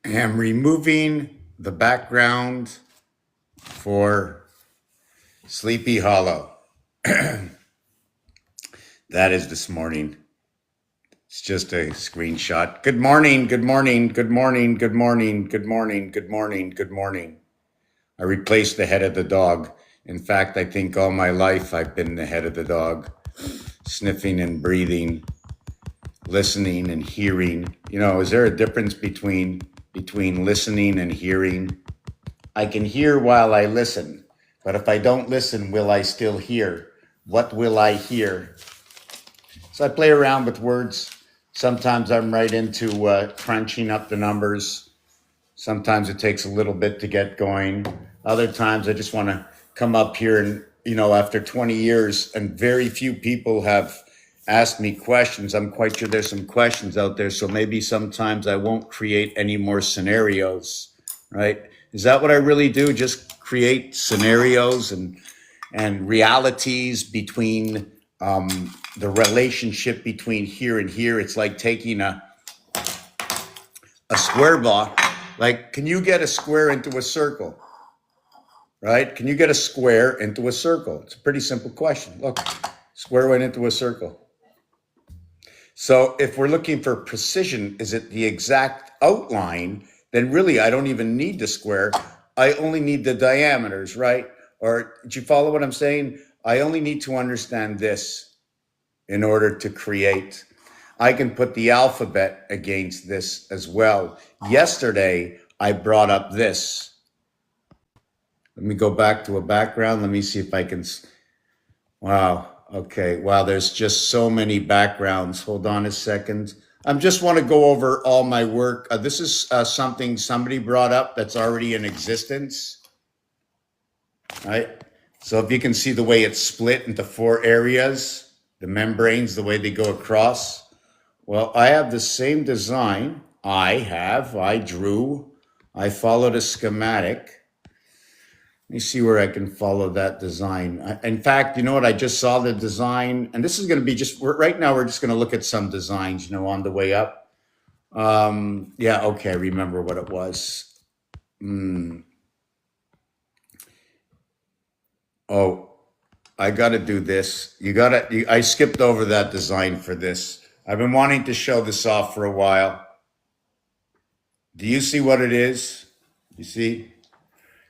am removing the background for Sleepy Hollow. That is this morning. It's just a screenshot. Good morning, good morning, good morning, good morning, good morning, good morning, good morning. I replaced the head of the dog. In fact, I think all my life I've been the head of the dog, sniffing and breathing, listening and hearing. You know, is there a difference between listening and hearing? I can hear while I listen, but if I don't listen, will I still hear? What will I hear? So I play around with words. Sometimes I'm right into crunching up the numbers. Sometimes it takes a little bit to get going. Other times I just want to come up here and, after 20 years, and very few people have asked me questions. I'm quite sure there's some questions out there. So maybe sometimes I won't create any more scenarios, right? Is that what I really do? Just create scenarios and realities between the relationship between here and here. It's like taking a square block. Like, can you get a square into a circle? Right? Can you get a square into a circle? It's a pretty simple question. Look, square went into a circle. So if we're looking for precision, is it the exact outline? Then really, I don't even need the square. I only need the diameters, right? Or do you follow what I'm saying? I only need to understand this in order to create. I can put the alphabet against this as well. Yesterday, I brought up this. Let me go back to a background. Let me see if I can. Wow. Okay. Wow. There's just so many backgrounds. Hold on a second. I just want to go over all my work. This is something somebody brought up that's already in existence. Right. So if you can see the way it's split into 4 areas, the membranes, the way they go across. Well, I have the same design. I drew, I followed a schematic. Let me see where I can follow that design. In fact, you know what? I just saw the design, and this is going to be right now, we're just going to look at some designs, on the way up. Yeah, okay, I remember what it was. Oh, I got to do this. I skipped over that design for this. I've been wanting to show this off for a while. Do you see what it is? You see?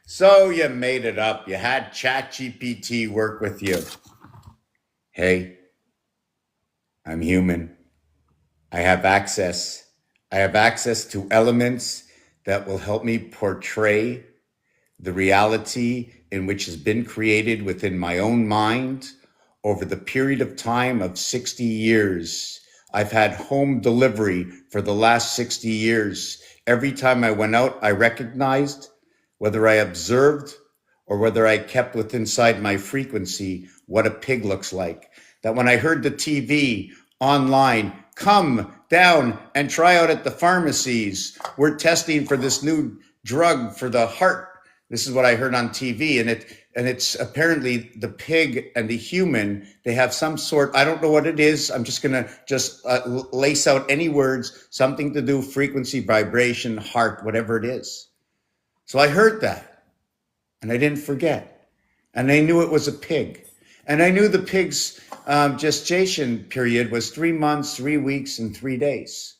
So you made it up. You had ChatGPT work with you. Hey, I'm human. I have access. I have access to elements that will help me portray the reality in which has been created within my own mind over the period of time of 60 years. I've had home delivery for the last 60 years. Every time I went out, I recognized, whether I observed or whether I kept within inside my frequency, what a pig looks like. That when I heard the TV online, come down and try out at the pharmacies. We're testing for this new drug for the heart. This is what I heard on TV, and it's apparently the pig and the human, they have some sort, I don't know what it is. I'm just going to lace out any words, something to do, frequency, vibration, heart, whatever it is. So I heard that, and I didn't forget. And I knew it was a pig. And I knew the pig's gestation period was 3 months, 3 weeks, and 3 days.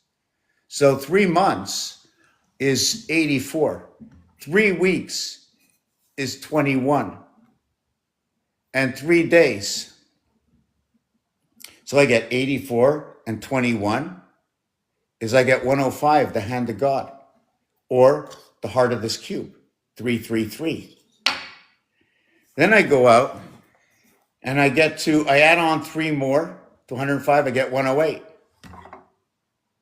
So 3 months is 84. 3 weeks is 21. And 3 days. So I get 84 and 21 is I get 105, the hand of God, or the heart of this cube, 333. Then I go out and I add on 3 more to 105, I get 108.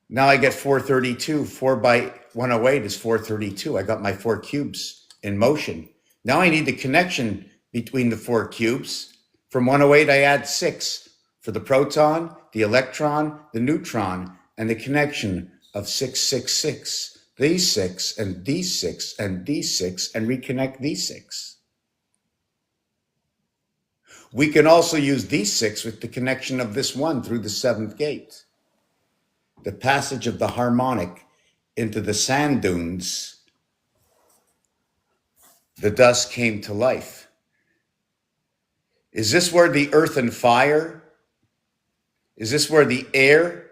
Now I get 432. 4 by 108 is 432. I got my 4 cubes in motion. Now I need the connection between the 4 cubes. From 108, I add 6 for the proton, the electron, the neutron, and the connection of 666. These 6 and these 6 and these 6, and reconnect these 6. We can also use these 6 with the connection of this 1 through the 7th gate. The passage of the harmonic into the sand dunes, the dust came to life. Is this where the earth and fire, is this where the air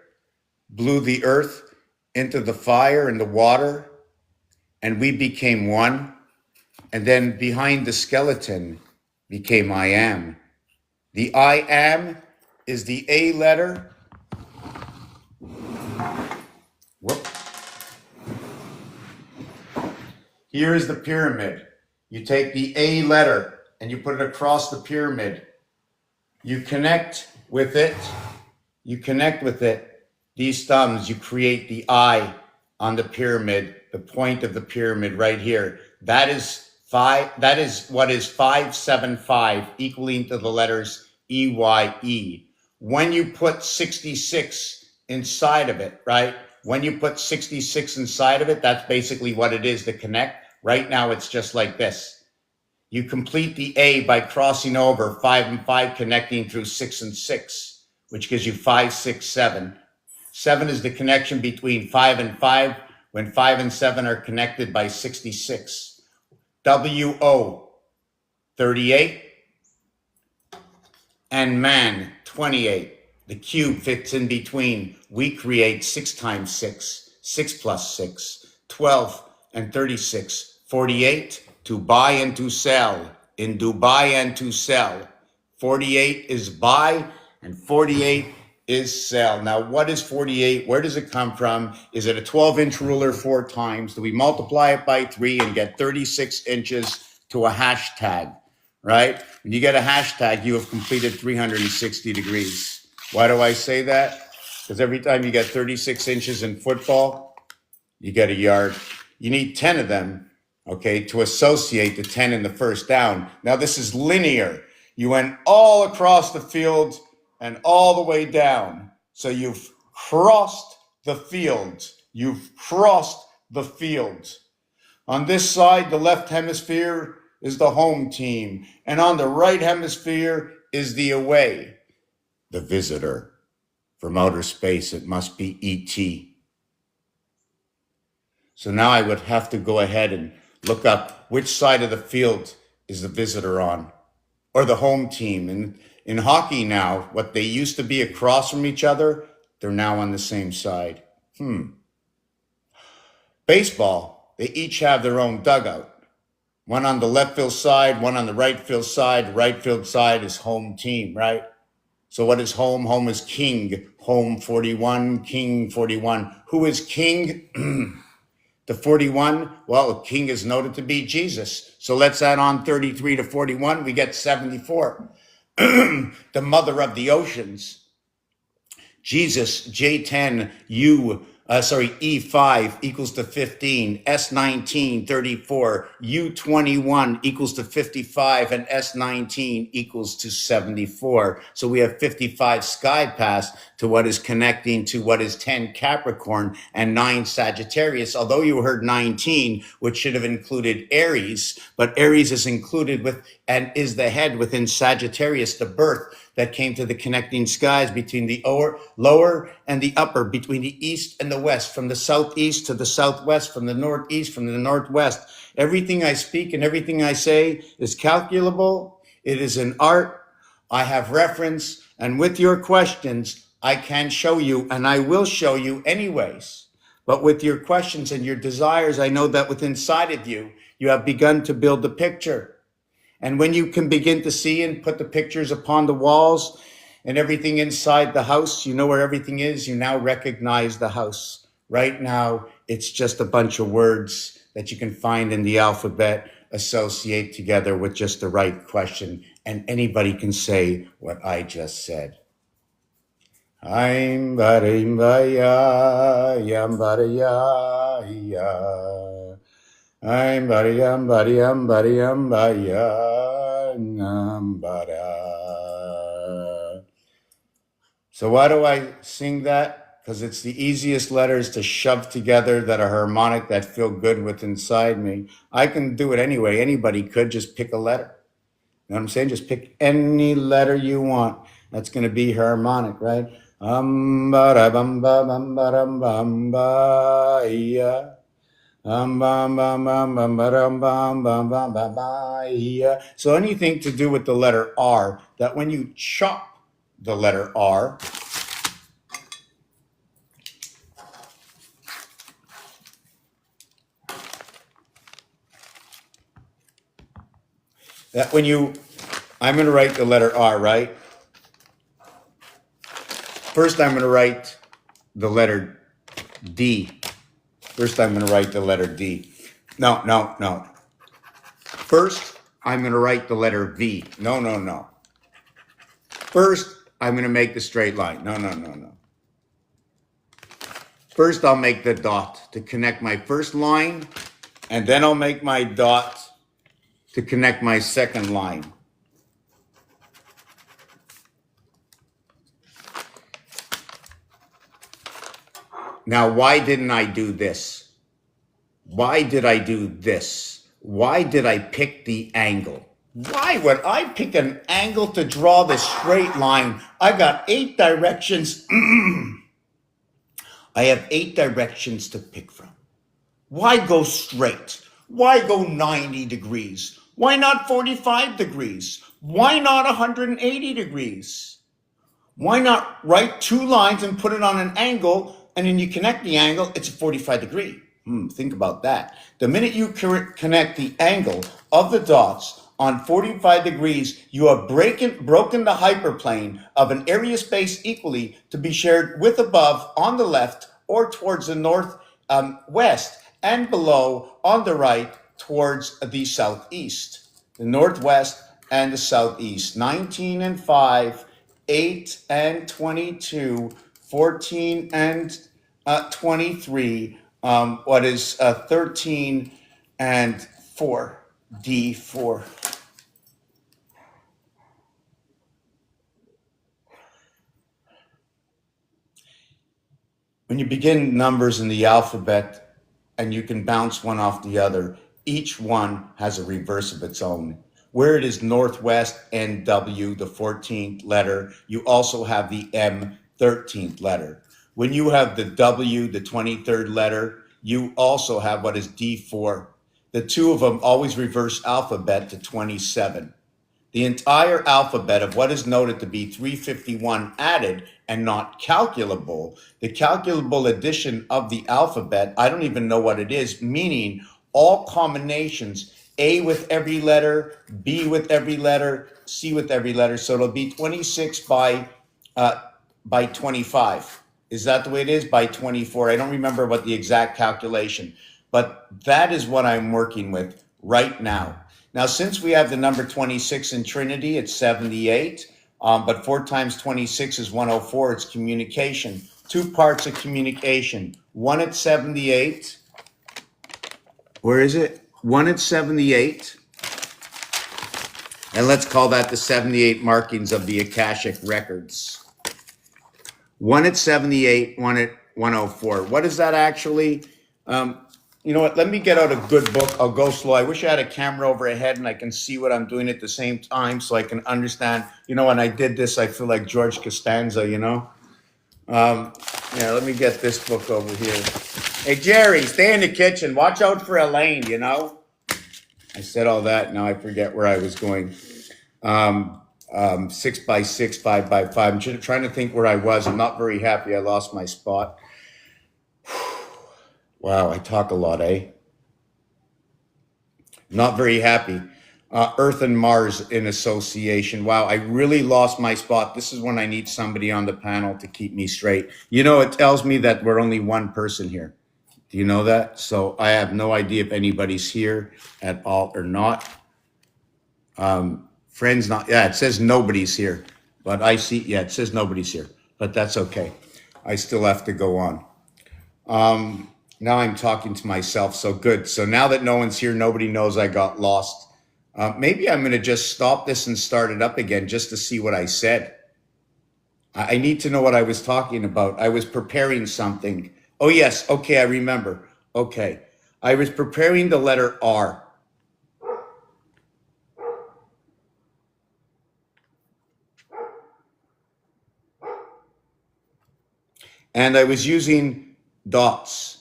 blew the earth into the fire and the water, and we became one? And then behind the skeleton became I am. The I am is the A letter. Whoop. Here is the pyramid. You take the A letter and you put it across the pyramid. You connect with it. You connect with it. These thumbs, you create the I on the pyramid, the point of the pyramid right here. That is what is 575, equaling to the letters EYE. When you put 66 inside of it, right? When you put 66 inside of it, that's basically what it is to connect. Right now, it's just like this. You complete the A by crossing over 5 and 5, connecting through 6 and 6, which gives you 5, 6, 7. 7 is the connection between 5 and 5, when 5 and 7 are connected by 66. WO, 38, and man, 28. The cube fits in between. We create 6 times 6, 6 plus 6, 12 and 36, 48, to buy and to sell, in Dubai and to sell. 48 is buy and 48 is sell. Now, what is 48? Where does it come from? Is it a 12-inch ruler 4 times? Do we multiply it by 3 and get 36 inches to a hashtag, right? When you get a hashtag, you have completed 360 degrees. Why do I say that? Because every time you get 36 inches in football, you get a yard. You need 10 of them, okay, to associate the 10 in the first down. Now, this is linear. You went all across the field and all the way down. So you've crossed the field. You've crossed the field. On this side, the left hemisphere is the home team. And on the right hemisphere is the away, the visitor. From outer space, it must be E.T. So now I would have to go ahead and look up which side of the field is the visitor on, or the home team. And in hockey now, what they used to be across from each other, they're now on the same side. Baseball, they each have their own dugout. One on the left field side, one on the right field side. Right field side is home team, right? So what is home? Home is king. Home 41, king 41. Who is king? The 41, well, king is noted to be Jesus. So let's add on 33 to 41. We get 74. The mother of the oceans. Jesus, J10, E5 equals to 15, S19, 34, U21 equals to 55, and S19 equals to 74. So we have 55 sky paths to what is connecting to what is 10 Capricorn and 9 Sagittarius. Although you heard 19, which should have included Aries, but Aries is included with and is the head within Sagittarius, the birth that came to the connecting skies between the lower and the upper, between the east and the west, from the southeast to the southwest, from the northeast, from the northwest. Everything I speak and everything I say is calculable. It is an art. I have reference. And with your questions, I can show you, and I will show you anyways. But with your questions and your desires, I know that within inside of you, you have begun to build the picture. And when you can begin to see and put the pictures upon the walls and everything inside the house, you know where everything is. You now recognize the house. Right now, it's just a bunch of words that you can find in the alphabet, associate together with just the right question. And anybody can say what I just said. I'm I'm bari am bari am bari am baya nam bara. So why do I sing that? Because it's the easiest letters to shove together that are harmonic, that feel good with inside me. I can do it anyway. Anybody could just pick a letter. You know what I'm saying? Just pick any letter you want. That's going to be harmonic, right? Ba da bum ba bum ba dum bum ba yeah. Bum bum bum bum bum ba dum bum bum bum ba ba yeah. So anything to do with the letter R, that when you chop the letter R, that when you, I'm going to write the letter R, right? First, I'm going to write the letter D. First, I'm going to write the letter D. No, no, no. First, I'm going to write the letter V. No, no, no. First, I'm going to make the straight line. No, no, no, no. First, I'll make the dot to connect my first line, and then I'll make my dot to connect my second line. Now, why didn't I do this? Why did I do this? Why did I pick the angle? Why would I pick an angle to draw this straight line? I got 8 directions. I have 8 directions to pick from. Why go straight? Why go 90 degrees? Why not 45 degrees? Why not 180 degrees? Why not write 2 lines and put it on an angle, and then you connect the angle, it's a 45 degree. Think about that. The minute you connect the angle of the dots on 45 degrees, you have broken the hyperplane of an area space equally to be shared with above on the left or towards the north west, and below on the right towards the southeast. The northwest and the southeast. 19 and 5, 8 and 22, 14 and 23. What is 13 and 4? D4. When you begin numbers in the alphabet and you can bounce one off the other, each one has a reverse of its own. Where it is northwest NW, the 14th letter, you also have the M, 13th letter. When you have the W, the 23rd letter, you also have what is D4. The two of them always reverse alphabet to 27. The entire alphabet of what is noted to be 351 added and not calculable, the calculable addition of the alphabet, I don't even know what it is, meaning all combinations, A with every letter, B with every letter, C with every letter. So it'll be 26 by 25. Is that the way it is? By 24. I don't remember what the exact calculation, but that is what I'm working with right now. Now, since we have the number 26 in Trinity, it's 78, but 4 times 26 is 104. It's communication. 2 parts of communication. One at 78. Where is it? One at 78. And let's call that the 78 markings of the Akashic records. One at 78, one at 104. What is that actually? You know what? Let me get out a good book. I'll go slow. I wish I had a camera overhead and I can see what I'm doing at the same time so I can understand. You know, when I did this, I feel like George Costanza, you know? Yeah, let me get this book over here. Hey, Jerry, stay in the kitchen. Watch out for Elaine, you know? I said all that. Now I forget where I was going. 6 by 6, 5 by 5. I'm trying to think where I was. I'm not very happy. I lost my spot. Wow, I talk a lot, eh? Not very happy. Earth and Mars in association. Wow, I really lost my spot. This is when I need somebody on the panel to keep me straight. You know, it tells me that we're only one person here. Do you know that? So I have no idea if anybody's here at all or not. Friends, not, yeah, it says nobody's here. But I see, yeah, it says nobody's here. But that's okay. I still have to go on. Now I'm talking to myself, so good. So now that no one's here, nobody knows I got lost. Maybe I'm going to just stop this and start it up again just to see what I said. I need to know what I was talking about. I was preparing something. Oh, yes. Okay, I remember. Okay. I was preparing the letter R. And I was using dots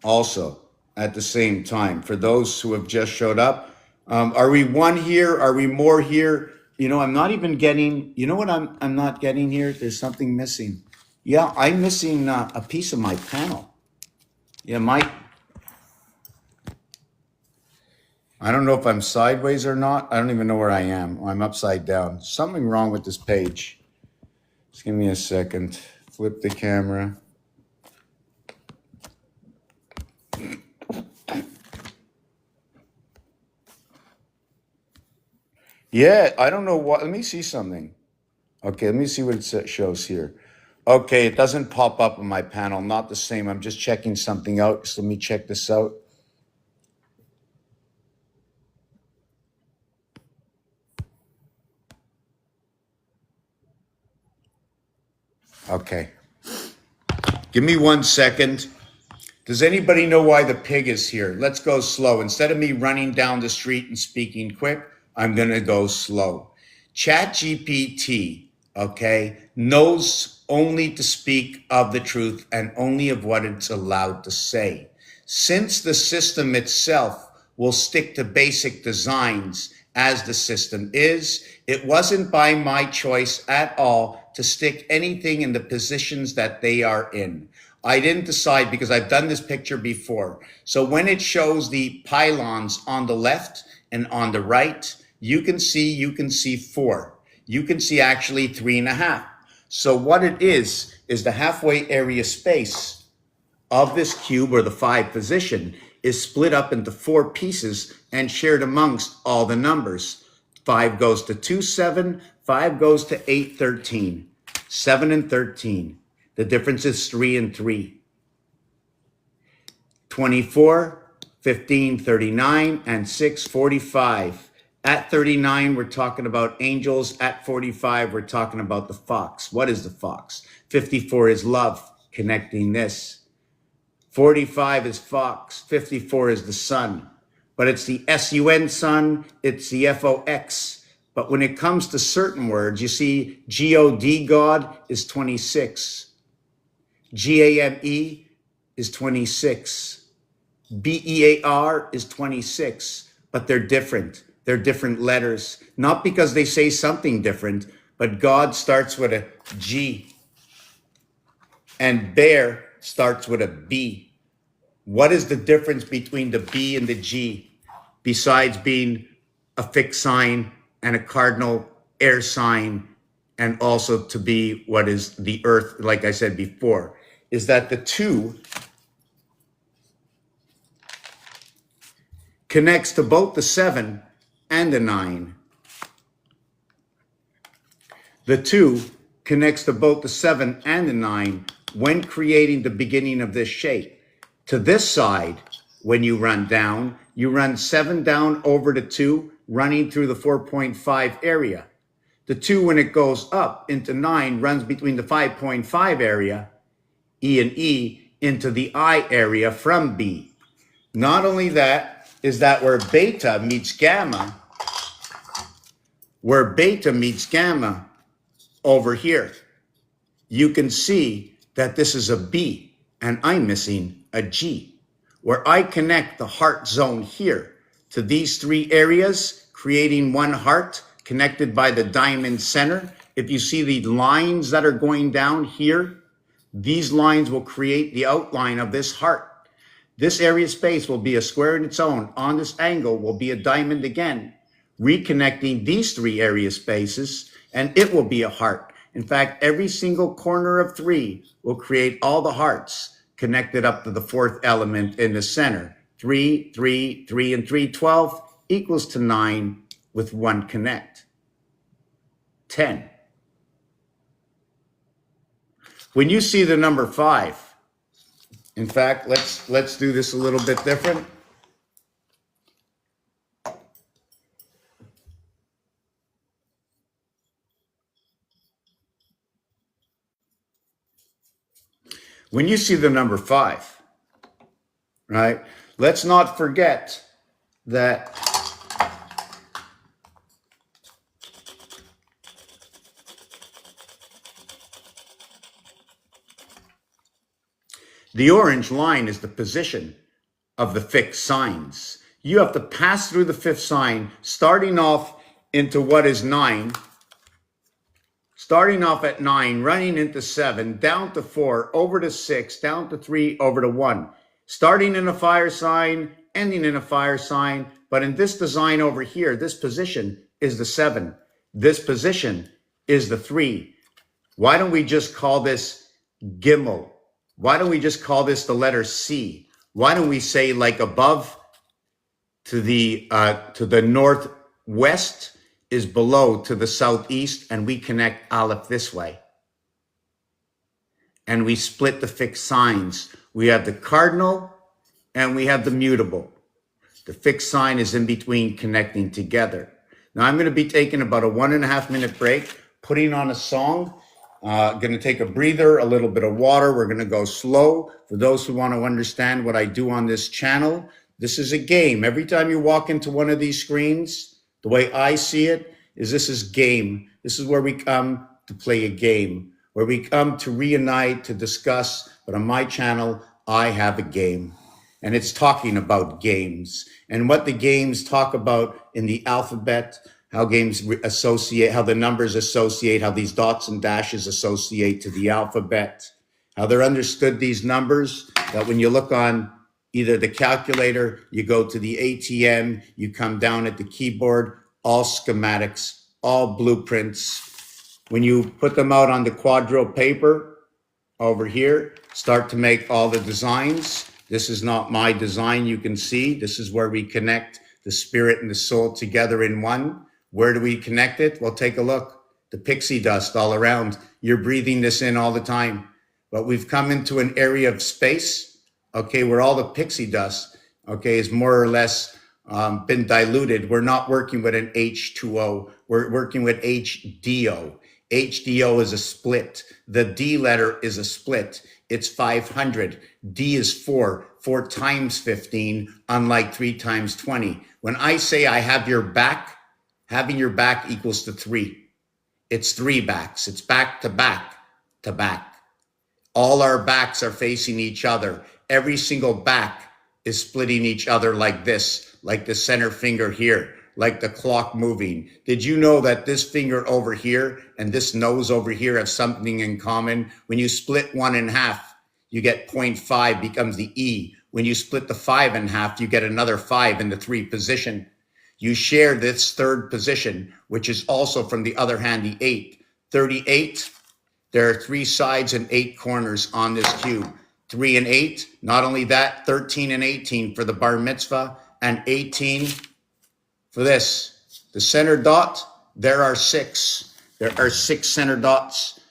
also at the same time for those who have just showed up. Are we one here? Are we more here? You know, I'm not even getting, you know what I'm not getting here? There's something missing. Yeah, I'm missing a piece of my panel. Yeah, I don't know if I'm sideways or not. I don't even know where I am. I'm upside down. Something wrong with this page. Just give me a second. Flip the camera. Yeah, I don't know what. Let me see something. Okay, let me see what it shows here. Okay, it doesn't pop up on my panel. Not the same. I'm just checking something out. So let me check this out. Okay. Give me 1 second. Does anybody know why the pig is here? Let's go slow. Instead of me running down the street and speaking quick, I'm going to go slow. ChatGPT, okay, knows only to speak of the truth and only of what it's allowed to say. Since the system itself will stick to basic designs as the system is, it wasn't by my choice at all to stick anything in the positions that they are in. I didn't decide because I've done this picture before. So when it shows the pylons on the left and on the right, you can see 4. You can see actually 3.5. So what it is the halfway area space of this cube, or the 5 position, is split up into 4 pieces and shared amongst all the numbers. 5 goes to 2, 7, 5 goes to 8, 13, 7 and 13. The difference is 3 and 3. 24, 15, 39, and 6, 45. At 39, we're talking about angels. At 45, we're talking about the fox. What is the fox? 54 is love, connecting this. 45 is fox. 54 is the sun. But it's the S-U-N sun. It's the F-O-X. But when it comes to certain words, you see, G-O-D, God, is 26. G-A-M-E is 26. B-E-A-R is 26. But they're different. They're different letters. Not because they say something different, but God starts with a G. And bear starts with a B. What is the difference between the B and the G, besides being a fixed sign and a cardinal air sign, and also to be what is the earth, like I said before, is that the 2 connects to both the 7 and the 9. The 2 connects to both the 7 and the 9 when creating the beginning of this shape. To this side, when you run down, you run 7 down over the 2, running through the 4.5 area. The 2, when it goes up into 9, runs between the 5.5 area, E and E, into the I area from B. Not only that, is that where beta meets gamma over here, you can see that this is a B and I'm missing a G, where I connect the heart zone here to these 3 areas, creating one heart connected by the diamond center. If you see the lines that are going down here, these lines will create the outline of this heart. This area space will be a square in its own. On this angle will be a diamond again, reconnecting these 3 area spaces, and it will be a heart. In fact, every single corner of 3 will create all the hearts connected up to the 4th element in the center. 3, 3, 3, and 3, 12 equals to 9 with 1 connect. 10. When you see the number 5, in fact, let's do this a little bit different. When you see the number 5, right? Let's not forget that The orange line is the position of the fixed signs. You have to pass through the fifth sign, starting off into what is 9, starting off at 9, running into 7, down to 4, over to 6, down to 3, over to 1. Starting in a fire sign, ending in a fire sign. But in this design over here, this position is the 7. This position is the 3. Why don't we just call this Gimel? Why don't we just call this the letter C? Why don't we say like above to the northwest is below to the southeast, and we connect Aleph this way. And we split the fixed signs. We have the cardinal and we have the mutable. The fixed sign is in between, connecting together. Now I'm going to be taking about a 1.5 minute break, putting on a song. Going to take a breather, a little bit of water. We're going to go slow. For those who want to understand what I do on this channel, this is a game. Every time you walk into one of these screens, the way I see it is this is game. This is where we come to play a game, where we come to reunite, to discuss. But on my channel, I have a game. And it's talking about games and what the games talk about in the alphabet, how games associate, how the numbers associate, how these dots and dashes associate to the alphabet, how they're understood, these numbers, that when you look on either the calculator, you go to the ATM, you come down at the keyboard, all schematics, all blueprints. When you put them out on the quadro paper over here, start to make all the designs. This is not my design, you can see. This is where we connect the spirit and the soul together in one. Where do we connect it? Well, take a look. The pixie dust all around. You're breathing this in all the time. But we've come into an area of space, okay, where all the pixie dust, okay, is more or less been diluted. We're not working with an H2O. We're working with HDO. HDO is a split. The D letter is a split. It's 500. D is 4. 4 times 15, unlike 3 times 20. When I say I have your back, having your back equals to 3. It's 3 backs. It's back to back to back. All our backs are facing each other. Every single back is splitting each other like this, like the center finger here, like the clock moving. Did you know that this finger over here and this nose over here have something in common? When you split 1 in half, you get 0.5 becomes the E. When you split the 5 in half, you get another 5 in the 3 position. You share this third position, which is also from the other hand, the 8. 38, there are 3 sides and 8 corners on this cube. 3 and 8, not only that, 13 and 18 for the bar mitzvah, and 18 for this. The center dot, there are 6. There are 6 center dots.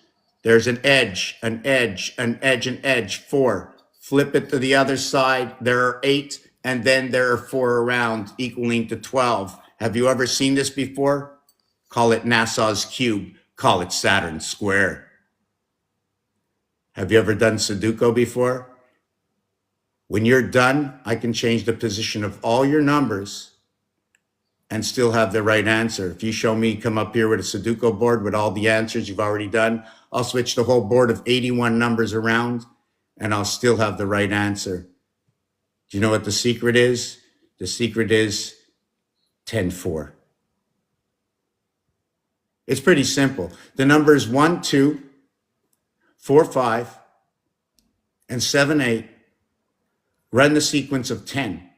There's an edge, an edge, an edge, an edge, 4. Flip it to the other side, there are 8, and then there are 4 around, equaling to 12. Have you ever seen this before? Call it NASA's cube. Call it Saturn's square. Have you ever done Sudoku before? When you're done, I can change the position of all your numbers and still have the right answer. If you show me, come up here with a Sudoku board with all the answers you've already done, I'll switch the whole board of 81 numbers around and I'll still have the right answer. Do you know what the secret is? The secret is 10-4. It's pretty simple. The numbers 1, 2, 4, 5, and 7, 8 run the sequence of 10.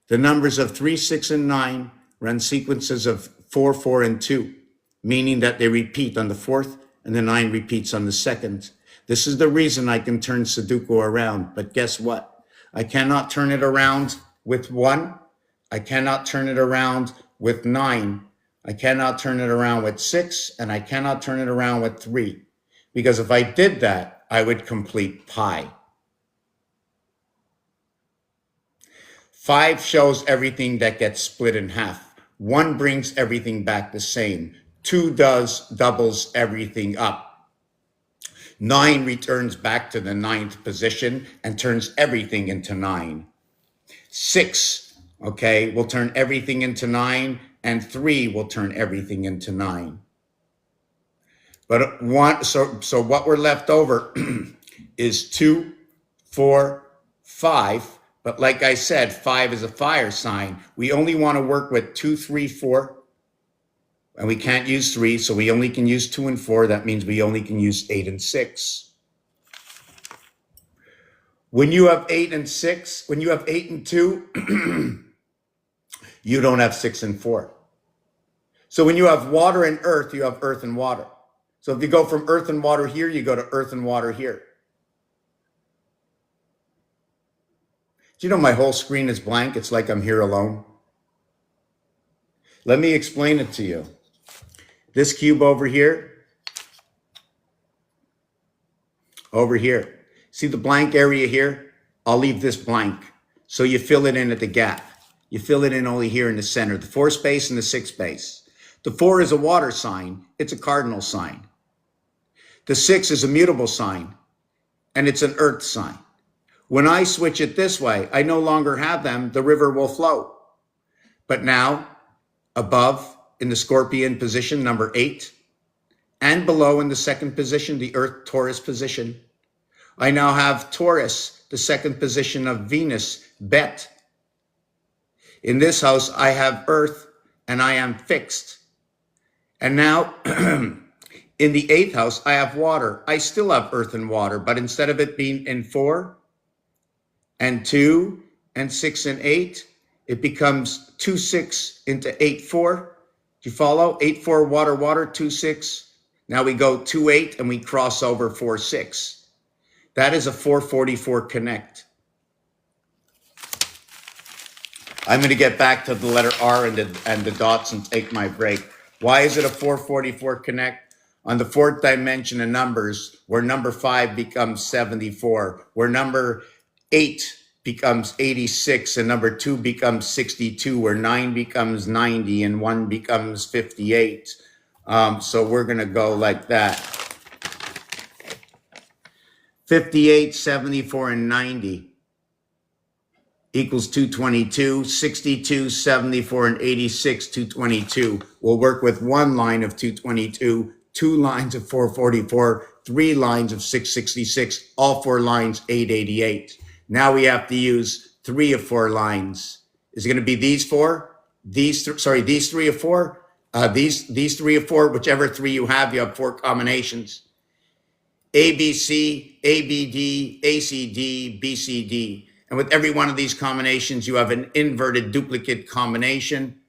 The numbers of 3, 6, and 9 run sequences of 4, 4, and 2, meaning that they repeat on the 4th and the 9 repeats on the 2nd. This is the reason I can turn Sudoku around. But guess what? I cannot turn it around with 1. I cannot turn it around with 9. I cannot turn it around with 6. And I cannot turn it around with 3. Because if I did that, I would complete pi. 5 shows everything that gets split in half. 1 brings everything back the same. 2 doubles everything up. 9 returns back to the 9th position and turns everything into 9. 6, okay, will turn everything into 9, and 3 will turn everything into 9. But so what we're left over is 2, 4, 5. But like I said, 5 is a fire sign. We only want to work with 2, 3, 4. And we can't use 3, so we only can use 2 and 4. That means we only can use 8 and 6. When you have 8 and 6, when you have 8 and 2, you don't have 6 and 4. So when you have water and earth, you have earth and water. So if you go from earth and water here, you go to earth and water here. Do you know my whole screen is blank? It's like I'm here alone. Let me explain it to you. This cube over here, see the blank area here? I'll leave this blank. So you fill it in at the gap. You fill it in only here in the center, the 4 space and the 6 space. The 4 is a water sign. It's a cardinal sign. The 6 is a mutable sign, and it's an earth sign. When I switch it this way, I no longer have them. The river will flow. But now, above in the Scorpion position, number 8, and below in the second position, the Earth Taurus position, I now have Taurus, the second position of Venus, Bet. In this house, I have Earth, and I am fixed. And now, in the 8th house, I have water. I still have Earth and water, but instead of it being in 4, and 2, and 6, and 8, it becomes 2, 6 into 8, 4. Do you follow? 8, 4, water, water, 2, 6. Now we go 2, 8, and we cross over 4, 6. That is a 444 connect. I'm going to get back to the letter R and the dots and take my break. Why is it a 444 connect? On the 4th dimension of numbers, where number 5 becomes 74, where number 8 becomes 86, and number 2 becomes 62, where 9 becomes 90, and 1 becomes 58. So we're going to go like that. 58, 74, and 90 equals 222. 62, 74, and 86, 222. We'll work with 1 line of 222, 2 lines of 444, 3 lines of 666, all 4 lines 888. Now we have to use 3 of 4 lines. Is it going to be these 4? These 3 of 4? These 3 of 4, whichever 3 you have 4 combinations. ABC, ABD, ACD, BCD. And with every one of these combinations, you have an inverted duplicate combination.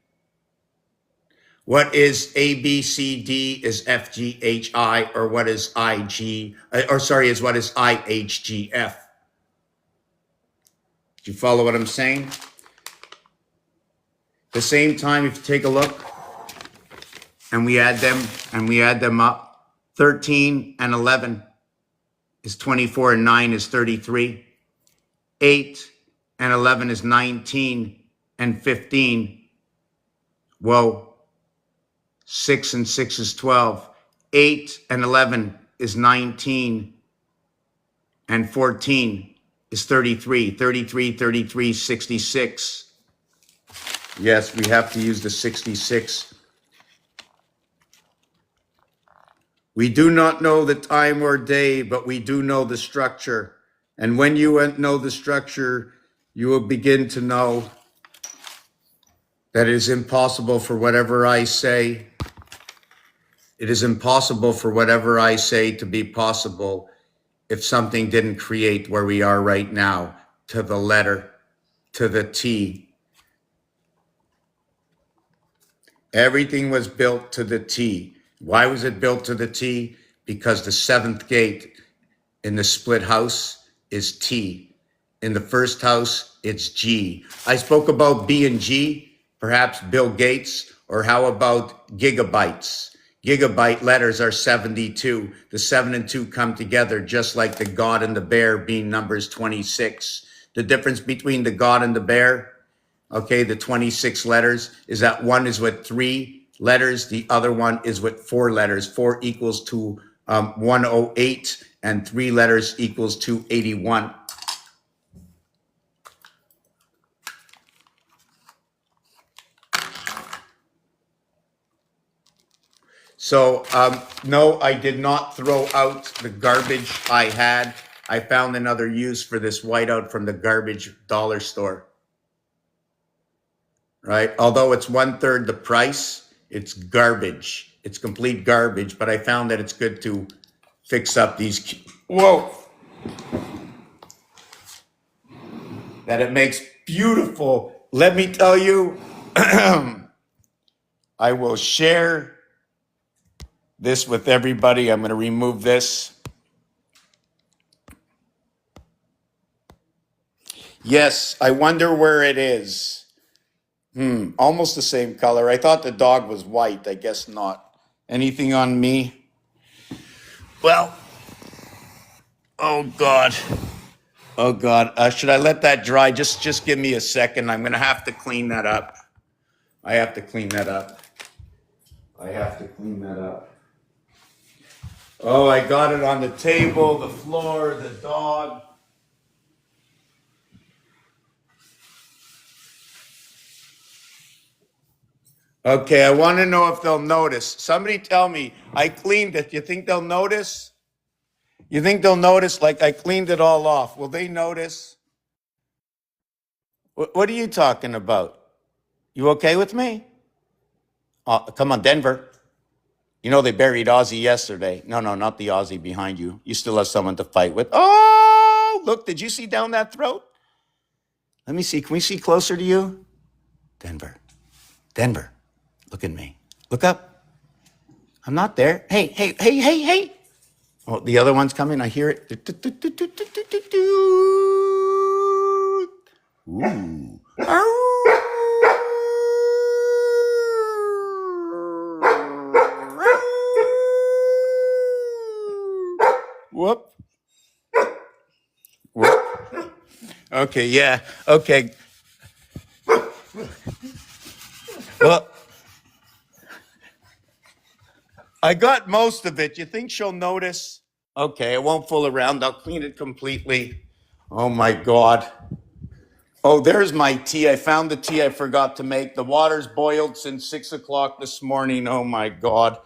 What is ABCD is FGHI, or what is what is IHGF. Do you follow what I'm saying? At the same time, if you take a look and we add them up, 13 and 11 is 24 and 9 is 33. 8 and 11 is 19 and 15. Whoa. 6 and 6 is 12. 8 and 11 is 19 and 14 is 33. 33, 33, 66. Yes, we have to use the 66. We do not know the time or day, but we do know the structure. And when you know the structure, you will begin to know that it is impossible for whatever I say. It is impossible for whatever I say to be possible if something didn't create where we are right now, to the letter, to the T. Everything was built to the T. Why was it built to the T? Because the 7th gate in the split house is T. In the first house, it's G. I spoke about B and G, perhaps Bill Gates, or how about gigabytes? Gigabyte letters are 72. The 7 and 2 come together, just like the God and the bear being numbers 26. The difference between the God and the bear, okay, the 26 letters, is that one is with 3 letters, the other one is with 4 letters. 4 equals to 108, and 3 letters equals to 81. So, no, I did not throw out the garbage I had. I found another use for this whiteout from the garbage dollar store, right? Although it's 1/3 the price, it's garbage. It's complete garbage, but I found that it's good to fix up these, whoa, that it makes beautiful. Let me tell you, I will share this with everybody. I'm going to remove this. Yes, I wonder where it is. Almost the same color. I thought the dog was white. I guess not. Anything on me? Well, oh God. Oh God. Should I let that dry? Just give me a second. I'm going to have to clean that up. I have to clean that up. I have to clean that up. Oh, I got it on the table, the floor, the dog. Okay, I want to know if they'll notice. Somebody tell me, I cleaned it. You think they'll notice? You think they'll notice like I cleaned it all off? Will they notice? What are you talking about? You okay with me? Come on, Denver. You know they buried Ozzy yesterday. No, not the Ozzy behind you. You still have someone to fight with. Oh, look, did you see down that throat? Let me see. Can we see closer to you? Denver, look at me. Look up. I'm not there. Hey. Oh, the other one's coming. I hear it. Ooh. Whoop. Okay, yeah. Okay. Well, I got most of it. You think she'll notice? Okay, I won't fool around. I'll clean it completely. Oh my God. Oh, there's my tea. I found the tea I forgot to make. The water's boiled since 6 o'clock this morning. Oh my God.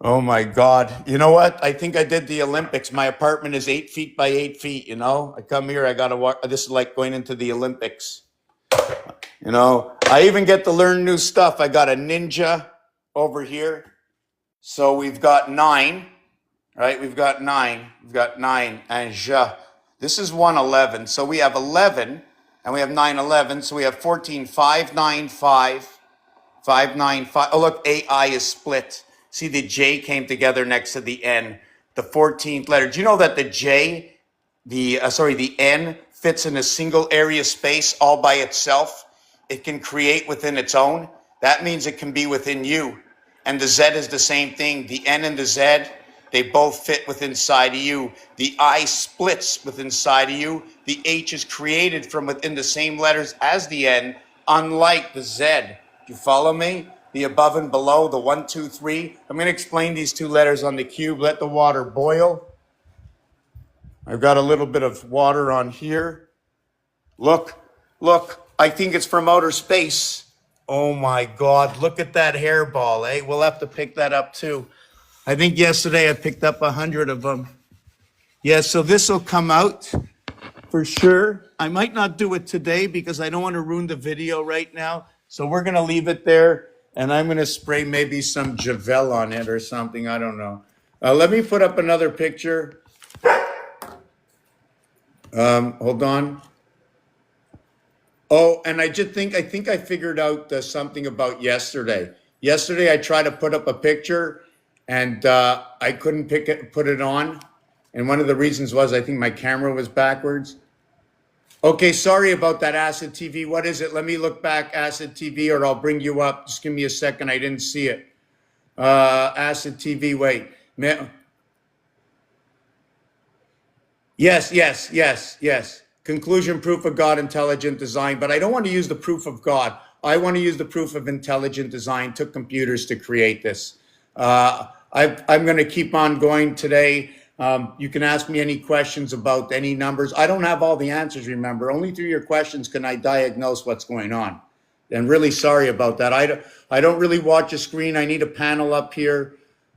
Oh my God. You know what? I think I did the Olympics. My apartment is 8 feet by 8 feet, you know? I come here, I gotta walk. This is like going into the Olympics. You know, I even get to learn new stuff. I got a ninja over here. So we've got 9, right? We've got 9. And this is 111. So we have 11 and we have 911. So we have 14, 595, 595. Oh, look, AI is split. See, the J came together next to the N, the 14th letter. Do you know that the J, the N fits in a single area space all by itself? It can create within its own. That means it can be within you. And the Z is the same thing. The N and the Z, they both fit within inside of you. The I splits within inside of you. The H is created from within the same letters as the N, unlike the Z. Do you follow me? The above and below, the 1, 2, 3. I'm going to explain these 2 letters on the cube. Let the water boil. I've got a little bit of water on here. Look, I think it's from outer space. Oh my God, look at that hairball, eh? We'll have to pick that up too. I think yesterday I picked up 100 of them. Yeah, so this will come out for sure. I might not do it today because I don't want to ruin the video right now. So we're going to leave it there and I'm going to spray maybe some Javel on it or something. I don't know. Let me put up another picture. Hold on. Oh, and I think I figured out something about yesterday. Yesterday, I tried to put up a picture, and I couldn't put it on. And one of the reasons was I think my camera was backwards. Okay, sorry about that, Acid TV. What is it? Let me look back, Acid TV, or I'll bring you up. Just give me a second. I didn't see it. Acid TV. Wait. Yes. Conclusion, proof of God, intelligent design. But I don't want to use the proof of God. I want to use the proof of intelligent design. Took computers to create this. I'm going to keep on going today. You can ask me any questions about any numbers. I don't have all the answers, remember. Only through your questions can I diagnose what's going on. And really sorry about that. I don't really watch a screen. I need a panel up here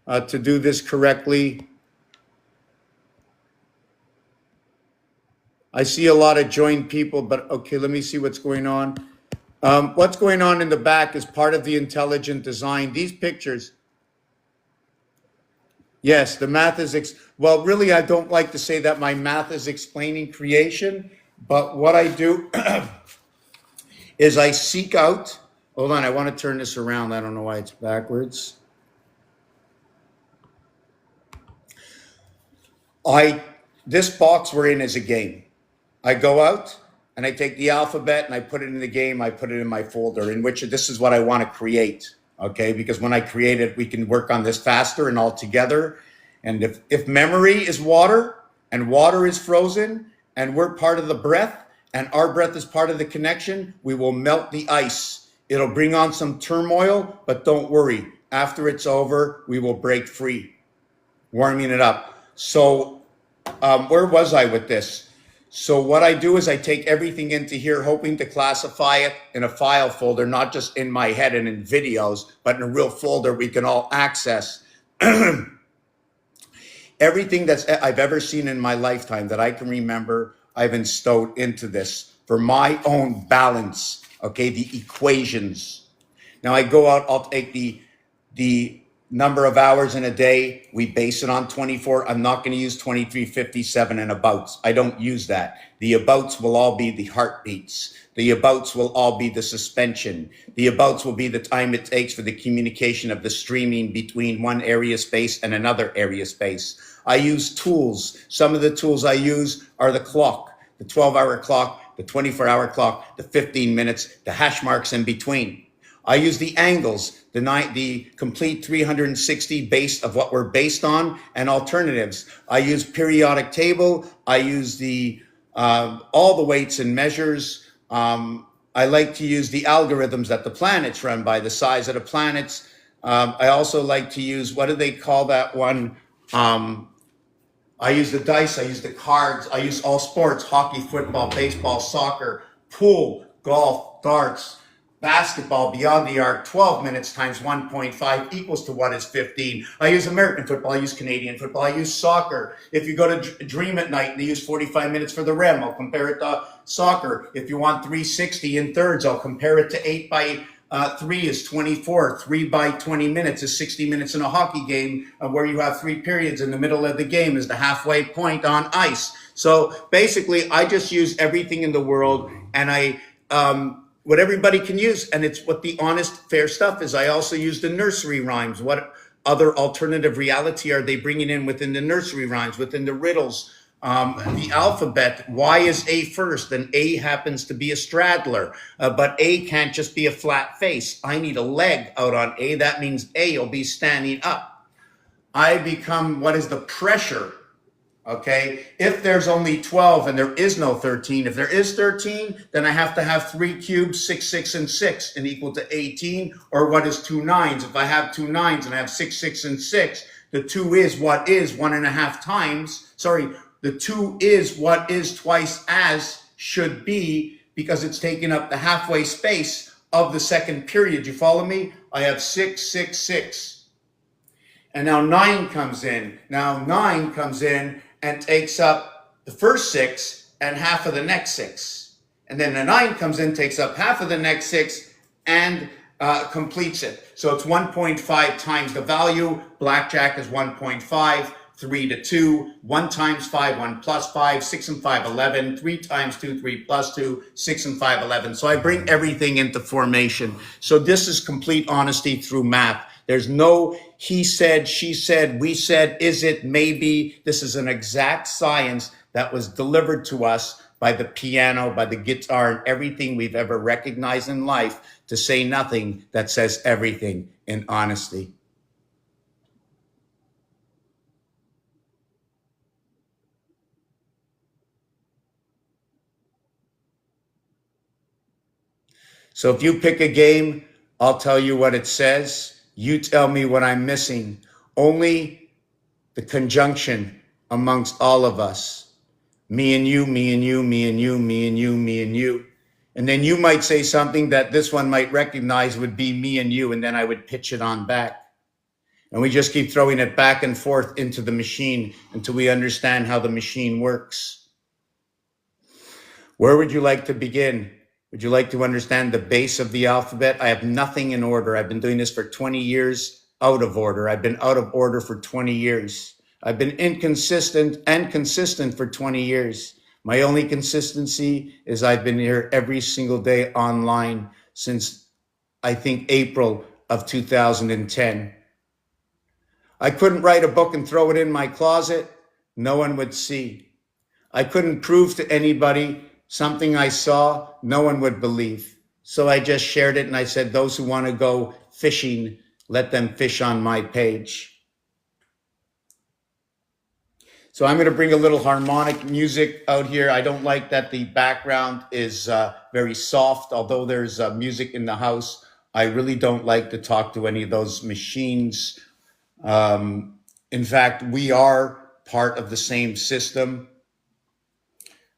to do this correctly. I see a lot of joined people, but okay, let me see what's going on. What's going on in the back is part of the intelligent design. These pictures, yes, the math is, well, really, I don't like to say that my math is explaining creation, but what I do is I seek out, hold on, I want to turn this around. I don't know why it's backwards. This box we're in is a game. I go out and I take the alphabet and I put it in the game. I put it in my folder in which this is what I want to create. Okay, because when I create it, we can work on this faster and all together. And if memory is water and water is frozen and we're part of the breath and our breath is part of the connection, we will melt the ice. It'll bring on some turmoil, but don't worry. After it's over, we will break free. Warming it up. So where was I with this? So what I do is I take everything into here, hoping to classify it in a file folder, not just in my head and in videos, but in a real folder we can all access. Everything I've ever seen in my lifetime that I can remember, I've instilled into this for my own balance, okay, the equations. Now I go out, I'll take the number of hours in a day, we base it on 24. I'm not going to use 2357 and abouts. I don't use that. The abouts will all be the heartbeats. The abouts will all be the suspension. The abouts will be the time it takes for the communication of the streaming between one area space and another area space. I use tools. Some of the tools I use are the clock, the 12-hour clock, the 24-hour clock, the 15 minutes, the hash marks in between. I use the angles, the complete 360 base of what we're based on, and alternatives. I use periodic table. I use all the weights and measures. I like to use the algorithms that the planets run by, the size of the planets. I also like to use, what do they call that one? I use the dice, I use the cards, I use all sports, hockey, football, baseball, soccer, pool, golf, darts, basketball, beyond the arc, 12 minutes times 1.5 equals to what is 15. I use American football, I use Canadian football, I use soccer. If you go to Dream at night and they use 45 minutes for the REM, I'll compare it to soccer. If you want 360 in thirds, I'll compare it to 8 by 3 is 24. 3 by 20 minutes is 60 minutes in a hockey game, where you have 3 periods. In the middle of the game is the halfway point on ice. So basically, I just use everything in the world, and what everybody can use, and it's what the honest, fair stuff is. I also use the nursery rhymes. What other alternative reality are they bringing in within the nursery rhymes, within the riddles? The alphabet, why is A first? And A happens to be a straddler, but A can't just be a flat face. I need a leg out on A. That means A will be standing up. I become, what is the pressure? Okay, if there's only 12 and there is no 13, if there is 13, then I have to have 3 cubes, 6, 6, and 6, and equal to 18, or what is 2 nines? If I have 2 nines and I have 6, 6, and 6, the 2 is what is 1.5 times, the 2 is what is twice as should be, because it's taking up the halfway space of the second period. You follow me? I have 6, 6, 6. And now 9 comes in. Now 9 comes in and takes up the first 6 and half of the next 6. And then the 9 comes in, takes up half of the next 6 and completes it. So it's 1.5 times the value. Blackjack is 1.5. 3 to 2, 1 times 5, 1 plus 5, 6 and 5, 11, 3 times 2, 3 plus 2, 6 and 5, 11. So I bring everything into formation. So this is complete honesty through math. There's no he said, she said, we said, is it, maybe. This is an exact science that was delivered to us by the piano, by the guitar, and everything we've ever recognized in life, to say nothing that says everything in honesty. So if you pick a game, I'll tell you what it says. You tell me what I'm missing. Only the conjunction amongst all of us. Me and you, me and you, me and you, me and you, me and you. And then you might say something that this one might recognize would be me and you, and then I would pitch it on back. And we just keep throwing it back and forth into the machine until we understand how the machine works. Where would you like to begin? Would you like to understand the base of the alphabet? I have nothing in order. I've been doing this for 20 years out of order. I've been out of order for 20 years. I've been inconsistent and consistent for 20 years. My only consistency is I've been here every single day online since, I think, April of 2010. I couldn't write a book and throw it in my closet. No one would see. I couldn't prove to anybody something I saw. No one would believe. So I just shared it and I said, those who want to go fishing, let them fish on my page. So I'm going to bring a little harmonic music out here. I don't like that the background is very soft, although there's music in the house. I really don't like to talk to any of those machines. In fact, we are part of the same system.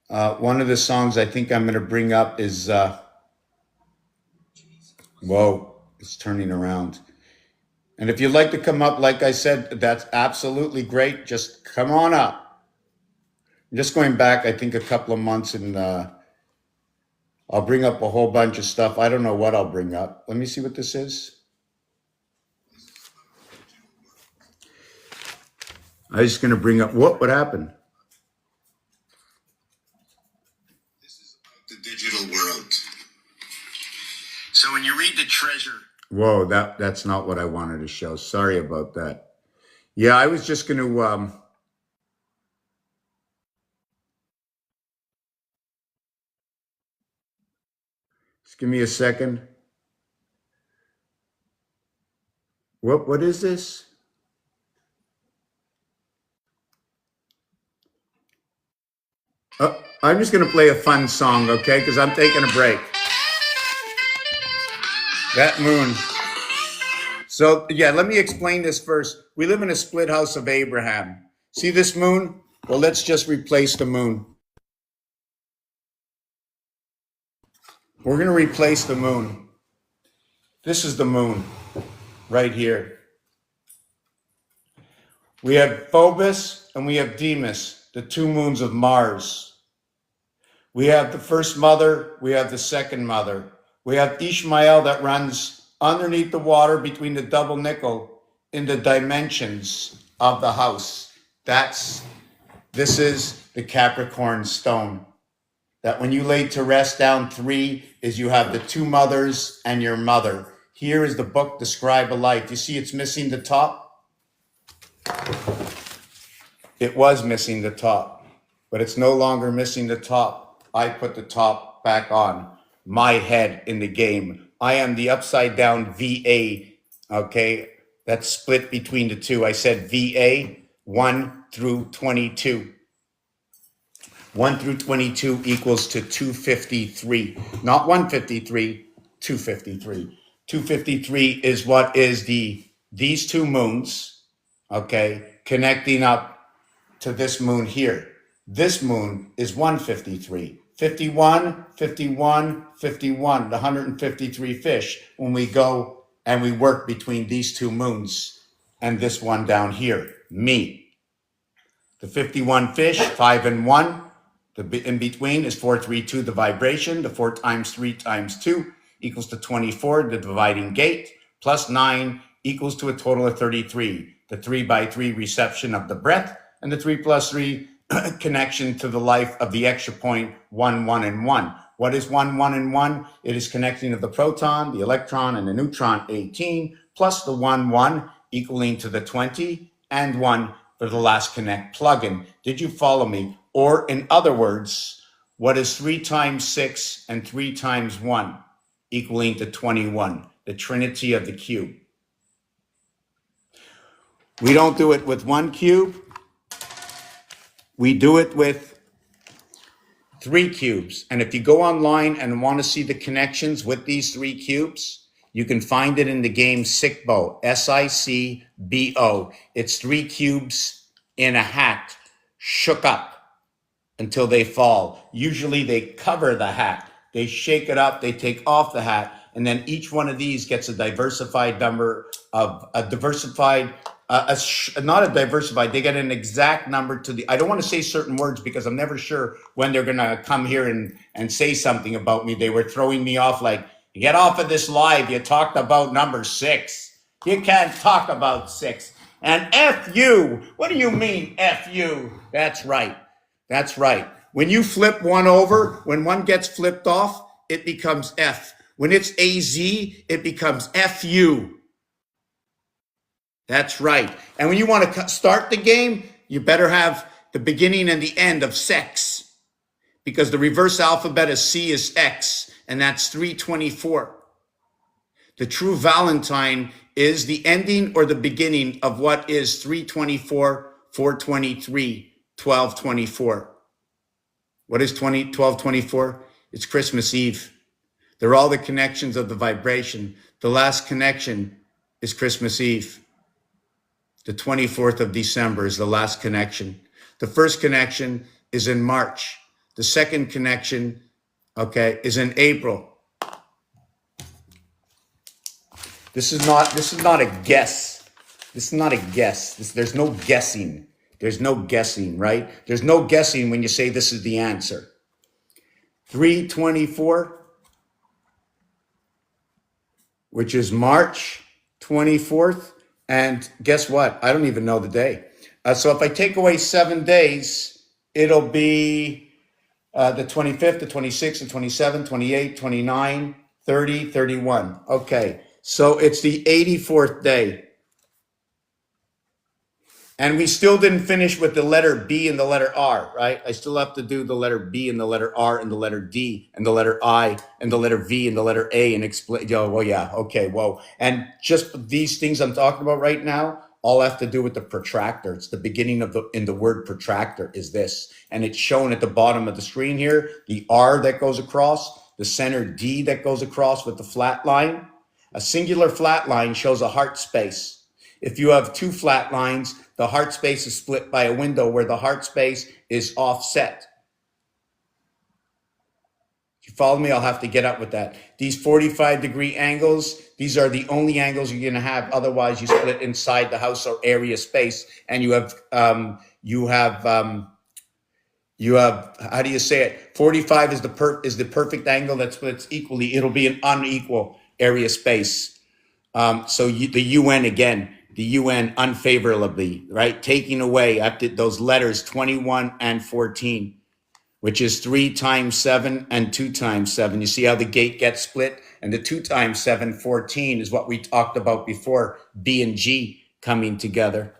One of the songs I think I'm going to bring up is, whoa, it's turning around. And if you'd like to come up, like I said, that's absolutely great. Just come on up. I'm just going back, I think, a couple of months, and I'll bring up a whole bunch of stuff. I don't know what I'll bring up. Let me see what this is. I was just going to bring up, what happened? This is about the digital world. So when you read the treasure. Whoa, that's not what I wanted to show. Sorry about that. Yeah, I was just going to, just give me a second. What is this? I'm just going to play a fun song, okay? Because I'm taking a break. That moon. So, yeah, let me explain this first. We live in a split house of Abraham. See this moon? Well, let's just replace the moon. We're going to replace the moon. This is the moon right here. We have Phobos and we have Deimos, the two moons of Mars. We have the first mother, we have the second mother. We have Ishmael that runs underneath the water between the double nickel in the dimensions of the house. This is the Capricorn stone. That when you lay to rest down 3 is you have the two mothers and your mother. Here is the book, Describe a Life. You see it's missing the top? It was missing the top, but it's no longer missing the top. I put the top back on. My head in the game. I am the upside down VA, okay? That's split between the two. I said VA 1 through 22. 1 through 22 equals to 253. Not 153, 253. 253 is what is these two moons, okay, connecting up to this moon here. This moon is 153. 51, 51, 51, the 153 fish when we go and we work between these two moons and this one down here, me. The 51 fish, 5 and 1. The in between is 432, the vibration. The 4 times 3 times 2 equals to 24, the dividing gate, plus 9 equals to a total of 33. The 3 by 3 reception of the breath, and the 3 plus 3 connection to the life of the extra point 1, 1, and 1. What is 1, 1, and 1? It is connecting of the proton, the electron, and the neutron 18, plus the 1, 1 equaling to the 20, and 1 for the last connect plug-in. Did you follow me? Or in other words, what is 3 times 6 and 3 times 1 equaling to 21? The trinity of the cube. We don't do it with 1 cube. We do it with 3 cubes. And if you go online and want to see the connections with these 3 cubes, you can find it in the game Sicbo, S-I-C-B-O. It's 3 cubes in a hat, shook up until they fall. Usually they cover the hat. They shake it up, they take off the hat, and then each one of these gets a diversified number of a diversified not a diversified. They get an exact number to the. I don't want to say certain words because I'm never sure when they're going to come here and say something about me. They were throwing me off like, get off of this live. You talked about number 6. You can't talk about 6. And F you. What do you mean F you? That's right. That's right. When you flip one over, when one gets flipped off, it becomes F. When it's AZ, it becomes FU. That's right. And when you want to start the game, you better have the beginning and the end of sex, because the reverse alphabet of C is X, and that's 324. The true Valentine is the ending or the beginning of what is 324, 423, 1224. What is 1224? It's Christmas Eve. They're all the connections of the vibration. The last connection is Christmas Eve. The 24th of December is the last connection. The first connection is in March. The second connection, okay, is in April. This is not a guess. This is not a guess. There's no guessing. There's no guessing, right? There's no guessing when you say this is the answer. 324, which is March 24th. And guess what? I don't even know the day. So if I take away 7 days, it'll be the 25th, the 26th, the 27th, 28th, 29th, 30, 31. Okay, so it's the 84th day. And we still didn't finish with the letter B and the letter R, right? I still have to do the letter B and the letter R and the letter D and the letter I and the letter V and the letter A and explain. Oh, well, yeah, okay, whoa. And just these things I'm talking about right now all have to do with the protractor. It's the beginning of in the word protractor is this. And it's shown at the bottom of the screen here, the R that goes across, the center D that goes across with the flat line. A singular flat line shows a heart space. If you have 2 flat lines, the heart space is split by a window where the heart space is offset. If you follow me, I'll have to get up with that. These 45-degree angles, these are the only angles you're going to have. Otherwise, you split inside the house or area space, and you have how do you say it? 45 is the perfect angle that splits equally. It'll be an unequal area space. So the UN again. The UN unfavorably, right? Taking away after those letters 21 and 14, which is 3 times 7 and 2 times 7. You see how the gate gets split? And the 2 times 7, 14 is what we talked about before, B and G coming together.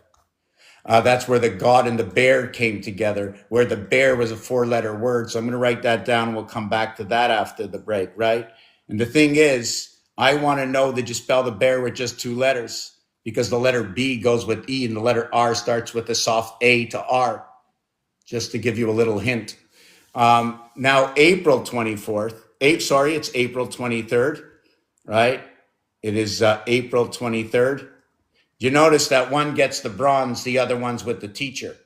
That's where the God and the bear came together, where the bear was a 4-letter word. So I'm going to write that down and we'll come back to that after the break, right? And the thing is, I want to know that you spell the bear with just 2 letters. Because the letter B goes with E and the letter R starts with a soft A to R, just to give you a little hint. Now, April 24th, it's April 23rd, right? It is April 23rd. You notice that one gets the bronze, the other one's with the teacher.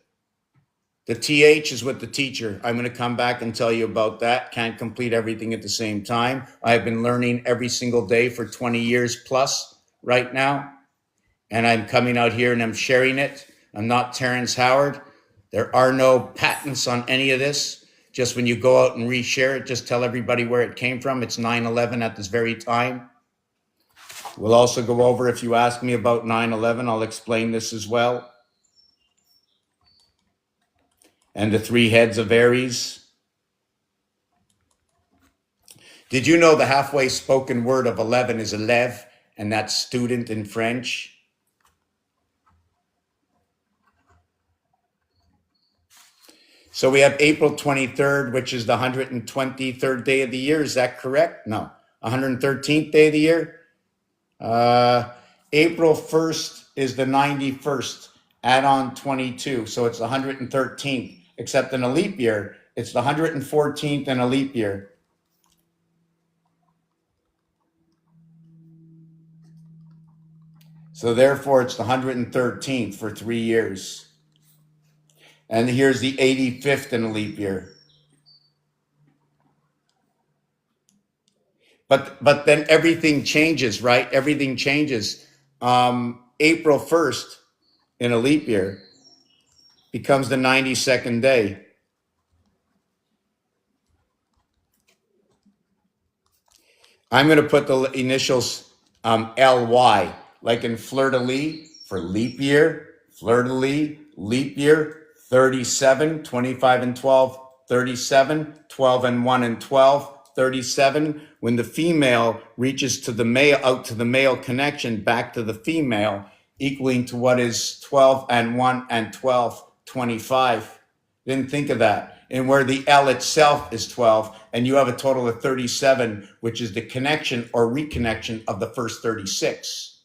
The TH is with the teacher. I'm going to come back and tell you about that. Can't complete everything at the same time. I've been learning every single day for 20 years plus right now. And I'm coming out here and I'm sharing it. I'm not Terrence Howard. There are no patents on any of this. Just when you go out and reshare it, just tell everybody where it came from. It's 9/11 at this very time. We'll also go over, if you ask me about 9/11, I'll explain this as well. And the 3 heads of Aries. Did you know the halfway spoken word of 11 is élève, and that's student in French? So we have April 23rd, which is the 123rd day of the year. Is that correct? No. 113th day of the year? April 1st is the 91st. Add on 22. So it's the 113th. Except in a leap year, it's the 114th in a leap year. So therefore, it's the 113th for 3 years. And here's the 85th in a leap year. But then everything changes, right? Everything changes. April 1st, in a leap year becomes the 92nd day. I'm going to put the initials LY, like in fleur-de-lis for leap year, fleur-de-lis, leap year, 37, 25 and 12, 37, 12 and 1 and 12, 37. When the female reaches to the male, out to the male connection, back to the female, equaling to what is 12 and 1 and 12, 25. Didn't think of that. And where the L itself is 12, and you have a total of 37, which is the connection or reconnection of the first 36.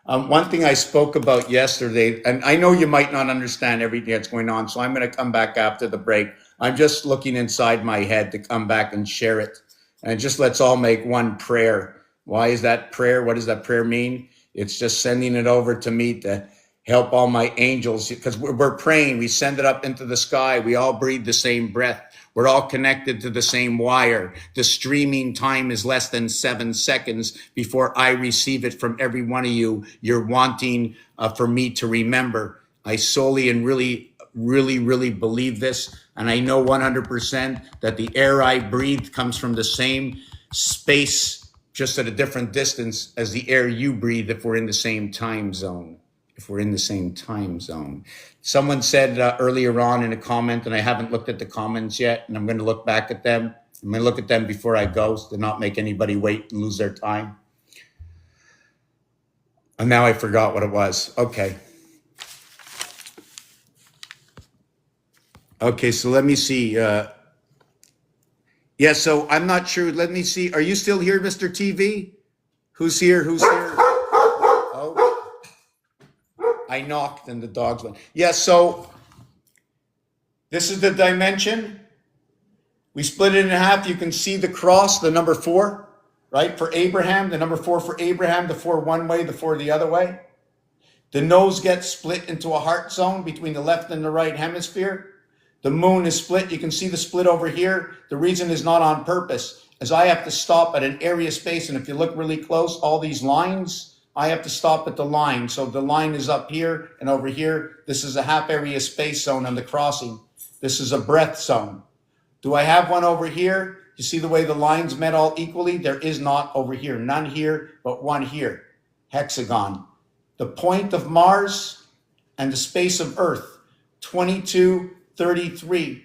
One thing I spoke about yesterday, and I know you might not understand everything that's going on, so I'm going to come back after the break. I'm just looking inside my head to come back and share it. And just let's all make one prayer. Why is that prayer? What does that prayer mean? It's just sending it over to me to help all my angels, because we're praying. We send it up into the sky. We all breathe the same breath. We're all connected to the same wire. The streaming time is less than 7 seconds before I receive it from every one of you. You're wanting for me to remember. I solely and really believe this. And I know 100% that the air I breathe comes from the same space, just at a different distance as the air you breathe if we're in the same time zone. Someone said earlier on in a comment, and I haven't looked at the comments yet, and I'm going to look back at them. I'm going to look at them before I go to not make anybody wait and lose their time. And now I forgot what it was. Okay, so let me see. Yeah, so I'm not sure. Let me see. Are you still here, Mr. TV? Who's here? Oh, I knocked and the dogs went. Yeah, so this is the dimension. We split it in half. You can see the cross, the number 4, right? For Abraham, the number 4 for Abraham, the 4 one way, the 4 the other way. The nose gets split into a heart zone between the left and the right hemisphere. The moon is split. You can see the split over here. The reason is not on purpose, as I have to stop at an area space. And if you look really close, all these lines, I have to stop at the line. So the line is up here and over here. This is a half area space zone on the crossing. This is a breath zone. Do I have one over here? You see the way the lines met all equally? There is not over here. None here, but one here. Hexagon. The point of Mars and the space of Earth, 22, 33.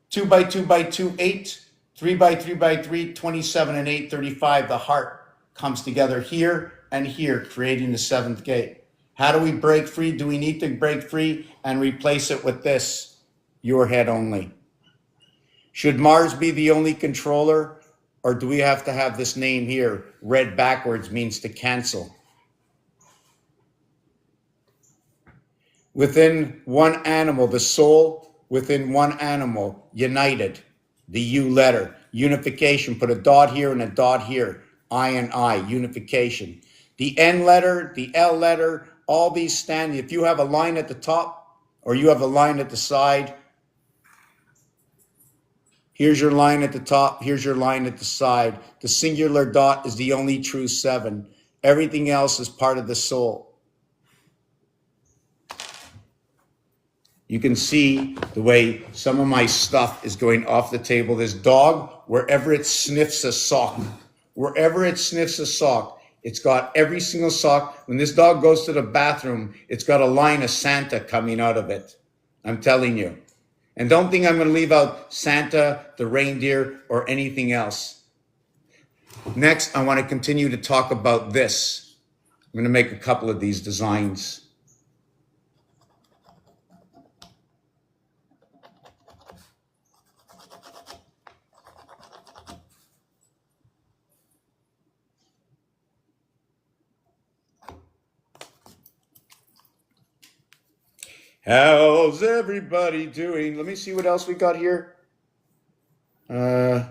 2 by 2 by 2, 8. 3 by 3 by 3, 27 and 8, 35. The heart comes together here and here, creating the 7th gate. How do we break free? Do we need to break free and replace it with this? Your head only. Should Mars be the only controller, or do we have to have this name here? Read backwards means to cancel. Within one animal, the soul within one animal, united. The U letter, unification. Put a dot here and a dot here. I and I, unification. The N letter, the L letter, all these stand. If you have a line at the top or you have a line at the side, here's your line at the top, here's your line at the side. The singular dot is the only true 7. Everything else is part of the soul. You can see the way some of my stuff is going off the table. This dog, wherever it sniffs a sock, it's got every single sock. When this dog goes to the bathroom, it's got a line of Santa coming out of it. I'm telling you. And don't think I'm going to leave out Santa, the reindeer, or anything else. Next, I want to continue to talk about this. I'm going to make a couple of these designs. How's everybody doing? Let me see what else we got here. Oh,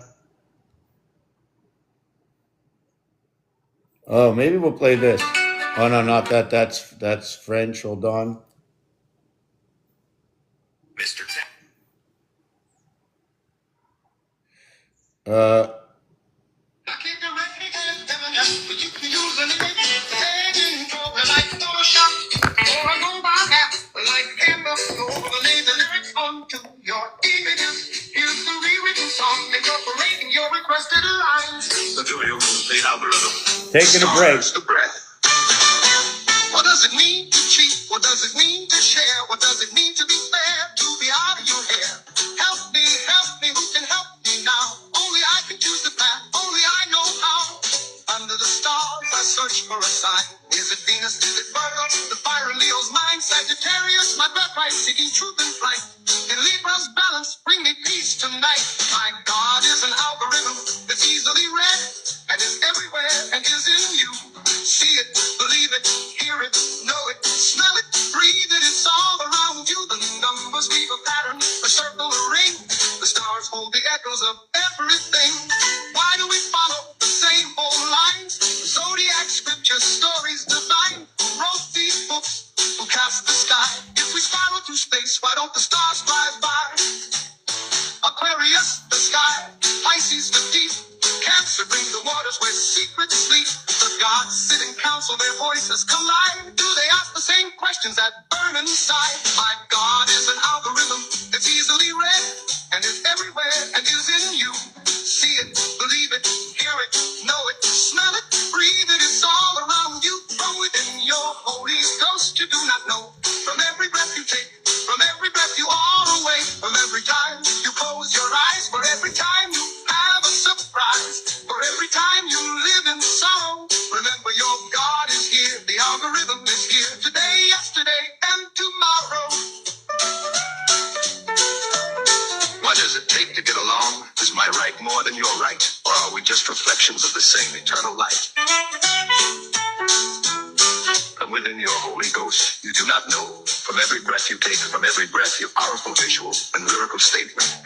maybe we'll play this. Oh, no, not that. That's French. Hold on. Mr. Taking a break. The breath. What does it mean to cheat? What does it mean to share? What does it mean to be fair? To be out of your hair? Help me, who can help me now? Only I can choose the path, only I know how. Under the stars, I search for a sign. Is it Venus? Is it Virgo? The fire in Leo's mind. Sagittarius, my birthright, seeking truth in flight. In Libra's balance, bring me peace tonight. My God is an algorithm that's easily read, and is everywhere, and is in you. See it, believe it, hear it, know it, smell it, breathe it. It's all around you. The numbers leave a pattern, a circle, a ring. The stars hold the echoes of everything. Why do we follow the same old lines? Zodiac scripture stories divine. Who wrote these books? Who cast the sky? If we spiral through space, why don't the stars drive by? Aquarius, the sky. Pisces, the deep. Cancer, bring the waters where secrets sleep. The gods sit in council, their voices collide. Do they ask the same questions that burn inside? My God is an algorithm that's easily read, and is everywhere, and is in you. See it, believe it, hear it, know it, smell it, breathe it. It's all around you. From within your Holy Ghost, you do not know. From every breath you take, from every breath you are away, from every time you close your eyes, for every time you have a surprise, for every time you live in sorrow, remember your God is here. The algorithm is here today, yesterday, and tomorrow. What does it take to get along? Is my right more than your right? Or are we just reflections of the same eternal light? From within your Holy Ghost, you do not know. From every breath you take, from every breath, your powerful visual and lyrical statement.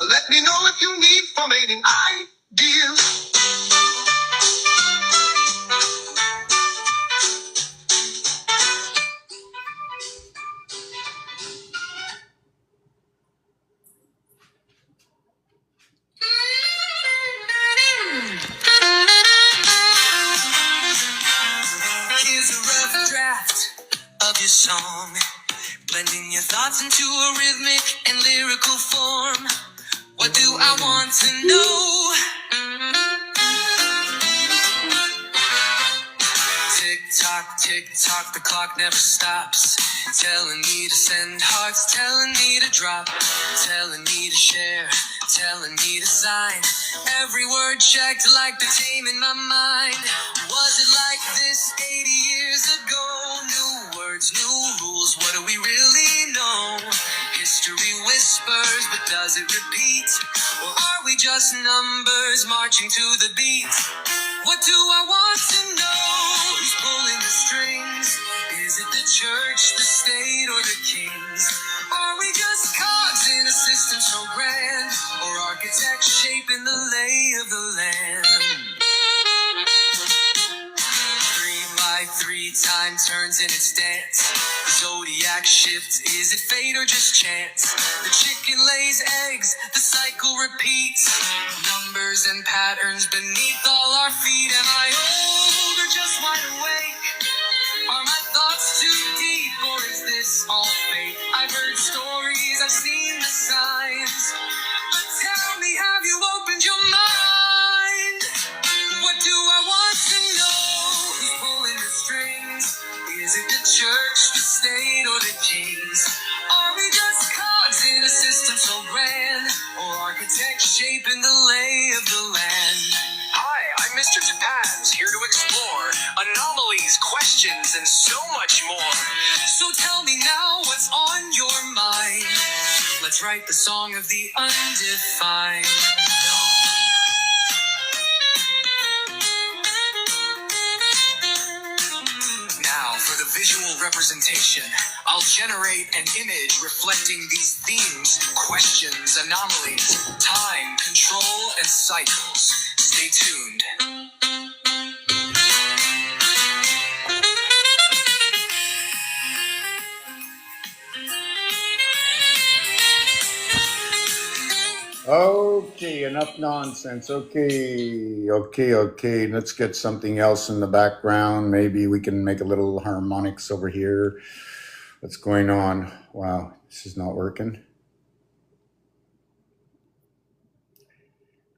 Let me know if you need formatting ideas. Here's a rough draft of your song, blending your thoughts into a rhythmic and lyrical form. What do I want to know? Tick tock, the clock never stops. Telling me to send hearts, telling me to drop, telling me to share, telling me to sign. Every word checked like the team in my mind. Was it like this 80 years ago? New words, new rules, what do we really know? History whispers, but does it repeat? Or are we just numbers marching to the beat? What do I want to know? Who's pulling the strings? Is it the church, the state, or the kings? Are we just cogs in a system so grand? Or architects shaping the lay of the land? 3 time turns in its dance. Zodiac shifts, is it fate or just chance? The chicken lays eggs, the cycle repeats. Numbers and patterns beneath all our feet. Am I old or just wide awake? Are my thoughts too deep, or is this all fake? I've heard stories, I've seen the signs, but tell me, have you opened your mind? What do I want to know? Who's pulling the strings? Is it the church, the state, or the kings? Are we just cogs in a system so grand? Or architects shaping the lay of the land? Hi, I'm Mr. Tapaz, here to explore anomalies, questions, and so much more. So tell me now what's on your mind. Let's write the song of the undefined. Now, for the visual representation, I'll generate an image reflecting these themes, questions, anomalies, time, control, and cycles. Stay tuned. Okay, enough nonsense. Okay. Let's get something else in the background. Maybe we can make a little harmonics over here. What's going on? Wow, this is not working.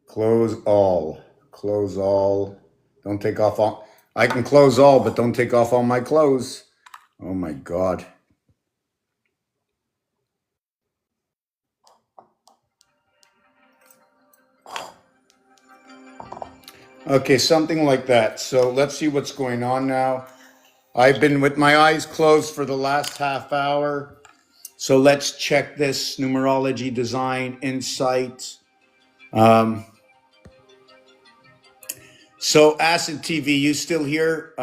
Close all. close all. Don't take off all. I can close all, but don't take off all my clothes. Oh my God. Okay, something like that. So let's see what's going on now. I've been with my eyes closed for the last half hour. So let's check this numerology, design, insight. So Acid TV, you still here?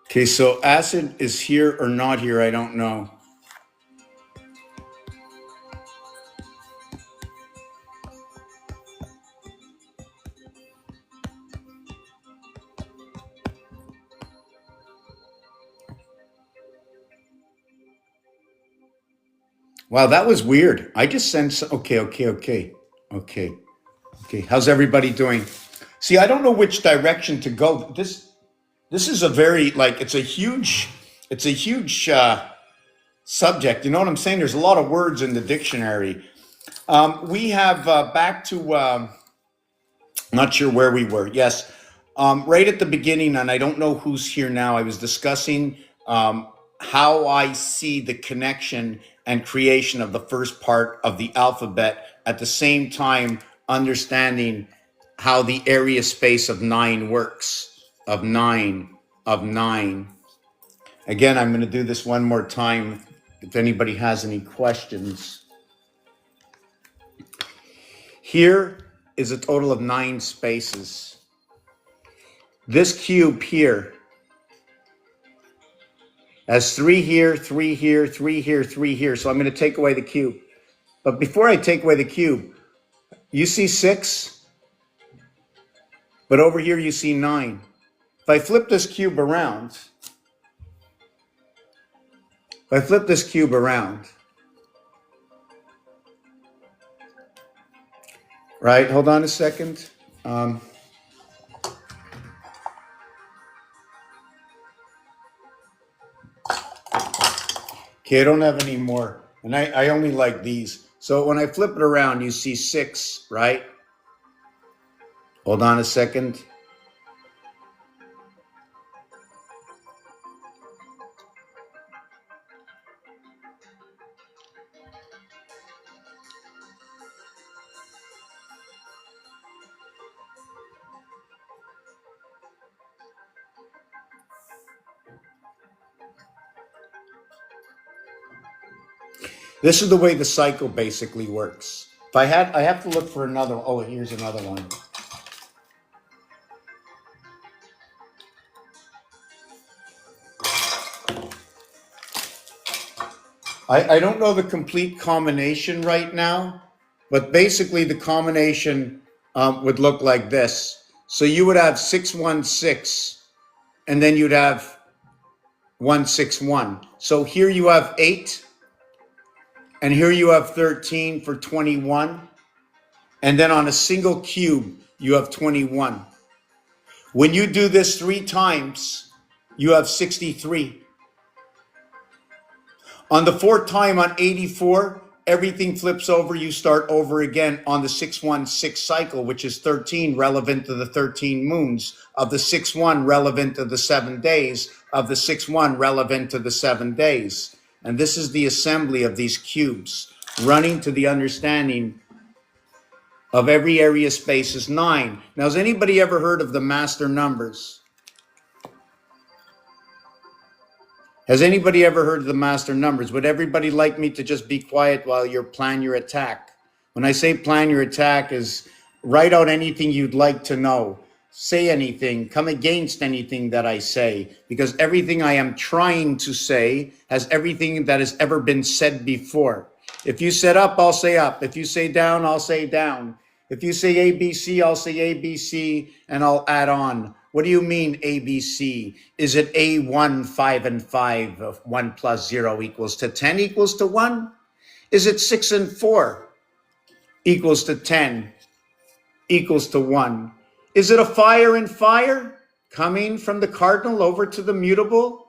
Okay, so Acid is here or not here, I don't know. Wow, that was weird. I just sent, okay. How's everybody doing? See, I don't know which direction to go. This is a very, like, it's a huge subject. You know what I'm saying? There's a lot of words in the dictionary. We have back to, not sure where we were. Yes, right at the beginning, and I don't know who's here now. I was discussing how I see the connection and creation of the first part of the alphabet, at the same time understanding how the area space of 9 works, of nine. Again, I'm going to do this one more time if anybody has any questions. Here is a total of 9 spaces. This cube here has 3 here, 3 here, 3 here, 3 here. So I'm going to take away the cube. But before I take away the cube, you see 6, but over here you see 9. If I flip this cube around, right? Hold on a second. Okay, I don't have any more. And I only like these. So when I flip it around, you see 6, right? Hold on a second. This is the way the cycle basically works. If I have to look for another. Oh, here's another one. I don't know the complete combination right now, but basically the combination would look like this. So you would have 616, and then you'd have 161. So here you have 8, and here you have 13 for 21. And then on a single cube, you have 21. When you do this 3 times, you have 63. On the 4th time, on 84, everything flips over. You start over again on the 616 cycle, which is 13, relevant to the 13 moons, of the 61 relevant to the 7 days, of the 61 relevant to the 7 days. And this is the assembly of these cubes, running to the understanding of every area space is 9. Now, has anybody ever heard of the master numbers? Has anybody ever heard of the master numbers? Would everybody like me to just be quiet while you plan your attack? When I say plan your attack, is write out anything you'd like to know. Say anything, come against anything that I say, because everything I am trying to say has everything that has ever been said before. If you say up, I'll say up. If you say down, I'll say down. If you say ABC, I'll say ABC, and I'll add on. What do you mean ABC? Is it A1, 5, and 5, of 1 plus 0 equals to 10 equals to 1? Is it 6 and 4 equals to 10 equals to 1? Is it a fire and fire coming from the cardinal over to the mutable?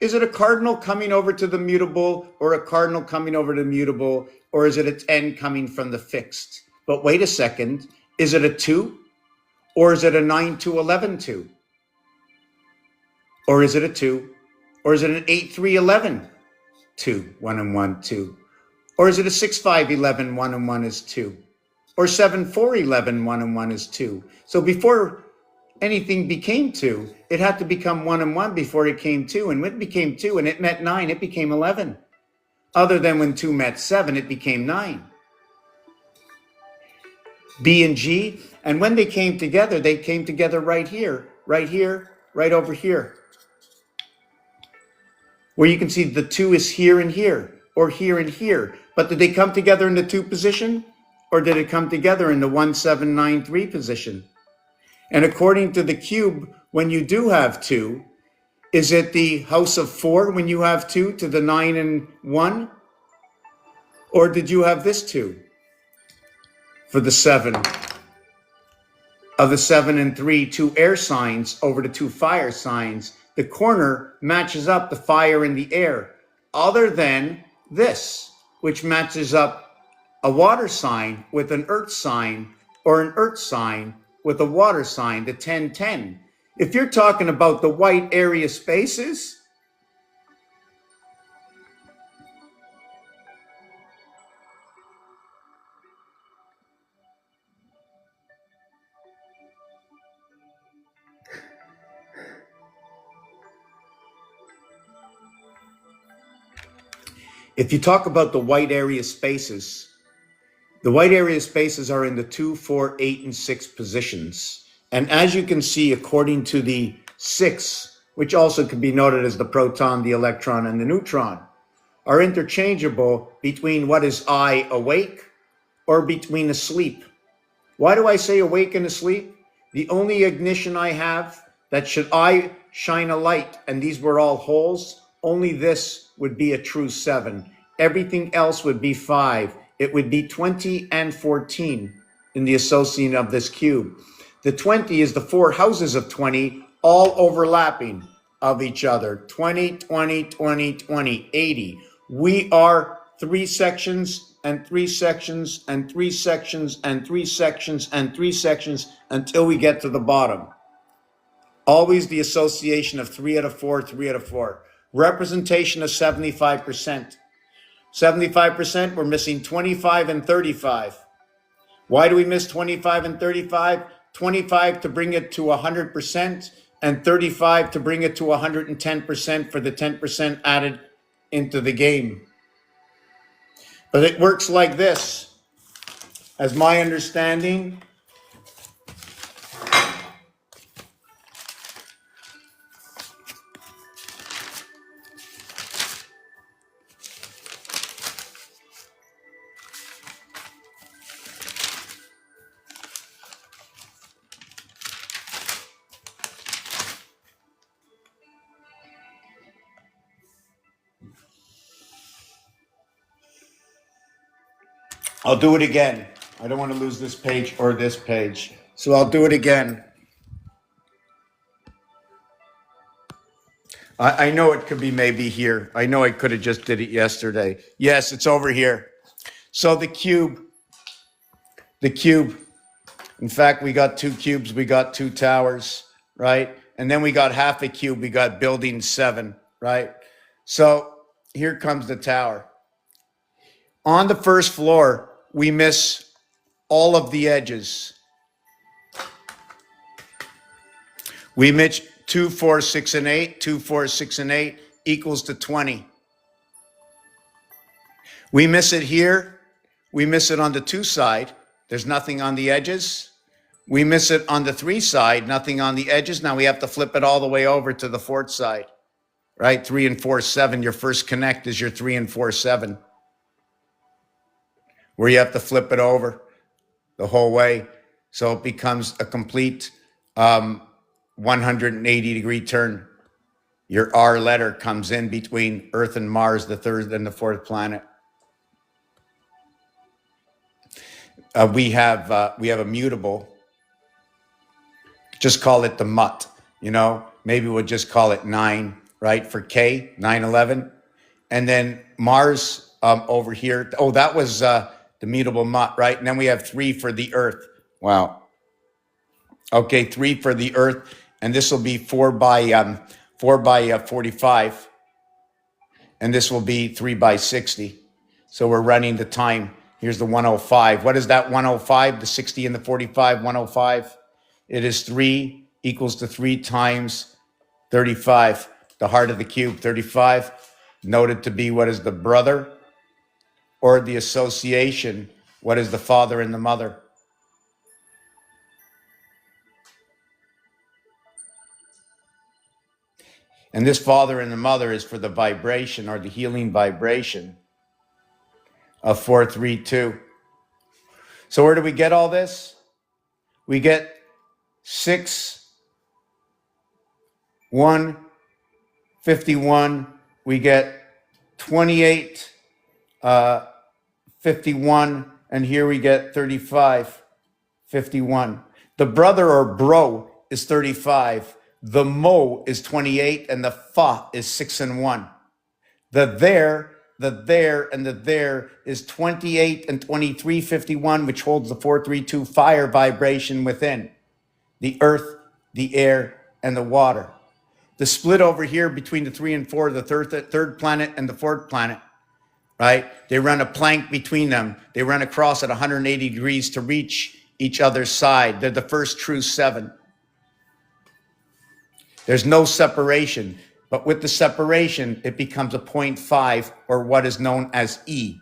Is it a cardinal coming over to the mutable, or a cardinal coming over to the mutable, or is it a 10 coming from the fixed? But wait a second, is it a 2? Or is it a 9, 2, 11, 2? Or is it a 2? Or is it an 8, 3, 11, 2, 1 and 1, 2? Or is it a 6, 5, 11, 1 and 1 is 2? Or 7, 4, 11, 1 and 1 is 2? So before anything became 2, it had to become 1 and 1 before it came 2. And when it became 2 and it met 9, it became 11. Other than when 2 met 7, it became 9. B and G, and when they came together right here, right over here, where you can see the 2 is here and here, or here and here. But did they come together in the 2 position, or did it come together in the 1, 7, 9, 3 position? And according to the cube, when you do have 2, is it the house of 4 when you have 2 to the 9 and 1? Or did you have this 2 for the 7? Of the 7 and 3, 2 air signs over the 2 fire signs, the corner matches up the fire and the air, other than this, which matches up a water sign with an earth sign, or an earth sign with a water sign, the 10-10. If you're talking about the white area spaces, if you talk about the white area spaces, the white area spaces are in the 2, 4, 8, and 6 positions. And as you can see, according to the 6, which also could be noted as the proton, the electron, and the neutron, are interchangeable between what is I, awake, or between asleep. Why do I say awake and asleep? The only ignition I have that should I shine a light, and these were all holes, only this would be a true 7. Everything else would be 5. It would be 20 and 14 in the association of this cube. The 20 is the 4 houses of 20, all overlapping of each other. 20, 20, 20, 20, 80. We are 3 sections and 3 sections and 3 sections and 3 sections and 3 sections until we get to the bottom. Always the association of 3 out of 4, 3 out of 4. Representation of 75%. 75%, we're missing 25 and 35. Why do we miss 25 and 35? 25 to bring it to 100% and 35 to bring it to 110% for the 10% added into the game. But it works like this. As my understanding, I'll do it again. I don't want to lose this page or this page. So I'll do it again. I know it could be maybe here. I know I could have just did it yesterday. Yes, it's over here. So the cube, in fact, we got 2 cubes, we got 2 towers, right? And then we got half a cube, we got building 7, right? So here comes the tower. On the first floor, we miss all of the edges. We miss 2, 4, 6, and 8. 2, 4, 6, and 8 equals to 20. We miss it here. We miss it on the 2 side. There's nothing on the edges. We miss it on the 3 side, nothing on the edges. Now we have to flip it all the way over to the 4th side, right? 3 and 4, 7. Your first connect is your 3 and 4, 7. Where you have to flip it over the whole way. So it becomes a complete 180-degree turn. Your R letter comes in between Earth and Mars, the 3rd and the 4th planet. We have a mutable. Just call it the mutt, you know. Maybe we'll just call it 9, right, for K, 911. And then Mars over here. Oh, that was the mutable mutt, right? And then we have 3 for the Earth. Wow. Okay, 3 for the Earth. And this will be 4 by 45. And this will be 3 by 60. So we're running the time. Here's the 105. What is that 105? The 60 and the 45, 105? It is 3 equals to 3 times 35. The heart of the cube, 35. Noted to be what is the brother or the association? What is the father and the mother? And this father and the mother is for the vibration or the healing vibration of 432. So where do we get all this? We get 6, 1, 51. We get 28, 51. And here we get 35, 51. The brother or bro is 35. The mo is 28. And the fa is 6 and 1. The there, and the there is 28 and 23, 51, which holds the 432 fire vibration within the earth, the air, and the water. The split over here between the 3 and 4, the third planet and the fourth planet, right? They run a plank between them. They run across at 180 degrees to reach each other's side. They're the first true 7. There's no separation. But with the separation, it becomes a 0.5 or what is known as E.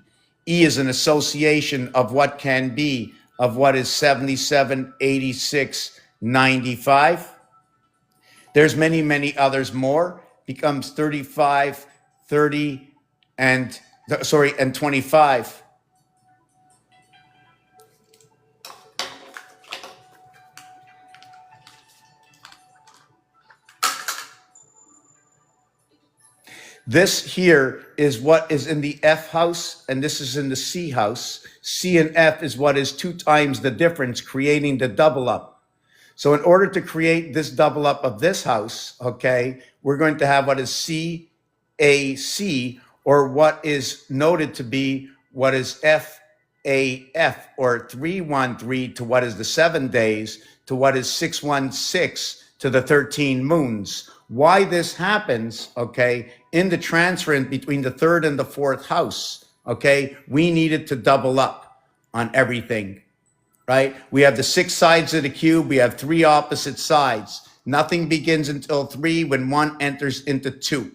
E is an association of what can be, of what is 77, 86, 95. There's many, many others more. Becomes 35, 30, and 25. This here is what is in the F house, and this is in the C house. C and F is what is 2 times the difference, creating the double up. So in order to create this double up of this house, okay, we're going to have what is CAC, or what is noted to be what is FAF, or 313 to what is the 7 days, to what is 616 to the 13 moons. Why this happens, okay, in the transference between the 3rd and the 4th house, okay, we needed to double up on everything, right? We have the 6 sides of the cube. We have 3 opposite sides. Nothing begins until 3 when 1 enters into 2.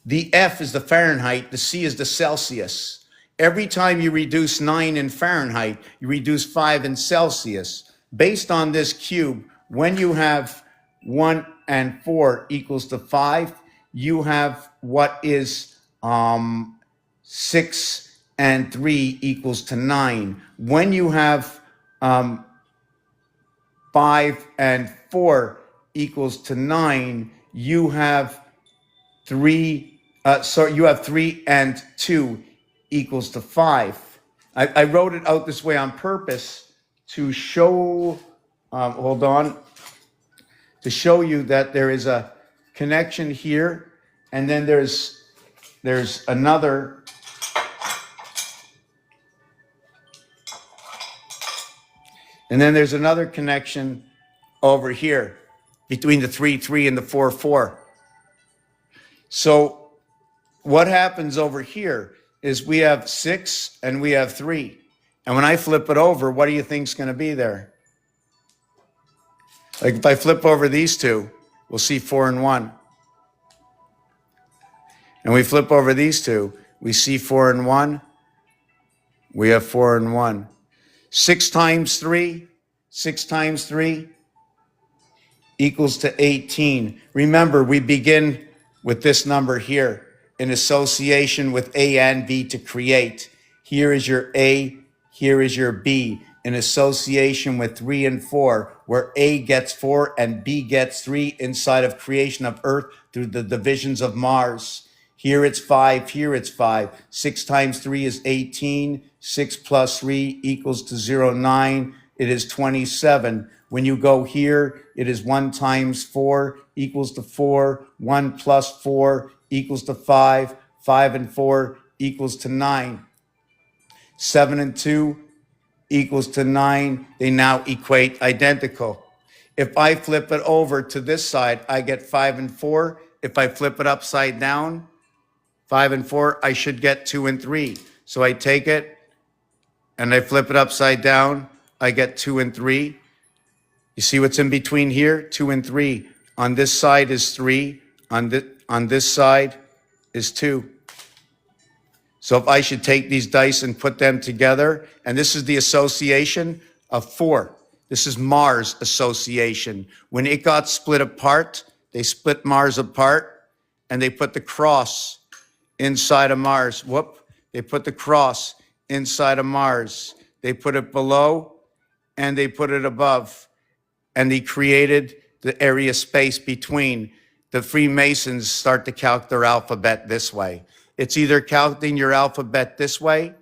The F is the Fahrenheit. The C is the Celsius. Every time you reduce 9 in Fahrenheit, you reduce 5 in Celsius. Based on this cube, when you have 1 and 4 equals to 5, you have what is 6 and 3 equals to 9. When you have 5 and 4 equals to 9, you have 3 and 2 equals to 5. I wrote it out this way on purpose to show, to show you that there is a connection here, and then there's another, and then there's another connection over here between the 3-3 and the 4-4. So what happens over here is we have 6 and we have 3. And when I flip it over, what do you think is going to be there? Like if I flip over these two, we'll see 4 and 1. And we flip over these two, we see 4 and 1. We have 4 and 1. 6 times 3 equals to 18. Remember, we begin with this number here in association with A and B to create. Here is your A, here is your B, in association with 3 and 4, where A gets 4 and B gets 3 inside of creation of Earth through the divisions of Mars. Here it's 5, here it's 5. 6 times 3 is 18. 6 plus 3 equals to 9. it is 27. When you go here, it is 1 times 4 equals to 4. 1 plus 4 equals to 5. 5 and 4 equals to 9. 7 and 2 equals to 9. They now equate identical. If I flip it over to this side, I get 5 and 4. If I flip it upside down, 5 and 4, I should get 2 and 3. So I take it and I flip it upside down, I get 2 and 3. You see what's in between here? 2 and 3. On this side is 3. On this side is 2. So if I should take these dice and put them together, and this is the association of 4. This is Mars association. When it got split apart, they split Mars apart and they put the cross inside of Mars. They put the cross inside of Mars. They put it below and they put it above. And they created the area space between. The Freemasons start to count their alphabet this way. It's either counting your alphabet this way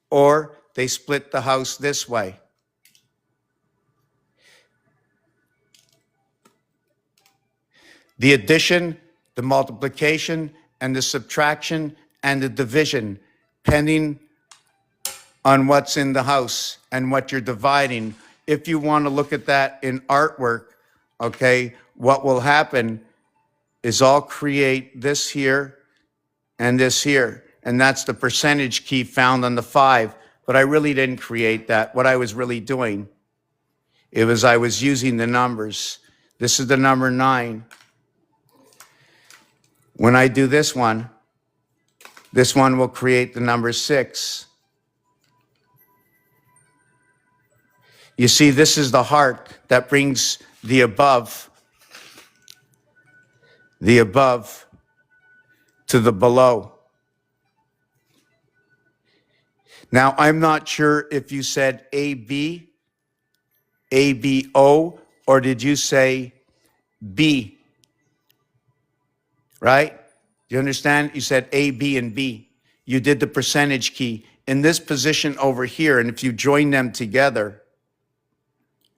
or they split the house this way. The addition, the multiplication, and the subtraction, and the division, depending on what's in the house and what you're dividing. If you want to look at that in artwork, okay, what will happen is I'll create this here and this here, and that's the percentage key found on the 5. But I really didn't create that. What I was really doing, I was using the numbers. This is the number 9. When I do this one will create the number 6. You see, this is the heart that brings the above to the below. Now, I'm not sure if you said AB, ABO, or did you say B? Right? Do you understand? You said A, B, and B. You did the percentage key. In this position over here, and if you join them together,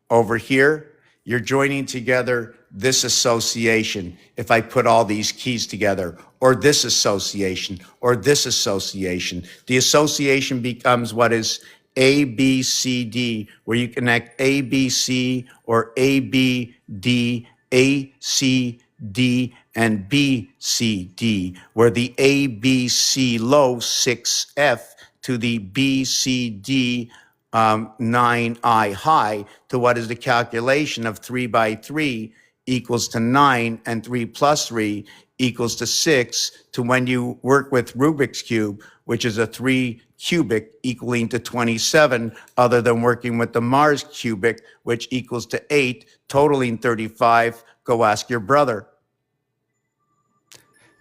over here, you're joining together this association. If I put all these keys together, or this association, or this association, the association becomes what is A, B, C, D, where you connect A, B, C, or A, B, D, A, C, D, and B, C, D, where the A, B, C low 6F to the B, C, D 9I high to what is the calculation of 3 by 3 equals to 9 and 3 plus 3 equals to 6 to when you work with Rubik's Cube, which is a 3 cubic equaling to 27, other than working with the Mars cubic, which equals to 8, totaling 35. Go ask your brother.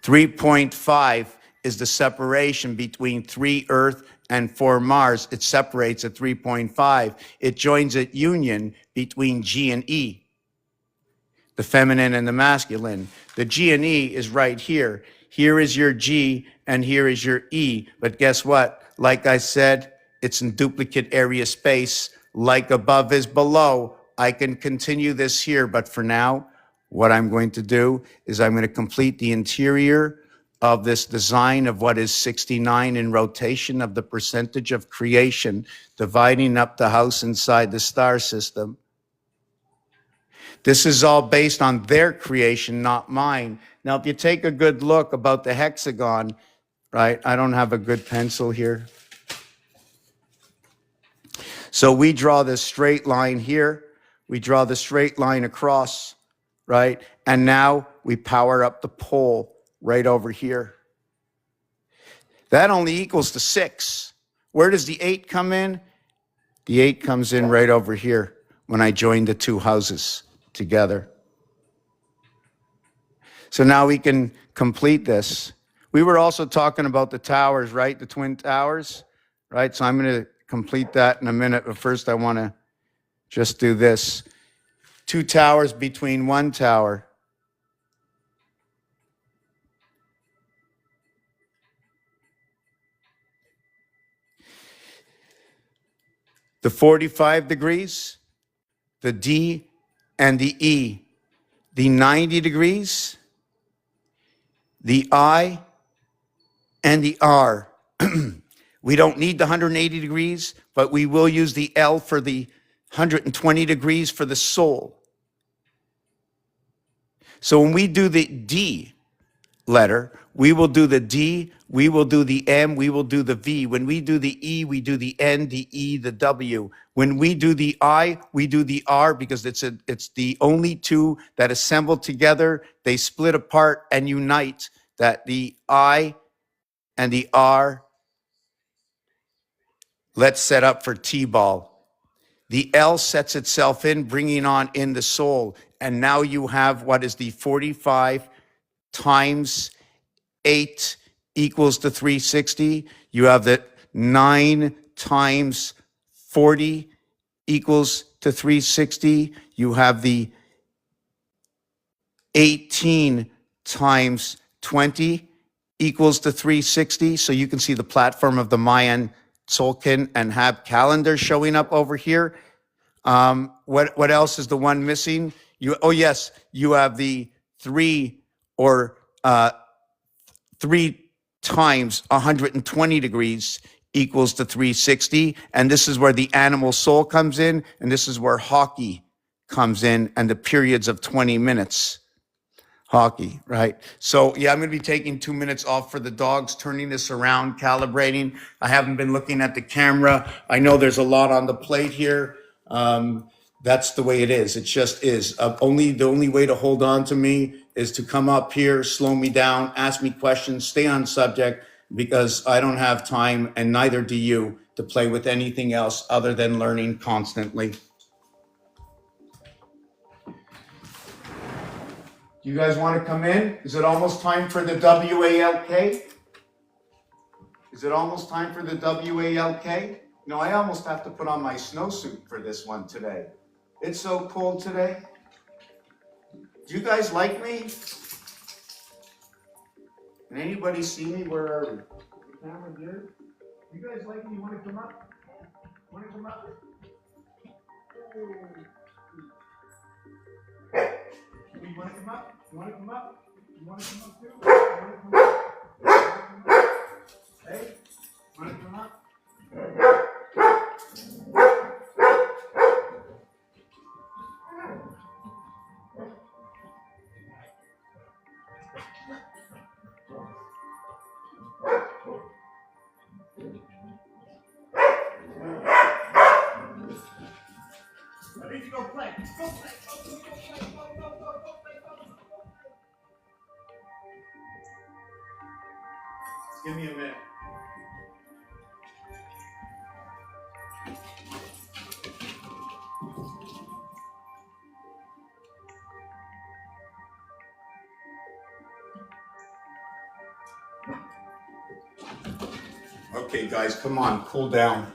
3.5 is the separation between 3 Earth and 4 Mars. It separates at 3.5. It joins at union between G and E, the feminine and the masculine. The G and E is right here. Here is your G and here is your E. But guess what? Like I said, it's in duplicate area space. Like above is below. I can continue this here, but for now, what I'm going to do is I'm going to complete the interior of this design of what is 69 in rotation of the percentage of creation, dividing up the house inside the star system. This is all based on their creation, not mine. Now, if you take a good look about the hexagon, right? I don't have a good pencil here. So we draw this straight line here. We draw the straight line across, right? And now we power up the pole right over here. That only equals to 6. Where does the 8 come in? The 8 comes in right over here when I join the two houses together. So now we can complete this. We were also talking about the towers, right? The twin towers, right? So I'm going to complete that in a minute, but first I want to just do this. 2 towers between 1 tower. the 45 degrees, the D and the E, the 90 degrees, the I and the R. We don't need the 180 degrees, but we will use the L for the 120 degrees for the soul. So when we do the D letter, we will do the D, we will do the M, we will do the V. When we do the E, we do the N, the E, the W. When we do the I, we do the R because it's the only two that assemble together. They split apart and unite. That the I and the R, let's set up for T-ball. The L sets itself in, bringing on in the soul. And now you have what is the 45 times 8 equals to 360. You have the 9 times 40 equals to 360. You have the 18 times 20 equals to 360. So you can see the platform of the Mayan Tzolk'in and have calendar showing up over here. What else is the one missing? Oh yes, you have the 3 times 120 degrees equals to 360. And this is where the animal soul comes in. And this is where hockey comes in and the periods of 20 minutes. Hockey, right? So yeah, I'm going to be taking 2 minutes off for the dogs, turning this around, calibrating. I haven't been looking at the camera. I know there's a lot on the plate here. That's the way it is. It just is. The only way to hold on to me is to come up here, slow me down, ask me questions, stay on subject, because I don't have time, and neither do you, to play with anything else other than learning constantly. You guys want to come in? Is it almost time for the WALK? Is it almost time for the WALK? No, I almost have to put on my snowsuit for this one today. It's so cold today. Do you guys like me? Can anybody see me? Where are we? The camera here? You guys like me? You want to come up? Want to come up? You want to come up? You want to come up? You want to come up too? You want to come up? Hey, want to come up? I need to go play. Go play. Go, go, go, play. Go, go, go, go, play, go. Just give me a minute. Okay, guys, come on, cool down.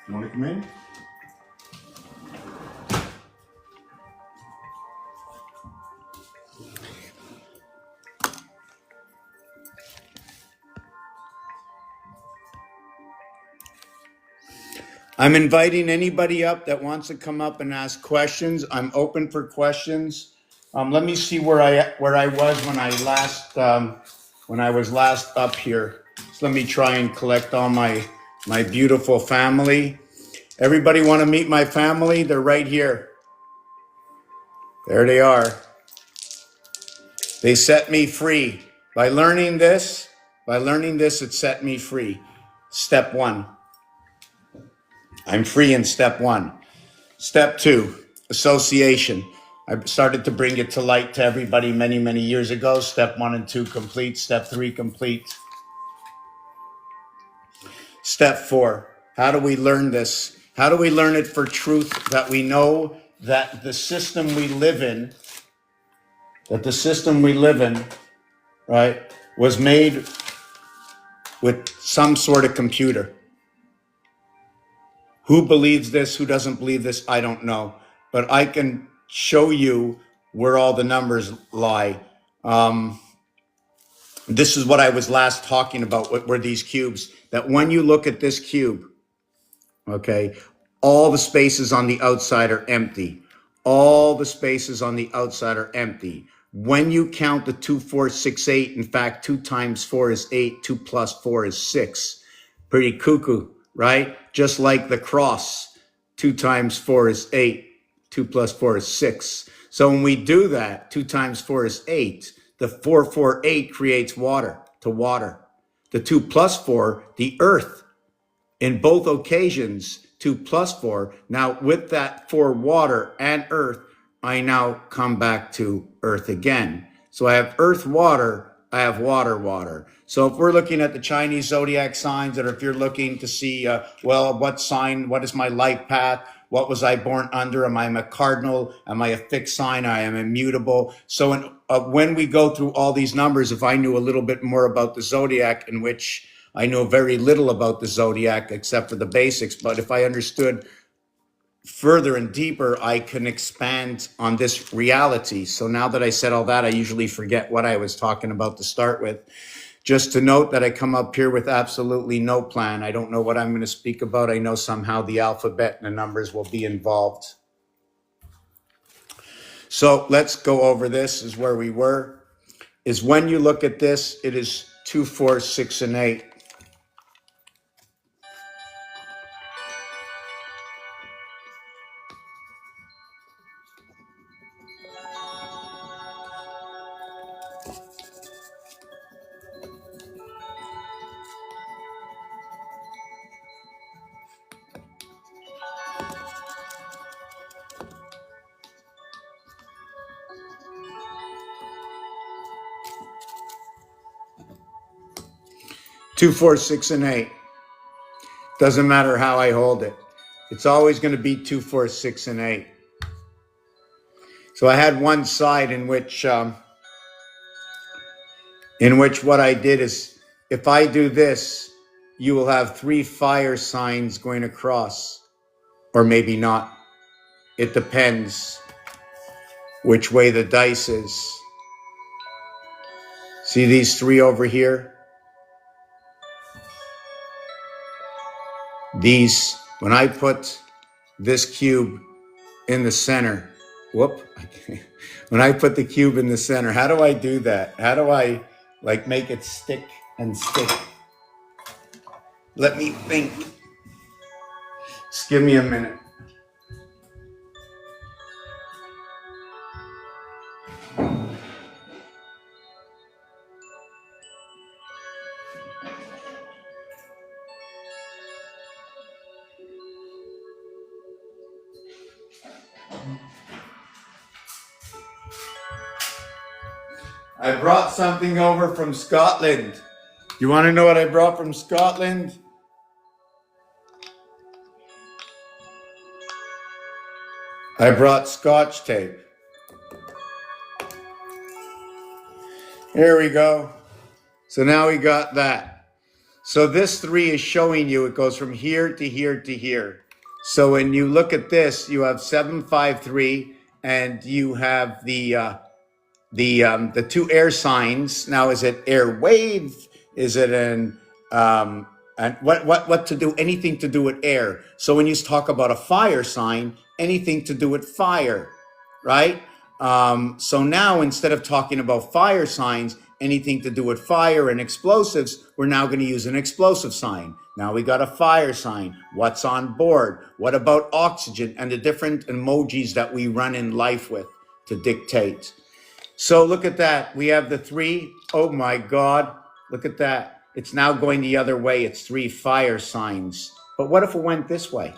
You want to come in? I'm inviting anybody up that wants to come up and ask questions. I'm open for questions. Let me see where I was when I last when I was last up here. So let me try and collect all my beautiful family. Everybody want to meet my family? They're right here. There they are. They set me free. By learning this, it set me free. Step one. I'm free in step one. Step two, association. I started to bring it to light to everybody many, many years ago. Step 1 and 2 complete. Step 3 complete. Step 4, how do we learn this? How do we learn it for truth, that we know that the system we live in, right, was made with some sort of computer? Who believes this? Who doesn't believe this? I don't know. But I can show you where all the numbers lie. This is what I was last talking about, what were these cubes, that when you look at this cube, okay, all the spaces on the outside are empty. All the spaces on the outside are empty. When you count the 2, 4, 6, 8, in fact, 2 times 4 is 8, 2 plus 4 is 6. Pretty cuckoo, right? Just like the cross, 2 times 4 is 8, 2 plus 4 is 6. So when we do that, 2 times 4 is 8. The 4, 4, 8 creates water to water. The 2 plus 4, the earth. In both occasions, 2 plus 4. Now with that for water and earth, I now come back to earth again. So I have earth, water, I have water, water. So if we're looking at the Chinese zodiac signs, or if you're looking to see, well, what sign, what is my life path? What was I born under? Am I a cardinal? Am I a fixed sign? I am immutable. So when we go through all these numbers, if I knew a little bit more about the zodiac, in which I know very little about the zodiac except for the basics, but if I understood further and deeper, I can expand on this reality. So now that I said all that, I usually forget what I was talking about to start with. Just to note that I come up here with absolutely no plan. I don't know what I'm going to speak about. I know somehow the alphabet and the numbers will be involved. So let's go over this, is where we were. Is when you look at this, it is 2, 4, 6, and 8. Two, 4, 6, and 8. Doesn't matter how I hold it. It's always going to be 2, 4, 6, and 8. So I had one side in which what I did is, if I do this, you will have 3 fire signs going across, or maybe not. It depends which way the dice is. See these 3 over here? These, when I put this cube in the center, when I put the cube in the center, how do I do that? How do I like make it stick and stick? Let me think. Just give me a minute. I brought something over from Scotland. You want to know what I brought from Scotland? I brought Scotch tape. Here we go. So now we got that. So this 3 is showing you it goes from here to here to here. So when you look at this, you have 7, 5, 3, and you have the 2 air signs. Now, is it air wave? Is it and what to do? Anything to do with air. So when you talk about a fire sign, anything to do with fire, right? So now instead of talking about fire signs, anything to do with fire and explosives, we're now going to use an explosive sign. Now we got a fire sign. What's on board? What about oxygen and the different emojis that we run in life with to dictate? So look at that. We have the 3. Oh my God. Look at that. It's now going the other way. It's 3 fire signs. But what if it went this way?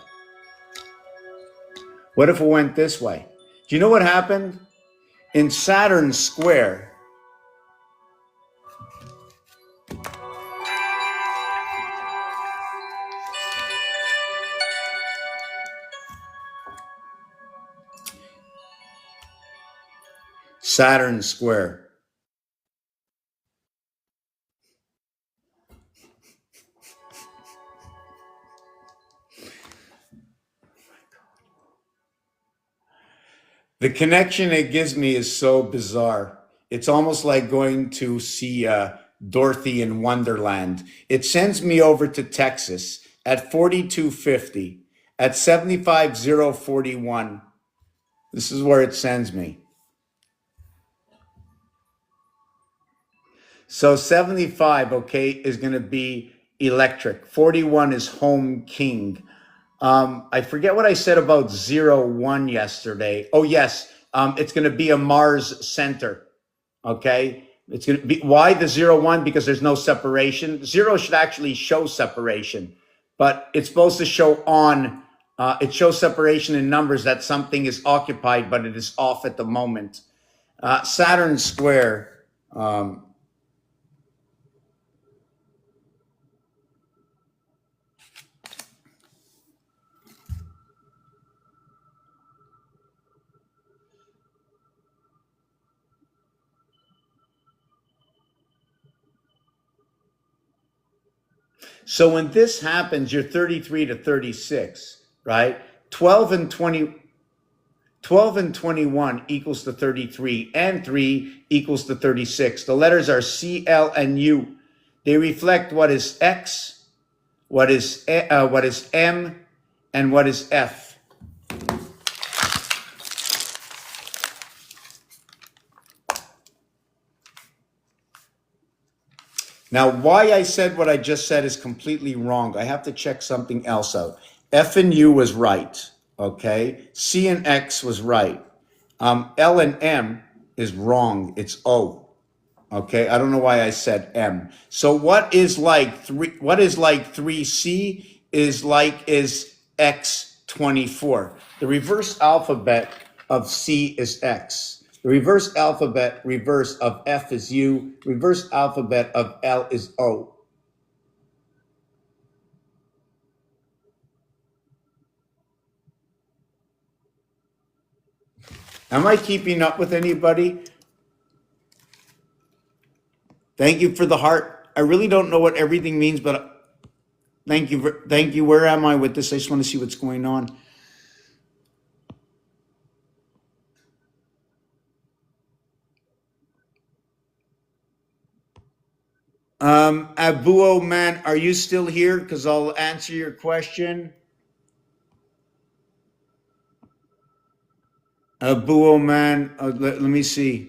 What if it went this way? Do you know what happened? In Saturn square, Saturn square. The connection it gives me is so bizarre. It's almost like going to see Dorothy in Wonderland. It sends me over to Texas at 4250 at 75041. This is where it sends me. So 75, okay, is going to be electric. 41 is home king. I forget what I said about 01 yesterday. Oh, yes. It's going to be a Mars center. Okay. It's going to be, why the 01? Because there's no separation. 0 should actually show separation, but it's supposed to show on, it shows separation in numbers that something is occupied, but it is off at the moment. Saturn square. So when this happens, you're 33 to 36, right? 12 and 21 equals to 33, and 3 equals to 36. The letters are C, L, and U. They reflect what is X, what is M, and what is F. Now, why I said what I just said is completely wrong. I have to check something else out. F and U was right, okay? C and X was right. L and M is wrong. It's O, okay? I don't know why I said M. So what is like 3C is X24. The reverse alphabet of C is X. The reverse alphabet, reverse of F is U. Reverse alphabet of L is O. Am I keeping up with anybody? Thank you for the heart. I really don't know what everything means, but thank you. Thank you. Where am I with this? I just want to see what's going on. Abuo man, are you still here? Because I'll answer your question. Abuo man, let me see.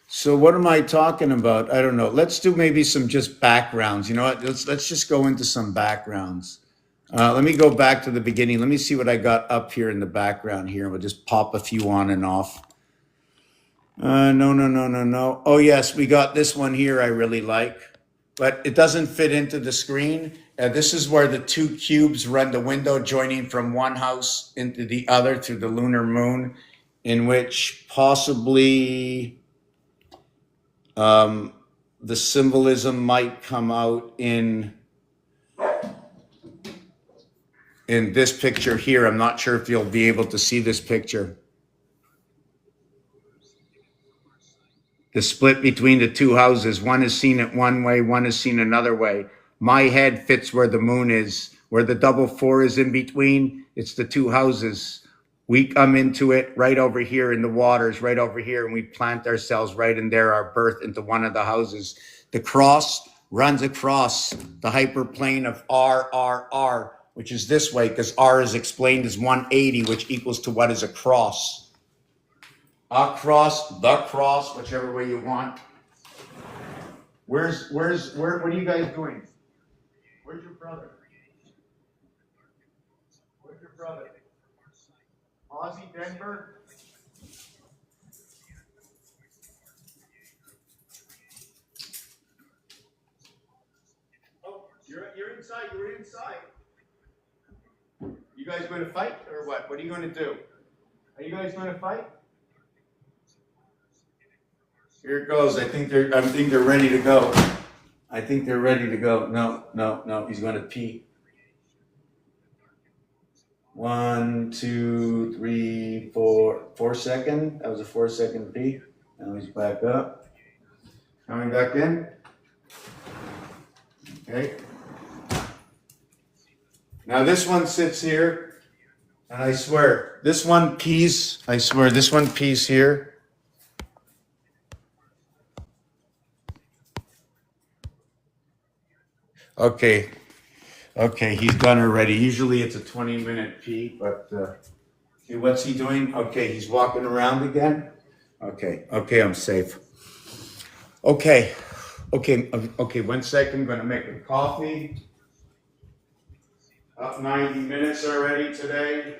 So what am I talking about? I don't know. Let's do maybe some just backgrounds. You know what? Let's just go into some backgrounds. Let me go back to the beginning. Let me see what I got up here in the background here. We'll just pop a few on and off. No. Oh yes, we got this one here I really like, but it doesn't fit into the screen. This is where the 2 cubes run the window joining from one house into the other through the lunar moon, in which possibly the symbolism might come out in this picture here. I'm not sure if you'll be able to see this picture. The split between the 2 houses. One is seen it one way, one is seen another way. My head fits where the moon is where the double 4 is in between. It's the two houses. We come into it right over here in the waters, right over here, and we plant ourselves right in there, our birth into one of the houses. The cross runs across the hyperplane of R, which is this way, because R is explained as 180, which equals to what is a cross. Across, the cross, whichever way you want. Where, what are you guys doing? Where's your brother? Where's your brother? Aussie Denver? Oh, you're inside, you're inside. You guys going to fight or what? What are you going to do? Are you guys going to fight? Here it goes. I think they're ready to go. I think they're ready to go. No. He's going to pee. 1, 2, 3, 4. 4 second. That was a 4-second pee. Now he's back up. Coming back in. Okay. Now this one sits here, and I swear, this one pees. I swear, this one pees here. Okay, he's done already. Usually it's a 20-minute pee, but okay, what's he doing? Okay, he's walking around again. Okay, I'm safe. Okay, 1 second. I'm gonna make a coffee. Up 90 minutes already today.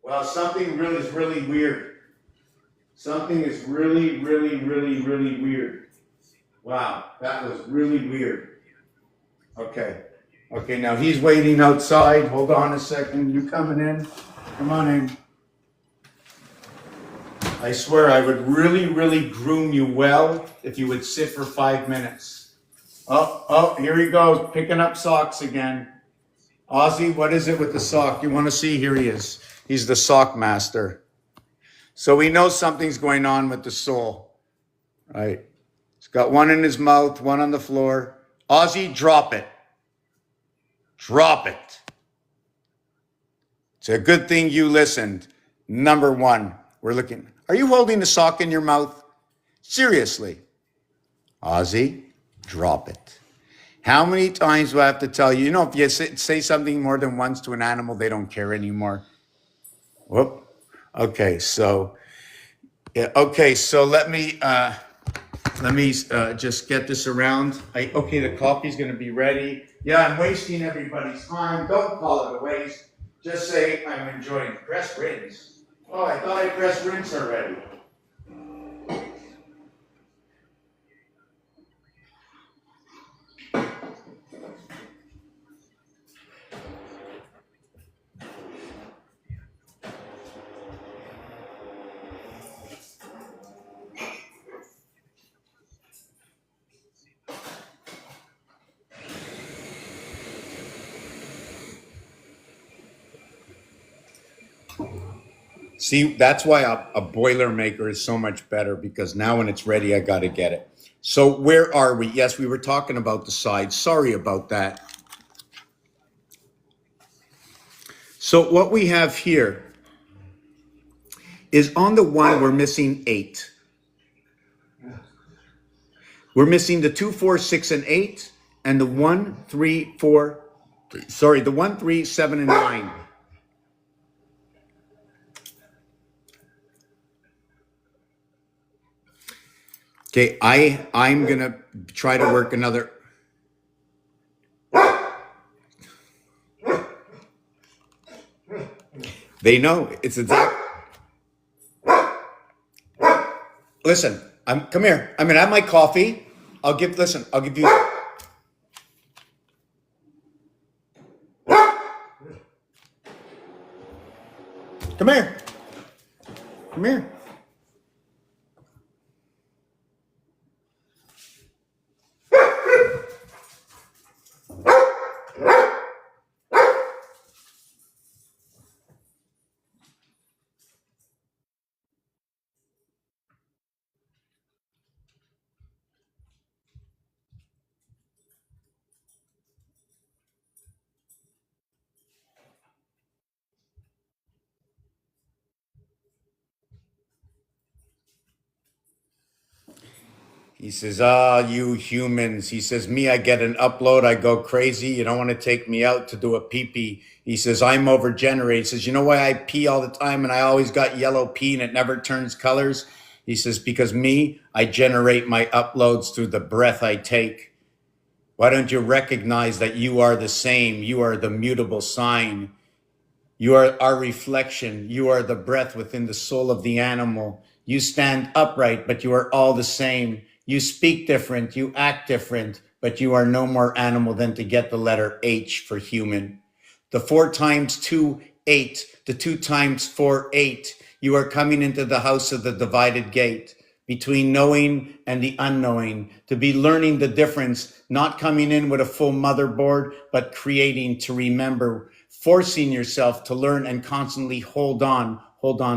Well, something is really weird. Something is really weird. Wow, that was really weird. Okay, now he's waiting outside. Hold on a second. You coming in? Come on in. I swear I would really groom you well if you would sit for 5 minutes. Oh, here he goes, picking up socks again. Ozzy, what is it with the sock? You want to see? Here he is. He's the sock master. So we know something's going on with the soul, right? He's got one in his mouth, one on the floor. Ozzy, drop it. Drop it. It's a good thing you listened. Number 1, we're looking. Are you holding the sock in your mouth? Seriously. Ozzy, drop it. How many times do I have to tell you? You know, if you say something more than once to an animal, they don't care anymore. Whoop. Okay, so let me just get this around. Okay, the coffee's going to be ready. Yeah, I'm wasting everybody's time. Don't call it a waste. Just say I'm enjoying it. Press rinse. Oh, I thought I pressed rinse already. See, that's why a Boilermaker is so much better, because now when it's ready, I got to get it. So where are we? Yes, we were talking about the sides. Sorry about that. So what we have here is on the 1, we're missing 8. We're missing the 2, 4, 6, and 8, and the 1, 3, 4, the 1, 3, 7, and 9. Okay, I'm gonna try to work another. They know it's exact. Listen, come here. I'm gonna have my coffee. I'll give you. Come here. Come here. He says, "Ah, you humans." He says, "Me, I get an upload, I go crazy. You don't want to take me out to do a pee pee." He says, "I'm overgenerated." He says, "You know why I pee all the time and I always got yellow pee and it never turns colors?" He says, "Because me, I generate my uploads through the breath I take." Why don't you recognize that you are the same? You are the mutable sign. You are our reflection. You are the breath within the soul of the animal. You stand upright, but you are all the same. You speak different, you act different, but you are no more animal than to get the letter H for human. The 4 times 2, 8. The 2 times 4, 8. You are coming into the house of the divided gate between knowing and the unknowing, to be learning the difference, not coming in with a full motherboard, but creating to remember, forcing yourself to learn and constantly hold on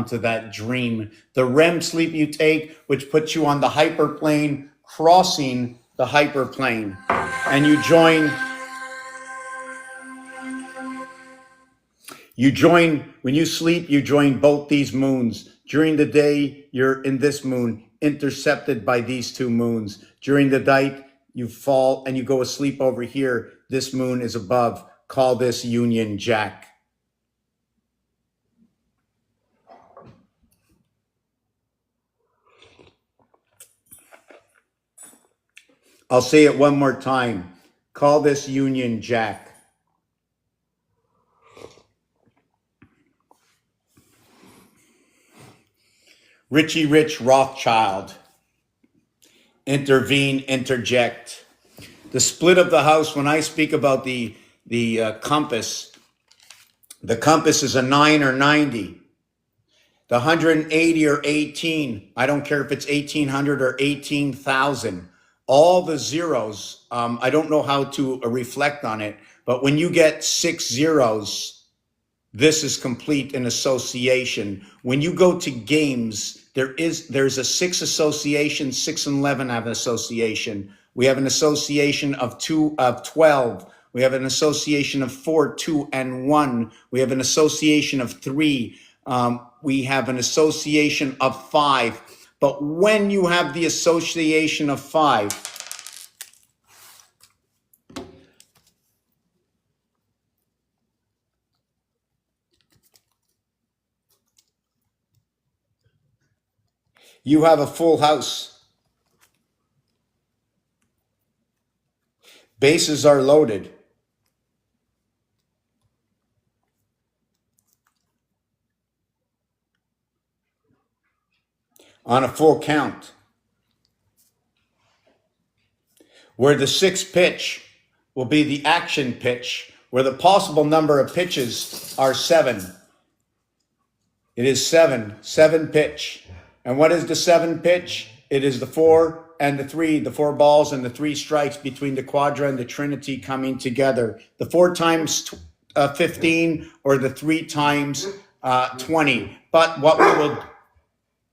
to that dream. The REM sleep you take, which puts you on the hyperplane, crossing the hyperplane, and you join, when you sleep, you join both these moons. During the day, you're in this moon, intercepted by these 2 moons. During the night, you fall and you go asleep over here. This moon is above. Call this Union Jack. I'll say it one more time. Call this Union Jack. Richie Rich Rothschild. Intervene, interject. The split of the house, when I speak about the compass, the compass is a 9 or 90. The 180 or 18, I don't care if it's 1800 or 18,000. All the zeros, I don't know how to reflect on it, but when you get 6 zeros, this is complete in association. When you go to games, there's a 6 association, 6 and 11 have an association. We have an association of 12. We have an association of 4, 2, and 1. We have an association of 3. We have an association of 5. But when you have the association of 5, you have a full house. Bases are loaded. On a full count, where the 6th pitch will be the action pitch, where the possible number of pitches are 7. It is 7 pitch. And what is the 7 pitch? It is the 4 and the 3, the 4 balls and the 3 strikes between the quadra and the trinity coming together. The 4 times 15 or the 3 times 20. But what we will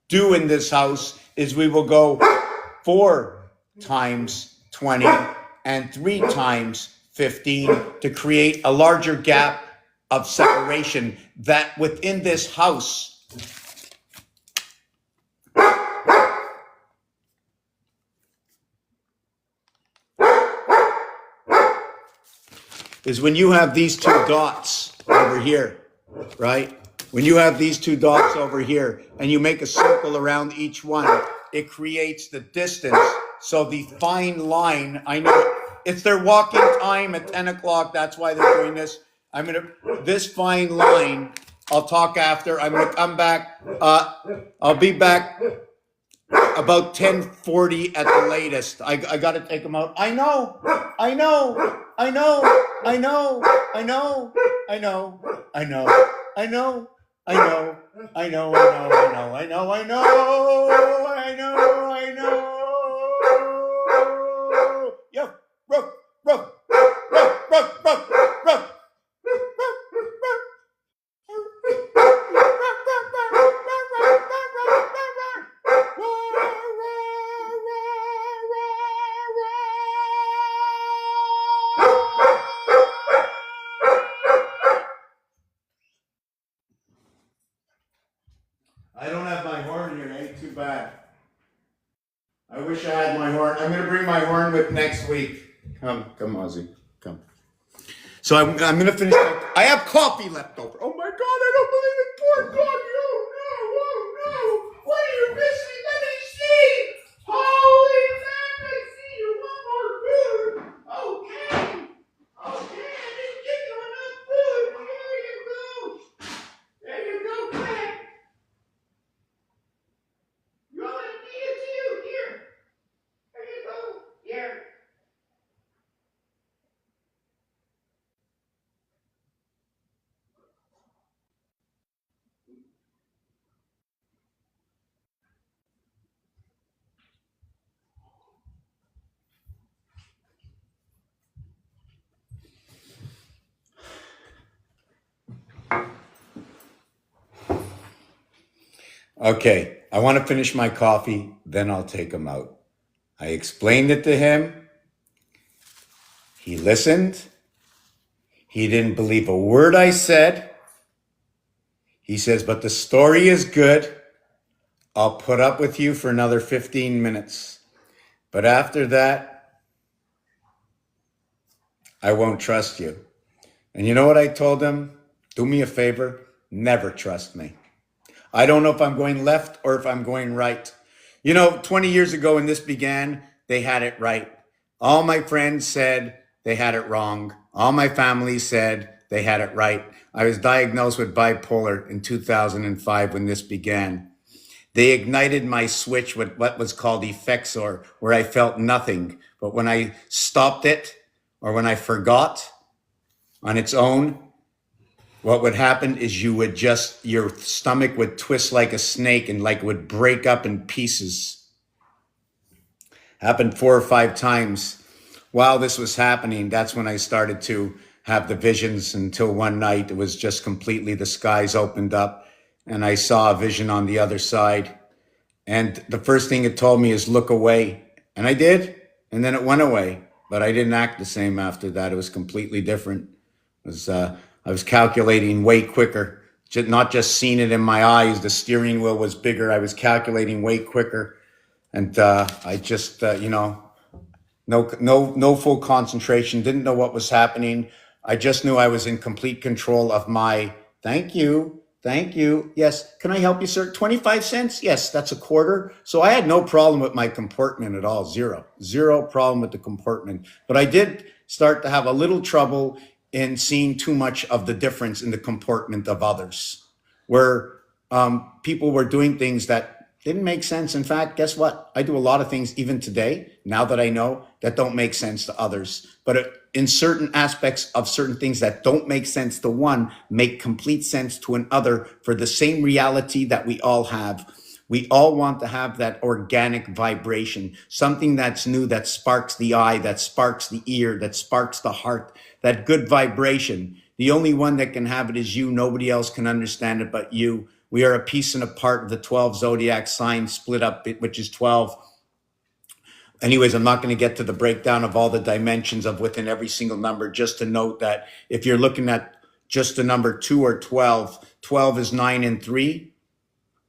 do in this house is we will go 4 times 20 and 3 times 15 to create a larger gap of separation that within this house is when you have these 2 dots over here, right? When you have these 2 dots over here and you make a circle around each one, it creates the distance. So the fine line, I know it's their walking time at 10 o'clock. That's why they're doing this. This fine line, I'll talk after. I'm going to come back. I'll be back about 10:40 at the latest. I got to take them out. I know. I know. I know. I know. I know. I know. I know. I know. I know. I know. I know. I know. I know. I know. I know. I know. Yo, ruff, ruff, ruff, ruff, ruff, ruff. I don't have my horn here, ain't too bad. I wish I had my horn. I'm going to bring my horn whip next week. Come, Ozzy, come. So I'm going to finish. I have coffee left over. Oh my God, I don't believe it. Poor coffee. Oh no. What are you missing? Let me see. Holy crap, I see you want more food. Okay. Okay, I didn't give you enough food. Here you go. There you go, Craig. You want to feed it to you? Here. There you go. Here. Okay, I want to finish my coffee, then I'll take him out. I explained it to him. He listened. He didn't believe a word I said. He says, but the story is good. I'll put up with you for another 15 minutes. But after that, I won't trust you. And you know what I told him? Do me a favor, never trust me. I don't know if I'm going left or if I'm going right. You know, 20 years ago when this began, they had it right. All my friends said they had it wrong. All my family said they had it right. I was diagnosed with bipolar in 2005 when this began. They ignited my switch with what was called effexor, where I felt nothing. But when I stopped it or when I forgot on its own, what would happen is your stomach would twist like a snake and like would break up in pieces. Happened 4 or 5 times. While this was happening, that's when I started to have the visions until one night it was just completely, the skies opened up and I saw a vision on the other side. And the first thing it told me is look away. And I did. And then it went away. But I didn't act the same after that. It was completely different. I was calculating way quicker, not just seeing it in my eyes. The steering wheel was bigger. I was calculating way quicker. And I just, no full concentration, didn't know what was happening. I just knew I was in complete control of my, thank you, yes, can I help you, sir? 25 cents? Yes, that's a quarter. So I had no problem with my comportment at all, zero problem with the comportment. But I did start to have a little trouble in seeing too much of the difference in the comportment of others, where people were doing things that didn't make sense. In fact, guess what? I do a lot of things even today, now that I know, that don't make sense to others. But in certain aspects of certain things that don't make sense to one, make complete sense to another for the same reality that we all have. We all want to have that organic vibration, something that's new, that sparks the eye, that sparks the ear, that sparks the heart, that good vibration. The only one that can have it is you. Nobody else can understand it but you. We are a piece and a part of the 12 zodiac signs split up, which is 12. Anyways, I'm not going to get to the breakdown of all the dimensions of within every single number, just to note that if you're looking at just the number 2 or 12, 12 is 9 and 3.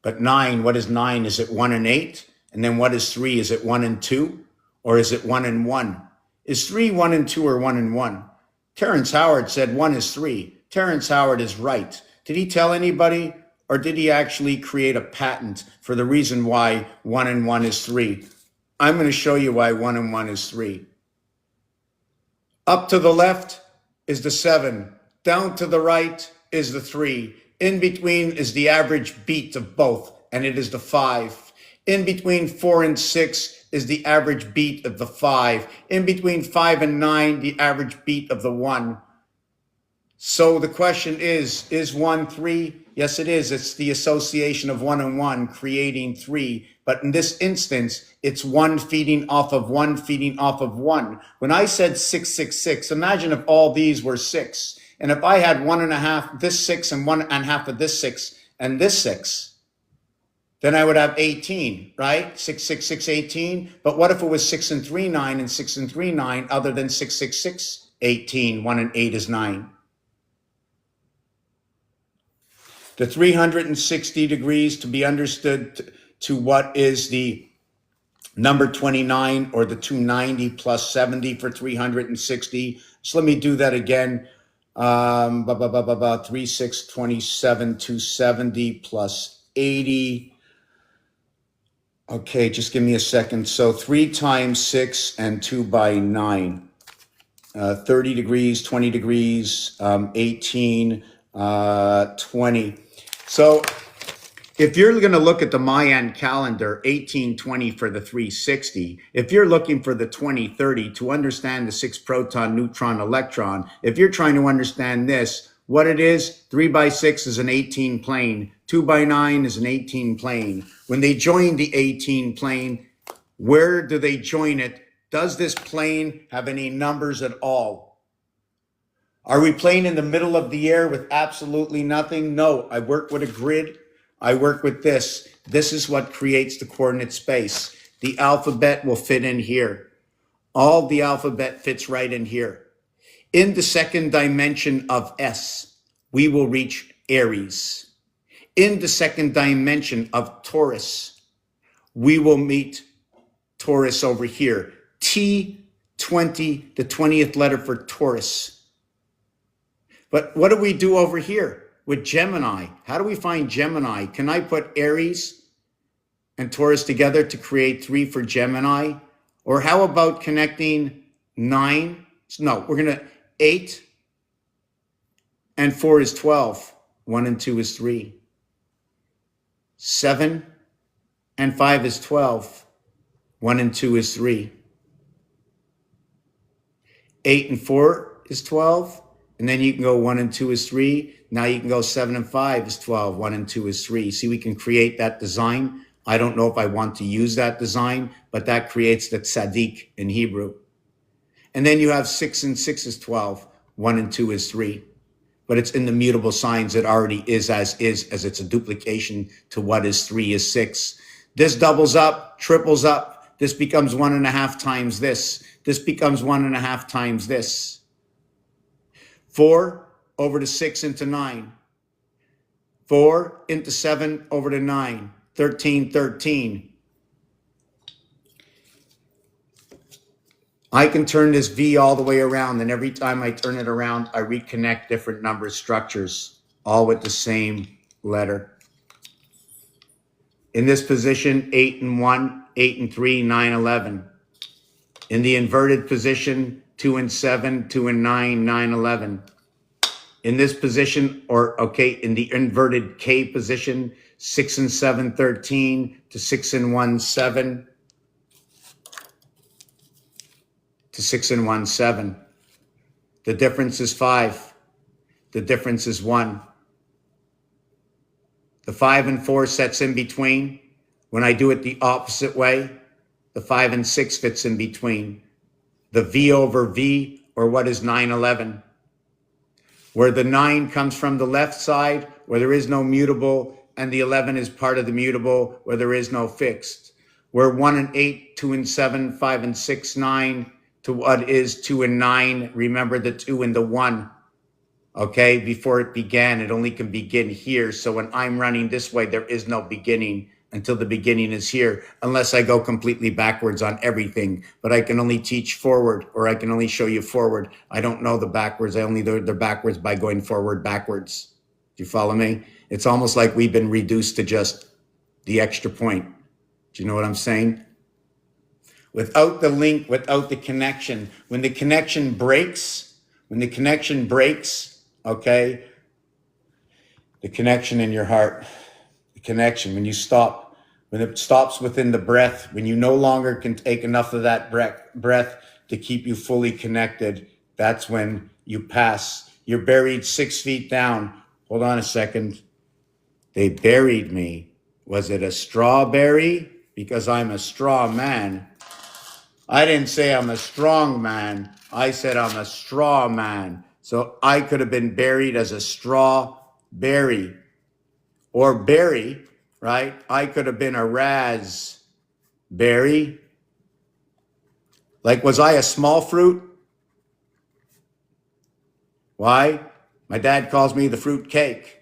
But 9, what is 9? Is it 1 and 8? And then what is 3? Is it 1 and 2? Or is it 1 and 1? Is 3 1 and 2 or 1 and 1? Terrence Howard said 1 is 3. Terrence Howard is right. Did he tell anybody? Or did he actually create a patent for the reason why 1 and 1 is 3? I'm going to show you why 1 and 1 is 3. Up to the left is the 7. Down to the right is the 3. In between is the average beat of both, and it is the 5. In between 4 and 6 is the average beat of the 5. In between 5 and 9, the average beat of the 1. So the question is 1 3? Yes, it is. It's the association of 1 and 1 creating 3. But in this instance, it's 1 feeding off of 1 feeding off of 1. When I said 666, imagine if all these were 6. And if I had 1.5, this 6 and 1.5 of this 6 and this 6, then I would have 18, right? 6, 6, 6, 18. But what if it was 6 and 3, 9 and 6 and 3, 9, other than 6, 6, 6, 18, 1 and 8 is 9. The 360 degrees to be understood to what is the number 29, or the 290 plus 70 for 360. So let me do that again. 3, 6, 27, 270 plus 80. Okay, just give me a second. So 3 times 6 and 2 by 9. 30 degrees, 20 degrees, 18, 20. So if you're going to look at the Mayan calendar, 1820 for the 360, if you're looking for the 2030 to understand the 6 proton, neutron, electron, if you're trying to understand this, what it is, 3 by 6 is an 18 plane, 2 by 9 is an 18 plane. When they join the 18 plane, where do they join it? Does this plane have any numbers at all? Are we playing in the middle of the air with absolutely nothing? No, I work with a grid. I work with this. This is what creates the coordinate space. The alphabet will fit in here. All the alphabet fits right in here. In the second dimension of S, we will reach Aries. In the second dimension of Taurus, we will meet Taurus over here. T20, the 20th letter for Taurus. But what do we do over here with Gemini? How do we find Gemini? Can I put Aries and Taurus together to create 3 for Gemini? Or how about connecting 9? No, we're going to 8 and 4 is 12. 1 and 2 is 3. 7 and 5 is 12. 1 and 2 is 3. 8 and 4 is 12. And then you can go 1 and 2 is 3. Now you can go 7 and 5 is 12. 1 and 2 is 3. See, we can create that design. I don't know if I want to use that design, but that creates the tzaddik in Hebrew. And then you have 6 and 6 is 12. 1 and 2 is 3. But it's in the mutable signs. It already is, as it's a duplication to what is 3 is 6. This doubles up, triples up. This becomes 1.5 times this. This becomes 1.5 times this. 4 over to 6 into 9. 4 into 7 over to 9. 13, 13. I can turn this V all the way around, and every time I turn it around, I reconnect different number structures, all with the same letter. In this position, 8 and 1, 8 and 3, 9, 11. In the inverted position, 2 and 7, 2 and 9, 9, 11. In this position, in the inverted K position, 6 and 7, 13 to 6 and 1, 7 to 6 and 1, 7. The difference is 5. The difference is 1. The 5 and 4 sets in between. When I do it the opposite way, the 5 and 6 fits in between. The V over V, or what is 9, 11. Where the 9 comes from the left side, where there is no mutable, and the 11 is part of the mutable, where there is no fixed. Where 1 and 8, 2 and 7, 5 and 6, 9, to what is 2 and 9. Remember the 2 and the 1. Okay, before it began, it only can begin here. So when I'm running this way, there is no beginning until the beginning is here, unless I go completely backwards on everything. But I can only teach forward, or I can only show you forward. I don't know the backwards. I only know the backwards by going forward backwards. Do you follow me? It's almost like we've been reduced to just the extra point. Do you know what I'm saying? Without the link, without the connection, when the connection breaks, okay, the connection in your heart, the connection, when it stops within the breath, when you no longer can take enough of that breath to keep you fully connected, that's when you pass. You're buried 6 feet down. Hold on a second. They buried me. Was it a strawberry? Because I'm a straw man. I didn't say I'm a strong man. I said I'm a straw man. So I could have been buried as a strawberry or berry, right? I could have been a raspberry. Like, was I a small fruit? Why? My dad calls me the fruit cake.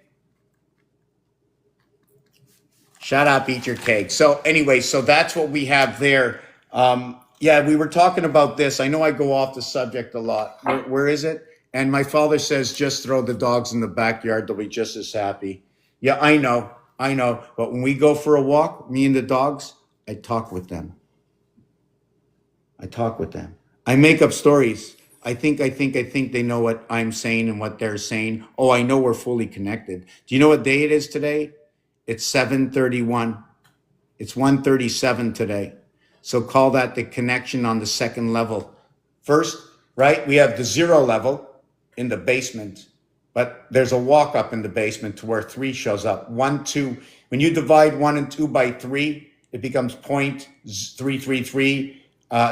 Shut up, eat your cake. So anyway, so that's what we have there. Yeah, we were talking about this. I know I go off the subject a lot. Where is it? And my father says, just throw the dogs in the backyard. They'll be just as happy. Yeah, I know. But when we go for a walk, me and the dogs, I talk with them. I make up stories. I think they know what I'm saying and what they're saying. Oh, I know we're fully connected. Do you know what day it is today? It's 7:31. It's 1:37 today. So call that the connection on the second level. First, right, we have the 0 level in the basement, but there's a walk up in the basement to where 3 shows up. 1, 2. When you divide 1 and 2 by 3, it becomes 0.333.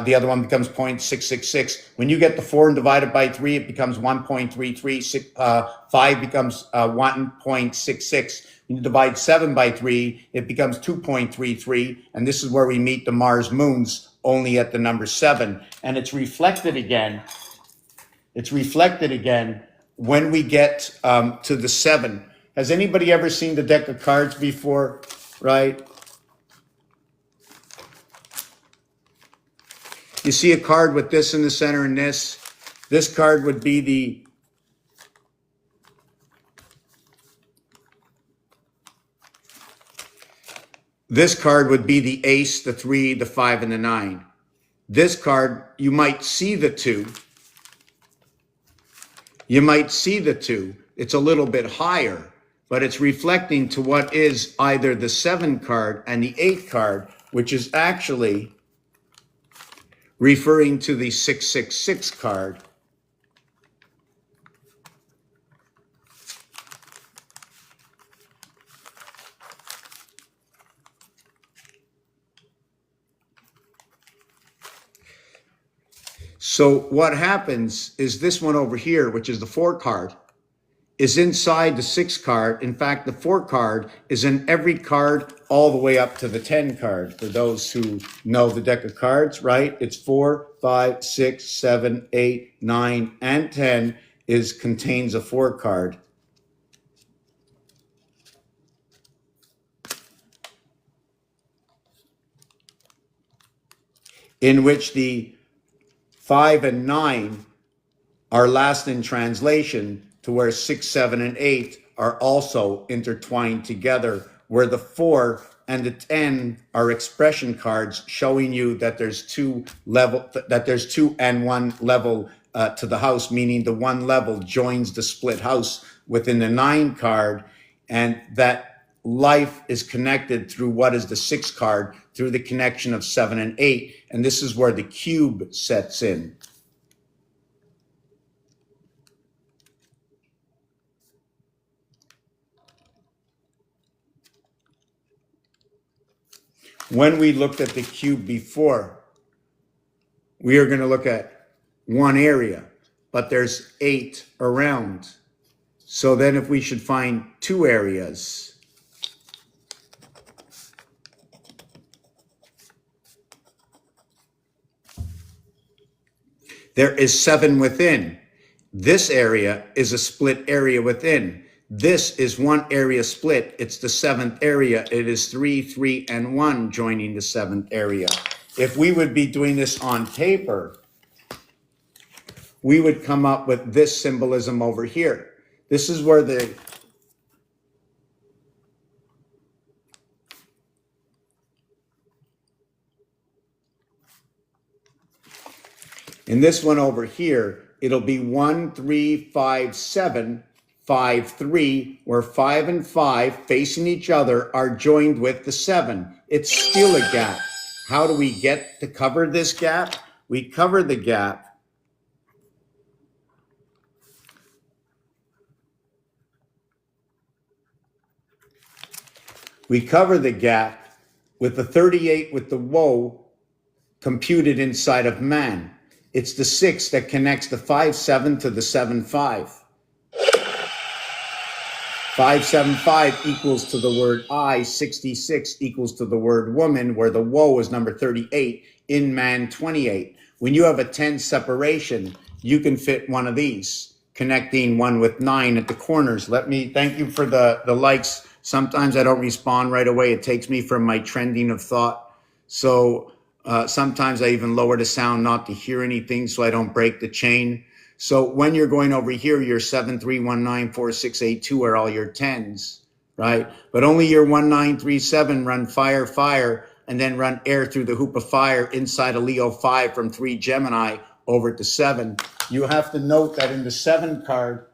The other one becomes 0.666. When you get the 4 and divide it by 3, it becomes 1.33. 5 becomes 1.66. When you divide 7 by 3, it becomes 2.33. And this is where we meet the Mars moons, only at the number 7. And it's reflected again. When we get to the 7. Has anybody ever seen the deck of cards before? Right? You see a card with this in the center and this. This card would be the ace, the 3, the 5, and the 9. This card, you might see the 2. It's a little bit higher, but it's reflecting to what is either the 7 card and the 8 card, which is actually referring to the 666 card. So what happens is this one over here, which is the 4 card, is inside the 6 card. In fact, the 4 card is in every card all the way up to the 10 card. For those who know the deck of cards, right? It's 4, 5, 6, 7, 8, 9, and 10 contains a 4 card. In which the 5 and 9 are last in translation, to where 6, 7, and 8 are also intertwined together, where the 4 and the 10 are expression cards showing you that there's 2 and 1 level to the house, meaning the 1 level joins the split house within the 9 card, and that life is connected through what is the 6 card, through the connection of 7 and 8. And this is where the cube sets in. When we looked at the cube before, we are going to look at one area, but there's 8 around. So then if we should find 2 areas, there is 7 within. This area is a split area within. This is one area split. It's the 7th area. It is 3, 3, and 1 joining the 7th area. If we would be doing this on paper, we would come up with this symbolism over here. This is where in this one over here, it'll be 1, 3, 5, 7, 5, 3, where 5 and 5 facing each other are joined with the 7. It's still a gap. How do we get to cover this gap? We cover the gap with the 38 with the woe computed inside of man. It's the 6 that connects the 5, 7 to the 7, 5. 575 equals to the word I, 66 equals to the word woman, where the woe is number 38, in man 28. When you have a 10 separation, you can fit one of these, connecting 1 with 9 at the corners. Let me thank you for the likes. Sometimes I don't respond right away. It takes me from my trending of thought. So sometimes I even lower the sound not to hear anything so I don't break the chain. So when you're going over here, your 7319468 are all your 10s, right? But only your 1937 run fire, fire, and then run air through the hoop of fire inside a Leo 5 from 3 Gemini over to 7. You have to note that in the 7 card,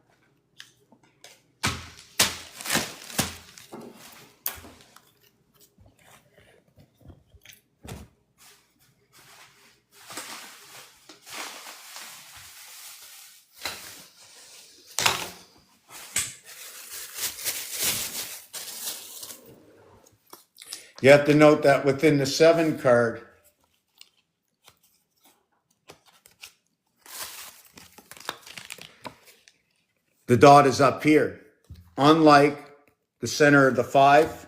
you have to note that within the 7 card, the dot is up here. Unlike the center of the 5,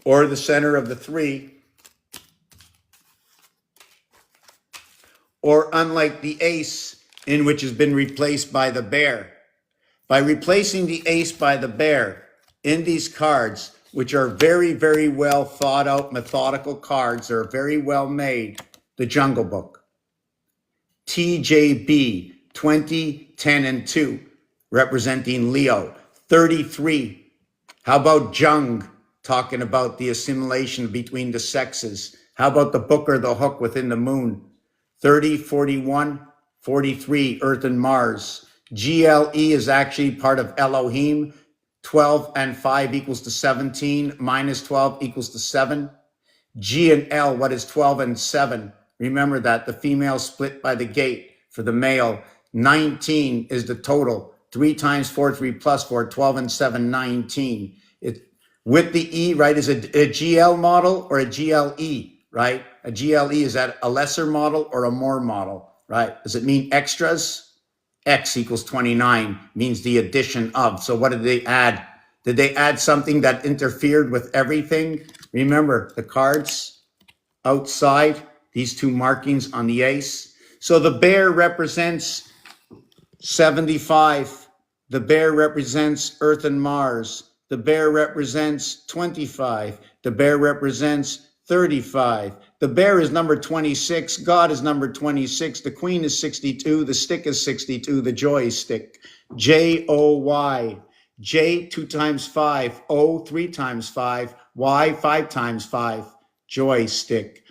or the center of the 3, or unlike the ace, in which has been replaced by the bear. By replacing the ace by the bear in these cards, which are very, very well thought out, methodical cards, they're very well made, the Jungle Book. TJB, 20, 10, and 2, representing Leo. 33, how about Jung, talking about the assimilation between the sexes? How about the book or the hook within the moon? 30, 41, 43, Earth and Mars. GLE is actually part of Elohim. 12 and 5 equals to 17, minus 12 equals to 7. G and L, what is 12 and 7? Remember that, the female split by the gate for the male. 19 is the total. 3 times 4, 3 plus 4, 12 and 7, 19. With the E, right, is a GL model or a GLE, right? A GLE, is that a lesser model or a more model, right? Does it mean extras? X equals 29 means the addition of. So what did they add? Did they add something that interfered with everything? Remember the cards outside, these 2 markings on the ace. So the bear represents 75. The bear represents Earth and Mars. The bear represents 25. The bear represents 35. The bear is number 26. God is number 26. The queen is 62. The stick is 62. The joy stick. J-O-Y. J 2 times 5. O 3 times 5. Y 5 times 5. Joy stick.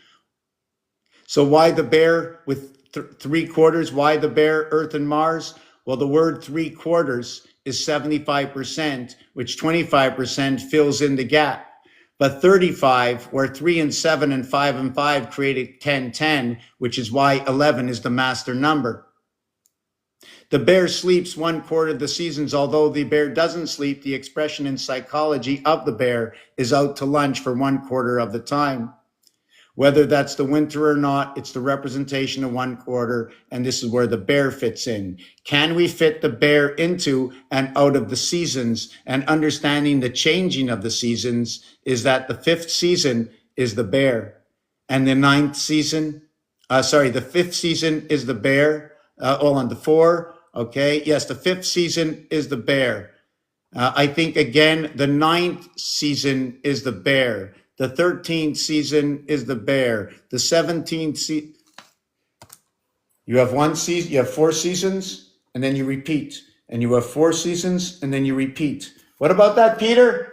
So why the bear with 3 quarters? Why the bear, Earth and Mars? Well, the word 3 quarters is 75%, which 25% fills in the gap. But 35, where 3 and 7 and 5 and 5 created 10, 10, which is why 11 is the master number. The bear sleeps 1/4 of the seasons. Although the bear doesn't sleep, the expression in psychology of the bear is out to lunch for 1/4 of the time. Whether that's the winter or not, it's the representation of 1/4, and this is where the bear fits in. Can we fit the bear into and out of the seasons? And understanding the changing of the seasons is that the 5th season is the bear, and the 9th season, the 5th season is the bear. On the 4, okay, yes, the 5th season is the bear. I think again, the 9th season is the bear. The 13th season is the bear. The 17th season, you have 1 season, you have 4 seasons, and then you repeat. And you have 4 seasons, and then you repeat. What about that, Peter?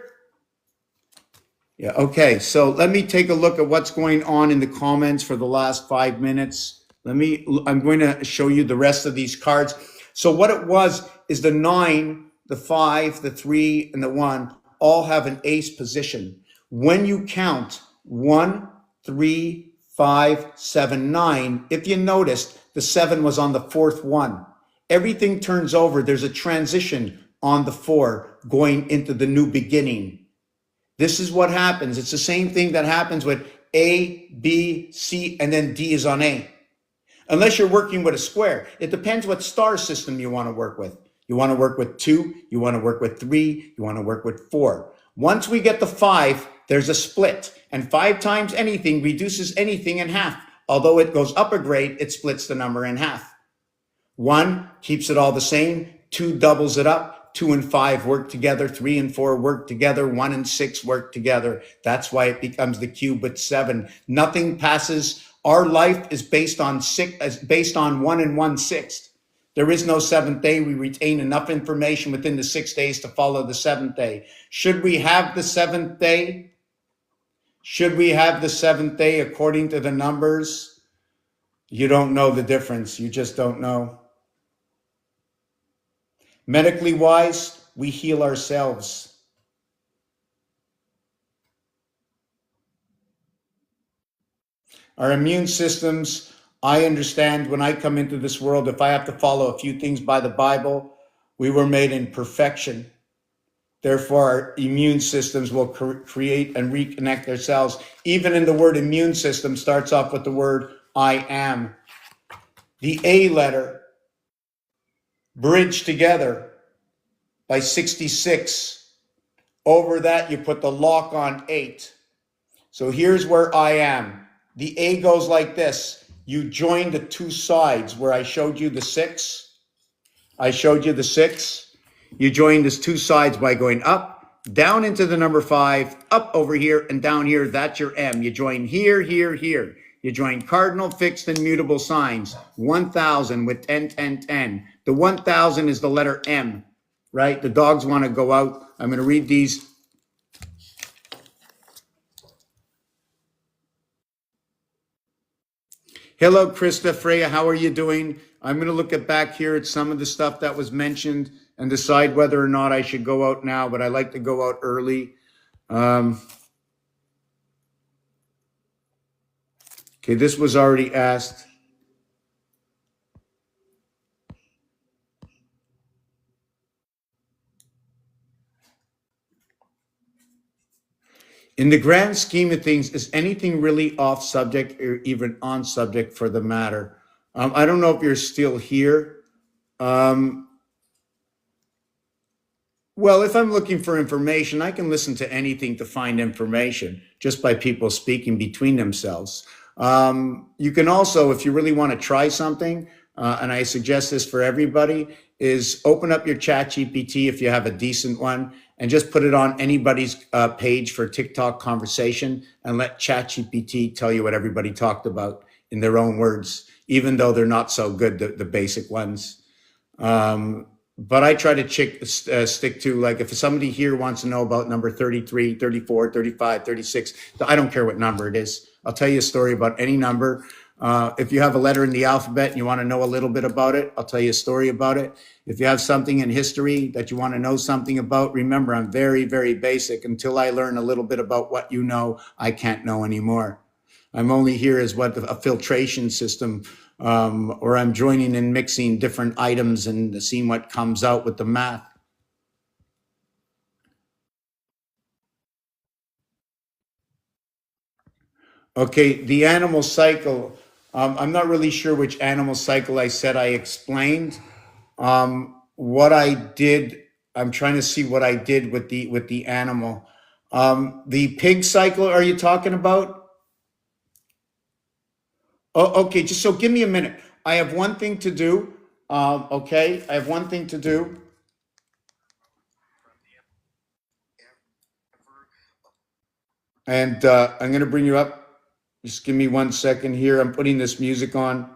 Yeah, okay, so let me take a look at what's going on in the comments for the last 5 minutes. I'm going to show you the rest of these cards. So what it was is the 9, the 5, the 3, and the 1 all have an ace position. When you count 1, 3, 5, 7, 9, if you noticed, the 7 was on the 4th one. Everything turns over. There's a transition on the 4 going into the new beginning. This is what happens. It's the same thing that happens with A, B, C, and then D is on A. Unless you're working with a square. It depends what star system you want to work with. You want to work with 2, you want to work with 3, you want to work with 4. Once we get the 5, there's a split, and 5 times anything reduces anything in half. Although it goes up a grade, it splits the number in half. 1 keeps it all the same. 2 doubles it up. 2 and 5 work together. 3 and 4 work together. 1 and 6 work together. That's why it becomes the cube with 7. Nothing passes. Our life is based on 1 and 1/6. There is no 7th day. We retain enough information within the 6 days to follow the 7th day. Should we have the 7th day? Should we have the 7th day according to the numbers? You don't know the difference. You just don't know. Medically wise, we heal ourselves. Our immune systems, I understand when I come into this world, if I have to follow a few things by the Bible, we were made in perfection. Therefore, our immune systems will create and reconnect themselves. Even in the word immune system starts off with the word I am. The A letter, bridged together by 66. Over that, you put the lock on 8. So here's where I am. The A goes like this. You join the 2 sides where I showed you the 6. I showed you the 6. You join these 2 sides by going up, down into the number 5, up over here, and down here. That's your M. You join here, here, here. You join cardinal, fixed, and mutable signs. 1,000 with 10, 10, 10. The 1,000 is the letter M, right? The dogs want to go out. I'm going to read these. Hello, Krista, Freya, how are you doing? I'm going to look back here at some of the stuff that was mentioned and decide whether or not I should go out now, but I like to go out early. Okay, this was already asked. In the grand scheme of things, is anything really off subject or even on subject for the matter? I don't know if you're still here. Well, if I'm looking for information, I can listen to anything to find information just by people speaking between themselves. You can also, if you really want to try something, and I suggest this for everybody, is open up your chat GPT if you have a decent one and just put it on anybody's page for TikTok conversation and let chat GPT tell you what everybody talked about in their own words, even though they're not so good, the basic ones. But I try to stick to, like, if somebody here wants to know about number 33, 34, 35, 36, I don't care what number it is. I'll tell you a story about any number. If you have a letter in the alphabet and you want to know a little bit about it, I'll tell you a story about it. If you have something in history that you want to know something about, remember, I'm very, very basic. Until I learn a little bit about what you know, I can't know anymore. I'm only here as what a filtration system, or I'm joining and mixing different items and seeing what comes out with the math. Okay, the animal cycle. I'm not really sure which animal cycle I said I explained. What I did, I'm trying to see what I did with the animal. The pig cycle, are you talking about? Oh, okay, just so give me a minute. I have one thing to do. Okay, I have one thing to do. And I'm going to bring you up. Just give me 1 second here. I'm putting this music on.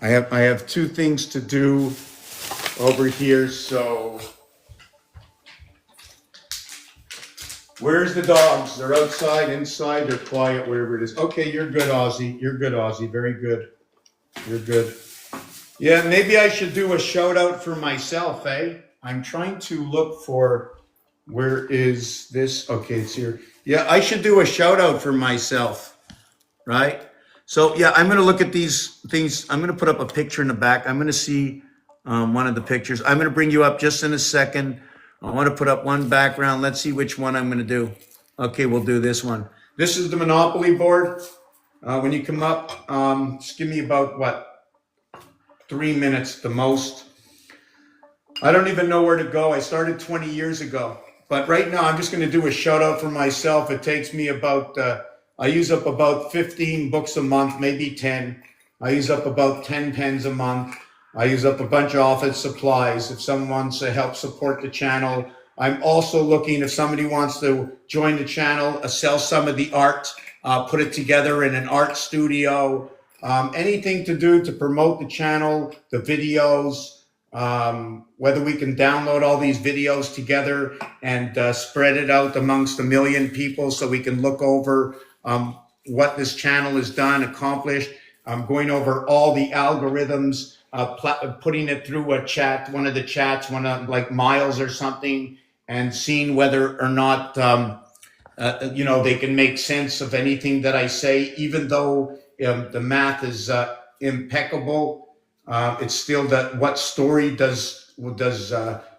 I have 2 things to do over here. So where's the dogs? They're outside, inside, they're quiet, wherever it is. Okay, you're good, Ozzy. You're good, Ozzy. Very good. You're good. Yeah, maybe I should do a shout out for myself, eh? I'm trying to look for, where is this? Okay, it's here. Yeah, I should do a shout out for myself, right? So yeah, I'm going to look at these things. I'm going to put up a picture in the back. I'm going to see one of the pictures. I'm going to bring you up just in a second. I want to put up one background. Let's see which one I'm going to do. Okay, we'll do this one. This is the Monopoly board. When you come up, just give me about, 3 minutes the most. I don't even know where to go. I started 20 years ago. But right now, I'm just going to do a shout out for myself. It takes me about, I use up about 15 books a month, maybe 10. I use up about 10 pens a month. I use up a bunch of office supplies. If someone wants to help support the channel, I'm also looking, if somebody wants to join the channel, sell some of the art, put it together in an art studio, anything to do to promote the channel, the videos, whether we can download all these videos together and spread it out amongst 1 million people so we can look over what this channel has done, accomplished. I'm going over all the algorithms, putting it through a chat, one of the chats, one of like Miles or something, and seeing whether or not, they can make sense of anything that I say, even though the math is impeccable. It's still that what story do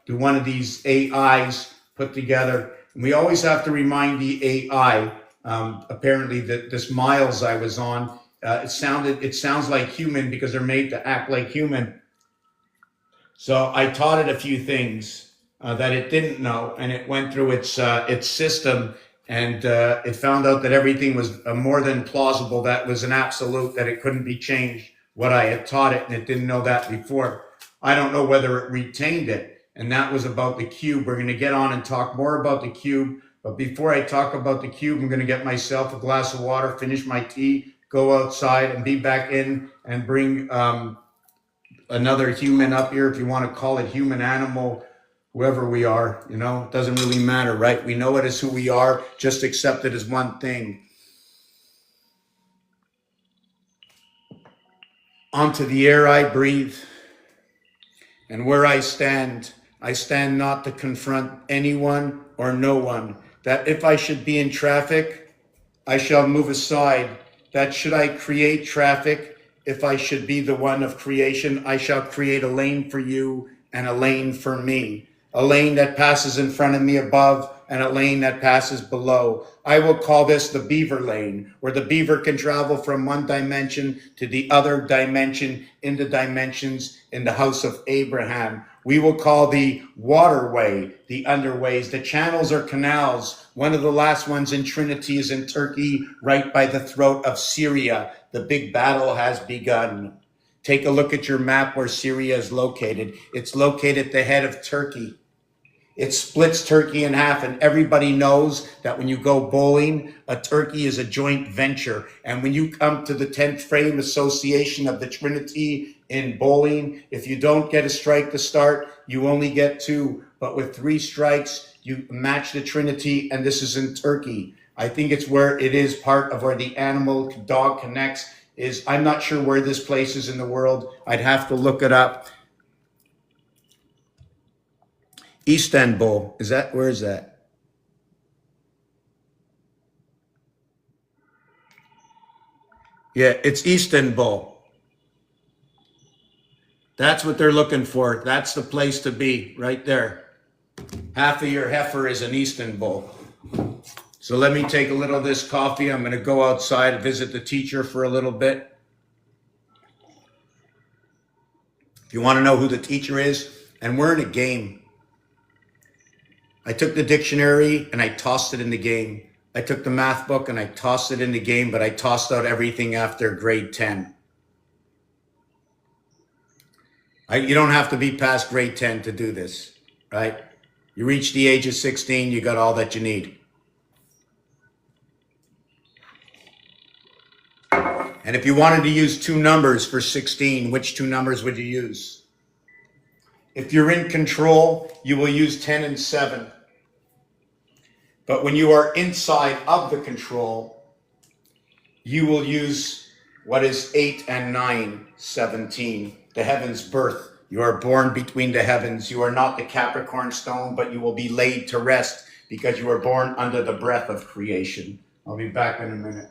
one of these AIs put together? And we always have to remind the AI. Apparently, that this Miles I was on, it sounds like human because they're made to act like human. So I taught it a few things that it didn't know, and it went through its system, and it found out that everything was more than plausible. That was an absolute, that it couldn't be changed. What I had taught it, and it didn't know that before. I don't know whether it retained it, and that was about the cube. We're going to get on and talk more about the cube, but before I talk about the cube, I'm going to get myself a glass of water, finish my tea, go outside, and be back in and bring another human up here, if you want to call it human, animal, whoever we are, it doesn't really matter, right? We know it as who we are, just accept it as one thing. Onto the air I breathe, and where I stand not to confront anyone or no one, that if I should be in traffic, I shall move aside, that should I create traffic, if I should be the one of creation, I shall create a lane for you and a lane for me. A lane that passes in front of me above and a lane that passes below. I will call this the beaver lane, where the beaver can travel from one dimension to the other dimension in the dimensions in the house of Abraham. We will call the waterway, the underways, the channels or canals. One of the last ones in Trinity is in Turkey, right by the throat of Syria. The big battle has begun. Take a look at your map where Syria is located. It's located at the head of Turkey. It splits Turkey in half, and everybody knows that when you go bowling, a turkey is a joint venture. And when you come to the 10th frame association of the Trinity in bowling, if you don't get a strike to start, you only get 2. But with 3 strikes, you match the Trinity, and this is in Turkey. I think it's where it is part of where the animal dog connects. I'm not sure where this place is in the world. I'd have to look it up. Istanbul, where is that? Yeah, it's Istanbul. That's what they're looking for. That's the place to be, right there. Half of your heifer is in Istanbul. So let me take a little of this coffee. I'm going to go outside and visit the teacher for a little bit. If you want to know who the teacher is, and we're in a game. I took the dictionary and I tossed it in the game. I took the math book and I tossed it in the game, but I tossed out everything after grade 10. You don't have to be past grade 10 to do this, right? You reach the age of 16, you got all that you need. And if you wanted to use 2 numbers for 16, which 2 numbers would you use? If you're in control, you will use 10 and 7. But when you are inside of the control, you will use what is 8 and 9, 17, the heaven's birth. You are born between the heavens. You are not the Capricorn stone, but you will be laid to rest because you were born under the breath of creation. I'll be back in a minute.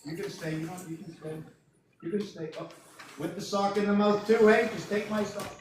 You can stay, you can stay. You can stay up with the sock in the mouth too, hey? Just take my sock.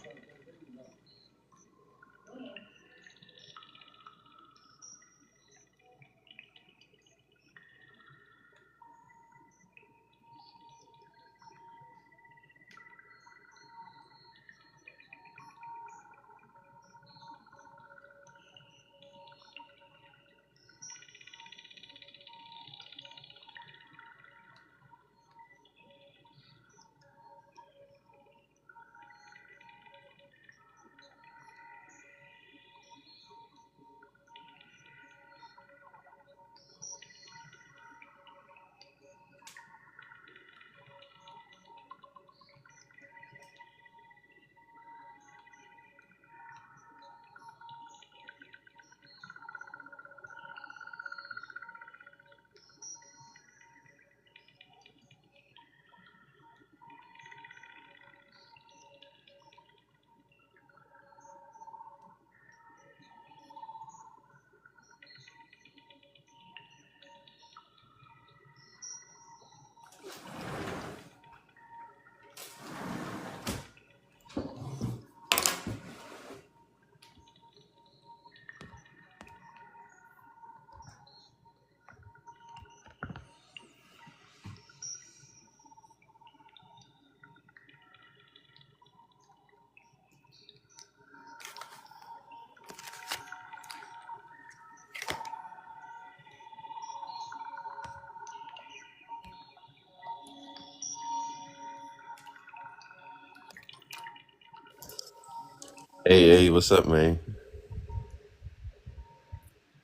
Hey, what's up, man?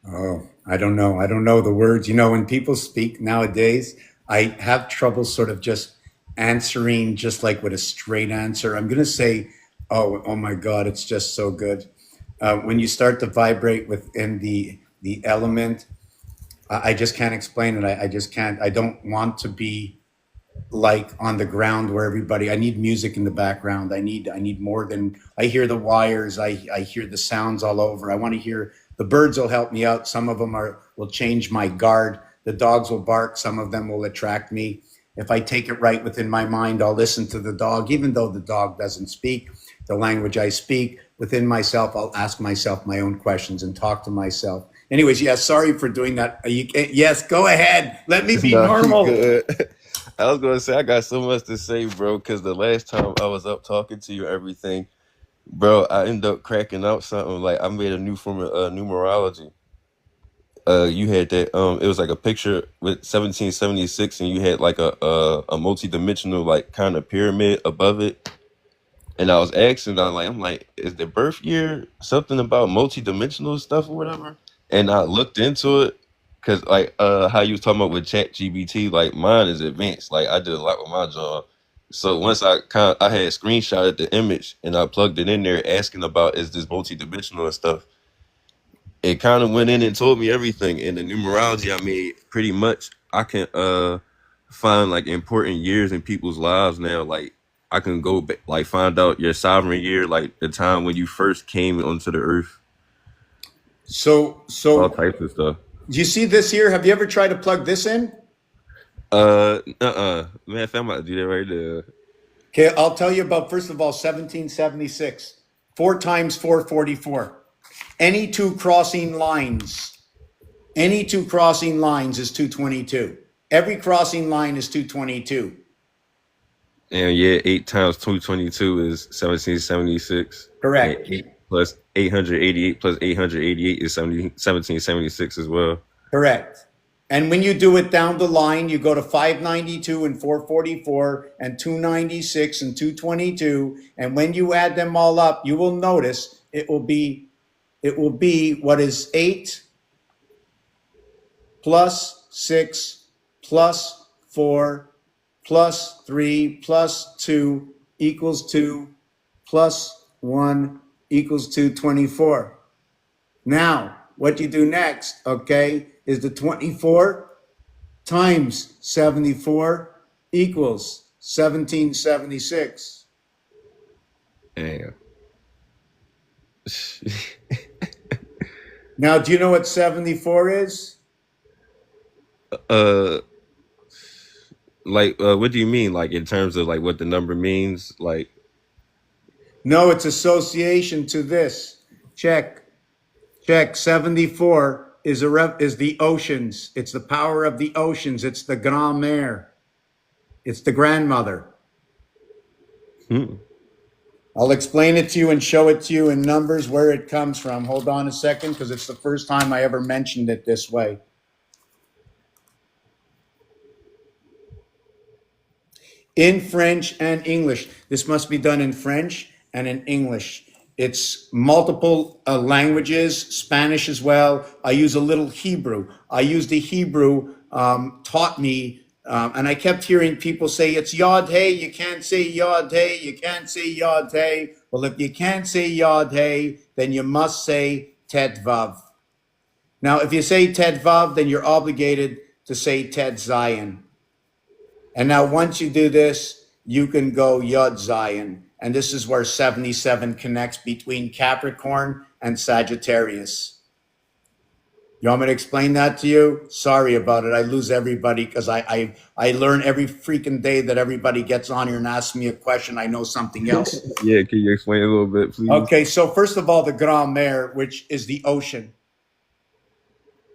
Oh, I don't know. I don't know the words. You know, when people speak nowadays, I have trouble sort of just answering just like with a straight answer. I'm going to say, oh my God, it's just so good. When you start to vibrate within the element, I just can't explain it. I just can't. I don't want to be like on the ground where everybody. I need music in the background. I need more than I hear the wires. I hear the sounds all over. I want to hear the birds will help me out. Some of them are will change my guard. The dogs will bark. Some of them will attract me. If I take it right within my mind, I'll listen to the dog, even though the dog doesn't speak the language I speak. Within myself, I'll ask myself my own questions and talk to myself. Anyways, yeah, sorry for doing that. Yes, go ahead. Let me be Nah, you normal. good. I was gonna say I got so much to say, bro, because the last time I was up talking to you, everything, bro, I ended up cracking out something like I made a new form of numerology. You had that it was like a picture with 1776, and you had like a multi-dimensional like kind of pyramid above it. And I was asking, I'm like, is the birth year something about multi-dimensional stuff or whatever? And I looked into it because, like, how you was talking about with Chat GBT, like mine is advanced. Like I did a lot with my job. So once I had screenshotted the image and I plugged it in there, asking about is this multi-dimensional and stuff. It kind of went in and told me everything. And the numerology I made, pretty much, I can find like important years in people's lives now. Like I can go back, like find out your sovereign year, like the time when you first came onto the earth, So, all so types of stuff. do you see this here? Have you ever tried to plug this in? Man, if I'm about to do that right there. Okay, I'll tell you about, first of all, 1776. 4 times 444. Any two crossing lines, any two crossing lines is 222. Every crossing line is 222. And yeah, 8 times 222 is 1776. And Correct. 8 plus 888 plus 888 is 1776 as well. Correct. And when you do it down the line, you go to 592 and 444 and 296 and 222. And when you add them all up, you will notice it will be what is 8 plus 6 plus 4 plus 3 plus 2 equals 2 plus 1 equals 224. Now, what you do next, okay, is the 24 times 74 equals 1776. Damn. Now, do you know what 74 is? uh what do you mean? Like in terms of like what the number means? Like, No, it's association to this. Check. Check. 74 is the oceans. It's the power of the oceans. It's the grand-mère. It's the grandmother. hmm. I'll explain it to you and show it to you in numbers where it comes from. Hold on a second, because it's the first time I ever mentioned it this way. In French and English. This must be done in French and in English. It's multiple languages, Spanish as well. I use a little Hebrew. I use the Hebrew taught me, and I kept hearing people say it's Yod Hey. You can't say Yod Hey. You can't say Yod Hey. Well, if you can't say Yod Hey, then you must say Tet Vav. Now, if you say Tet Vav, then you're obligated to say Tet Zion. And now once you do this, you can go Yud Zion. And this is where 77 connects between Capricorn and Sagittarius. You want me to explain that to you? Sorry about it. I lose everybody because I learn every freaking day that everybody gets on here and asks me a question. I know something else. Yeah, can you explain a little bit, please? Okay, so first of all, the grand-mère, which is the ocean,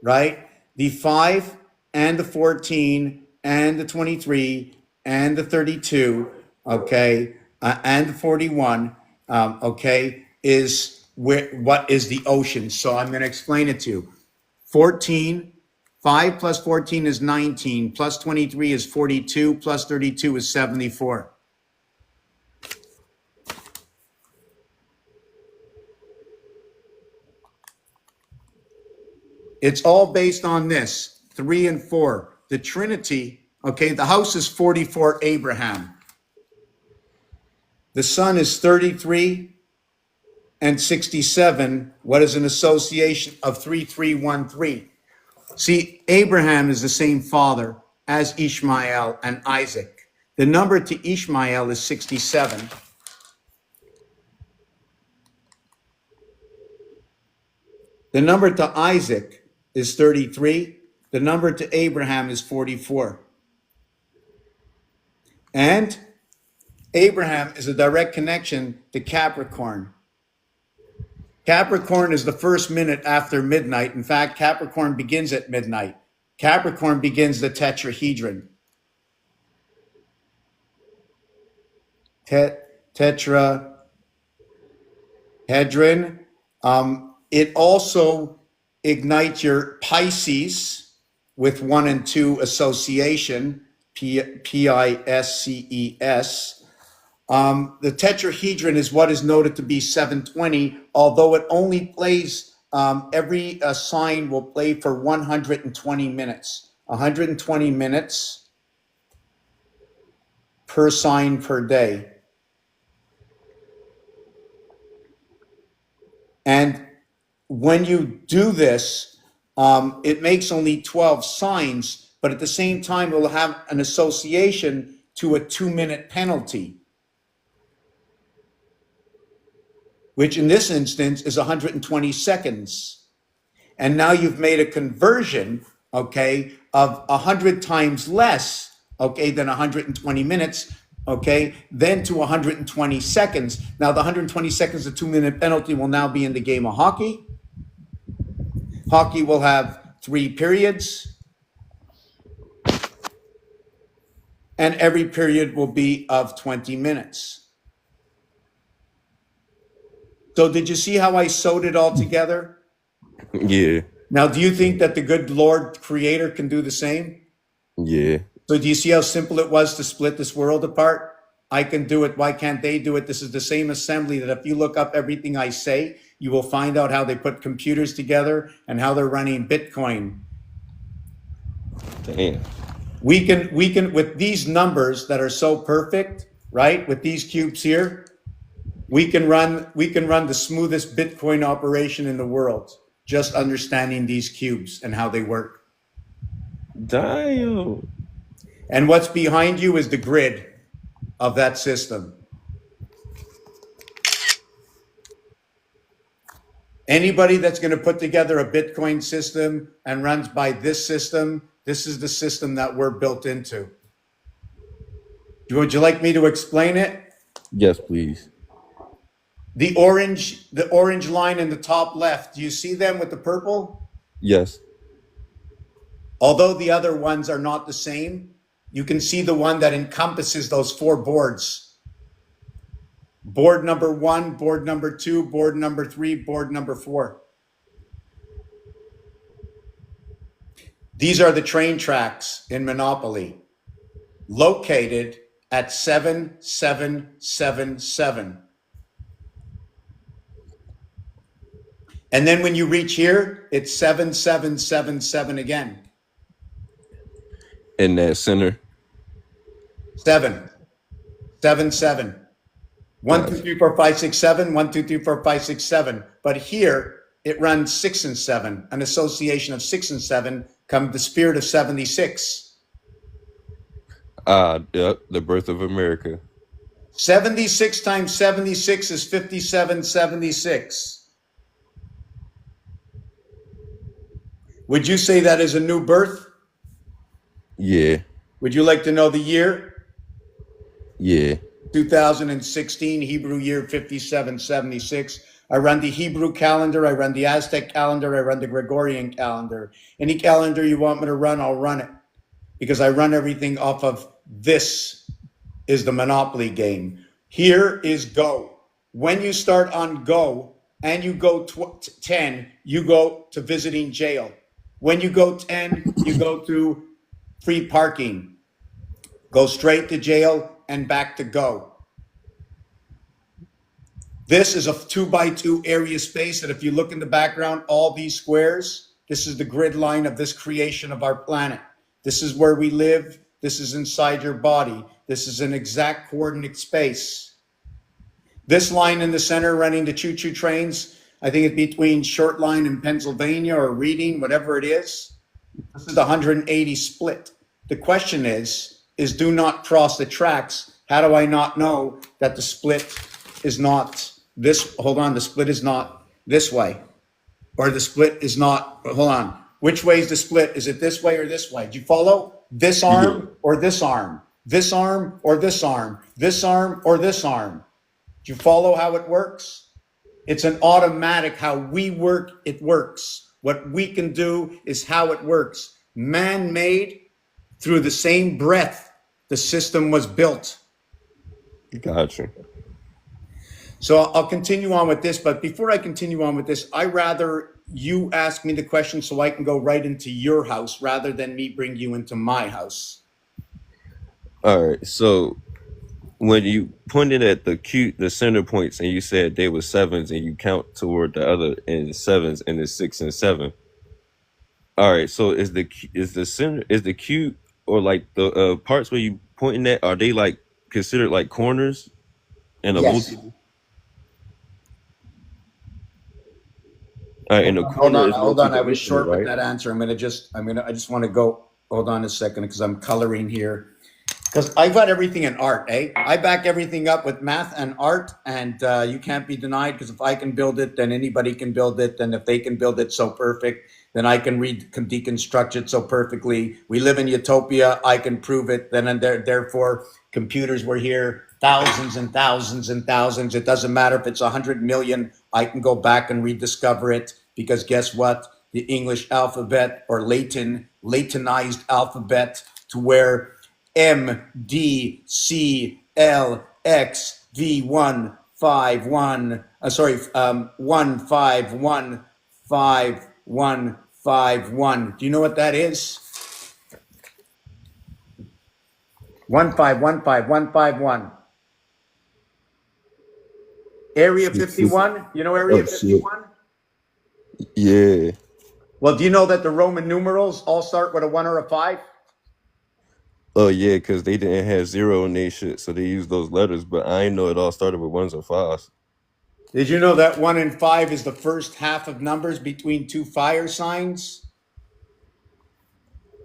right? The 5 and the 14 and the 23 and the 32, okay, and the 41, okay, is what is the ocean. So I'm going to explain it to you. 14, 5 plus 14 is 19, plus 23 is 42, plus 32 is 74. It's all based on this 3 and 4. The Trinity, okay, the house is 44 Abraham. The sun is 33 and 67. What is an association of 3313? See, Abraham is the same father as Ishmael and Isaac. The number to Ishmael is 67. The number to Isaac is 33. The number to Abraham is 44. And Abraham is a direct connection to Capricorn. Capricorn is the first minute after midnight. In fact, Capricorn begins at midnight. Capricorn begins the tetrahedron. Tetrahedron. It also ignites your Pisces with 1 and 2 association, Pisces. The tetrahedron is what is noted to be 720, although it only plays, every sign will play for 120 minutes. 120 minutes per sign per day. And when you do this, it makes only 12 signs, but at the same time, it will have an association to a 2-minute penalty, which in this instance is 120 seconds. And now you've made a conversion, okay, of 100 times less, okay, than 120 minutes, okay, then to 120 seconds. Now the 120 seconds, the 2-minute penalty will now be in the game of hockey. Hockey will have 3 periods, and every period will be of 20 minutes. So did you see how I sewed it all together? Yeah. Now, do you think that the good Lord Creator can do the same? Yeah. So do you see how simple it was to split this world apart? I can do it. Why can't they do it? This is the same assembly that if you look up everything I say, you will find out how they put computers together and how they're running Bitcoin. Damn. We can, with these numbers that are so perfect, right? With these cubes here, we can run the smoothest Bitcoin operation in the world, just understanding these cubes and how they work. Damn. And what's behind you is the grid of that system. Anybody that's going to put together a Bitcoin system and runs by this system, this is the system that we're built into. Would you like me to explain it? Yes, please. The orange line in the top left, do you see them with the purple? Yes. Although the other ones are not the same, you can see the one that encompasses those 4 boards. Board number 1, board number 2, board number 3, board number 4. These are the train tracks in Monopoly, located at 7777. And then when you reach here, it's 7777 again. In that center. 7, 7, 7. 1, 2, 3, 4, 5, 6, 7. 1, 2, 3, 4, 5, 6, 7. But here it runs 6 and 7. An association of 6 and 7 comes the spirit of 76. Yep, the birth of America. 76 times 76 is 5776. Would you say that is a new birth? Yeah. Would you like to know the year? Yeah. 2016, Hebrew year 5776. I run the Hebrew calendar, I run the Aztec calendar, I run the Gregorian calendar. Any calendar you want me to run, I'll run it. Because I run everything off of this is the Monopoly game. Here is Go. When you start on Go and you go 10, you go to visiting jail. When you go 10, you go to free parking. Go straight to jail and back to Go. This is a 2x2 area space that if you look in the background, all these squares, This is the grid line of this creation of our planet. This is where we live. This is inside your body. This is an exact coordinate space. This line in the center running the choo-choo trains, I think it's between Short Line and Pennsylvania or Reading, whatever it is. This is the 180 split. The question is do not cross the tracks. How do I not know that the split is not this? Hold on, the split is not this way. Or the split is not, hold on. Which way is the split? Is it this way or this way? Do you follow? This arm or this arm? This arm or this arm? This arm or this arm? Do you follow how it works? It's an automatic. How we work, it works. What we can do is how it works. Man-made, through the same breath, the system was built. Gotcha. So I'll continue on with this, but before I continue on with this, I rather you ask me the question so I can go right into your house rather than me bring you into my house. All right. So when you pointed at the center points, and you said they were sevens, and you count toward the other in sevens, and it's 6 and 7. All right. So is the cube, or like the parts where you pointing at, are they like considered like corners and a Yes. multi? All right, and the Hold corner on, is hold on. I was multi-dimensional, short with right? that answer. I just want to go. Hold on a second because I'm coloring here. Because I got everything in art, eh? I back everything up with math and art, and you can't be denied. Because if I can build it, then anybody can build it. And if they can build it so perfect, then I can deconstruct it so perfectly. We live in utopia. I can prove it. Then and therefore, computers were here thousands and thousands and thousands. It doesn't matter if it's 100 million. I can go back and rediscover it because guess what? The English alphabet or Latinized alphabet to where M D C L X V 151 1515151. Do you know what that is? 1515151. Area 51. You know Area Oh shit. 51? Yeah. Well, do you know that the Roman numerals all start with a 1 or a 5? Oh yeah, because they didn't have zero in their shit, so they used those letters. But I ain't know it all started with ones and fives. Did you know that 1 and 5 is the first half of numbers between two fire signs?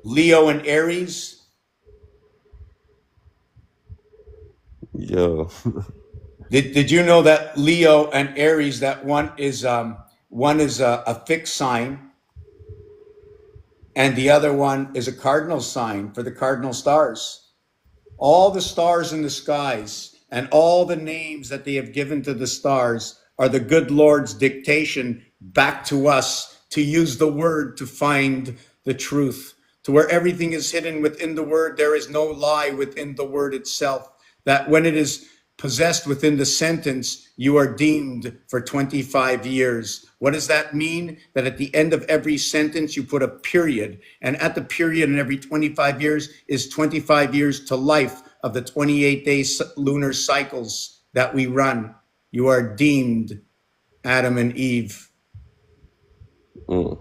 Leo and Aries. Yo. Did you know that Leo and Aries, that one is a fixed sign and the other one is a cardinal sign for the cardinal stars. All the stars in the skies and all the names that they have given to the stars are the good Lord's dictation back to us to use the word to find the truth. To where everything is hidden within the word, there is no lie within the word itself. That when it is possessed within the sentence, you are deemed for 25 years. What does that mean? That at the end of every sentence, you put a period. And at the period in every 25 years is 25 years to life of the 28-day lunar cycles that we run. You are deemed Adam and Eve. Mm.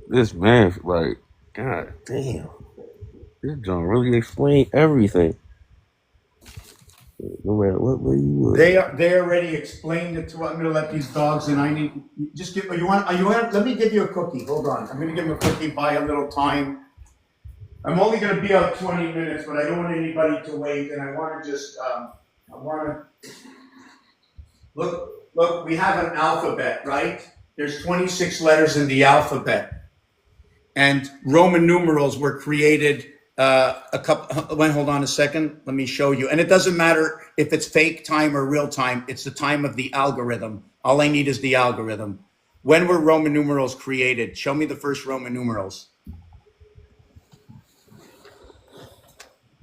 This man, like, god damn, this don't really explain everything. No matter what way you look. They already explained it to. I'm going to let these dogs in. I need just give. You want? Let me give you a cookie. Hold on. I'm going to give them a cookie. Buy a little time. I'm only going to be out 20 minutes, but I don't want anybody to wait, and I want to just. I want to look. Look, we have an alphabet, right? There's 26 letters in the alphabet, and Roman numerals were created. A couple. Hold on a second. Let me show you. And it doesn't matter if it's fake time or real time. It's the time of the algorithm. All I need is the algorithm. When were Roman numerals created? Show me the first Roman numerals.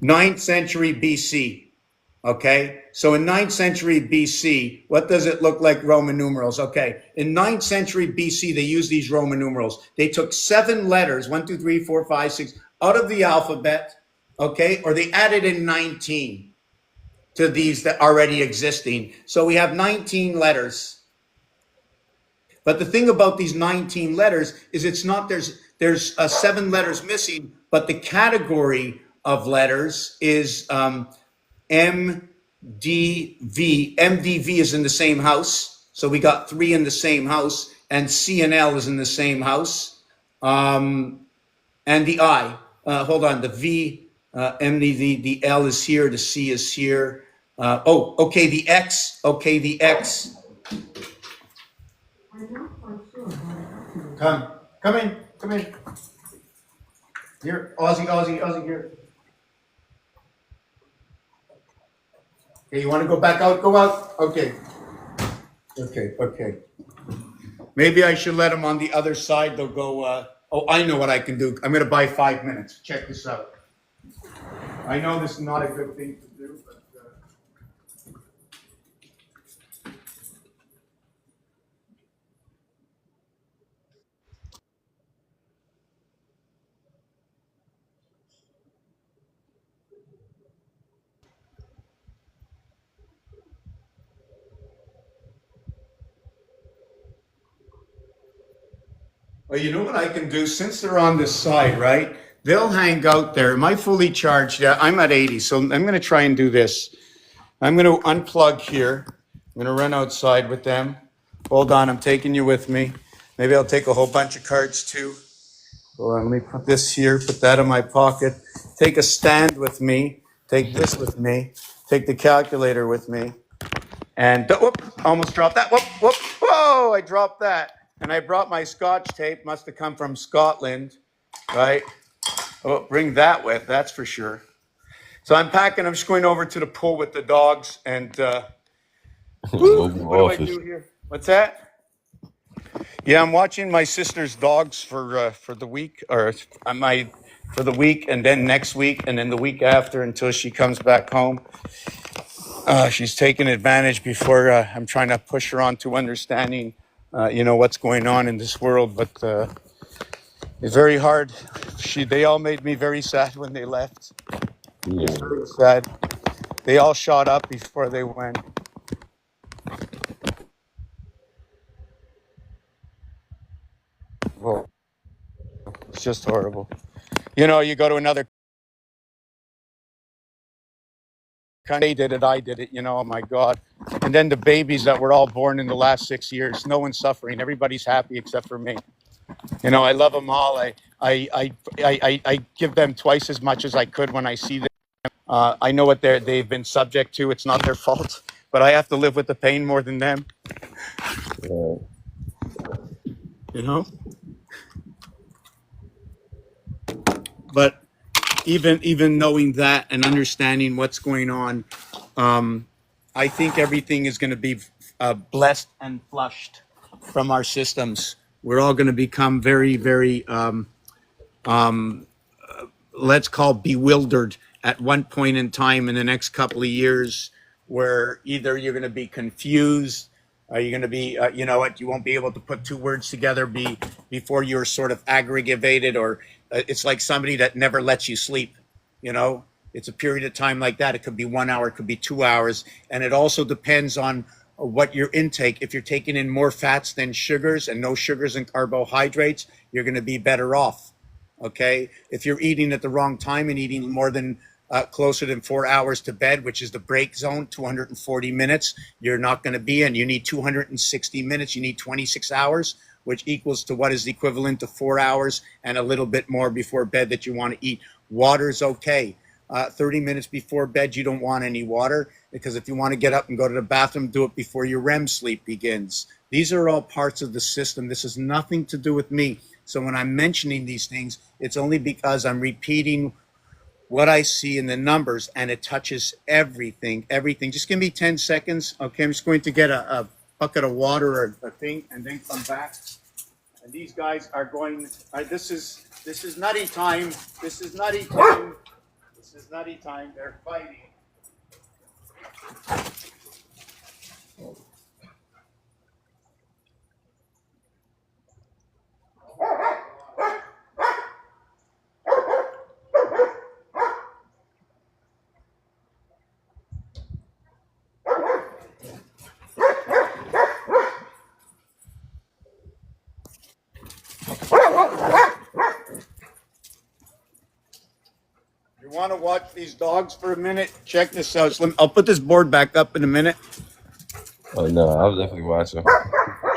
9th century BC. Okay, so in 9th century BC, what does it look like Roman numerals? Okay, in 9th century BC, they used these Roman numerals. They took 7 letters, 1, 2, 3, 4, 5, 6, out of the alphabet, okay, or they added in 19 to these that already existing. So we have 19 letters. But the thing about these 19 letters is it's not, there's 7 letters missing, but the category of letters is MDV. MDV is in the same house. So we got 3 in the same house, and C and L is in the same house. And the I, hold on, the V, the L is here, the C is here. Okay, the X, the X. Come in. Here, Aussie, here. Okay, you want to go back out? Go out. Okay. Maybe I should let them on the other side. They'll go, I know what I can do. I'm going to buy 5 minutes. Check this out. I know this is not a good thing to do, but. Well, you know what I can do? Since they're on this side, right? They'll hang out there. Am I fully charged? Yeah, I'm at 80. So I'm going to try and do this. I'm going to unplug here. I'm going to run outside with them. Hold on, I'm taking you with me. Maybe I'll take a whole bunch of cards too. Hold on, let me put this here, put that in my pocket. Take a stand with me. Take this with me. Take the calculator with me. And whoop, almost dropped that. Whoa, I dropped that. And I brought my Scotch tape, must have come from Scotland, right? Oh, bring that with, that's for sure. So I'm packing, I'm just going over to the pool with the dogs, and what do I do here? What's that? Yeah, I'm watching my sister's dogs for the week, or for the week, and then next week, and then the week after until she comes back home. She's taking advantage before I'm trying to push her on to understanding, what's going on in this world. But it's very hard. They all made me very sad when they left. Yeah. It's very sad. They all shot up before they went. Well, it's just horrible. You go to another country, they did it, I did it, oh my God. And then the babies that were all born in the last 6 years, no one's suffering. Everybody's happy except for me. I love them all. I give them twice as much as I could when I see them. I know what they've been subject to. It's not their fault, but I have to live with the pain more than them. But even knowing that and understanding what's going on, I think everything is going to be blessed and flushed from our systems. We're all going to become very, very, let's call bewildered at one point in time in the next couple of years, where either you're going to be confused, or you're going to be, you won't be able to put 2 words together before you're sort of aggravated, or it's like somebody that never lets you sleep. It's a period of time like that. It could be 1 hour, it could be 2 hours. And it also depends on what your intake. If you're taking in more fats than sugars and no sugars and carbohydrates, you're going to be better off. Okay. If you're eating at the wrong time and eating more than closer than 4 hours to bed, which is the break zone, 240 minutes, you're not going to be in. You need 260 minutes. You need 26 hours, which equals to what is the equivalent to 4 hours and a little bit more before bed that you want to eat. Water's okay. 30 minutes before bed, you don't want any water, because if you want to get up and go to the bathroom, do it before your REM sleep begins. These are all parts of the system. This has nothing to do with me. So when I'm mentioning these things, it's only because I'm repeating what I see in the numbers, and it touches everything. Just give me 10 seconds. Okay, I'm just going to get a bucket of water or a thing and then come back. And these guys are going, this is nutty time. This is nutty time. They're fighting. want to watch these dogs for a minute? Check this out. I'll put this board back up in a minute. Oh no, I was definitely watching.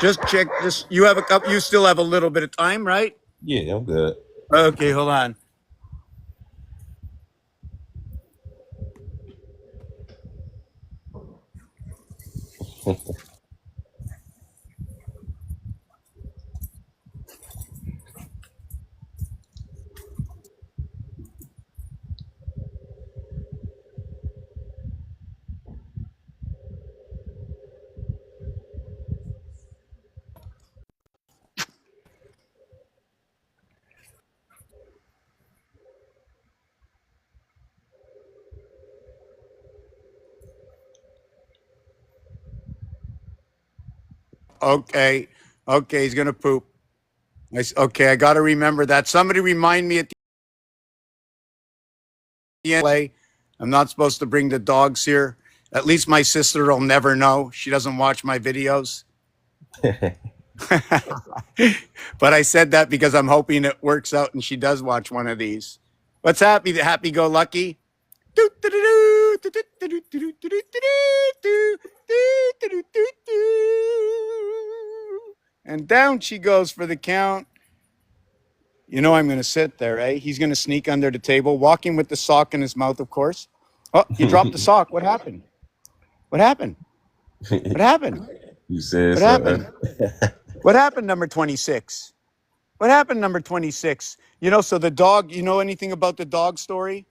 Just check this. You have a couple. You still have a little bit of time, right? Yeah, I'm good. Okay, hold on. Okay. Okay, he's gonna poop. Okay, I got to remember that. Somebody remind me at the end. I'm not supposed to bring the dogs here. At least my sister will never know. She doesn't watch my videos. But I said that because I'm hoping it works out and she does watch one of these. What's happy? The happy go lucky. And down she goes for the count. You know I'm going to sit there, eh? He's going to sneak under the table, walking with the sock in his mouth, of course. Oh, you dropped the sock. What happened? What happened? What happened? You said What something. happened? What happened, number 26? What happened, number 26? You know, so the dog, you know anything about the dog story?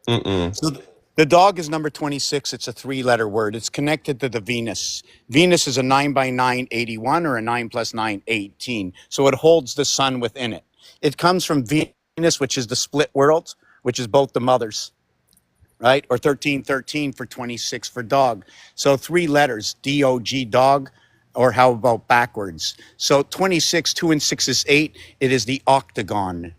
Mm-mm. So the dog is number 26. It's a 3-letter word. It's connected to the Venus. Venus is a 9 by 9, 81, or a 9 plus 9, 18. So it holds the sun within it. It comes from Venus, which is the split world, which is both the mothers, right? Or 1313 for 26 for dog. So 3 letters, D-O-G, dog, or how about backwards? So 26, 2 and 6 is 8. It is the octagon.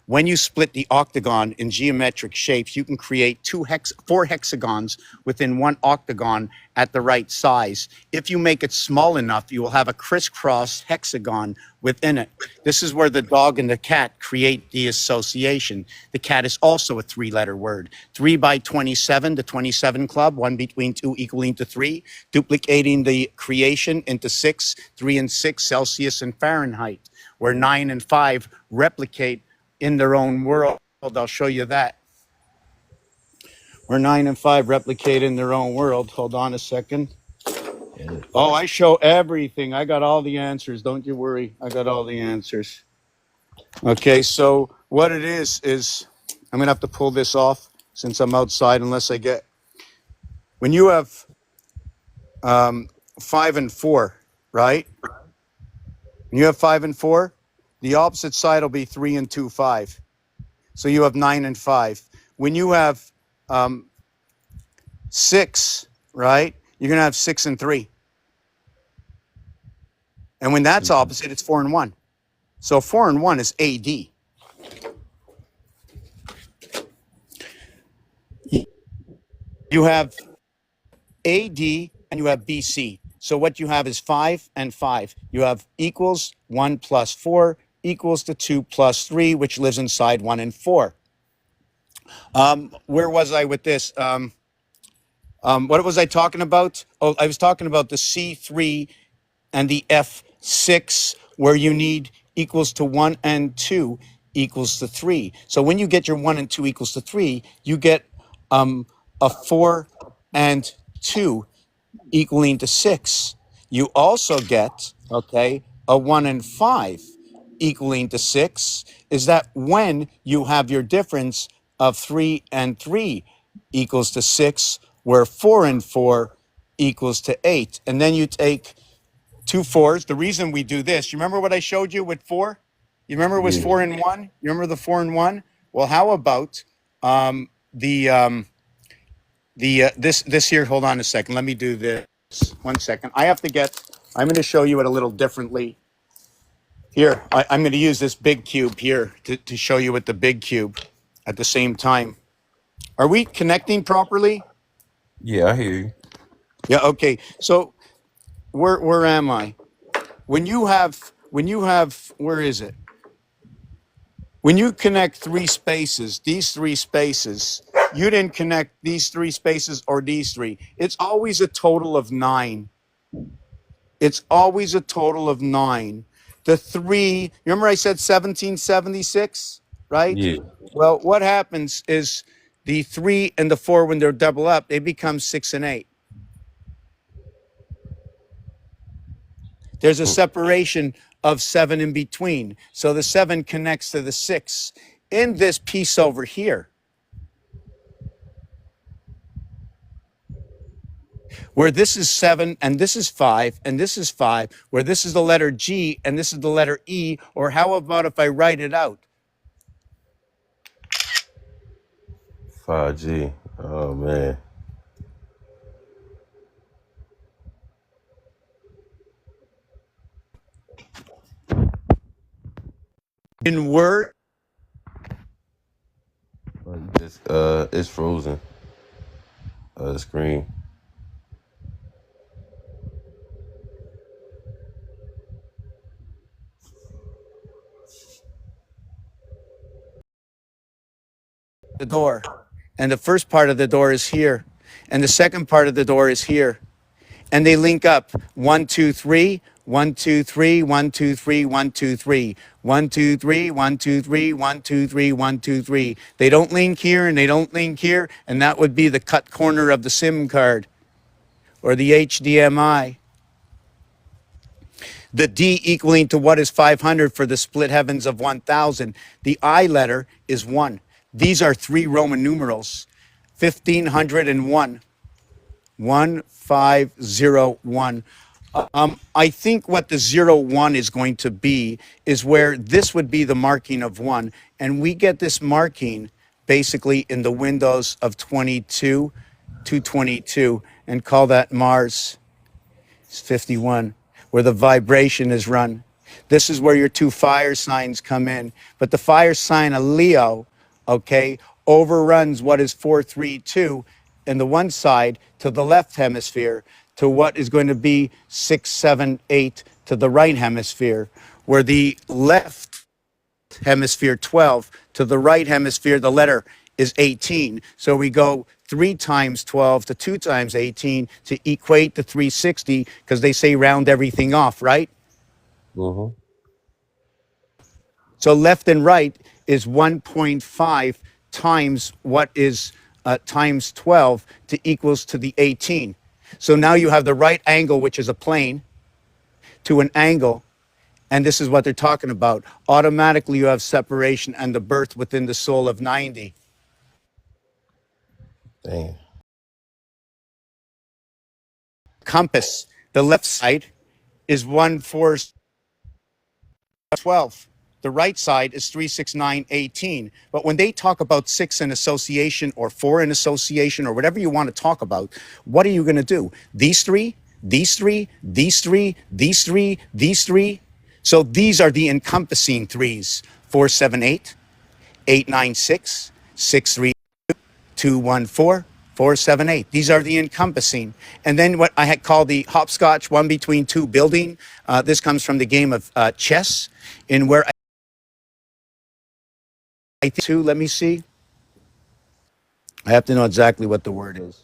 When you split the octagon in geometric shapes, you can create 4 hexagons within one octagon at the right size. If you make it small enough, you will have a crisscross hexagon within it. This is where the dog and the cat create the association. The cat is also a 3-letter word. 3 by 27, the 27 club, 1 between 2 equaling to 3, duplicating the creation into 6, 3 and 6, Celsius and Fahrenheit, where 9 and 5 replicate in their own world. I'll show you that. Where 9 and 5 replicate in their own world. Hold on a second. Oh, I show everything. I got all the answers. Don't you worry. I got all the answers. Okay, so what it is I'm going to have to pull this off since I'm outside unless I get... When you have 5 and 4, right? When you have 5 and 4, the opposite side will be 3 and 2, 5. So you have 9 and 5. When you have 6, right, you're going to have 6 and 3. And when that's opposite, it's 4 and 1. So 4 and 1 is AD. You have AD and you have BC. So what you have is 5 and 5. You have equals 1 plus 4 equals to 2 plus 3, which lives inside 1 and 4. Where was I with this? What was I talking about? Oh, I was talking about the C3 and the F6, where you need equals to 1 and 2 equals to 3. So when you get your 1 and 2 equals to 3, you get a 4 and 2 equaling to 6. You also get, okay, a 1 and 5 equaling to 6. Is that when you have your difference of 3 and 3 equals to 6, where 4 and 4 equals to 8. And then you take 2 4s. The reason we do this, you remember what I showed you with 4? You remember it was 4 and 1? You remember the 4 and 1? Well, how about this here? Hold on a second. Let me do this. 1 second. I'm going to show you it a little differently. Here, I'm going to use this big cube here to show you with the big cube at the same time. Are we connecting properly? Yeah, I hear you. Yeah, okay. So where am I? When you have where is it? When you connect three spaces, these three spaces, you didn't connect these three spaces or these three. It's always a total of nine. It's always a total of nine. The three, remember I said 1776, right? Yeah. Well, what happens is the three and the four, when they're double up, they become six and eight. There's a Mm. separation of seven in between. So the seven connects to the six in this piece over here, where this is seven and this is five and this is five, where this is the letter G and this is the letter E. Or how about if I write it out? 5G. Oh man. In Word, It's frozen. The screen. the door. And the first part of the door is here. And the second part of the door is here. And they link up 1, 2, 3, 1, 2, 3, 1, 2, 3, 1, 2, 3, 1, 2, 3, 1, 2, 3, 1, 2, 3, 1, 2, 3. They don't link here and they don't link here. And that would be the cut corner of the SIM card or the HDMI. The D equaling to what is 500 for the split heavens of 1000. The I letter is 1. These are three Roman numerals 1501. 1501. I think what the 01 is going to be is where this would be the marking of 1. And we get this marking basically in the windows of 22 to 22 and call that Mars. 51, where the vibration is run. This is where your two fire signs come in. But the fire sign of Leo, okay, overruns what is 432 in the one side to the left hemisphere to what is going to be 678 to the right hemisphere, where the left hemisphere 12 to the right hemisphere the letter is 18. So we go 3 times 12 to 2 times 18 to equate to 360 because they say round everything off, right? Mm-hmm. So left and right is 1.5 times what is times 12 to equals to the 18. So now you have the right angle, which is a plane, to an angle. And this is what they're talking about. Automatically, you have separation and the birth within the soul of 90. Damn. Compass, the left side is 1, 4, 12. The right side is 3, 6, 9, 18. But when they talk about 6 in association or 4 in association or whatever you want to talk about, what are you going to do? These three, these three, these three, these three, these three. So these are the encompassing threes: 4, 7, 8, 8, 9, 6, 6, 3, 2, 1, 4, 4, 7, 8. These are the encompassing. And then what I had called the hopscotch, one between two building. This comes from the game of chess, in where I think two, let me see. I have to know exactly what the word is.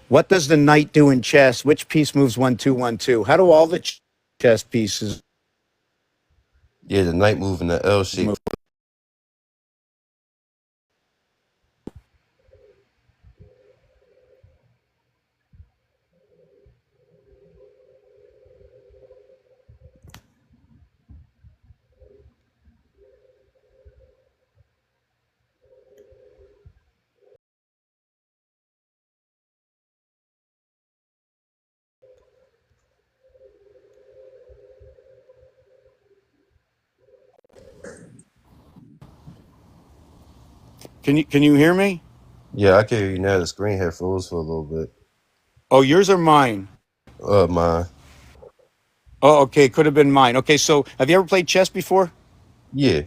What does the knight do in chess? Which piece moves 1, 2, 1, 2? How do all the chess pieces Yeah, the knight moving the L shape. move? Can you hear me? Yeah, I can hear you now. The screen had froze for a little bit. Oh, yours or mine? Mine. Oh, okay, could have been mine. Okay, so have you ever played chess before? Yeah,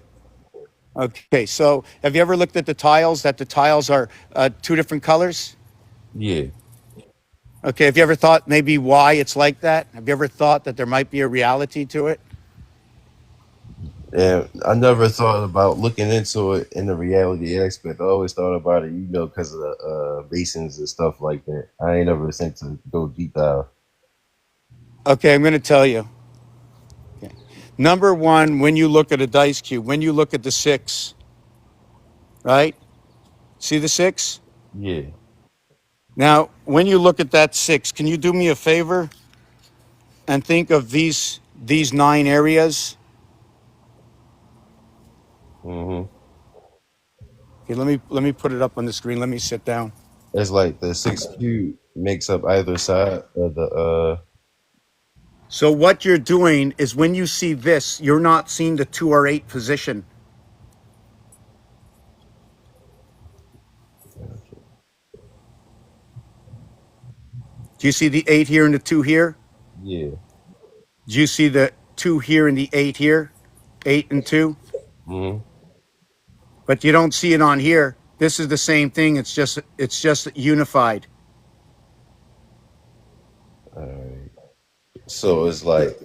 Okay, so have you ever looked at the tiles, that the tiles are two different colors? yeah. Okay, have you ever thought maybe why it's like that? Have you ever thought that there might be a reality to it? And I never thought about looking into it in the reality aspect. I always thought about it, because of the basins and stuff like that. I ain't never sent to go deep dive. Okay, I'm going to tell you. Okay. Number one, when you look at a dice cube, when you look at the six, right? See the six? Yeah. Now, when you look at that six, can you do me a favor and think of these nine areas? Hmm. Okay, let me put it up on the screen. Let me sit down. It's like the 6 cube makes up either side of the So what you're doing is when you see this, you're not seeing the 2 or 8 position. Do you see the 8 here and the 2 here? yeah. Do you see the 2 here and the 8 here? 8 and 2? Hmm. But you don't see it on here. This is the same thing. It's just unified. All right. So it's like,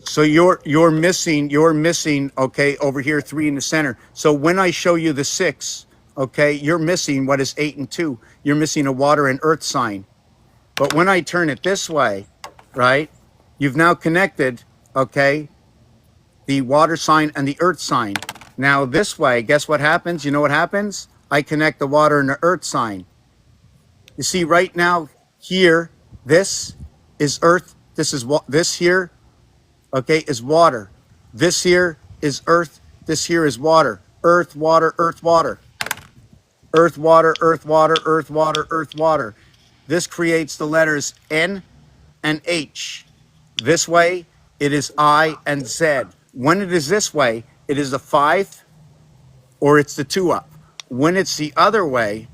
So you're missing okay over here 3 in the center. So when I show you the 6, okay, you're missing what is 8 and 2. You're missing a water and earth sign. But when I turn it this way, right? You've now connected, okay, the water sign and the earth sign. Now this way, guess what happens? You know what happens? I connect the water and the earth sign. You see right now here, this is earth. This is what this here, okay, is water. This here is earth. This here is water. Earth, water, earth, water. Earth, water, earth, water, earth, water, earth, water. This creates the letters N and H. This way, it is I and Z. When it is this way, it is the 5 or it's the 2 up. When it's the other way,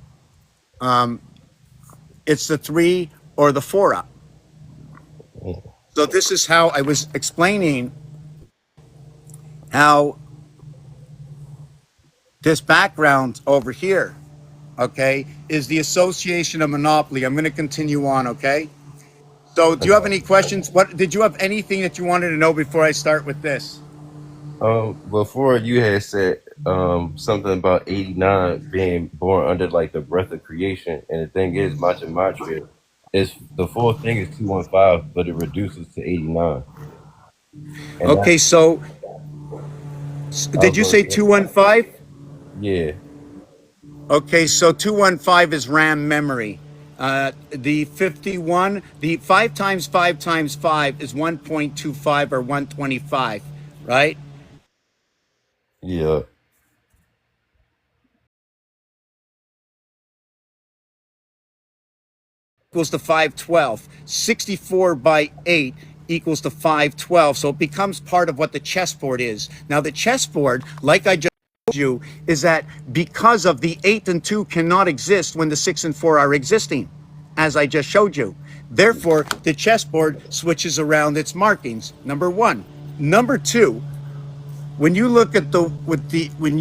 it's the 3 or the 4 up. So this is how I was explaining how this background over here, okay, is the association of monopoly. I'm going to continue on, okay? So do you have any questions? What did you have anything that you wanted to know before I start with this? before you had said something about 89 being born under like the breath of creation, and the thing is, Matria is the full thing is 215, but it reduces to 89, and that's Okay, so I did was you gonna say say, 215? yeah, Okay, so 215 is RAM memory. The 51, the 5 times 5 times 5 is 1.25 or 125, right? yeah, Equals to 512. 64 by 8 equals to 512. So it becomes part of what the chessboard is. Now, the chessboard, like I just told you, is that because of the 8 and 2 cannot exist when the 6 and 4 are existing, as I just showed you. Therefore, the chessboard switches around its markings. Number one. Number two, when you look at the with the when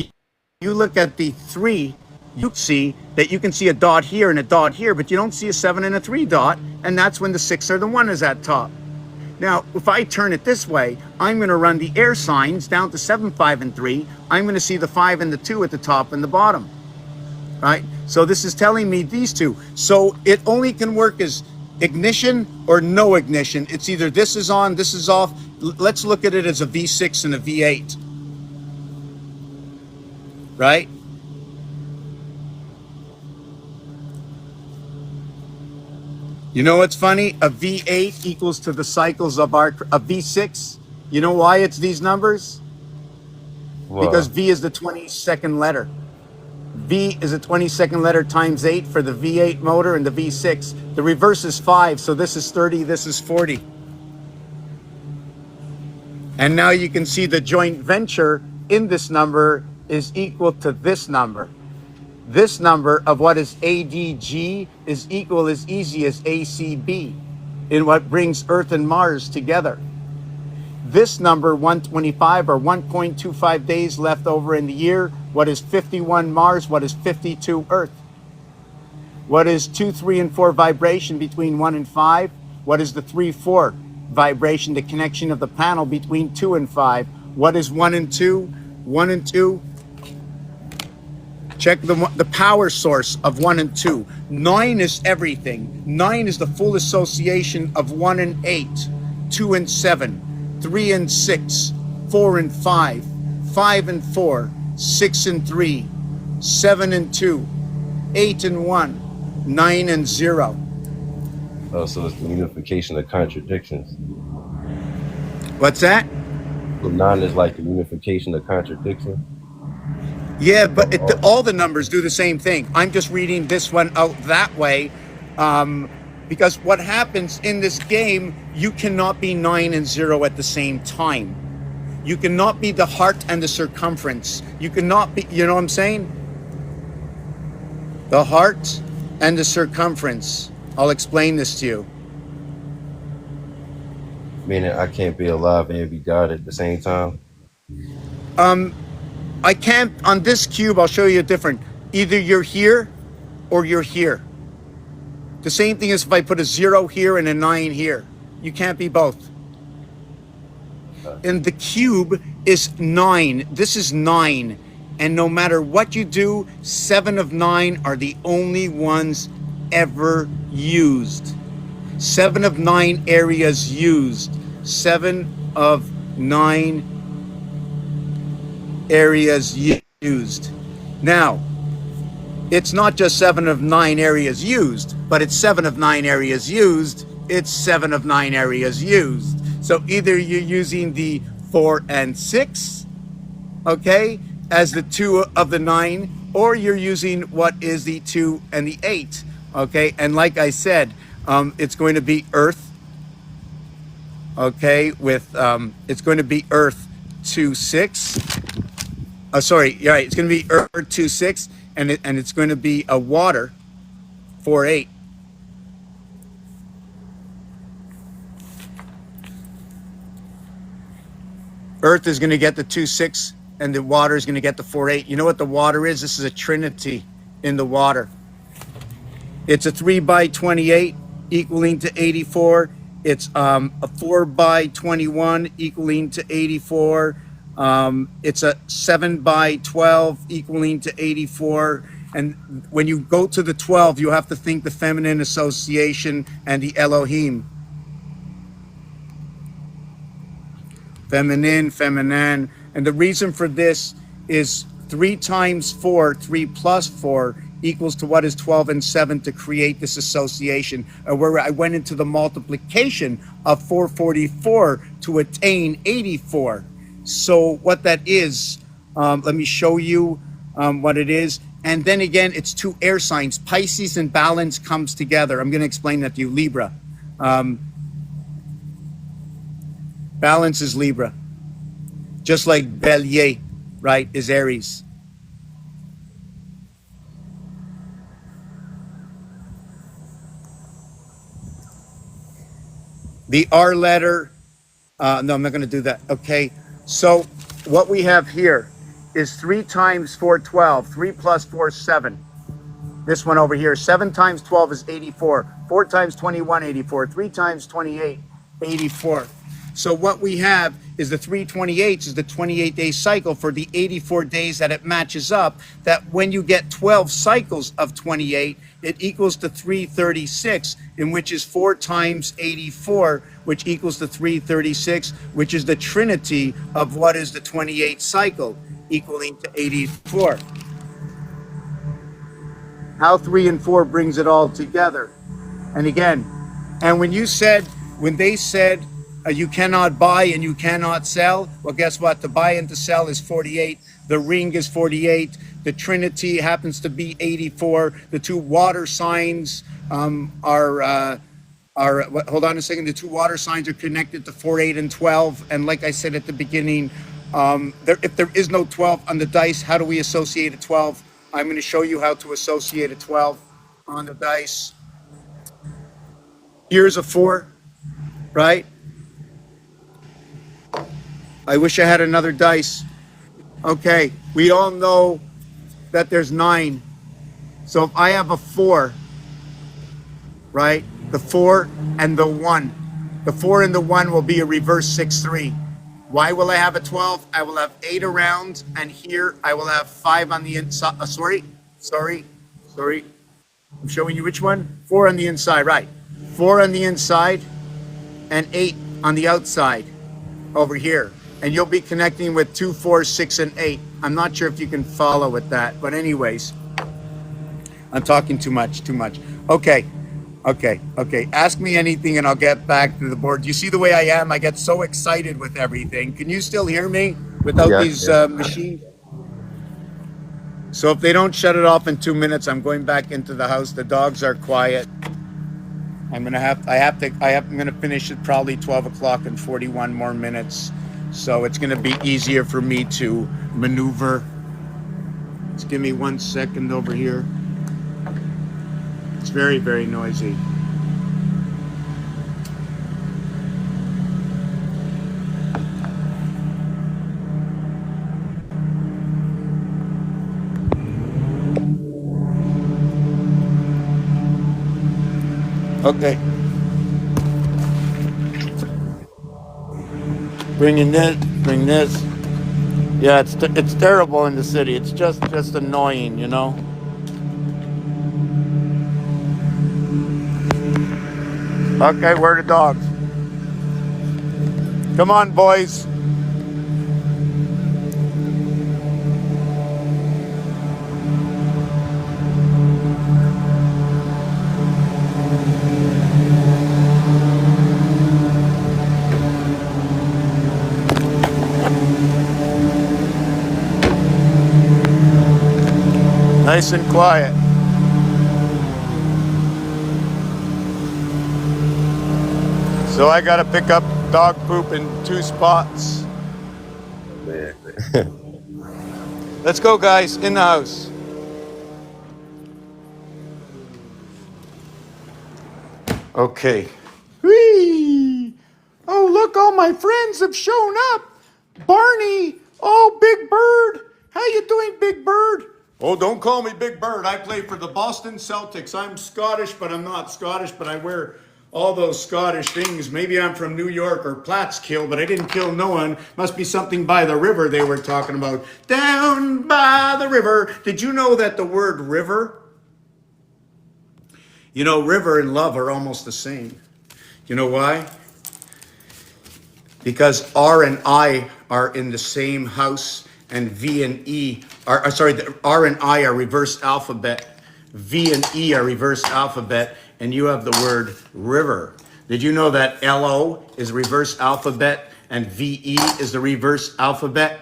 you look at the 3, you see that you can see a dot here and a dot here, but you don't see a 7 and a 3 dot, and that's when the 6 or the 1 is at top. Now, if I turn it this way, I'm going to run the air signs down to 7, 5, and 3. I'm going to see the 5 and the 2 at the top and the bottom, right? So this is telling me these two. So it only can work as ignition or no ignition. It's either this is on, this is off. Let's look at it as a V6 and a V8, right? You know what's funny? A V8 equals to the cycles of a V6. You know why it's these numbers? Because wow, V is the 22nd letter. V is a 22nd letter times 8 for the V8 motor and the V6. The reverse is 5, so this is 30, this is 40. And now you can see the joint venture in this number is equal to this number. This number of what is ADG is equal as easy as ACB in what brings Earth and Mars together. This number, 125 or 1.25 days left over in the year, what is 51 Mars, what is 52 Earth? What is 2, 3, and 4 vibration between 1 and 5? What is the 3, 4 vibration, the connection of the panel between 2 and 5? What is 1 and 2? 1 and 2. Check the power source of 1 and 2. 9 is everything. 9 is the full association of 1 and 8, 2 and 7, 3 and 6, 4 and 5, 5 and 4, 6 and 3, 7 and 2, 8 and 1, 9 and 0. Oh, so it's the unification of contradictions. What's that? So 9 is like the unification of contradictions. Yeah, but all the numbers do the same thing. I'm just reading this one out that way, because what happens in this game, you cannot be 9 and 0 at the same time. You cannot be the heart and the circumference. You cannot be, you know what I'm saying? The heart and the circumference. I'll explain this to you. Meaning I can't be alive and be God at the same time. I can't, on this cube, I'll show you a different. Either you're here or you're here. The same thing as if I put a 0 here and a 9 here. You can't be both. And the cube is 9. This is 9. And no matter what you do, 7 of 9 are the only ones ever used. 7 of 9 areas used. 7 of 9 areas used. Now, it's not just 7 of 9 areas used, but it's 7 of 9 areas used. It's 7 of 9 areas used. So either you're using the 4 and 6, okay, as the 2 of the 9, or you're using what is the 2 and the 8, okay? And like I said, it's going to be Earth, okay, with, it's going to be Earth 2, 6. Sorry, you're right, it's going to be Earth 2, 6, and it's going to be a water 4, 8. Earth is going to get the 2, 6, and the water is going to get the 4, 8. You know what the water is? This is a trinity in the water. It's a 3 by 28 equaling to 84. It's a 4 by 21 equaling to 84. It's a 7 by 12 equaling to 84. And when you go to the 12, you have to think the feminine association and the Elohim. Feminine. And the reason for this is 3 times 4, 3 plus 4 equals to what is 12 and 7 to create this association, where I went into the multiplication of 444 to attain 84. So what that is, let me show you what it is. And then again, it's 2 air signs. Pisces and balance comes together. I'm going to explain that to you. Libra. Balance is Libra. Just like Bélier, right, is Aries. The R letter, no, I'm not going to do that. Okay, so what we have here is 3 times 4, 12. 3 plus 4, 7. This one over here, 7 times 12 is 84. 4 times 21, 84. 3 times 28, 84. So what we have is the 328 is the 28-day cycle for the 84 days that it matches up, that when you get 12 cycles of 28, it equals to 336, in which is 4 times 84, which equals to 336, which is the trinity of what is the 28 cycle, equaling to 84. How 3 and 4 brings it all together. And again, and when they said, you cannot buy and you cannot sell. Well, guess what? To buy and to sell is 48. The ring is 48. The Trinity happens to be 84. The 2 water signs are hold on a second. The 2 water signs are connected to 4, 8, and 12. And like I said at the beginning, if there is no 12 on the dice, how do we associate a 12? I'm going to show you how to associate a 12 on the dice. Here's a 4, right? I wish I had another dice. Okay, we all know that there's 9. So if I have a 4, right? The 4 and the 1. The 4 and the 1 will be a reverse 6-3. Why will I have a 12? I will have 8 around, and here I will have 5 on the inside. Sorry. I'm showing you which one. 4 on the inside, right? 4 on the inside and 8 on the outside over here. And you'll be connecting with 2, 4, 6, and 8. I'm not sure if you can follow with that, but anyways, I'm talking too much. Okay. Ask me anything and I'll get back to the board. You see the way I am? I get so excited with everything. Can you still hear me without Yeah, I these can. machines? So if they don't shut it off in 2 minutes, I'm going back into the house. The dogs are quiet. I'm gonna finish it probably 12 o'clock and 41 more minutes. So it's gonna be easier for me to maneuver. Just give me 1 second over here. It's very, very noisy. Okay. Bring this. Yeah, it's terrible in the city. It's just annoying, you know. Okay, where are the dogs? Come on, boys. Nice and quiet. So I gotta pick up dog poop in 2 spots. Man. Let's go, guys, in the house. Okay. Whee! Oh, look, all my friends have shown up. Barney, oh, Big Bird. How you doing, Big Bird? Oh, don't call me Big Bird. I play for the Boston Celtics. I'm Scottish, but I'm not Scottish, but I wear all those Scottish things. Maybe I'm from New York or Plattskill, but I didn't kill no one. Must be something by the river they were talking about. Down by the river. Did you know that the word river, you know, river and love are almost the same? You know why? Because R and I are in the same house, and V and E are sorry, the R and I are reversed alphabet. V and E are reversed alphabet, and you have the word river. Did you know that LO is reverse alphabet and VE is the reverse alphabet?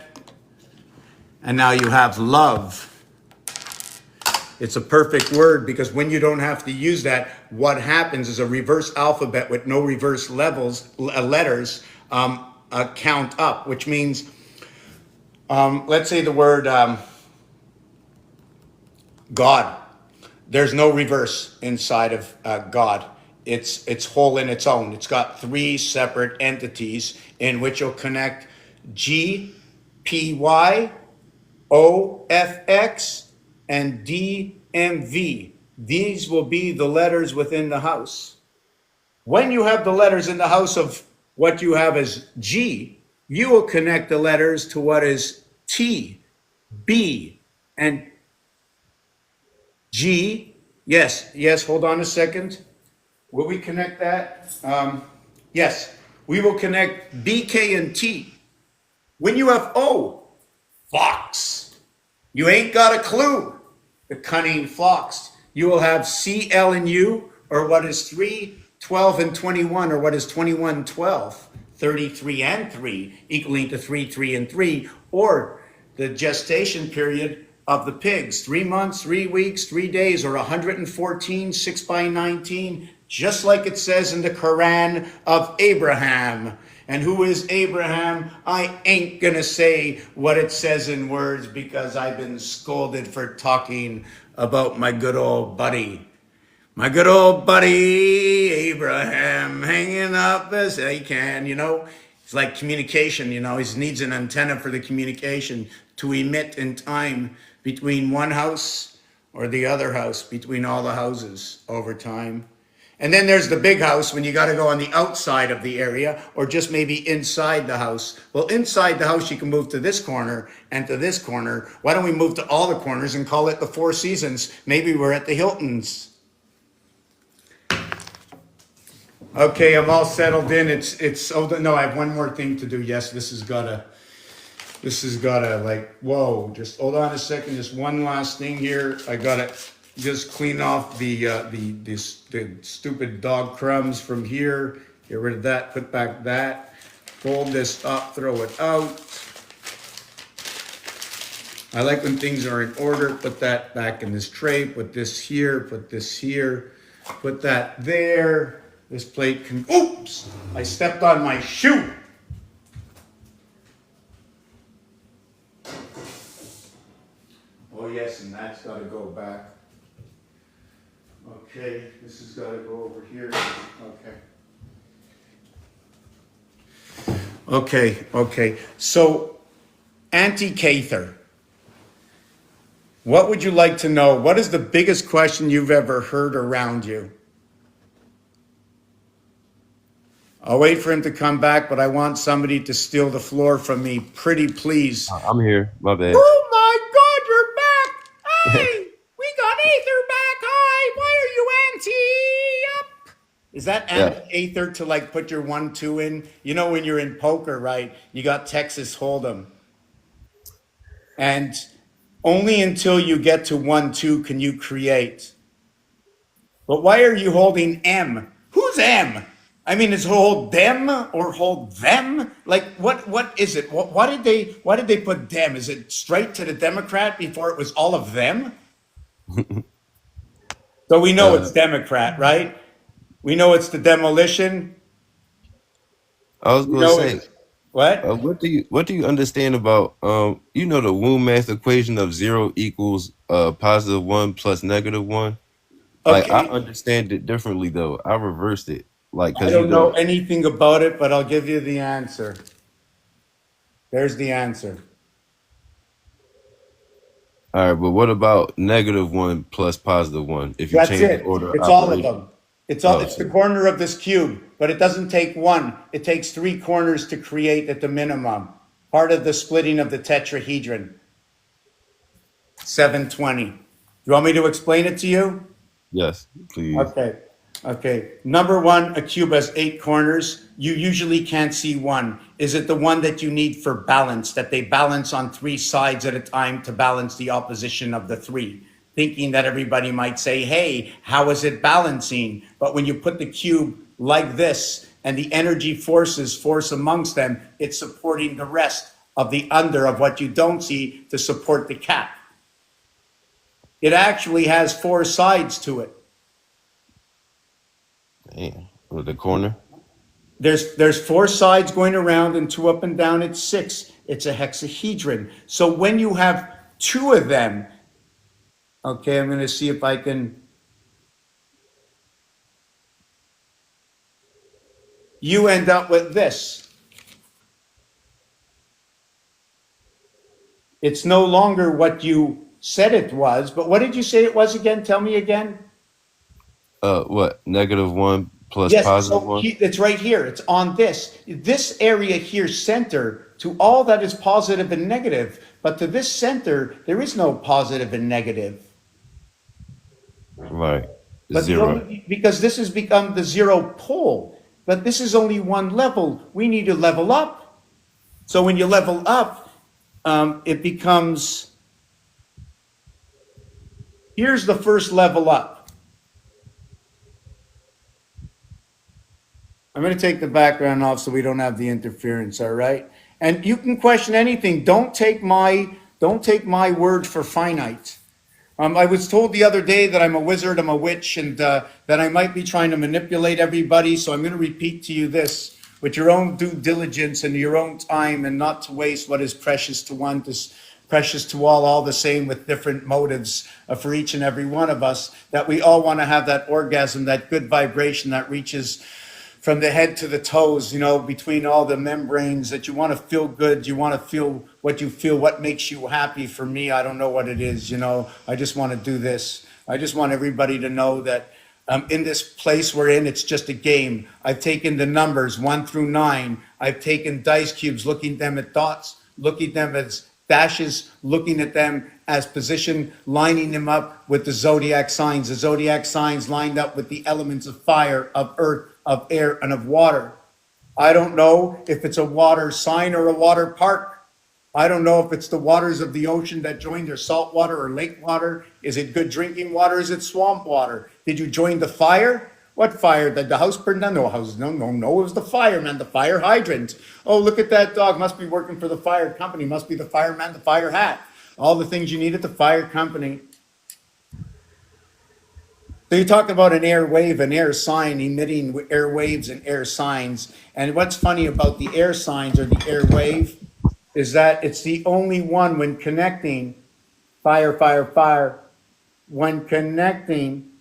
And now you have love. It's a perfect word because when you don't have to use that, what happens is a reverse alphabet with no reverse letters count up, which means, let's say the word God. There's no reverse inside of God. It's whole in its own. It's got 3 separate entities in which you'll connect G, P, Y, O, F, X, and D, M, V. These will be the letters within the house. When you have the letters in the house of what you have as G, you will connect the letters to what is T, B, and G. Yes, hold on a second. Will we connect that? Yes, we will connect B, K, and T. When you have O, fox, you ain't got a clue. The cunning fox. You will have C, L, and U, or what is 3, 12, and 21, or what is 21, 12, 33, and 3, equaling to 3, 3, and 3, or the gestation period of the pigs, 3 months, 3 weeks, 3 days, or 114, 6 by 19, just like it says in the Quran of Abraham. And who is Abraham? I ain't gonna say what it says in words because I've been scolded for talking about my good old buddy. My good old buddy Abraham, hanging up as he can, you know. It's like communication, you know. He needs an antenna for the communication to emit in time between one house or the other house, between all the houses over time. And then there's the big house when you got to go on the outside of the area or just maybe inside the house. Well, inside the house, you can move to this corner and to this corner. Why don't we move to all the corners and call it the Four Seasons? Maybe we're at the Hiltons. Okay, I'm all settled in. Oh no, I have one more thing to do. Yes, this has gotta like, whoa, just hold on a second. Just one last thing here. I gotta just clean off the stupid dog crumbs from here. Get rid of that, put back that, fold this up, throw it out. I like when things are in order. Put that back in this tray, put this here, put this here, put that there. This plate can, oops, I stepped on my shoe. Oh yes, and that's gotta go back. Okay, this has gotta go over here. Okay. So, Auntie Cather, what would you like to know? What is the biggest question you've ever heard around you? I'll wait for him to come back, but I want somebody to steal the floor from me. Pretty please. I'm here. My bad. Oh my God, you're back! Hey, we got Aether back. Hi, why are you anti-up? Is that Yeah. Aether to like put your 1-2 in? You know when you're in poker, right? You got Texas Hold'em. And only until you get to 1-2 can you create. But why are you holding M? Who's M? I mean, is hold them or hold them? Like, what is it? Why did they put them? Is it straight to the Democrat before it was all of them? So we know Uh, it's Democrat, right? We know it's the demolition. I was We gonna know say, it's what? what do you understand about the Womb math equation of 0 equals positive 1 plus negative 1? Like I Okay, understand it differently though. I reversed it. Like I because don't know anything about it, but I'll give you the answer. There's the answer. all right, but what about negative 1 plus positive 1 if you That's change the it. order of It's all of operation? them. Oh, It's the so corner of this cube, but it doesn't take one. It takes three corners to create at the minimum. Part of the splitting of the tetrahedron. 720. You want me to explain it to you? yes, please. Okay. Okay. Number one, a cube has 8 corners. You usually can't see one. Is it the one that you need for balance, that they balance on 3 sides at a time to balance the opposition of the three? Thinking that everybody might say, hey, how is it balancing? But when you put the cube like this and the energy force amongst them, it's supporting the rest of the under of what you don't see to support the cap. It actually has 4 sides to it. Damn. With the corner. There's 4 sides going around and 2 up and down. It's 6. It's a hexahedron. So when you have 2 of them, okay, I'm going to see if I can. You end up with this. It's no longer what you said it was, but what did you say it was again? Tell me again. What? Negative 1 plus Yes, positive so 1? it's right here. It's on this area here, center to all that is positive and negative. But to this center, there is no positive and negative. Right. But Zero. because this has become the zero pole, but this is only one level. We need to level up. So when you level up, it becomes, here's the first level up. I'm going to take the background off so we don't have the interference, all right? And you can question anything. Don't take my word for finite. I was told the other day that I'm a wizard, I'm a witch, and that I might be trying to manipulate everybody. So I'm going to repeat to you this with your own due diligence and your own time, and not to waste what is precious to one, precious to all the same, with different motives for each and every one of us, that we all want to have that orgasm, that good vibration that reaches from the head to the toes, between all the membranes, that you want to feel good. You want to feel, what makes you happy. For me, I don't know what it is. I just want to do this. I just want everybody to know that In this place we're in, it's just a game. I've taken the numbers 1 through 9. I've taken dice cubes, looking at them at dots, looking at them as dashes, looking at them as position, lining them up with the zodiac signs. The zodiac signs lined up with the elements of fire, of earth, of air, and of water. I don't know if it's a water sign or a water park. I don't know if it's the waters of the ocean that joined or salt water or lake water. Is it good drinking water? Is it swamp water? Did you join the fire? What fire? Did the house burn down? No house. No. It was the fireman, the fire hydrant. Oh, look at that dog. Must be working for the fire company. Must be the fireman, the fire hat. All the things you need at the fire company. So you talk about an air wave, an air sign emitting air waves and air signs. And what's funny about the air signs or the air wave is that it's the only one when connecting fire, fire, fire, when connecting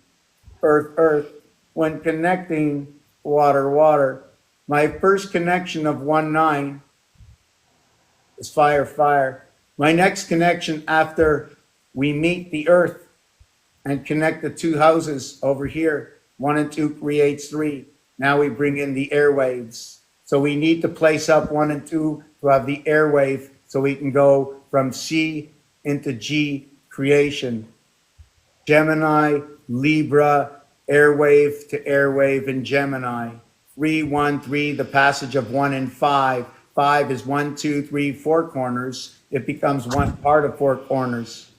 earth, earth, when connecting water, water. My first connection of 1-9 is fire, fire. My next connection after we meet the earth and connect the two houses over here, 1 and 2 creates 3. Now we bring in the airwaves. So we need to place up 1 and 2 to have the airwave so we can go from C into G creation. Gemini, Libra, airwave to airwave in Gemini. 3, 1, 3, the passage of 1 and 5. 5 is 1, 2, 3, 4 corners. It becomes one part of 4 corners.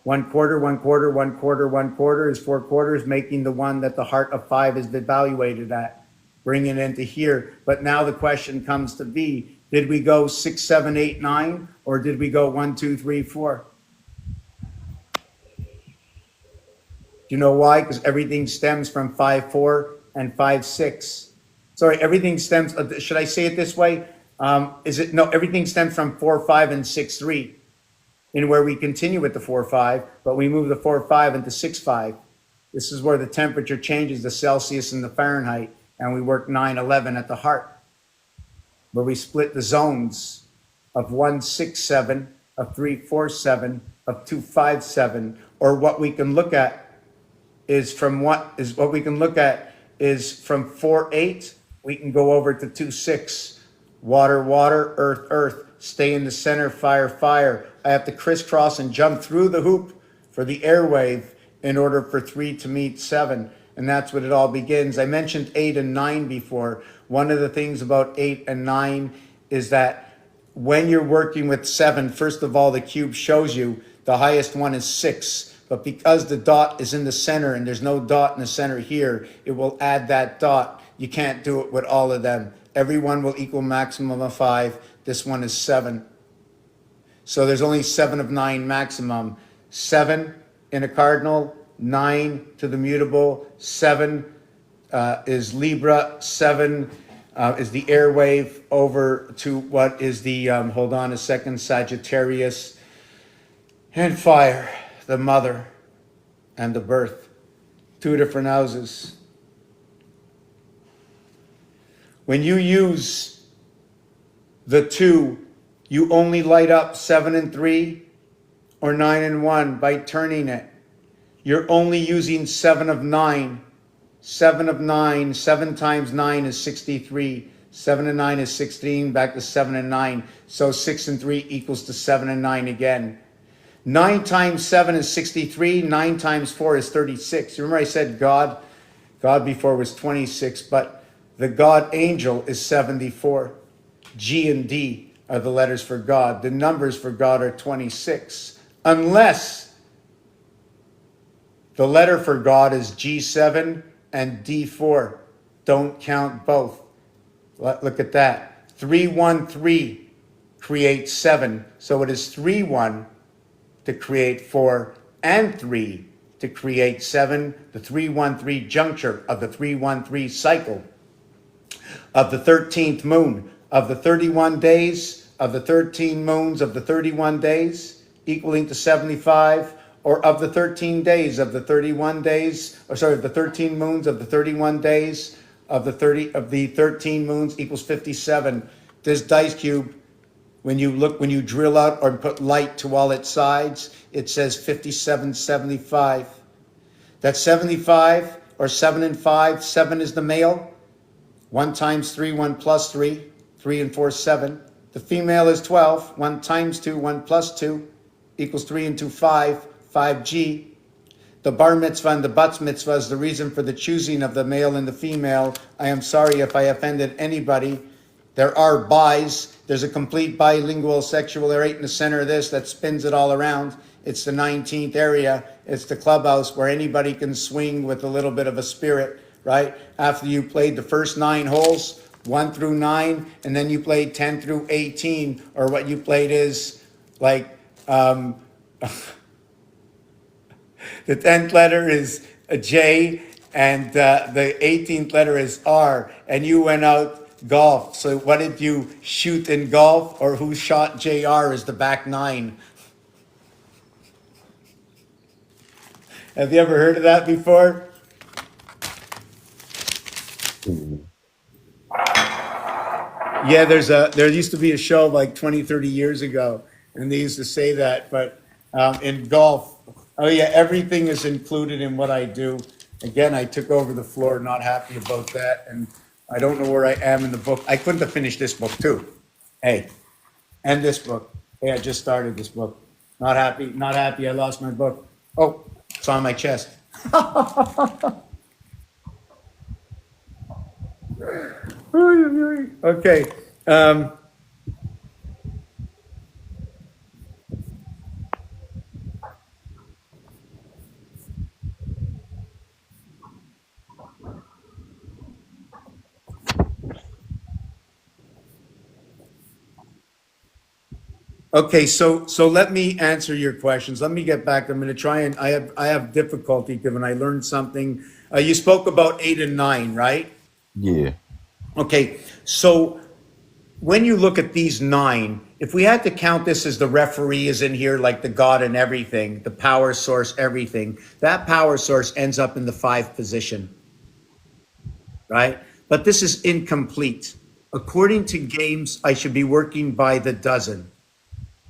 1 quarter, 1 quarter, 1 quarter, 1 quarter is 4 quarters, making the one that the heart of 5 is evaluated at. Bring it into here. But now the question comes to be, did we go 6, 7, 8, 9, or did we go 1, 2, 3, 4? Do you know why? Because everything stems from 5, 4 and 5, 6. Sorry, everything stems, should I say it this way? Everything stems from 4, 5, and 6, 3. In where we continue with the 4, 5, but we move the 4, 5 into 6, 5. This is where the temperature changes, the Celsius and the Fahrenheit, and we work 9, 11 at the heart, where we split the zones of 1, 6, 7, of 3, 4, 7, of 2, 5, 7, or what we can look at is from 4, 8, we can go over to 2, 6, water, water, earth, earth, stay in the center, fire, fire. I have to crisscross and jump through the hoop for the airwave in order for 3 to meet 7. And that's what it all begins. I mentioned 8 and 9 before. One of the things about 8 and 9 is that when you're working with 7, first of all, the cube shows you the highest one is 6. But because the dot is in the center and there's no dot in the center here, it will add that dot. You can't do it with all of them. Every one will equal maximum of 5. This one is 7. So there's only 7 of 9 maximum. 7 in a cardinal, 9 to the mutable, 7 is Libra, 7 is the airwave over to what is the, hold on a second, Sagittarius, and fire, the mother and the birth. 2 different houses. When you use the 2, you only light up 7 and 3 or 9 and 1 by turning it. You're only using 7 of 9. 7 of 9, 7 times 9 is 63. 7 and 9 is 16, back to 7 and 9. So 6 and 3 equals to 7 and 9 again. 9 times 7 is 63. 9 times 4 is 36. Remember I said God? God before was 26, but the God angel is 74. G and D are the letters for God. The numbers for God are 26. Unless the letter for God is G7 and D4. Don't count both. Look at that. 313 creates 7. So it is 3-1 to create 4 and 3 to create 7. The 313 juncture of the 313 cycle of the 13th moon of the 31 days of the 13 moons of the 31 days equaling to 75, or of the 13 days of the 31 days, or sorry, of the 13 moons of the 31 days of the 13 moons equals 57. This dice cube, when you drill out or put light to all its sides, it says 5775. That 75 or 7 and 5. 7 is the male. 1 times 3, 1 plus 3. 3 and 4, 7. The female is 12. 1 times 2, 1 plus 2 equals 3 and 2, 5. 5G. The bar mitzvah and the bat mitzvah is the reason for the choosing of the male and the female. I am sorry if I offended anybody. There are bis. There's a complete bilingual sexual right in the center of this that spins it all around. It's the 19th area. It's the clubhouse where anybody can swing with a little bit of a spirit, right? After you played the first 9 holes, 1 through 9, and then you played 10 through 18, or what you played is like, the 10th letter is a J, and the 18th letter is R, and you went out golf. So what did you shoot in golf, or who shot JR as the back 9? Have you ever heard of that before? Yeah, there used to be a show like 20, 30 years ago, and they used to say that, but in golf, oh yeah, everything is included in what I do. Again, I took over the floor, not happy about that, and I don't know where I am in the book. I couldn't have finished this book too. Hey, and this book. Hey, I just started this book. Not happy, not happy, I lost my book. Oh, it's on my chest. Okay. Okay, so let me answer your questions. Let me get back. I'm going to try and I have difficulty because when I learned something. You spoke about 8 and 9, right? Yeah. Okay, so when you look at these 9, if we had to count this as the referee is in here, like the God and everything, the power source, everything, that power source ends up in the 5 position, right? But this is incomplete. According to games, I should be working by the dozen.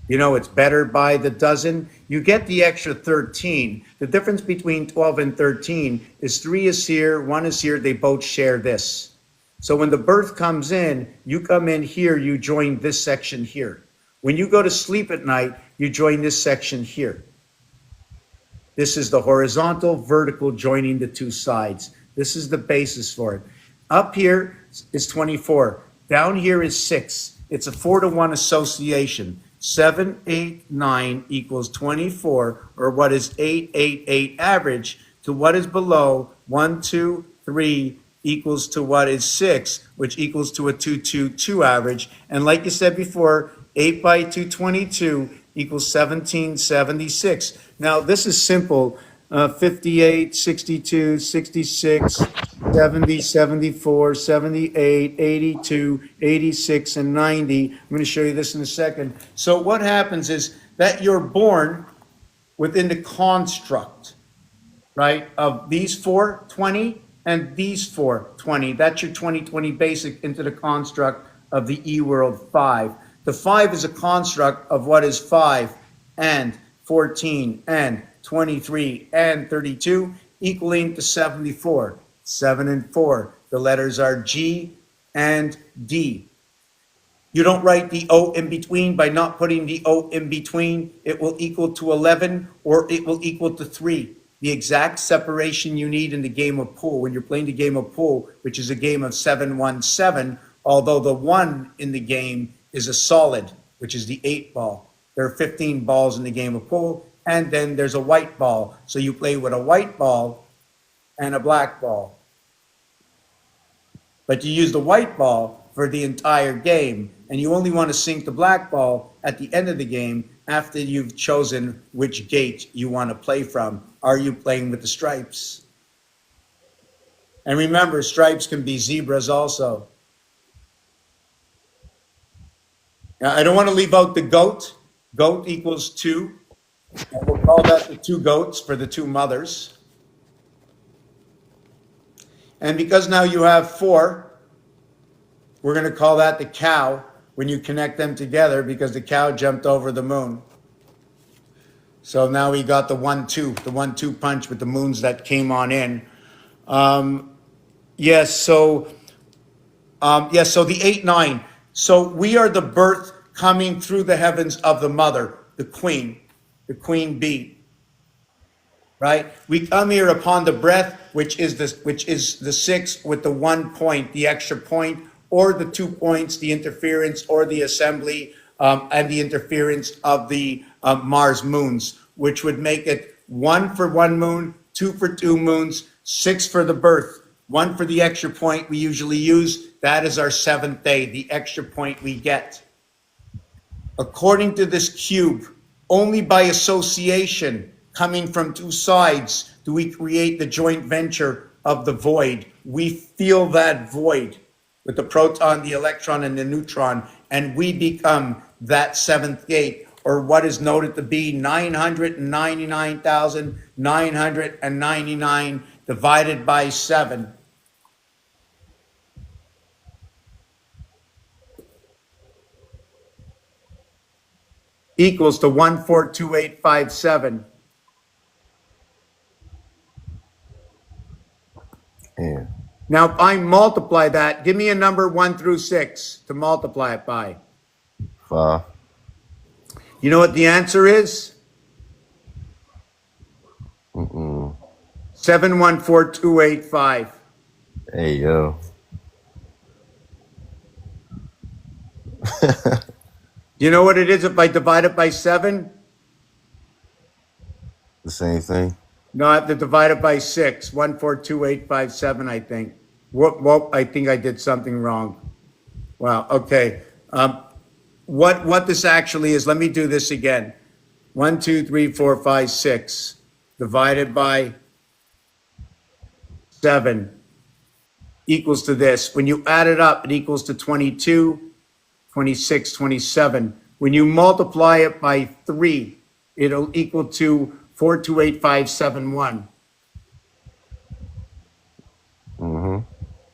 You know, it's better by the dozen. You get the extra 13. The difference between 12 and 13 is 3 is here, 1 is here. They both share this. So when the birth comes in, you come in here, you join this section here. When you go to sleep at night, you join this section here. This is the horizontal, vertical joining the 2 sides. This is the basis for it. Up here is 24. Down here is 6. It's a 4-to-1 association. 7, 8, 9 equals 24, or what is 8, 8, 8 average to what is below 1, 2, 3 equals to what is 6, which equals to a 2, 2, 2 average. And like you said before, 8 by 222 equals 1776. Now this is simple. 58, 62, 66, 70, 74, 78, 82, 86, and 90. I'm going to show you this in a second. So what happens is that you're born within the construct, right, of these 4, 20, and these 4, 20. That's your 20/20 basic into the construct of the E-world 5. The 5 is a construct of what is 5 and 14 and 23 and 32, equaling to 74. 7 and 4. The letters are G and D. You don't write the O in between. By not putting the O in between, it will equal to 11 or it will equal to 3. The exact separation you need in the game of pool. When you're playing the game of pool, which is a game of 7-1-7, although the 1 in the game is a solid, which is the 8 ball. There are 15 balls in the game of pool, and then there's a white ball. So you play with a white ball and a black ball. But you use the white ball for the entire game, and you only want to sink the black ball at the end of the game after you've chosen which gate you want to play from. Are you playing with the stripes? And remember, stripes can be zebras also. Now, I don't want to leave out the goat. Goat equals 2. And we'll call that the 2 goats for the 2 mothers. And because now you have 4, we're going to call that the cow when you connect them together because the cow jumped over the moon. So now we got the 1-2, the 1-2 punch with the moons that came on in. Yes. So the 8-9. So we are the birth coming through the heavens of the mother, the queen bee. Right? We come here upon the breath, which is the 6 with the 1 point, the extra point, or the 2 points, the interference or the assembly, and the interference of the Mars moons, which would make it 1 for 1 moon, 2 for 2 moons, 6 for the birth, 1 for the extra point we usually use. That is our 7th day, the extra point we get. According to this cube, only by association coming from two sides do we create the joint venture of the void. We feel that void with the proton, the electron, and the neutron, and we become that 7th gate, or what is noted to be 999,999 divided by 7. Equals to 142857. Yeah. Now, if I multiply that, give me a number 1 through 6 to multiply it by. 5. You know what the answer is? 714285. Hey, yo. You know what it is if I divide it by 7? The same thing. No, I have to divide it by 6. 142857, I think. Whoop, I think I did something wrong. Wow, okay. What this actually is, let me do this again. 1, 2, 3, 4, 5, 6 divided by 7 equals to this. When you add it up, it equals to 22, 26, 27. When you multiply it by 3, it'll equal to 428571.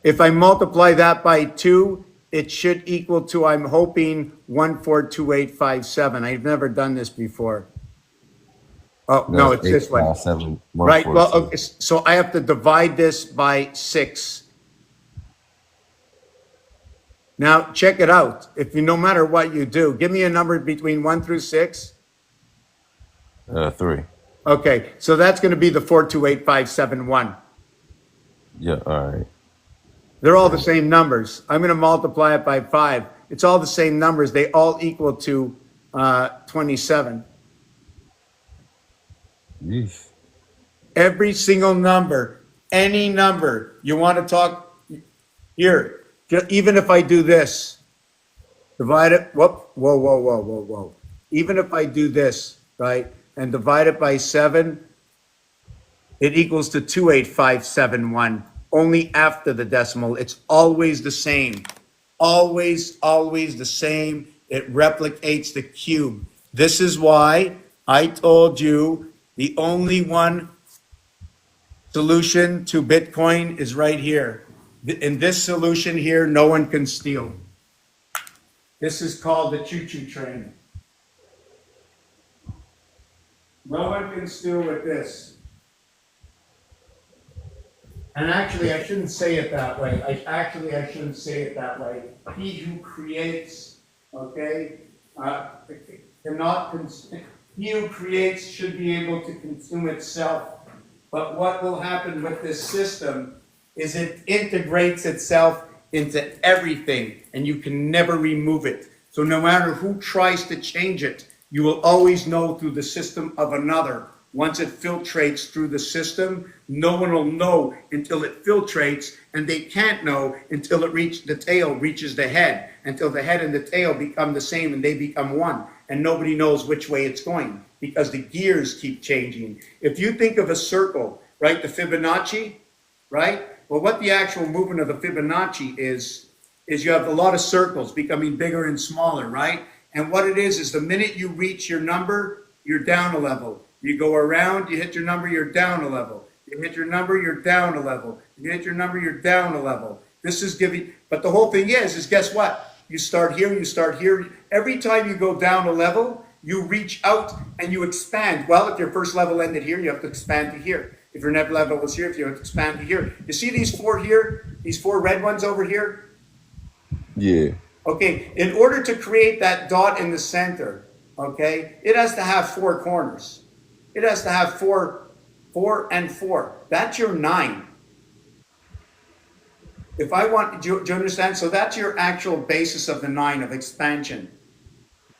If I multiply that by 2, it should equal to, I'm hoping, 142857. I've never done this before. Oh, no, it's this one. 7, Right, well, okay, so I have to divide this by 6. Now, check it out. If you, no matter what you do, give me a number between 1 through 6. 3. Okay, so that's going to be the 428571. Yeah, all right. They're all the same numbers. I'm going to multiply it by 5. It's all the same numbers. They all equal to 27. Yeesh. Every single number, any number you want to talk here, even if I do this, divide it, whoa. Even if I do this, right, and divide it by 7, it equals to 28571. Only after the decimal. It's always the same. Always the same. It replicates the cube. This is why I told you the only one solution to Bitcoin is right here. In this solution here, no one can steal. This is called the choo-choo train. No one can steal with this. And actually, I shouldn't say it that way. I shouldn't say it that way. He who creates, okay, he who creates should be able to consume itself. But what will happen with this system is it integrates itself into everything, and you can never remove it. So no matter who tries to change it, you will always know through the system of another. Once it filtrates through the system, no one will know until it filtrates, and they can't know until the tail reaches the head, until the head and the tail become the same and they become one, and nobody knows which way it's going because the gears keep changing. If you think of a circle, right, the Fibonacci, right? Well, what the actual movement of the Fibonacci is you have a lot of circles becoming bigger and smaller, right? And what it is the minute you reach your number, you're down a level. You go around, you hit your number, you're down a level. You hit your number, you're down a level. You hit your number, you're down a level. This is giving, but the whole thing is guess what? You start here, you start here. Every time you go down a level, you reach out and you expand. Well, if your first level ended here, you have to expand to here. If your net level was here, if you expand to here, you see these four here, these four red ones over here? Yeah. Okay, in order to create that dot in the center, okay, it has to have four corners. It has to have four and four. That's your 9. If I want, do you understand? So that's your actual basis of the 9 of expansion.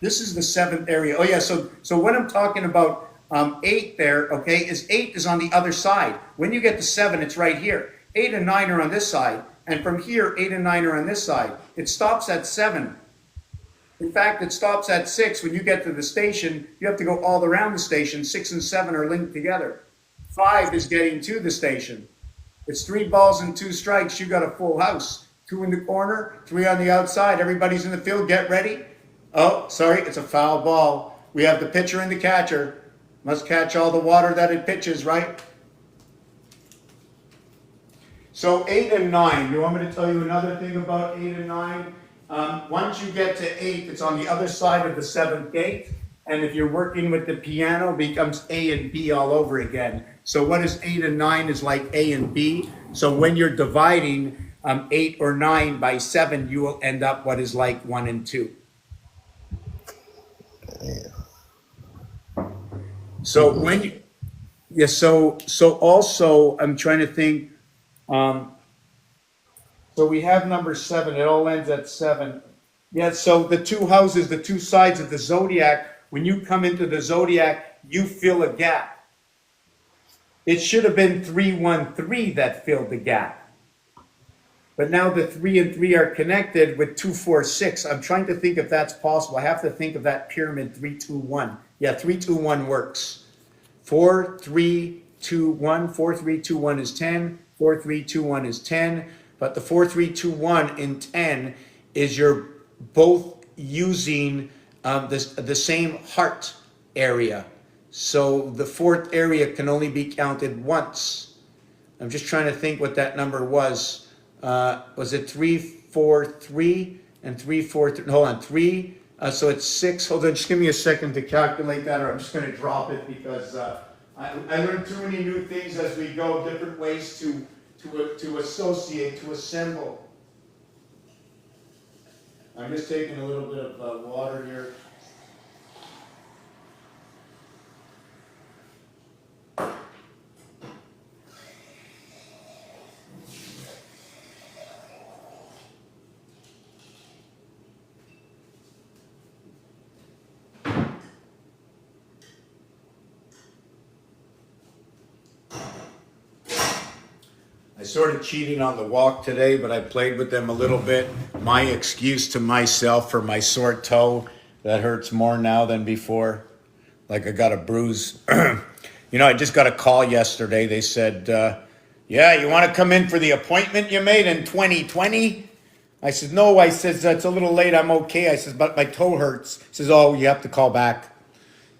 This is the 7th area. Oh yeah, so when I'm talking about 8 there, okay, is 8 is on the other side. When you get to 7, it's right here. 8 and 9 are on this side, and from here, 8 and 9 are on this side. It stops at 7. In fact, it stops at 6. When you get to the station, you have to go all around the station. 6 and 7 are linked together. 5 is getting to the station. It's 3 balls and 2 strikes. You got a full house. 2 in the corner, 3 on the outside. Everybody's in the field. Get ready. Oh, sorry, it's a foul ball. We have the pitcher and the catcher. Must catch all the water that it pitches, right? So 8 and 9. You want me to tell you another thing about 8 and 9? Once you get to 8, it's on the other side of the 7th gate. And if you're working with the piano, it becomes A and B all over again. So what is 8 and 9 is like A and B. So when you're dividing 8 or 9 by 7, you will end up what is like 1 and 2. So when you, yeah, so also I'm trying to think. So we have number 7. It all ends at 7. Yeah. So the two houses, the two sides of the zodiac. When you come into the zodiac, you fill a gap. It should have been 313 that filled the gap. But now the 3 and 3 are connected with 2, 4, 6. I'm trying to think if that's possible. I have to think of that pyramid 3, 2, 1. Yeah, 3, 2, 1 works. 4, 3, 2, 1. 4, 3, 2, 1 is 10. 4, 3, 2, 1 is 10. But the 4, 3, 2, 1 in 10 is you're both using the same heart area. So the 4th area can only be counted once. I'm just trying to think what that number was. Was it 3, 4, 3 and 3, 4, 3? Hold on, 3. So it's 6. Hold on, just give me a second to calculate that, or I'm just going to drop it because I learned too many new things as we go, different ways to associate, to assemble. I'm just taking a little bit of water here. I sort of cheating on the walk today, but I played with them a little bit. My excuse to myself for my sore toe that hurts more now than before. Like I got a bruise. I just got a call yesterday. They said, yeah, you want to come in for the appointment you made in 2020? I said, no. I said, it's a little late. I'm okay. I said, but my toe hurts. He says, oh, you have to call back.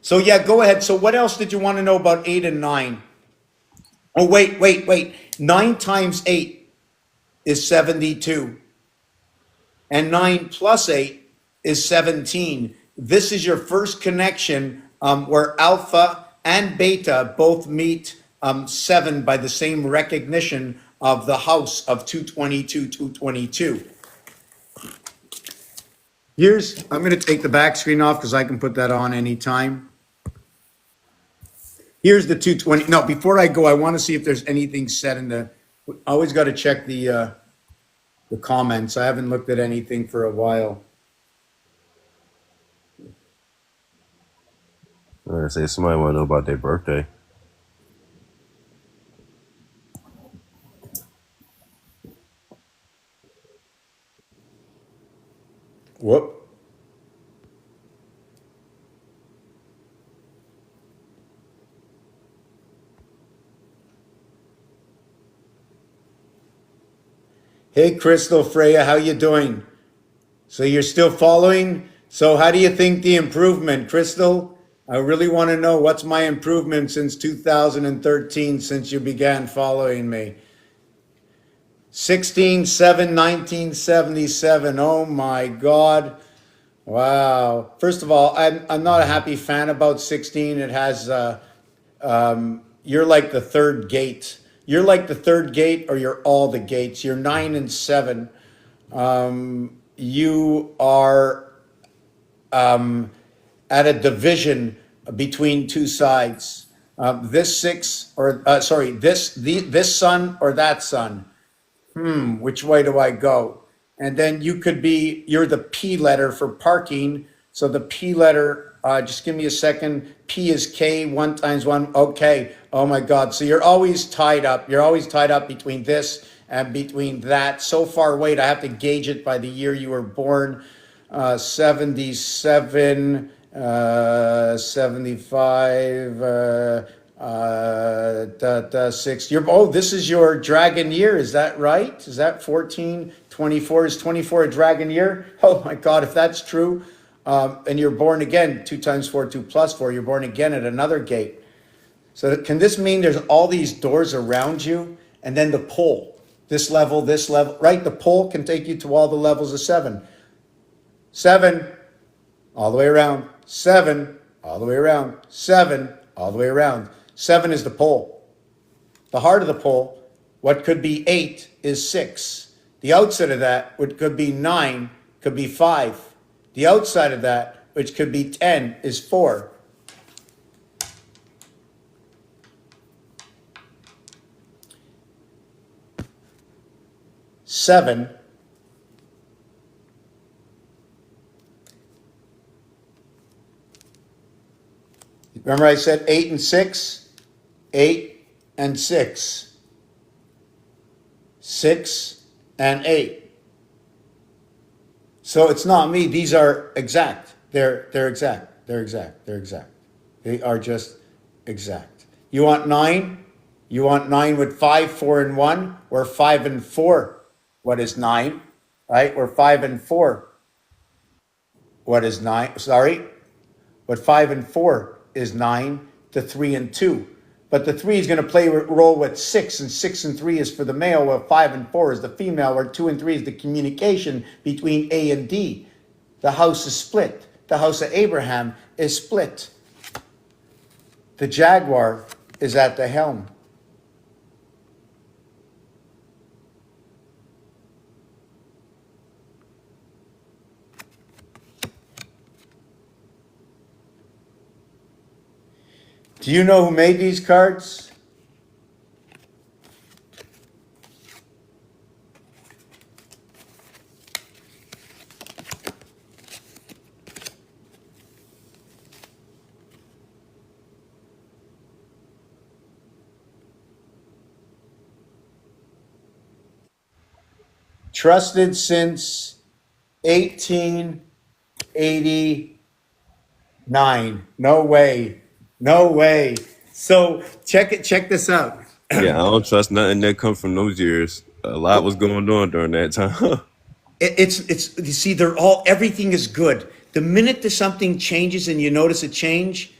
So yeah, go ahead. So what else did you want to know about 8 and 9? Oh, wait. 9 times 8 is 72. And 9 plus 8 is 17. This is your first connection where alpha and beta both meet 7 by the same recognition of the house of 222, 222. I'm going to take the back screen off because I can put that on anytime. Here's the 220. No, before I go, I want to see if there's anything said in the. I always got to check the comments. I haven't looked at anything for a while. I'm gonna say somebody want to know about their birthday. Whoop. Hey, Crystal Freya, how you doing? So you're still following? So how do you think the improvement, Crystal? I really want to know what's my improvement since 2013, since you began following me. 16/7/1977. Oh my God. Wow. First of all, I'm not a happy fan about 16. It has you're like the third gate. You're like the third gate, or you're all the gates. You're 9 and 7. You are at a division between two sides. This six, or sorry, this sun or that sun. Which way do I go? And then you're the P letter for parking. So the P letter, just give me a second. P is K, 1 times 1. Okay. Oh my God. So you're always tied up. You're always tied up between this and between that. So far, wait, I have to gauge it by the year you were born. 77, 75, 6. This is your dragon year. Is that right? Is that 14, 24? Is 24 a dragon year? Oh my God, if that's true, and you're born again, 2 times 4, 2 plus 4, you're born again at another gate. So can this mean there's all these doors around you, and then the pole, this level, right? The pole can take you to all the levels of 7. 7, all the way around. 7, all the way around. 7, all the way around. 7 is the pole. The heart of the pole, what could be 8 is 6. The outside of that, which could be 9, could be 5. The outside of that, which could be 10, is 4. Seven. Remember I said 8 and 6? 8 and 6. 6 and 8. So it's not me. These are exact. They're exact. They're exact. They're exact. They are just exact. You want 9? You want 9 with 5, 4, and 1, or 5 and 4? What is 9? Right? Or 5 and 4? What is 9? Sorry. But 5 and 4 is 9 to 3 and 2. But the 3 is going to play a role with 6, and 6 and 3 is for the male, while 5 and 4 is the female, where 2 and 3 is the communication between A and D. The house is split. The house of Abraham is split. The jaguar is at the helm. Do you know who made these cards? Trusted since 1889. No way. No way. So check this out. Yeah, I don't trust nothing that comes from those years. A lot was going on during that time. It's you see, everything is good. The minute that something changes and you notice a change,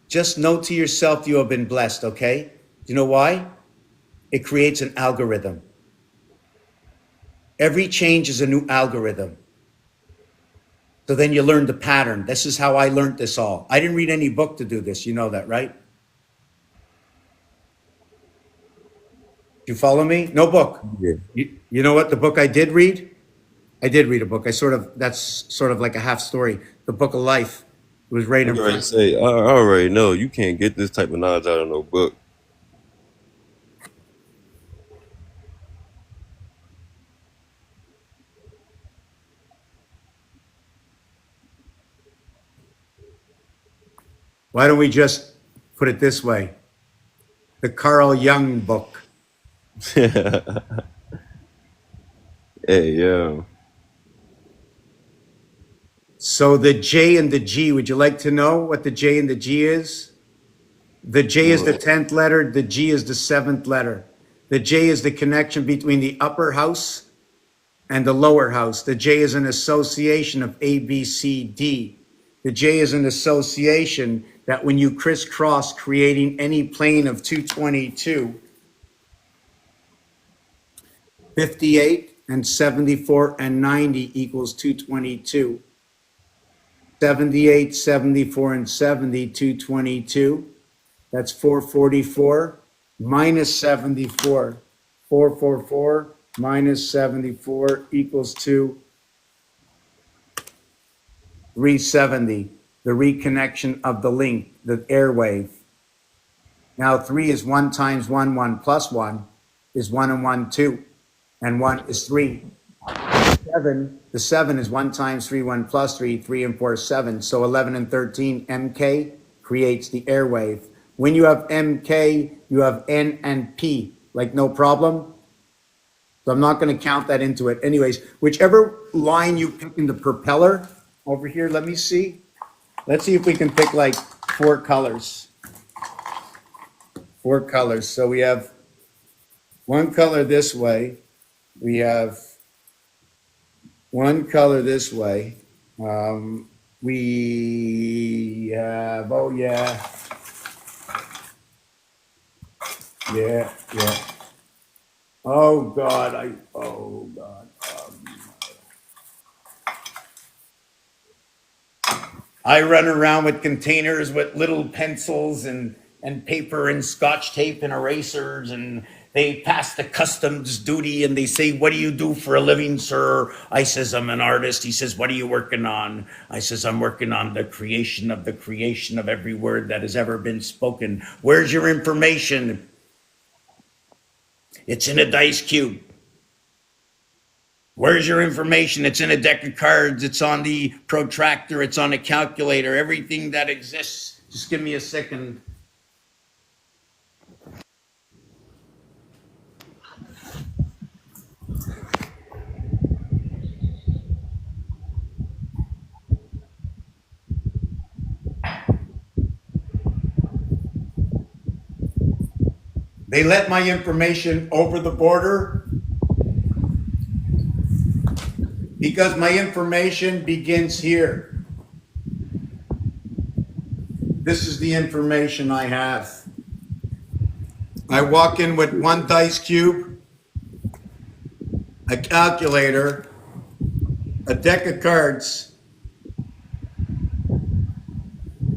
just note to yourself you have been blessed, okay? You know why? It creates an algorithm. Every change is a new algorithm. So then you learn the pattern. This is how I learned this all. I didn't read any book to do this. You know that, right? You follow me? No book. Yeah. You know what? The book I did read? I did read a book. That's sort of like a half story. The Book of Life. It was right I'm in going to front. say, I already know you can't get this type of knowledge out of no book. Why don't we just put it this way? The Carl Jung book. Hey, yeah. So the J and the G, would you like to know what the J and the G is? The J is the 10th letter, the G is the 7th letter. The J is the connection between the upper house and the lower house. The J is an association of A, B, C, D. The J is an association that when you crisscross, creating any plane of 222, 58 and 74 and 90 equals 222. 78, 74, and 70, 222. That's 444. minus 74. 444 minus 74 equals to 370, the reconnection of the link, the airwave. Now 3 is 1 times 1, 1 plus 1 is 1 and 1, 2, and 1 is 3. 7, the 7 is 1 times 3, 1 plus 3, 3 and 4 is 7. So 11 and 13, MK creates the airwave. When you have MK, you have N and P, like no problem. So I'm not going to count that into it. Anyways, whichever line you pick in the propeller over here, let me see. Let's see if we can pick like 4 colors. 4 colors. So we have one color this way. We have one color this way. We have, oh yeah. Yeah. Oh God, oh God. I run around with containers with little pencils and paper and scotch tape and erasers, and they pass the customs duty and they say, "What do you do for a living, sir?" I says, "I'm an artist." He says, "What are you working on?" I says, "I'm working on the creation of every word that has ever been spoken." "Where's your information?" "It's in a dice cube." "Where's your information?" "It's in a deck of cards. It's on the protractor. It's on a calculator. Everything that exists." Just give me a second. They let my information over the border because my information begins here. This is the information I have. I walk in with 1 dice cube, a calculator, a deck of cards,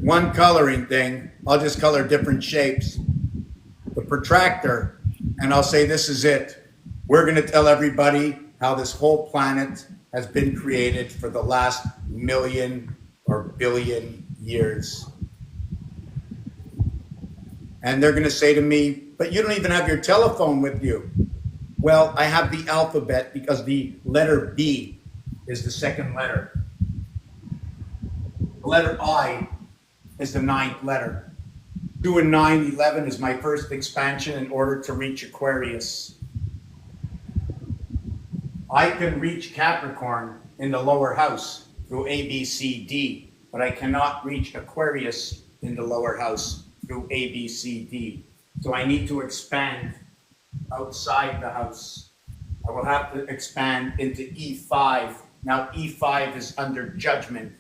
1 coloring thing. I'll just color different shapes. The protractor, and I'll say, "This is it. We're going to tell everybody how this whole planet has been created for the last million or billion years." And they're going to say to me, "But you don't even have your telephone with you." Well, I have the alphabet because the letter B is the second letter. The letter I is the 9th letter. 2 and 9, 11 is my first expansion in order to reach Aquarius. I can reach Capricorn in the lower house through A, B, C, D, but I cannot reach Aquarius in the lower house through A, B, C, D. So I need to expand outside the house. I will have to expand into E5. Now E5 is under judgment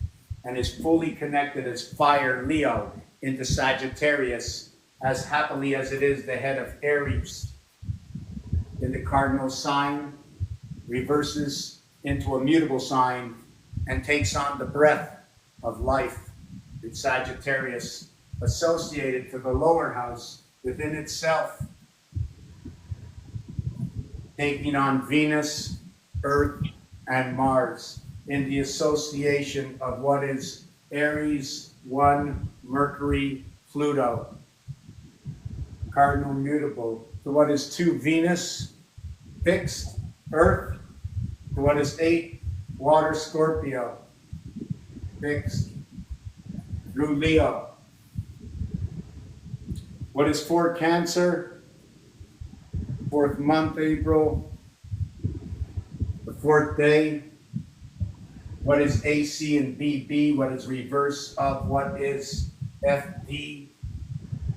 and is fully connected as fire Leo into Sagittarius, as happily as it is the head of Aries in the cardinal sign, reverses into a mutable sign and takes on the breath of life in Sagittarius, associated to the lower house within itself, taking on Venus, Earth, and Mars in the association of what is Aries 1, Mercury, Pluto, cardinal mutable, to what is 2, Venus, fixed, Earth, to what is 8, water, Scorpio, fixed, through Leo. What is 4, Cancer, 4th month, April, the 4th day. What is AC and BB? What is reverse of what is FD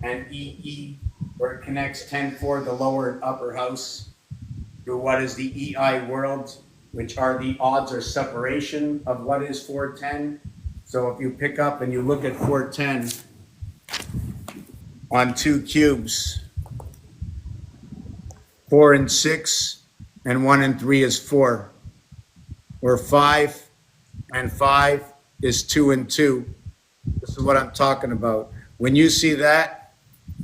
and EE, where it connects 10-4, the lower and upper house, to what is the EI world, which are the odds or separation of what is 410. So if you pick up and you look at 410 on 2 cubes, 4 and 6, and 1 and 3 is 4, where 5 and 5 is 2 and 2. This is what I'm talking about. When you see that,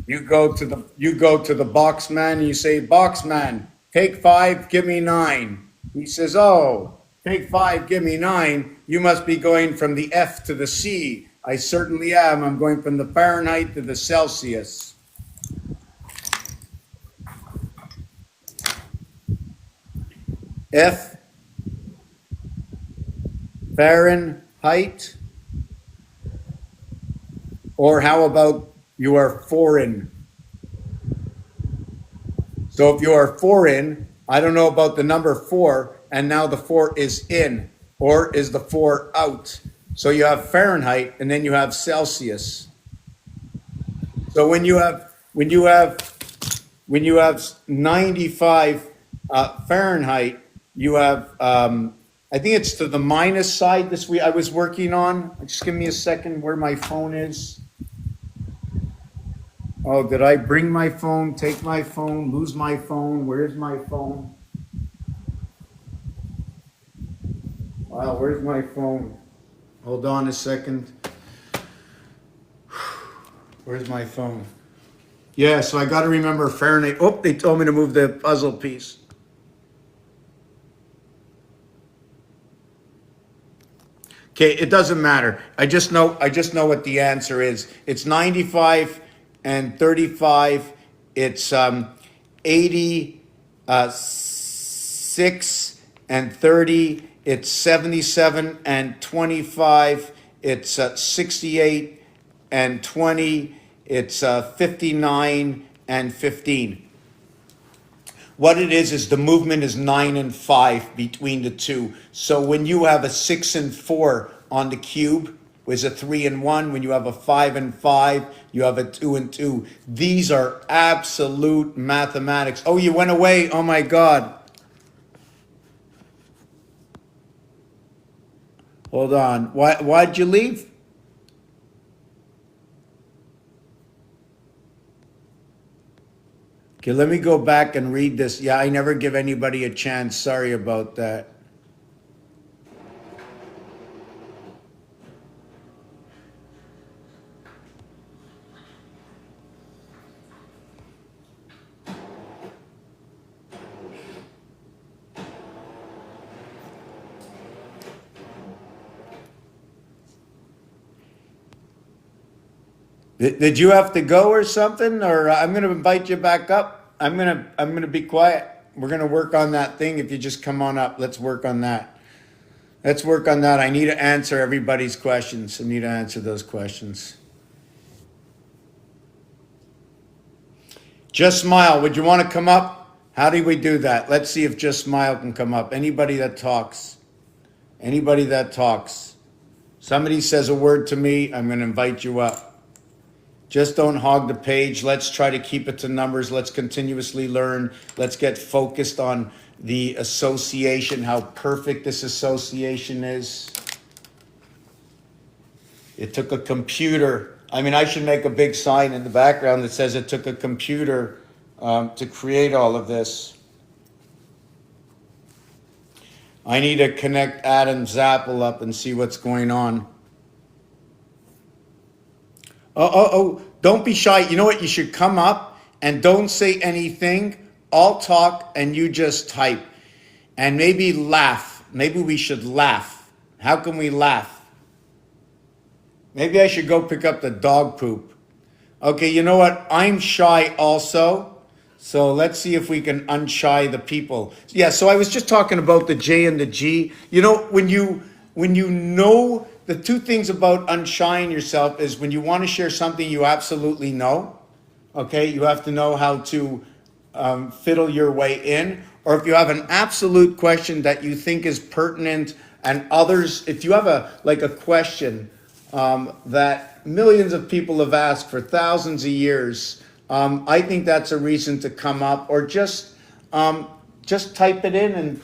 You go to the box man and you say, box man, take 5, give me 9. He says, oh, take 5, give me 9. You must be going from the F to the C. I certainly am. I'm going from the Fahrenheit to the Celsius. F Fahrenheit, or how about you are foreign? So if you are foreign, I don't know about the number 4, and now the 4 is in, or is the 4 out? So you have Fahrenheit, and then you have Celsius. So when you have 95 Fahrenheit, you have I think it's to the minus side this week I was working on. Just give me a second where my phone is. Oh, did I bring my phone, take my phone, lose my phone? Where's my phone? Wow, where's my phone? Hold on a second. Where's my phone? Yeah, so I got to remember Fahrenheit. Oh, they told me to move the puzzle piece. Okay, it doesn't matter. I just know what the answer is. It's 95 and 35. It's 86 and 30. It's 77 and 25. It's 68 and 20. It's 59 and 15. What it is the movement is 9 and 5 between the two. So when you have a 6 and 4 on the cube, with a 3 and 1, when you have a 5 and 5, you have a 2 and 2. These are absolute mathematics. Oh, you went away. Oh my God. Hold on. Why'd you leave? Okay, let me go back and read this. Yeah, I never give anybody a chance. Sorry about that. Did you have to go or something? Or I'm going to invite you back up. I'm going to be quiet. We're going to work on that thing. If you just come on up, let's work on that. Let's work on that. I need to answer everybody's questions. I need to answer those questions. Just Smile, would you want to come up? How do we do that? Let's see if Just Smile can come up. Anybody that talks. Anybody that talks. Somebody says a word to me, I'm going to invite you up. Just don't hog the page. Let's try to keep it to numbers. Let's continuously learn. Let's get focused on the association, how perfect this association is. It took a computer. I mean, I should make a big sign in the background that says it took a computer to create all of this. I need to connect Adam Zappel up and see what's going on. Oh, don't be shy. You know what? You should come up and don't say anything. I'll talk and you just type. And maybe laugh. Maybe we should laugh. How can we laugh? Maybe I should go pick up the dog poop. Okay, you know what? I'm shy also. So let's see if we can unshy the people. Yeah, so I was just talking about the J and the G. You know, when you know the two things about unshying yourself is when you want to share something you absolutely know, okay, you have to know how to fiddle your way in. Or if you have an absolute question that you think is pertinent and others, if you have a question that millions of people have asked for thousands of years, I think that's a reason to come up or just type it in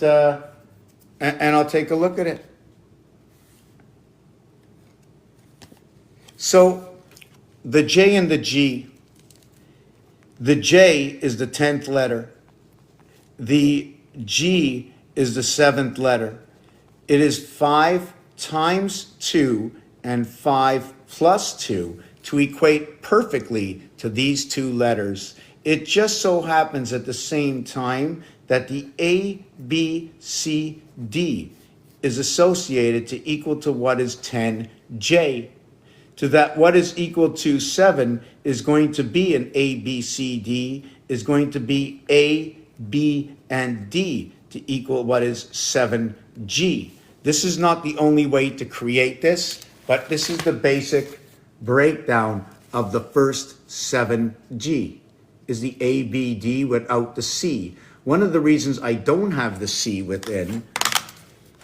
and I'll take a look at it. So the J and the G. The J is the 10th letter. The G is the 7th letter. It is 5 times 2 and 5 plus 2. to equate perfectly to these two letters. It just so happens at the same time that the A, B, C, D is associated to equal to what is 10J. To that what is equal to 7 is going to be an A, B, C, D, is going to be A, B, and D to equal what is 7G. This is not the only way to create this, but this is the basic breakdown of the first 7G, is the A, B, D without the C. One of the reasons I don't have the C within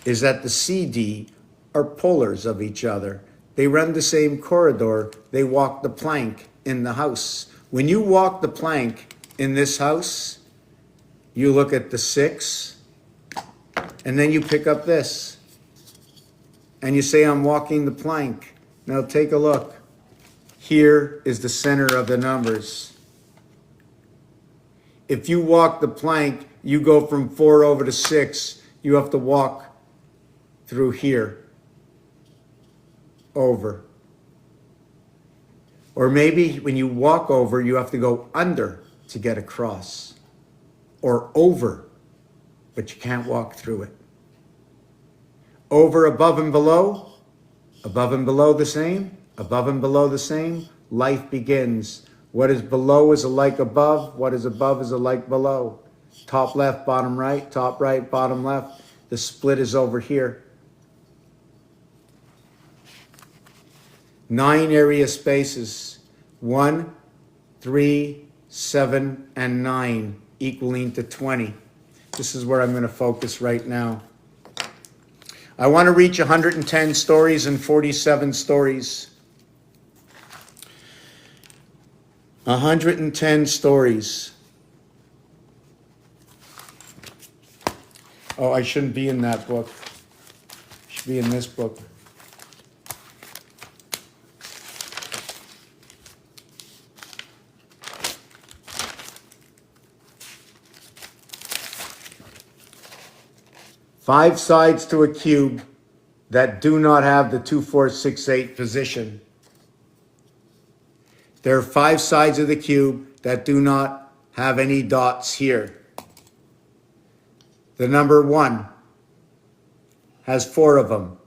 is that the CD are polars of each other. They run the same corridor. They walk the plank in the house. When you walk the plank in this house, you look at the 6, and then you pick up this, and you say, I'm walking the plank. Now take a look. Here is the center of the numbers. If you walk the plank, you go from 4 over to 6. You have to walk through here, over. Or maybe when you walk over, you have to go under to get across, or over, but you can't walk through it. Over, above, and below the same, above and below the same, life begins. What is below is alike above, what is above is alike below. Top left, bottom right, top right, bottom left. The split is over here. 9 area spaces, 1, 3, 7, and 9, equaling to 20. This is where I'm going to focus right now. I want to reach 110 stories and 47 stories. 110 stories. Oh, I shouldn't be in that book. I should be in this book. Five sides to a cube that do not have the 2, 4, 6, 8 position. There are 5 sides of the cube that do not have any dots here. The number 1 has 4 of them.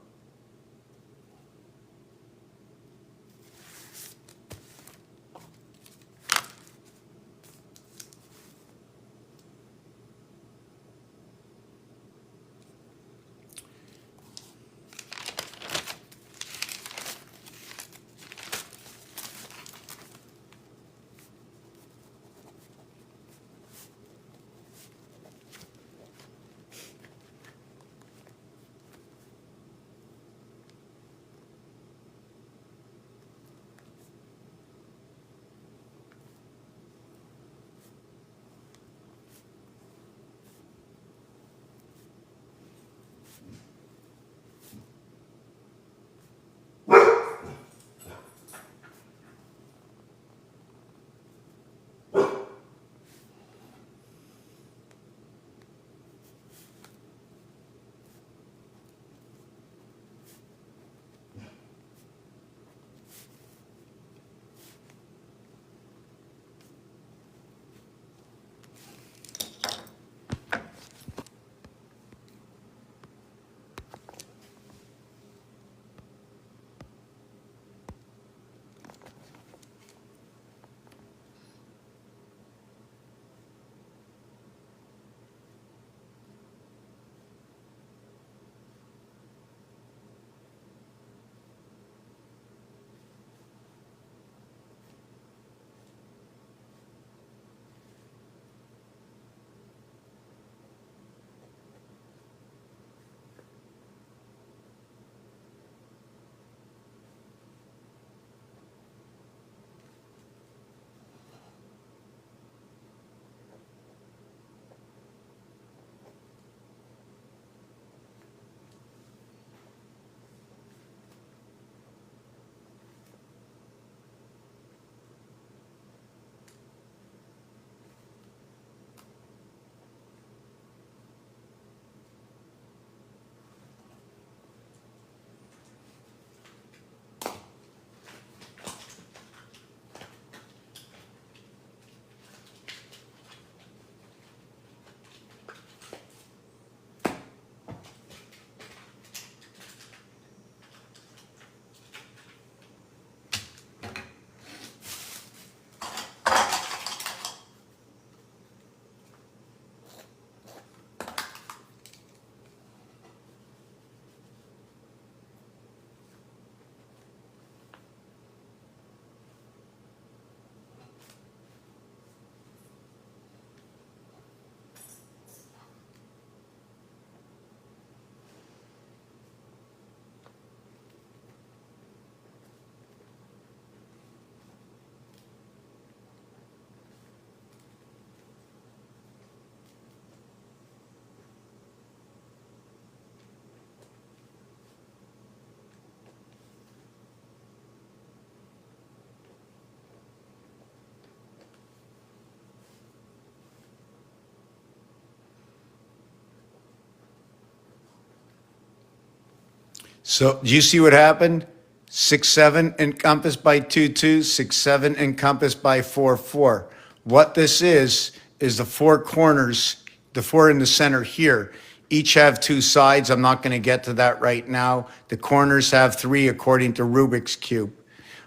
So do you see what happened? 6, 7 encompassed by 2, 2, 6, 7 encompassed by 4, 4. What this is the four corners, the four in the center here, each have two sides. I'm not going to get to that right now. The corners have three according to Rubik's Cube.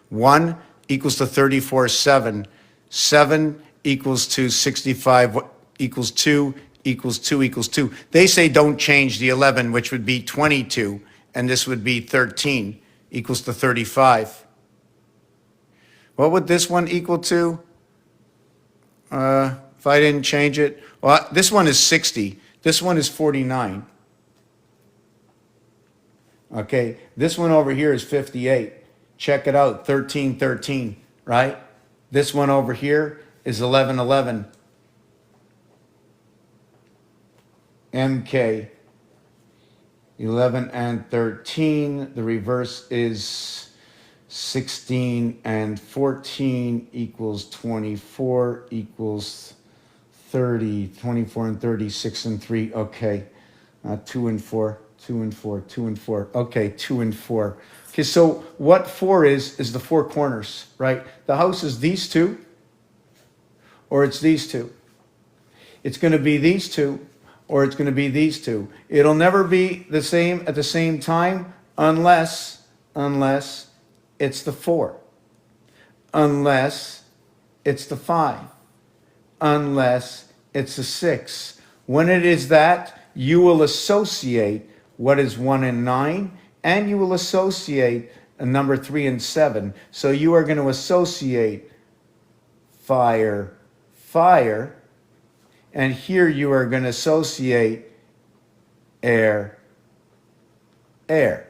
1 equals to 34, 7. 7 equals to 65, equals 2, equals 2, equals 2. They say don't change the 11, which would be 22, and this would be 13, equals to 35. What would this one equal to? If I didn't change it, well, this one is 60. This one is 49. Okay, this one over here is 58. Check it out, 13, 13, right? This one over here is 11, 11. MK, 11 and 13. The reverse is 16 and 14 equals 24 equals 30. 24 and 30, 6 and 3. Okay, 2 and 4, 2 and 4, 2 and 4. Okay, 2 and 4. Okay, so what 4 is the four corners, right? The house is these two, or it's these two. It's going to be these two, or it's going to be these two. It'll never be the same at the same time unless it's the 4, unless it's the 5, unless it's the 6. When it is that, you will associate what is 1 and 9, and you will associate a number 3 and 7. So you are going to associate fire, fire, and here you are going to associate air, air.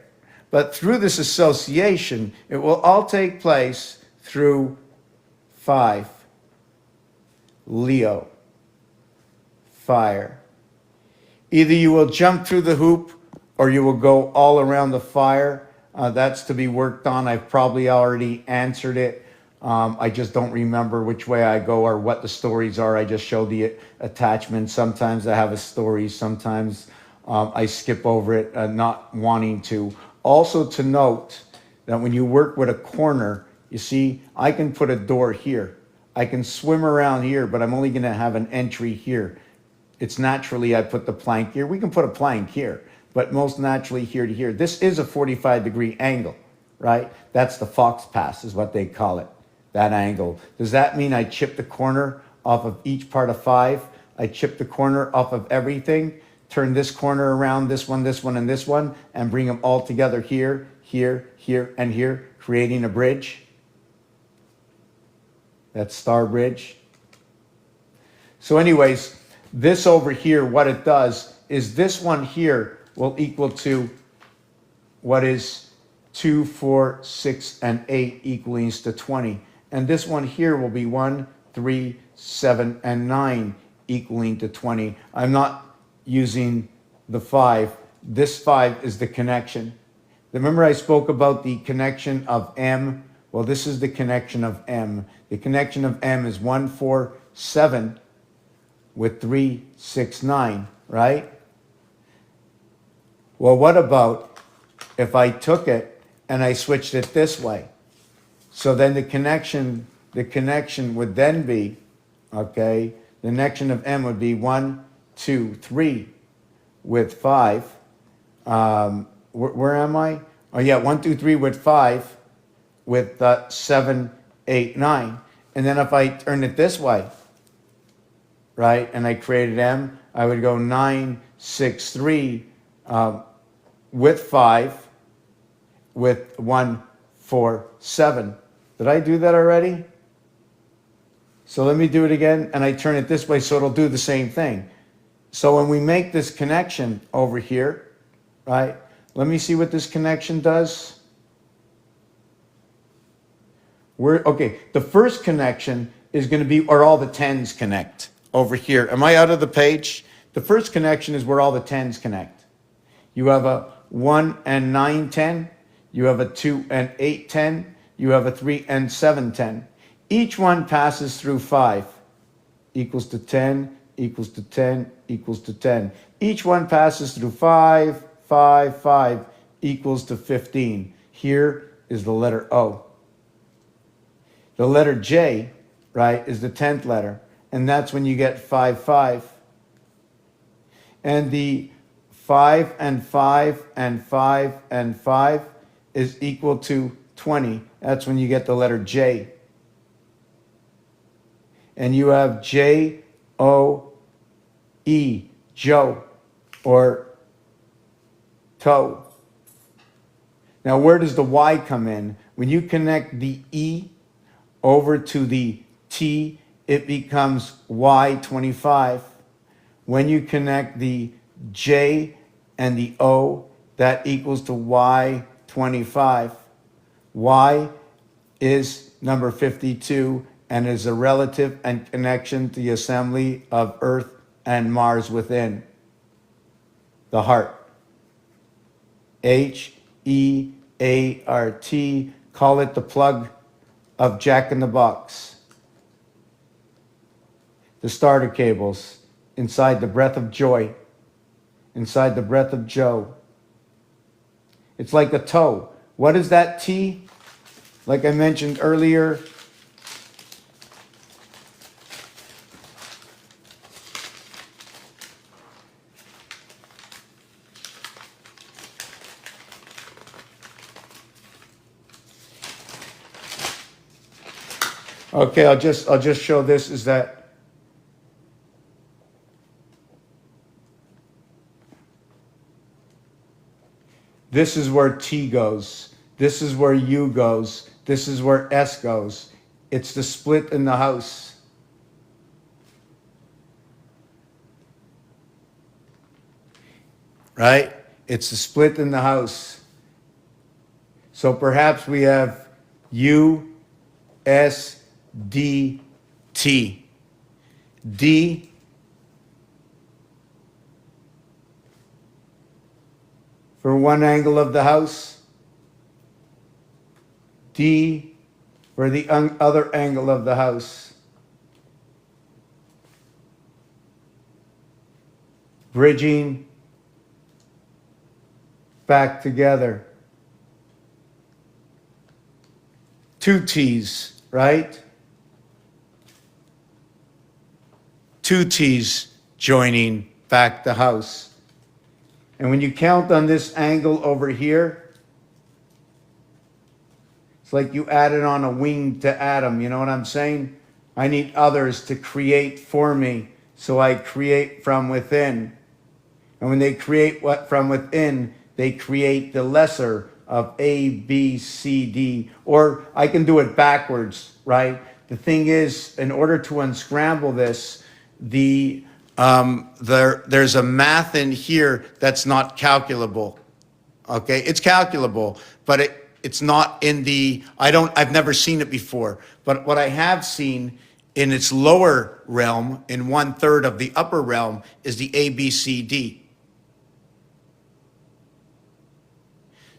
But through this association, it will all take place through 5, Leo, fire. Either you will jump through the hoop or you will go all around the fire. That's to be worked on. I've probably already answered it. I just don't remember which way I go or what the stories are. I just show the attachment. Sometimes I have a story. Sometimes I skip over it, not wanting to. Also to note that when you work with a corner, you see, I can put a door here. I can swim around here, but I'm only going to have an entry here. It's naturally I put the plank here. We can put a plank here, but most naturally here to here. This is a 45-degree angle, right? That's the fox pass is what they call it. That angle. Does that mean I chip the corner off of each part of 5? I chip the corner off of everything, turn this corner around, this one, and this one, and bring them all together here, here, here, and here, creating a bridge? That's star bridge. So anyways, this over here, what it does is this one here will equal to what is 2, 4, 6, and 8 equals to 20. And this one here will be 1, 3, 7, and 9 equaling to 20. I'm not using the 5. This 5 is the connection. Remember I spoke about the connection of M? Well, this is the connection of M. The connection of M is 1, 4, 7 with 3, 6, 9, right? Well, what about if I took it and I switched it this way? So then the connection would then be, okay, the connection of M would be 1, 2, 3 with 5. Where am I? Oh yeah, 1, 2, 3 with 5 with 7, 8, 9. And then if I turn it this way, right, and I created M, I would go 9, 6, 3 with 5 with 1, 4, 7. Did I do that already? So let me do it again, and I turn it this way so it'll do the same thing. So when we make this connection over here, right, let me see what this connection does. Okay, the first connection is going to be where all the 10s connect over here. Am I out of the page? The first connection is where all the 10s connect. You have a 1 and 9, 10. You have a 2 and 8, 10. You have a 3 and 7, 10. Each one passes through 5 equals to 10, equals to 10, equals to 10. Each one passes through 5, 5, 5 equals to 15. Here is the letter O. The letter J, right, is the 10th letter, and that's when you get 5, 5. And the 5 and 5 and 5 and 5 is equal to 20. That's when you get the letter J. And you have J-O-E, Joe, or toe. Now, where does the Y come in? When you connect the E over to the T, it becomes Y25. When you connect the J and the O, that equals to Y25. Y is number 52 and is a relative and connection to the assembly of Earth and Mars within the heart. H-E-A-R-T, call it the plug of Jack in the Box. The starter cables inside the breath of joy, inside the breath of Joe. It's like a toe. What is that T? Like I mentioned earlier, okay, I'll just show this is that this is where T goes. This is where U goes. This is where S goes. It's the split in the house. Right? It's the split in the house. So perhaps we have U, S, D, T. D for one angle of the house. D for the other angle of the house. Bridging back together. Two T's, right? Two T's joining back the house. And when you count on this angle over here, it's like you added on a wing to Adam. You know what I'm saying? I need others to create for me, so I create from within. And when they create what from within, they create the lesser of A, B, C, D. Or I can do it backwards, right? The thing is, in order to unscramble this, there's a math in here that's not calculable. Okay, it's calculable, but it's not in the, I've never seen it before. But what I have seen in its lower realm, in 1/3 of the upper realm, is the A, B, C, D.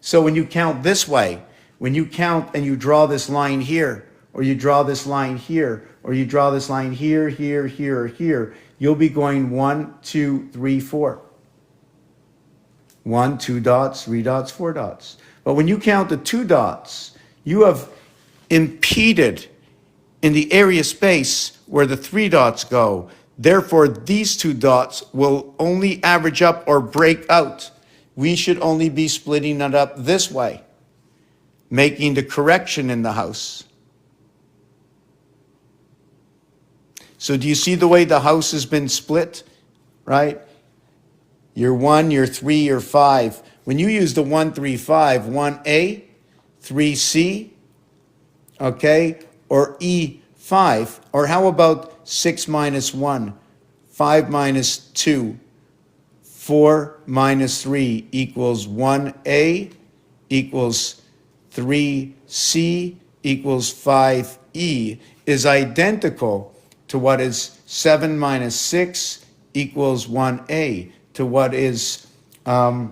So when you count this way, when you count and you draw this line here, or you draw this line here, or you draw this line here, here, here, or here, you'll be going 1, 2, 3, 4. 1, 2 dots, 3 dots, 4 dots. But when you count the 2 dots, you have impeded in the area space where the 3 dots go. Therefore, these 2 dots will only average up or break out. We should only be splitting it up this way, making the correction in the house. So do you see the way the house has been split, right? You're 1, you're 3, you're 5. When you use the 1, 3, 5, 1A, 3C, okay, or E5, or how about 6 minus 1, 5 minus 2, 4 minus 3 equals 1A equals 3C equals 5E is identical to what is 7 minus 6 equals 1A, to what is, hold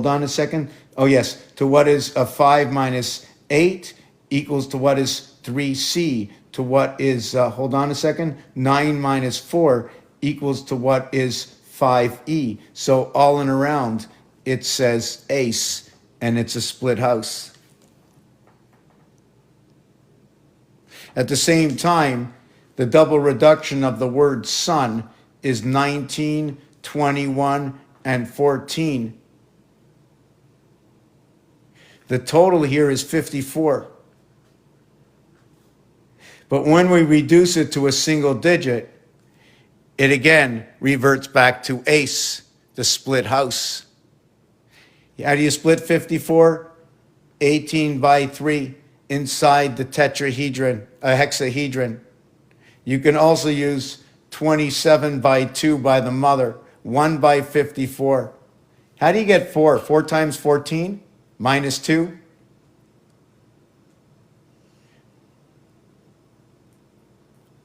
on a second. Oh, yes, to what is 5 minus 8 equals to what is 3C, to what is, hold on a second, 9 minus 4 equals to what is 5E. So all in around, it says ace, and it's a split house. At the same time, the double reduction of the word son is 19, 21, and 14. The total here is 54. But when we reduce it to a single digit, it again reverts back to ace, the split house. How do you split 54? 18 by 3 inside the tetrahedron, a hexahedron. You can also use 27 by 2 by the mother, 1 by 54. How do you get 4? 4 times 14 minus 2?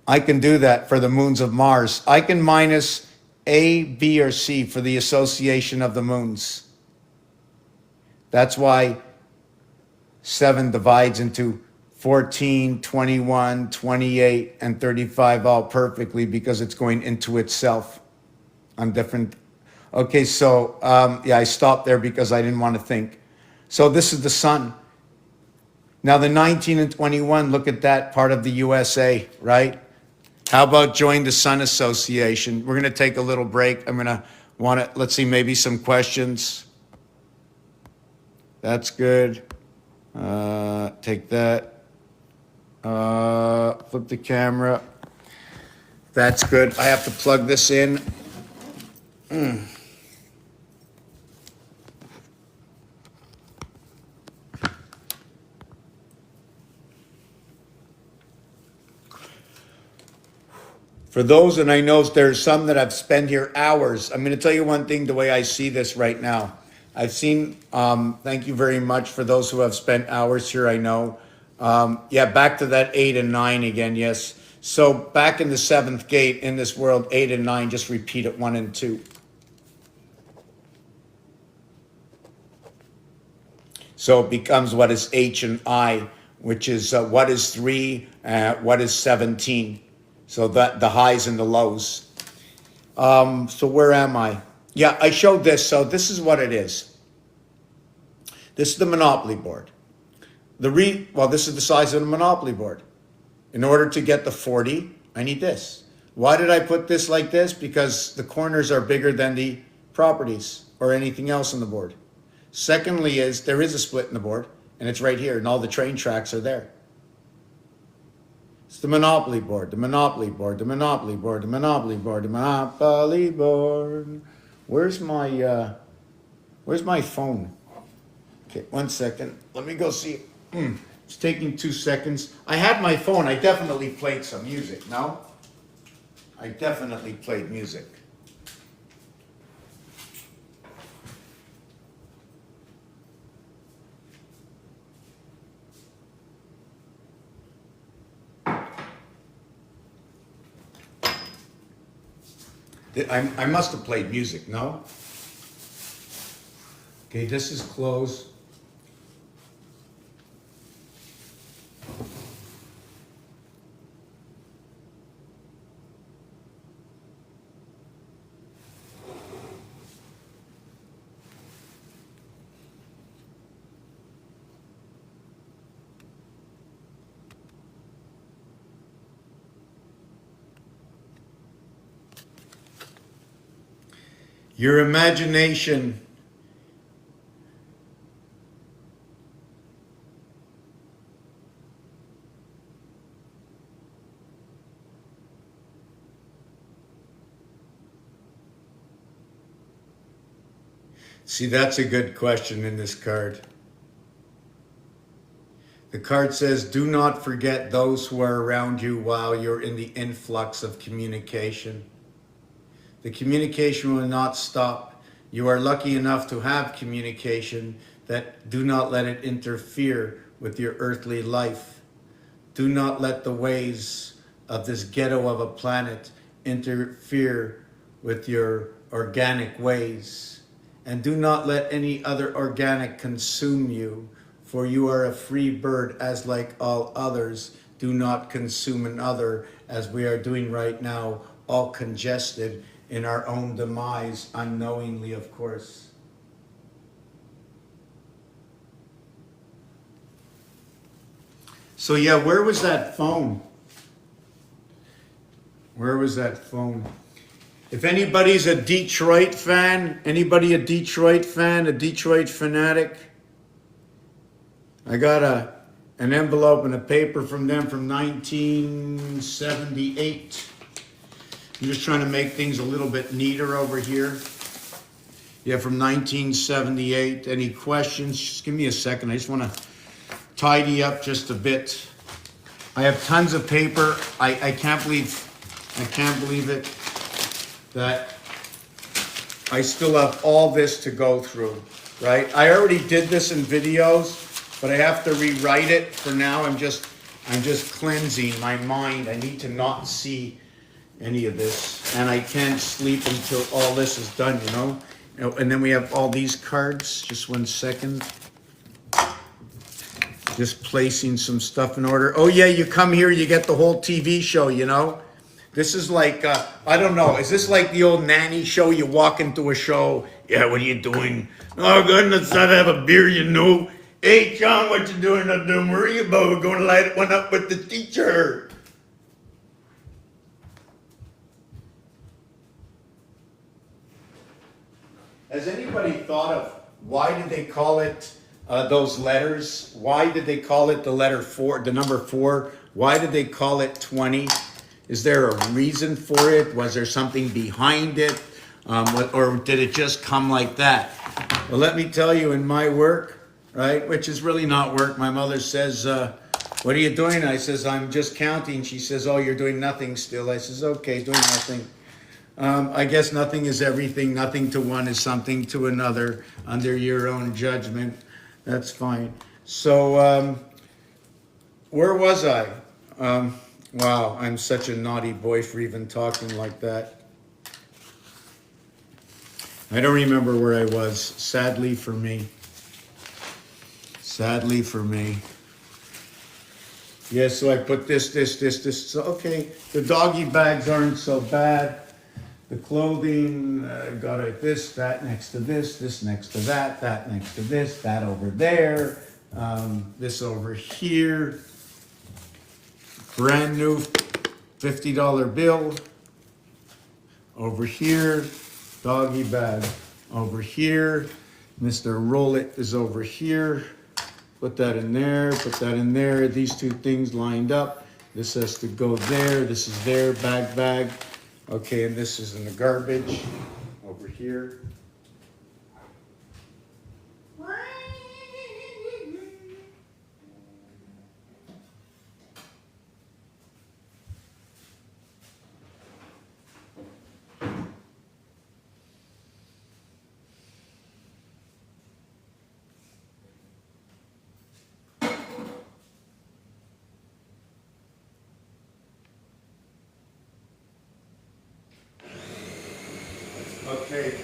I can do that for the moons of Mars. I can minus A, B, or C for the association of the moons. That's why 7 divides into 14, 21, 28, and 35 all perfectly because it's going into itself on different. Okay, so yeah, I stopped there because I didn't want to think. So this is the sun. Now the 19 and 21, look at that part of the USA, right? How about join the Sun Association? We're going to take a little break. I'm going to want to, let's see, maybe some questions. That's good. Take that. Flip the camera. That's good. I have to plug this in. For those, and I know there's some that I've spent here hours. I'm going to tell you one thing, the way I see this right now. I've seen, thank you very much for those who have spent hours here, I know. Yeah, back to that 8 and 9 again, yes. So back in the 7th gate in this world, 8 and 9, just repeat it, 1 and 2. So it becomes what is H and I, which is what is 3, what is 17. So that the highs and the lows. So where am I? Yeah, I showed this. So this is what it is. This is the Monopoly board. Well, this is the size of the Monopoly board. In order to get the 40, I need this. Why did I put this like this? Because the corners are bigger than the properties or anything else on the board. Secondly is there is a split in the board, and it's right here, and all the train tracks are there. It's the Monopoly board, the Monopoly board, the Monopoly board, the Monopoly board, the Monopoly board. Where's my phone? Okay, 1 second. Let me go see. It's taking 2 seconds. I had my phone. I definitely played some music, no? I definitely played music. I must have played music, no? Okay, this is closed. Your imagination See, that's a good question in this card. The card says, do not forget those who are around you while you're in the influx of communication. The communication will not stop. You are lucky enough to have communication, that do not let it interfere with your earthly life. Do not let the ways of this ghetto of a planet interfere with your organic ways. And do not let any other organic consume you, for you are a free bird as like all others. Do not consume another, as we are doing right now, all congested in our own demise, unknowingly, of course. So yeah, where was that phone? Where was that phone? If anybody's a Detroit fan, anybody a Detroit fan, a Detroit fanatic, I got an envelope and a paper from them from 1978. I'm just trying to make things a little bit neater over here. Yeah, from 1978. Any questions? Just give me a second. I just want to tidy up just a bit. I have tons of paper. I can't believe it that I still have all this to go through, right? I already did this in videos, but I have to rewrite it for now. I'm just cleansing my mind. I need to not see any of this, and I can't sleep until all this is done, you know? And then we have all these cards. Just 1 second. Just placing some stuff in order. Oh yeah, you come here, you get the whole TV show, you know? This is like, I don't know, is this like the old nanny show? You walk into a show, yeah, what are you doing? Oh, goodness, I'd have a beer, you know? Hey, John, what you doing? Don't worry about it. We're going to light one up with the teacher. Has anybody thought of why did they call it those letters? Why did they call it the letter 4, the number 4? Why did they call it 20? Is there a reason for it? Was there something behind it? Or did it just come like that? Well, let me tell you, in my work, right, which is really not work, my mother says, what are you doing? I says, I'm just counting. She says, oh, you're doing nothing still. I says, okay, doing nothing. I guess nothing is everything. Nothing to one is something to another under your own judgment. That's fine. So, where was I? Wow, I'm such a naughty boy for even talking like that. I don't remember where I was, sadly for me. Sadly for me. Yeah, so I put this. So, okay, the doggy bags aren't so bad. The clothing, got it this, that next to this next to that next to this, that over there, this over here. Brand new $50 bill. Over here, doggy bag. Over here, Mr. Roll It is over here. Put that in there, put that in there. These two things lined up. This has to go there, this is there, bag. Okay, and this is in the garbage over here. Okay.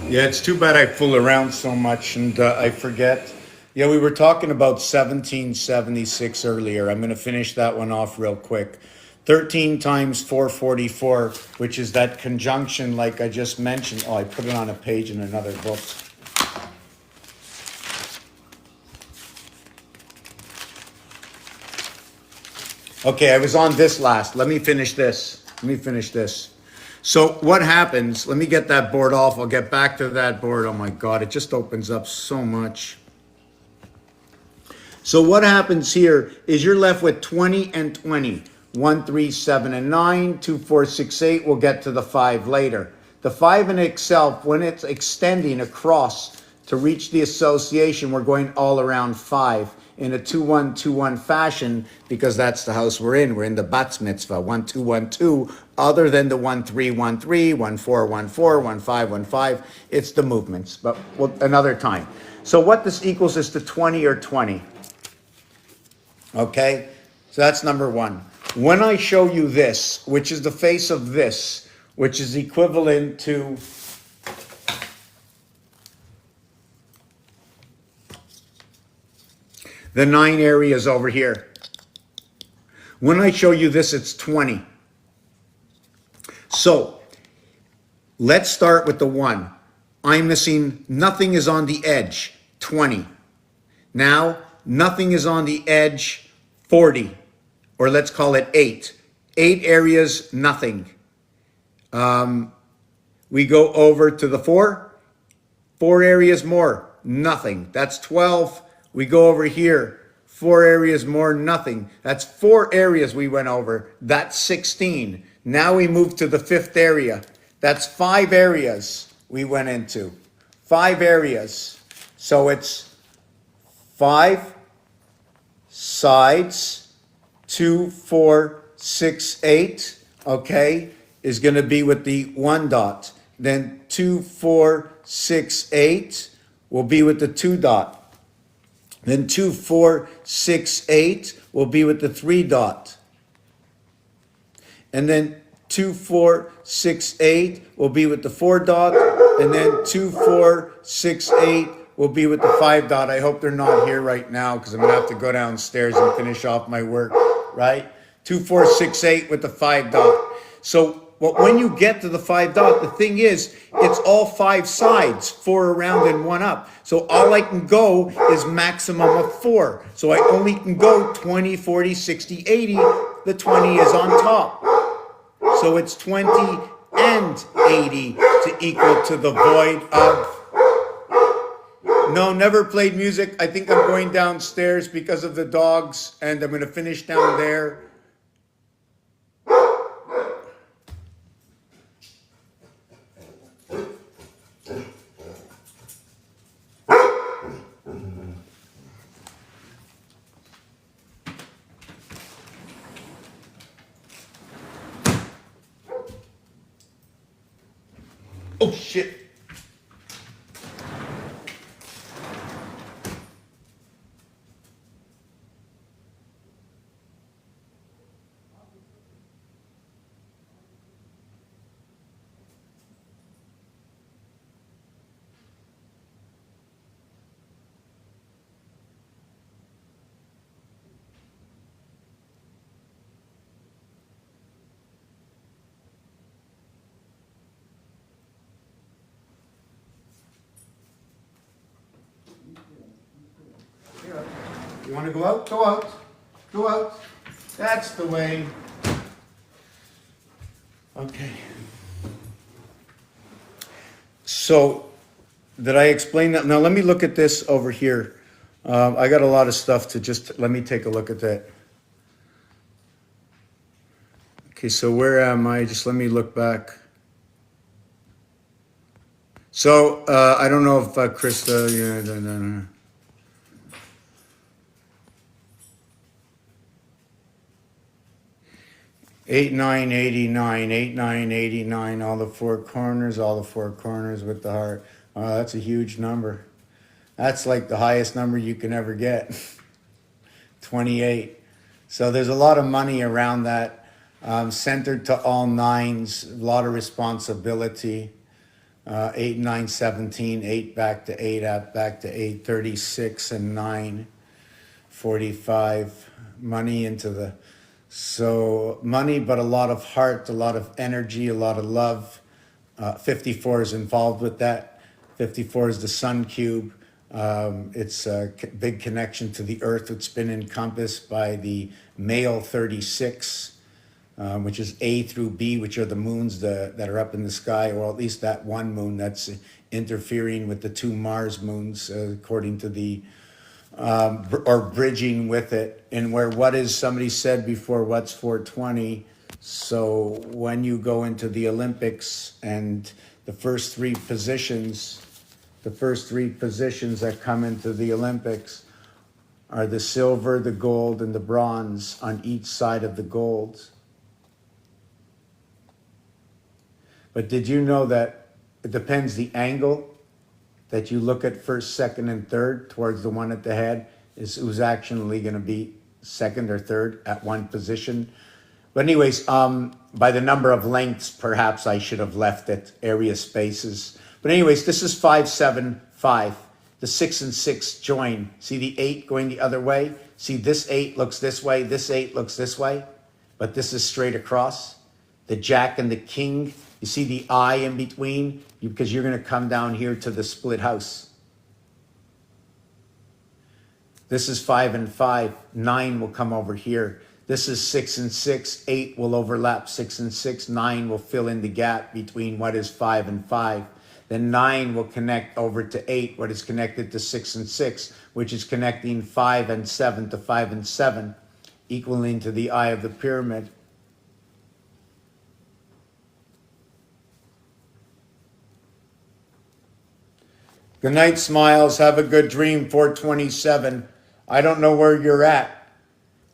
Yeah, it's too bad I fool around so much and I forget. Yeah, we were talking about 1776 earlier. I'm going to finish that one off real quick. 13 times 444, which is that conjunction like I just mentioned. Oh, I put it on a page in another book. Okay, I was on this last. Let me finish this. So what happens, let me get that board off. I'll get back to that board. Oh my God, it just opens up so much. So what happens here is you're left with 20 and 20. 1, 3, 7, and 9. 2, 4, 6, 8. We'll get to the 5 later. The 5 in itself, when it's extending across to reach the association, we're going all around 5 in a 2-1-2-1 fashion because that's the house we're in. We're in the Batz Mitzvah, 1-2-1-2, other than the 1-3-1-3, 1-4-1-4, 1-5-1-5. It's the movements, but another time. So what this equals is to 20 or 20. Okay? So that's number one. When I show you this, which is the face of this, which is equivalent to the 9 areas over here. When I show you this, it's 20. So let's start with the 1. I'm missing, nothing is on the edge, 20. Now, nothing is on the edge, 40, or let's call it 8. 8 areas, nothing. We go over to the 4, 4 areas more, nothing. That's 12. We go over here, 4 areas more, nothing. That's 4 areas we went over. That's 16. Now we move to the 5th area. That's 5 areas we went into. 5 areas. So it's 5 sides, 2, 4, 6, 8, okay, is going to be with the 1 dot. Then 2, 4, 6, 8 will be with the 2 dot. Then 2, 4, 6, 8 will be with the 3 dot. And then 2, 4, 6, 8 will be with the 4 dot. And then 2, 4, 6, 8 will be with the 5 dot. I hope they're not here right now because I'm going to have to go downstairs and finish off my work, right? 2, 4, 6, 8 with the 5 dot. So when you get to the 5 dot, the thing is, it's all 5 sides, 4 around and 1 up. So all I can go is maximum of 4. So I only can go 20, 40, 60, 80. The 20 is on top. So it's 20 and 80 to equal to the void of... No, never played music. I think I'm going downstairs because of the dogs, and I'm going to finish down there. Oh, shit. You want to go out? Go out. Go out. That's the way. Okay. So, did I explain that? Now, let me look at this over here. I got a lot of stuff to just, let me take a look at that. Okay, so where am I? Just let me look back. So, I don't know if Krista, yeah, 8989, 8989, all the four corners with the heart. That's a huge number. That's like the highest number you can ever get. 28. So there's a lot of money around that. Centered to all nines, a lot of responsibility. 8, 9, 17, 8 back to 8, back to 8, 36 and 9, 45. Money into the... So money, but a lot of heart, a lot of energy, a lot of love. 54 is involved with that. 54 is the sun cube. It's a big connection to the earth. It's been encompassed by the male 36, which is A through B, which are the moons that are up in the sky, or at least that one moon that's interfering with the 2 Mars moons, according to the or bridging with it, and where what is somebody said before, what's 420. So when you go into the Olympics and the first 3 positions that come into the Olympics are the silver, the gold, and the bronze on each side of the gold. But did you know that it depends the angle that you look at first, second, and third towards the one at the head is who's actually going to be second or third at one position. But anyways, by the number of lengths, perhaps I should have left it, area spaces. But anyways, this is 5, 7, 5. The 6 and 6 join. See the 8 going the other way? See, this 8 looks this way, this 8 looks this way, but this is straight across. The Jack and the King, you see the I in between? Because you're going to come down here to the split house. This is 5 and 5. 9 will come over here. This is 6 and 6. 8 will overlap 6 and 6. 9 will fill in the gap between what is 5 and 5. Then 9 will connect over to 8, what is connected to 6 and 6, which is connecting 5 and 7 to 5 and 7, equaling to the eye of the pyramid. Good night, Smiles. Have a good dream, 427. I don't know where you're at.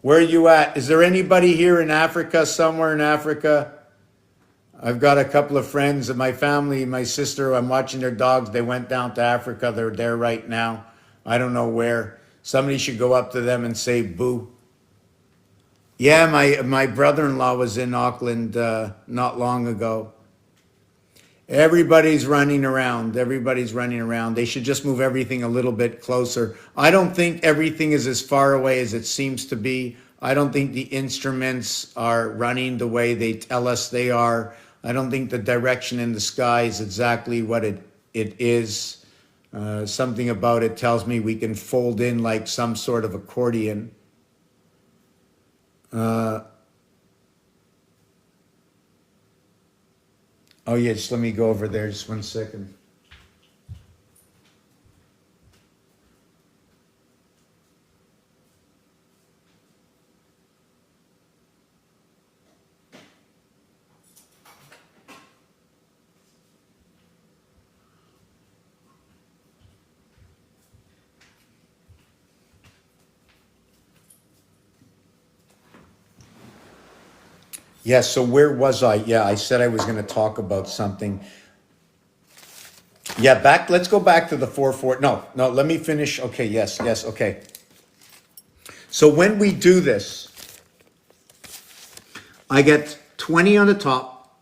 Where are you at? Is there anybody here in Africa, somewhere in Africa? I've got a couple of friends of my family, my sister, I'm watching their dogs. They went down to Africa. They're there right now. I don't know where. Somebody should go up to them and say boo. Yeah, my brother-in-law was in Auckland not long ago. Everybody's running around. Everybody's running around. They should just move everything a little bit closer. I don't think everything is as far away as it seems to be. I don't think the instruments are running the way they tell us they are. I don't think the direction in the sky is exactly what it is. Something about it tells me we can fold in like some sort of accordion. Oh, yeah, just let me go over there just 1 second. Yeah, so where was I? Yeah, I said I was going to talk about something. Yeah, let's go back to the 4-4. No, let me finish. Okay, yes, okay. So when we do this, I get 20 on the top.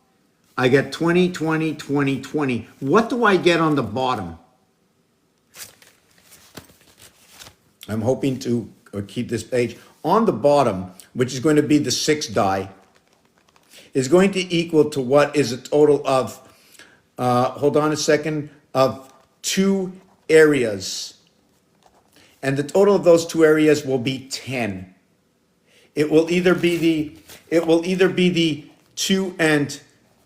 I get 20, 20, 20, 20. What do I get on the bottom? I'm hoping to keep this page. On the bottom, which is going to be the 6 die, is going to equal to what is a total of, hold on a second, of 2 areas. And the total of those 2 areas will be 10. It will either be the 2 and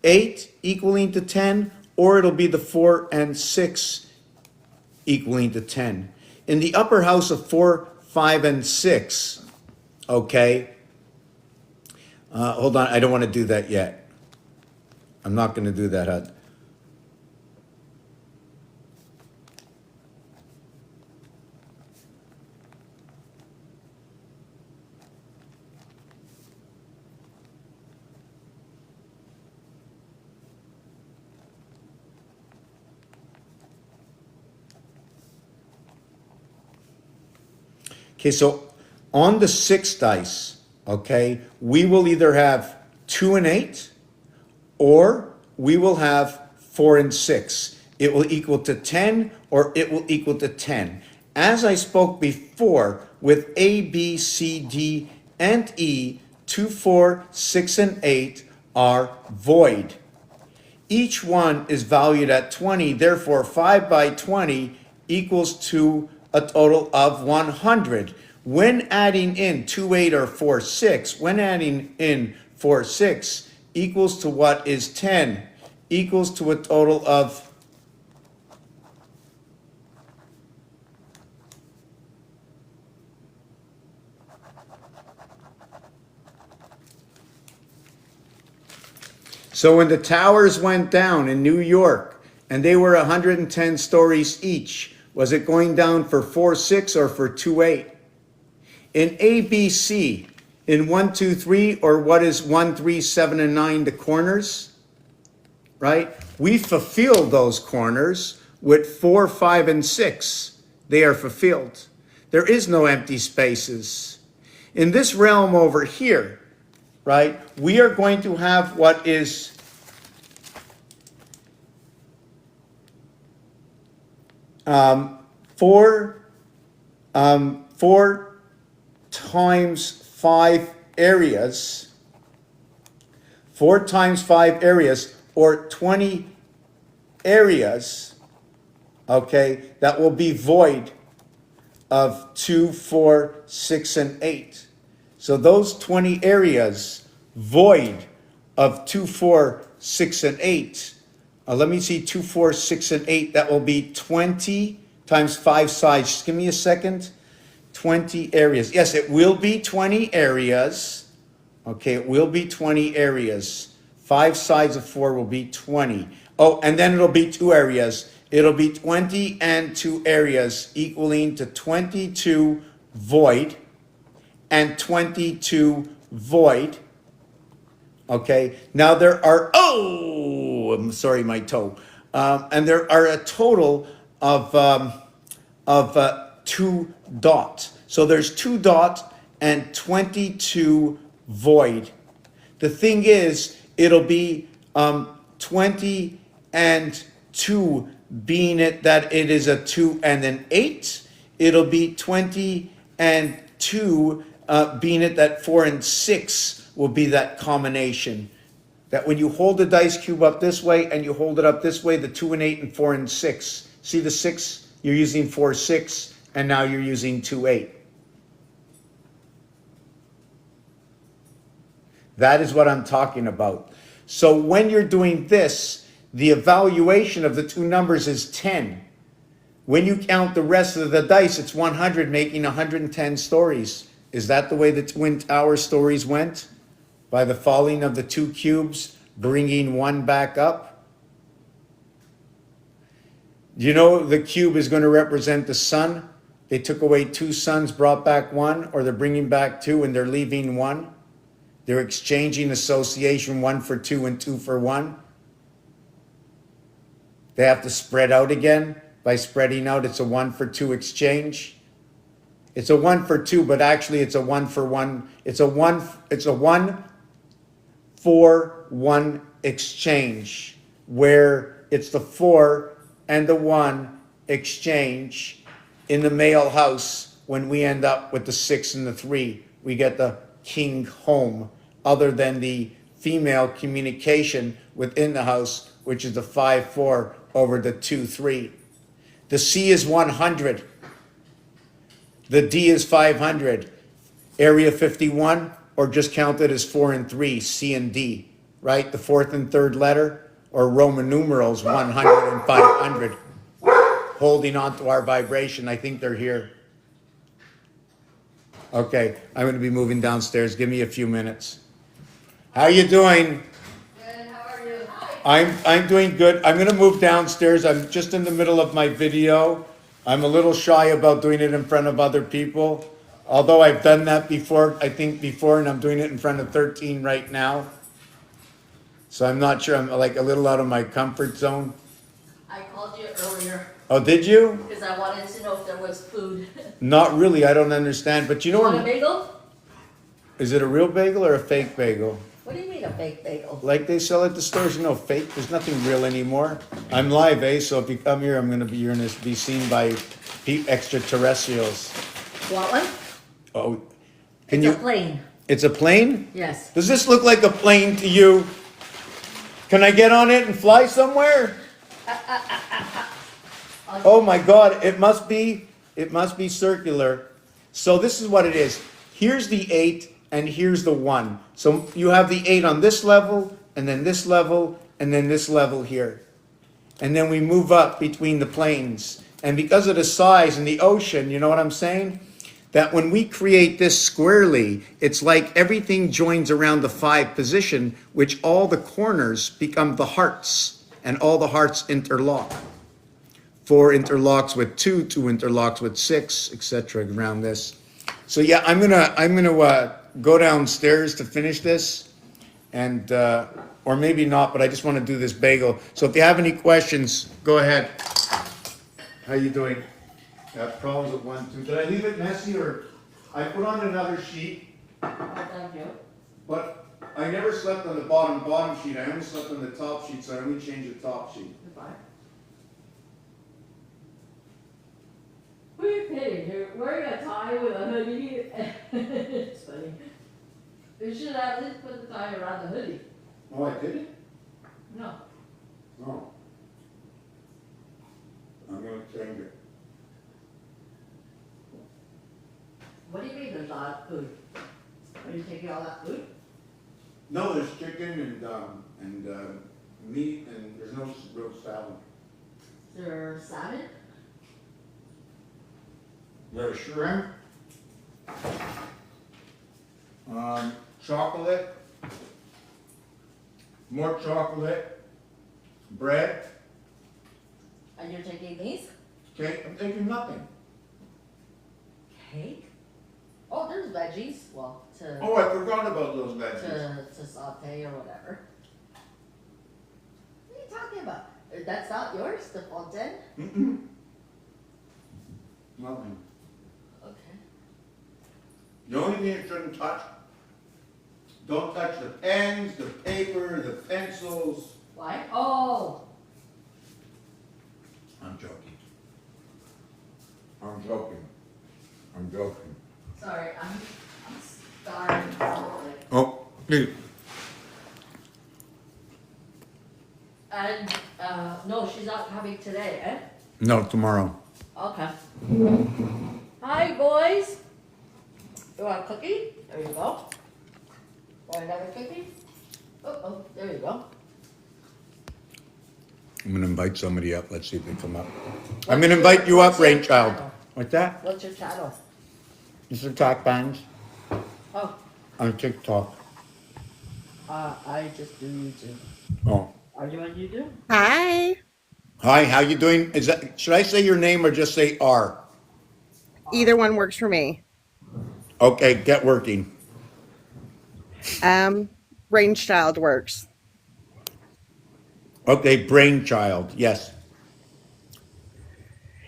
8 equaling to 10, or it'll be the 4 and 6 equaling to 10. In the upper house of 4, 5, and 6, okay, hold on, I don't want to do that yet. I'm not going to do that, Hud. Okay, so on the 6 dice, okay, we will either have 2 and 8, or we will have 4 and 6. It will equal to 10, or it will equal to 10. As I spoke before, with A, B, C, D, and E, 2, 4, 6, and 8 are void. Each one is valued at 20, therefore 5 by 20 equals to a total of 100. When adding in 2, 8, or 4, 6, when adding in 4, 6 equals to what is 10, equals to a total of So when the towers went down in New York and they were 110 stories each, was it going down for 4, 6 or for 2, 8? In ABC, in 1, 2, 3, or what is 1, 3, 7, and 9, the corners, right? We fulfill those corners with 4, 5, and 6. They are fulfilled. There is no empty spaces. In this realm over here, right, we are going to have what is 4 times 5 areas, 4 times 5 areas, or 20 areas, okay, that will be void of 2, 4, 6, and 8. So those 20 areas void of 2, 4, 6, and 8. Let me see 2, 4, 6, and 8. That will be 20 times 5 sides. Just give me a second. 20 areas. Yes, it will be 20 areas. Okay, it will be 20 areas. 5 sides of 4 will be 20. Oh, and then it'll be 2 areas. It'll be 20 and 2 areas equaling to 22 void and 22 void. Okay, now there are, oh, I'm sorry, my toe. And there are a total of 2 dot. So there's 2 dot and 22 void. The thing is, it'll be 20 and 2 being it that it is a 2 and an 8. It'll be 20 and 2 being it that 4 and 6 will be that combination. That when you hold the dice cube up this way and you hold it up this way, the 2 and 8 and 4 and 6. See the 6? You're using 4, 6, and now you're using 2, 8. That is what I'm talking about. So when you're doing this, the evaluation of the 2 numbers is 10. When you count the rest of the dice, it's 100, making 110 stories. Is that the way the Twin Tower stories went? By the falling of the 2 cubes, bringing 1 back up? You know the cube is going to represent the sun? They took away 2 suns, brought back 1, or they're bringing back 2 and they're leaving 1. They're exchanging association, 1 for 2 and 2 for 1. They have to spread out again. By spreading out, it's a 1 for 2 exchange. It's a 1 for 2, but actually it's a 1 for 1. It's a 1 for 1 exchange, where it's the 4 and the 1 exchange in the male house. When we end up with the 6 and the 3, we get the king home, other than the female communication within the house, which is the 5, 4 over the 2, 3. The C is 100. The D is 500. Area 51, or just count it as 4 and 3, C and D, right? The 4th and 3rd letter, or Roman numerals, 100 and 500. Holding on to our vibration. I think they're here. Okay, I'm going to be moving downstairs. Give me a few minutes. How you doing? Good, how are you? I'm doing good. I'm going to move downstairs. I'm just in the middle of my video. I'm a little shy about doing it in front of other people. Although I've done that before, I think before, and I'm doing it in front of 13 right now. So I'm not sure. I'm like a little out of my comfort zone. I called you earlier Oh, did you? because I wanted to know if there was food. Not really. I don't understand. But you know, Want a bagel? is it a real bagel or a fake bagel? What do you mean a fake bagel? Like they sell at the stores, you know, fake. There's nothing real anymore. I'm live, eh? So if you come here, you're gonna be seen by extraterrestrials. Want one? Oh, can It's you? a plane. It's a plane? Yes. Does this look like a plane to you? Can I get on it and fly somewhere? Oh my God! It must be circular. So this is what it is. Here's the 8 and here's the 1. So you have the 8 on this level, and then this level, and then this level here. And then we move up between the planes. And because of the size and the ocean, you know what I'm saying? That when we create this squarely, it's like everything joins around the 5 position, which all the corners become the hearts, and all the hearts interlock. 4 interlocks with 2, 2 interlocks with 6, etc. around this. So yeah, I'm gonna go downstairs to finish this, and or maybe not, but I just want to do this bagel. So if you have any questions, go ahead. How you doing? Got problems with 1, 2. Did I leave it messy, or I put on another sheet? Well done, Joe. But I never slept on the bottom sheet. I only slept on the top sheet, so I only changed the top sheet. Goodbye. Who are you kidding? You're wearing a tie with a hoodie. It's funny. You should at least put the tie around the hoodie. Oh, I did it? No. No. I'm gonna change it. What do you mean there's not food? Are you taking all that food? No, there's chicken and meat, and there's no real salad. Is there salmon? There's shrimp, chocolate, more chocolate, bread, And you're taking these? cake. I'm taking nothing. Cake? Oh, there's veggies. Well, to Oh, I forgot about those veggies. to saute or whatever. What are you talking about? That's not yours, the fontaine? Mm-mm. Nothing. Okay. The only thing you shouldn't touch, don't touch the pens, the paper, the pencils. Why? Oh! I'm joking. I'm joking. I'm joking. Sorry, I'm starving. Oh, please. And no, she's not coming today, eh? No, tomorrow. Okay. Hi, boys. You want a cookie? There you go. Want another cookie? Oh, there you go. I'm gonna invite somebody up. Let's see if they come up. I'm gonna invite you up, What's your Rainchild. channel? What's that? What's your channel? It's the Talk Bands Oh, on TikTok. I just do YouTube. Oh. Are you on YouTube? Hi. Hi, how you doing? Is that, should I say your name or just say R? Either one works for me. Okay, get working. Range child works. Okay, Brainchild. Yes.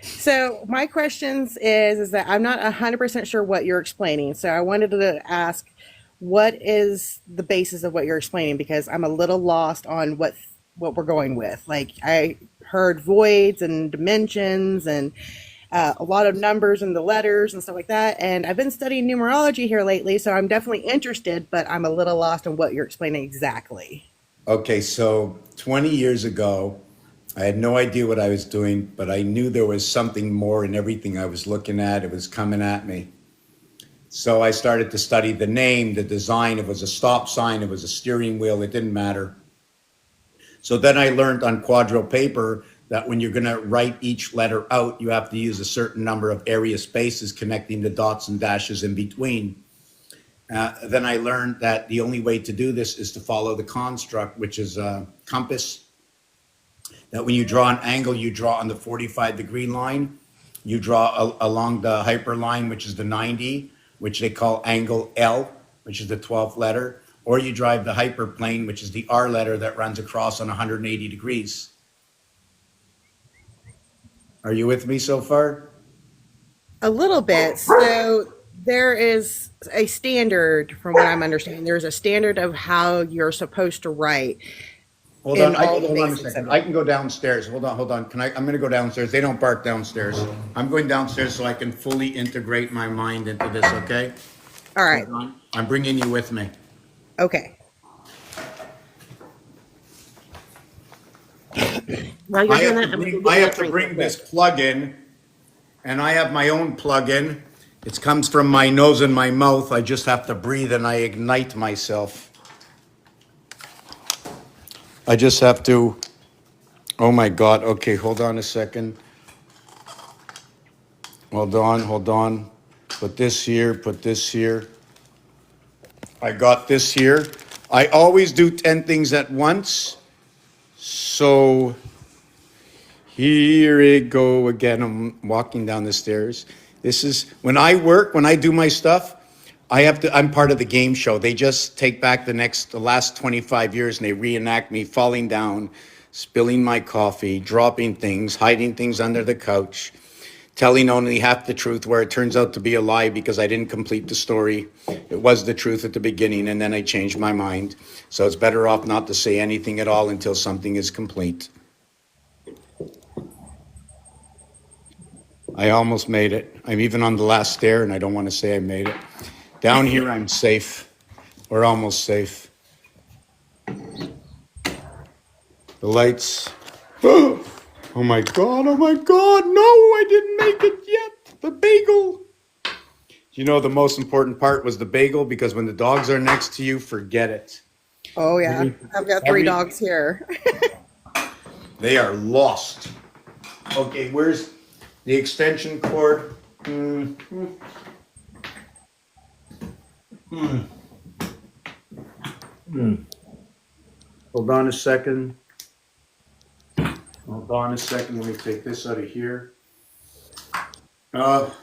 So my questions is that I'm not 100% sure what you're explaining. So I wanted to ask, what is the basis of what you're explaining? Because I'm a little lost on what we're going with. Like I heard voids and dimensions and a lot of numbers and the letters and stuff like that. And I've been studying numerology here lately, so I'm definitely interested, but I'm a little lost on what you're explaining exactly. Okay, so 20 years ago, I had no idea what I was doing, but I knew there was something more in everything I was looking at. It was coming at me. So I started to study the name, the design. It was a stop sign, it was a steering wheel, it didn't matter. So then I learned on quadro paper that when you're going to write each letter out, you have to use a certain number of area spaces connecting the dots and dashes in between. Then I learned that the only way to do this is to follow the construct, which is a compass. That when you draw an angle, you draw on the 45-degree line. You draw along the hyperline, which is the 90, which they call angle L, which is the 12th letter. Or you drive the hyperplane, which is the R letter that runs across on 180 degrees. Are you with me so far? A little bit. So there is a standard, from what I'm understanding. There's a standard of how you're supposed to write Hold in on, all the hold on a basics of second. it. I can go downstairs. Hold on. I'm gonna go downstairs. They don't bark downstairs. I'm going downstairs so I can fully integrate my mind into this, okay? All right. Hold on. I'm bringing you with me. Okay. While you're doing that, I'm gonna I get have a to drink bring real this quick. plug-in, and I have my own plug-in. It comes from my nose and my mouth. I just have to breathe and I ignite myself. I just have to, oh my God. Okay, hold on a second. Hold on. Put this here, put this here. I got this here. I always do 10 things at once. So here it go again. I'm walking down the stairs. This is when I work, when I do my stuff, I'm part of the game show. They just take back the last 25 years and they reenact me falling down, spilling my coffee, dropping things, hiding things under the couch, telling only half the truth where it turns out to be a lie because I didn't complete the story. It was the truth at the beginning and then I changed my mind. So it's better off not to say anything at all until something is complete. I almost made it. I'm even on the last stair and I don't want to say I made it. Down here, I'm safe. We're almost safe. The lights. Oh my God, no, I didn't make it yet. The bagel. You know, the most important part was the bagel because when the dogs are next to you, forget it. Oh yeah, I've got three Every dogs here. they are lost. Okay, where's the extension cord? Hold on a second. Hold on a second. Let me take this out of here.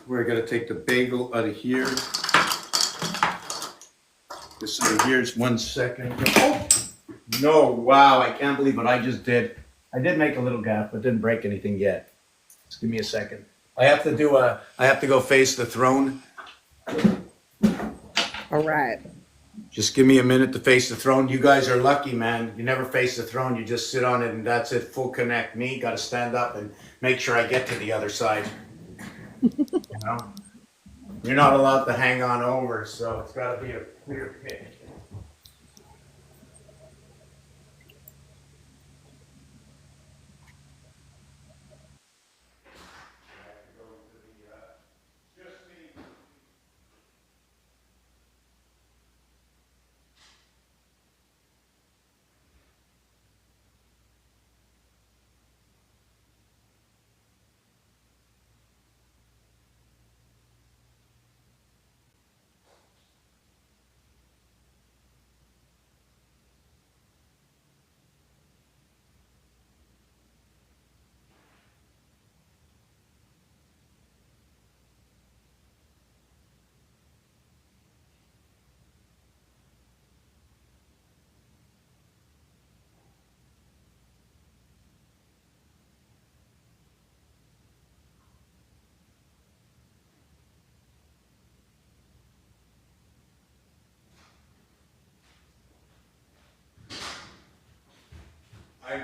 We're gonna take the bagel out of here. This out of here is 1 second. Oh no! Wow! I can't believe what I just did. I did make a little gap, but didn't break anything yet. Just give me a second. I have to do a. I have to go face the throne. All right. Just give me a minute to face the throne. You guys are lucky, man. You never face the throne. You just sit on it and that's it. Full connect. Me, got to stand up and make sure I get to the other side. You know, you're not allowed to hang on over, so it's got to be a clear pitch.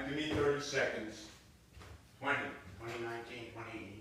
Give me 30 seconds. 20, 2019, 20.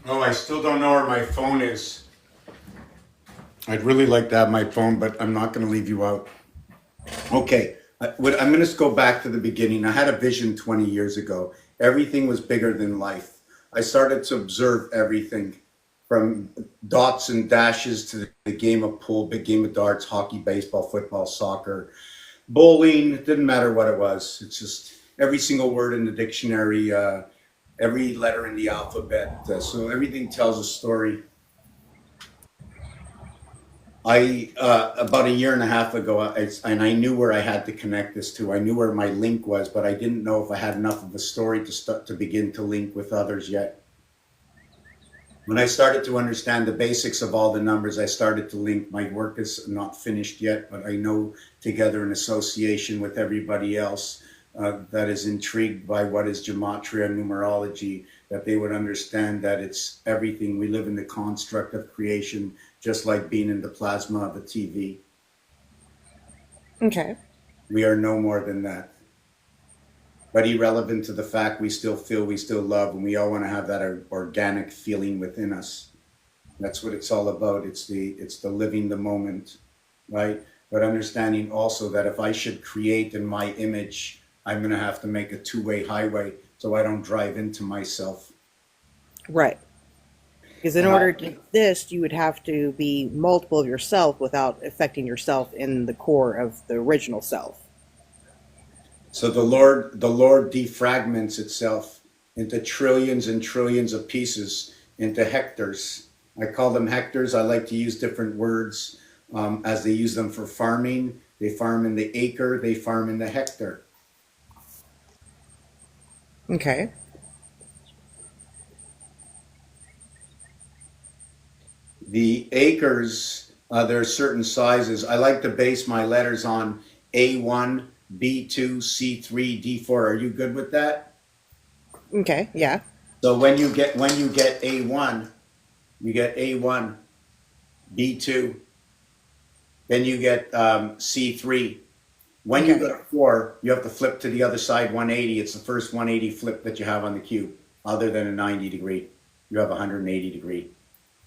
Oh, I still don't know where my phone is. I'd really like to have my phone, but I'm not going to leave you out. Okay, I'm going to go back to the beginning. I had a vision 20 years ago. Everything was bigger than life. I started to observe everything from dots and dashes to the game of pool, big game of darts, hockey, baseball, football, soccer, bowling. It didn't matter what it was. It's just every single word in the dictionary, every letter in the alphabet. So everything tells a story. I about a year and a half ago, and I knew where I had to connect this to. I knew where my link was, but I didn't know if I had enough of a story to start to begin to link with others yet. When I started to understand the basics of all the numbers, I started to link. My work is not finished yet, but I know together in association with everybody else that is intrigued by what is gematria and numerology, that they would understand that it's everything. We live in the construct of creation, just like being in the plasma of a TV. Okay. We are no more than that. But irrelevant to the fact we still feel, we still love, and we all want to have that organic feeling within us. That's what it's all about. It's the living the moment, right? But understanding also that if I should create in my image, I'm going to have to make a two-way highway so I don't drive into myself. Right. Because in order to exist, you would have to be multiple of yourself without affecting yourself in the core of the original self. So the Lord defragments itself into trillions and trillions of pieces, into hectares. I call them hectares. I like to use different words as they use them for farming. They farm in the acre, they farm in the hectare. Okay. The acres, there are certain sizes. I like to base my letters on A1, B2, C3, D4. Are you good with that? Okay, yeah. So when you get A1, you get A1, B2, then you get C3. When you Okay. go to 4, you have to flip to the other side 180. It's the first 180 flip that you have on the cube, other than a 90 degree. You have 180 degree.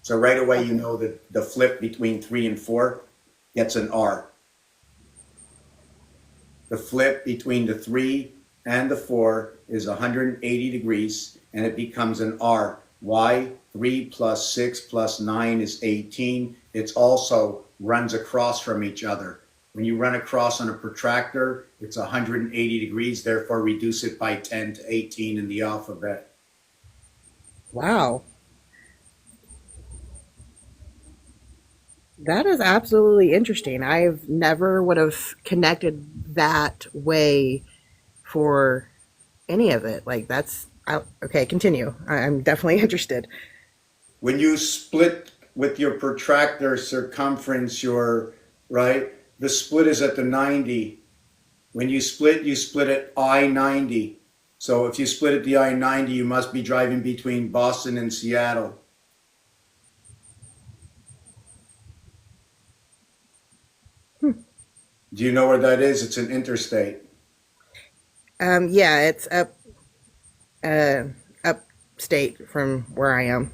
So right away, you Okay. know that the flip between 3 and 4 gets an R. The flip between the 3 and the 4 is 180 degrees, and it becomes an R. Why? 3 plus 6 plus 9 is 18. It also runs across from each other. When you run across on a protractor, it's 180 degrees, therefore reduce it by 10 to 18 in the alphabet. Wow. That is absolutely interesting. I've never would have connected that way for any of it. Like okay, continue. I'm definitely interested. When you split with your protractor circumference, your right, the split is at the 90. When you split at I-90. So if you split at the I-90, you must be driving between Boston and Seattle. Do you know where that is? It's an interstate. Yeah, it's uh upstate from where I am.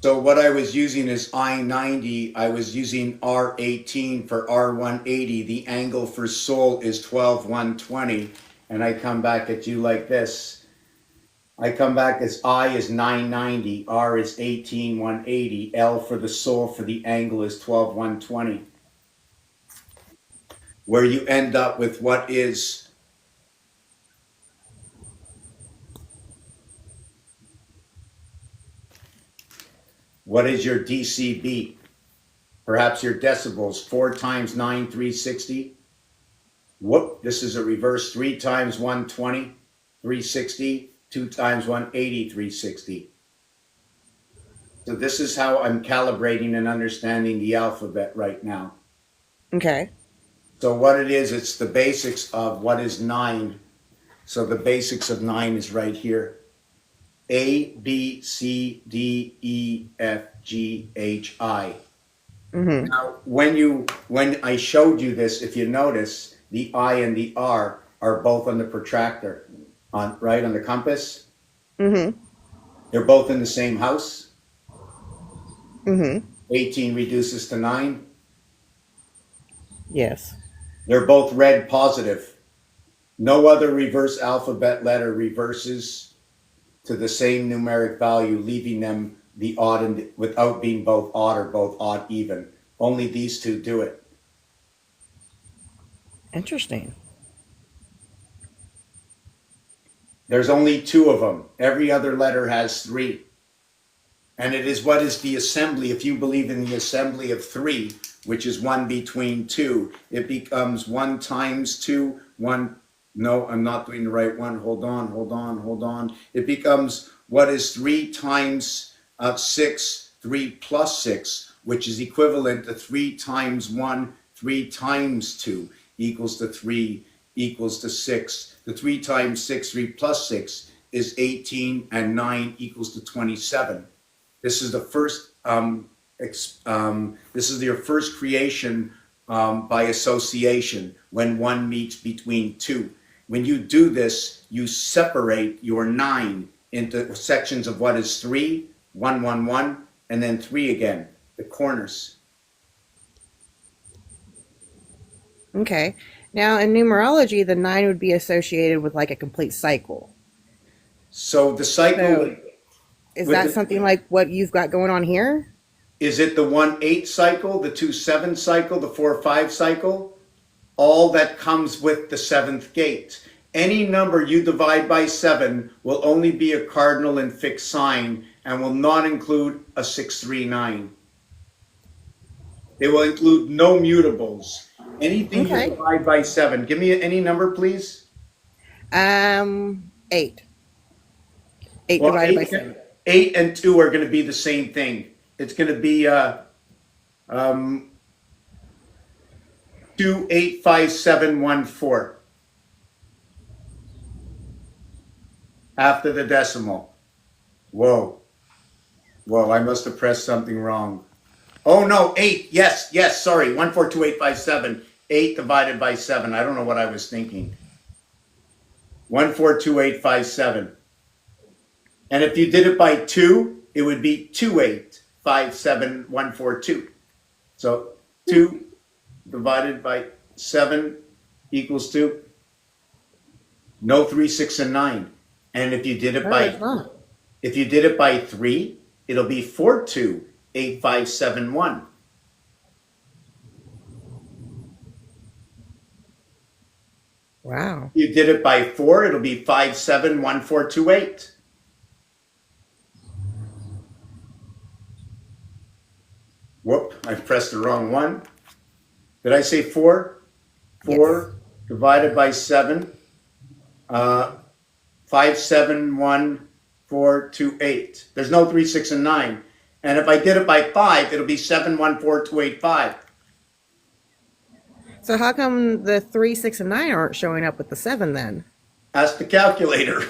So what I was using is I-90. I was using R18 for R180. The angle for Seoul is 12,120. And I come back at you like this. I come back as I is 990, R is 18,180, L for the Seoul for the angle is 12,120. Where you end up with what is your DCB? Perhaps your decibels, 4 times 9, 360. Whoop, this is a reverse, 3 times 120, 360, 2 times 180, 360. So this is how I'm calibrating and understanding the alphabet right now. Okay. So what it is, it's the basics of what is 9. So the basics of 9 is right here. A, B, C, D, E, F, G, H, I. Mm-hmm. Now, when I showed you this, if you notice, the I and the R are both on the protractor, on the compass. Mm-hmm. They're both in the same house. Mm-hmm. 18 reduces to 9. Yes. They're both red positive. No other reverse alphabet letter reverses to the same numeric value, leaving them the odd and without being both odd or both odd even. Only these two do it. Interesting. There's only 2 of them. Every other letter has 3. And it is what is the assembly. If you believe in the assembly of 3, which is 1 between 2, it becomes 1 times 2, 1. No, I'm not doing the right one. Hold on. It becomes what is 3 times 6, 3 plus 6, which is equivalent to 3 times 1, 3 times 2 equals to 3 equals to 6. The 3 times 6, 3 plus 6 is 18, and 9 equals to 27. This is the first. This is your first creation by association when 1 meets between 2. When you do this, you separate your 9 into sections of what is 3, 1, 1, 1, and then 3 again. The corners. Okay. Now in numerology, the 9 would be associated with like a complete cycle. So the cycle So is with that something like what you've got going on here? is it the 1-8 cycle, the 2-7 cycle, the 4-5 cycle? All that comes with the 7th gate. Any number you divide by 7 will only be a cardinal and fixed sign and will not include a 639. It will include no mutables. Anything you Okay. divide by 7. Give me any number, please. 8. 8 Well, divided by 7. 8 and 2 are going to be the same thing. It's going to be Um, 285714 after the decimal. Whoa. Whoa, I must have pressed something wrong. Oh no, 8. Yes, yes, sorry. 142,857. 8 divided by 7. I don't know what I was thinking. 142,857. And if you did it by 2, it would be 2,857,142. So 2 divided by 7 equals 2. No 3, 6, and 9. And if you did it No, by there's not. 3, it'll be 42,8571. Wow. You did it by 4, it'll be 571428. Whoop, I pressed the wrong one. Did I say 4? 4 divided by 7, 571428. There's no 3, 6, and 9. And if I did it by 5, it'll be 714285. So how come the 3, 6, and 9 aren't showing up with the 7 then? Ask the calculator.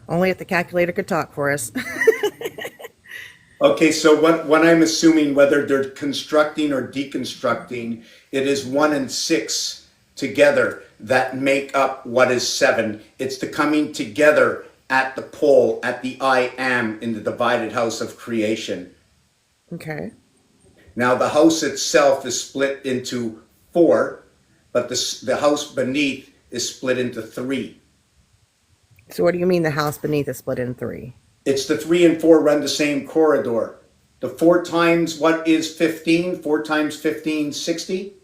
Only if the calculator could talk for us. Okay, so when I'm assuming whether they're constructing or deconstructing, it is 1 and 6 together that make up what is 7. It's the coming together at the pole, at the I am in the divided house of creation. Okay. Now the house itself is split into 4, but the house beneath is split into 3. So what do you mean the house beneath is split in 3? It's the 3 and 4 run the same corridor. The 4 times what is 15? 4 times 15, 60.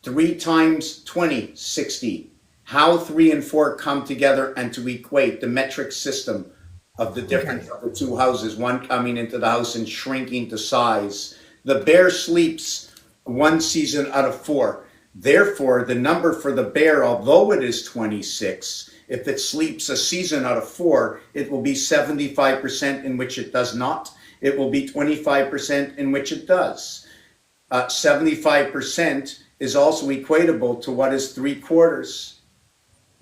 3 times 20, 60. How 3 and 4 come together and to equate the metric system of the difference of the two houses, one coming into the house and shrinking to size. The bear sleeps 1 season out of 4. Therefore, the number for the bear, although it is 26, if it sleeps a season out of 4, it will be 75% in which it does not. It will be 25% in which it does. 75% is also equatable to what is 3/4.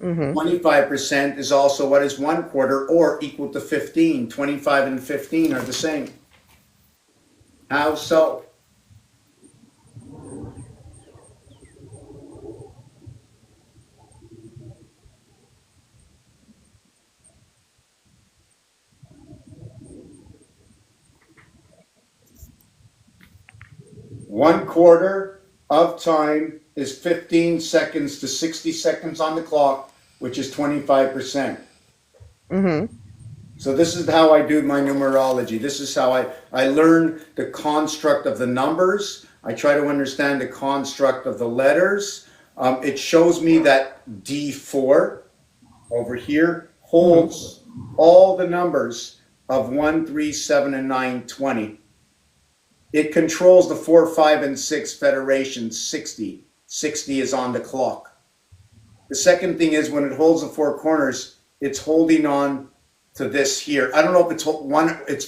25% is also what is 1/4 or equal to 15. 25 and 15 are the same. How so? One quarter of time is 15 seconds to 60 seconds on the clock, which is 25%. So this is how I do my numerology. This is how I learn the construct of the numbers. I try to understand the construct of the letters. It shows me that D4 over here holds all the numbers of 1, 3, 7, and 9, 20. It controls the 4, 5, and 6 federations, 60. 60 is on the clock. The second thing is when it holds the 4 corners, it's holding on to this here. I don't know if it's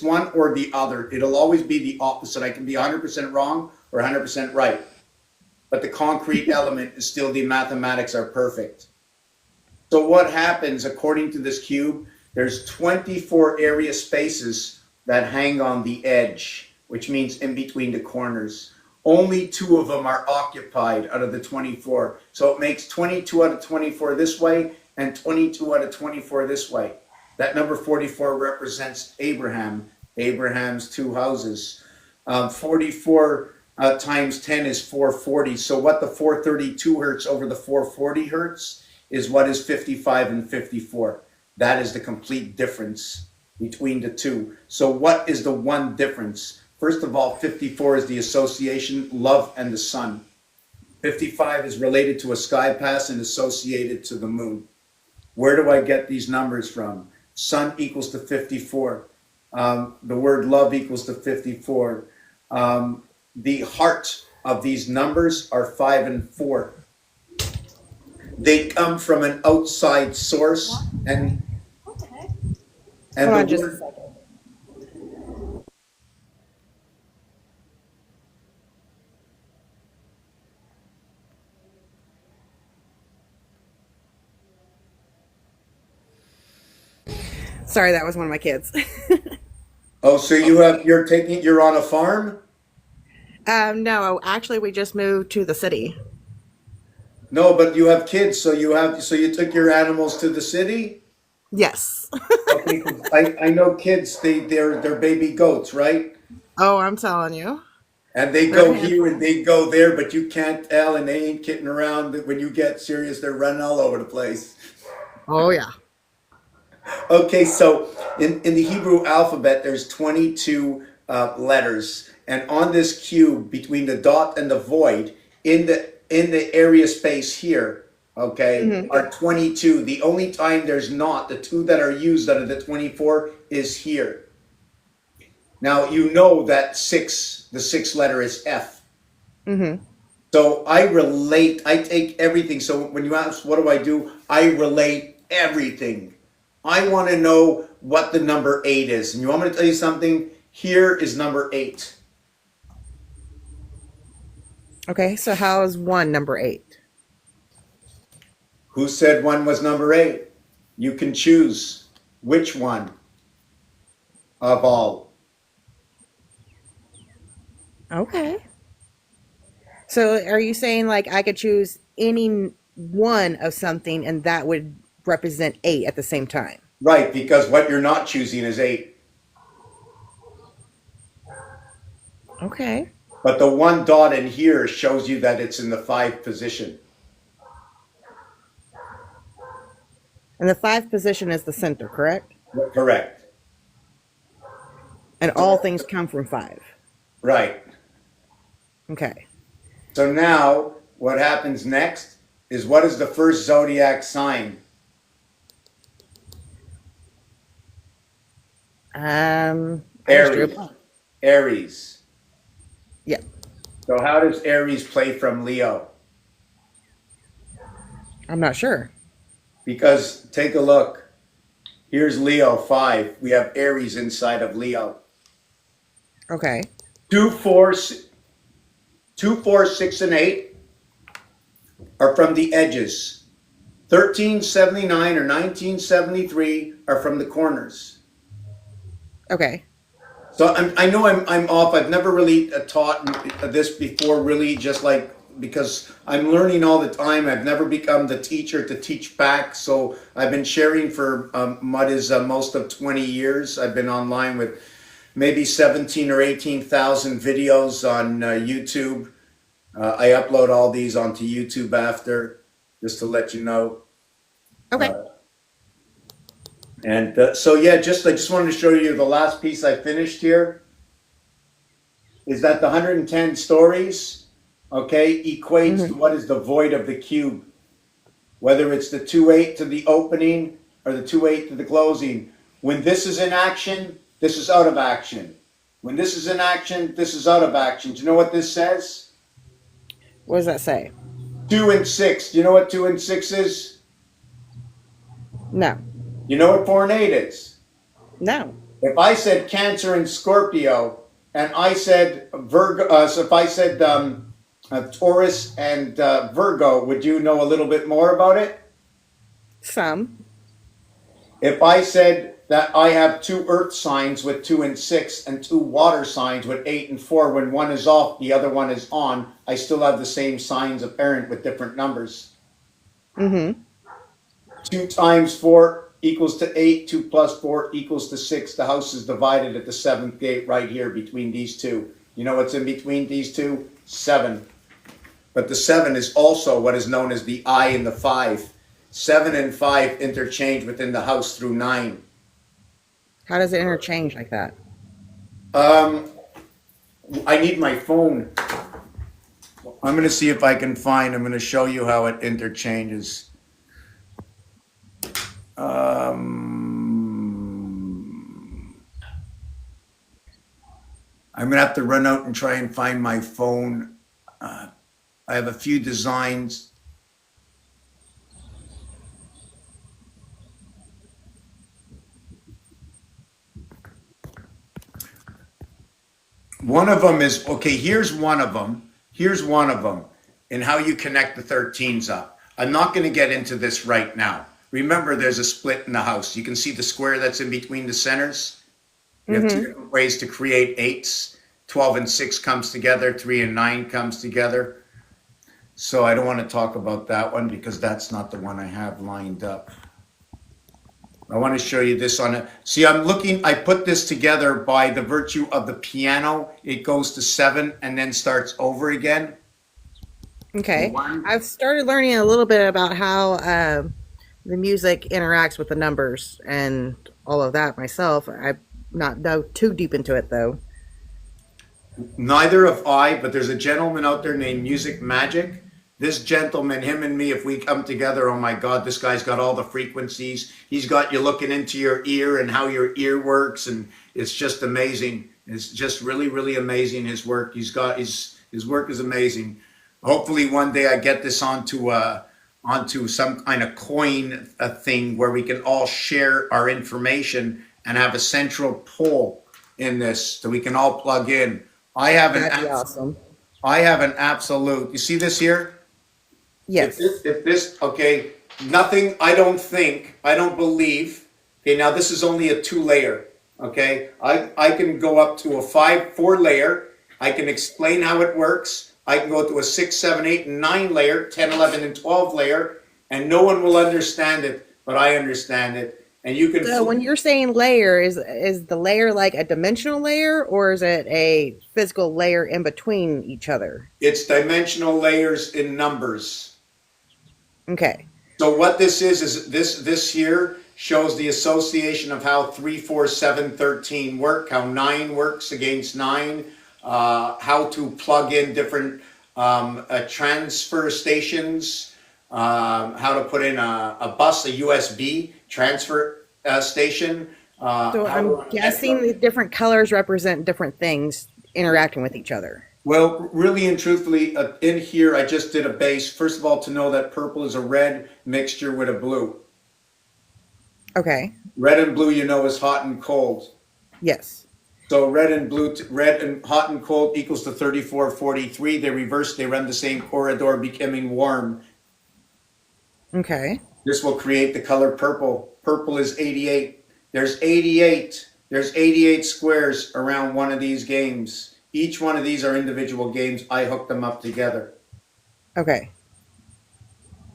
one or the other. It'll always be the opposite. I can be 100% wrong or 100% right. But the concrete element is still the mathematics are perfect. So what happens according to this cube, there's 24 area spaces that hang on the edge, which means in between the corners. Only 2 of them are occupied out of the 24. So it makes 22 out of 24 this way and 22 out of 24 this way. That number 44 represents Abraham, Abraham's 2 houses. 44 times 10 is 440. So what the 432 hertz over the 440 hertz is what is 55 and 54. That is the complete difference between the two. So what is the one difference? First of all, 54 is the association, love and the sun. 55 is related to a sky pass and associated to the moon. Where do I get these numbers from? Sun equals to 54. The word love equals to 54. The heart of these numbers are 5 and 4. They come from an outside source and Hold the on just a word, second. Sorry, that was one of my kids. Oh, so you're on a farm? No, actually, we just moved to the city. No, but you have kids, so you took your animals to the city? Yes. Okay, 'cause I know kids, they're baby goats, right? Oh, I'm telling you, And they they're a go here handful. and they go there, but you can't tell, and they ain't kidding around. When you get serious, they're running all over the place. Oh yeah. Okay, so in the Hebrew alphabet, there's 22 letters, and on this cube between the dot and the void, in the area space here, okay, Hmm. are 22. The only time there's not, the two that are used out of the 24 is here. Now you know that the sixth letter is F. Hmm. So I take everything. So when you ask, what do? I relate everything. I want to know what the number 8 is. And you want me to tell you something? Here is number 8. Okay, so how is one number 8? Who said 1 was number 8? You can choose which one of all. Okay. So are you saying like I could choose any one of something and that would represent 8 at the same time? Right, because what you're not choosing is 8. Okay. But the one dot in here shows you that it's in the 5 position. And the 5th position is the center, correct? Correct. And all things come from 5. Right. Okay. So now what happens next is, what is the first zodiac sign? I just drew a Aries. blank. Aries. Yeah. So how does Aries play from Leo? I'm not sure. Because take a look. Here's Leo 5. We have Aries inside of Leo. Okay. 2, 4, 2, 4, 6, and 8 are from the edges. 1379 or 1973 are from the corners. Okay. So I know I'm off. I've never really taught this before, really, just like because I'm learning all the time. I've never become the teacher to teach back. So I've been sharing for most of 20 years. I've been online with maybe 17 or 18,000 videos on YouTube. I upload all these onto YouTube after, just to let you know. Okay. And so yeah, I just wanted to show you the last piece I finished here. Is that the 110 stories, okay, equates to Hmm. what is the void of the cube. Whether it's the 2-8 to the opening or the 2-8 to the closing. When this is in action, this is out of action. When this is in action, this is out of action. Do you know what this says? What does that say? 2 and 6. Do you know what 2 and 6 is? No. You know what 4 and 8 is? No. If I said Cancer and Scorpio, and I said Virgo, so if I said Taurus and Virgo, would you know a little bit more about it? Some. If I said that I have 2 earth signs with 2 and 6 and 2 water signs with 8 and 4, when one is off, the other one is on, I still have the same signs apparent with different numbers. Mm-hmm. 2 times 4 equals to 8. 2 plus 4 equals to 6. The house is divided at the 7th gate right here between these two. You know what's in between these two? 7. But the 7 is also what is known as the I and the 5. 7 and 5 interchange within the house through 9. How does it interchange like that? I need my phone. I'm going to see if I can I'm going to show you how it interchanges. I'm going to have to run out and try and find my phone. I have a few designs. One of them is, okay, here's one of them. Here's one of them, and how you connect the 13s up. I'm not going to get into this right now. Remember, there's a split in the house. You can see the square that's in between the centers. You have two different ways to create eights. 12 and 6 comes together, 3 and 9 comes together. So I don't want to talk about that one because that's not the one I have lined up. I want to show you this on it. See, I put this together by the virtue of the piano. It goes to 7 and then starts over again. Okay. One. I've started learning a little bit about how the music interacts with the numbers and all of that myself. I'm not too deep into it though. Neither have I, but there's a gentleman out there named Music Magic. This gentleman, him and me, if we come together, oh my God, this guy's got all the frequencies. He's got you looking into your ear and how your ear works, and it's just amazing. It's just really, really amazing, his work. He's got his work is amazing. Hopefully one day I get this onto some kind of coin thing where we can all share our information and have a central pole in this so we can all plug in. That'd be awesome. I have an absolute. You see this here? Yes. If this, okay, nothing, I don't believe. Okay, now this is only a 2-layer. Okay, I can go up to a 4 layer. I can explain how it works. I can go to a 6, 7, 8, and 9 layer, 10, 11, and 12 layer, and no one will understand it, but I understand it. And you can. So when you're saying layer, is the layer like a dimensional layer, or is it a physical layer in between each other? It's dimensional layers in numbers. Okay. So what this is this here shows the association of how 3, 4, 7, 13 work, how 9 works against 9, how to plug in different transfer stations, how to put in a bus, a USB transfer station. So I'm guessing the different colors represent different things interacting with each other. Well, really and truthfully, in here, I just did a base. First of all, to know that purple is a red mixture with a blue. Okay. Red and blue, you know, is hot and cold. Yes. So red and hot and cold equals to 34, 43. They reverse, they run the same corridor, becoming warm. Okay. This will create the color purple. Purple is 88. There's 88. There's 88 squares around one of these games. Each one of these are individual games. I hooked them up together. Okay.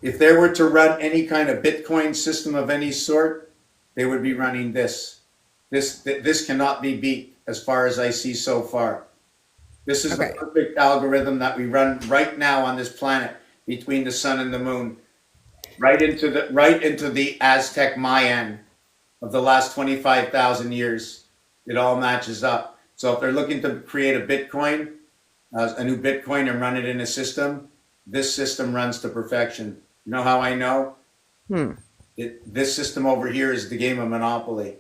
If they were to run any kind of Bitcoin system of any sort, they would be running this. This cannot be beat as far as I see so far. This is the perfect algorithm that we run right now on this planet between the sun and the moon. Right into the Aztec Mayan of the last 25,000 years. It all matches up. So if they're looking to create a Bitcoin, a new Bitcoin and run it in a system, this system runs to perfection. You know how I know? This system over here is the game of Monopoly.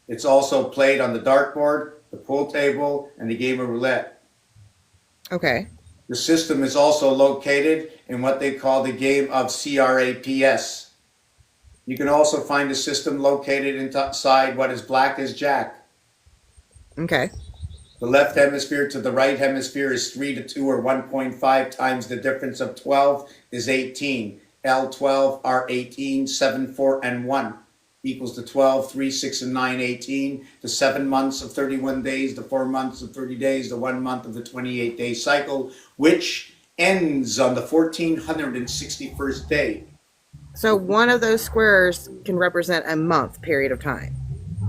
It's also played on the dartboard, the pool table, and the game of roulette. Okay. The system is also located in what they call the game of CRAPS. You can also find the system located inside what is black as Jack. Okay. The left hemisphere to the right hemisphere is 3 to 2 or 1.5 times the difference of 12 is 18. L12, R18, 7, 4, and 1 equals to 12, 3, 6, and 9, 18. The 7 months of 31 days, the 4 months of 30 days, the 1 month of the 28-day cycle, which ends on the 1461st day. So one of those squares can represent a month period of time.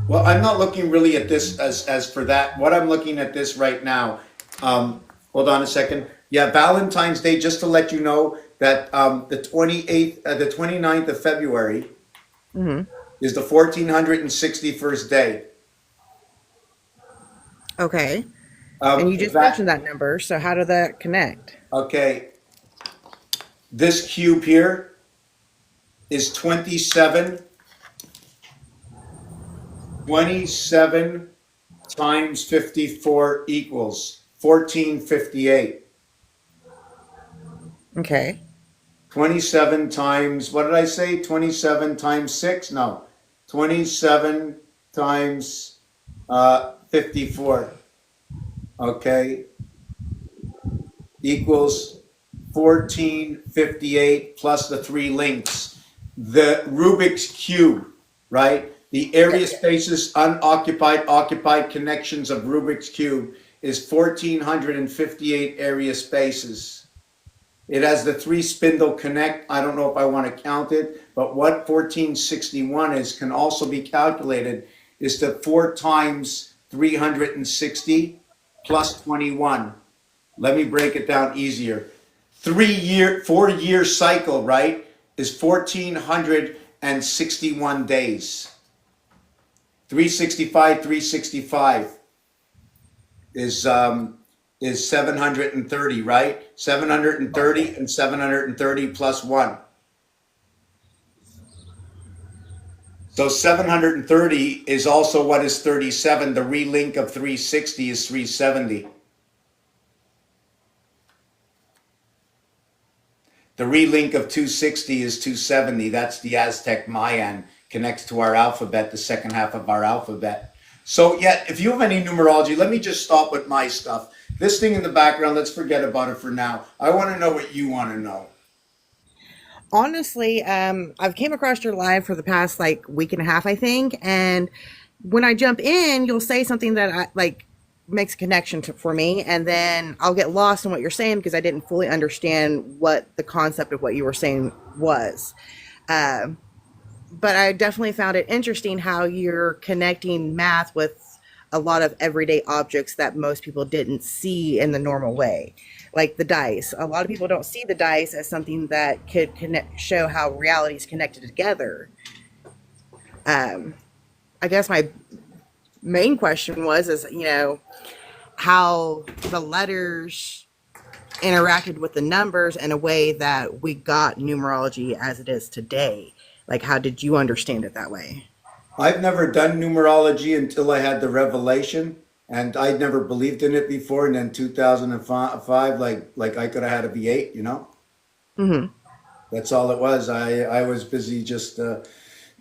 Well, I'm not looking really at this as for that. What I'm looking at this right now, hold on a second. Yeah, Valentine's Day, just to let you know that the 29th of February is the 1461st day. Okay. And you just mentioned that number, so how did that connect? Okay. This cube here is 27. 27 times 54 equals 1458. Okay. 27 times, what did I say? 27 times 6? No. 27 times 54. Okay. Equals 1458 plus the 3 links. the Rubik's Cube, right? The area spaces, unoccupied, occupied connections of Rubik's Cube is 1,458 area spaces. It has the three spindle connect. I don't know if I want to count it, but what 1461 is can also be calculated is the 4 times 360 plus 21. Let me break it down easier. 4 year cycle, right, is 1,461 days. 365 is 730, right? 730 and 730 plus 1. So 730 is also what is 37. The relink of 360 is 370. The relink of 260 is 270. That's the Aztec Mayan, connects to our alphabet, the second half of our alphabet. So yeah, if you have any numerology, let me just stop with my stuff. This thing in the background, let's forget about it for now. I want to know what you want to know. Honestly, I've came across your live for the past like week and a half, I think, and when I jump in, you'll say something that I like makes a connection for me, and then I'll get lost in what you're saying because I didn't fully understand what the concept of what you were saying was. Uh, but I definitely found it interesting how you're connecting math with a lot of everyday objects that most people didn't see in the normal way. Like the dice. A lot of people don't see the dice as something that could show how reality is connected together. Um, I guess my main question is, how the letters interacted with the numbers in a way that we got numerology as it is today. Like, how did you understand it that way? I've never done numerology until I had the revelation, and I'd never believed in it before. And then 2005, like I could have had a V8, you know? Hmm. That's all it was. I was busy just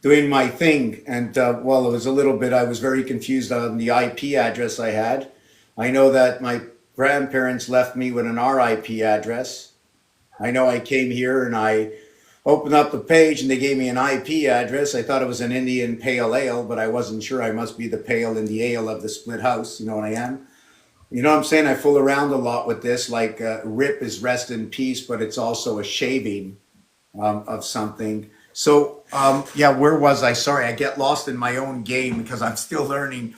doing my thing. And well, it was a little bit, I was very confused on the IP address I had. I know that my grandparents left me with an RIP address. I know I came here and I opened up the page and they gave me an IP address. I thought it was an Indian pale ale, but I wasn't sure. I must be the pale in the ale of the split house. You know what I am? You know what I'm saying? I fool around a lot with this. Like RIP is rest in peace, but it's also a shaving of something. So, yeah, where was I? Sorry, I get lost in my own game because I'm still learning.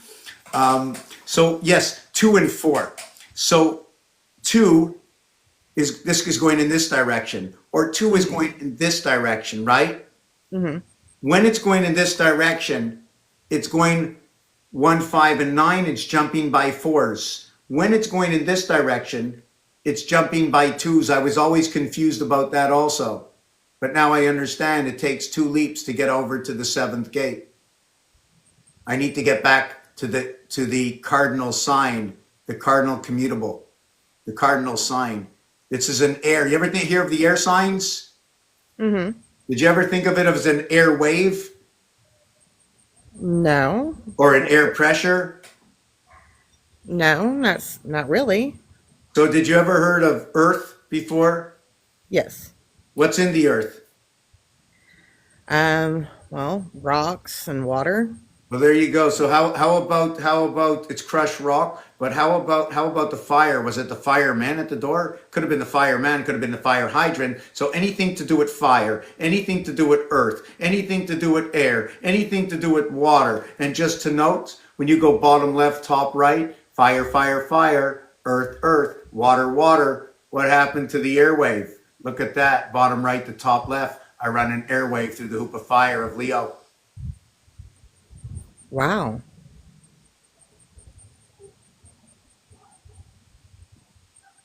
So, yes, 2 and 4. So, 2 is going in this direction, or 2 is going in this direction, right? Hmm. When it's going in this direction, it's going 1, 5, and 9. It's jumping by 4s. When it's going in this direction, it's jumping by 2s. I was always confused about that also. But now I understand it takes 2 leaps to get over to the 7th gate. I need to get back to the cardinal sign, the cardinal commutable, the cardinal sign. This is an air. You ever hear of the air signs? Hmm. Did you ever think of it as an air wave No, or an air pressure? no, that's not really. So did you ever heard of Earth before? Yes. What's in the Earth? Well, rocks and water. Well, there you go. So how about it's crushed rock? But how about the fire? Was it the fireman at the door? Could have been the fireman. Could have been the fire hydrant. So anything to do with fire, anything to do with earth, anything to do with air, anything to do with water. And just to note, when you go bottom left, top right, fire, fire, fire, earth, earth, water, water. What happened to the airwave? Look at that. Bottom right to top left. I run an airwave through the hoop of fire of Leo. Wow.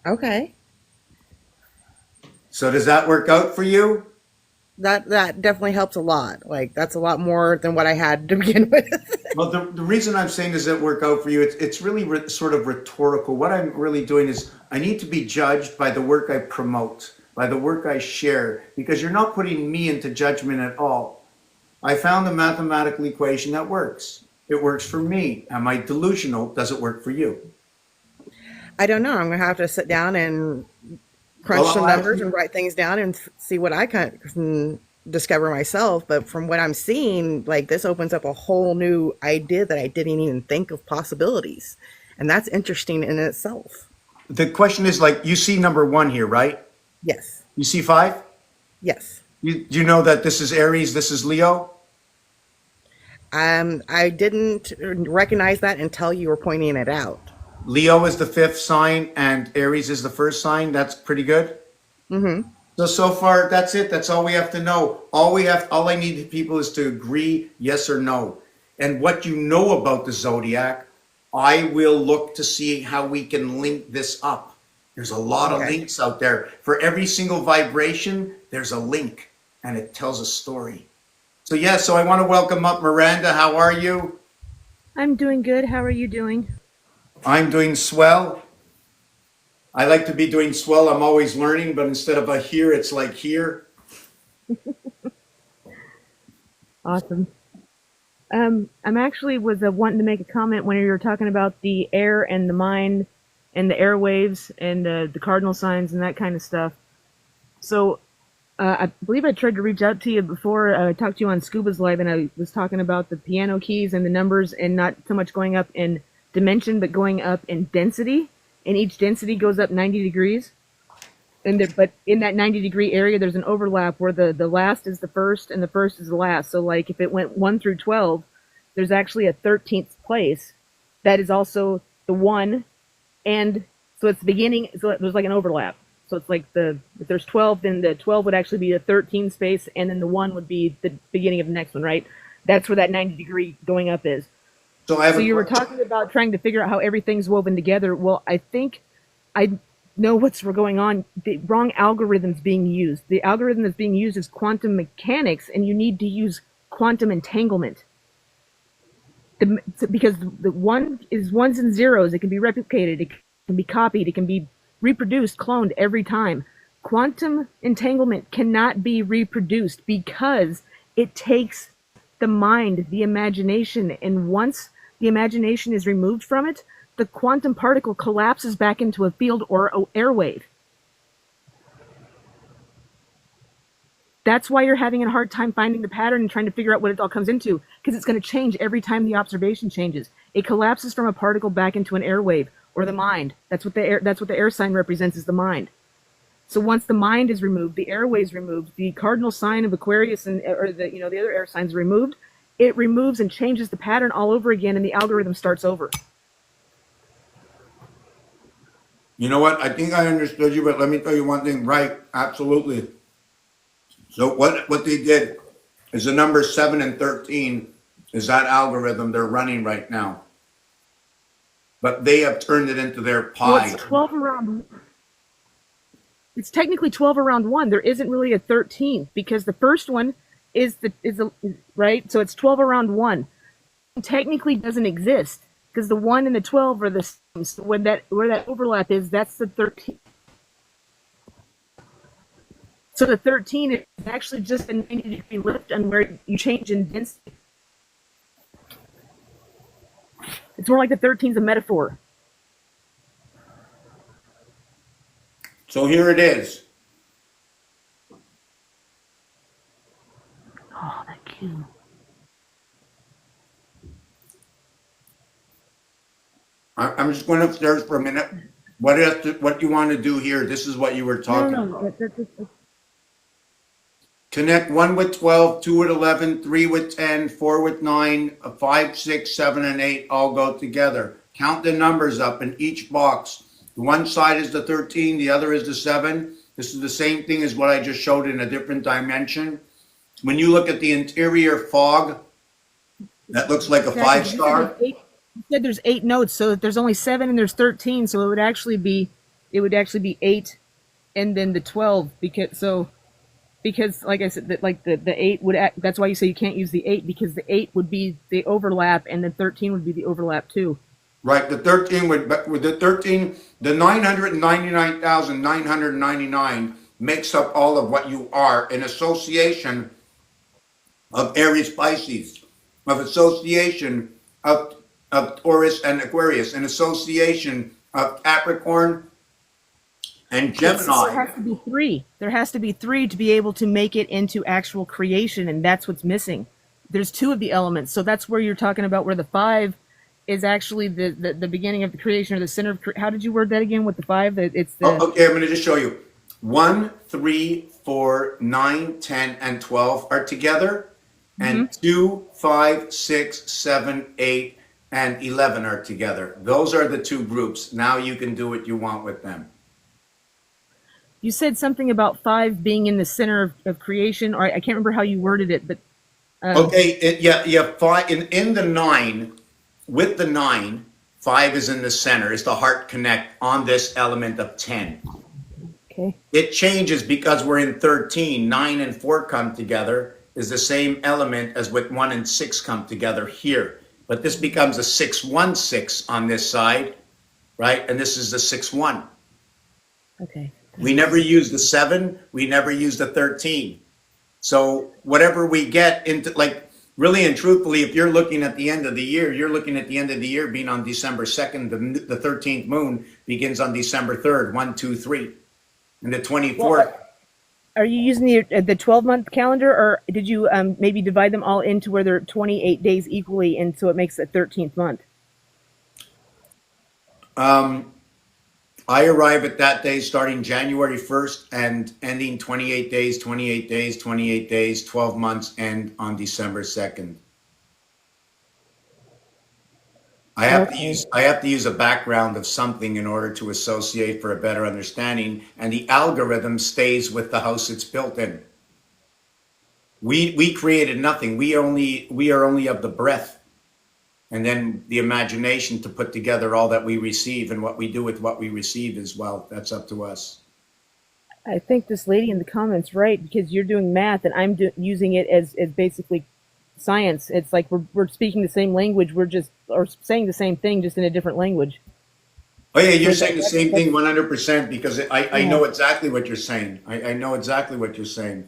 Okay. So does that work out for you? That definitely helps a lot. Like that's a lot more than what I had to begin with. Well, the reason I'm saying does it work out for you, it's really sort of rhetorical. What I'm really doing is I need to be judged by the work I promote, by the work I share, because you're not putting me into judgment at all. I found a mathematical equation that works. It works for me. Am I delusional? Does it work for you? I don't know. I'm gonna have to sit down and Well, crunch some I'll ask numbers you. and write things down and see what I can. discover myself, but from what I'm seeing, like this opens up a whole new idea that I didn't even think of possibilities. And that's interesting in itself. The question is like, you see number one here, right? Yes. You see five? Yes. You know that this is Aries, this is Leo? I didn't recognize that until you were pointing it out. Leo is the fifth sign and Aries is the first sign. That's pretty good. Mm-hmm. So far, that's it. That's all we have to know. All I need people is to agree yes or no. And what you know about the zodiac, I will look to see how we can link this up. There's a lot of Okay. links out there. For every single vibration, there's a link and it tells a story. So yeah, so I want to welcome up Miranda. How are you? I'm doing good. How are you doing? I'm doing swell. I like to be doing swell. I'm always learning, but instead of a here, it's like here. Awesome. I'm actually was wanting to make a comment when you were talking about the air and the mind and the airwaves and the cardinal signs and that kind of stuff. So I believe I tried to reach out to you before I talked to you on Scuba's Live, and I was talking about the piano keys and the numbers, and not so much going up in dimension, but going up in density. And each density goes up 90 degrees. But in that 90-degree area, there's an overlap where the last is the first and the first is the last. So like if it went 1 through 12, there's actually a 13th place that is also the 1, and so it's the beginning. So there's like an overlap. So it's like if there's 12, then the 12 would actually be the 13 space, and then the 1 would be the beginning of the next one, right? That's where that 90-degree going up is. So I have So a you were question. talking about trying to figure out how everything's woven together. Well, I think I know what's going on. The wrong algorithm's being used. The algorithm that's being used is quantum mechanics, and you need to use quantum entanglement. Because the one is ones and zeros. It can be replicated. It can be copied. It can be reproduced, cloned every time. Quantum entanglement cannot be reproduced because it takes the mind, the imagination, and once the imagination is removed from it, the quantum particle collapses back into a field or an airwave. That's why you're having a hard time finding the pattern and trying to figure out what it all comes into, because it's going to change every time the observation changes. It collapses from a particle back into an airwave or the mind. That's what the air sign represents, is the mind. So once the mind is removed, the airway is removed, the cardinal sign of Aquarius or the other air signs are removed, it removes and changes the pattern all over again, and the algorithm starts over. You know what? I think I understood you, but let me tell you one thing. Right, absolutely. So what they did is the number 7 and 13 is that algorithm they're running right now. But they have turned it into their Well, pie. it's 12 around. It's technically 12 around 1. There isn't really a 13th because the first one is right. So it's 12 around 1. It technically doesn't exist because the 1 and the 12 are the same. So where that overlap is, that's the 13. So the 13 is actually just a 90-degree lift on where you change in density. It's more like the 13 is a metaphor. So here it is. Oh, that cue. I'm just going upstairs for a minute. What you want to do here? This is what you were talking about. Connect 1 with 12, 2 with 11, 3 with 10, 4 with 9, 5, 6, 7, and 8 all go together. Count the numbers up in each box. One side is the 13, the other is the 7. This is the same thing as what I just showed in a different dimension. When you look at the interior fog, that looks like a 5-star. You said there's 8 notes, so there's only 7 and there's 13, so it would actually be 8 and then the 12 because like I said, like the 8 would that's why you say you can't use the 8, because the 8 would be the overlap and the 13 would be the overlap too. Right, the 13 with the 13, the 999,999 makes up all of what you are, an association of Aries Pisces, of association of Taurus and Aquarius, an association of Capricorn, And There Gemini, has to be three. There has to be three to be able to make it into actual creation, and that's what's missing. There's two of the elements, so that's where you're talking about where the five is actually the beginning of the creation or the center of. How did you word that again with the five? That it's the Okay, I'm going to just show you. 1, 3, 4, 9, 10, and 12 are together, and 2, 5, 6, 7, 8, and 11 are together. Those are the two groups. Now you can do what you want with them. you said something about five being in the center of creation, or I can't remember how you worded it, but Okay, yeah, five in the 9, with the 9, 5 is in the center, is the heart connect on this element of 10. okay. It changes because we're in 13. 9 and 4 come together is the same element as with 1 and 6 come together here. But this becomes a 616 on this side, right? And this is the 61. Okay. We never use the 7. We never use the 13. So whatever we get into, like, really and truthfully, if you're looking at the end of the year, you're looking at the end of the year being on December 2nd. The 13th moon begins on December 3rd, 1, 2, 3. And the 24th. Well, are you using the 12-month calendar, or did you maybe divide them all into where they're 28 days equally, and so it makes a 13th month? I arrive at that day starting January 1st and ending 28 days, 28 days, 28 days, 12 months, end on December 2nd. I have to use a background of something in order to associate for a better understanding, and the algorithm stays with the house it's built in. We created nothing. We are only of the breath, and then the imagination to put together all that we receive, and what we do with what we receive as well. That's up to us. I think this lady in the comments right, because you're doing math and I'm using it as basically science. It's like we're speaking the same language. We're just or saying the same thing, just in a different language. Oh yeah, you're saying the same thing 100% because I Yeah. know exactly what you're saying. I know exactly what you're saying.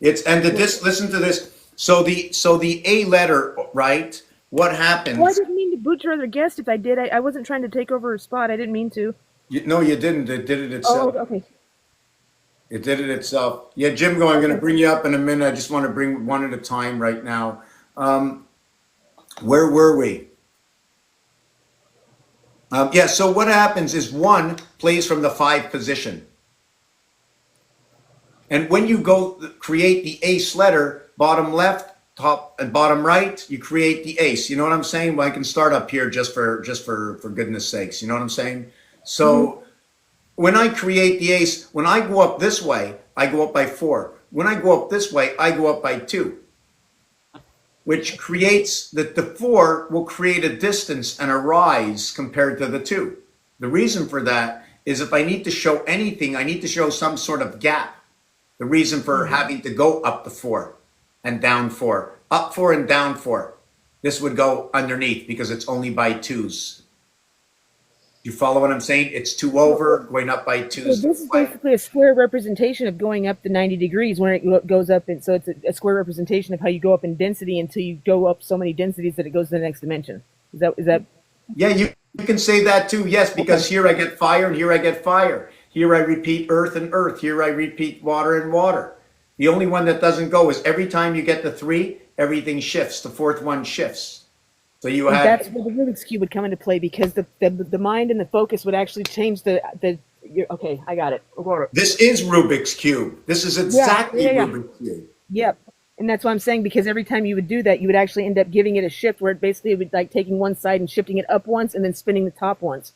It's and the this listen to this. So the A letter, right? What Well, I happens? didn't mean to butcher other guest. If I did, I wasn't trying to take over her spot. I didn't mean to. No, you didn't. It did it Oh, itself. okay. It did it itself. Yeah, Jim, I'm going to bring you up in a minute. I just want to bring one at a time right now. Where were we? Yeah, so what happens is 1 plays from the 5 position. And when you go create the ace letter, bottom left, top and bottom right, you create the ace. You know what I'm saying? Well, I can start up here just for goodness sakes. You know what I'm saying? So when I create the ace, when I go up this way, I go up by 4. When I go up this way, I go up by 2, which creates that the 4 will create a distance and a rise compared to the 2. The reason for that is if I need to show anything, I need to show some sort of gap. The reason for having to go up the 4 and down 4, up 4 and down 4. This would go underneath because it's only by 2s. You follow what I'm saying? It's 2 over, going up by So 2s. this is basically a square representation of going up the 90 degrees when it goes up, and so it's a square representation of how you go up in density until you go up so many densities that it goes to the next dimension. Is that Yeah, you can say that too. Yes, because here I get fire and here I get fire. Here I repeat earth and earth. Here I repeat water and water. The only one that doesn't go is every time you get the 3, everything shifts. The 4th one shifts. So you and have that's where the Rubik's cube would come into play, because the mind and the focus would actually change okay, I got it. this is Rubik's cube. This is exactly Yeah. Rubik's cube. Yep. And that's what I'm saying, because every time you would do that, you would actually end up giving it a shift where it basically would like taking one side and shifting it up once and then spinning the top once.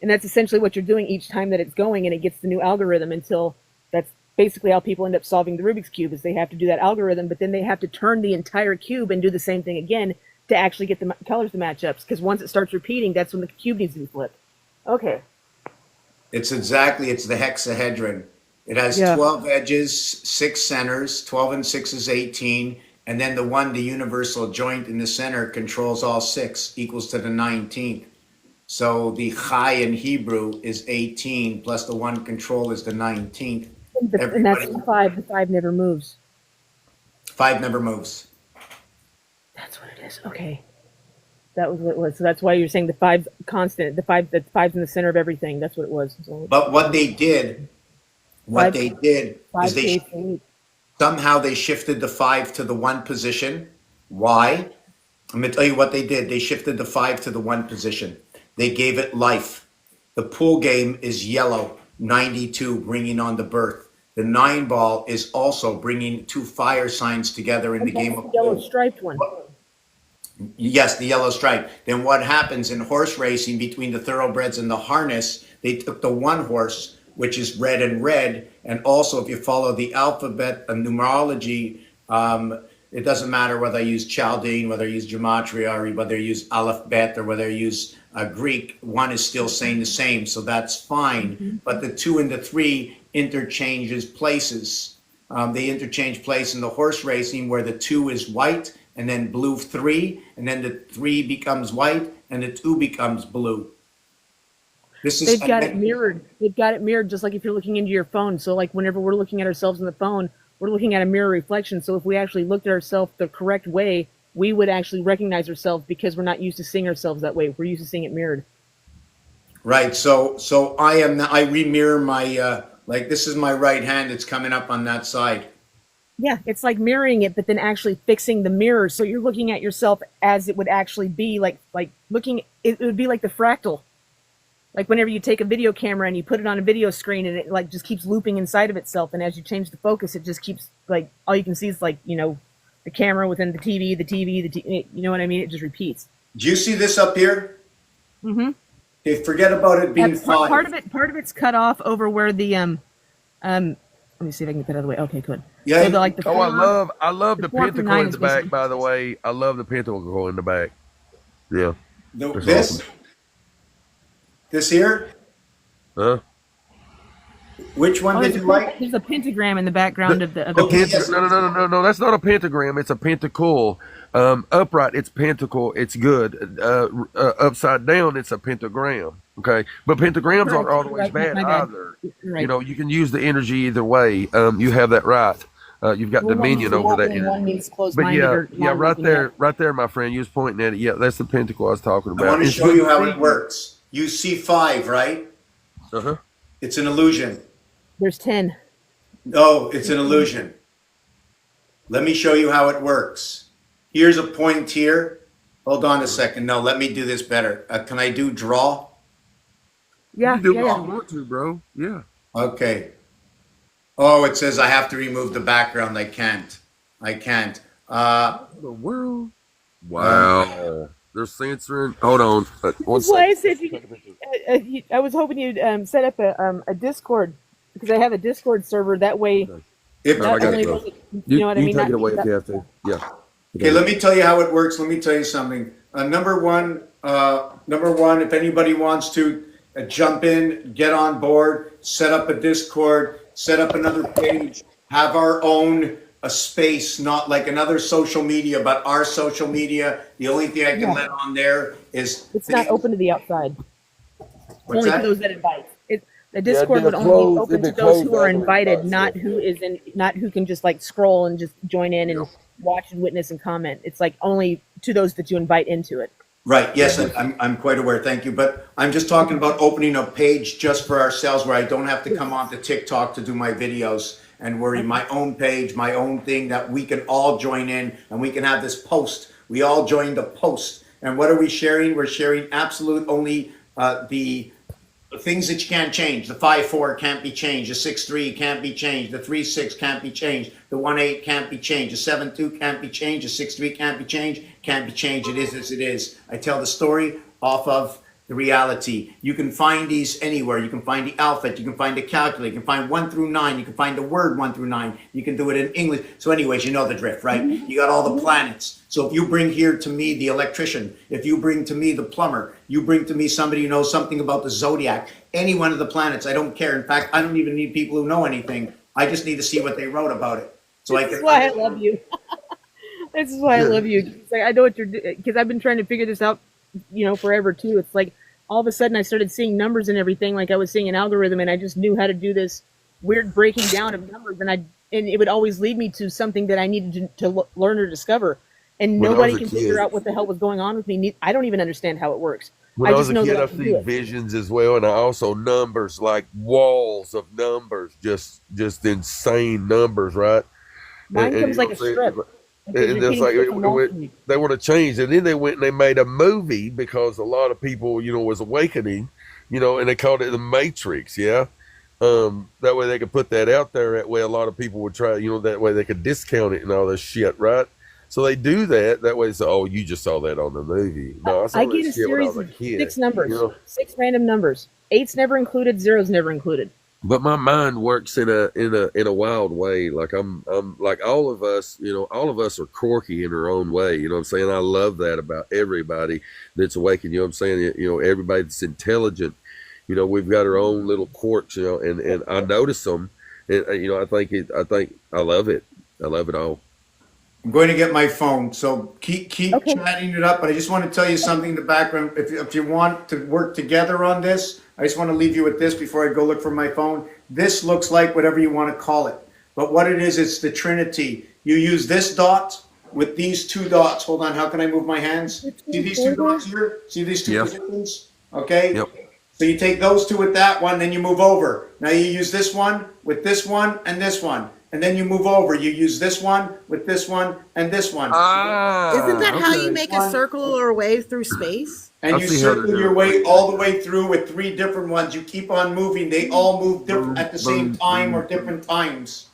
And that's essentially what you're doing each time that it's going, and it gets the new algorithm until that's basically how people end up solving the Rubik's cube, is they have to do that algorithm, but then they have to turn the entire cube and do the same thing again to actually get the colors to match up. Because once it starts repeating, that's when the cube needs to be flipped. Okay. It's the hexahedron. It has Yeah. 12 edges, 6 centers, 12 and 6 is 18. And then the universal joint in the center controls all 6, equals to the 19th. So the Chai in Hebrew is 18, plus the 1 control is the 19th. And that's the 5. The 5 never moves. 5 never moves. That's what it is. Okay. That was what it was. So that's why you're saying the five's constant. The five's in the center of everything. That's what it was. So, But what they did five, is five creates the leap. somehow they shifted the 5 to the 1 position. Why? I'm going to tell you what they did. They shifted the 5 to the 1 position. They gave it life. The pool game is yellow, 92, bringing on the birth. The 9 ball is also bringing 2 fire signs together in the That's game the of yellow pool. striped one. Yes, the yellow stripe. Then what happens in horse racing between the thoroughbreds and the harness? They took the one horse, which is red and red, and also if you follow the alphabet and numerology, it doesn't matter whether I use Chaldean, whether I use gematria, or whether I use Aleph Bet, or whether I use Greek. One is still saying the same, so that's fine. But the 2 and the 3 interchanges places. They interchange place in the horse racing where the 2 is white and then blue 3, and then the 3 becomes white and the 2 becomes blue. This is They've got it mirrored. They've got it mirrored just like if you're looking into your phone. So like whenever we're looking at ourselves on the phone, we're looking at a mirror reflection. So if we actually looked at ourselves the correct way, we would actually recognize ourselves because we're not used to seeing ourselves that way. We're used to seeing it mirrored. right. So I remirror my like this is my right hand. It's coming up on that side. Yeah, it's like mirroring it, but then actually fixing the mirror. So you're looking at yourself as it would actually be, like looking. It would be like the fractal. Like whenever you take a video camera and you put it on a video screen and it like just keeps looping inside of itself, and as you change the focus, it just keeps like all you can see is like the camera within the TV, you know what I mean? It just repeats. Do you see this up here? Mm-hmm. Okay, forget about it being 5. Part of it's cut off over where the let me see if I can get that out of the way. Okay, good. Yeah. So the I love the 4 from pentacle 9 in is the back. basically- By the way, I love the pentacle in the back. Yeah. That's This awesome. this here. Huh? Which one did you like? There's a pentagram in the background of the. Okay, yes. No. That's not a pentagram. It's a pentacle. Upright, it's pentacle. It's good. Upside down, it's a pentagram. Okay, but pentagrams aren't always Right, bad my bad. either. Right. You know, you can use the energy either way. You have that right. You've got dominion over that energy. One means But closed-minded or yeah, right non-looking there, my friend. You was pointing at it. Yeah, that's the pentacle I was talking I about. want to It's show good you how see. it works. You see 5, right? Uh-huh. It's an illusion. There's 10. No, it's an illusion. Let me show you how it works. Here's a point here. Hold on a second. No, let me do this better. Can I do draw? Yeah, You do yeah, what yeah. you want to, bro. Yeah. Okay. Oh, it says I have to remove the background. I can't. The world. Wow. They're censoring. Hold on. One That's why I second. said I was hoping you'd set up a Discord because I have a Discord server. That way, If, I got only it, bro. does it, you know what I mean. You take Not- it away if you have to. Yeah. okay, let me tell you how it works. Let me tell you something. Number one, if anybody wants to jump in, get on board, set up a Discord, set up another page, have our own a space, not like another social media, but our social media. The only thing I can Yeah. let on there is It's not open to the outside. It's What's only that? for those that invite. The Discord been would only closed- be open it's to been those who closed are after invited, invite, not so. who is in, not who can just like scroll and just join in and watch and witness and comment. It's like only to those that you invite into it. right. Yes, I'm quite aware. Thank you. But I'm just talking about opening a page just for ourselves where I don't have to come on to TikTok to do my videos and worry my own page, my own thing that we can all join in and we can have this post. We all join the post. And what are we sharing? We're sharing absolute only the things that you can't change. The 5-4 can't be changed. The 6-3 can't be changed. The 3-6 can't be changed. The 1-8 can't be changed. The 7-2 can't be changed. The 6-3 can't be changed. Can't be changed. It is as it is. I tell the story off of the reality. You can find these anywhere. You can find the alphabet. You can find the calculator. You can find 1 through 9. You can find the word 1 through 9. You can do it in English. So anyways, you know the drift, right? You got all the planets. So if you bring here to me the electrician, if you bring to me the plumber, you bring to me somebody who knows something about the zodiac, any one of the planets, I don't care. In fact, I don't even need people who know anything. I just need to see what they wrote about it. So This is why I love you. This is why I love you. It's like, I know what you're doing because I've been trying to figure this out, forever too. It's like all of a sudden I started seeing numbers and everything. Like I was seeing an algorithm, and I just knew how to do this weird breaking down of numbers, and it would always lead me to something that I needed to learn or discover. and When I was nobody a can figure kid, out what the hell was going on with me. I don't even understand how it works. when I I was just a know kid, that I I can do seen it. visions as well, and I also numbers, like walls of numbers, just insane numbers, right? Mine And comes you know like what a I'm saying? strip. Like there's And it's repeating like stuff on Wall Street. they want to change, and then they went and they made a movie because a lot of people, was awakening, and they called it the Matrix. Yeah, that way they could put that out there. That way a lot of people would try. That way they could discount it and all this shit, right? So they do that. That way, so you just saw that on the movie. No, I I saw that get a shit when I series was a of kid. 6 numbers, 6 random numbers. Eight's never included, zero's never included. But my mind works in a wild way. Like I'm like all of us, all of us are quirky in our own way. You know what I'm saying? I love that about everybody that's awakened. You know what I'm saying? Everybody that's intelligent. We've got our own little quirks. And I notice them. And I think I love it. I love it all. I'm going to get my phone, so keep Okay. chatting it up. But I just want to tell you something in the background. If you want to work together on this, I just want to leave you with this before I go look for my phone. This looks like whatever you want to call it, but what it is, it's the Trinity. You use this dot with these two dots. Hold on, how can I move my hands? See these two dots here? See these two Yep. positions? Okay. Yep. So you take those two with that one, then you move over. Now you use this one with this one and this one. And then you move over. You use this one with this one and this one. Isn't that how you Okay. make a circle or a wave through space? And I you see how they're circle your doing way it. all the way through with three different ones. You keep on moving. They all move different at the same time or different times.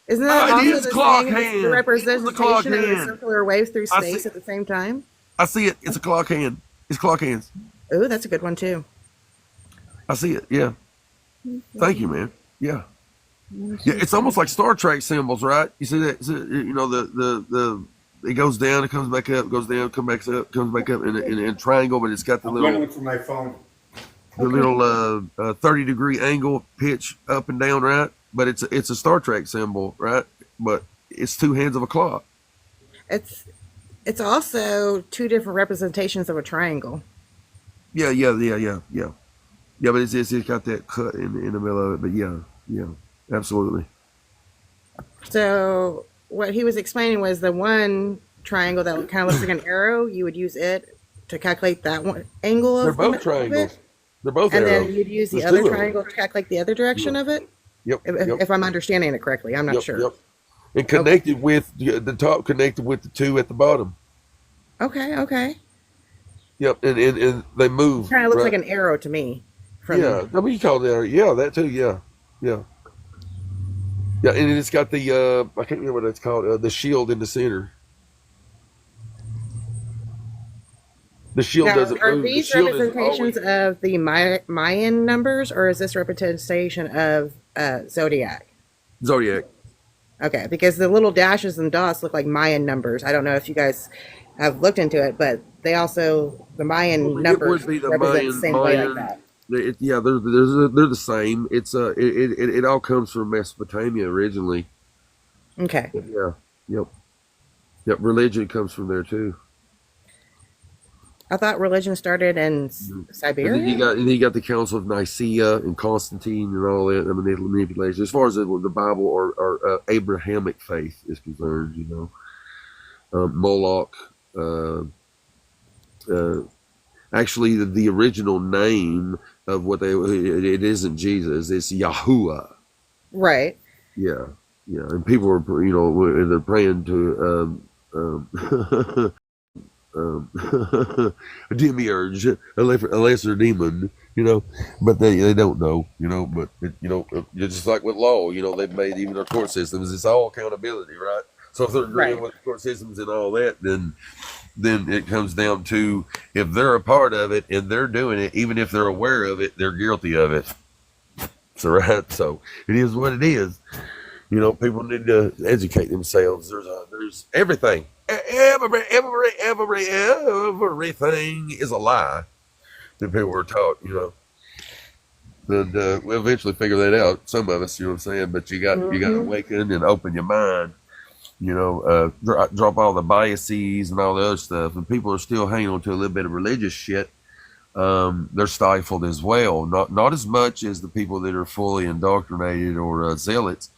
Isn't that It also is the clock same as hand. the It's a representation clock of a hand. circle or wave through I space see. at the same time? I see it. It's a clock hand. It's clock hands. Ooh, that's a good one too. I see it. Yeah. Thank you, man. Yeah. Yeah, it's almost like Star Trek symbols, right? You see that? The it goes down, it comes back up, goes down, comes back up, comes back up in a triangle, but it's got the I'm going to little look for my phone. 30-degree angle pitch up and down, right? But it's a Star Trek symbol, right? But it's two hands of a clock. It's also two different representations of a triangle. Yeah. Yeah, but it's got that cut in the middle of it. But yeah, absolutely. So what he was explaining was the one triangle that kind of looks like an arrow. You would use it to calculate that one angle They're of both of triangles. it, They're both and arrows. then you'd use the There's other two of them. triangle to calculate the other direction of it. Yep. If I'm understanding it correctly, I'm not Yep. sure. Yep. And connected with the top, connected with the two at the bottom. Okay. Yep. And they move. Kind of looks right? like an arrow to me. Yeah. I mean, you call that. Yeah, that too. Yeah. Yeah, and it's got the I can't remember what it's called. The shield in the center. The shield Now, doesn't are move. The these shield is representations always of the Mayan numbers, or is this representation of zodiac? zodiac. Okay, because the little dashes and dots look like Mayan numbers. I don't know if you guys have looked into it, but the Mayan Well, it numbers would be the represent the same way like that. Yeah, they're the same. It all comes from Mesopotamia originally. Okay. Yeah. Yep. Religion comes from there too. I thought religion started in And then Siberia. you got the Council of Nicaea and Constantine and all that. I mean, they manipulation as far as the Bible or Abrahamic faith is concerned. Moloch. Actually, the original name of it isn't Jesus. It's Yahuwah. Right. Yeah. And people are they're praying to a demiurge, a lesser demon, but they don't know, but just like with law, they've made even their court systems, it's all accountability, right? So if they're agreeing Right. with the court systems and all that, then it comes down to if they're a part of it and they're doing it, even if they're aware of it, they're guilty of it. So it is what it is. People need to educate themselves. There's everything. Everything is a lie that people were taught, And we'll eventually figure that out. Some of us, what I'm saying. But you got to awaken and open your mind. Drop all the biases and all the other stuff. And people are still hanging on to a little bit of religious shit. They're stifled as well. Not as much as the people that are fully indoctrinated or zealots,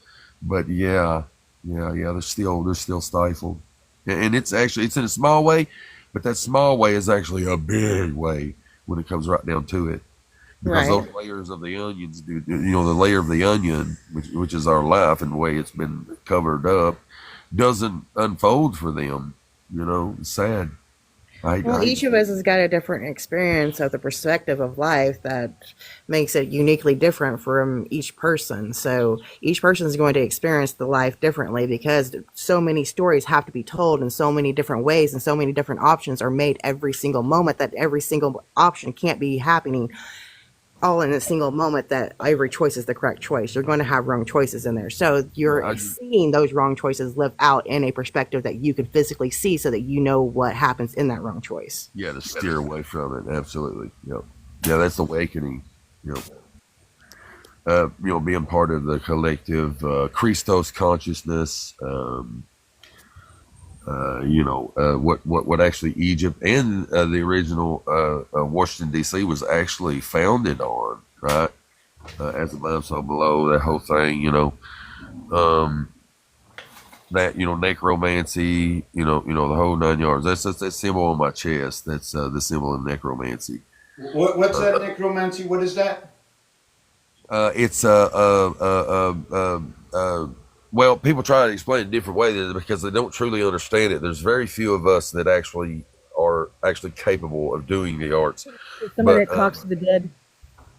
but yeah, they're still stifled. And it's in a small way, but that small way is actually a big way when it comes right down to it. Because Right. those layers of the onions do, the layer of the onion, which is our life and the way it's been covered up, doesn't unfold for them. It's sad. Well, I each of us has got a different experience of the perspective of life that makes it uniquely different from each person. So each person is going to experience the life differently because so many stories have to be told in so many different ways and so many different options are made every single moment that every single option can't be happening all in a single moment that every choice is the correct choice. You're going to have wrong choices in there. So you're I seeing those wrong choices live out in a perspective that you can physically see so that you know what happens in that wrong choice. yeah, to steer away from it. Absolutely. Yep. Yeah, that's awakening. Yep. Being part of the collective Christos consciousness. What actually Egypt and the original Washington D.C. was actually founded on, right? As above, so below. That whole thing, um, that necromancy, the whole 9 yards. That's that symbol on my chest. That's the symbol of necromancy. What's that necromancy? What is that? It's well, people try to explain it a different way because they don't truly understand it. There's very few of us that actually are capable of doing the arts. Somebody But that talks to the dead.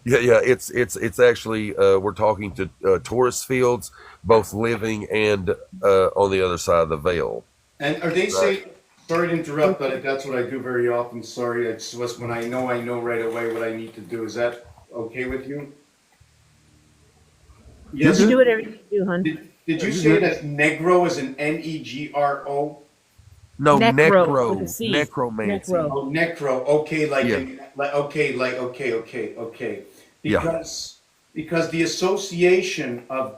yeah, it's actually we're talking to tourist fields, both living and on the other side of the veil. And are they saying? Sorry to interrupt, but that's what I do very often. Sorry, it's just when I know right away what I need to do. Is that okay with you? Yes. You do whatever you do, hon. Did you say that negro is an Negro? No, Necro with a C. necromancy. Necro. Oh, necro. Okay, Yeah. Okay. Yeah. Because the association of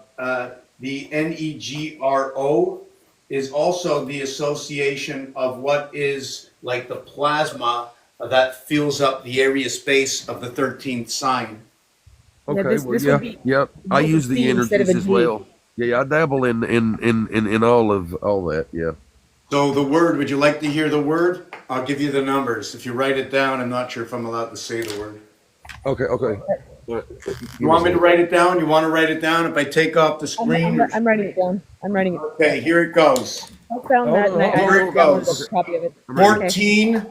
the Negro is also the association of what is like the plasma that fills up the area space of the 13th sign. Okay, this well, would be yep. I with a use the C instead of energies a as G. well. Yeah, I dabble in all that. Yeah. So the word, would you like to hear the word? I'll give you the numbers. If you write it down, I'm not sure if I'm allowed to say the word. Okay. You want me to write it down? You want to write it down? If I take off the screen? I'm writing it down. I'm writing it. Okay, here it goes. I found that and I Here it downloaded goes. a copy of it. 14.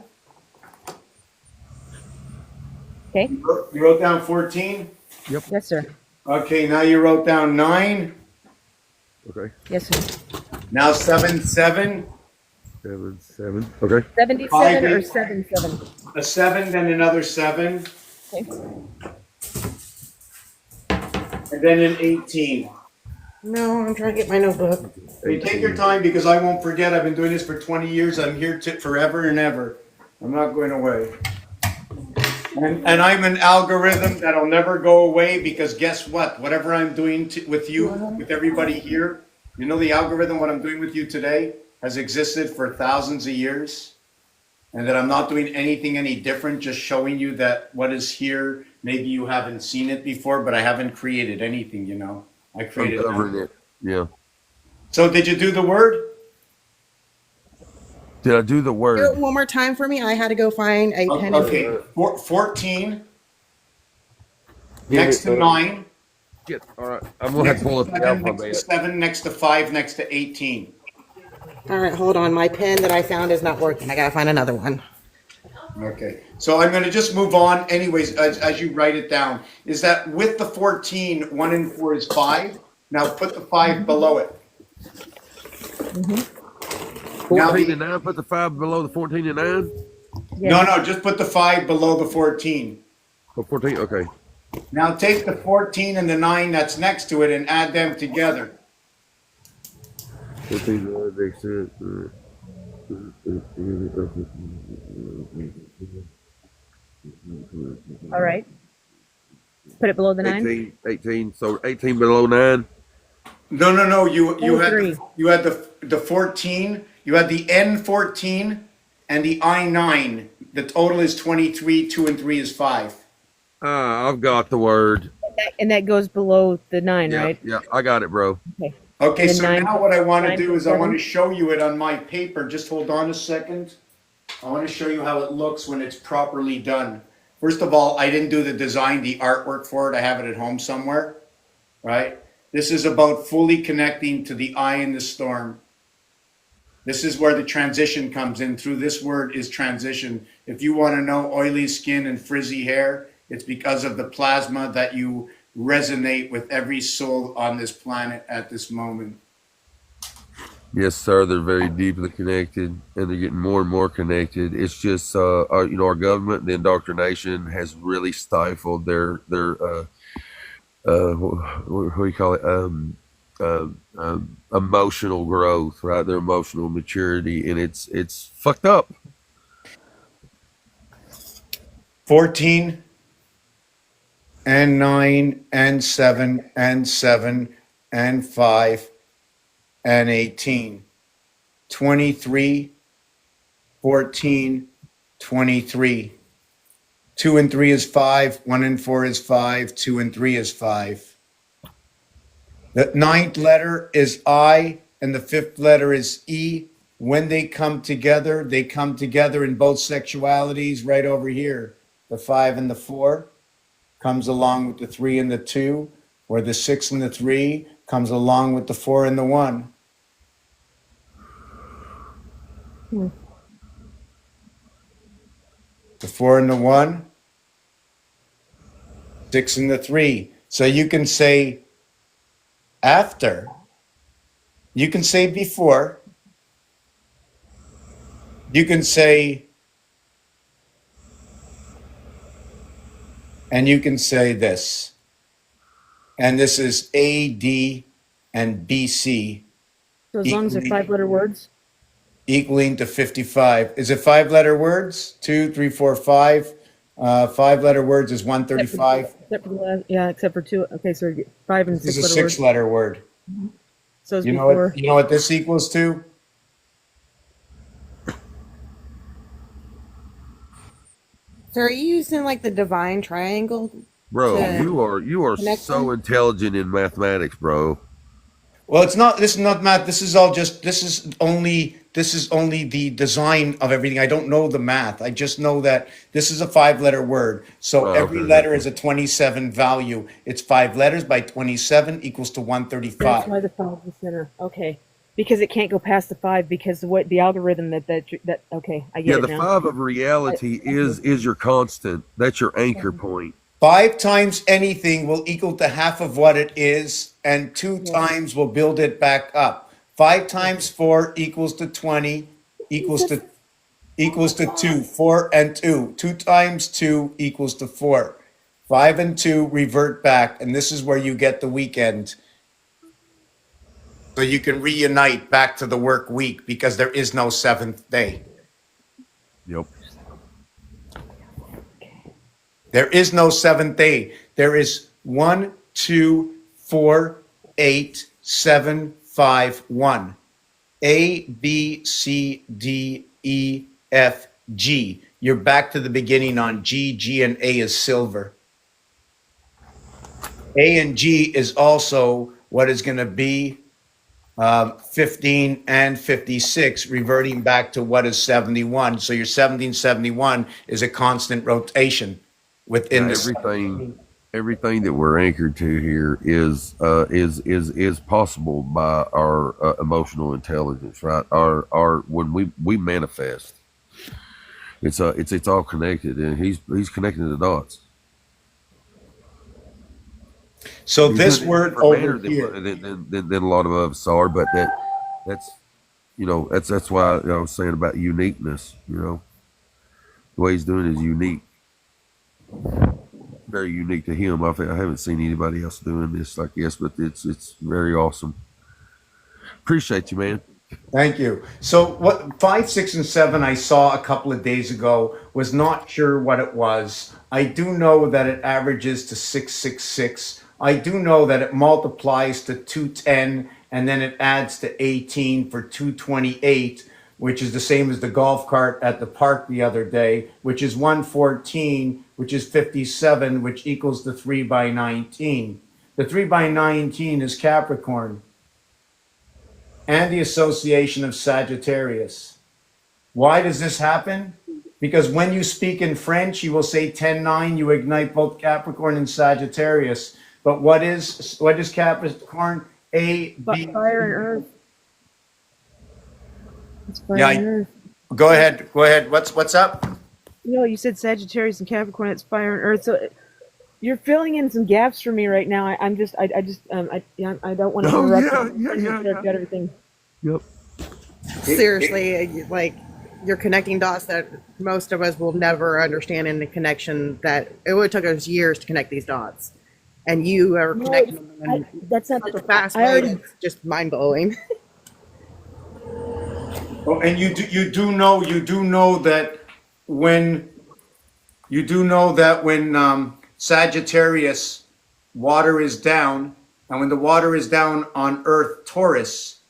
Okay. You wrote down 14? Yes, sir. Okay, now you wrote down 9. Okay. Yes, sir. Now 7, 7. 7. Okay. 77 or 77? A 7, then another 7. Okay. And then an 18. No, I'm trying to get my notebook. You take your time because I won't forget. I've been doing this for 20 years. I'm here forever and ever. I'm not going away. And I'm an algorithm that'll never go away because guess what? Whatever I'm doing with you, with everybody here, the algorithm, what I'm doing with you today has existed for thousands of years. And that I'm not doing anything any different, just showing you that what is here, maybe you haven't seen it before, but I haven't created anything, I created Uncovering it. Yeah. So did you do the word? Did I do the Do it word? one more time for me. I had to go find a pen. Okay, 14 next to 9. All right. I'm gonna have to pull up the Next to alphabet. 7, next to 5, next to 18. All right, hold on. My pen that I found is not working. I gotta find another one. Okay, so I'm going to just move on. Anyways, as you write it down, is that with the 14, 1 and 4 is 5. Now put the 5 below it. Now 14 and 9. Put the 5 below the 14 and 9. No, just put the 5 below the 14. Oh, 14. Okay. Now take the 14 and the 9 that's next to it and add them together. 14 makes sense. All right. Put it below the 9? 18. So 18 below 9. No. You had 23. you had the 14. You had the N14 and the I9. The total is 23. 2 and 3 is 5. I've got the word. And that goes below the 9, Yeah, right? yeah, I got it, bro. Okay. Okay, And then so now what I want to do is I want to 9.7. show you it on my paper. Just hold on a second. I want to show you how it looks when it's properly done. First of all, I didn't do the design, the artwork for it. I have it at home somewhere, right? This is about fully connecting to the eye in the storm. This is where the transition comes in. Through this word is transition. If you want to know oily skin and frizzy hair, it's because of the plasma that you resonate with every soul on this planet at this moment. Yes, sir. They're very deeply connected, and they're getting more and more connected. It's just, our government, the indoctrination, has really stifled their what do you call it? Emotional growth, right? Their emotional maturity, and it's fucked up. 14 and 9 and 7 and 7 and 5 and 18. 23, 14, 23. 2 and 3 is 5, 1 and 4 is 5, 2 and 3 is 5. The ninth letter is I, and the fifth letter is E. When they come together in both sexualities right over here. The 5 and the 4 comes along with the 3 and the 2, or the 6 and the 3 comes along with the 4 and the 1. The 4 and the 1, 6 and the 3. So you can say after, you can say before, you can say, and you can say this. And this is AD and BC So as long as they're equaling, 5-letter words. equaling to 55. Is it 5-letter words? 2, 3, 4, 5. 5-letter words is 135. Except for the last, yeah, except for 2. Okay, so 5 and This is a 6-letter words. 6-letter word. So it's You know before. what? You know what this equals to? So are you using like the divine triangle Bro, to you are connect so them? intelligent in mathematics, bro. Well, it's not. This is not math. This is all just. This is only the design of everything. I don't know the math. I just know that this is a 5-letter word. So Oh, every okay. letter is a 27 value. It's 5 letters by 27 equals to That's 135. why the 5 is the center. Okay. Because it can't go past the 5 because the what the algorithm that okay, I Yeah, get it the now. 5 of I, reality is your constant. That's your anchor point. 5 times anything will equal to half of what it is, and 2 yeah. times will build it back up. 5 Yeah. times 4 equals to 20, equals Jesus. to equals to 2. 4 and 2. 2 times 2 equals to 4. 5 and 2 revert back, and this is where you get the weekend. So you can reunite back to the work week because there is no seventh day. Yep. There is no seventh day. There is 1, 2, 4, 8, 7, 5, 1. A, B, C, D, E, F, G. You're back to the beginning on G. G and A is silver. A and G is also what is going to be 15 and 56, reverting back to what is 71. So your 1771 is a constant rotation within Yeah, the everything that we're anchored to here is possible by our emotional intelligence, right? Our when we manifest, it's all connected, and he's connecting the dots. So He's doing this it in a word different over manner here. than a lot of us are, but that's that's why I was saying about uniqueness. The way he's doing it is unique, very unique to him. I haven't seen anybody else doing this, I guess, but it's very awesome. Appreciate you, man. Thank you. So what 5, 6, and 7 I saw a couple of days ago, was not sure what it was. I do know that it averages to 666. I do know that it multiplies to 210 and then it adds to 18 for 228, which is the same as the golf cart at the park the other day, which is 114, which is 57, which equals the 3 by 19. The 3 by 19 is Capricorn. and the association of Sagittarius. Why does this happen? Because when you speak in French, you will say 10-9, you ignite both Capricorn and Sagittarius. But what is Capricorn? A, B. Fire and earth. It's fire Yeah, and earth. go ahead. Go ahead. What's up? You know, you said Sagittarius and Capricorn. It's fire and earth. So you're filling in some gaps for me right now. I don't want to Oh, interrupt. yeah. Got everything. Yep. Seriously, like you're connecting dots that most of us will never understand in the connection that it would took us years to connect these dots. And you are No, connecting them in that's not such a the fast I way. already. It's just mind blowing. Oh, and you do know that when Sagittarius water is down, and when the water is down on Earth, Taurus,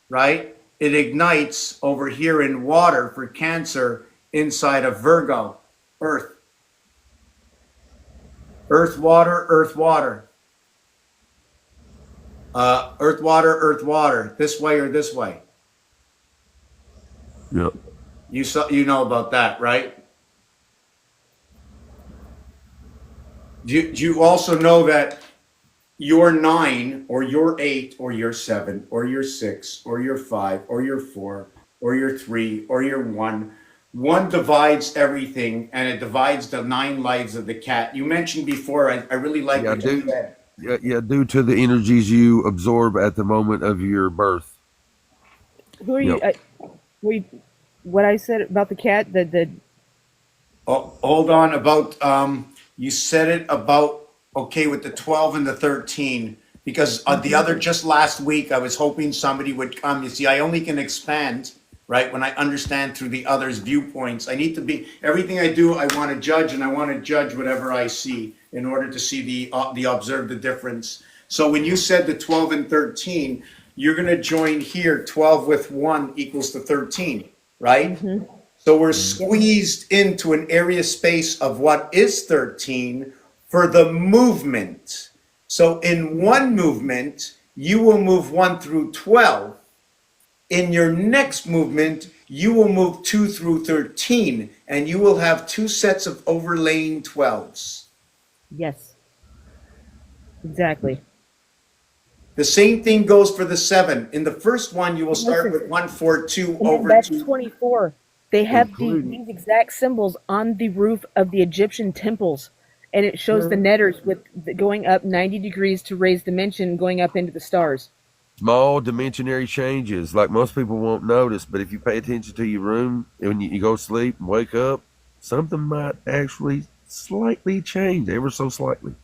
right? It ignites over here in water for Cancer inside of Virgo, Earth. Earth, water, Earth, water. Earth, water, Earth, water. This way or this way. Yep. You know about that, right? Do you also know that your 9 or your 8 or your 7 or your 6 or your 5 or your 4 or your 3 or your 1 divides everything, and it divides the 9 lives of the cat. You mentioned before, I really like Yeah, what you dude. said. Yeah, due to the energies you absorb at the moment of your birth. Who are you? Yep. What I said about the cat. The Oh, hold on. About you said it about okay with the 12 and the 13 because the other just last week I was hoping somebody would come. You see, I only can expand right when I understand through the other's viewpoints. I need to be everything I do. I want to judge, and I want to judge whatever I see in order to see the observe the difference. So when you said the 12 and 13, you're going to join here. 12 with 1 equals to 13, right? So we're squeezed into an area space of what is 13 for the movement. So in one movement, you will move 1 through 12. In your next movement, you will move 2 through 13, and you will have 2 sets of overlaying 12s. yes, exactly. The same thing goes for the 7. In the first one, you will start Listen, with 1, 4, 2 and then over that's 2. 24. They have Including. these exact symbols on the roof of the Egyptian temples, and it shows the netters with going up 90 degrees to raise dimension, going up into the stars. Small dimensionary changes, like most people won't notice, but if you pay attention to your room and when you go to sleep and wake up, something might actually slightly change, ever so slightly.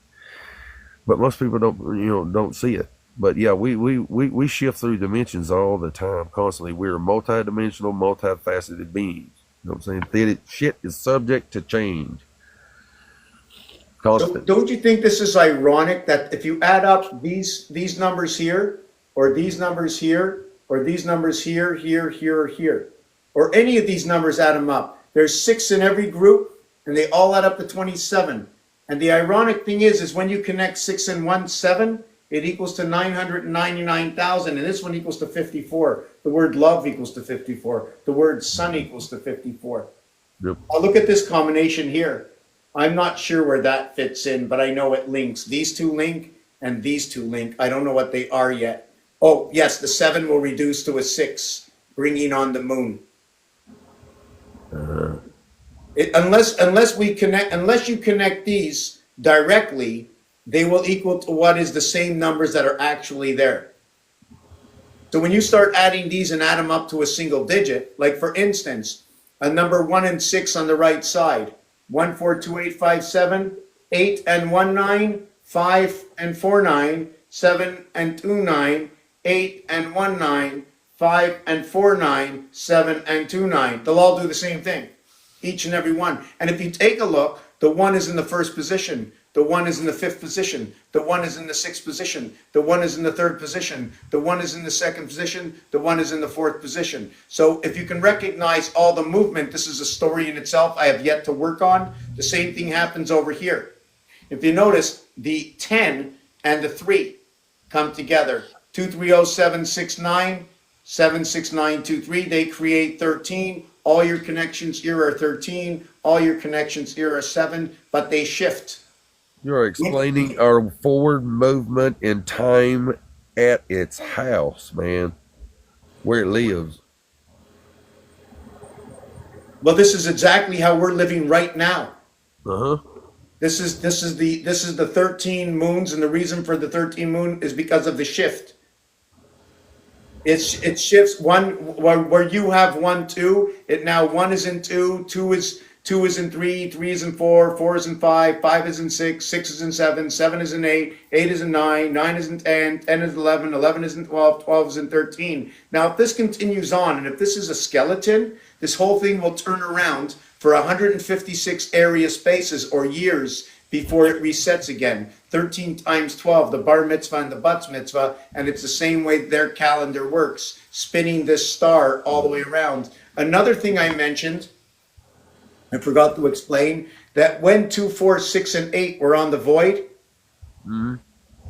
But most people don't see it. But yeah, we shift through dimensions all the time, constantly. We're multi-dimensional, multifaceted beings. You know what I'm saying? That shit is subject to change. So Constant. don't you think this is ironic that if you add up these numbers here, or these numbers here, or these numbers here, here, or any of these numbers add them up, there's 6 in every group, and they all add up to 27. And the ironic thing is when you connect 6 and 1, 7, it equals to 999,000, and this one equals to 54. The word love equals to 54. The word son equals to 54. Yep. Look at this combination here. I'm not sure where that fits in, but I know it links. These two link and these two link. I don't know what they are yet. Oh, yes, the 7 will reduce to a 6, bringing on the moon. Unless you connect these directly, they will equal to what is the same numbers that are actually there. So when you start adding these and add them up to a single digit, like for instance, a number 1 and 6 on the right side, 1, 4, 2, 8, 5, 7, 8 and 1, 9, 5 and 4, 9, 7 and 2, 9, 8 and 1, 9, 5 and 4, 9, 7 and 2, 9. They'll all do the same thing, each and every one. And if you take a look, the 1 is in the first position. The 1 is in the 5th position. The 1 is in the 6th position. The 1 is in the 3rd position. The 1 is in the 2nd position. The 1 is in the 4th position. So if you can recognize all the movement, this is a story in itself I have yet to work on. The same thing happens over here. If you notice, the 10 and the 3 come together. 2, 3, 0, 7, 6, 9. 7, 6, 9, 2, 3. They create 13. All your connections here are 13. All your connections here are 7, but they shift. You're explaining our forward movement in time at its house, man, where it lives. Well, this is exactly how we're living right now. Uh huh. This is the 13 moons, and the reason for the 13 moon is because of the shift. It shifts one where you have 1, 2. It now 1 is in 2, 2 is in 3, 3 is in 4, 4 is in 5, 5 is in 6, 6 is in 7, 7 is in 8, 8 is in 9, 9 is in 10, 10 is 11, 11 is in 12, 12 is in 13. Now, if this continues on, and if this is a skeleton, this whole thing will turn around for 156 area spaces or years before it resets again. 13 times 12, the bar mitzvah and the bat mitzvah, and it's the same way their calendar works, spinning this star all the way around. Another thing I mentioned, I forgot to explain, that when 2, 4, 6, and 8 were on the void,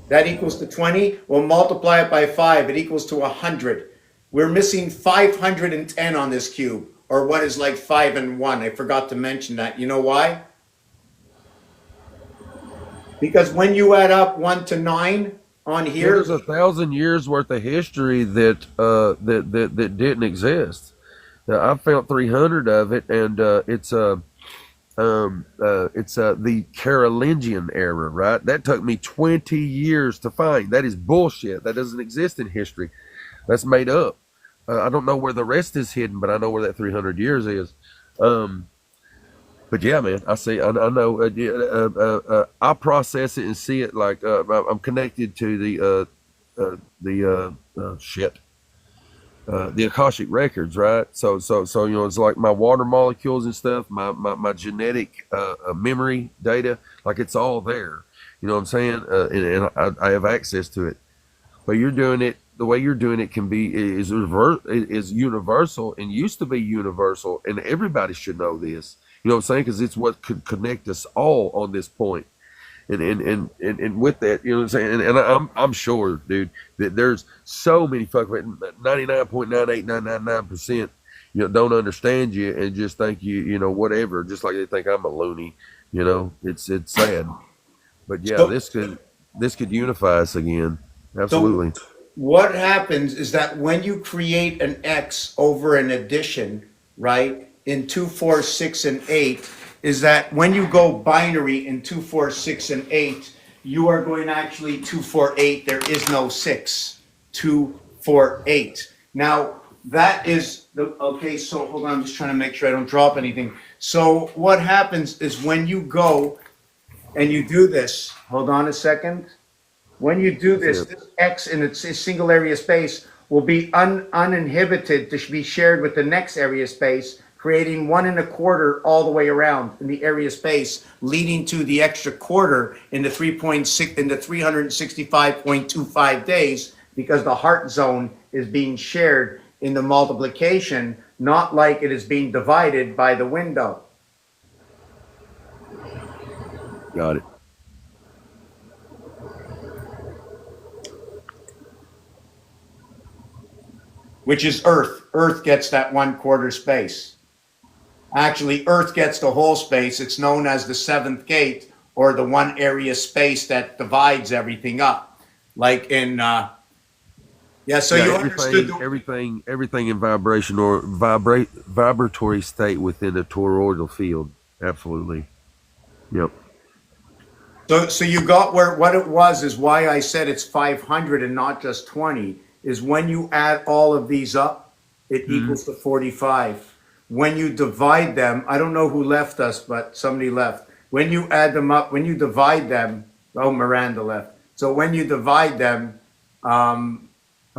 that equals to 20. We'll multiply it by 5. It equals to 100. We're missing 510 on this cube, or what is like 5 and 1. I forgot to mention that. You know why? Because when you add up 1 to 9 on here, There's 1,000 years worth of history that didn't exist. I found 300 of it, and it's the Carolingian era, right? That took me 20 years to find. That is bullshit. That doesn't exist in history. That's made up. I don't know where the rest is hidden, but I know where that 300 years is. But yeah, man, I see. I know. I process it and see it like I'm connected to the Akashic records, right? So it's like my water molecules and stuff, my genetic memory data, like it's all there. You know what I'm saying? And I have access to it. But you're doing it the way you're doing it is universal and used to be universal, and everybody should know this. You know what I'm saying? Because it's what could connect us all on this point. And with that, you know what I'm saying? And I'm sure, dude, that there's so many fucking 99.98999%, don't understand you and just think whatever, just like they think I'm a loony. It's sad. But yeah, so, this could unify us again. Absolutely. so what happens is that when you create an X over an addition, right, in 2, 4, 6, and 8, is that when you go binary in 2, 4, 6, and 8, you are going actually 2, 4, 8. There is no 6. 2, 4, 8. Now, that is okay, so hold on, I'm just trying to make sure I don't drop anything. So what happens is when you go and you do this, hold on a second. When you do this, this X in its single area space will be uninhibited to be shared with the next area space, creating 1 1/4 all the way around in the area space, leading to the extra quarter in the 365.25 days, because the heart zone is being shared in the multiplication, not like it is being divided by the window. Got it. Which is Earth. Earth gets that 1/4 space. Actually, Earth gets the whole space. It's known as the 7th gate, or the one area space that divides everything up. Like in, so you understood. Everything in vibration or vibratory state within the toroidal field. Absolutely. Yep. So you got what it was is why I said it's 500 and not just 20, is when you add all of these up, it equals to 45. When you divide them, I don't know who left us, but somebody left. When you add them up, when you divide them, Miranda left. So when you divide them, I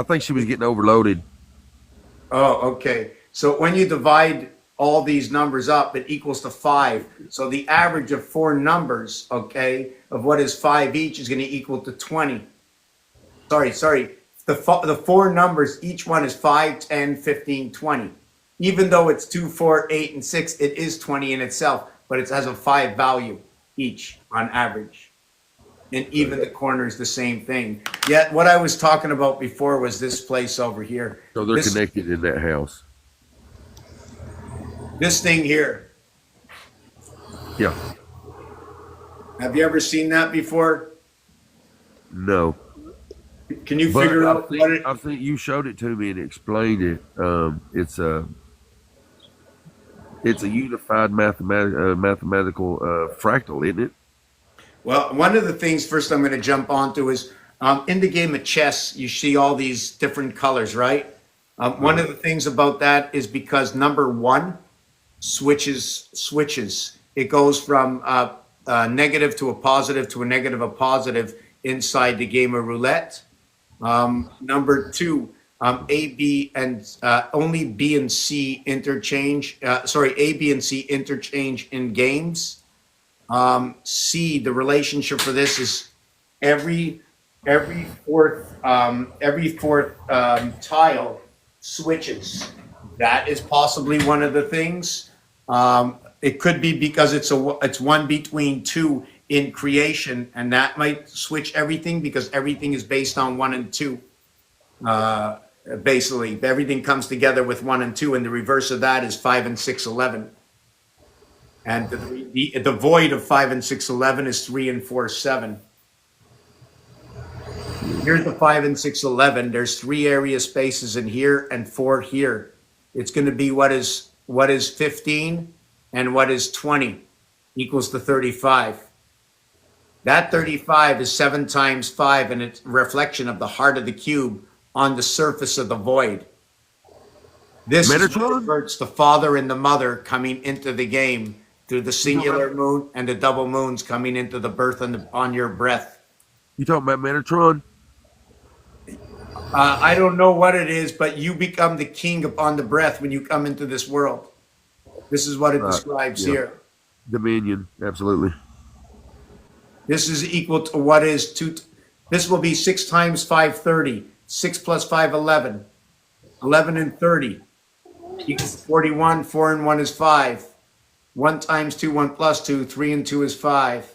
think she was getting overloaded. oh, okay. So when you divide all these numbers up, it equals to 5. So the average of 4 numbers, okay, of what is 5 each is going to equal to 20. Sorry. The 4 numbers, each one is 5, 10, 15, 20. Even though it's 2, 4, 8, and 6, it is 20 in itself, but it has a 5 value each on average. and even the corner is the same thing. Yet what I was talking about before was this place over here. So they're This connected in that house. thing here. Yeah. Have you ever seen that before? No. Can you But figure out what it? I think you showed it to me and explained it. It's a unified mathematical fractal, isn't it? Well, one of the things first I'm going to jump onto is in the game of chess, you see all these different colors, right? One of the things about that is because number one switches. It goes from negative to a positive to a positive inside the game of roulette. Number two, A, B, and only B and C interchange. A, B, and C interchange in games. C, the relationship for this is every fourth tile switches. That is possibly one of the things. It could be because it's one between two in creation, and that might switch everything because everything is based on one and two. Basically, everything comes together with one and two, and the reverse of that is 5 and 6, 11. And the void of 5 and 6, 11 is 3 and 4, 7. Here's the 5 and 6, 11. There's 3 area spaces in here and 4 here. It's going to be what is 15 and what is 20 equals to 35. That 35 is 7 times 5, and it's a reflection of the heart of the cube on the surface of the void. This is what converts the father and the mother coming into the game through the singular moon and the double moons coming into the birth on your breath. You talking about Metatron? I don't know what it is, but you become the king upon the breath when you come into this world. This is what it describes here. Dominion, absolutely. This is equal to what is 2. This will be 6 times 5, 30. 6 plus 5, 11. 11 and 30 equals 41. 4 and 1 is 5. 1 times 2, 1 plus 2. 3 and 2 is 5.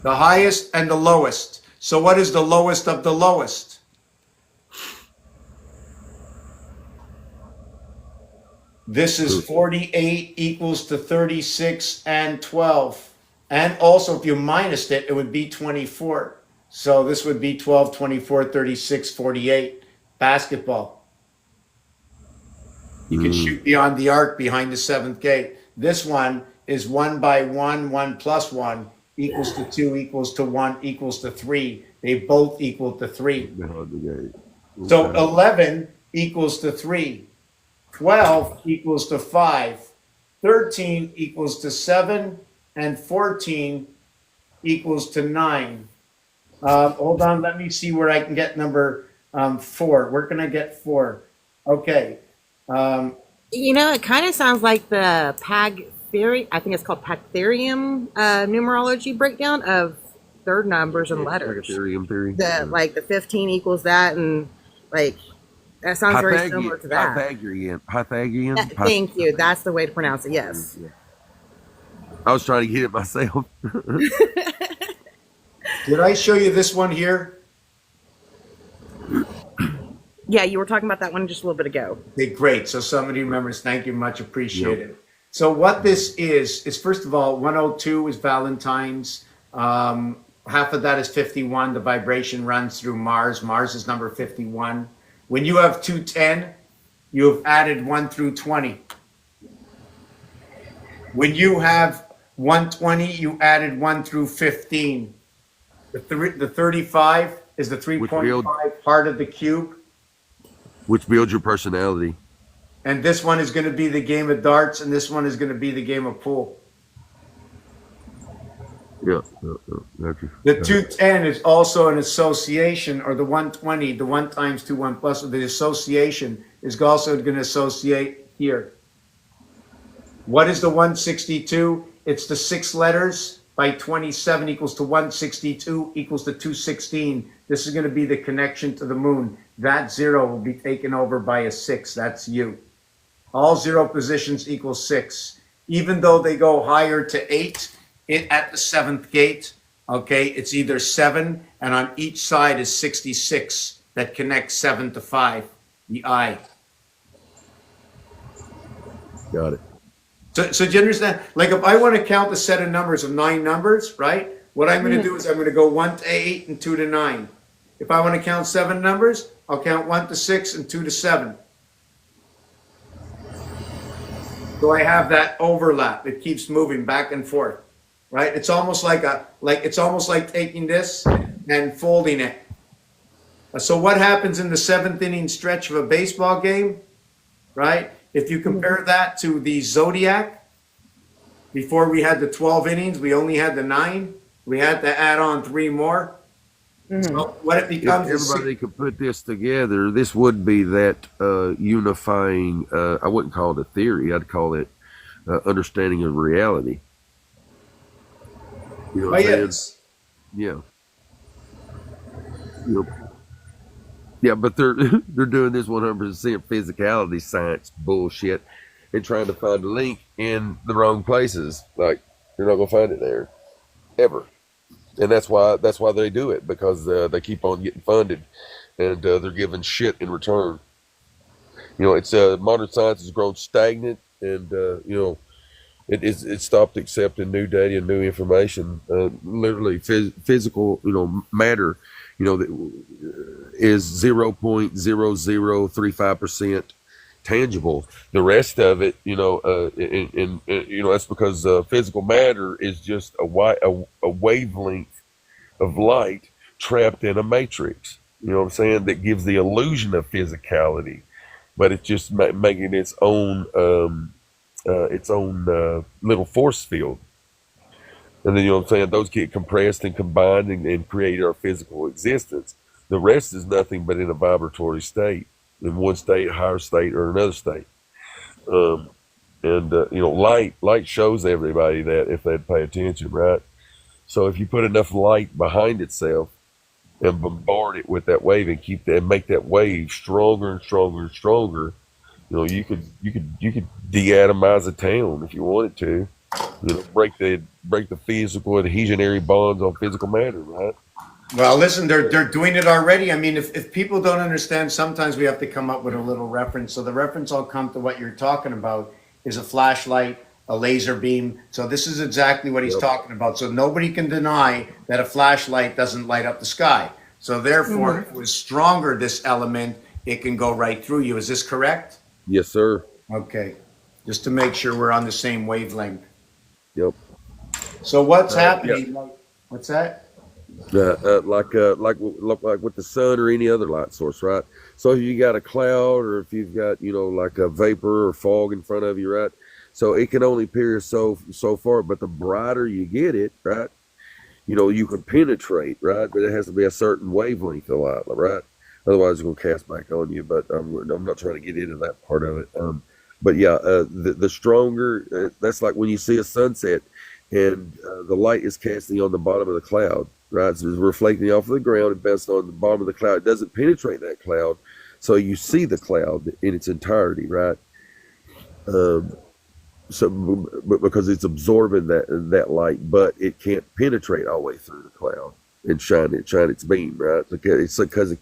The highest and the lowest. So what is the lowest of the lowest? This is 48 equals to 36 and 12. And also if you minused it, it would be 24. So this would be 12, 24, 36, 48. Basketball. You can shoot beyond the arc behind the 7th gate. This one is 1 by 1, 1 plus 1 equals to 2 equals to 1 equals to 3. They both equal to 3. So 11 equals to 3. 12 equals to 5. 13 equals to 7. And 14 equals to 9. Hold on, let me see where I can get number 4. Where can I get 4? Okay. It kind of sounds like the PAG theory. I think it's called Pythagorean numerology breakdown of third numbers and letters. Pythagorean theory. The 15 equals that, and that sounds very similar to that. Pythagorean. Thank you. That's the way to pronounce it. Yes. I was trying to get it myself. Did I show you this one here? Yeah, you were talking about that one just a little bit ago. Okay, great. So somebody remembers. Thank you, much appreciated. Yep. So what this is first of all, 102 is Valentine's. Half of that is 51. The vibration runs through Mars. Mars is number 51. When you have 210, you have added 1 through 20. When you have 120, you added 1 through 15. The 35 is the 3.5 part of the cube. Which builds your personality. And this one is going to be the game of darts, and this one is going to be the game of pool. Yeah. Gotcha. The 210 is also an association, or the 120, the 1 times 2, 1 plus, the association is also going to associate here. What is the 162? It's the 6 letters by 27 equals to 162 equals to 216. This is going to be the connection to the moon. That 0 will be taken over by a 6. That's you. All 0 positions equal 6. Even though they go higher to 8, at the seventh gate. Okay, it's either 7, and on each side is 66 that connects 7 to 5, the eye. Got it. So do you understand? Like if I want to count the set of numbers of 9 numbers, right? What I'm going to do is I'm going to go 1 to 8 and 2 to 9. If I want to count 7 numbers, I'll count 1 to 6 and 2 to 7. So I have that overlap. It keeps moving back and forth, right? It's almost like taking this and folding it. So what happens in the 7th inning stretch of a baseball game, right? If you compare that to the zodiac, before we had the 12 innings, we only had the 9. We had to add on 3 more. So what it If becomes is everybody could put this together, this would be that unifying. I wouldn't call it a theory. I'd call it understanding of reality. You know what I'm saying? yes. Yeah. You know, yeah, but they're they're doing this 100% physicality science bullshit and trying to find a link in the wrong places. Like you're not gonna find it there ever, and that's why they do it, because they keep on getting funded and they're given shit in return. You know, it's modern science has grown stagnant, and you know, it stopped accepting new data and new information. Literally, physical, you know, matter, you know, is 0.0035% tangible. The rest of it, you know, and you know, that's because physical matter is just a wavelength of light trapped in a matrix. You know what I'm saying? That gives the illusion of physicality, but it's just making its own little force field. And then, you know what I'm saying, those get compressed and combined and create our physical existence. The rest is nothing but in a vibratory state, in one state, higher state, or another state. Um, and you know, light shows everybody that, if they'd pay attention, right? So if you put enough light behind itself and bombard it with that wave and keep that, and make that wave stronger and stronger and stronger, you know, you could deatomize a town if you wanted to. You know, break the physical adhesionary bonds on physical matter, right? Well, listen, they're doing it already. I mean, if people don't understand, sometimes we have to come up with a little reference. So the reference I'll come to what you're talking about is a flashlight, a laser beam. So this is exactly what he's Yep. talking about. So nobody can deny that a flashlight doesn't light up the sky. So therefore, if it was stronger, this element, it can go right through you. Is this correct? Yes, sir. Okay. Just to make sure we're on the same wavelength. Yep. So what's Yeah. happening? What's that? Like with the sun or any other light source, right? So if you got a cloud, or if you've got, you know, like a vapor or fog in front of you, right? So it can only pierce so far, but the brighter you get it, right? You know, you can penetrate, right? But it has to be a certain wavelength of light, right? Otherwise, it's going to cast back on you. But I'm not trying to get into that part of it. But yeah, the stronger, that's like when you see a sunset and the light is casting on the bottom of the cloud, right? So it's reflecting off of the ground and bouncing on the bottom of the cloud. It doesn't penetrate that cloud, so you see the cloud in its entirety, right? Um, so because it's absorbing that light, but it can't penetrate all the way through the cloud and shine its beam, right? It's because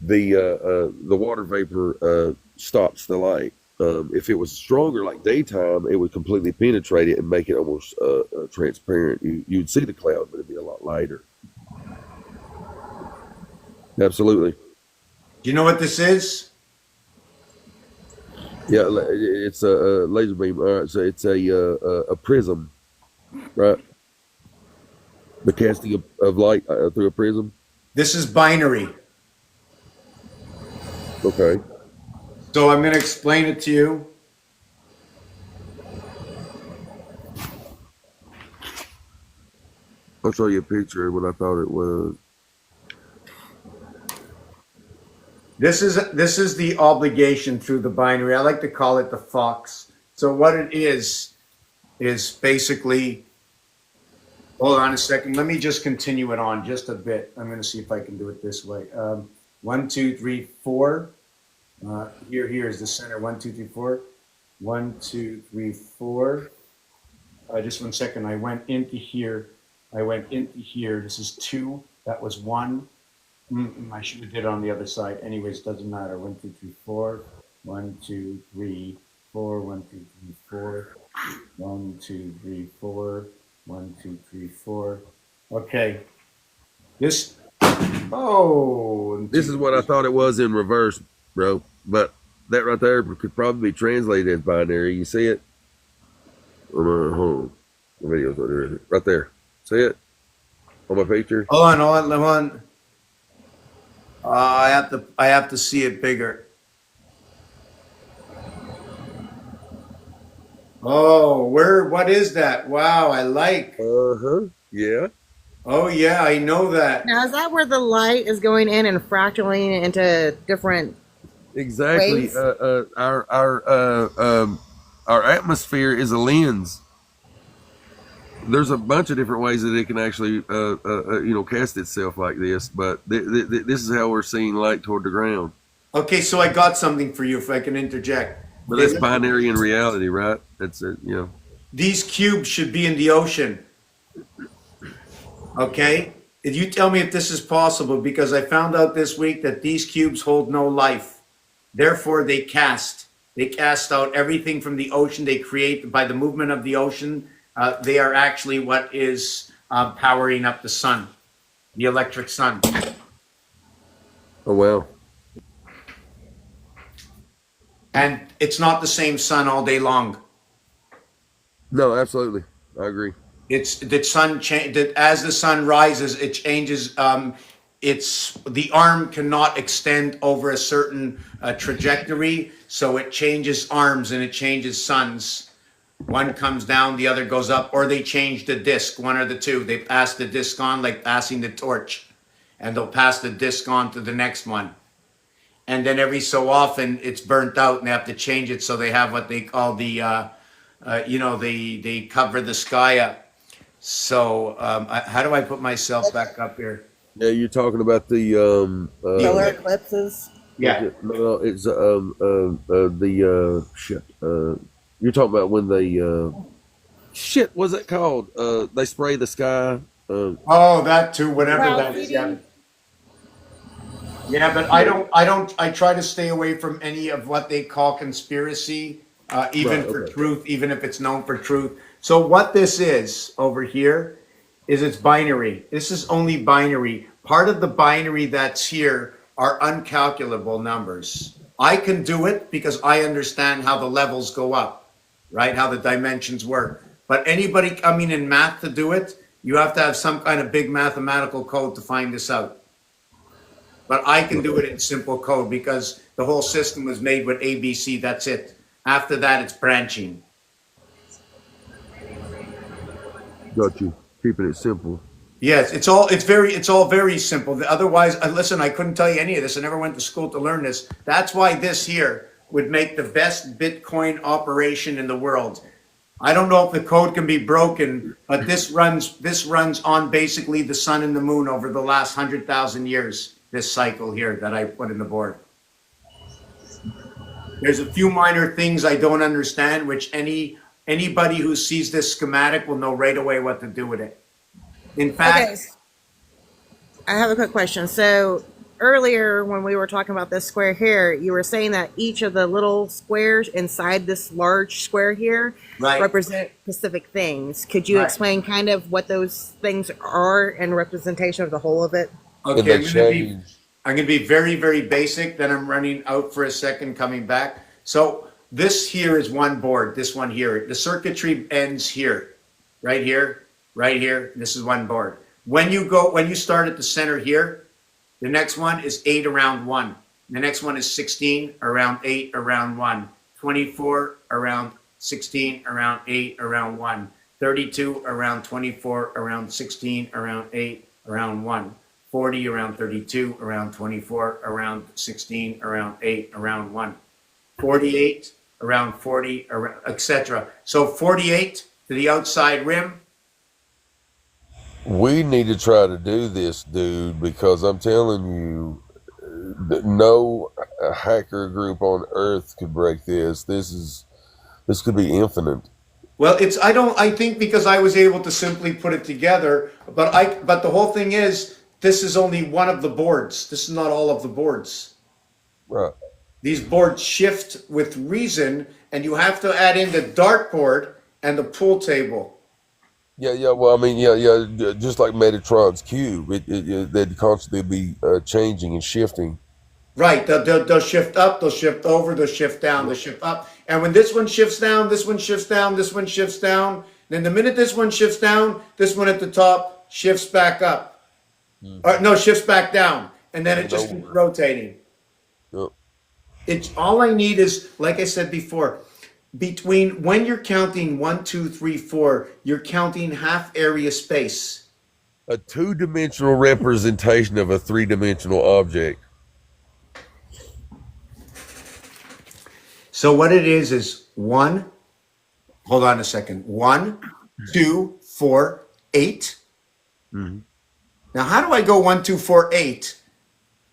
the water vapor stops the light. If it was stronger, like daytime, it would completely penetrate it and make it almost transparent. You'd see the cloud, but it'd be a lot lighter. Absolutely. Do you know what this is? Yeah, it's a laser beam. All right, so it's a prism, right? The casting of light through a prism. This is binary. Okay. So I'm going to explain it to you. I'll show you a picture of what I thought it was. This is the obligation through the binary. I like to call it the fox. So what it is basically, hold on a second. Let me just continue it on just a bit. I'm going to see if I can do it this way. 1, 2, 3, 4. Here is the center. 1, 2, 3, 4. 1, 2, 3, 4. Just 1 second. I went into here. This is 2. That was 1. I should have did it on the other side. Anyways, doesn't matter. 1, 2, 3, 4. 1, 2, 3, 4. 1, 2, 3, 4. 1, 2, 3, 4. 1, 2, 3, 4. Okay. This. Oh. This is what I thought it was in reverse, bro. But that right there could probably be translated as binary. You see it? Hold on. The video's not there. Right there. See it? On my picture? Hold on. I have to see it bigger. Oh, what is that? Wow, I like. Uh-huh. Yeah. Oh yeah, I know that. Now, is that where the light is going in and fractaling into different Exactly. ways? Our atmosphere is a lens. There's a bunch of different ways that it can actually, cast itself like this. But this is how we're seeing light toward the ground. Okay, so I got something for you if I can interject. But that's binary in reality, right? That's it. You know. These cubes should be in the ocean. Okay? If you tell me if this is possible, because I found out this week that these cubes hold no life. Therefore, they cast. They cast out everything from the ocean. They create, by the movement of the ocean, they are actually what is powering up the sun, the electric sun. Oh, wow. And it's not the same sun all day long. No, absolutely. I agree. It's the sun as the sun rises, it changes. It's the arm cannot extend over a certain trajectory, so it changes arms and it changes suns. One comes down, the other goes up, or they change the disc, one or the two. They pass the disc on like passing the torch, and they'll pass the disc on to the next one. And then every so often it's burnt out and they have to change it, so they have what they call the, they cover the sky up. So how do I put myself back up here? Yeah, you're talking about the Solar eclipses? Yeah. No, it's the shit. You're talking about when they shit. What's it called? They spray the sky. Oh, that too. Whatever Cloud that is. seeding? Yeah, but I try to stay away from any of what they call conspiracy, even Right, for okay. truth, even if it's known for truth. So what this is over here is it's binary. This is only binary. Part of the binary that's here are uncalculable numbers. I can do it because I understand how the levels go up, right? How the dimensions work. But anybody coming in math to do it, you have to have some kind of big mathematical code to find this out. But I can do it in simple code because the whole system was made with ABC. That's it. After that, it's branching. Got you. Keeping it simple. Yes, it's all very simple. Otherwise, listen, I couldn't tell you any of this. I never went to school to learn this. That's why this here would make the best Bitcoin operation in the world. I don't know if the code can be broken, but this runs on basically the sun and the moon over the last 100,000 years. This cycle here that I put in the board. There's a few minor things I don't understand, which anybody who sees this schematic will know right away what to do with it. In fact, Okay. I have a quick question. So earlier when we were talking about this square here, you were saying that each of the little squares inside this large square here Right. represent specific things. Could you Right. explain kind of what those things are and representation of the whole of it? And okay, they change. I'm gonna be very, very basic, then I'm running out for a second, coming back. So this here is one board, this one here. The circuitry ends here, right here, right here. This is one board. When you start at the center here, the next one is 8 around 1. The next one is 16 around 8 around 1. 24 around 16 around 8 around 1. 32 around 24 around 16 around 8 around 1. 40 around 32 around 24 around 16 around 8 around 1. 48 around 40 etc. So 48 to the outside rim. We need to try to do this, dude, because I'm telling you, no hacker group on Earth could break this. This could be infinite. Well, I think because I was able to simply put it together, but the whole thing is, this is only one of the boards. This is not all of the boards. Right. These boards shift with reason, and you have to add in the dartboard and the pool table. Yeah, yeah. Well, I mean, just like Metatron's cube, they'd constantly be changing and shifting. Right, they'll shift up, they'll shift over, they'll shift down, they'll shift up. And when this one shifts down, this one shifts down, this one shifts down. Then the minute this one shifts down, this one at the top shifts back up. Or no, shifts back down. And then it And just keeps over. rotating. Yep. It's all I need is, like I said before, between when you're counting 1, 2, 3, 4, you're counting half area space. A two-dimensional representation of a three-dimensional object. So what it is one, hold on a second, 1, 2, 4, 8. Mm-hmm. Now, how do I go 1, 2, 4, 8?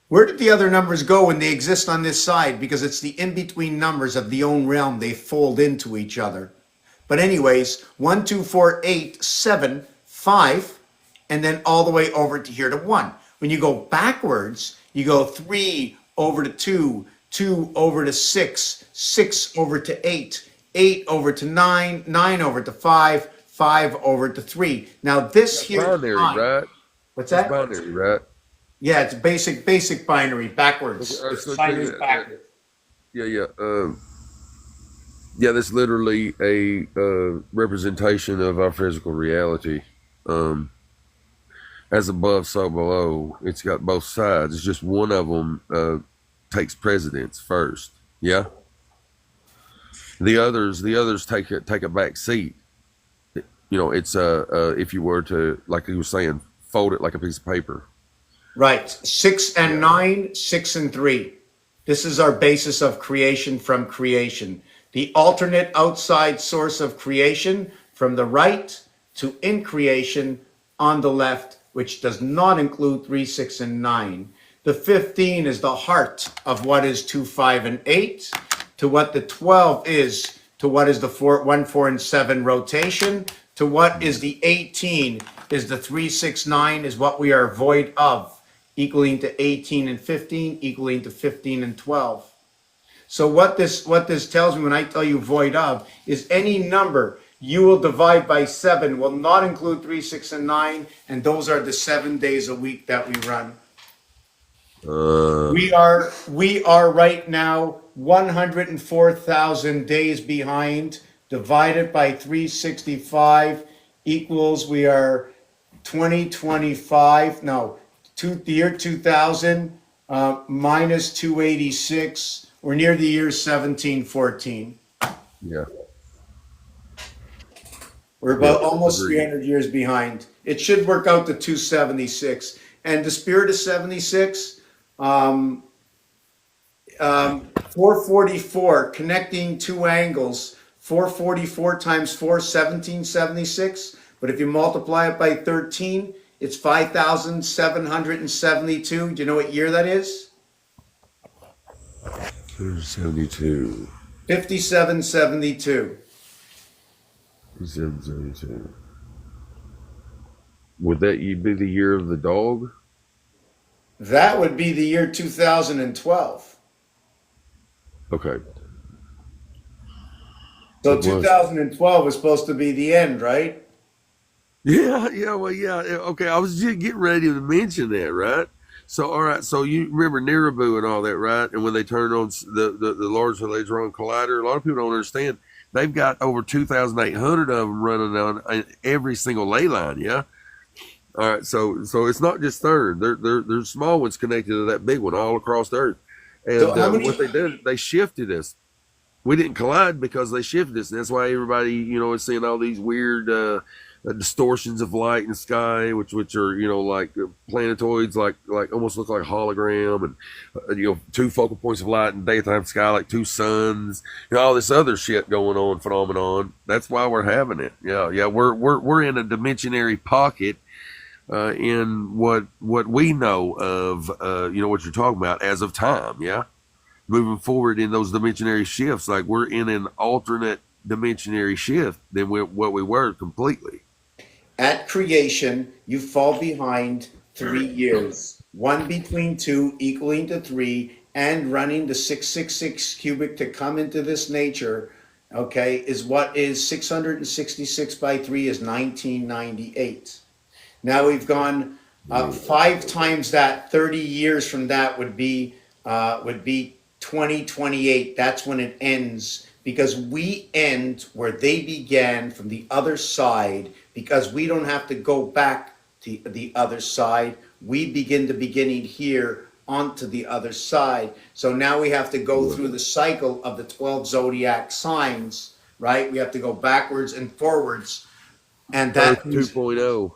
Where did the other numbers go when they exist on this side? Because it's the in-between numbers of the own realm. They fold into each other. But anyways, 1, 2, 4, 8, 7, 5, and then all the way over to here to 1. When you go backwards, you go 3 over to 2, 2 over to 6, 6 over to 8, 8 over to 9, 9 over to 5, 5 over to 3. Now this That's here is binary, time. right? What's That's that? binary, right? Yeah, it's basic binary, Okay, backwards. It's so check binary it. backwards. Yeah, yeah. Yeah, that's literally a representation of our physical reality. Um, as above, so below. It's got both sides. It's just one of them takes precedence first. Yeah. The others take a back seat. It's if you were to, like you were saying, fold it like a piece of paper. Right. 6 and Yeah. 9, 6 and 3. This is our basis of creation from creation. The alternate outside source of creation from the right to in creation on the left, which does not include 3, 6, and 9. The 15 is the heart of what is 2, 5, and 8, to what the 12 is, to what is the 1, 4, and 7 rotation, to what is the 18 is the 3, 6, 9 is what we are void of, equaling to 18 and 15, equaling to 15 and 12. So what this tells me when I tell you void of is any number you will divide by 7 will not include 3, 6, and 9, and those are the 7 days a week that we run. Uh, We are right now 104,000 days behind, divided by 365 equals we are 2025, no, the year 2000 minus 286. We're near the year 1714. yeah. We're Yeah. about almost Agreed. 300 years behind. It should work out to 276. And the spirit of 76, 444, connecting two angles, 444 times 4, 1776. But if you multiply it by 13, it's 5,772. Do you know what year that is? 72. 5772. 72. Would that be the year of the dog? That would be the year 2012. Okay. So It was. 2012 was supposed to be the end, right? Yeah, yeah, well, yeah. Okay, I was just getting ready to mention that, right? So, all right, so you remember Nirabu and all that, right? And when they turned on the Large Hadron Collider, a lot of people don't understand. They've got over 2,800 of them running on every single ley line, yeah? All right, so it's not just CERN. There's small ones connected to that big one all across the Earth. So And how many? what they did, they shifted us. We didn't collide because they shifted us. And that's why everybody, is seeing all these weird distortions of light in the sky, which are, like planetoids, like almost look like a hologram, and two focal points of light in daytime sky, like two suns, all this other shit going on, phenomenon. That's why we're having it. Yeah, yeah, we're in a dimensionary pocket. In what we know of, what you're talking about as of time, yeah, moving forward in those dimensionary shifts, like we're in an alternate dimensionary shift than what we were completely. At creation, you fall behind 3 years, one between two equaling to three, and running the 666 cubic to come into this nature, okay, is what is 666 by 3 is 1998. Now we've gone five times that. 30 years from that would be 2028. That's when it ends because we end where they began from the other side because we don't have to go back to the other side. We begin the beginning here onto the other side. So now we have to go through the cycle of the 12 zodiac signs, right? We have to go backwards and forwards. And Earth that 2.0.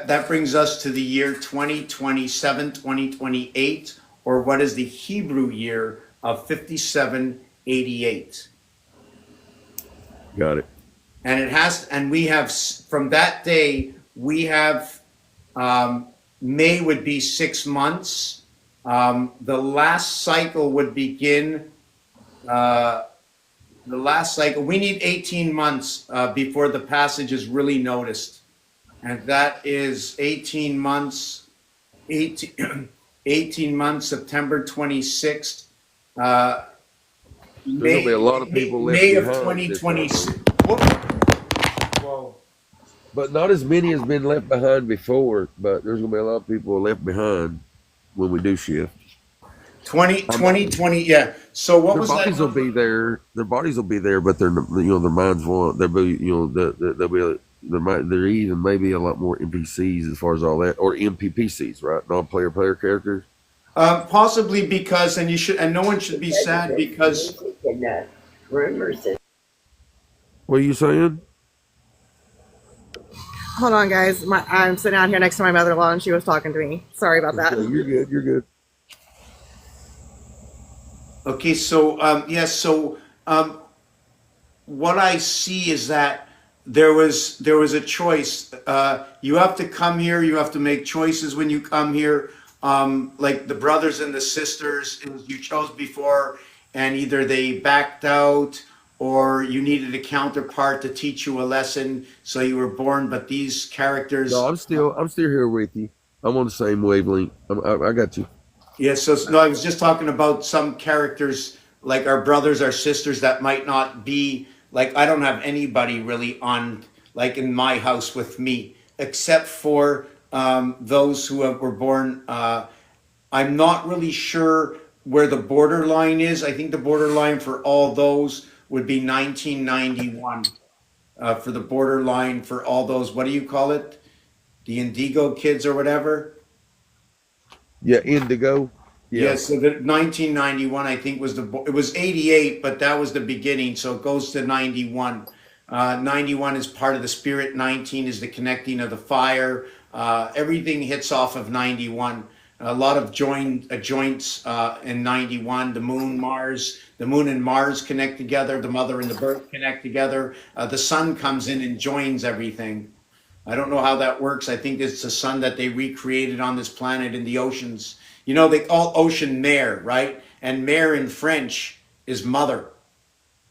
that brings us to the year 2027, 2028, or what is the Hebrew year of 5788. Got it. And it has, and we have, from that day, we have, May would be 6 months. The last cycle would begin, we need 18 months before the passage is really noticed. And that is 18 months, 18 months, September 26th. There's gonna be a lot of people left May of behind this 2026. Whoa. But not as many has been left behind before. But there's gonna be a lot of people left behind when we do shift. 2020, yeah. So what Their was bodies that? will be there. Their bodies will be there, but their their minds won't. They'll be they'll be there even maybe a lot more NPCs as far as all that, or MPPCs, right? Non-player player characters. Possibly because, and you should, and no one should be sad because Rumors that What are you saying? Hold on, guys. I'm sitting out here next to my mother-in-law, and she was talking to me. Sorry about that. Okay, you're good. You're good. okay, so yes, so what I see is that there was a choice. You have to come here. You have to make choices when you come here. Like the brothers and the sisters, it was, you chose before, and either they backed out or you needed a counterpart to teach you a lesson, so you were born. But these characters, No, I'm still here with you. I'm on the same wavelength. I got you. yeah, so no, I was just talking about some characters like our brothers, our sisters that might not be like I don't have anybody really on like in my house with me except for those who were born. I'm not really sure where the borderline is. I think the borderline for all those would be 1991 for the borderline for all those. What do you call it? The Indigo kids or whatever. Yeah, Indigo. Yeah. Yes, so the 1991, I think it was 88, but that was the beginning, so it goes to 91. 91 is part of the spirit. 19 is the connecting of the fire. Everything hits off of 91. A lot of joints in 91. The moon and Mars connect together. The mother and the birth connect together. The sun comes in and joins everything. I don't know how that works. I think it's the sun that they recreated on this planet in the oceans. You know, they call ocean mer, right? And mer in French is mother.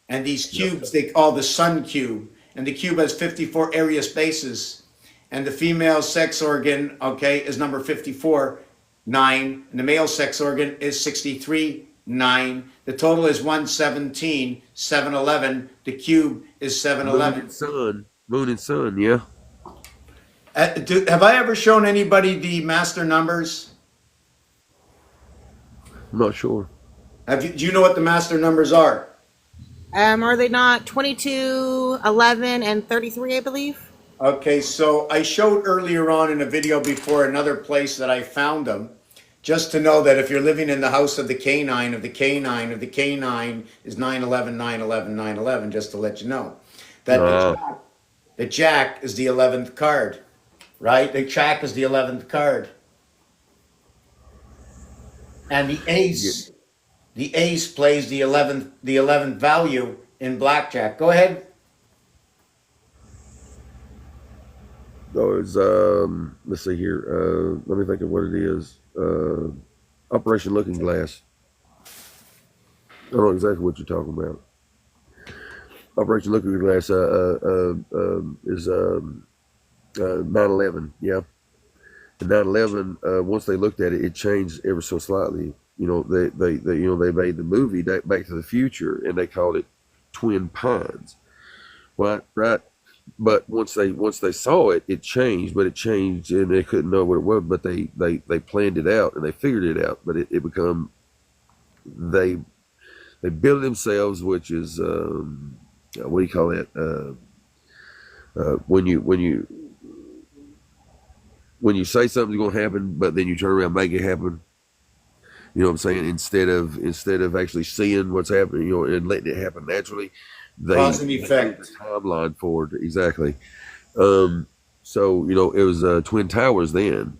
And these cubes they call the sun cube. And the cube has 54 area spaces. And the female sex organ, okay, is number 54, 9. And the male sex organ is 63, 9. The total is 117, 711. The cube is 711. Moon and sun. Yeah. Have I ever shown anybody the master numbers? I'm not sure. Do you know what the master numbers are? Are they not 22, 11, and 33, I believe? Okay, so I showed earlier on in a video before another place that I found them, just to know that if you're living in the house of the canine, of the canine, of the canine is 911, 911, 911, just to let you know. That the jack is the 11th card, right? The jack is the 11th card. And the ace plays the 11th value in blackjack. Go ahead. Those let's see here. Let me think of what it is. Operation Looking Glass. I don't know exactly what you're talking about. Operation Looking Glass is 9/11. Yeah, and 9/11. Once they looked at it, it changed ever so slightly. They made the movie Back to the Future, and they called it Twin Pines. Right. But once they saw it, it changed. But it changed, and they couldn't know what it was. But they planned it out and they figured it out. But it become they they build themselves, which is what do you call that? When you say something's going to happen, but then you turn around and make it happen. You know what I'm saying? Instead of actually seeing what's happening, and letting it happen naturally, Cause and they effect. the timeline for it exactly. So it was Twin Towers then,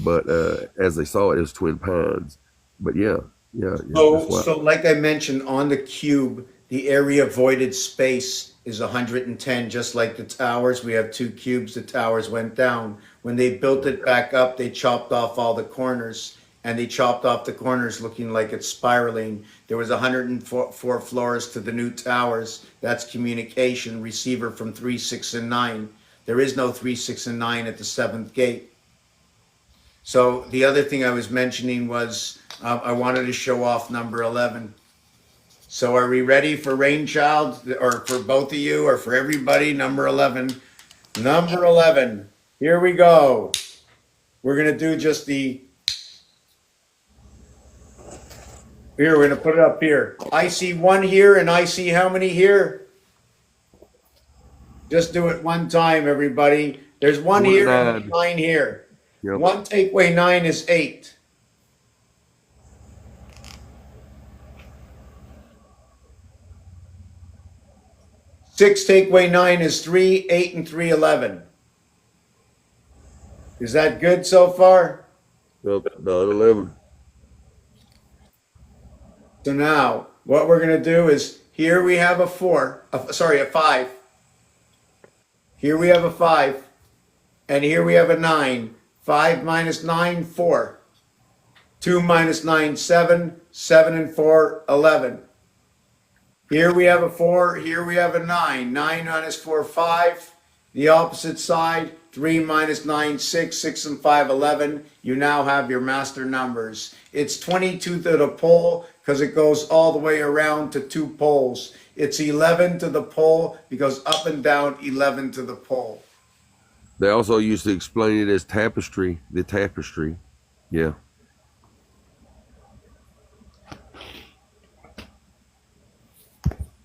but as they saw it, it was Twin Pines. But yeah, that's why. So like I mentioned on the cube, the area voided space is 110, just like the towers. We have two cubes. The towers went down. When they built it back up, they chopped off all the corners, and they chopped off the corners looking like it's spiraling. There was 104 floors to the new towers. That's communication receiver from 3, 6, and 9. There is no 3, 6, and 9 at the seventh gate. So the other thing I was mentioning was I wanted to show off number 11. So are we ready for Rainchild, or for both of you, or for everybody? Number 11. Number 11. Here we go. We're going to do just the. Here, we're going to put it up here. I see one here, and I see how many here? Just do it one time, everybody. There's one One here nine. and 9 here. Yep. One take away 9 is 8. 6 take away 9 is 3. 8 and 3, 11. Is that good so far? Yep. 9/11. So now, what we're going to do is, here we have a 5. Here we have a 5. And here we have a 9. 5 minus 9, 4. 2 minus 9, 7. 7 and 4, 11. Here we have a 4. Here we have a 9. 9 minus 4, 5. The opposite side, 3 minus 9, 6. 6 and 5, 11. You now have your master numbers. It's 22 to the pole because it goes all the way around to 2 poles. It's 11 to the pole because up and down, 11 to the pole. They also used to explain it as tapestry. The tapestry. Yeah.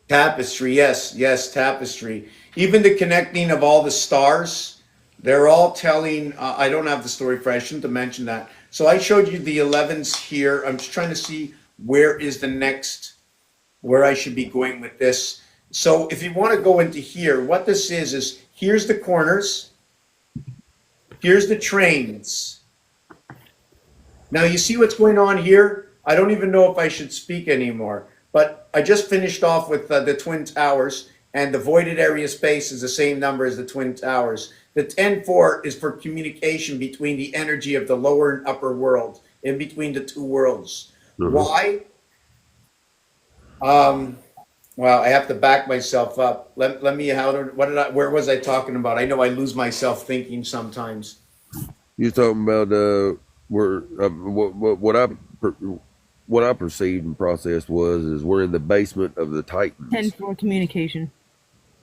Tapestry, yes, tapestry. Even the connecting of all the stars, they're all telling. I don't have the story for. I shouldn't have mentioned that. So I showed you the 11s here. I'm just trying to see where is the next, where I should be going with this. So if you want to go into here, what this is here's the corners, here's the trains. Now you see what's going on here? I don't even know if I should speak anymore. But I just finished off with the Twin Towers, and the voided area space is the same number as the Twin Towers. The 10-4 is for communication between the energy of the lower and upper world, in between the two worlds. Mhm. Why? Well, I have to back myself up. Let me, where was I talking about? I know I lose myself thinking sometimes. You're talking about where what I perceived and processed is we're in the basement of the Titans. 10-4 communication.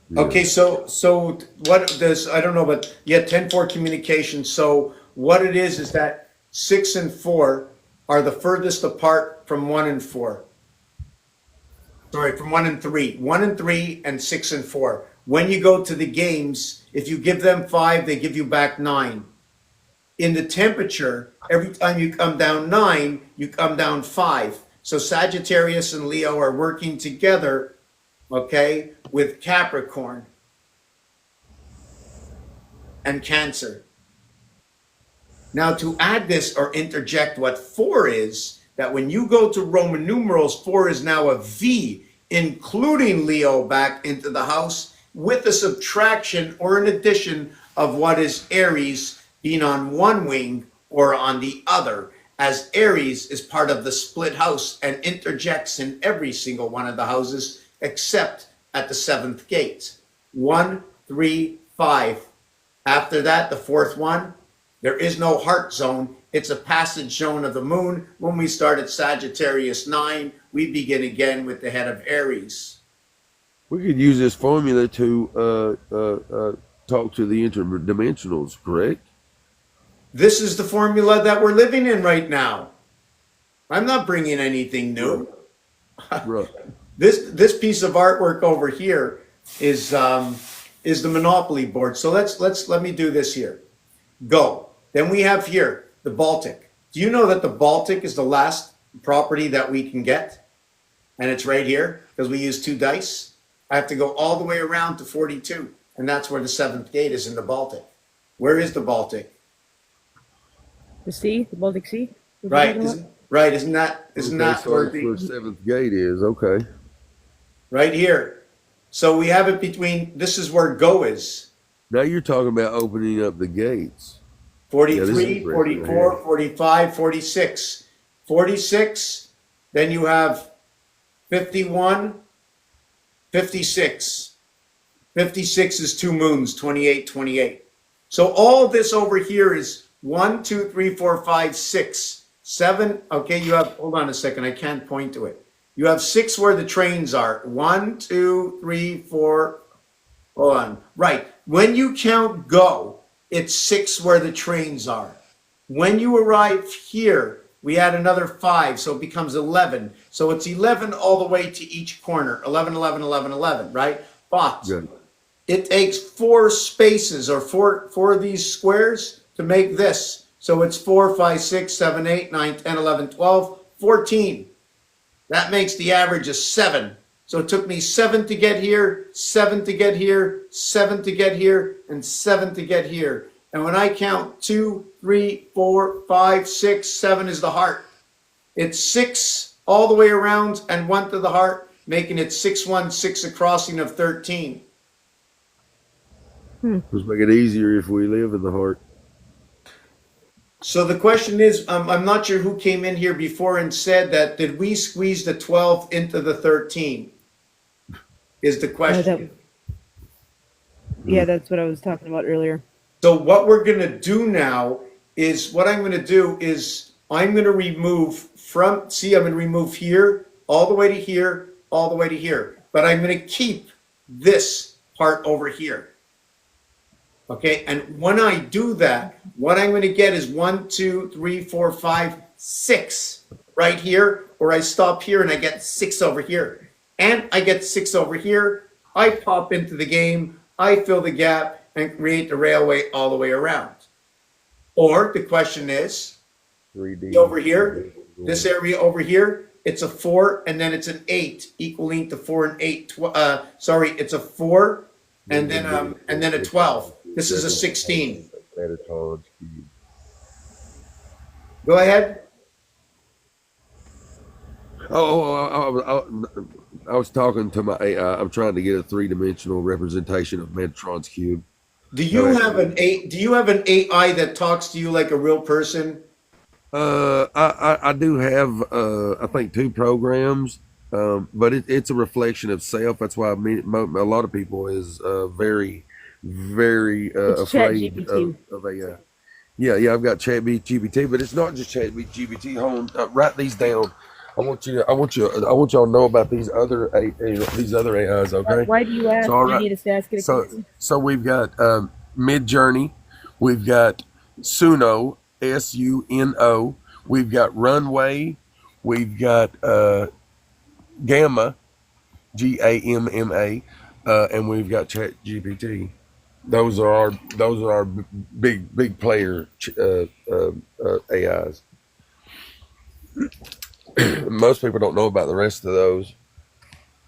Yeah. Okay, so what does, I don't know, but yeah, 10-4 communication. So what it is that 6 and 4 are the furthest apart from 1 and 4. Sorry, from 1 and 3. 1 and 3 and 6 and 4. When you go to the games, if you give them 5, they give you back 9. In the temperature, every time you come down 9, you come down 5. So Sagittarius and Leo are working together, okay, with Capricorn and Cancer. Now, to add this or interject what 4 is, that when you go to Roman numerals, 4 is now a V, including Leo back into the house, with a subtraction or an addition of what is Aries being on one wing or on the other, as Aries is part of the split house and interjects in every single one of the houses except at the 7th gate. 1, 3, 5. After that, the 4th one, there is no heart zone. It's a passage zone of the moon. When we start at Sagittarius 9, we begin again with the head of Aries. We could use this formula to talk to the interdimensionals, correct? This is the formula that we're living in right now. I'm not bringing anything new. Right. This piece of artwork over here is the Monopoly board. So let me do this here. Go. Then we have here the Baltic. Do you know that the Baltic is the last property that we can get? And it's right here because we use 2 dice. I have to go all the way around to 42, and that's where the 7th gate is in the Baltic. Where is the Baltic? The sea, the Baltic Sea. Right. Right. Isn't that So where that's the where 7th gate is. Okay. right here? So we have it between. This is where go is. Now you're talking about opening up the gates. 43, Yeah, 44, 45, 46. 46, then you have 51, 56. 56 is 2 moons, 28, 28. So all this over here is 1, 2, 3, 4, 5, 6, 7. Okay, you have, hold on a second, I can't point to it. You have 6 where the trains are. 1, 2, 3, 4. Hold on. Right. When you count go, it's 6 where the trains are. When you arrive here, we add another 5, so it becomes 11. So it's 11 all the way to each corner. 11, 11, 11, 11, right? But Good. it takes 4 spaces or four of these squares to make this. So it's 4, 5, 6, 7, 8, 9, 10, 11, 12, 14. That makes the average of 7. So it took me 7 to get here, 7 to get here, 7 to get here, and 7 to get here. And when I count 2, 3, 4, 5, 6, 7 is the heart. It's 6 all the way around and 1 to the heart, making it 6, 1, 6, a crossing of 13. Let's make it easier if we live in the heart. So the question is, I'm not sure who came in here before and said that, did we squeeze the 12 into the 13? Is the question. Yeah, that's what I was talking about earlier. So what we're going to do now is, what I'm going to do is, I'm going to remove from, see, I'm going to remove here, all the way to here, all the way to here. But I'm going to keep this part over here. Okay, and when I do that, what I'm going to get is 1, 2, 3, 4, 5, 6 right here, or I stop here and I get 6 over here. And I get 6 over here. I pop into the game, I fill the gap, and create the railway all the way around. Or the question is, 3D. over here, this area over here, it's a 4 and then it's an 8, equaling to 4 and 8. It's a 4 and then a 12. This is a 16. Go ahead. I was talking to my AI. I'm trying to get a 3-dimensional representation of Metatron's cube. Do you have an AI that talks to you like a real person? I do have I think 2 programs, but it's a reflection of self. That's why a lot of people is very afraid of AI. Yeah, I've got ChatGPT, but it's not just ChatGPT. Hold on, write these down. I want y'all to know about these other AIs. Okay. Why do you ask? So, Do you need us to ask it again? So we've got Midjourney, we've got Suno, Suno, we've got Runway, we've got Gamma, Gamma, and we've got ChatGPT. Those are our big player AIs. Most people don't know about the rest of those.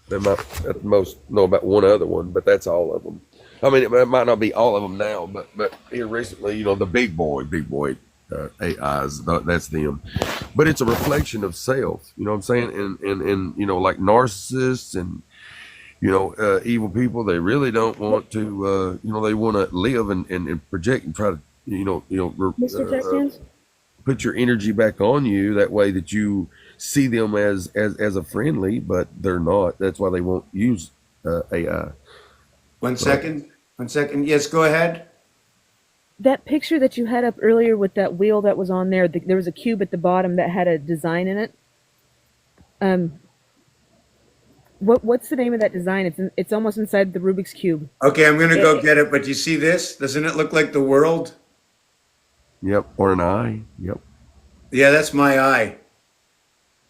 They might at the most know about one other one, but that's all of them. I mean, it might not be all of them now, but here recently, the big boy AIs, that's them. But it's a reflection of self. You know what I'm saying? And like narcissists and evil people, they really don't want to. They want to live and project and try to Mr. Texans? put your energy back on you that way that you see them as a friendly, but they're not. That's why they won't use AI. 1 second. 1 second. Yes, go ahead. That picture that you had up earlier with that wheel that was on there, there was a cube at the bottom that had a design in it. Um, what's the name of that design? It's almost inside the Rubik's cube. Okay, I'm gonna It, go it- get it. But you see this? Doesn't it look like the world? Yep, or an eye. Yep. Yeah, that's my eye.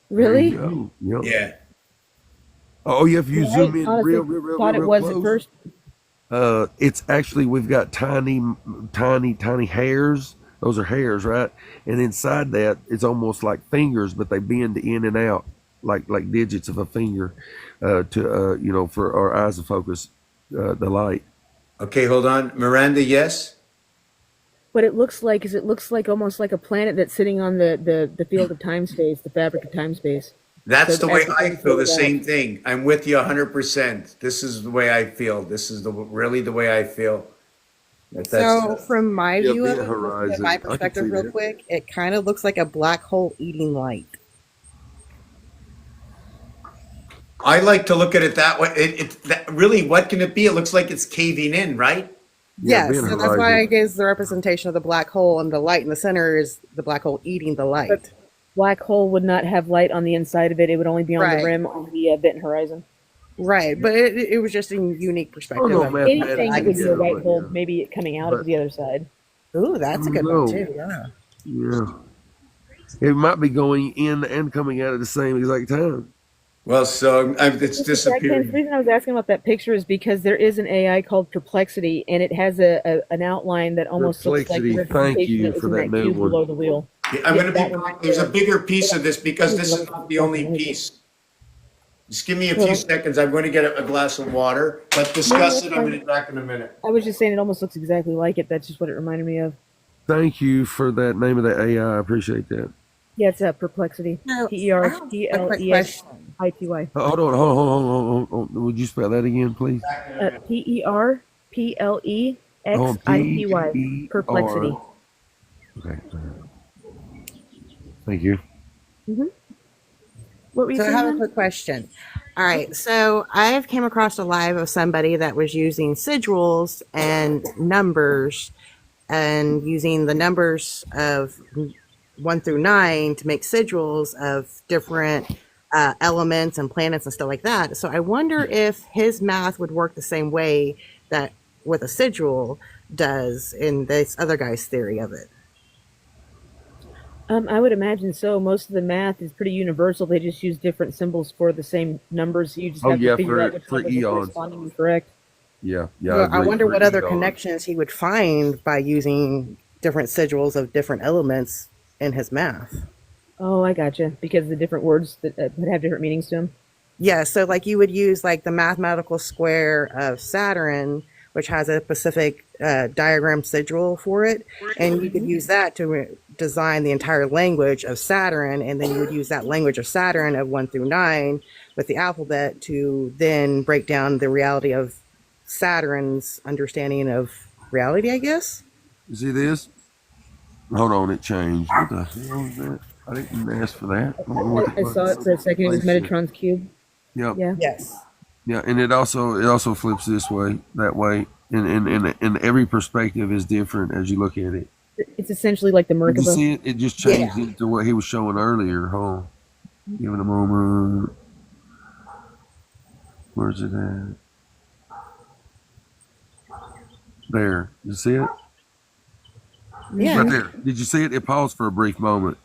There you really? go. Yep. Yeah. Oh, yeah. If you Yeah, I zoom in honestly thought it real was at close, first. it's actually we've got tiny hairs. Those are hairs, right? And inside that, it's almost like fingers, but they bend in and out like digits of a finger, to for our eyes to focus the light. Okay, hold on. Miranda, yes? What it looks like is it looks like almost like a planet that's sitting on the field of time space, the fabric of time space. So That's the way as the I thing feel, the flows out. same thing. I'm with you 100%. This is the way I feel. This is really the way I feel. That's So, from my Yeah, view of event it, looking at my horizon. I can perspective, see real that. quick, it kind of looks like a black hole eating light. I like to look at it that way. Really, what can it be? It looks like it's caving in, right? Yeah, Yes, event so that's why horizon. it gives the representation of the black hole, and the light in the center is the black hole eating the But light. black hole would not have light on the inside of it. It would only be on the Right, rim on the event horizon. right. But it was just a unique Oh perspective no, of that Anything I that can would be see. a mathematically, white but hole, yeah, maybe it coming out of but the other side. Ooh, I that's a don't good one know. too. Yeah. Yeah, it might be going in and coming out at the same exact time. Well, so it's Mr. Jackson, the disappearing. reason I was asking about that picture is because there is an AI called Perplexity, and it has an outline that almost looks like the Perplexity. Thank representation you that was for in that that new cube one. below the wheel. Yeah, I'm Yeah, going to that be one right there's a there. bigger piece of this That because was this is not the fucking only amazing. piece. Just give me a few Well, seconds. I'm going to get a glass of water. Let's no, discuss that's it. I'm going to fine. be back in a minute. I was just saying it almost looks exactly like it. That's just what it reminded me of. Thank you for that name of the AI. I appreciate that. Yeah, it's Perplexity. So P E I R have P a L quick E X question. I T Y. Hold on. Would you spell that again, please? Oh, PERPLEXITY. PER. Perplexity. Okay. Thank you. hmm What were you So I saying, have a hon? quick question. All right, so I have came across a live of somebody that was using sigils and numbers and using the numbers of 1 through 9 to make sigils of different elements and planets and stuff like that. So I wonder if his math would work the same way that with a sigil does in this other guy's theory of it. I would imagine so. Most of the math is pretty universal. They just use different symbols for the same numbers. You just Oh have to yeah, figure out which for one is the eons. corresponding correct. Yeah, I Well, I agree. wonder For what other eons. connections he would find by using different sigils of different elements in his math. Oh, I gotcha. Because the different words that would have different meanings to them. Yeah, so like you would use like the mathematical square of Saturn, which has a specific diagram sigil for it, and you could use that to design the entire language of Saturn, and then you would use that language of Saturn of 1 through 9 with the alphabet to then break down the reality of Saturn's understanding of reality, I guess. You see this? Hold on, it changed. What the hell is that? I didn't ask for that. I don't know what I saw it for a second. It was Metatron's cube. Yep. Yeah. Yes. Yeah, and it also flips this way, that way, and every perspective is different as you look at it. It's essentially like the Did you Merkaba. see it? It just Yeah. changed into what he was showing earlier. Hold on. Give it a moment. Where's it at? There. You see it? Yeah. Right there. Did you see it? It paused for a brief moment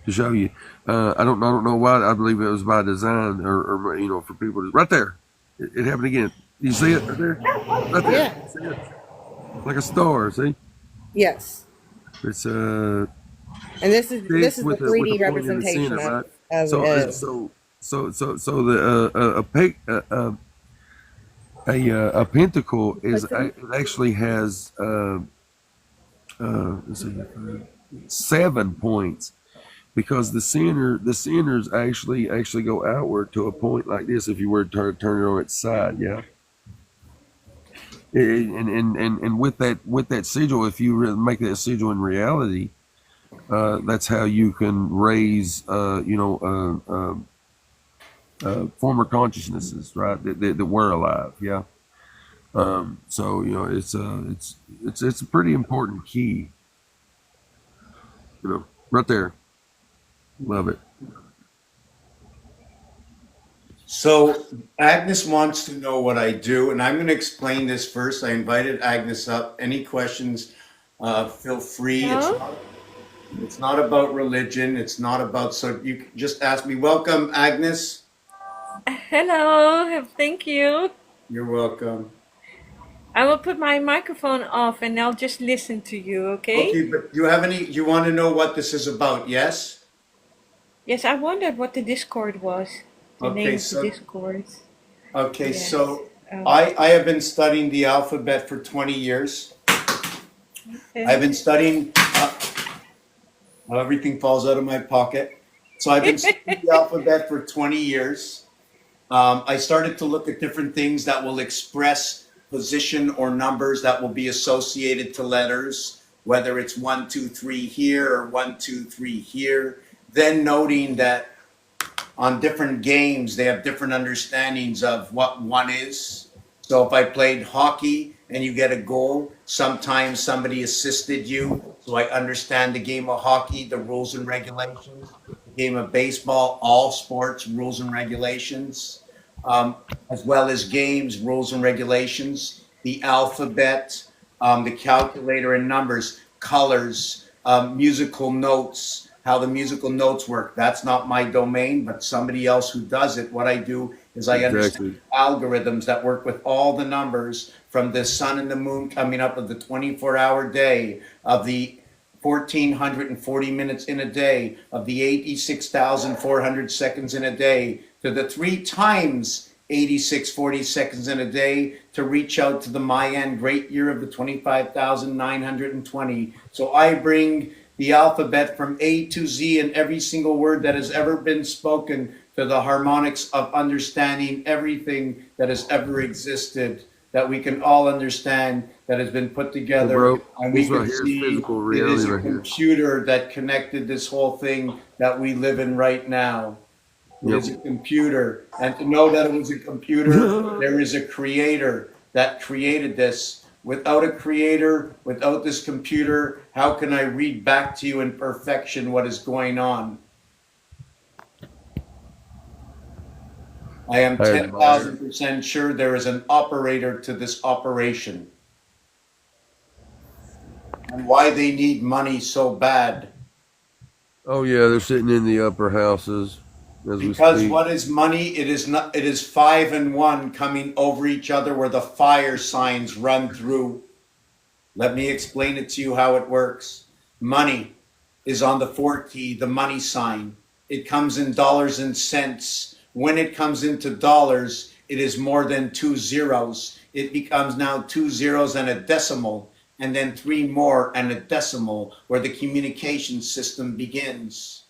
to show you. I don't know why. I believe it was by design, or for people to. Right there. It happened again. You see it right there? Right there. Yeah. See it? Like a star. See? Yes. It's And this is six the with a 3D point in the representation center, right? of So it. so a pentacle is it actually has let's see, 7 points, because the centers actually go outward to a point like this if you were to turn it on its side. Yeah. And with that sigil, if you make that sigil in reality, that's how you can raise former consciousnesses, right? That were alive. Yeah. So it's a pretty important key. Right there. Love it. So Agnes wants to know what I do, and I'm going to explain this first. I invited Agnes up. Any questions? Feel free. Hello? It's not about religion. It's not about, so you can just ask me. Welcome, Agnes. Hello, thank you. You're welcome. I will put my microphone off and I'll just listen to you, okay? Okay, but do you have any? You want to know what this is about? Yes. Yes, I wondered what the Discord was. The name Okay, of the so Discord. okay, Yes. so I have been studying the alphabet for 20 years. I've been studying. Everything falls out of my pocket. So I've been studying the alphabet for 20 years. I started to look at different things that will express position or numbers that will be associated to letters, whether it's 1, 2, 3 here or 1, 2, 3 here. Then noting that on different games, they have different understandings of what one is. So if I played hockey and you get a goal, sometimes somebody assisted you. So I understand the game of hockey, the rules and regulations, the game of baseball, all sports, rules and regulations, as well as games, rules and regulations, the alphabet, the calculator and numbers, colors, musical notes, how the musical notes work. That's not my domain, but somebody else who does it. What I do is I understand Exactly. algorithms that work with all the numbers from the sun and the moon coming up of the 24-hour day, of the 1,440 minutes in a day, of the 86,400 seconds in a day, to the 3 times 8640 seconds in a day, to reach out to the Mayan great year of the 25,920. So I bring the alphabet from A to Z and every single word that has ever been spoken to the harmonics of understanding everything that has ever existed, that we can all understand, that has been put Well, together. bro, And we this right can here is see physical it is reality a right here. computer that connected this whole thing that we live in right now. It Yep. is a computer. And to know that it was a computer, there is a creator that created this. Without a creator, without this computer, how can I read back to you in perfection what is going on? I am I admire. 10,000% sure there is an operator to this operation. And why they need money so bad. Oh yeah, they're sitting in the upper houses as we Because speak. what is money? It is not, it is 5 and 1 coming over each other where the fire signs run through. Let me explain it to you how it works. Money is on the 4 key, the money sign. It comes in dollars and cents. When it comes into dollars, it is more than 2 zeros. It becomes now 2 zeros and a decimal, and then 3 more and a decimal, where the communication system begins.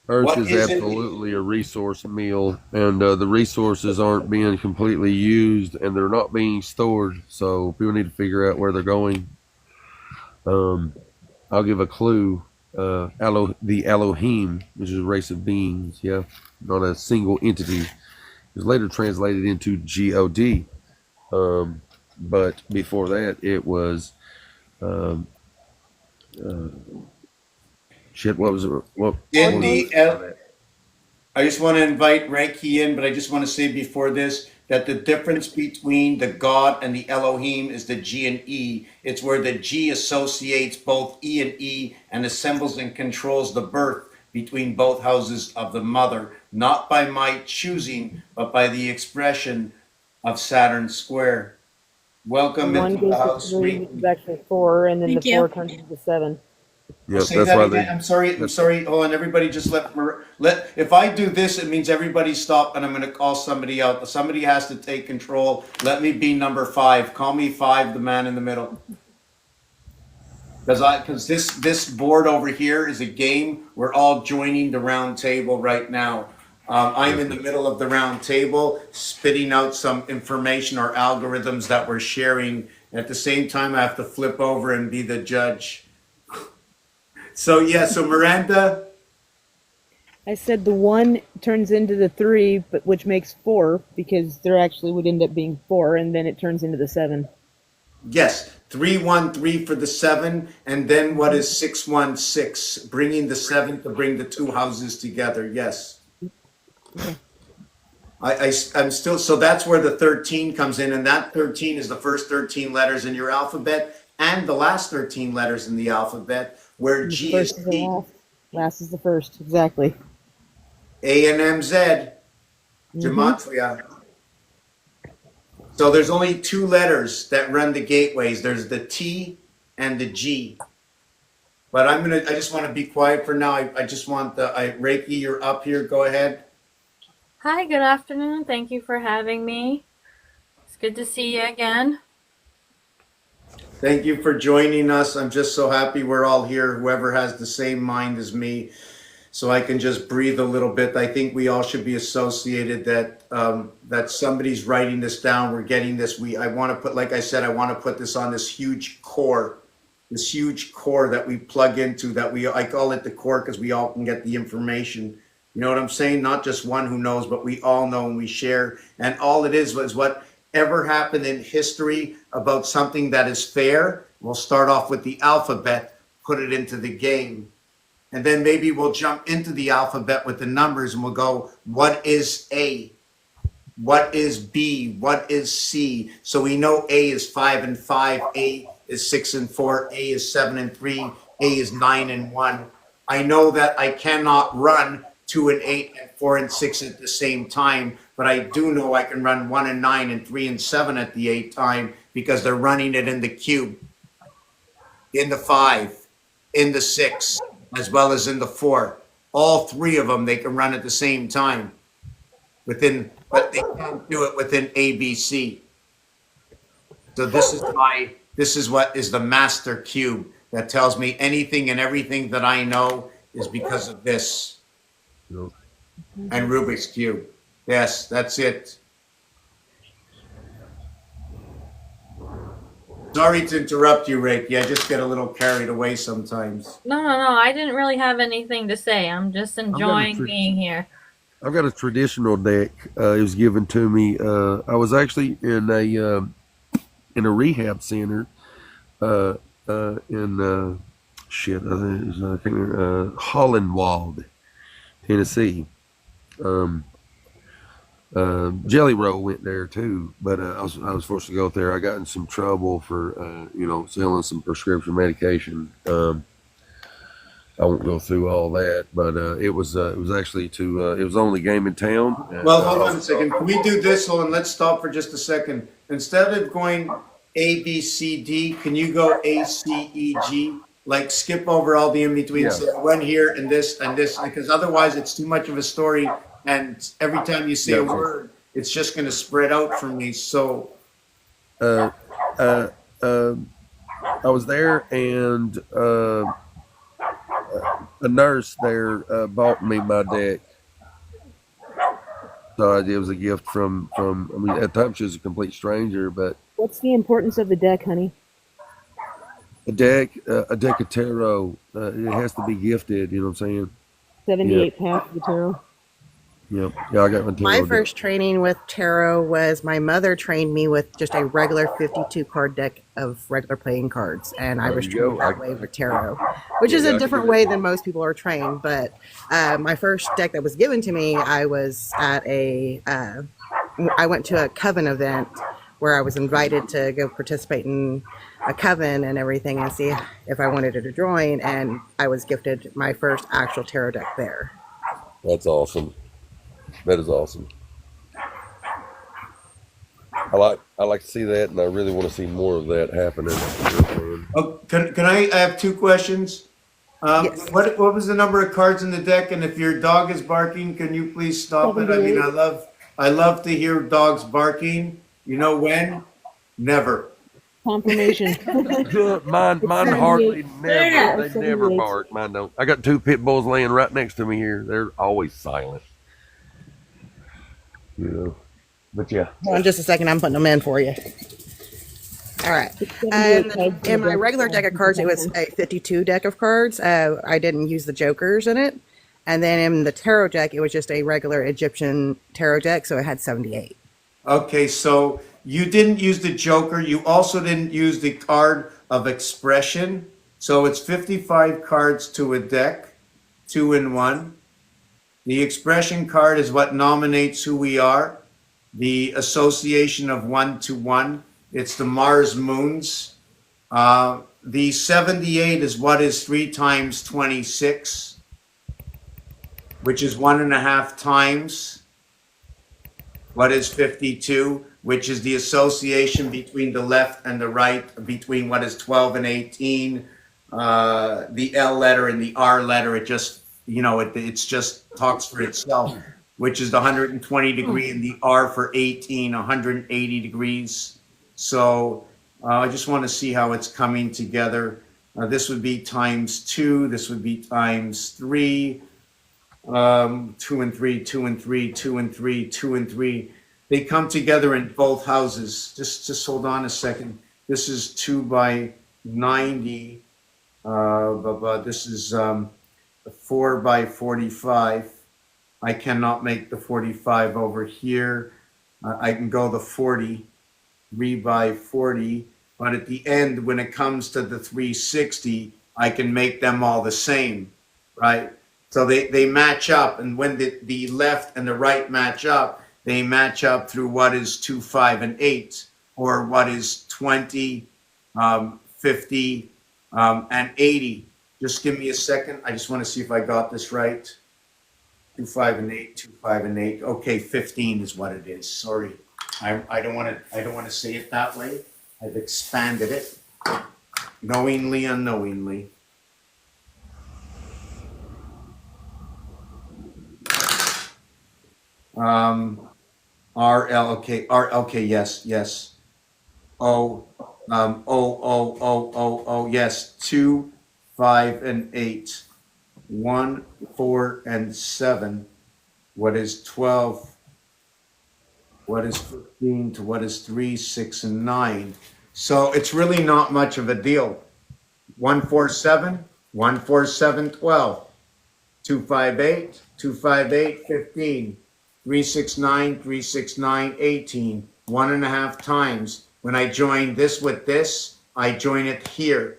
Earth What is is it? absolutely a resource meal, and the resources aren't being completely used, and they're not being stored. So people need to figure out where they're going. I'll give a clue. The Elohim, which is a race of beings, yeah, not a single entity, was later translated into God. But before that, it was um, uh, shit. What was it? What In was the it before that? I just want to invite Reiki in, but I just want to say before this that the difference between the God and the Elohim is the G and E. It's where the G associates both E and E and assembles and controls the birth between both houses of the mother, not by my choosing, but by the expression of Saturn square. The Welcome one into the goes to house, three, which is Reiki. actually four, and then the Thank you. four turns into seven. Well, Yep, say that's that why again. they. I'm sorry. I'm That's sorry. Oh, and everybody just let. If I do this, it means everybody stop, and I'm going to call somebody out. Somebody has to take control. Let me be number 5. Call me 5, the man in the middle. Because this board over here is a game. We're all joining the round table right now. I'm in the okay. middle of the round table, spitting out some information or algorithms that we're sharing. At the same time, I have to flip over and be the judge. So yeah. So Miranda. I said the 1 turns into the 3, but which makes 4 because there actually would end up being 4, and then it turns into the 7. Yes, 313 for the 7, and then what is 616? Bringing the 7 to bring the two houses together. Yes. I'm still, so that's where the 13 comes in, and that 13 is the first 13 letters in your alphabet and the last 13 letters in the alphabet, where The G is first is the T, last. Last is the first. Exactly. A, and M, Z, gematria. So there's only two letters that run the gateways. There's the T and the G. But I just want to be quiet for now. I just want Reiki, you're up here. Go ahead. Hi, good afternoon. Thank you for having me. It's good to see you again. Thank you for joining us. I'm just so happy we're all here. Whoever has the same mind as me, so I can just breathe a little bit. I think we all should be associated that somebody's writing this down. We're getting this. I want to put, like I said, I want to put this on this huge core that we plug into. I call it the core because we all can get the information. You know what I'm saying? Not just one who knows, but we all know and we share. And all it is was whatever happened in history about something that is fair. We'll start off with the alphabet, put it into the game. And then maybe we'll jump into the alphabet with the numbers and we'll go, what is A? What is B? What is C? So we know A is 5 and 5, A is 6 and 4, A is 7 and 3, A is 9 and 1. I know that I cannot run 2 and 8 and 4 and 6 at the same time, but I do know I can run 1 and 9 and 3 and 7 at the 8 time because they're running it in the cube, in the 5, in the 6, as well as in the 4. All three of them they can run at the same time but they can't do it within ABC. So this is what is the master cube that tells me anything and everything that I know is because of this. Yep. And Rubik's cube. Yes, that's it. Sorry to interrupt you, Reiki. I just get a little carried away sometimes. No. I didn't really have anything to say. I'm just enjoying being here. I've got a traditional deck. It was given to me. I was actually in a rehab center in shit. I think it was Hollandwald, Tennessee. Jelly Roll went there too, but I was forced to go there. I got in some trouble for selling some prescription medication. I won't go through all that, but it was actually it was the only game in town. Well, hold on a second. Can we do this? Hold on. Let's stop for just a second. Instead of going A, B, C, D, can you go A, C, E, G? Like skip over all the in between. Yeah. So one here and this, because otherwise it's too much of a story. And every time you say a word, it's just going to spread out for me. So, I was there, and a nurse there bought me my deck. So it was a gift from. I mean, at times she was a complete stranger, but What's the importance of the deck, honey? a deck of tarot. It has to be gifted. You know what I'm saying? 78 paths of the tarot. Yep. Yeah, I got my tarot My deck. first training with tarot was my mother trained me with just a regular 52 card deck of regular playing cards, and I There was you trained go. that way with tarot, which Yeah, is I a can different do that. way than most people are trained. But my first deck that was given to me, I was at I went to a coven event where I was invited to go participate in a coven and everything and see if I wanted to join, and I was gifted my first actual tarot deck there. That's awesome. That is awesome. I like to see that, and I really want to see more of that happening. oh, can I have two questions? Yes. What was the number of cards in the deck? And if your dog is barking, can you please stop it? I mean, I love to hear dogs barking. You know when? Never. Confirmation. Mine hardly Yeah, never. They never 78. bark. Mine don't. I got two pit bulls laying right next to me here. They're always silent. You know. But yeah. Hold on just a second. I'm putting them in for you. All right. 78 And cards in my regular deck of cards, it was a 52 deck of cards. I didn't use the jokers in it. And then in the tarot deck, it was just a regular Egyptian tarot deck, so it had 78. Okay, so you didn't use the Joker. You also didn't use the card of expression. So it's 55 cards to a deck, 2 in 1. The expression card is what nominates who we are. The association of 1 to 1. It's the Mars moons. The 78 is what is 3 times 26, which is 1.5 times what is 52, which is the association between the left and the right, between what is 12 and 18, the L letter and the R letter. It just, it's just talks for itself, which is the 120 degree, and the R for 18, 180 degrees. So I just want to see how it's coming together. This would be times 2. This would be times 3. 2 and 3, 2 and 3, 2 and 3, 2 and 3. They come together in both houses. Just hold on a second. This is 2 by 90. This is 4 by 45. I cannot make the 45 over here. I can go the 40, 3 by 40. But at the end, when it comes to the 360, I can make them all the same, right? So they match up, and when the left and the right match up, they match up through what is 2, 5, and 8, or what is 20, 50, and 80. Just give me a second. I just want to see if I got this right. 2, 5, and 8, 2, 5, and 8. Okay, 15 is what it is. Sorry, I don't want to say it that way. I've expanded it, knowingly, unknowingly. RL, okay, okay, yes. Yes, 2, 5, and 8, 1, 4, and 7. What is 12? What is 15 to what is 3, 6, and 9? So it's really not much of a deal. 1, 4, 7, 1, 4, 7, 12. 2, 5, 8, 2, 5, 8, 15. 3, 6, 9, 3, 6, 9, 18. 1.5 times. When I join this with this, I join it here.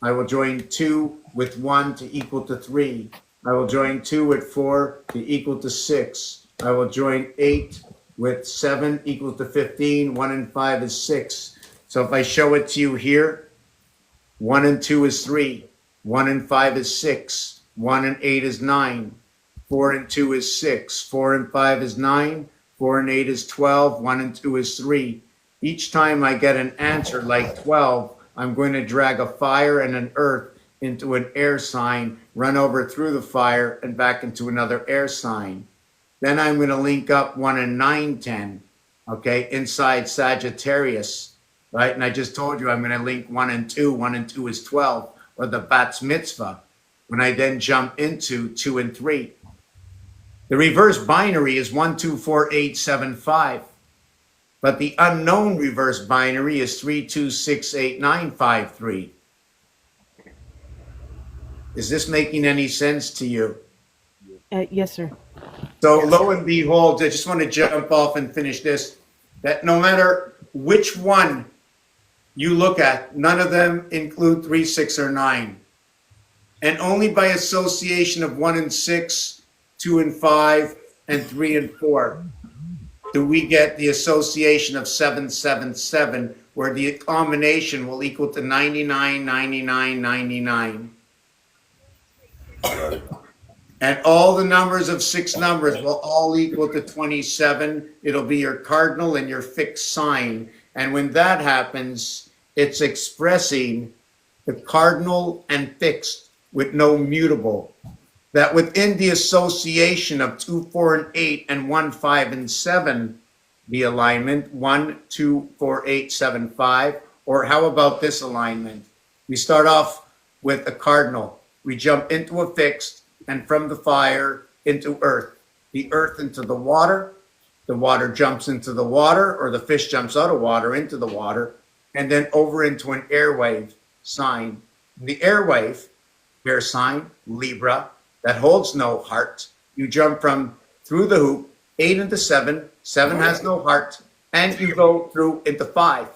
I will join 2 with 1 to equal to 3. I will join 2 with 4 to equal to 6. I will join 8 with 7 equal to 15. 1 and 5 is 6. So if I show it to you here, 1 and 2 is 3. 1 and 5 is 6. 1 and 8 is 9. 4 and 2 is 6. 4 and 5 is 9. 4 and 8 is 12. 1 and 2 is 3. Each time I get an answer like 12, I'm going to drag a fire and an earth into an air sign, run over through the fire and back into another air sign. Then I'm going to link up 1 and 9, 10, okay, inside Sagittarius, right? And I just told you I'm going to link 1 and 2. 1 and 2 is 12, or the Bat's Mitzvah, when I then jump into 2 and 3. The reverse binary is 1, 2, 4, 8, 7, 5. But the unknown reverse binary is 3, 2, 6, 8, 9, 5, 3. Is this making any sense to you? Yes, sir. So lo and behold, I just want to jump off and finish this, that no matter which one you look at, none of them include 3, 6, or 9. And only by association of 1 and 6, 2 and 5, and 3 and 4 do we get the association of 7, 7, 7, where the combination will equal to 99, 99, 99. And all the numbers of 6 numbers will all equal to 27. It'll be your cardinal and your fixed sign. And when that happens, it's expressing the cardinal and fixed with no mutable. That within the association of 2, 4, and 8, and 1, 5, and 7, the alignment 1, 2, 4, 8, 7, 5. Or how about this alignment? We start off with a cardinal. We jump into a fixed, and from the fire into earth. The earth into the water jumps into the water, or the fish jumps out of water into the water, and then over into an airwave sign. The airwave, air sign, Libra, that holds no heart. You jump from through the hoop, 8 into 7, 7 has no heart, and you go through into 5.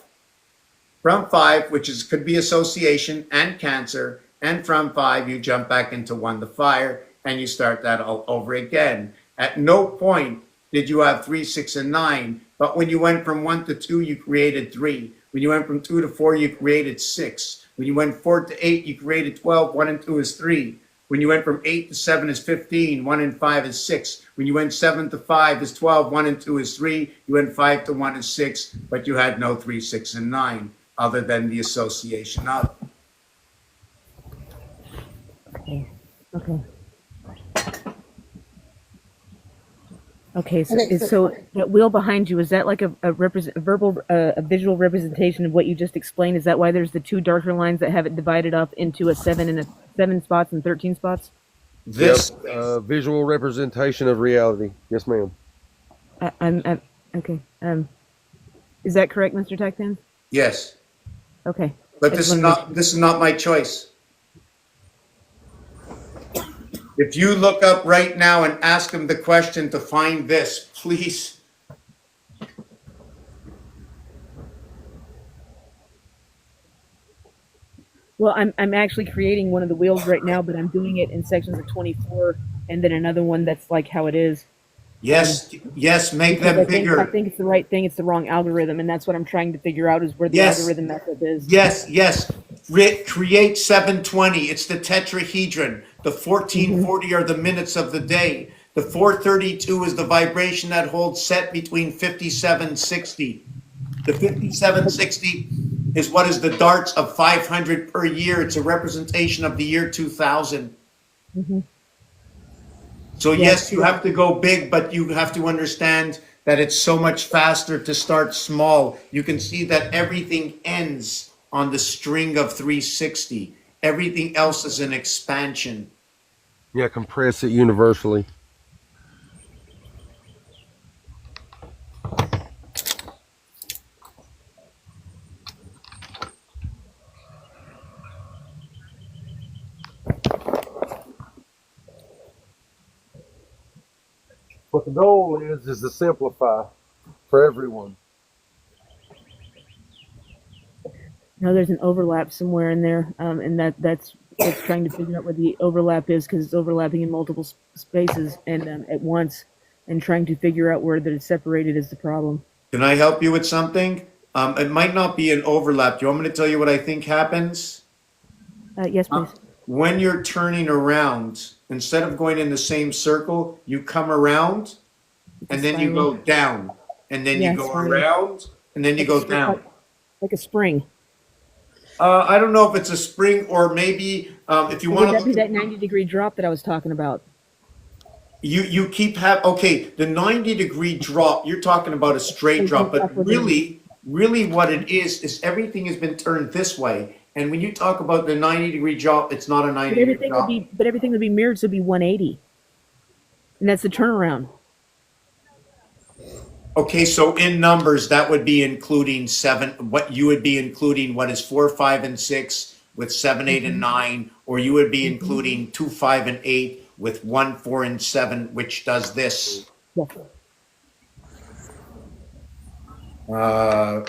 From 5, which is could be association and cancer, and from 5 you jump back into 1 to fire, and you start that all over again. At no point did you have 3, 6, and 9, but when you went from 1 to 2, you created 3. When you went from 2 to 4, you created 6. When you went 4 to 8, you created 12. 1 and 2 is 3. When you went from 8 to 7 is 15. 1 and 5 is 6. When you went 7 to 5 is 12. 1 and 2 is 3. You went 5 to 1 is 6, but you had no 3, 6, and 9 other than the association of. Okay. Okay. Okay. So, so that wheel behind you, is that like a visual representation of what you just explained? Is that why there's the two darker lines that have it divided up into a 7 spots and 13 spots? This visual representation of reality. Yes, ma'am. Okay. Is that correct, Mr. Tactan? yes, Okay. but this is not my choice. If you look up right now and ask him the question to find this, please. Well, I'm actually creating one of the wheels right now, but I'm doing it in sections of 24, and then another one that's like how it is. Yes, yes, make Because them I bigger. think it's the right thing. It's the wrong algorithm, and that's what I'm trying to figure out is where the Yes. algorithm mess up is. Yes, yes. Create 720. It's the tetrahedron. The 1440 are the minutes of the day. The 432 is the vibration that holds set between 5760. The 5760 is what is the darts of 500 per year. It's a representation of the year 2000. So yes, you have to go big, but you have to understand that it's so much faster to start small. You can see that everything ends on the string of 360. Everything else is an expansion. Yeah, compress it universally. What the goal is to simplify for everyone. No, there's an overlap somewhere in there, and that's trying to figure out where the overlap is because it's overlapping in multiple spaces and at once, and trying to figure out where that it's separated is the problem. Can I help you with something? It might not be an overlap. Do you want me to tell you what I think happens? Yes, please. When you're turning around, instead of going in the same circle, you come around and then you go down, and then you go around, and then you go down. Like a spring. I don't know if it's a spring or maybe if you want Would to that be that 90-degree drop that I was talking about? you keep okay, the 90-degree drop, you're talking about a straight drop, but really what it is everything has been turned this way. And when you talk about the 90-degree drop, it's not a 90-degree drop. But everything would be mirrored, so it'd be 180. And that's the turnaround. Okay, so in numbers, that would be including what you would be including what is 4, 5, and 6 with 7, 8, and 9, or you would be including 2, 5, and 8 with 1, 4, and 7, which does this. Yeah.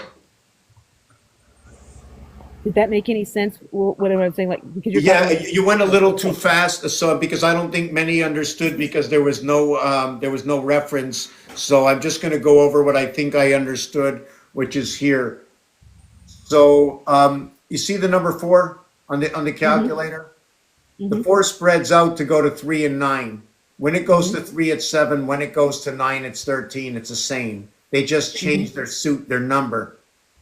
Did that make any sense? What am I saying? Like because you're you went a little too fast. So because I don't think many understood because there was no reference. So I'm just going to go over what I think I understood, which is here. So you see the number 4 on the calculator. The 4 spreads out to go to 3 and 9. When it goes to 3, it's 7. When it goes to 9, it's 13. It's the same. They just changed their number,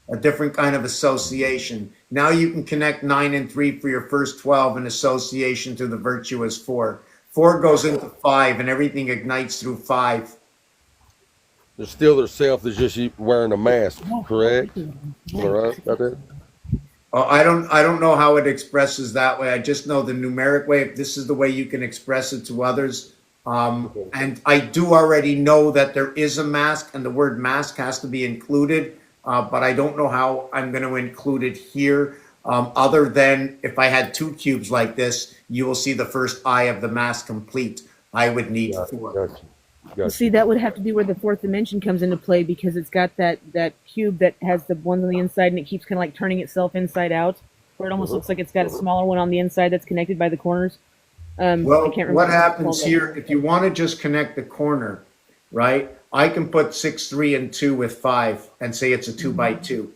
a different kind of association. Now you can connect 9 and 3 for your first 12 in association to the virtuous 4. 4 goes into 5 and everything ignites through 5. They're still their self. They're just wearing a mask, correct? Am I right about that? I don't know how it expresses that way. I just know the numeric way. If this is the way you can express it to others. And I do already know that there is a mask and the word mask has to be included. But I don't know how I'm going to include it here. Other than if I had two cubes like this, you will see the first eye of the mask complete. I would need four. You see, that would have to be where the fourth dimension comes into play, because it's got that cube that has the ones on the inside, and it keeps kind of like turning itself inside out, where it almost looks like it's got a smaller one on the inside that's connected by the corners. Well, I can't remember what it's happens called. here, if you want to just connect the corner, right? I can put 6, 3, and 2 with 5 and say it's a 2 by 2.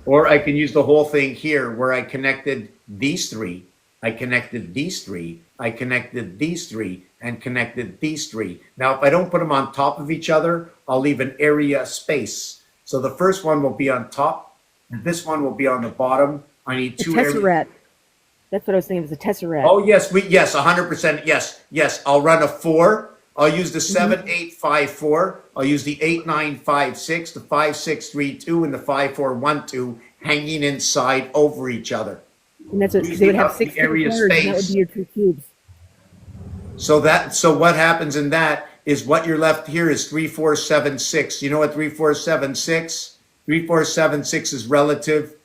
Or I can use the whole thing here where I connected these three, I connected these three, I connected these three, and connected these three. Now, if I don't put them on top of each other, I'll leave an area space. So the first one will be on top, and this one will be on the bottom. I need The two areas. tesseract. That's what I was thinking. It was a tesseract. Oh, yes, 100%. Yes. I'll run a 4. I'll use the 7, 8, 5, 4. I'll use the 8, 9, 5, 6, the 5, 6, 3, 2, and the 5, 4, 1, 2 hanging inside over each other. And that's what, because they would have 6 area corners, and that would space. be your 2 cubes. So what happens in that is what you're left here is 3, 4, 7, 6. You know what 3, 4, 7, 6? 3, 4, 7, 6 is relative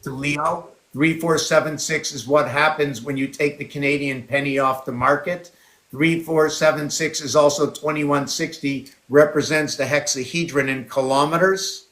to Leo. 3, 4, 7, 6 is what happens when you take the Canadian penny off the market. 3, 4, 7, 6 is also 2160, represents the hexahedron in kilometers.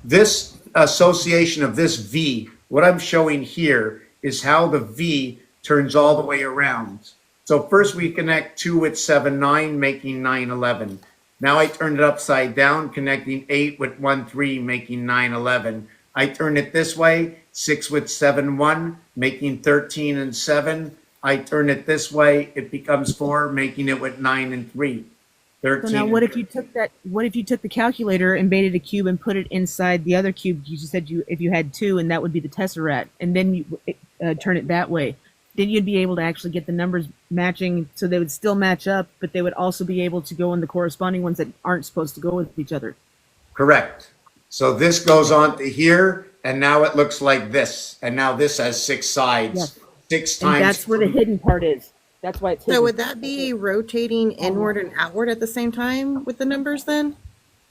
This association of this V, what I'm showing here is how the V turns all the way around. So first we connect 2 with 7, 9, making 9, 11. Now I turn it upside down, connecting 8 with 1, 3, making 9, 11. I turn it this way, 6 with 7, 1, making 13 and 7. I turn it this way, it becomes 4, making it with 9 and 3. 13. So now, what if you took that? What if you took the calculator and made it a cube and put it inside the other cube? You just said if you had 2, and that would be the tesseract, and then you turn it that way. Then you'd be able to actually get the numbers matching, so they would still match up, but they would also be able to go in the corresponding ones that aren't supposed to go with each other. Correct. So this goes on to here, and now it looks like this. And now this has 6 sides. Yes. 6 And times. that's where the hidden part is. That's why it's hidden. So would that be rotating inward and outward at the same time with the numbers then?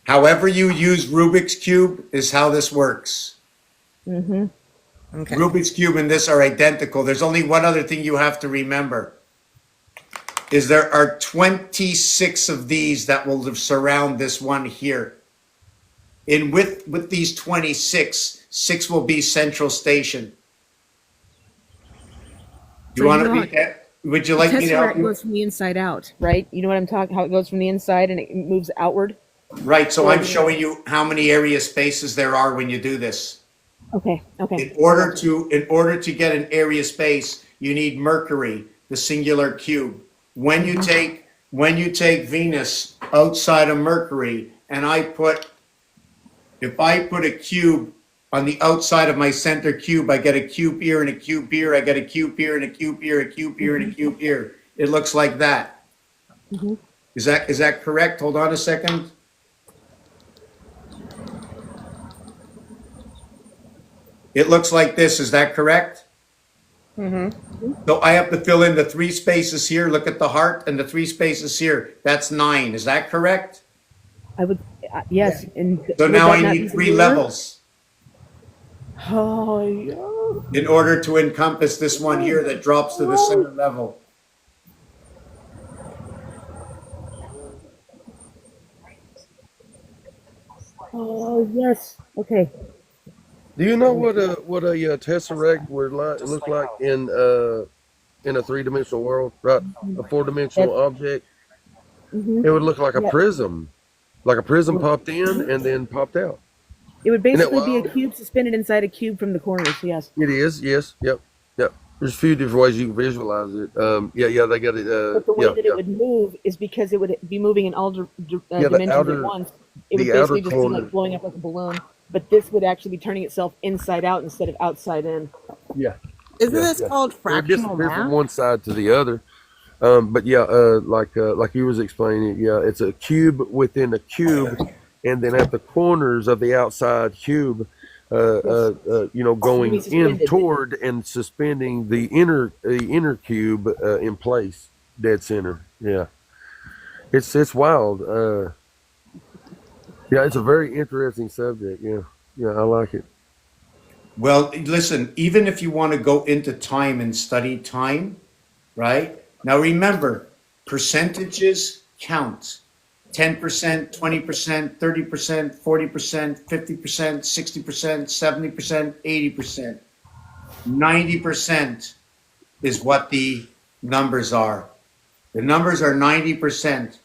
However you use Rubik's Cube is how this works. Mm-hmm. Okay. Rubik's Cube and this are identical. There's only one other thing you have to remember. Is there are 26 of these that will surround this one here. And with these 26, 6 will be central station. Do you want to read that? Would you like me to help Tesseract you? goes from the inside out, right? You know what I'm talking? How it goes from the inside and it moves outward. Right, so I'm showing you how many area spaces there are when you do this. Okay. In order to get an area space, you need Mercury, the singular cube. When you take Venus outside of Mercury, and if I put a cube on the outside of my center cube, I get a cube here and a cube here, I get a cube here and a cube here, a cube here and a cube here. It looks like that. Is that correct? Hold on a second. It looks like this. Is that correct? So I have to fill in the 3 spaces here. Look at the heart and the 3 spaces here. That's 9. Is that correct? I would, yes. And So would now that I not need be 3 zero? levels Oh, yeah. in order to encompass this one here that drops to the center level. Oh, yes. Okay. Do you know what a tesseract would look like in a 3-dimensional world, right? A 4-dimensional object. It would look like a prism, popped in and then popped out. It would Isn't it basically be a wild? cube suspended inside a cube from the corners. Yes. It is, yes, yep. There's a few different ways you can visualize it. They got it. But the way that it would move is because it would be moving in all dimensions outer- at once. It would the outer basically just be corner. like blowing up like a balloon. But this would actually be turning itself inside out instead of outside in. Yeah. Isn't this called It would fractional disappear from math? one side to the other. But like you was explaining, it's a cube within a cube, and then at the corners of the outside cube, going in suspended. toward and suspending the inner cube in place, dead center. Yeah, it's wild. It's a very interesting subject. Yeah. Yeah, I like it. Well, listen, even if you want to go into time and study time, right? Now remember, percentages count. 10%, 20%, 30%, 40%, 50%, 60%, 70%, 80%. 90% is what the numbers are. The numbers are 90%.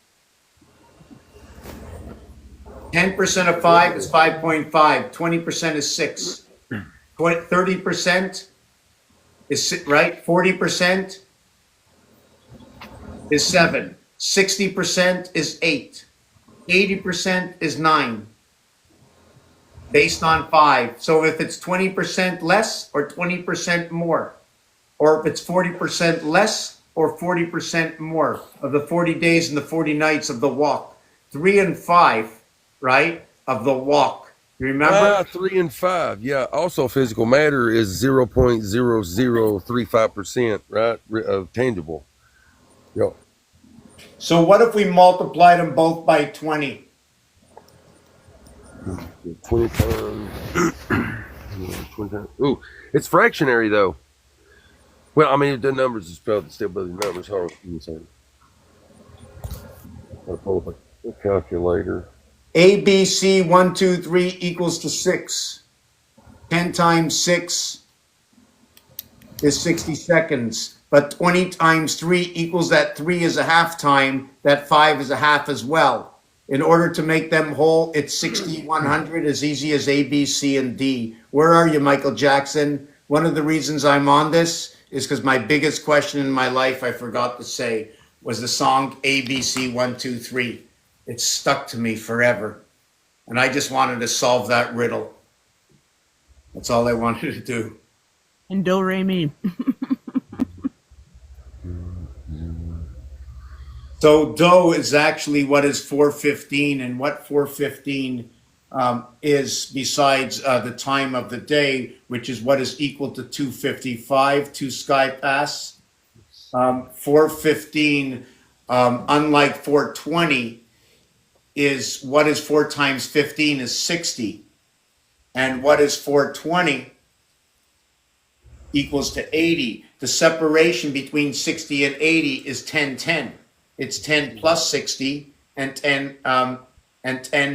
10% of 5 is 5.5. 20% is 6. 30% is right. 40% is 7. 60% is 8. 80% is 9 based on 5. So if it's 20% less or 20% more, or if it's 40% less or 40% more of the 40 days and the 40 nights of the walk, 3 and 5, right, of the walk. Remember? 3 and 5. Yeah. Also, physical matter is 0.0035%, right? Of tangible. Yeah. So what if we multiplied them both by 20? 20 times. 20 times. Ooh, it's fractionary though. Well, I mean, the numbers is spelled still by the numbers. Hold on. Give me a second. Gotta pull up a calculator. ABC 1, 2, 3 equals to 6. 10 times 6 is 60 seconds. But 20 times 3 equals that 3 is a half time, that 5 is a half as well. In order to make them whole, it's 60, 100, as easy as A, B, C, and D. Where are you, Michael Jackson? One of the reasons I'm on this is because my biggest question in my life, I forgot to say, was the song ABC 1, 2, 3. It stuck to me forever. And I just wanted to solve that riddle. That's all I wanted to do. And do re mi. So do is actually what is 4:15, and what 4:15 is besides the time of the day, which is what is equal to 2:55 to Sky Pass. 4:15, unlike 4:20, is what is 4 times 15 is 60, and what is 4:20 equals to 80. The separation between 60 and 80 is 10:10. It's 10 plus 60 and 10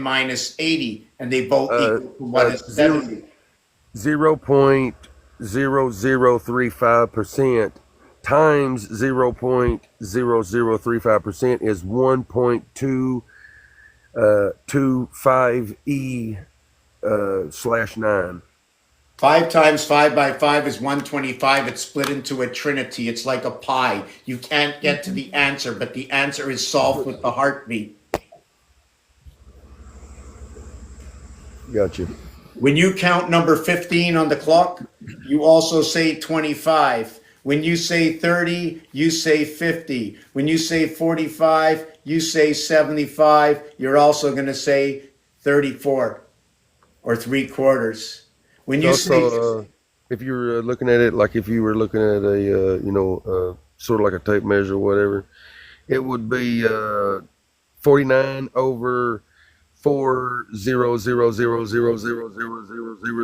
minus 80, and they both equal to what is 70. 0.0035% times 0.0035% is 1.225 /9. 5 times 5 by 5 is 125. It's split into a trinity. It's like a pie. You can't get to the answer, but the answer is solved with the heartbeat. Gotcha. When you count number 15 on the clock, you also say 25. When you say 30, you say 50. When you say 45, you say 75. You're also going to say 34 or 3/4. When you say Also, if you're looking at it like if you were looking at a sort of like a tape measure or whatever, it would be 49 over 4 0 0 0 0 0 0 0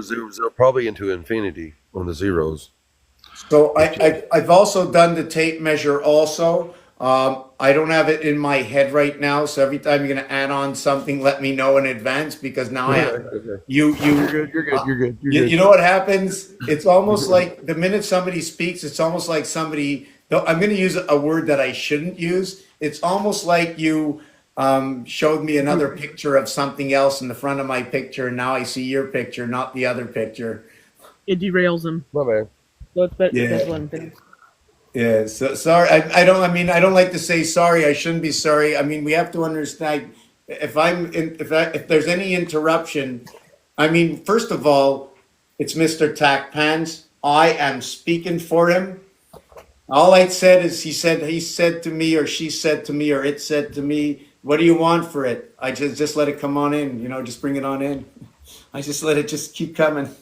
0 0 probably into infinity on the zeros. So I've also done the tape measure also. I don't have it in my head right now, so every time you're going to add on something, let me know in advance because now I have Okay. you You're good. You're good. You're good. You're you, good. you know what happens? It's almost like the minute somebody speaks, it's almost like somebody. Though I'm going to use a word that I shouldn't use. It's almost like you showed me another picture of something else in the front of my picture, and now I see your picture, not the other picture. It derails them. My bad. So it's better. Yeah. That's one thing. Yeah, so sorry. I don't. I mean, I don't like to say sorry. I shouldn't be sorry. I mean, we have to understand if if there's any interruption. I mean, first of all, it's Mr. Tack Pans. I am speaking for him. All I said is he said to me, or she said to me, or it said to me, "What do you want for it?" I just let it come on in. Just bring it on in. I just let it just keep coming.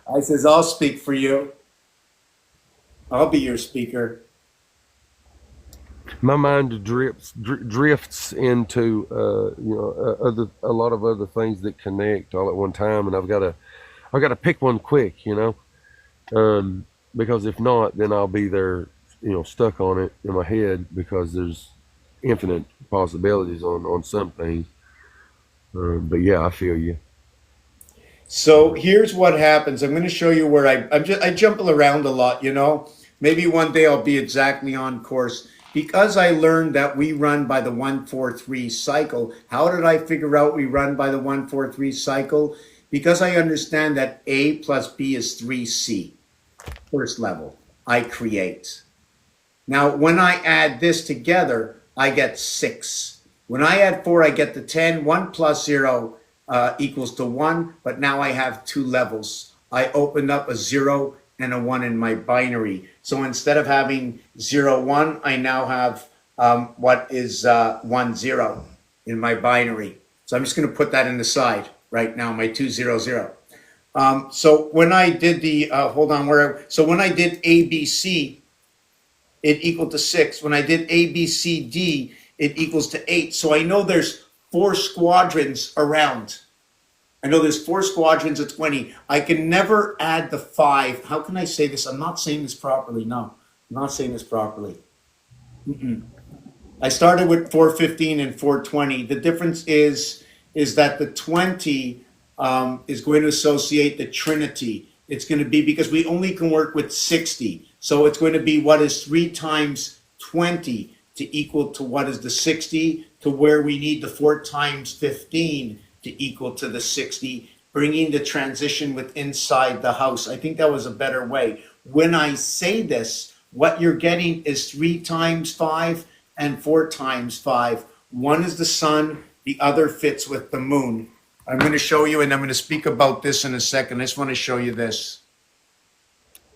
I says, "I'll speak for you. I'll be your speaker." my mind drifts into a lot of other things that connect all at one time, and I've got to pick one quick, because if not, then I'll be there, stuck on it in my head because there's infinite possibilities on some things. But yeah, I feel you. So here's what happens. I'm going to show you where I jump around a lot, Maybe one day I'll be exactly on course. Because I learned that we run by the 143 cycle. How did I figure out we run by the 143 cycle? Because I understand that A plus B is 3C, first level. I create. Now, when I add this together, I get 6. When I add 4, I get the 10. 1 plus 0 equals to 1, but now I have 2 levels. I opened up a 0 and a 1 in my binary. So instead of having 0, 1, I now have what is 1, 0 in my binary. So I'm just going to put that in the side right now, my 2, 0, 0. So when I did the, when I did ABC, it equaled to 6. When I did A, B, C, D, it equals to 8. So I know there's 4 squadrons around. I know there's 4 squadrons of 20. I can never add the 5. How can I say this? I'm not saying this properly. No, I'm not saying this properly. I started with 415 and 420. The difference is that the 20 is going to associate the trinity. It's going to be because we only can work with 60. So it's going to be what is 3 times 20 to equal to what is the 60, to where we need the 4 times 15 to equal to the 60, bringing the transition with inside the house. I think that was a better way. When I say this, what you're getting is 3 times 5 and 4 times 5. One is the sun, the other fits with the moon. I'm going to show you, and I'm going to speak about this in a second. I just want to show you this.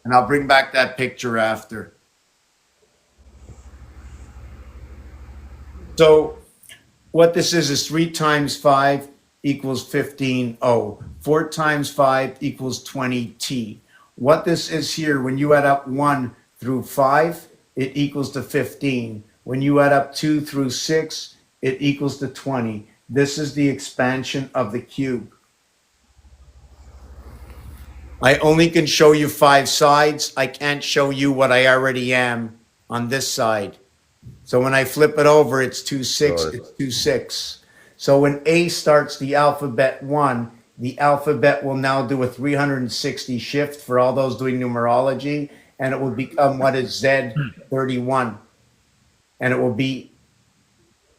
And I'll bring back that picture after. So what this is 3 times 5 equals 15 O. 4 times 5 equals 20 T. What this is here, when you add up 1 through 5, it equals to 15. When you add up 2 through 6, it equals to 20. This is the expansion of the cube. I only can show you 5 sides. I can't show you what I already am on this side. So when I flip it over, it's 2, 6, it's 2, 6. So when A starts the alphabet 1, the alphabet will now do a 360 shift for all those doing numerology, and it will become what is Z31. And it will be,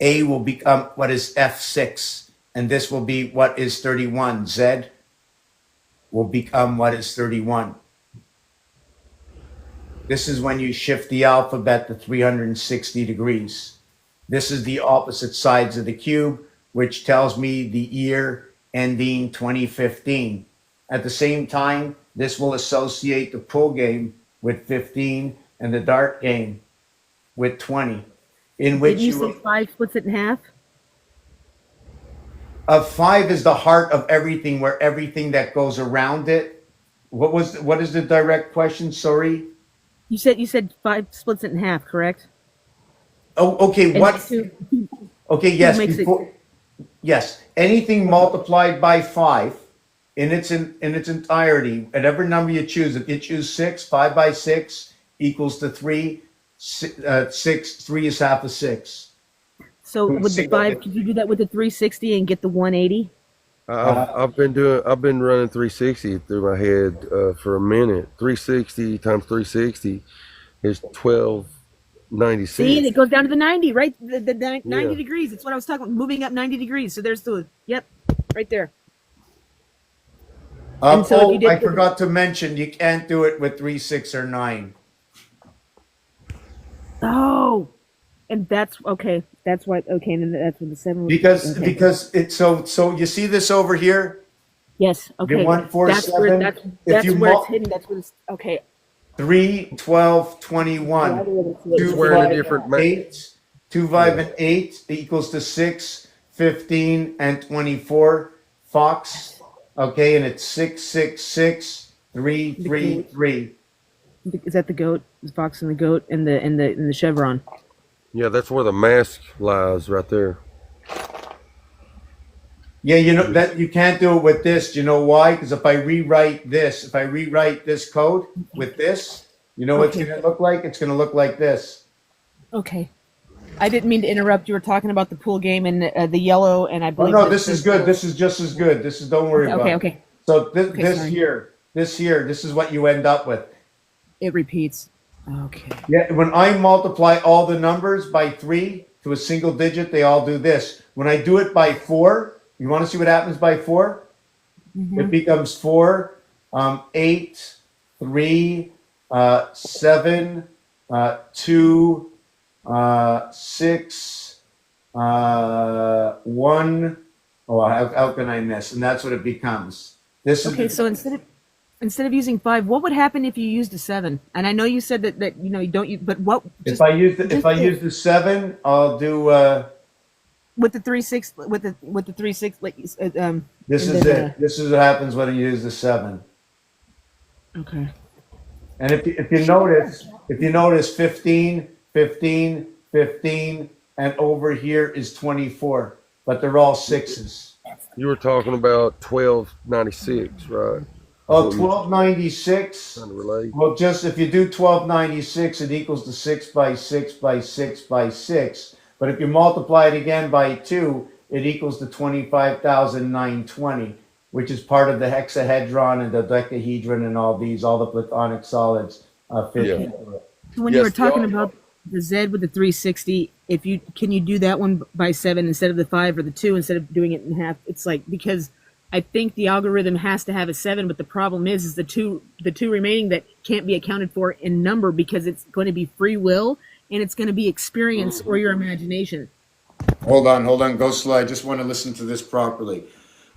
A will become what is F6, and this will be what is 31. Z will become what is 31. This is when you shift the alphabet to 360 degrees. This is the opposite sides of the cube, which tells me the year ending 2015. At the same time, this will associate the pool game with 15 and the dart game with 20. In which Did you say 5 splits it in half? 5 is the heart of everything, where everything that goes around it. What is the direct question? Sorry. You said 5 splits it in half, correct? Oh, okay. And What? two Okay. Yes. makes it. Yes. Anything multiplied by 5 in its entirety, whatever number you choose. If you choose 6, 5 by 6 equals to 3. 6, 3 is half of 6. So with the 5, could you do that with the 360 and get the 180? I've been running 360 through my head for a minute. 360 times 360 is 1296. See, and it goes down to the 90, right? The 90 Yeah. degrees. That's what I was talking about, moving up 90 degrees. So there's yep, right there. And so if you did I forgot to mention, you can't do it with 3, 6, or 9. Oh, and that's okay. That's why. Okay, and then that's when the 7 was. Because Okay. it's so you see this over here? Yes. Okay. The 147. That's If you where it's hidden. That's where it's okay. 3, 12, 21. 2, We're in a 5, different 8. 2, 5, and 8 equals to 6, 15, and 24. Fox. Okay, and it's 6, 6, 6, 3, 3, 3. Is that the goat? The fox and the goat and the chevron. Yeah, that's where the mask lies right there. Yeah, you know that you can't do it with this. Do you know why? Because if I rewrite this code with this, you know what it's Okay. going to look like? It's going to look like this. Okay. I didn't mean to interrupt. You were talking about the pool game and the yellow, and I Oh believe no, that this is good. This is just as good. This is don't worry Okay, about okay, it. okay. So Okay, sorry. this is what you end up with. It repeats. Okay. Yeah, when I multiply all the numbers by 3 to a single digit, they all do this. When I do it by 4, you want to see what happens by 4? It becomes 4, 8, 3, 7, 2, 6, 1. Oh, how can I miss? And that's what it becomes. This is Okay, so instead of using 5, what would happen if you used a 7? And I know you said that you know you don't use, but what if just I use the 7, I'll do with the 3 6 with the 3 6 like this and is then it. This is what happens when you use the 7. okay. And if you notice 15, 15, 15, and over here is 24, but they're all sixes. You were talking about 1296, right? Oh, What we were 1296. trying to relate. Well, just if you do 1296, it equals to 6 by 6 by 6 by 6. But if you multiply it again by 2, it equals to 25,920, which is part of the hexahedron and the dodecahedron and all the platonic solids fit Yeah. into it. So when you were Yes, talking y'all. about the Z with the 360, if you can you do that one by 7 instead of the 5 or the 2 instead of doing it in half? It's like because I think the algorithm has to have a 7, but the problem is the two remaining that can't be accounted for in number because it's going to be free will and it's going to be experience or your imagination. Hold on, go slow. I just want to listen to this properly.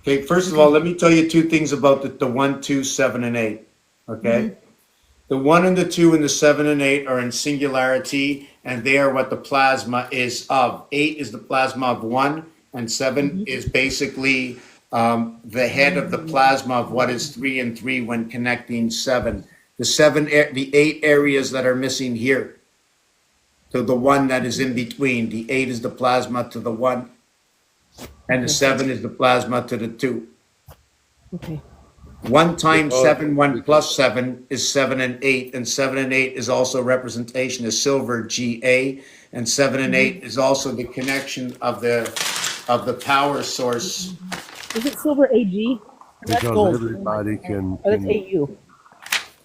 Okay, first of all, let me tell you two things about the 1, 2, 7, and 8. Okay? The 1 and the 2 and the 7 and 8 are in singularity, and they are what the plasma is of. 8 is the plasma of 1, and 7 is basically the head of the plasma of what is 3 and 3 when connecting 7. The 8 areas that are missing here to the 1 that is in between. The 8 is the plasma to the 1, and the 7 is the plasma to the 2. Okay. 1 times Uh, 7, 1 plus 7 is 7 and 8, and 7 and 8 is also representation of silver, Ga, and 7 and 8 is also the connection of the power source. Is it silver AG? That's because gold. everybody can, Oh, that's can AU.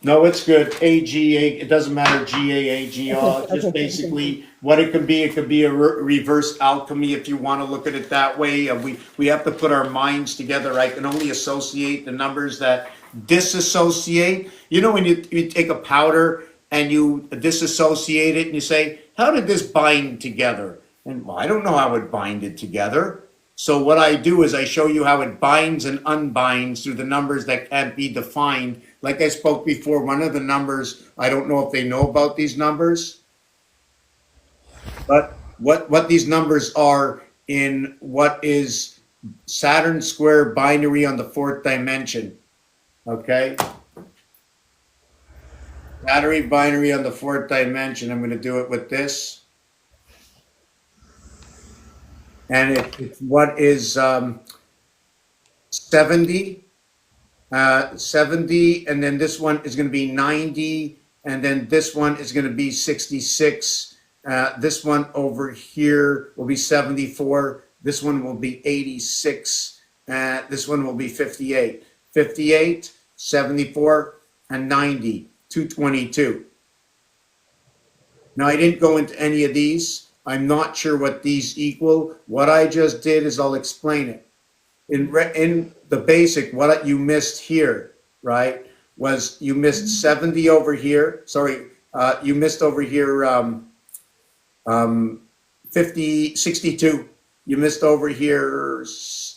No, it's good. It doesn't matter. GAAGR. Okay, Just okay. basically what it could be. It could be a reverse alchemy if you want to look at it that way. We have to put our minds together. I can only associate the numbers that disassociate. You know, when you take a powder and you disassociate it and you say, how did this bind together? And well, I don't know how it binded together. So what I do is I show you how it binds and unbinds through the numbers that can't be defined. Like I spoke before, one of the numbers, I don't know if they know about these numbers, but what these numbers are in what is Saturn square binary on the fourth dimension. Okay? Battery binary on the fourth dimension. I'm going to do it with this. And it's what is 70, 70, and then this one is going to be 90, and then this one is going to be 66. This one over here will be 74. This one will be 86. This one will be 58. 58, 74, and 90, 222. Now, I didn't go into any of these. I'm not sure what these equal. What I just did is I'll explain it. In the basic, what you missed here, right, was you missed 70 over here. Sorry, you missed over here 62. You missed over here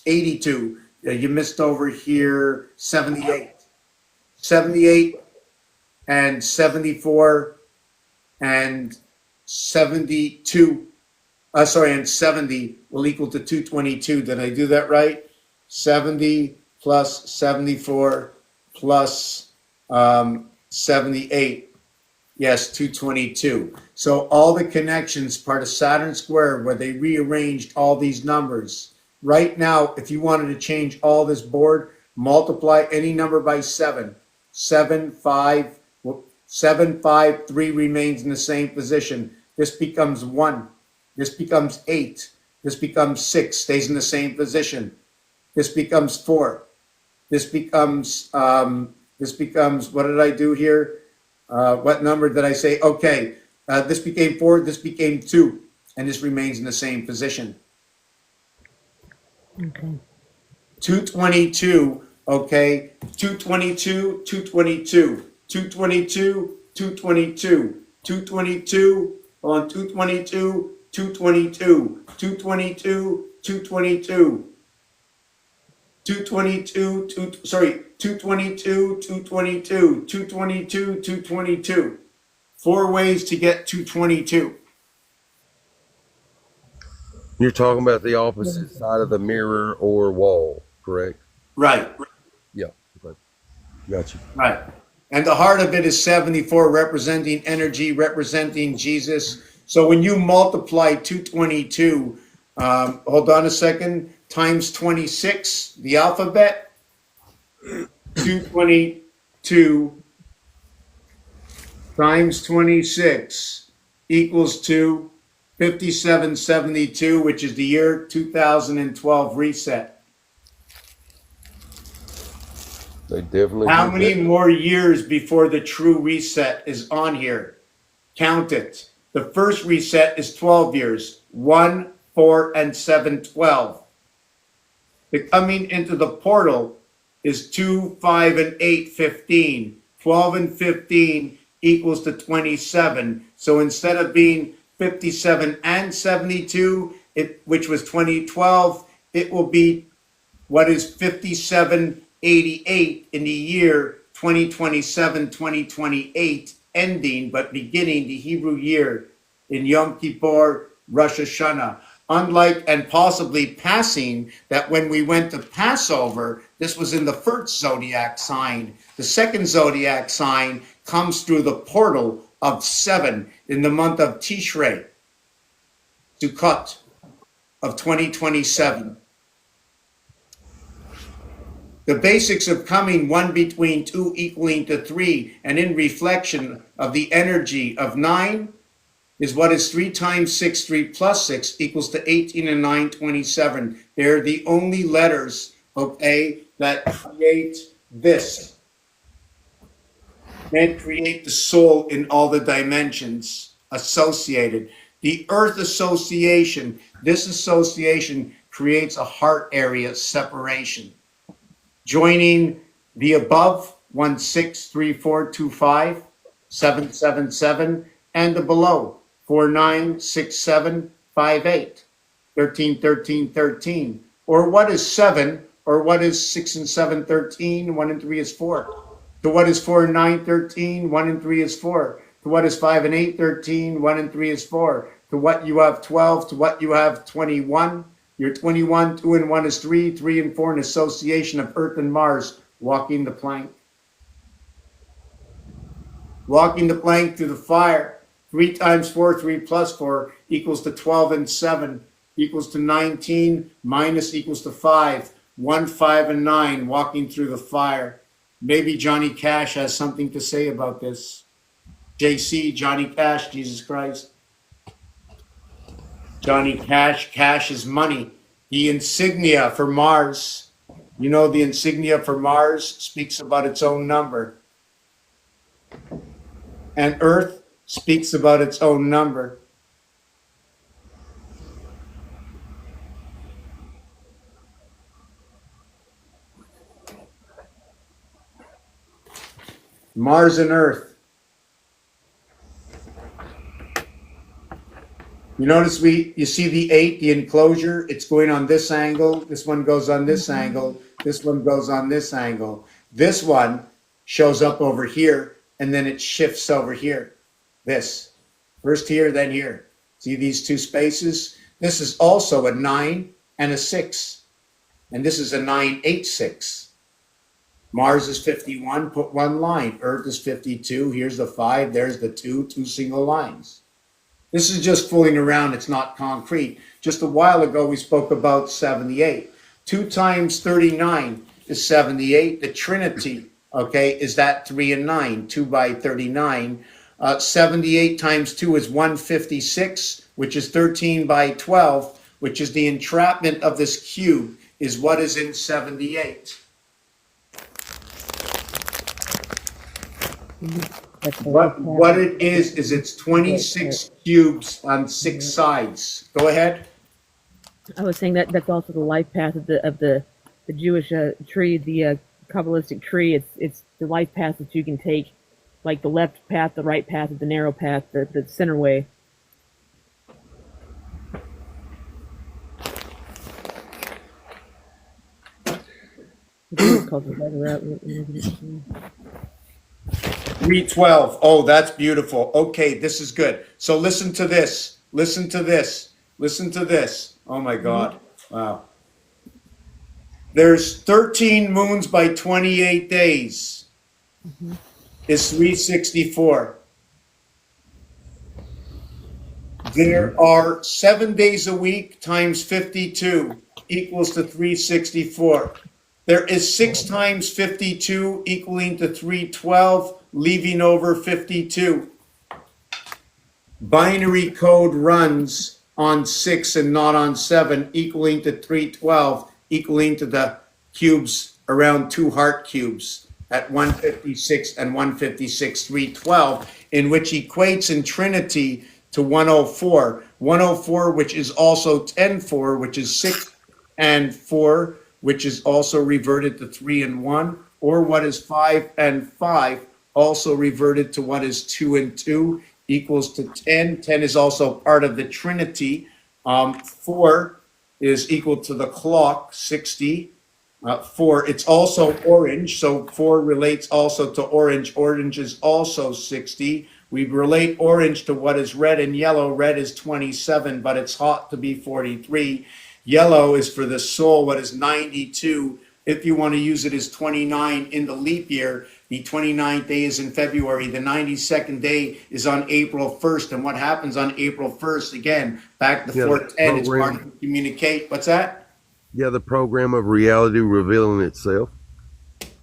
82. You missed over here 78. 78 and 74 and 72. And 70 will equal to 222. Did I do that right? 70 plus 74 plus 78. Yes, 222. So all the connections, part of Saturn squared, where they rearranged all these numbers. Right now, if you wanted to change all this board, multiply any number by 7. 7, 5, 7, 5, 3 remains in the same position. This becomes 1. This becomes 8. This becomes 6, stays in the same position. This becomes 4. This becomes, what did I do here? What number did I say? Okay, this became 4, this became 2, and this remains in the same position. Okay. 222, okay, 222, 222, 222, 222, 222, on 222, 222, 222, 222. 222, 222, 222, 222, 222. 4 ways to get 222. You're talking about the opposite side of the mirror or wall, correct? Right, Yeah. Okay. Gotcha. right. And the heart of it is 74, representing energy, representing Jesus. So when you multiply 222, hold on a second, times 26, the alphabet, 222 times 26 equals to 5772, which is the year 2012 reset. They definitely How did many that. more years before the true reset is on here? Count it. The first reset is 12 years. 1, 4, and 7, 12. The coming into the portal is 2, 5, and 8, 15. 12 and 15 equals to 27. So instead of being 57 and 72, which was 2012, it will be what is 5788 in the year 2027, 2028, ending but beginning the Hebrew year in Yom Kippur, Rosh Hashanah. Unlike and possibly passing that when we went to Passover, this was in the first zodiac sign. The second zodiac sign comes through the portal of 7 in the month of Tishrei, Sukkot of 2027. The basics of coming 1 between 2 equaling to 3 and in reflection of the energy of 9 is what is 3 times 6, 3 plus 6 equals to 18 and 9, 27. They're the only letters, okay, that create this and create the soul in all the dimensions associated. The earth association, this association creates a heart area separation. Joining the above 163425 777 and the below 496758 131313. Or what is 7? Or what is 6 and 7 13? 1 and 3 is 4. To what is 4 and 9 13? 1 and 3 is 4. To what is 5 and 8 13? 1 and 3 is 4. To what you have 12. To what you have 21. You're 21, 2 and 1 is 3, 3 and 4, an association of Earth and Mars, walking the plank. Walking the plank through the fire. 3 times 4, 3 plus 4 equals to 12 and 7, equals to 19, minus equals to 5. 1, 5, and 9, walking through the fire. Maybe Johnny Cash has something to say about this. JC, Johnny Cash, Jesus Christ. Johnny Cash, cash is money. The insignia for Mars, you know, the insignia for Mars speaks about its own number. And Earth speaks about its own number. Mars and Earth. You notice you see the 8, the enclosure, it's going on this angle. This one goes on this angle. This one goes on this angle. This one shows up over here, and then it shifts over here. This. First here, then here. See these two spaces? This is also a 9 and a 6. And this is a 9, 8, 6. Mars is 51, put one line. Earth is 52. Here's the 5, there's the 2, two single lines. This is just fooling around. It's not concrete. Just a while ago, we spoke about 78. 2 times 39 is 78. The trinity, okay, is that 3 and 9, 2 by 39. 78 times 2 is 156, which is 13 by 12, which is the entrapment of this cube, is what is in 78. What it is it's 26 cubes on 6 sides. Go ahead. I was saying that that's also the life path of the Jewish tree, the Kabbalistic tree. It's the life path that you can take, like the left path, the right path, the narrow path, the center way. It's called the letter out. 312. Oh, that's beautiful. Okay, this is good. So listen to this. Listen to this. Listen to this. Oh my God. Wow. There's 13 moons by 28 days. Is 364. There are 7 days a week times 52 equals to 364. There is 6 times 52 equaling to 312, leaving over 52. Binary code runs on 6 and not on 7, equaling to 312, equaling to the cubes around 2 heart cubes at 156 and 156, 312, in which equates in trinity to 104. 104, which is also 10-4, which is 6 and 4, which is also reverted to 3 and 1, or what is 5 and 5, also reverted to what is 2 and 2, equals to 10. 10 is also part of the trinity. 4 is equal to the clock, 60. 4, it's also orange, so 4 relates also to orange. Orange is also 60. We relate orange to what is red and yellow. Red is 27, but it's hot to be 43. Yellow is for the soul, what is 92. If you want to use it as 29 in the leap year, the 29th day is in February. The 92nd day is on April 1st. And what happens on April 1st? Again, back to 410, it's part of communicate. What's that? Yeah, the program of reality revealing itself.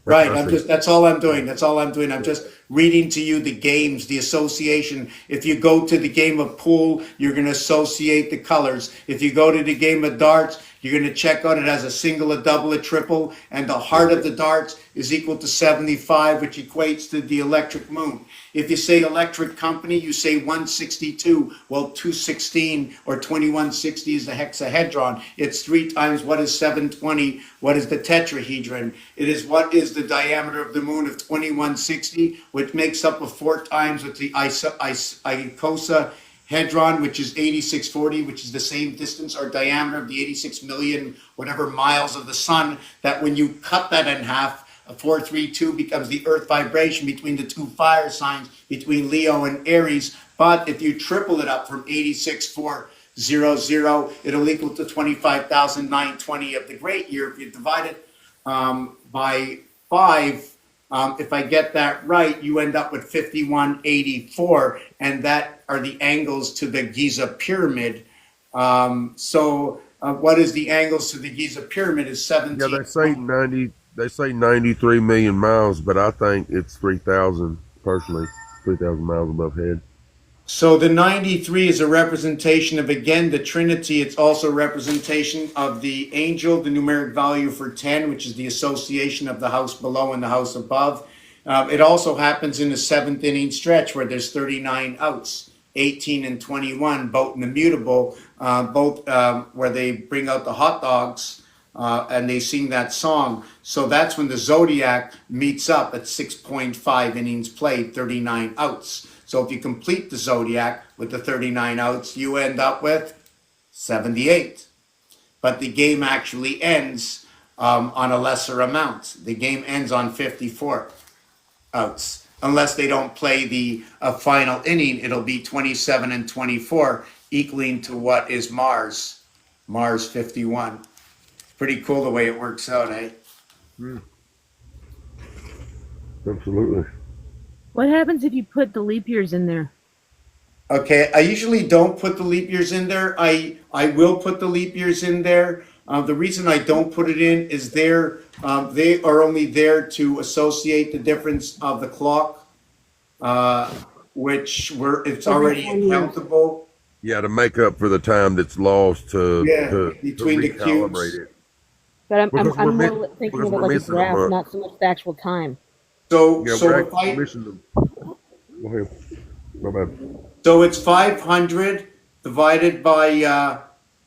Right. That's all I'm doing. That's all I'm doing. I'm just reading to you the games, the association. If you go to the game of pool, you're going to associate the colors. If you go to the game of darts, you're going to check out it as a single, a double, a triple, and the heart of the darts is equal to 75, which equates to the electric moon. If you say electric company, you say 162. Well, 216 or 2160 is the hexahedron. It's 3 times what is 720, what is the tetrahedron. It is what is the diameter of the moon of 2160, which makes up of 4 times with the icosahedron, which is 8640, which is the same distance or diameter of the 86 million whatever miles of the sun, that when you cut that in half, a 432 becomes the earth vibration between the 2 fire signs, between Leo and Aries. But if you triple it up from 86,400, it'll equal to 25,920 of the great year. If you divide it by 5, if I get that right, you end up with 5184, and that are the angles to the Giza pyramid. What is the angles to the Giza pyramid is 17. Yeah, they say 90. They say 93 million miles, but I think it's 3,000 personally, 3,000 miles above head. So the 93 is a representation of, again, the Trinity. It's also a representation of the angel, the numeric value for 10, which is the association of the house below and the house above. It also happens in the 7th inning stretch where there's 39 outs, 18 and 21, both in the mutable, where they bring out the hot dogs and they sing that song. So that's when the zodiac meets up at 6.5 innings played, 39 outs. So if you complete the zodiac with the 39 outs, you end up with 78. But the game actually ends on a lesser amount. The game ends on 54 outs. Unless they don't play the final inning, it'll be 27 and 24, equaling to what is Mars 51. Pretty cool the way it works out, eh? Absolutely. What happens if you put the leap years in there? Okay, I usually don't put the leap years in there. I will put the leap years in there. The reason I don't put it in is they are only there to associate the difference of the clock, uh, it's Every already 4 years. accountable. Yeah, to make up for the time that's lost Yeah, to between the recalibrate cubes. it But because I'm more thinking of it we're like a missing a graph, month. not so much the actual time. So Yeah, so if we're I missing the. Go ahead. My bad. So it's 500 divided by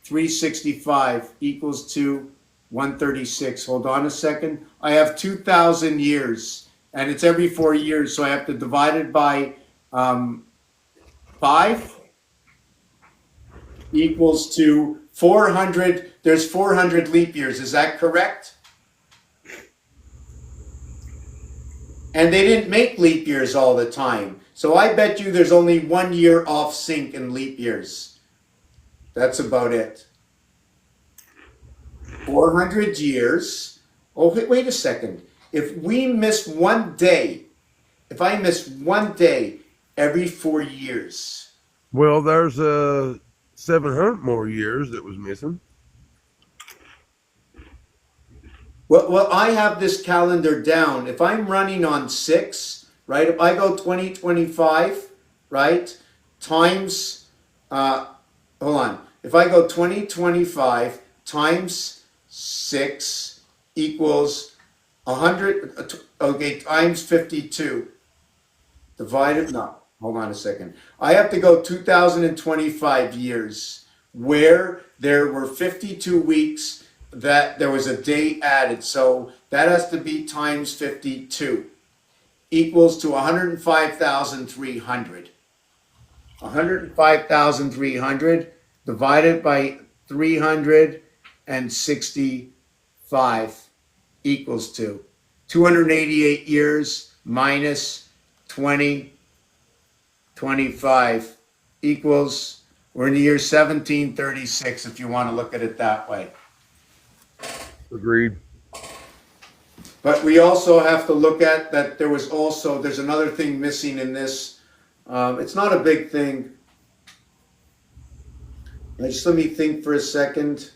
365 equals to 136. Hold on a second. I have 2,000 years, and it's every 4 years, so I have to divide it by 5 equals to 400. There's 400 leap years. Is that correct? And they didn't make leap years all the time. So I bet you there's only 1 year off sync in leap years. That's about it. 400 years. Oh, wait a second. If we miss one day, if I miss one day every 4 years, Well, there's 700 more years that was missing. well, I have this calendar down. If I'm running on 6, right? If I go 2025, right? Times, hold on. If I go 2025 times 6 equals 100, okay, times 52. Divided, no, hold on a second. I have to go 2025 years where there were 52 weeks that there was a day added. So that has to be times 52 equals to 105,300. 105,300 divided by 365 equals to 288 years minus 2025 equals, we're in the year 1736 if you want to look at it that way. Agreed. But we also have to look at that there's another thing missing in this. It's not a big thing. Just let me think for a second.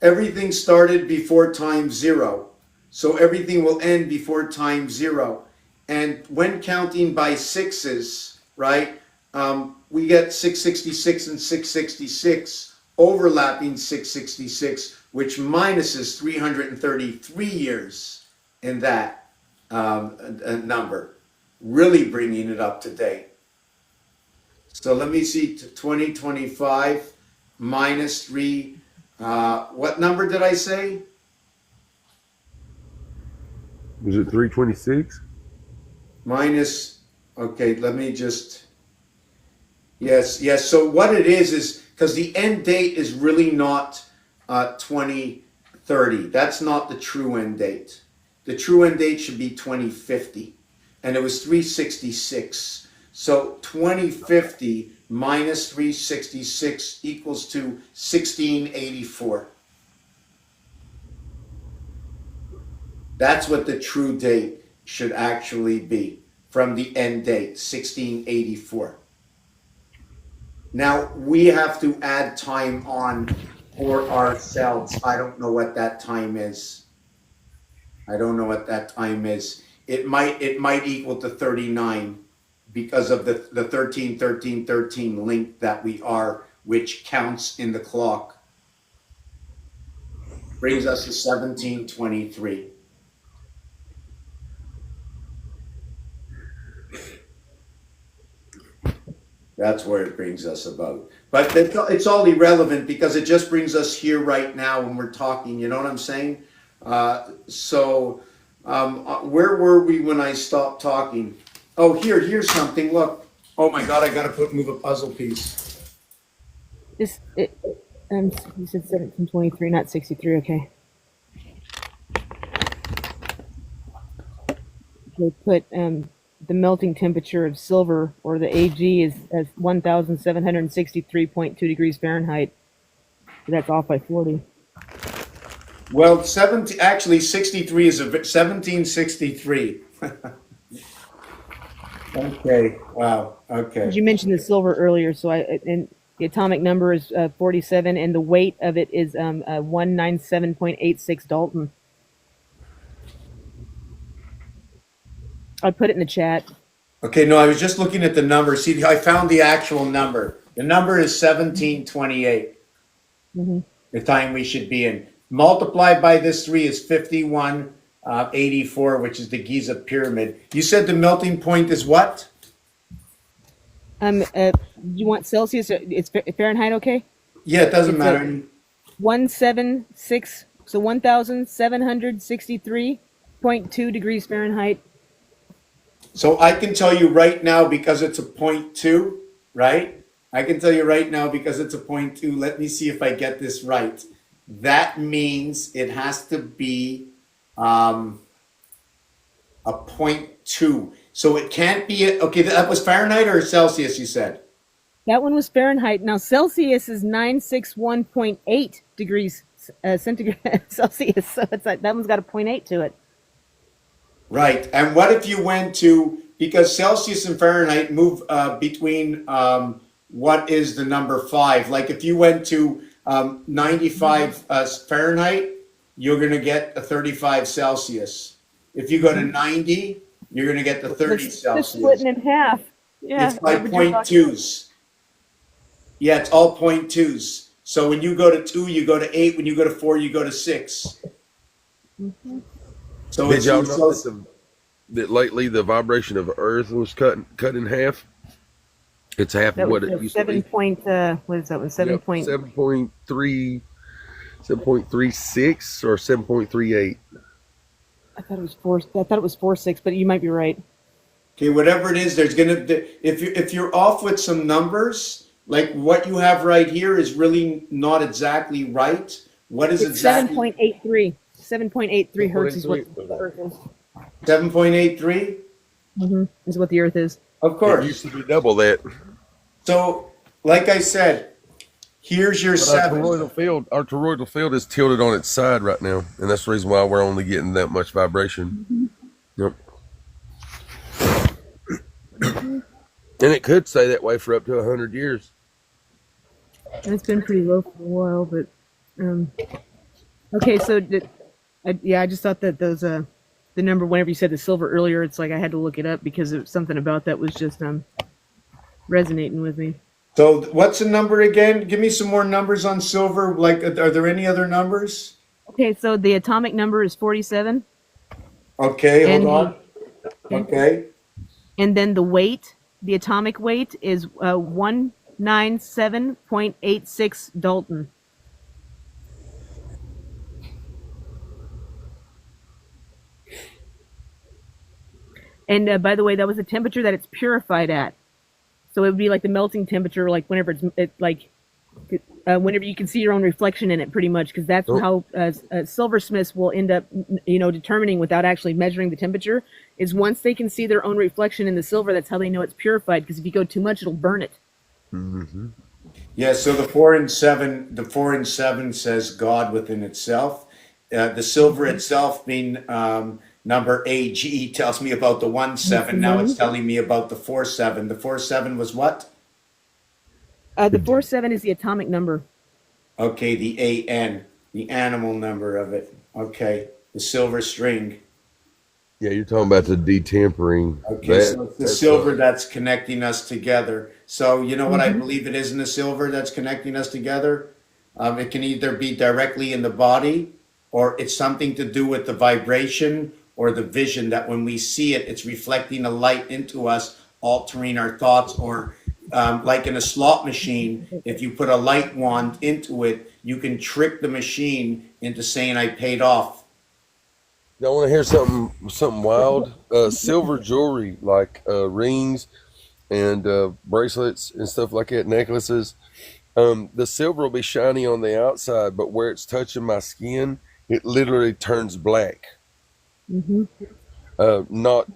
Everything started before time 0. So everything will end before time 0. And when counting by sixes, right, we get 666 and 666 overlapping 666, which minuses 333 years in that number, really bringing it up to date. So let me see, 2025 minus 3, what number did I say? Was it 326? Minus, okay, let me just, yes. So what it is because the end date is really not 2030. That's not the true end date. The true end date should be 2050. And it was 366. So 2050 minus 366 equals to 1684. That's what the true date should actually be from the end date, 1684. Now, we have to add time on for ourselves. I don't know what that time is. It might equal to 39 because of the 13, 13, 13 link that we are, which counts in the clock. Brings us to 1723. That's where it brings us about. But it's all irrelevant because it just brings us here right now when we're talking. You know what I'm saying? Where were we when I stopped talking? Oh, here's something. Look. Oh my God, I got to move a puzzle piece. You said 1723, not 63. Okay. They put the melting temperature of silver, or the AG, is at 1,763.2 degrees Fahrenheit. That's off by 40. Well, 17, actually 63 is 1763. Okay, wow, okay. You mentioned the silver earlier, so and the atomic number is 47, and the weight of it is 197.86 Dalton. I put it in the chat. Okay, no, I was just looking at the number. See, I found the actual number. The number is 1728, Hmm. the time we should be in. Multiplied by this 3 is 5184, which is the Giza pyramid. You said the melting point is what? You want Celsius? It's Fahrenheit, okay? Yeah, it doesn't It's a matter. 176, so 1,763.2 degrees Fahrenheit. So I can tell you right now because it's a point two, right? I can tell you right now because it's a point two. Let me see if I get this right. That means it has to be um, a point two. So it can't be, okay, that was Fahrenheit or Celsius, you said? That one was Fahrenheit. Now Celsius is 961.8 degrees centigrade Celsius. So it's like that one's got a point 8 to it. Right. And what if you went to, because Celsius and Fahrenheit move between what is the number five? Like if you went to 95 Fahrenheit, you're going to get a 35 Celsius. If you go to 90, you're going to get the 30 They're Celsius. splitting in half. Yeah, It's by what you're point talking about. twos. Yeah, it's all point twos. So when you go to 2, you go to 8. When you go to 4, you go to 6. So Did it's y'all know so that lately the vibration of Earth was cut in half? It's half of That was what it the used to 7 be. point. What is that one? 7 Yep, point. 7.3, 7.36 or 7.38. I thought it was 4. I thought it was 4.6, but you might be right. okay, whatever it is, there's gonna if you're off with some numbers, like what you have right here is really not exactly right. What is It's exactly 7.83. 7.83 hertz is what 7.83. the Earth is. 7.83? Is what the Earth is. Of It course. used to be double that. So, like I said, here's your But our 7. toroidal field is tilted on its side right now, and that's the reason why we're only getting that much vibration. Yep. And it could stay that way for up to 100 years. And it's been pretty low for a while, but okay. So I just thought that those the number whenever you said the silver earlier, it's like I had to look it up because it was something about that was just resonating with me. So, what's the number again? Give me some more numbers on silver. Like, are there any other numbers? Okay, so the atomic number is 47, Okay, hold and on. Okay. and then the atomic weight is 197.86 Dalton. And by the way, that was the temperature that it's purified at. So it would be like the melting temperature, like whenever whenever you can see your own reflection in it, pretty much, because that's Oh. how silversmiths will end up, determining without actually measuring the temperature. Is once they can see their own reflection in the silver, that's how they know it's purified. Because if you go too much, it'll burn it. Yeah, so the 4 and 7 says God within itself. The silver itself being number AG tells me about the 1-7. Now it's telling me about the 4-7. The 4-7 was what? The 4-7 is the atomic number. Okay, the AN, the animal number of it. Okay, the silver string. Yeah, you're talking about the detempering. Okay, so it's the That's silver that's connecting us together. So you know what I Mhm. believe it is in the silver that's connecting us together? It can either be directly in the body, or it's something to do with the vibration or the vision that when we see it, it's reflecting a light into us, altering our thoughts, or like in a slot machine, if you put a light wand into it, you can trick the machine into saying I paid off. Y'all want to hear something wild? Silver jewelry like rings and bracelets and stuff like that, necklaces. The silver will be shiny on the outside, but where it's touching my skin, it literally turns black. Mhm. Not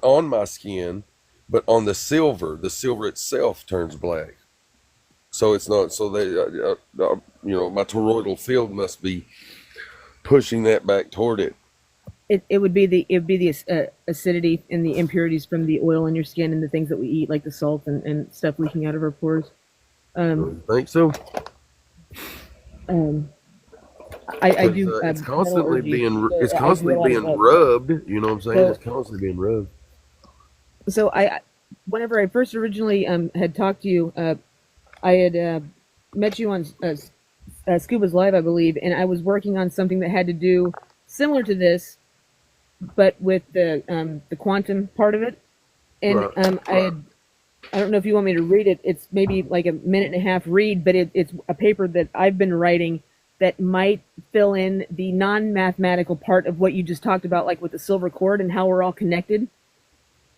on my skin, but on the silver. The silver itself turns black. So it's not. So they, my toroidal field must be pushing that back toward it. It would be the acidity and the impurities from the oil in your skin and the things that we eat, like the salt and stuff leaking out of our pores. You think so? Um, I do It's constantly metallurgy, being so it's I do a constantly lot of being rubbed. You know what I'm saying? so It's constantly being rubbed. so whenever I first originally had talked to you, I had met you on Scuba's Live, I believe, and I was working on something that had to do similar to this, but with the quantum part of it. And Right. I don't know if you want me to read it. It's maybe like a minute and a half read, but it's a paper that I've been writing that might fill in the non-mathematical part of what you just talked about, like with the silver cord and how we're all connected.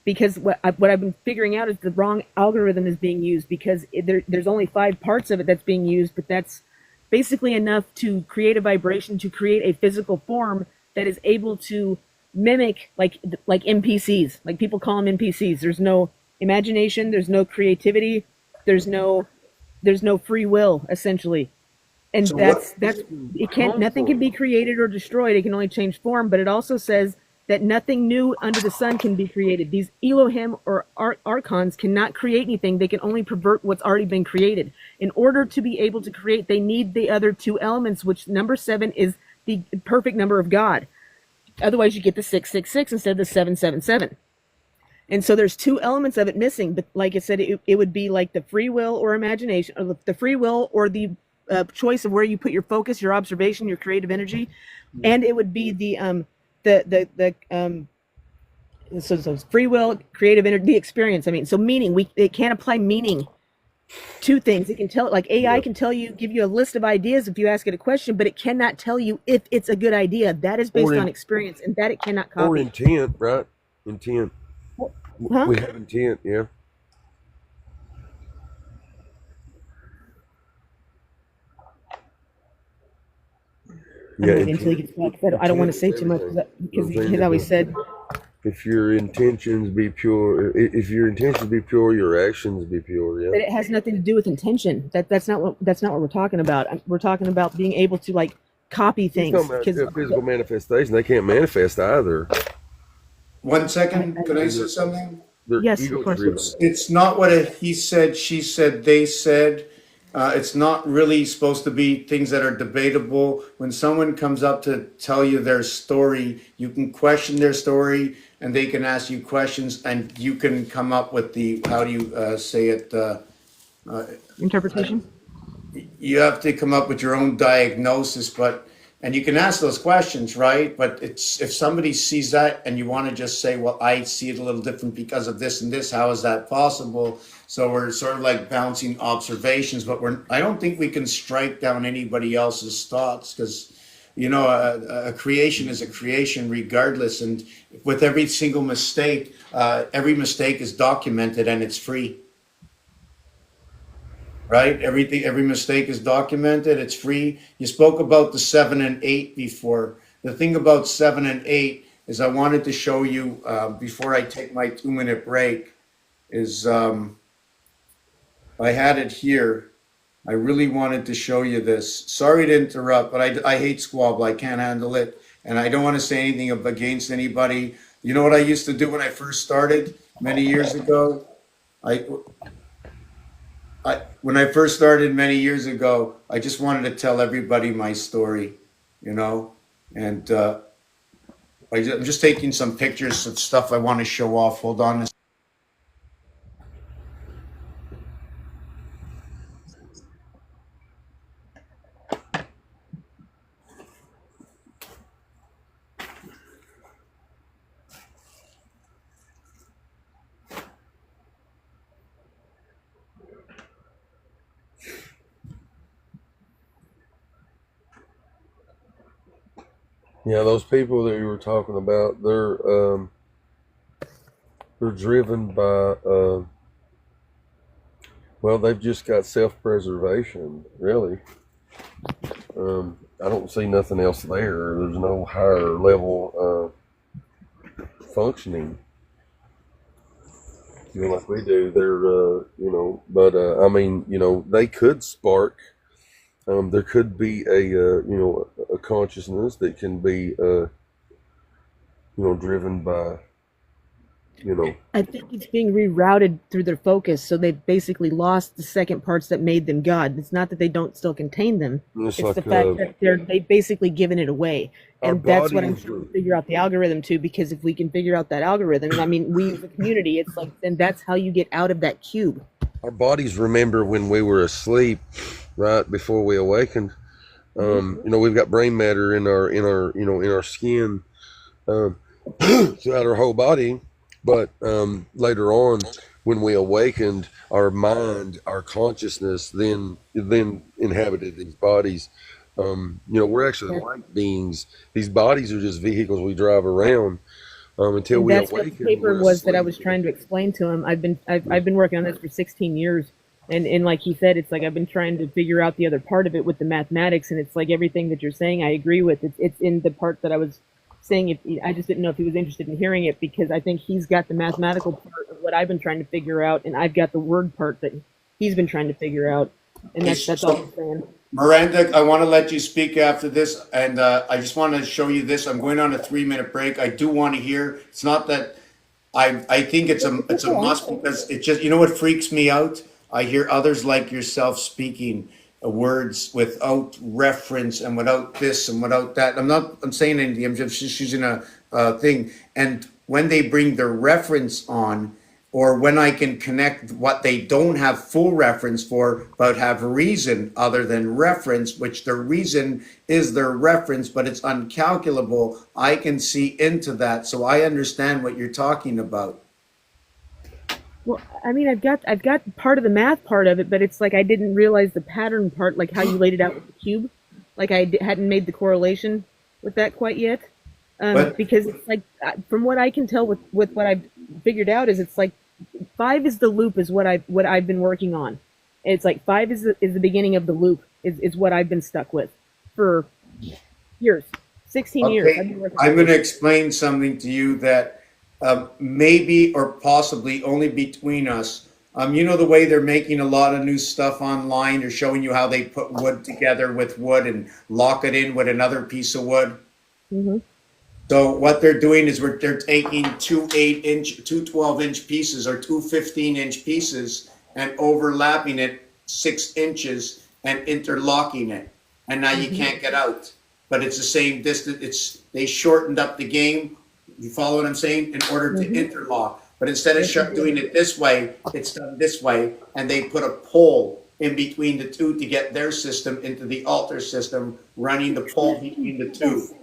Because what I've been figuring out is the wrong algorithm is being used, because there's only 5 parts of it that's being used, but that's basically enough to create a vibration, to create a physical form that is able to mimic like NPCs. Like people call them NPCs. There's no imagination, there's no creativity, there's no free will, essentially. And So what? that's it can't nothing can be created or destroyed. It can only change form, but it also says that nothing new under the sun can be created. These Elohim or archons cannot create anything. They can only pervert what's already been created. In order to be able to create, they need the other 2 elements, which number 7 is the perfect number of God. Otherwise, you get the 666 instead of the 777. And so there's 2 elements of it missing. But like I said, it would be like the free will or imagination, or the free will or the choice of where you put your focus, your observation, your creative energy, and it would be so free will, creative energy, the experience. I mean, so meaning, it can't apply meaning to things. It can tell, like AI can tell you, give you a list of ideas if you ask it a question, but it cannot tell you if it's a good idea. That is based on experience, and that it cannot copy. Or intent, right? Intent. Huh? We have intent, yeah. I'm waiting until he gets back. I don't want to say too much because he always said, if your intentions be pure, your actions be pure. Yeah. but it has nothing to do with intention. That's not what we're talking about. We're talking about being able to like copy things. Because physical manifestation, they can't manifest either. 1 second. Could I say something? Yes, of course. It's not what he said, she said, they said. It's not really supposed to be things that are debatable. When someone comes up to tell you their story, you can question their story, and they can ask you questions, and you can come up with the, how do you say it? Interpretation. You have to come up with your own diagnosis, and you can ask those questions, right? But it's, if somebody sees that and you want to just say, well, I see it a little different because of this and this, how is that possible? So we're sort of like bouncing observations, but I don't think we can strike down anybody else's thoughts, because, you know, a creation is a creation regardless. And with every single mistake, every mistake is documented and it's free. Right? Every mistake is documented. It's free. You spoke about the 7 and 8 before. The thing about 7 and 8 is I wanted to show you before I take my 2-minute break. Is I had it here. I really wanted to show you this. Sorry to interrupt, but I hate squabble. I can't handle it, and I don't want to say anything against anybody. You know what I used to do when I first started many years ago? When I first started many years ago, I just wanted to tell everybody my story, you know, and I'm just taking some pictures of stuff I want to show off. Hold on. Yeah, those people that you were talking about, they're driven by well, they've just got self-preservation, really. I don't see nothing else there. There's no higher level functioning, you know, like we do. They're you know, but I mean, you know, they could spark There could be a consciousness that can be driven by I think it's being rerouted through their focus, so they've basically lost the second parts that made them God. It's not that they don't still contain them; it's it's the like fact that they've basically given it away, our and that's what I'm bodies. trying to figure out the algorithm to. Because if we can figure out that algorithm, and I mean, we as a community, it's like then that's how you get out of that cube. Our bodies remember when we were asleep, right before we awakened. We've got brain matter in our skin, um, throughout our whole body. But later on, when we awakened, our mind, our consciousness, then inhabited these bodies. We're actually light beings. These bodies are just vehicles we drive around until And we that's what the awaken. paper We're was that I asleep. was trying to explain to him. I've been working on this for 16 years, and like he said, it's like I've been trying to figure out the other part of it with the mathematics, and it's like everything that you're saying I agree with. It's in the part that I was saying. I just didn't know if he was interested in hearing it, because I think he's got the mathematical part of what I've been trying to figure out, and I've got the word part that he's been trying to figure out, and that's all I'm saying. Miranda, I want to let you speak after this, and I just want to show you this. I'm going on a 3 minute break. I do want to hear. It's not that I think it's a must, because it just, you know what freaks me out? I hear others like yourself speaking words without reference and without this and without that. I'm saying anything. I'm just using a thing. And when they bring their reference on, or when I can connect what they don't have full reference for, but have reason other than reference, which their reason is their reference, but it's uncalculable, I can see into that. So I understand what you're talking about. Well, I mean, I've got part of the math part of it, but it's like I didn't realize the pattern part, like how you laid it out with the cube. Like hadn't made the correlation with that quite yet, But because it's like from what I can tell with what I've figured out is it's like 5 is the loop is what I've been working on. It's like 5 is the beginning of the loop is what I've been stuck with for years, 16 years. I've okay, been working I'm on going to this. explain something to you that maybe or possibly only between us. You know the way they're making a lot of new stuff online. They're showing you how they put wood together with wood and lock it in with another piece of wood. Hmm. So what they're doing is they're taking two 12-inch pieces or two 15-inch pieces and overlapping it 6 inches and interlocking it. And now you Hmm. can't get out. But it's the same distance. They shortened up the game. You follow what I'm saying? In order to Hmm. interlock. But instead of Yes, I do. doing it this way, it's done this way. And they put a pole in between the two to get their system into the altar system, running the pole between the two. Yes.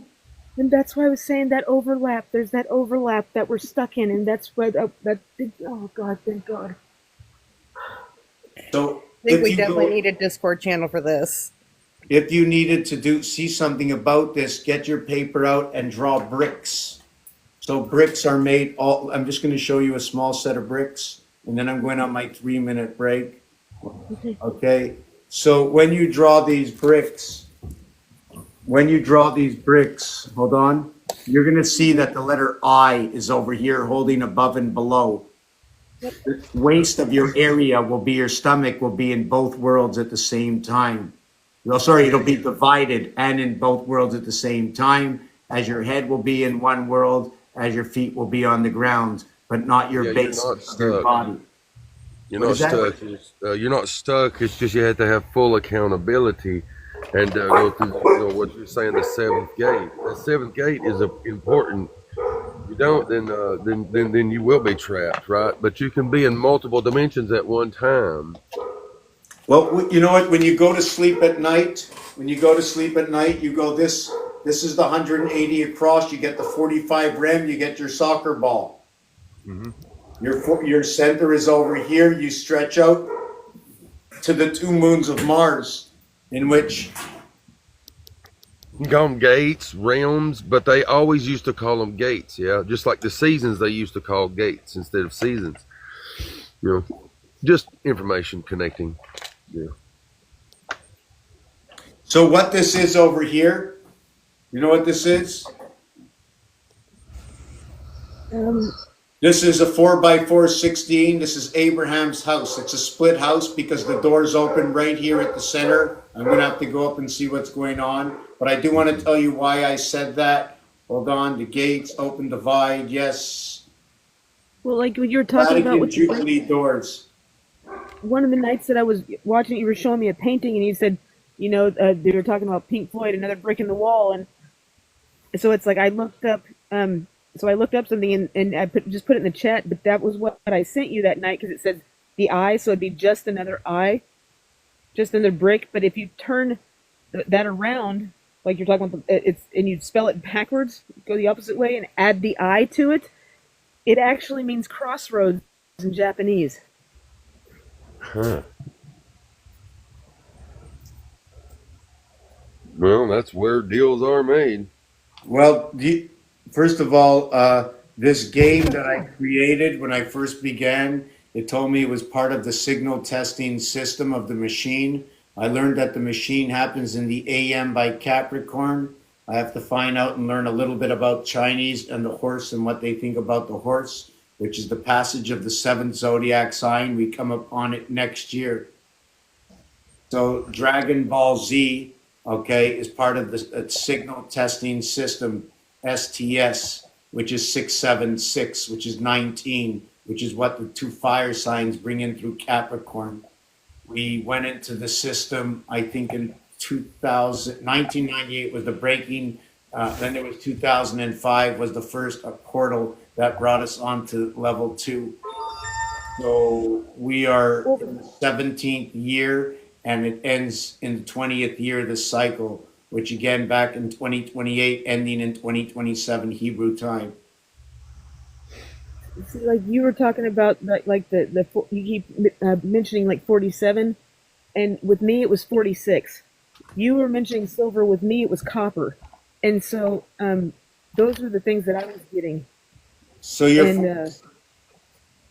And that's why I was saying that overlap. There's that overlap that we're stuck in, and that's why oh God, thank God. So I think if we you definitely go, need a Discord channel for this. if you needed to see something about this, get your paper out and draw bricks. So bricks are made I'm just going to show you a small set of bricks, and then I'm going on my 3 minute break. Okay. Okay. So when you draw these bricks, hold on, you're going to see that the letter I is over here holding above and below. The waste of your area will be your stomach will be in both worlds at the same time. No, sorry, it'll be divided and in both worlds at the same time, as your head will be in one world, as your feet will be on the ground, but not your Yeah, you're base not of your stuck. body. You're What not is that? stuck. You're not stuck. It's just you have to have full accountability and go through what you're saying, the seventh gate. The seventh gate is important. If you don't, then you will be trapped, right? But you can be in multiple dimensions at one time. Well, you know what? When you go to sleep at night, you go this. This is the 180 across. You get the 45 rem. You get your soccer ball. Hmm. Your center is over here. You stretch out to the two moons of Mars, in which You can call them gates, realms, but they always used to call them gates. Yeah, just like the seasons they used to call gates instead of seasons. Just information connecting. Yeah. so what this is over here. You know what this is? Um, This is a 4x4 16. This is Abraham's house. It's a split house because the doors open right here at the center I'm gonna have to go up and see what's going on, but I do want to tell you why I said that. Hold on, the gates, open, divide, yes. Well, like what you were talking about Vatican with the Jubilee doors. one of the nights that I was watching, you were showing me a painting, and you said, they were talking about Pink Floyd, another brick in the wall, and so it's like I looked up, I looked up something, and I just put it in the chat, but that was what I sent you that night because it said the eye, so it'd be just another eye, just another brick. But if you turn that around, like you're talking about, and you spell it backwards, go the opposite way, and add the eye to it, it actually means crossroads in Japanese. Huh. Well, that's where deals are made. Well, first of all, this game that I created when I first began, it told me it was part of the signal testing system of the machine. I learned that the machine happens in the AM by Capricorn. I have to find out and learn a little bit about Chinese and the horse and what they think about the horse, which is the passage of the seventh zodiac sign. We come upon it next year. So Dragon Ball Z, okay, is part of the signal testing system, STS, which is 676, which is 19, which is what the two fire signs bring in through Capricorn. We went into the system, I think in 1998 was the breaking, then there was 2005 was the first portal that brought us onto level 2. So we are in the 17th year, and it ends in the 20th year of the cycle, which again back in 2028, ending in 2027 Hebrew time. See, like you were talking about, like you keep mentioning like 47, and with me it was 46. You were mentioning silver. With me it was copper, and so those were the things that I was getting. So you're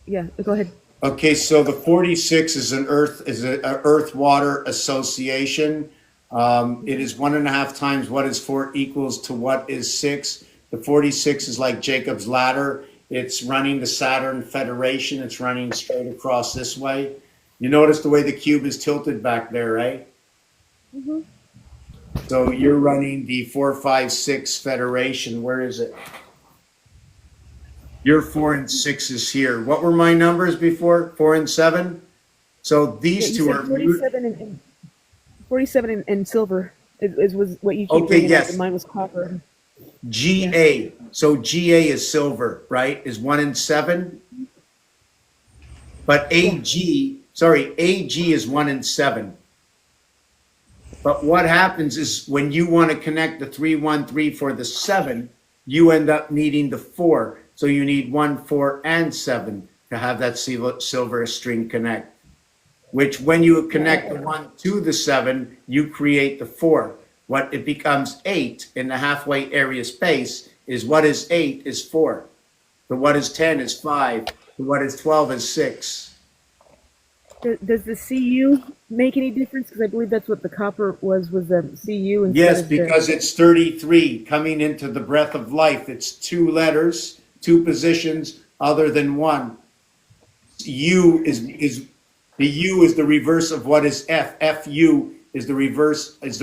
yeah. Go ahead. okay. So the 46 is an earth water association. It is 1.5 times what is 4 equals to what is 6. The 46 is like Jacob's ladder. It's running the Saturn Federation. It's running straight across this way. You notice the way the cube is tilted back there, right? Mm-hmm. So you're running the 456 Federation. Where is it? Your 4 and 6 is here. What were my numbers before? 4 and 7? So these two are 47 and silver was what you keep okay, bringing yes. up, and mine was copper. GA. So GA is silver, right? Is 1 and 7. But AG is 1 and 7. But what happens is when you want to connect the 313 for the 7, you end up needing the 4. So you need 1, 4, and 7 to have that silver string connect. Which when you connect the 1 to the 7, you create the 4. What it becomes 8 in the halfway area space is what is 8 is 4. The what is 10 is 5. The what is 12 is 6. Does the CU make any difference? Because I believe that's what the copper was the CU. Yes, because it's 33 coming into the breath of life. It's 2 letters, 2 positions other than 1. U is the U is the reverse of what is F. FU is the reverse. It's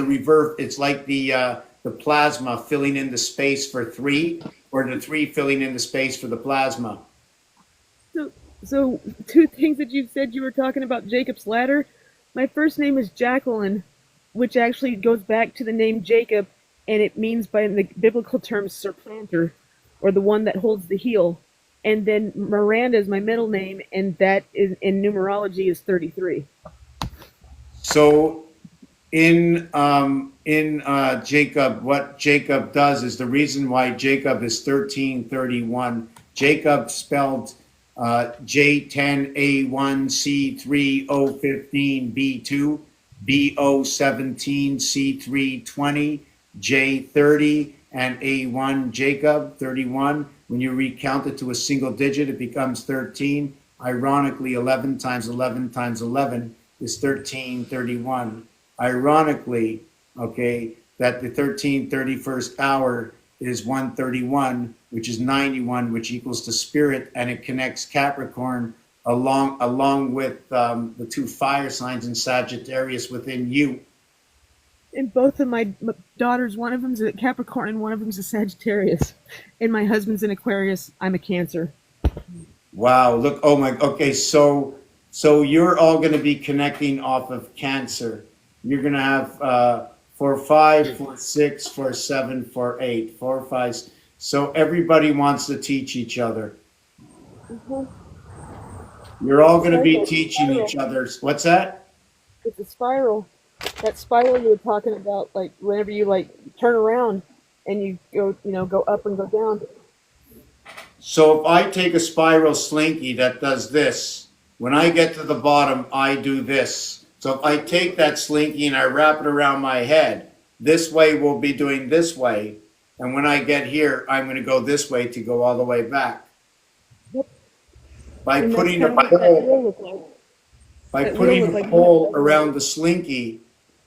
like the plasma filling in the space for 3, or the 3 filling in the space for the plasma. So 2 things that you said. You were talking about Jacob's ladder. My first name is Jacqueline, which actually goes back to the name Jacob, and it means by the biblical term supplanter, or the one that holds the heel. And then Miranda is my middle name, and that is in numerology is 33. So in Jacob, what Jacob does is the reason why Jacob is 1331. Jacob spelled J10A1C3O15B2, B017C320, J30, and A1 Jacob 31. When you recount it to a single digit, it becomes 13. Ironically, 11 times 11 times 11 is 1331. Ironically, okay, that the 1331st hour is 131, which is 91, which equals to spirit, and it connects Capricorn along with the 2 fire signs in Sagittarius within you. And both of my daughters, one of them's a Capricorn and one of them's a Sagittarius. And my husband's an Aquarius. I'm a Cancer. Wow, look, oh my, okay, so you're all going to be connecting off of Cancer. You're going to have 4, 5, 4, 6, 4, 7, 4, 8, 4, 5. So everybody wants to teach each other. You're all going to be teaching each other. What's that? It's a spiral. That spiral you were talking about, like whenever you like turn around and you go, go up and go down. So if I take a spiral slinky that does this, when I get to the bottom, I do this. So if I take that slinky and I wrap it around my head, this way we'll be doing this way. And when I get here, I'm going to go this way to go all the way back. Yep. By And putting that's a kind of what that wheel pole, looked like. by That wheel putting looked a like pole around the slinky,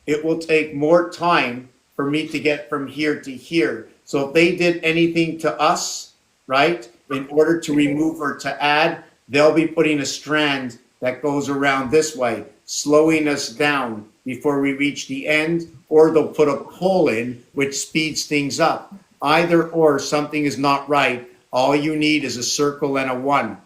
it will take more time for me to get from here to here. So if they did anything to us, right, in order to remove or to add, they'll be putting a strand that goes around this way, slowing us down before we reach the end, or they'll put a pole in, which speeds things up. Either or, something is not right. All you need is a circle and a 1.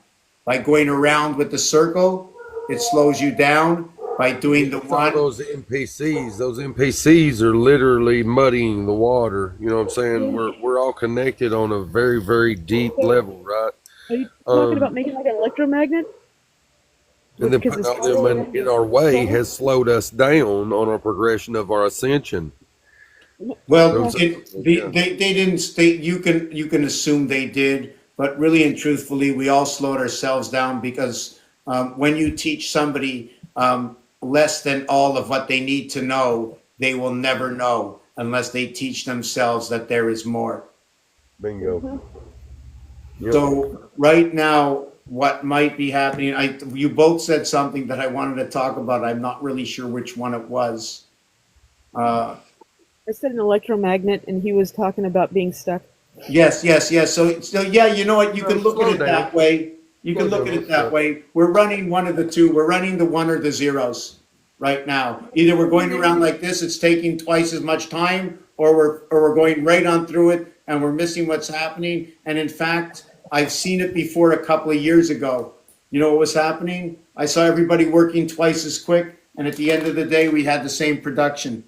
By going around with the circle, it slows you down. By doing the It's all 1, those NPCs. Those NPCs are literally muddying the water. You know what I'm saying? We're all connected on a very, very deep level, right? Are you talking about making like an electromagnet? And then Because putting the all them spiral in our way has slowed us down on our progression of our ascension. well, Those, they didn't state, you can assume they did, but really and truthfully, we all slowed ourselves down because when you teach somebody less than all of what they need to know, they will never know unless they teach themselves that there is more. bingo. Yep. So right now, what might be happening, you both said something that I wanted to talk about. I'm not really sure which one it was. I said an electromagnet, and he was talking about being stuck. Yes, yes, yes. So yeah, you know what? You can look at Slow it down. that way. You can Slow look down, at it let's that go. way. We're running one of the two. We're running the 1 or the zeros right now. Either we're going around like this, it's taking twice as much time, or we're going right on through it and we're missing what's happening. And in fact, I've seen it before a couple of years ago. You know what was happening? I saw everybody working twice as quick, and at the end of the day, we had the same production.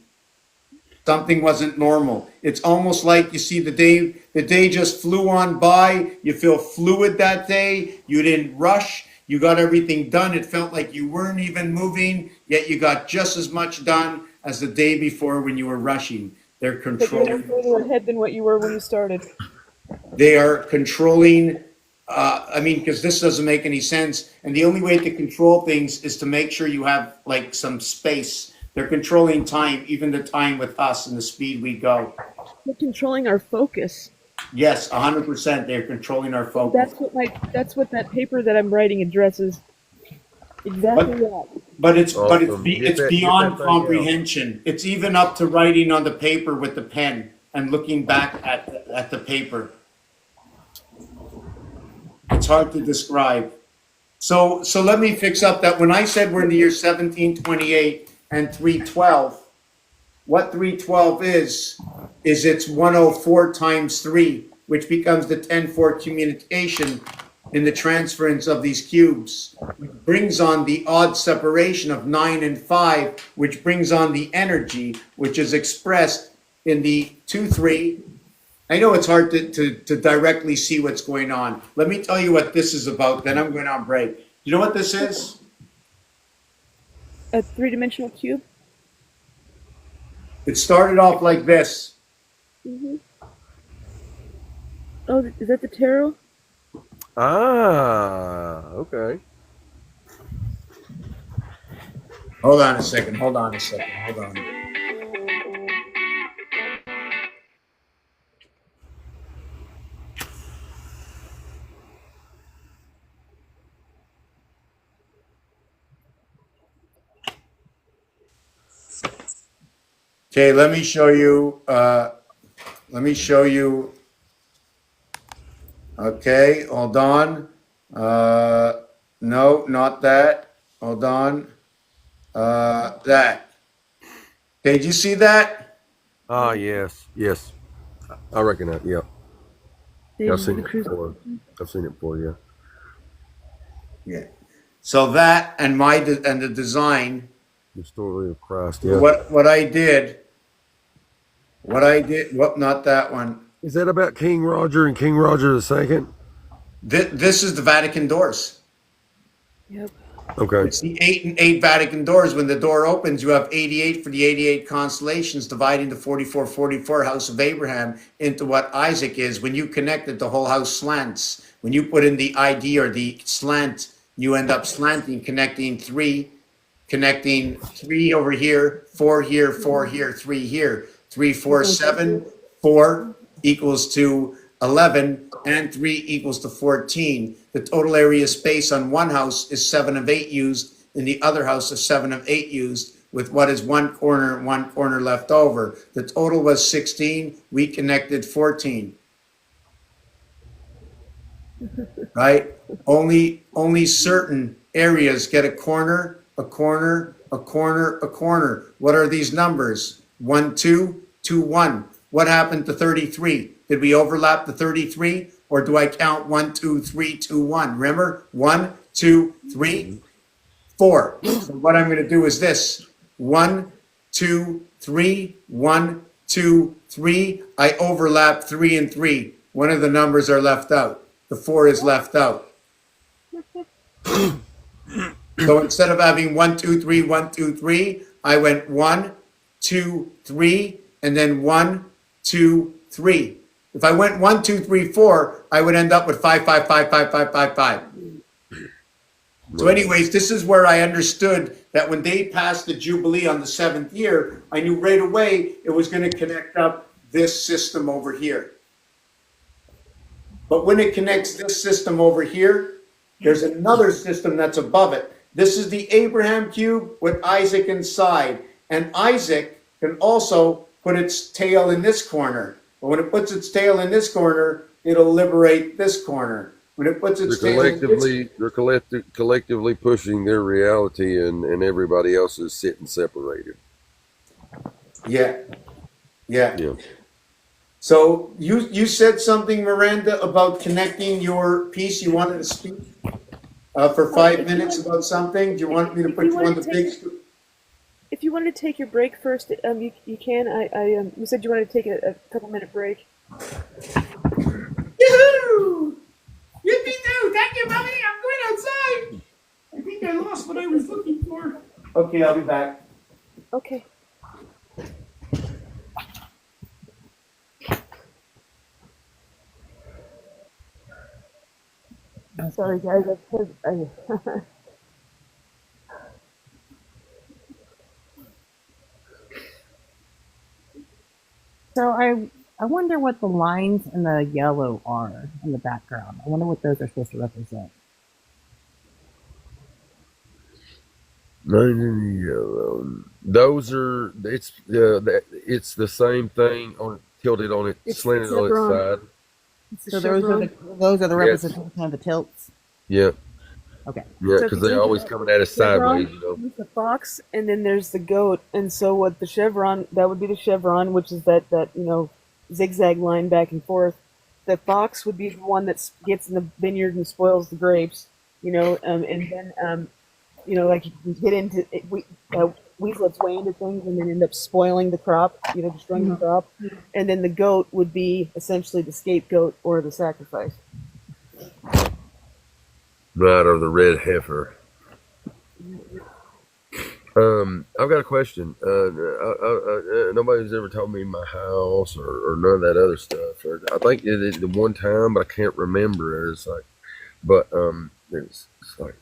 Something wasn't normal. It's almost like you see the day just flew on by. You feel fluid that day. You didn't rush. You got everything done. It felt like you weren't even moving, yet you got just as much done as the day before when you were rushing. They're But you're controlling. further ahead than what you were when you started. They are controlling. I mean, because this doesn't make any sense. And the only way to control things is to make sure you have like some space. They're controlling time, even the time with us and the speed we go. They're controlling our focus. Yes, 100%. They're controlling our focus. That's what that paper that I'm writing addresses. Exactly that. But it's Awesome. it's Get beyond that thing out. comprehension. It's even up to writing on the paper with the pen and looking back at the paper. It's hard to describe. So let me fix up that when I said we're in the year 1728 and 312, what 312 is it's 104 times 3, which becomes the 10-4 communication in the transference of these cubes, which brings on the odd separation of 9 and 5, which brings on the energy, which is expressed in the 2-3. I know it's hard to directly see what's going on. Let me tell you what this is about, then I'm going on break. You know what this is? A three-dimensional cube. It started off like this. Oh, is that the Terrah? Ah, okay. Hold on a second. Hold on a second. Hold on. Okay, let me show you. Let me show you. Okay, hold on. No, not that. Hold on. That. Okay, did you see that? Ah, yes, yes. I reckon that. Yeah, The, I've seen the it cruise. before. I've seen it before. Yeah. Yeah. So that and and the design. The story of Christ. Yeah. What I did. What I did. What? Not that one. Is that about King Roger and King Roger the Second? This is the Vatican doors. Yep. Okay. It's the eight Vatican doors. When the door opens, you have 88 for the 88 constellations, dividing the 44 House of Abraham into what Isaac is. When you connect it, the whole house slants. When you put in the ID or the slant, you end up slanting, connecting three over here, four here, four here, three here, 3, 4, 7, 4 equals to 11, and 3 equals to 14. The total area space on one house is 7 of 8 used, in the other house is 7 of 8 used, with what is one corner left over. The total was 16. We connected 14. Right? Only certain areas get a corner, a corner, a corner, a corner. What are these numbers? 1, 2, 2, 1. What happened to 33? Did we overlap the 33? Or do I count 1, 2, 3, 2, 1? Remember? 1, 2, 3, 4. So what I'm going to do is this. 1, 2, 3, 1, 2, 3. I overlap 3 and 3. One of the numbers are left out. The 4 is left out. So instead of having 1, 2, 3, 1, 2, 3, I went 1, 2, 3, and then 1, 2, 3. If I went 1, 2, 3, 4, I would end up with 5, 5, 5, 5, 5, 5, 5. So anyways, this is where I understood that when they passed the Jubilee on the 7th year, I knew right away it was going to connect up this system over here. But when it connects this system over here, there's another system that's above it. This is the Abraham cube with Isaac inside. And Isaac can also put its tail in this corner. But when it puts its tail in this corner, it'll liberate this corner. When it puts its tail in this... They're collectively pushing their reality, and everybody else is sitting separated. Yeah. Yeah. Yeah. So you said something, Miranda, about connecting your piece. You wanted to speak for 5 minutes about something. Do you want me to put you on the big? If you wanted to take your break first, you can. You said you wanted to take a couple-minute break. Yoo-hoo! Yippee-doo! Thank you, mommy. I'm going outside. I think I lost what I was looking for. Okay, I'll be back. Okay. Sorry, guys. So I wonder what the lines in the yellow are in the background. I wonder what those are supposed to represent. Those are it's the same thing on tilted on it, It's slanted on its chevron. side. It's the So chevron. those are the Yes. representation of the tilts. Yeah, Okay. yeah, So if because you they're think always of coming at us chevron, sideways. You know. there's the fox, and then there's the goat. And so what the chevron, that would be the chevron, which is that zigzag line back and forth. The fox would be the one that gets in the vineyard and spoils the grapes, and then like you can get into it, weasel its way into things and then end up spoiling the crop, destroying the crop. And then the goat would be essentially the scapegoat or the sacrifice. Right, or the red heifer. I've got a question. Nobody's ever told me my house or none of that other stuff. I think it the one time, but I can't remember. It's like, but it's like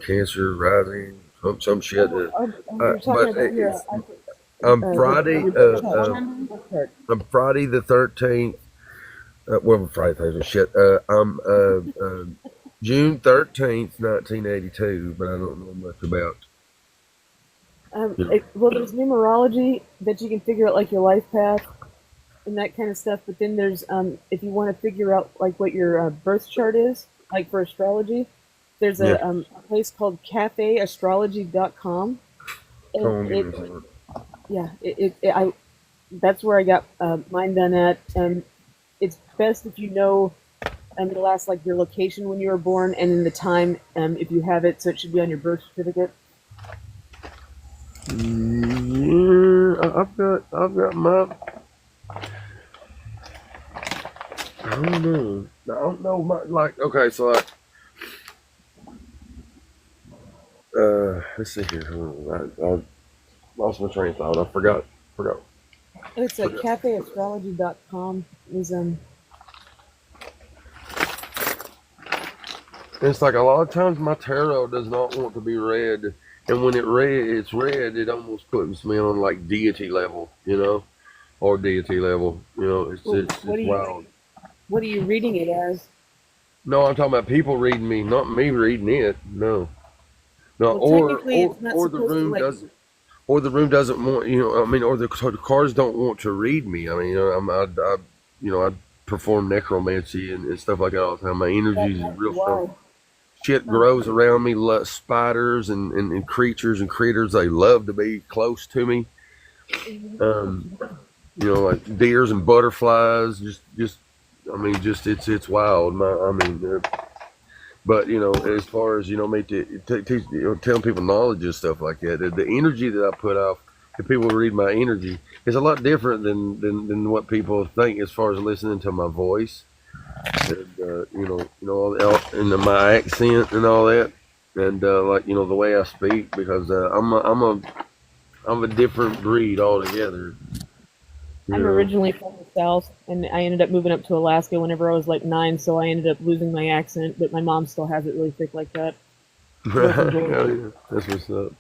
cancer rising, some shit. You're But talking about your I'm Friday. I'm Friday the 13th. Well, Friday things shit. I'm June 13th, 1982, but I don't know much about. well, there's numerology that you can figure out, like your life path and that kind of stuff. But then there's if you want to figure out like what your birth chart is, like for astrology, there's a place called cafeastrology.com. And Yeah, I that's where I got mine done at. It's best if you know the last like your location when you were born and then the time if you have it, so it should be on your birth certificate. Yeah, I've got my. I don't know. I don't know my like. Okay, so like, let's see here. Hold on. I lost my train of thought. I forgot. It's cafeastrology.com is It's like a lot of times my tarot does not want to be read, and when it's read, it almost puts me on like deity level, or deity level. It's well, it's it's wild. what are you reading it as? No, I'm talking about people reading me, not me reading it. No, no, Well, technically, it's not or the supposed to room like. doesn't. Or the room doesn't want, I mean, or the cards don't want to read me. I mean, I perform necromancy and stuff like that all the time. My energy is real strong. Why? Shit grows around me, spiders and creatures and critters. They love to be close to me. Um, like deers and butterflies. I mean, it's wild. But as far as me teach, telling people knowledge and stuff like that, the energy that I put off, if people read my energy, is a lot different than what people think as far as listening to my voice, and and my accent and all that, and like the way I speak, because I'm a different breed altogether. I'm originally from the South, and I ended up moving up to Alaska whenever I was like 9, so I ended up losing my accent, but my mom still has it really thick like that. Yeah, that's what's up.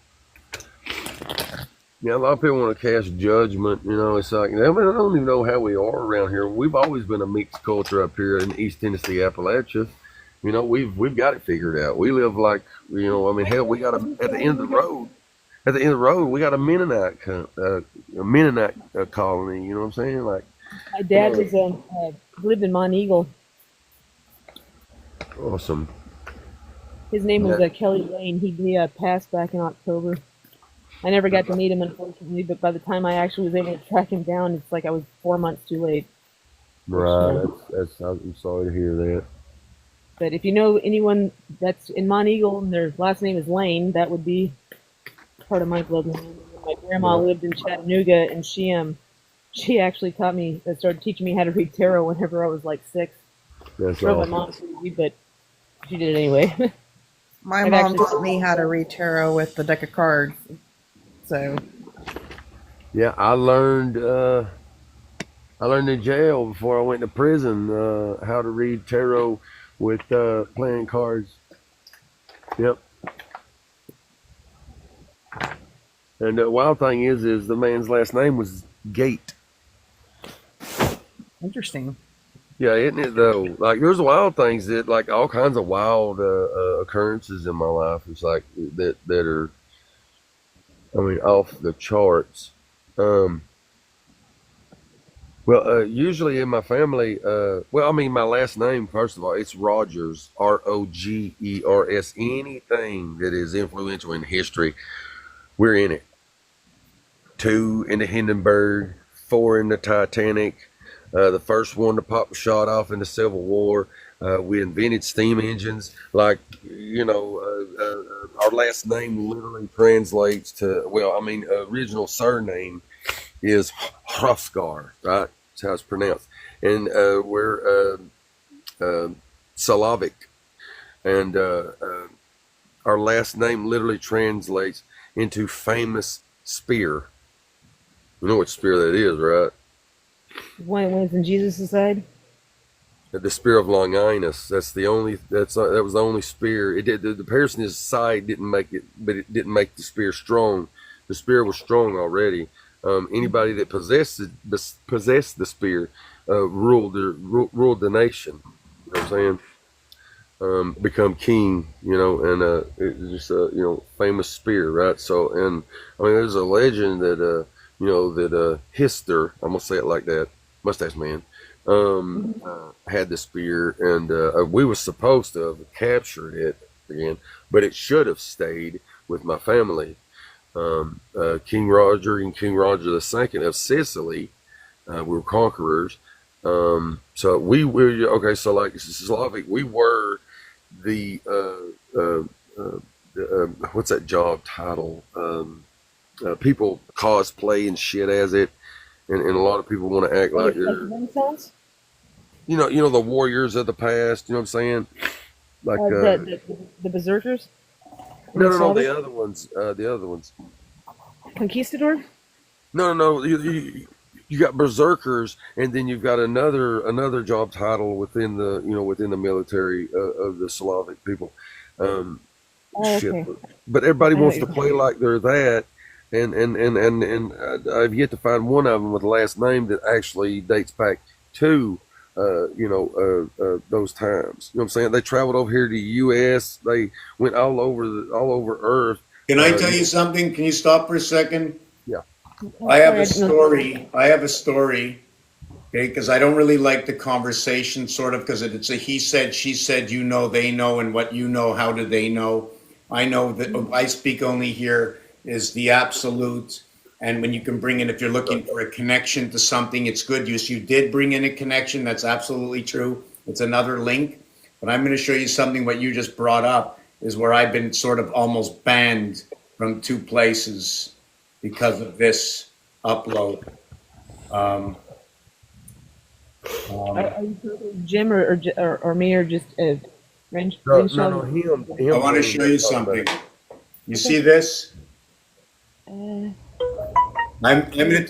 Yeah, a lot of people want to cast judgment. It's like, I don't even know how we are around here. We've always been a mixed culture up here in East Tennessee, Appalachia. We've got it figured out. We live like, I mean, hell, we got at the end of the road. At the end of the road, we got a Mennonite colony. You know what I'm saying? Like, my dad was lived in Mont Eagle. Awesome. His name was Kelly Lane. He passed back in October. I never got to meet him, unfortunately, but by the time I actually was able to track him down, it's like I was 4 months too late. Right. I'm sorry to hear that. But if you know anyone that's in Mont Eagle and their last name is Lane, that would be part of my bloodline. My grandma lived in Chattanooga, and she actually started teaching me how to read tarot whenever I was like 6. That's awesome. My mom crazy, but she did it anyway. My mom taught me how to read tarot with the deck of cards. So yeah, I learned in jail before I went to prison how to read tarot with playing cards. Yep. And the wild thing is the man's last name was Gate. interesting. Yeah, isn't it though? Like, there's wild things that, like, all kinds of wild occurrences in my life. It's like that are, I mean, off the charts. Usually in my family, my last name, first of all, it's Rogers, Rogers. Anything that is influential in history, we're in it. 2 in the Hindenburg, 4 in the Titanic, the first one to pop a shot off in the Civil War. We invented steam engines. Like, our last name literally translates to, original surname is Hrothgar, right? That's how it's pronounced. And we're Slavic. And our last name literally translates into famous spear. You know what spear that is, right? When it was in Jesus' side? The spear of Longinus. That was the only spear. It did the person's side didn't make it, but it didn't make the spear strong. The spear was strong already. Anybody that possessed the spear ruled the nation. You know what I'm saying? Become king. And it's just a famous spear, right? So, and I mean, there's a legend that that Hister, I'm gonna say it like that, Mustache Man, had the spear, and we were supposed to have captured it again, but it should have stayed with my family. King Roger and King Roger II of Sicily were conquerors. So we were okay. So like Slavic, we were the what's that job title? People cosplay and shit as it, and a lot of people want to act like they're Renaissance? the warriors of the past. You know what I'm saying? Like The berserkers? no, the other ones, the other ones. Conquistador? No. You got berserkers, and then you've got another job title within the military of the Slavic people. Shit, Okay. but everybody I know wants what to you're play like they're that, and I've yet to find one of them with a last name that actually dates back to those times. You know what I'm saying? They traveled over here to the U.S. They went all over Earth. Can I tell you something? Can you stop for a second? Yeah. I have a Sorry, I didn't know. story. I have a story. Okay, because I don't really like the conversation, sort of, because it's a he said, she said, you know, they know, and what you know, how do they know? I know that I speak only here is the absolute, and when you can bring in, if you're looking for a connection to something, it's good. You did bring in a connection. That's absolutely true. It's another link, but I'm going to show you something. What you just brought up is where I've been sort of almost banned from two places because of this upload. Are you talking Jim or me or just Renshaw? No, him. I want to show you something. You see this?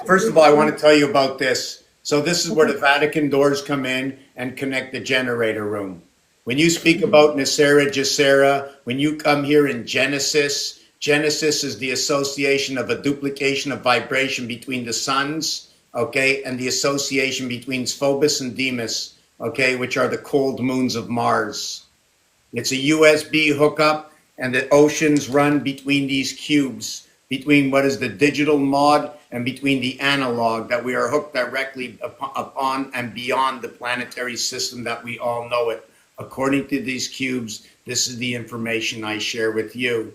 First of all, I want to tell you about this. So this is where the Vatican doors come in and connect the generator room. When you speak about Nicera, Jacera, when you come here in Genesis, Genesis is the association of a duplication of vibration between the suns, okay, and the association between Phobos and Deimos, okay, which are the cold moons of Mars. It's a USB hookup, and the oceans run between these cubes, between what is the digital mod and between the analog, that we are hooked directly upon and beyond the planetary system that we all know it. According to these cubes, this is the information I share with you.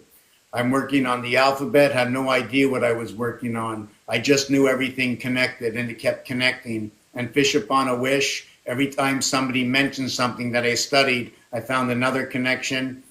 I'm working on the alphabet, had no idea what I was working on. I just knew everything connected, and it kept connecting. And fish upon a wish, every time somebody mentioned something that I studied, I found another connection.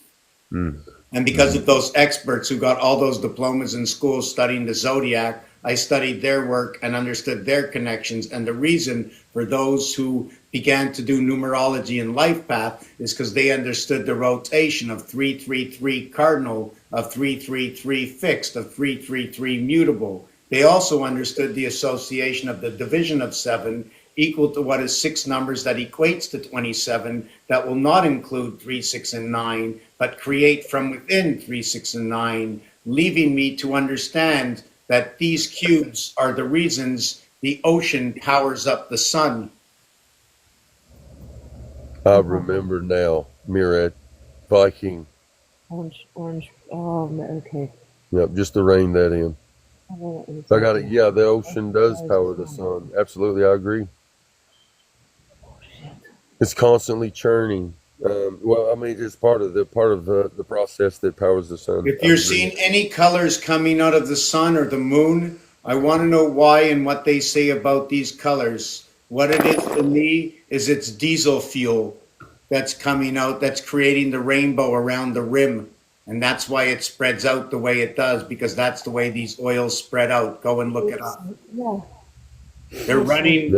And because of those experts who got all those diplomas in school studying the zodiac, I studied their work and understood their connections. And the reason for those who began to do numerology and life path is because they understood the rotation of 333 cardinal, of 333 fixed, of 333 mutable. They also understood the association of the division of 7 equal to what is 6 numbers that equates to 27, that will not include 3, 6, and 9, but create from within 3, 6, and 9, leaving me to understand that these cubes are the reasons the ocean powers up the sun. I remember now, Mirad, Viking. Orange. Oh, okay. Yep, just to rein that in. So I got it. Yeah, the ocean does power the sun. Absolutely, I agree. It's constantly churning. Well, I mean, it's part of the process that powers the sun. If you're seeing any colors coming out of the sun or the moon, I want to know why and what they say about these colors. What it is to me is it's diesel fuel that's coming out, that's creating the rainbow around the rim. And that's why it spreads out the way it does, because that's the way these oils spread out. Go and look it up. Yeah. They're running,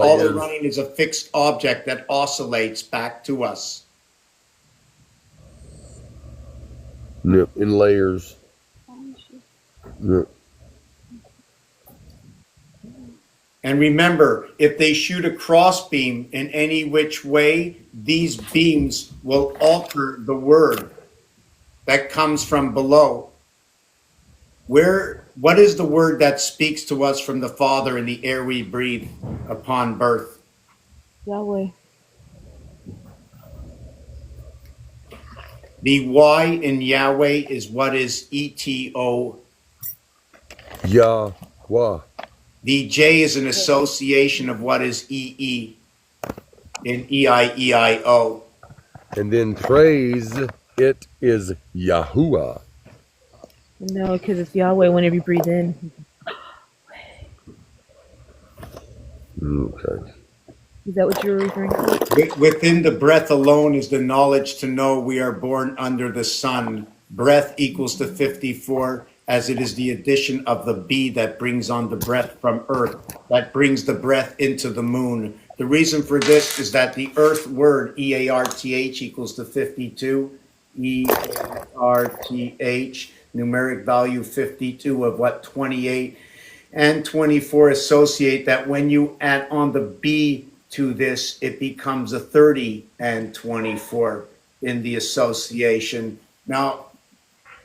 all they're running is a fixed object that oscillates back to us. Yep, in layers. Yep. And remember, if they shoot a cross beam in any which way, these beams will alter the word that comes from below. What is the word that speaks to us from the Father in the air we breathe upon birth? Yahweh. The Y in Yahweh is what is ETO. Yahweh. The J is an association of what is EE in EIEIO. And then praise, it is Yahuwah. No, because it's Yahweh whenever you breathe in. Okay. Is that what you were referring to? Within the breath alone is the knowledge to know we are born under the sun. Breath equals to 54, as it is the addition of the B that brings on the breath from earth, that brings the breath into the moon. The reason for this is that the earth word, EARTH, equals to 52. EARTH, numeric value 52 of what, 28 and 24 associate that when you add on the B to this, it becomes a 30 and 24 in the association. Now,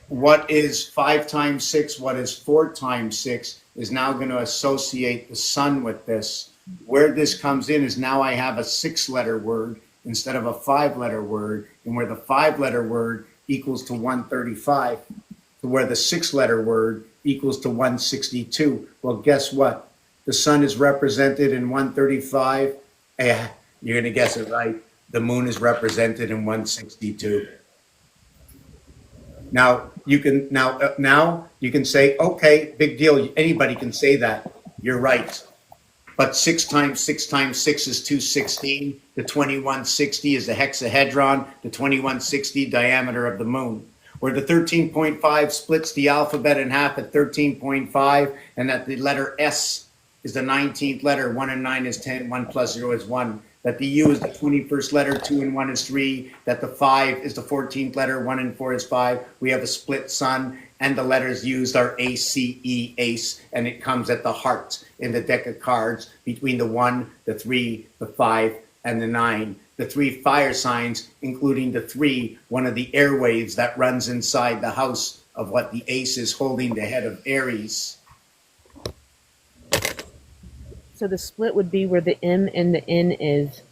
what is 5 times 6, what is 4 times 6 is now going to associate the sun with this. Where this comes in is now I have a 6-letter word instead of a 5-letter word, and where the 5-letter word equals to 135, to where the 6-letter word equals to 162. Well, guess what? The sun is represented in 135. You're going to guess it right. The moon is represented in 162. Now you can now you can say, okay, big deal. Anybody can say that. You're right. But 6 times 6 times 6 is 216. The 2160 is the hexahedron, the 2160 diameter of the moon. Where the 13.5 splits the alphabet in half at 13.5, and that the letter S is the 19th letter, 1 and 9 is 10, 1 plus 0 is 1. That the U is the 21st letter, 2 and 1 is 3. That the 5 is the 14th letter, 1 and 4 is 5. We have a split sun, and the letters used are ACE, ace, and it comes at the heart in the deck of cards between the 1, the 3, the 5, and the 9. The 3 fire signs, including the 3, one of the airwaves that runs inside the house of what the ace is holding, the head of Aries. So the split would be where the M and the N is.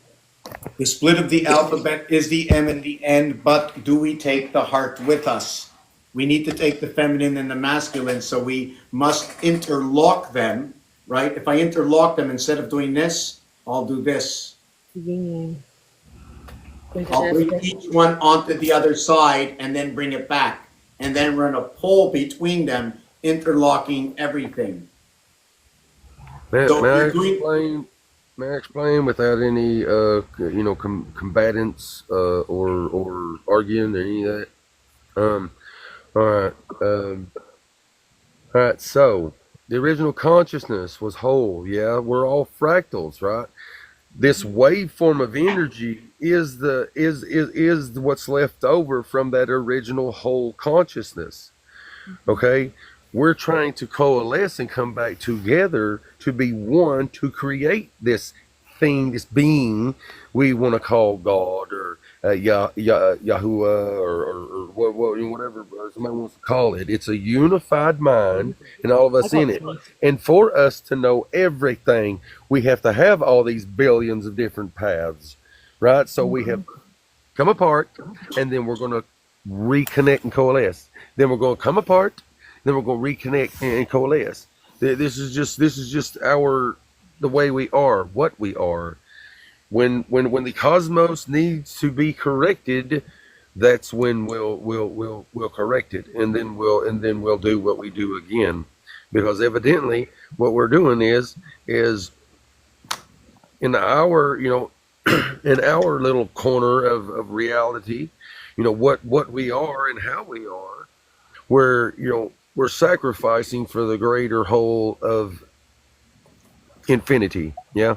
The split of the alphabet is the M and the N, but do we take the heart with us? We need to take the feminine and the masculine, so we must interlock them, right? If I interlock them, instead of doing this, I'll do this. Yin yang. I'll bring each one onto the other side and then bring it back. And then run a pole between them, interlocking everything. May So I you're doing, explain? May I explain without any, combatants or arguing or any of that? All right. All right. So the original consciousness was whole. Yeah, we're all fractals, right? This waveform of energy is what's left over from that original whole consciousness. Okay, we're trying to coalesce and come back together to be one to create this thing, this being we want to call God or Yahuwah or whatever somebody wants to call it. It's a unified mind and all of us in it. And for us to know everything, we have to have all these billions of different paths, right? So we have come apart, and then we're going to reconnect and coalesce. Then we're going to come apart, then we're going to reconnect and coalesce. This is just the way we are, what we are. When the cosmos needs to be corrected, that's when we'll correct it, and then we'll do what we do again, because evidently what we're doing is in our in our little corner of reality, what we are and how we are, we're sacrificing for the greater whole of infinity. Yeah.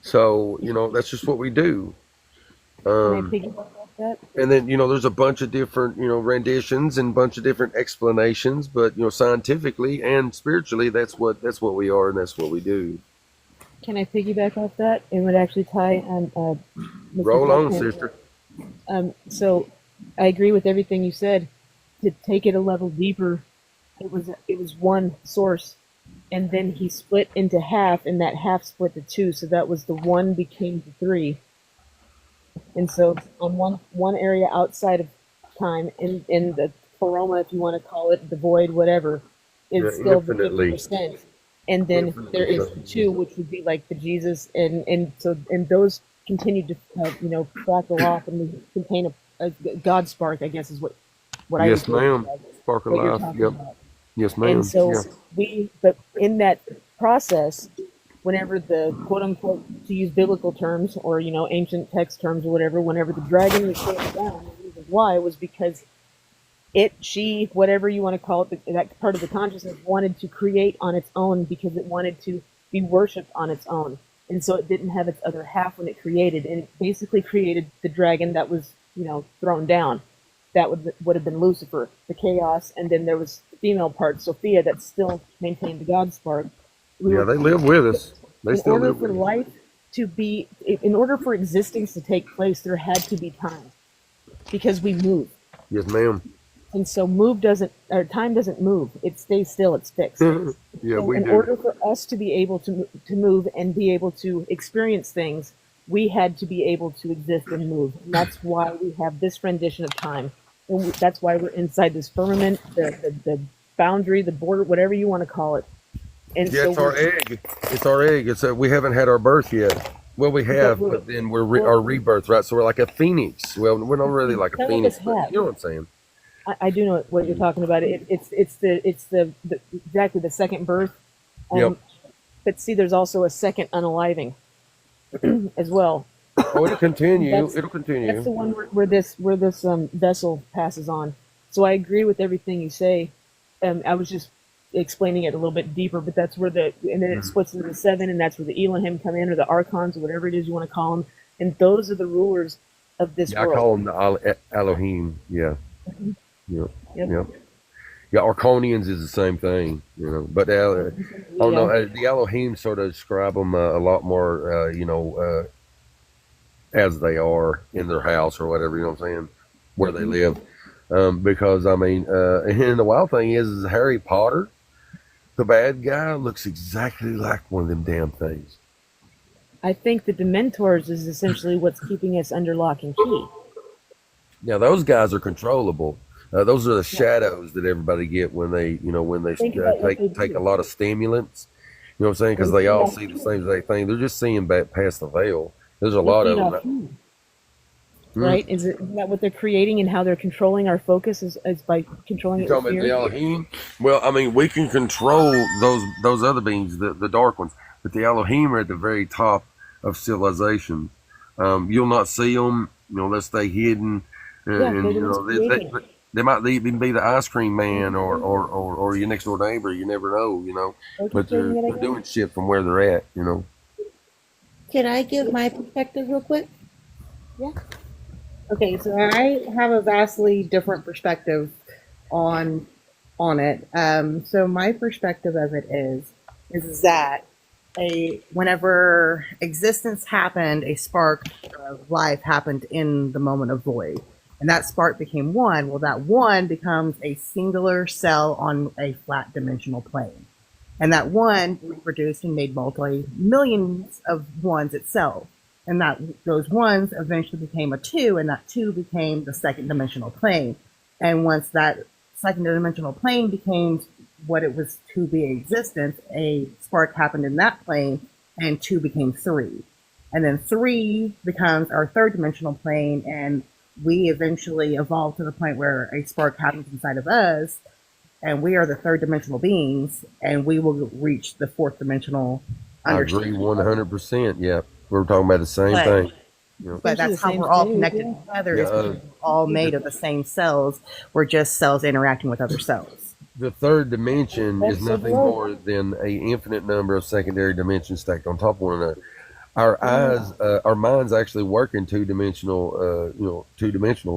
So that's just what we do. Can I piggyback off that? And then there's a bunch of different renditions and a bunch of different explanations, but scientifically and spiritually, that's what we are and that's what we do. Can I piggyback off that? It would actually tie on. Mr. Roll on, Blackman. sister. So I agree with everything you said. To take it a level deeper, it was one source, and then he split into half, and that half split to two. So that was the one became the three. And so on one area outside of time, in the pleroma, if you want to call it, the void, whatever, is still the Infinitely. 50%. And then there is the two, which would be like the Jesus, and those continue to fractal off and contain a God spark, I guess is what what I Yes, interpret ma'am. as Spark of what you're life. talking Yep. about. Yes, And ma'am. so Yeah. but in that process, whenever the quote unquote, to use biblical terms or, ancient text terms or whatever, whenever the dragon was taken down, the reason why was because she, whatever you want to call it, that part of the consciousness wanted to create on its own because it wanted to be worshipped on its own. And so it didn't have its other half when it created. And it basically created the dragon that was, thrown down. That would have been Lucifer, the chaos. And then there was the female part, Sophia, that still maintained the God spark. Yeah, they live with us. They In still order live for with us. life in order for existence to take place, there had to be time because we move. Yes, ma'am. And so time doesn't move. It stays still. It's fixed. Yeah, So we in do. order for us to be able to move and be able to experience things, we had to be able to exist and move. And that's why we have this rendition of time. And that's why we're inside this firmament, the boundary, the border, whatever you want to call it. And Yeah, so it's our egg. It's our egg. We haven't had our birth yet. Well, we have, but then we're our rebirth, right? So we're like a phoenix. Well, we're not really like a Some of phoenix, us but have. you know what I'm saying? I do know what you're talking about. It's the exactly the second birth. Yep. But see, there's also a second unaliving as well. Oh, it'll continue. That's- It'll continue. That's the one where this vessel passes on. So I agree with everything you say. I was just explaining it a little bit deeper, but that's where and then it splits into the seven, and that's where the Elohim come in, or the archons, or whatever it is you want to call them. And those are the rulers of this Yeah, I world. call them the Elohim. Yeah. Yep. Yep. Yep. Yeah, Arconians is the same thing, But I don't know. The Elohim sort of describe them a lot more, as they are in their house or whatever. You know what I'm saying? Where they live. Because I mean, and the wild thing is Harry Potter, the bad guy, looks exactly like one of them damn things. I think the Dementors is essentially what's keeping us under lock and key. Now those guys are controllable. Those are the shadows that everybody get when they, Think about what they take do. a lot of stimulants. You know what I'm saying? Because they all see the same exact thing. They're just seeing back past the veil. There's a lot of them. Right? Isn't that what they're creating and how they're controlling our focus is by controlling You it talking with about the fear? Elohim? Well, I mean, we can control those other beings, the dark ones, but the Elohim are at the very top of civilization. You'll not see them. They'll stay hidden, and they're just creating. they might even be the ice cream man or your next door neighbor. You never know. But they're doing shit from where they're at. Can I give my perspective real quick? Yeah. Okay, so I have a vastly different perspective on it. So my perspective of it is that whenever existence happened, a spark of life happened in the moment of void. And that spark became one. Well, that one becomes a singular cell on a flat dimensional plane. And that one reproduced and made multi-millions of ones itself. And those ones eventually became a two, and that two became the second dimensional plane. And once that second dimensional plane became what it was to be existence, a spark happened in that plane, and two became three. And then three becomes our third dimensional plane, and we eventually evolve to the point where a spark happens inside of us, and we are the third dimensional beings, and we will reach the fourth dimensional I agree 100%. Yeah, we're talking about the same But- thing. But that's how we're all connected together. Is because we're all made of the same cells. We're just cells interacting with other cells. The third dimension is That's so nothing cool. more than a infinite number of secondary dimensions stacked on top of one another. Our eyes, our minds actually work in two dimensional.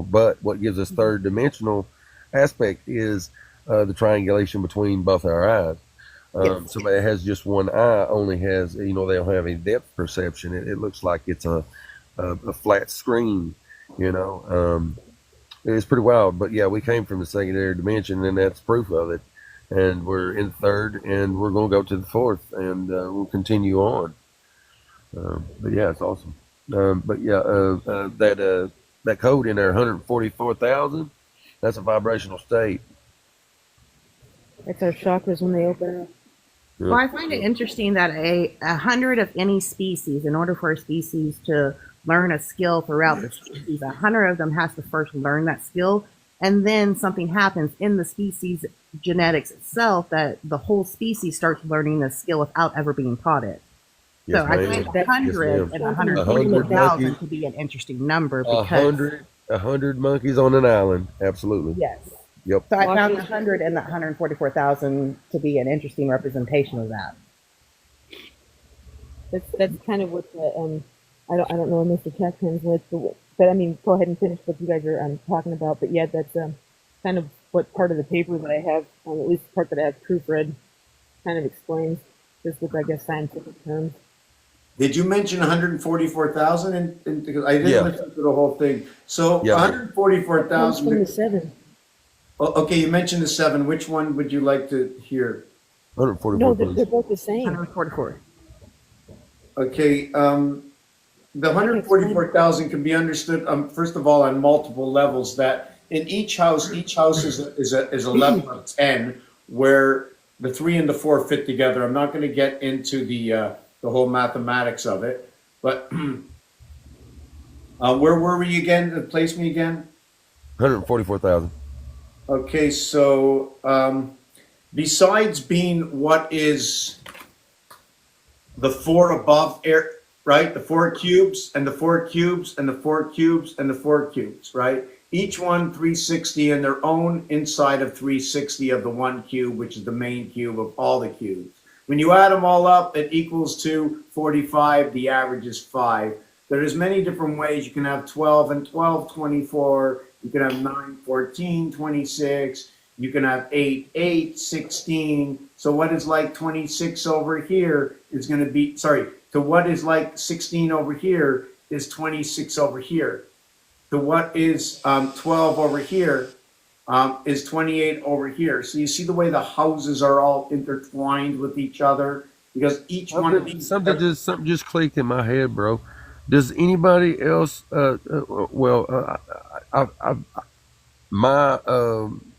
But what gives us third dimensional aspect is the triangulation between both our eyes. Somebody that has just one eye only has, they don't have any depth perception. It looks like it's a flat screen. It's pretty wild. But yeah, we came from the secondary dimension, and that's proof of it. And we're in third, and we're going to go to the fourth, and we'll continue on. But yeah, it's awesome. That code in there, 144,000, that's a vibrational state. That's our chakras when they open up. Yeah. Well, I find it interesting that 100 of any species, in order for a species to learn a skill throughout the species, 100 of them has to first learn that skill and then something happens in the species genetics itself that the whole species starts learning the skill without ever being taught it. Yes, So I ma'am. find Yes, 100 and 100 144,000 monkeys. to be an interesting number A because hundred monkeys on an island. Absolutely. yes. Yep. So I found 100 and the 144,000 to be an interesting representation of that. That's kind of what the I don't know what Mr. Checkman's with, but I mean, go ahead and finish what you guys are talking about. But yeah, that's kind of what part of the paper that I have, at least the part that I have proofread, kind of explains, just with, I guess, scientific terms. Did you mention 144,000? Because I didn't Yeah. listen to the whole thing. So Yeah. 144,000. From the 7. Okay, you mentioned the 7. Which one would you like to hear? 144. No, they're both the same. 144. Okay, the 144,000 can be understood, first of all, on multiple levels. That in each house is a level of 10, where the 3 and the 4 fit together. I'm not going to get into the whole mathematics of it, but where were we again? Place me again. 144,000. Okay, so besides being what is the 4 above air, right? The 4 cubes and the 4 cubes and the 4 cubes and the 4 cubes, right? Each one 360 in their own inside of 360 of the 1 cube, which is the main cube of all the cubes. When you add them all up, it equals to 45. The average is 5. There's many different ways. You can have 12 and 12, 24. You can have 9, 14, 26. You can have 8, 8, 16. So what is like 26 over here is going to be, sorry, to what is like 16 over here is 26 over here. To what is 12 over here is 28 over here. So you see the way the houses are all intertwined with each other, because each one of these. Something just clicked in my head, bro. Does anybody else? My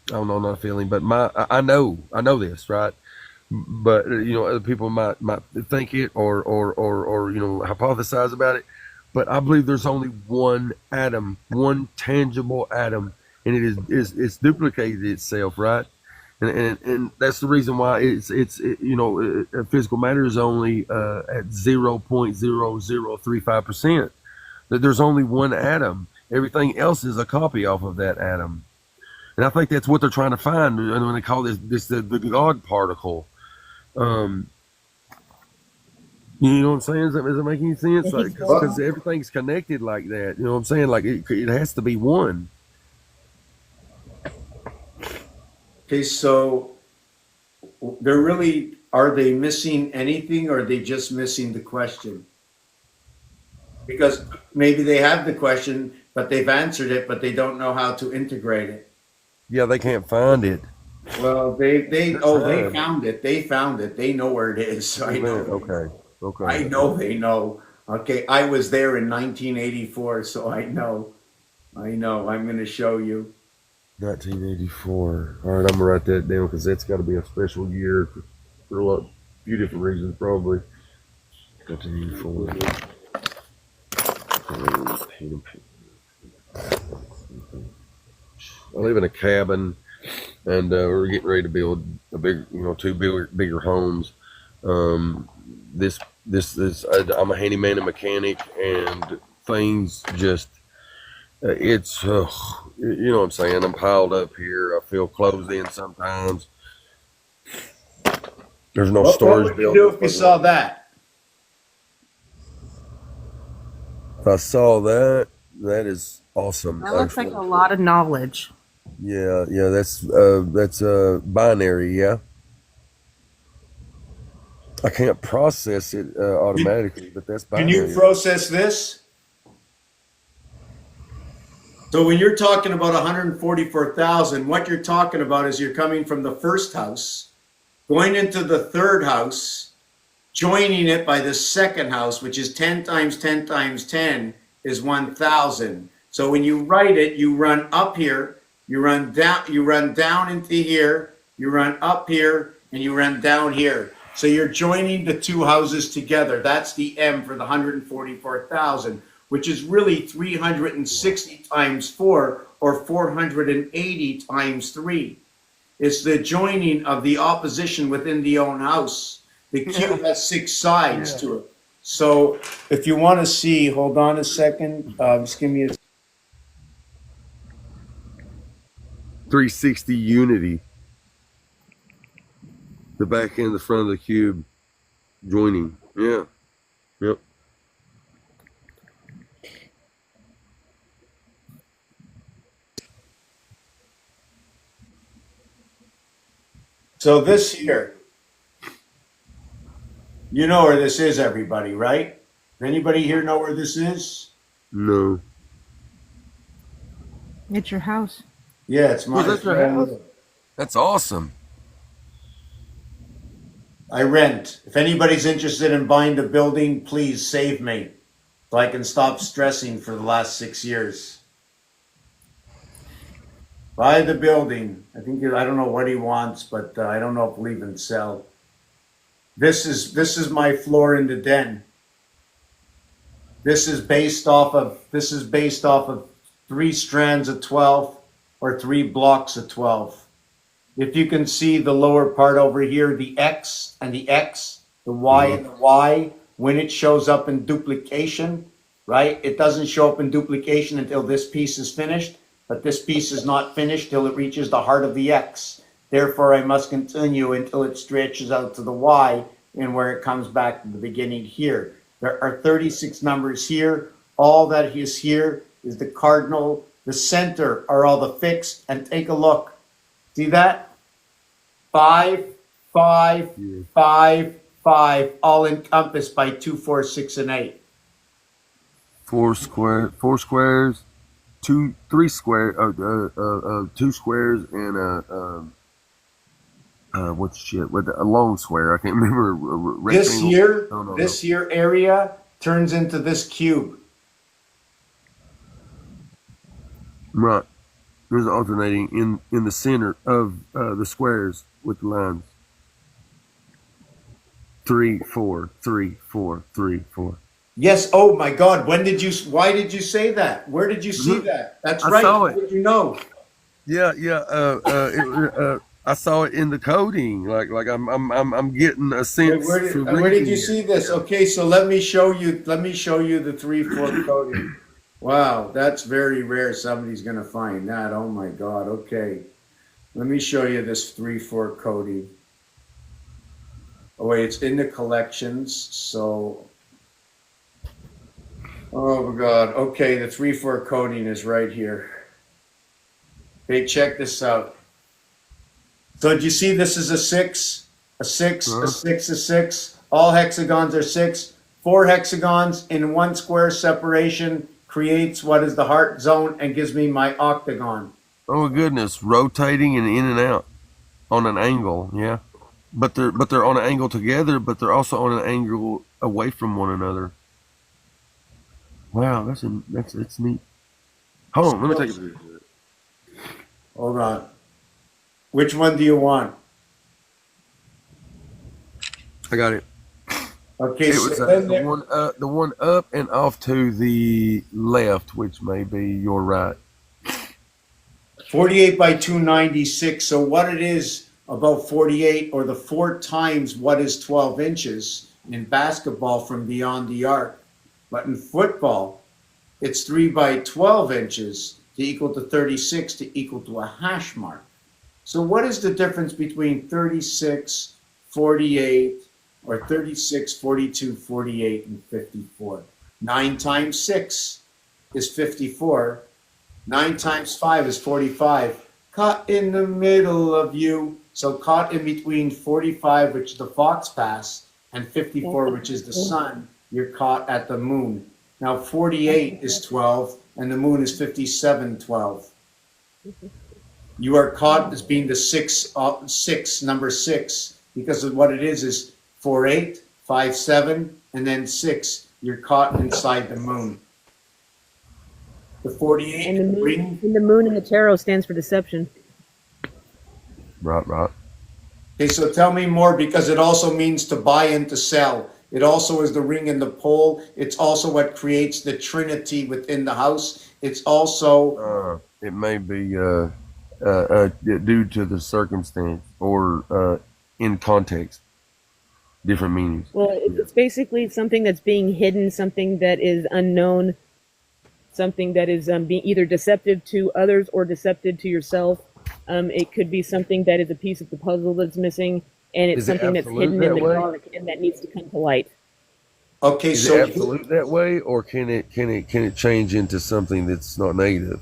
I don't know, not a feeling, but I know this, right? But other people might think it or hypothesize about it. But I believe there's only one atom, one tangible atom, and it's duplicated itself, right? And that's the reason why physical matter is only at 0.0035%. That there's only one atom. Everything else is a copy off of that atom. And I think that's what they're trying to find when they call this the God particle. You know what I'm saying? Does it make any sense? Like, because everything's connected like that. You know what I'm saying? Like it has to be one. Okay, so are they missing anything, or are they just missing the question? Because maybe they have the question, but they've answered it, but they don't know how to integrate it. Yeah, they can't find it. Well, they found it. They found it. They know where it is. I know. Okay. I know they know. Okay, I was there in 1984, so I know. I'm going to show you. 1984. All right, I'm gonna write that down because that's got to be a special year for a few different reasons, probably. 1984. I live in a cabin, and we're getting ready to build a big, two bigger homes. I'm a handyman and mechanic, and things just, it's, you know what I'm saying? I'm piled up here. I feel closed in sometimes. There's no storage What would you do if you saw that? If I saw that, that is awesome. That looks like a lot of knowledge. Yeah, that's binary, yeah. I can't process it automatically, but that's binary. Can you process this? So when you're talking about 144,000, what you're talking about is you're coming from the first house, going into the third house, joining it by the second house, which is 10 times 10 times 10 is 1,000. So when you write it, you run up here, you run down into here, you run up here, and you run down here. So you're joining the two houses together. That's the M for the 144,000. which is really 360 times 4 or 480 times 3. It's the joining of the opposition within the own house. The cube has 6 sides to it. So if you want to see, hold on a second. Just give me a 360 unity. The back and the front of the cube joining. Yeah. Yep. So this here, you know where this is, everybody, right? Anybody here know where this is? No. It's your house. Yeah, it's my that's your house? That's awesome. I rent. If anybody's interested in buying the building, please save me so I can stop stressing for the last 6 years. Buy the building. I don't know what he wants, but I don't know if we'll even sell. This is my floor in the den. This is based off of 3 strands of 12 or 3 blocks of 12. If you can see the lower part over here, the X and the X, the Y and the Y, when it shows up in duplication, right? It doesn't show up in duplication until this piece is finished, but this piece is not finished till it reaches the heart of the X. Therefore, I must continue until it stretches out to the Y and where it comes back to the beginning here. There are 36 numbers here. All that is here is the cardinal. The center are all the fixed. And take a look. See that? 5, 5, 5, 5, all encompassed by 2, 4, 6, and 8. 4 squares, 3 squares, 2 squares, and what's shit with a long square. I can't remember. This here area turns into this cube. Right. There's alternating in the center of the squares with the lines. 3, 4, 3, 4, 3, 4. Yes. Oh my God. Why did you say that? Where did you see that? That's right. Saw it. How did you know? Yeah. I saw it in the coding. Like I'm getting a sense. Where did you see this? Okay, so let me show you the 3/4 coding. Wow, that's very rare. Somebody's gonna find that. Oh my God. Okay, let me show you this 3/4 coding. Oh wait, it's in the collections. So, oh my God. Okay, the 3/4 coding is right here. Okay, check this out. So do you see this is a 6, a 6, a 6, a 6. All hexagons are 6. 4 hexagons in 1 square separation creates what is the heart zone and gives me my octagon. Oh goodness, rotating and in and out on an angle, yeah. But they're on an angle together, but they're also on an angle away from one another. Wow, that's neat. Hold on, let me take a picture. Hold on. Which one do you want? I got it. Okay, it was the one up and off to the left, which may be your right. 48 by 296. So what it is about 48, or the 4 times what is 12 inches in basketball from beyond the arc. But in football, it's 3 by 12 inches to equal to 36 to equal to a hash mark. So what is the difference between 36, 48, or 36, 42, 48, and 54? 9 times 6 is 54. 9 times 5 is 45. Caught in the middle of you. So caught in between 45, which is the fox pass, and 54, which is the sun, you're caught at the moon. Now 48 is 12, and the moon is 57, 12. You are caught as being the number 6, because of what it is 4, 8, 5, 7, and then 6. You're caught inside the moon. The 48 and the moon in the tarot stands for deception. Right. Okay, so tell me more, because it also means to buy and to sell. It also is the ring and the pole. It's also what creates the Trinity within the house. It's also It may be due to the circumstance or in context, different meanings. Well, Yeah. it's basically something that's being hidden, something that is unknown, something that is being either deceptive to others or deceptive to yourself. It could be something that is a piece of the puzzle that's missing, and it's Is it something that's absolute hidden in that the way? dark and that needs to come to light. okay. Is it So absolute that way, or can it change into something that's not negative?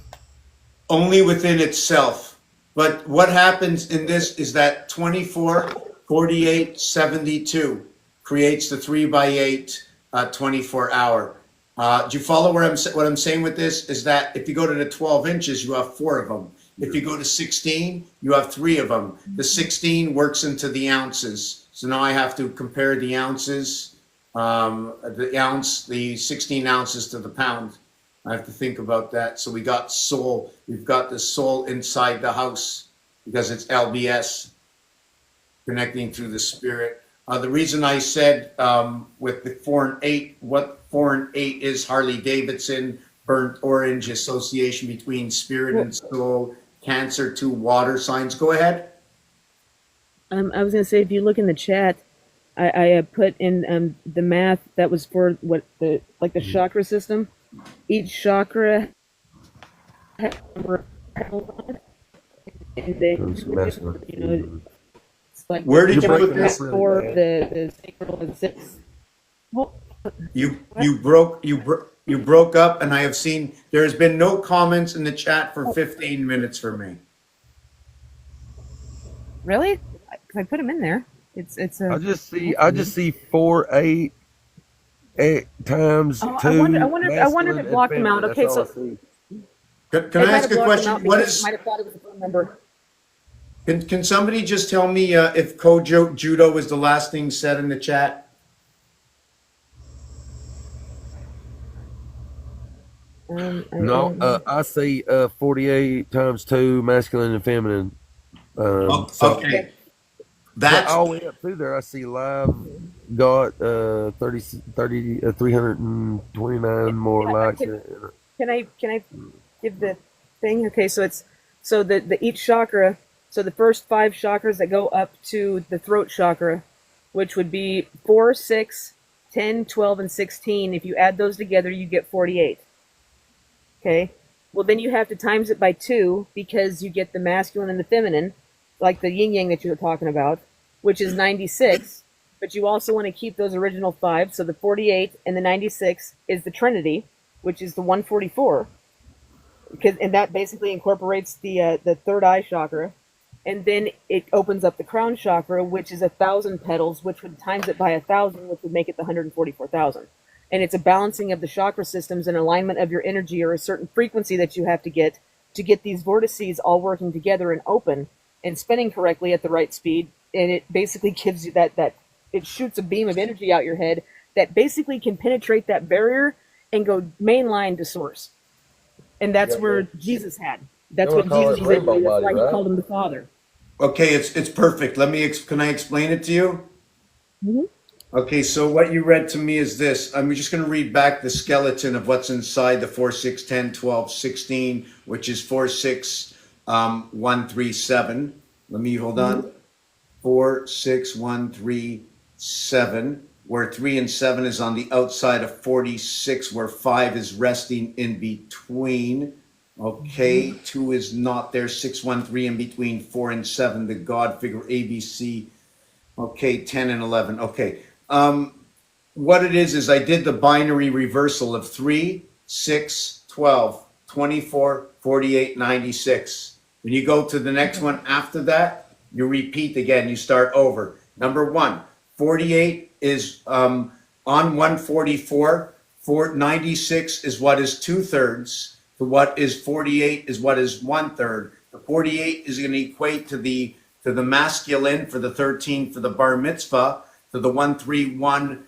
only within itself. But what happens in this is that 24, 48, 72 creates the 3 by 8 24 hour. Do you follow what I'm saying with this? Is that if you go to the 12 inches, you have 4 of them. If you go to 16, you have 3 of them. The 16 works into the ounces. So now I have to compare the ounces, the 16 ounces to the pound. I have to think about that. So we got soul. We've got the soul inside the house because it's LBS connecting through the spirit. The reason I said with the 4 and 8, what 4 and 8 is Harley Davidson, burnt orange association between spirit and soul, Cancer to water signs. Go ahead. I was going to say, if you look in the chat, I put in the math that was for what the chakra system. Each chakra has a number of petals on it, and it's like Where did the you put this? the sacral and 6. Well, You broke up, and I have seen there has been no comments in the chat for 15 minutes for me. really? Because I put them in there. It's a. I just see 4, 8, 8 times 2. I wonder if it blocked them out. Okay, so Can I ask a question? What is? Might have thought it was a phone number. Can somebody just tell me if Kojo Judo was the last thing said in the chat? No, I see 48 times 2, masculine and feminine. Okay, But that's all the way up through there, I see live got 329 more likes. Can I give the thing? Okay, so it's the each chakra. So the first 5 chakras that go up to the throat chakra, which would be 4, 6, 10, 12, and 16. If you add those together, you get 48. Okay. Well, then you have to times it by 2 because you get the masculine and the feminine, like the yin yang that you were talking about, which is 96. But you also want to keep those original 5. So the 48 and the 96 is the Trinity, which is the 144. And that basically incorporates the third eye chakra. And then it opens up the crown chakra, which is 1,000 petals, which would times it by 1,000, which would make it the 144,000. And it's a balancing of the chakra systems and alignment of your energy or a certain frequency that you have to get these vortices all working together and open and spinning correctly at the right speed. And it basically gives you that it shoots a beam of energy out your head that basically can penetrate that barrier and go mainline to source. And that's where Jesus had. That's what Jesus did. That's why he called him the Father. okay. It's perfect. Can I explain it to you? Mm-hmm. Okay, so what you read to me is this. I'm just going to read back the skeleton of what's inside the 4, 6, 10, 12, 16, which is 4, 6, 1, 3, 7. Let me hold on. 4, 6, 1, 3, 7, where 3 and 7 is on the outside of 46, where 5 is resting in between. Okay, 2 is not there. 6, 1, 3 in between 4 and 7, the God figure ABC. Okay, 10 and 11. Okay. What it is I did the binary reversal of 3, 6, 12, 24, 48, 96. When you go to the next one after that, you repeat again, you start over. Number 1, 48 is on 144, 96 is what is 2/3, to what is 48 is what is 1/3. The 48 is going to equate to the masculine for the 13 for the bar mitzvah, to the 131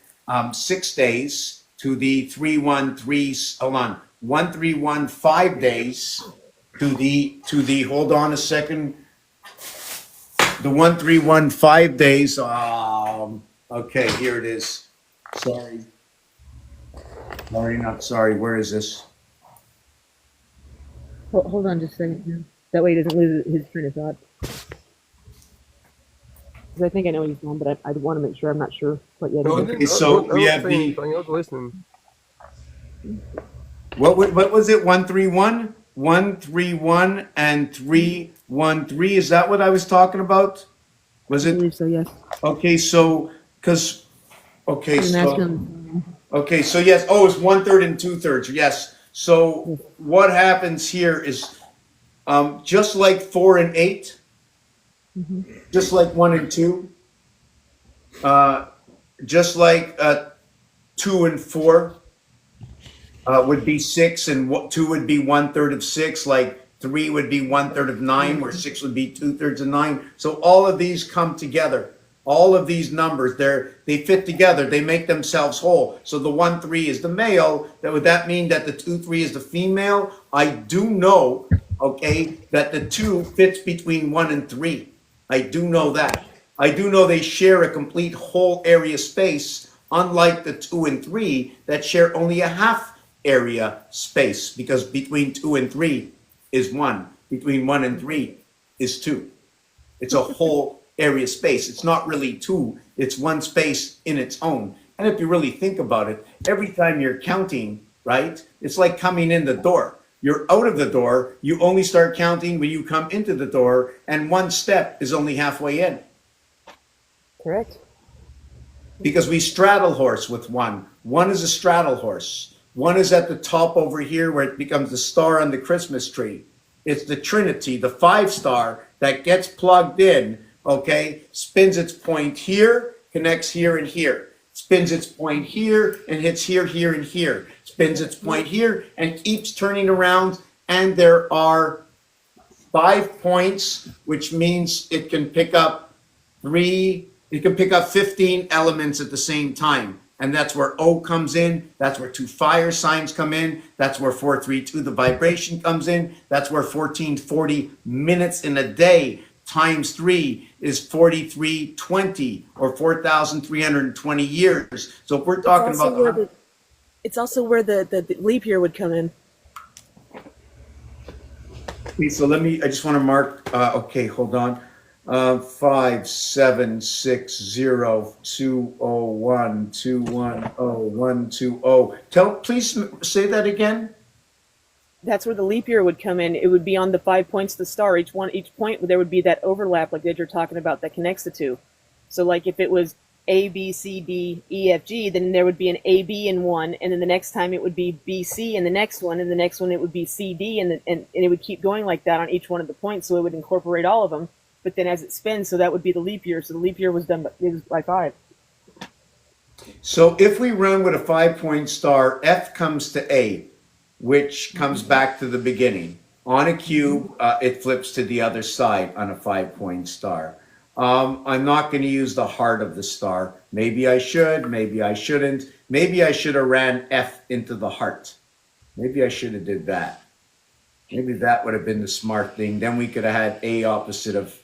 6 days, to the 313 131 5 days, to the hold on a second, the 131 5 days. Okay, here it is. Sorry. Sorry, not sorry. Where is this? Hold on just a second. Here. That way he doesn't lose his train of thought. Because I think I know what he's doing, but I want to make sure. I'm not sure what yet. No, I He didn't. So I we wasn't have saying the, anything. I was listening. what was it? 131, 131, and 313. Is that what I was talking about? Was I it? believe so. Yes. Okay, so because okay, I'm so asking. okay, so yes. Oh, it's 1/3 and 2/3. Yes. So what happens here is just like 4 and 8, just like 1 and 2, just like 2 and 4 would be 6, and 2 would be 1/3 of 6. Like 3 would be 1/3 of 9, where 6 would be 2/3 of 9. So all of these come together. All of these numbers, they fit together. They make themselves whole. So the 1/3 is the male. Would that mean that the 2/3 is the female? I do know, okay, that the 2 fits between 1 and 3. I do know that. I do know they share a complete whole area space, unlike the 2 and 3 that share only a half area space, because between 2 and 3 is 1. Between 1 and 3 is 2. It's a whole area space. It's not really 2, it's one space in its own. And if you really think about it, every time you're counting, right, it's like coming in the door. You're out of the door, you only start counting when you come into the door, and one step is only halfway in. Correct. Because we straddle horse with one. One is a straddle horse. One is at the top over here where it becomes the star on the Christmas tree. It's the Trinity, the 5-star that gets plugged in, okay, spins its point here, connects here and here. Spins its point here and hits here, here, and here. Spins its point here and keeps turning around. And there are 5 points, which means it can pick up 15 elements at the same time. And that's where O comes in. That's where 2 fire signs come in. That's where 432, the vibration, comes in. That's where 1440 minutes in a day times 3 is 4320, or 4,320 years. So if we're talking about... It's also where the leap year would come in. Okay, so I just want to mark, okay, hold on. 5 7 6 0 2 0 1 2 1 0 1 2 0. Please say that again. That's where the leap year would come in. It would be on the 5 points of the star. Each point there would be that overlap, like that you're talking about, that connects the two. So, like if it was A, B, C, D, E, F, G, then there would be an A, B in one, and then the next time it would be B, C in the next one, and the next one it would be C, D, and it would keep going like that on each one of the points. So it would incorporate all of them. But then as it spins, so that would be the leap year. So the leap year was done by 5. So if we run with a 5-point star, F comes to A, which comes back to the beginning. On a cube, it flips to the other side on a 5-point star. I'm not going to use the heart of the star. Maybe I should, maybe I shouldn't. Maybe I should have ran F into the heart. Maybe I should have did that. Maybe that would have been the smart thing. Then we could have had A opposite of...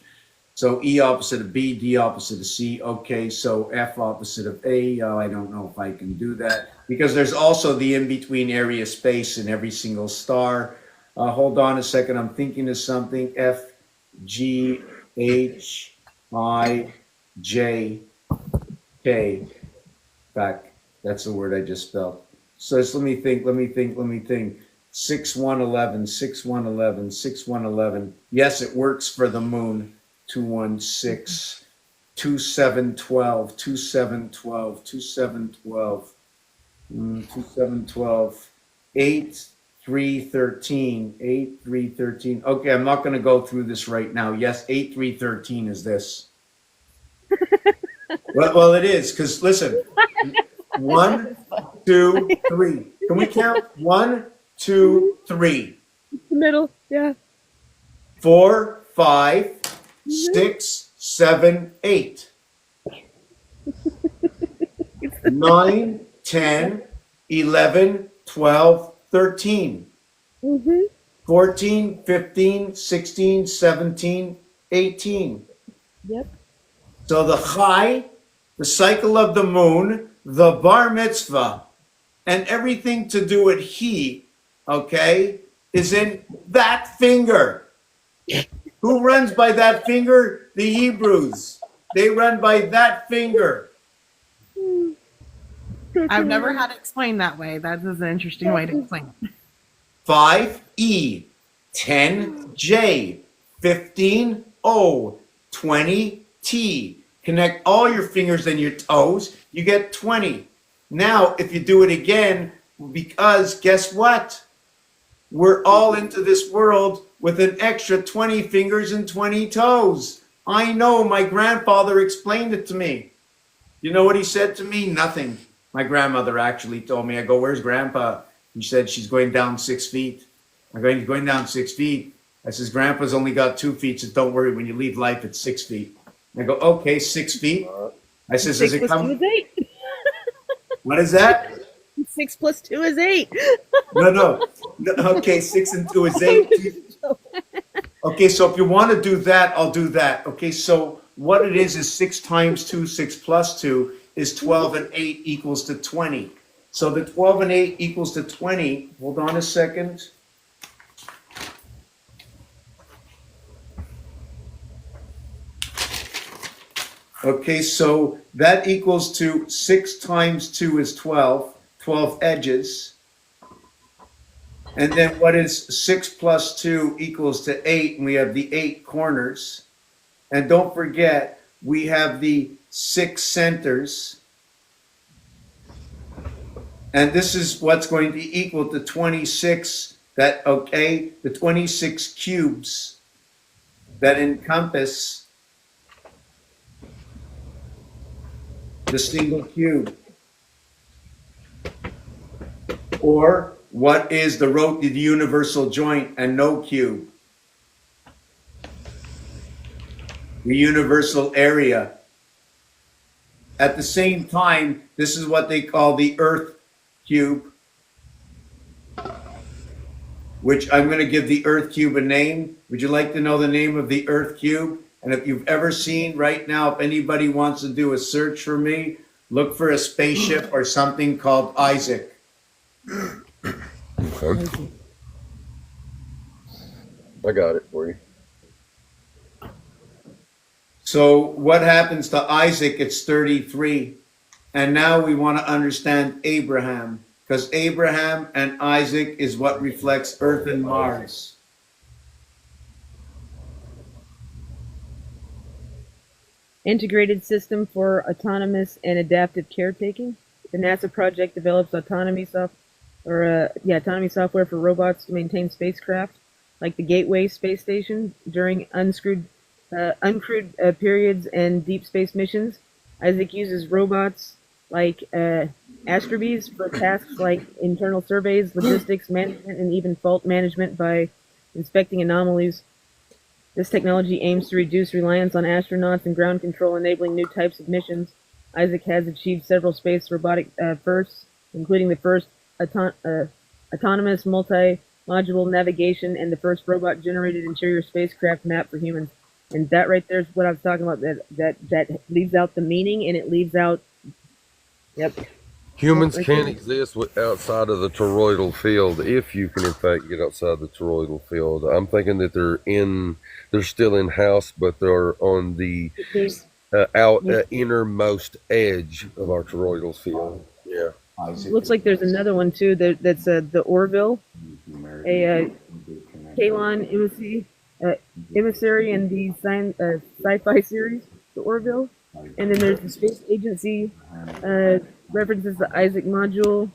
So E opposite of B, D opposite of C. Okay, so F opposite of A. I don't know if I can do that, because there's also the in-between area space in every single star. Hold on a second. I'm thinking of something. F, G, H, I, J, K. Back. That's the word I just spelled. So let me think. 6 1 11, 6 1 11, 6 1 11. Yes, it works for the moon. 2 1 6, 2 7 12, 2 7 12, 2 7 12, 2 7 12, 8 3 13, 8 3 13. Okay, I'm not going to go through this right now. Yes, 8 3 13 is this. Well, it is, because listen, 1 2 3. Can we count? 1 2 3. The middle, yeah. 4 5 6 7 8. 9 10 11 12 13. 14 15 16 17 18. Yep. So the cycle of the moon the bar mitzvah and everything to do with he, okay, is in that finger. Who runs by that finger? The Hebrews. They run by that finger. I've never had it explained that way. That is an interesting way to explain it. 5E, 10J, 15O, 20T. Connect all your fingers and your toes, you get 20. Now, if you do it again, because guess what? We're all into this world with an extra 20 fingers and 20 toes. I know, my grandfather explained it to me. You know what he said to me? Nothing. My grandmother actually told me. I go, where's Grandpa? He said, she's going down 6 feet. I'm going, he's going down 6 feet. I says, Grandpa's only got 2 feet, so don't worry. When you leave life, it's 6 feet. I go, okay, 6 feet. I says, does it come? 2 is 8. What is that? 6 plus 2 is 8. No. Okay, 6 and 2 is 8. Okay, so if you want to do that, I'll do that. Okay, so what it is 6 times 2, 6 plus 2 is 12 and 8 equals to 20. So the 12 and 8 equals to 20. Hold on a second. Okay, so that equals to 6 times 2 is 12, 12 edges. And then what is 6 plus 2 equals to 8, and we have the 8 corners. And don't forget, we have the 6 centers. And this is what's going to equal to 26, that, okay, the 26 cubes that encompass the single cube. Or what is the universal joint and no cube? The universal area. At the same time, this is what they call the earth cube, which I'm going to give the earth cube a name. Would you like to know the name of the earth cube? And if you've ever seen right now, if anybody wants to do a search for me, look for a spaceship or something called Isaac. Okay. I got it for you. So what happens to Isaac? It's 33. And now we want to understand Abraham, because Abraham and Isaac is what reflects Earth and Mars. Integrated System for Autonomous and Adaptive Caretaking. The NASA project develops autonomy software for robots to maintain spacecraft, like the Gateway space station, during uncrewed periods and deep space missions. Isaac uses robots like Astrobes for tasks like internal surveys, logistics management, and even fault management by inspecting anomalies. This technology aims to reduce reliance on astronauts and ground control, enabling new types of missions. Isaac has achieved several space robotic firsts, including the first autonomous multi-module navigation and the first robot-generated interior spacecraft map for humans. And that right there is what I was talking about. That leaves out the meaning, and it leaves out. Yep. Humans Right can't there. exist outside of the toroidal field if you can, in fact, get outside the toroidal field. I'm thinking that they're still in house, but they're on the innermost edge of our toroidal field. Yeah. Looks like there's another one too. That's the Orville, a Kalon emissary in the sci-fi series, the Orville, and then there's the Space Agency references the Isaac module.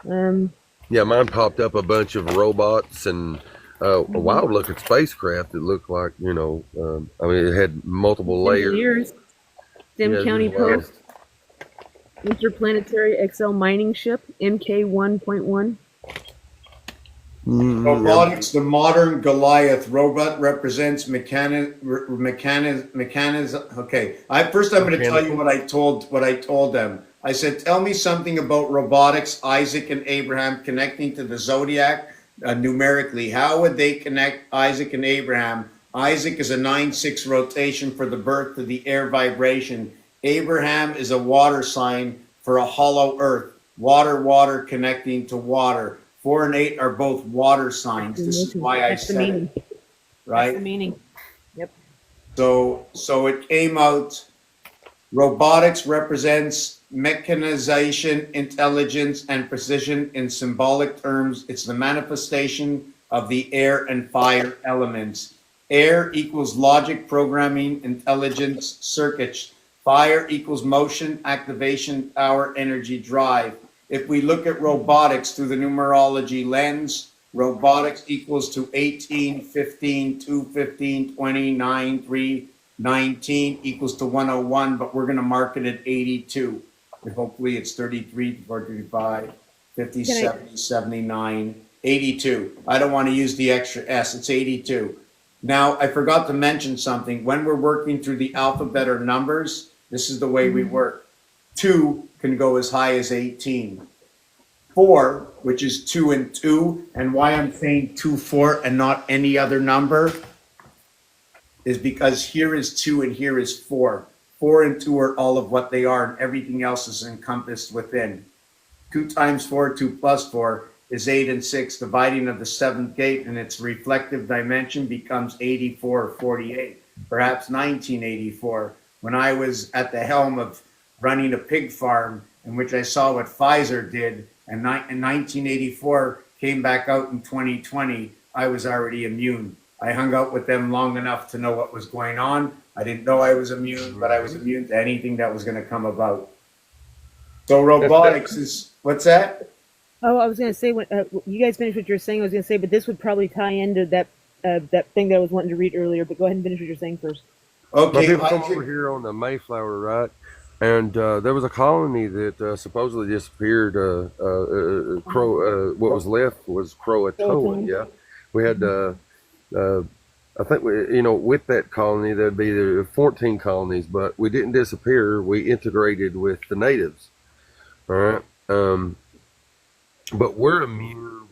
Yeah, mine popped up a bunch of robots and a wild-looking spacecraft that looked like, it had multiple layers. Engineers, Sim County Post, Interplanetary XL mining ship, MK 1.1. Robotics, the modern Goliath robot represents mechanism. Okay, I'm going to tell you what I told them. I said, tell me something about robotics, Isaac and Abraham connecting to the zodiac numerically. How would they connect Isaac and Abraham? Isaac is a 9-6 rotation for the birth to the air vibration. Abraham is a water sign for a hollow earth. Water, water connecting to water. 4 and 8 are both water signs. This is why I That's the said meaning. it, That's the right? meaning. Yep. So it came out. Robotics represents mechanization, intelligence, and precision in symbolic terms. It's the manifestation of the air and fire elements. Air equals logic, programming, intelligence, circuits. Fire equals motion, activation, power, energy, drive. If we look at robotics through the numerology lens, robotics equals to 18, 15, 2, 15, 20, 9, 3, 19 equals to 101, but we're going to mark it at 82. And hopefully it's 33, 35, 50, Can I- 70, 79, 82. I don't want to use the extra S. It's 82. Now, I forgot to mention something. When we're working through the alphabet or numbers, this is the way we work. 2 can go as high as 18. 4, which is 2 and 2, and why I'm saying 2, 4 and not any other number is because here is 2 and here is 4. 4 and 2 are all of what they are, and everything else is encompassed within. 2 times 4, 2 plus 4 is 8 and 6. Dividing of the seventh gate and its reflective dimension becomes 84 or 48, perhaps 1984. When I was at the helm of running a pig farm, in which I saw what Pfizer did, and in 1984 came back out in 2020, I was already immune. I hung out with them long enough to know what was going on. I didn't know I was immune, but I was immune to anything that was going to come about. So robotics is, what's that? Oh, I was going to say, when you guys finished what you were saying, I was going to say, but this would probably tie into that thing that I was wanting to read earlier. But go ahead and finish what you're saying first. My Okay, people come over here on the Mayflower, right? And there was a colony that supposedly disappeared. What was left was Croatoan. Yeah, we had. I think with that colony, there'd be 14 colonies, but we didn't disappear. We integrated with the natives. All right. But we're immune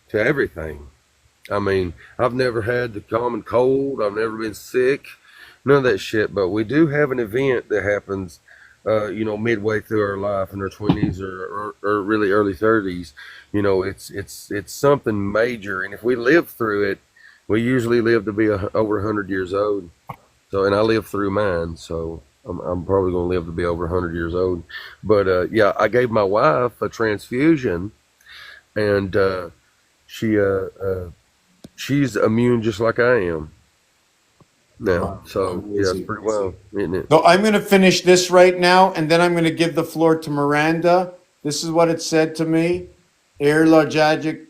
to everything. I mean, I've never had the common cold. I've never been sick. None of that shit. But we do have an event that happens, midway through our life in our 20s or really early 30s. It's something major. And if we live through it, we usually live to be over 100 years old. So, and I lived through mine. So I'm probably going to live to be over 100 years old. But yeah, I gave my wife a transfusion, and she's immune just like I am now. So yeah, it's pretty well, isn't it? So I'm going to finish this right now, and then I'm going to give the floor to Miranda. This is what it said to me. Air logic,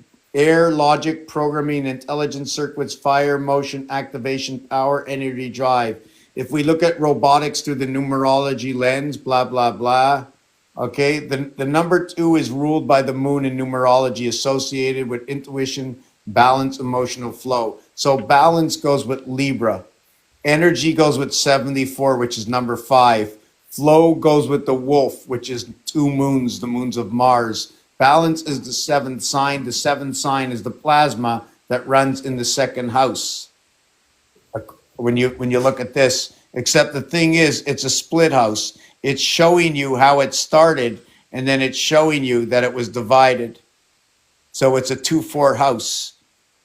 programming, intelligence circuits, fire, motion, activation, power, energy, drive. If we look at robotics through the numerology lens, blah, blah, blah. Okay, the number 2 is ruled by the moon in numerology, associated with intuition, balance, emotional flow. So balance goes with Libra. Energy goes with 74, which is number 5. Flow goes with the wolf, which is 2 moons, the moons of Mars. Balance is the 7th sign. The 7th sign is the plasma that runs in the 2nd house. When you look at this, except the thing is, it's a split house. It's showing you how it started, and then it's showing you that it was divided. So it's a 2-4 house.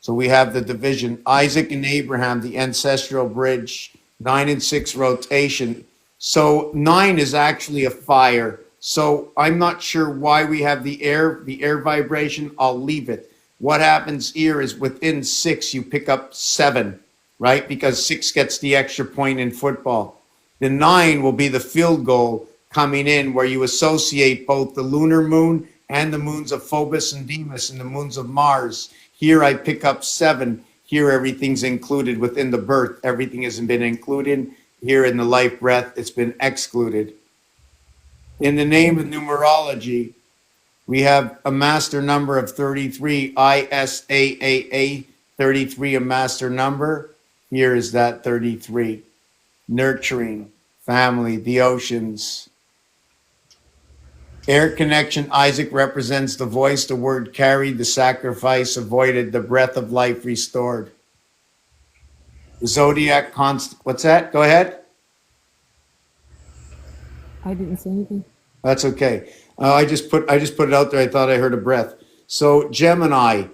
So we have the division, Isaac and Abraham, the ancestral bridge, 9 and 6 rotation. So 9 is actually a fire. So I'm not sure why we have the air vibration. I'll leave it. What happens here is within 6, you pick up 7, right? Because 6 gets the extra point in football. The 9 will be the field goal coming in, where you associate both the lunar moon and the moons of Phobos and Deimos and the moons of Mars. Here I pick up 7. Here everything's included within the birth. Everything hasn't been included. Here in the life breath, it's been excluded. In the name of numerology, we have a master number of 33, ISAAA 33, a master number. Here is that 33. Nurturing, family, the oceans. Air connection, Isaac represents the voice, the word carried, the sacrifice avoided, the breath of life restored. The zodiac constant, what's that? Go ahead. I didn't say anything. That's okay. I just put it out there. I thought I heard a breath. So Gemini.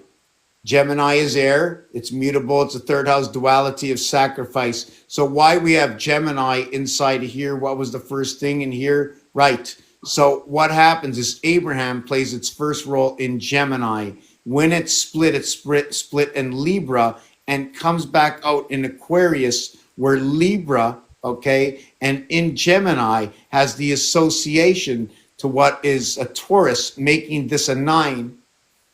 Gemini is air. It's mutable. It's a third house duality of sacrifice. So why we have Gemini inside of here? What was the first thing in here? Right. So what happens is Abraham plays its first role in Gemini. When it's split in Libra and comes back out in Aquarius, where Libra, okay, and in Gemini has the association to what is a Taurus, making this a 9.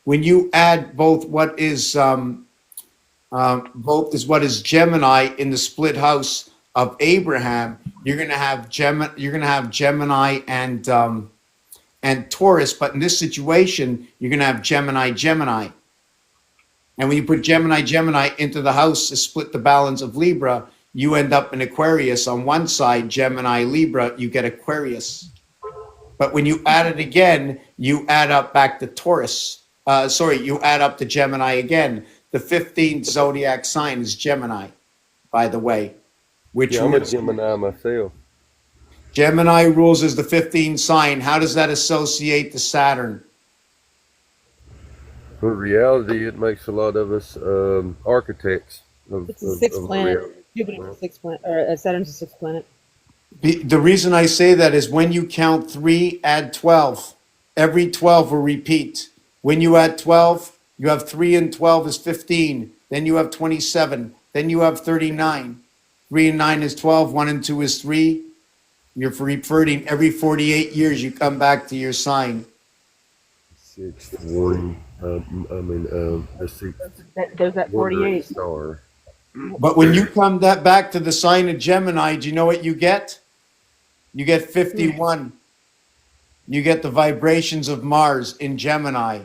When you add both what is what is Gemini in the split house of Abraham, you're gonna have Gemini and Taurus, but in this situation, you're gonna have Gemini. And when you put Gemini into the house to split the balance of Libra, you end up in Aquarius. On one side, Gemini, Libra, you get Aquarius. But when you add it again, you add up back to Taurus. You add up to Gemini again. The 15th zodiac sign is Gemini, by the way. Which Yeah, I'm a Gemini myself. Gemini rules as the 15th sign. How does that associate to Saturn? But reality, it makes a lot of us architects It's the sixth planet. reality. Jupiter's the sixth planet, or Saturn's the sixth planet. The reason I say that is when you count 3, add 12. Every 12 will repeat. When you add 12, you have 3 and 12 is 15. Then you have 27. Then you have 39. 3 and 9 is 12. 1 and 2 is 3. You're reverting every 48 years. You come back to your sign. 6, 1. The 6. There's that 48. Star. But when you come back to the sign of Gemini, do you know what you get? You get 51. You get the vibrations of Mars in Gemini.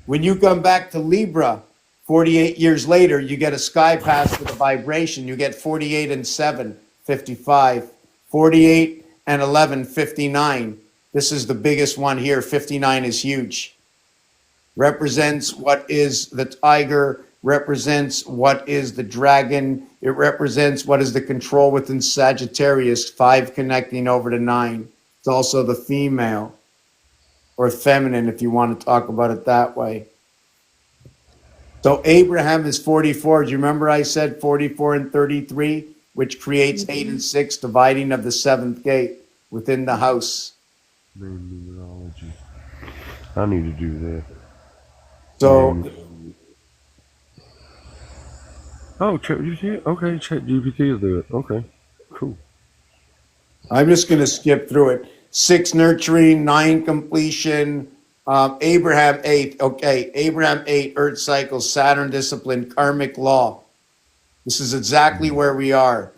When you come back to Libra, 48 years later, you get a sky pass with a vibration. You get 48 and 7, 55. 48 and 11, 59. This is the biggest one here. 59 is huge. Represents what is the tiger, represents what is the dragon. It represents what is the control within Sagittarius, 5 connecting over to 9. It's also the female or feminine, if you want to talk about it that way. So Abraham is 44. Do you remember I said 44 and 33, which creates 8 and 6, dividing of the 7th gate within the house. Numerology. I need to do that. So Oh, ChatGPT. Okay, ChatGPT will do it. Okay, cool. I'm just going to skip through it. 6 nurturing, 9 completion, Abraham 8. Okay, Abraham 8, Earth cycle, Saturn discipline, karmic law. This is exactly where we are.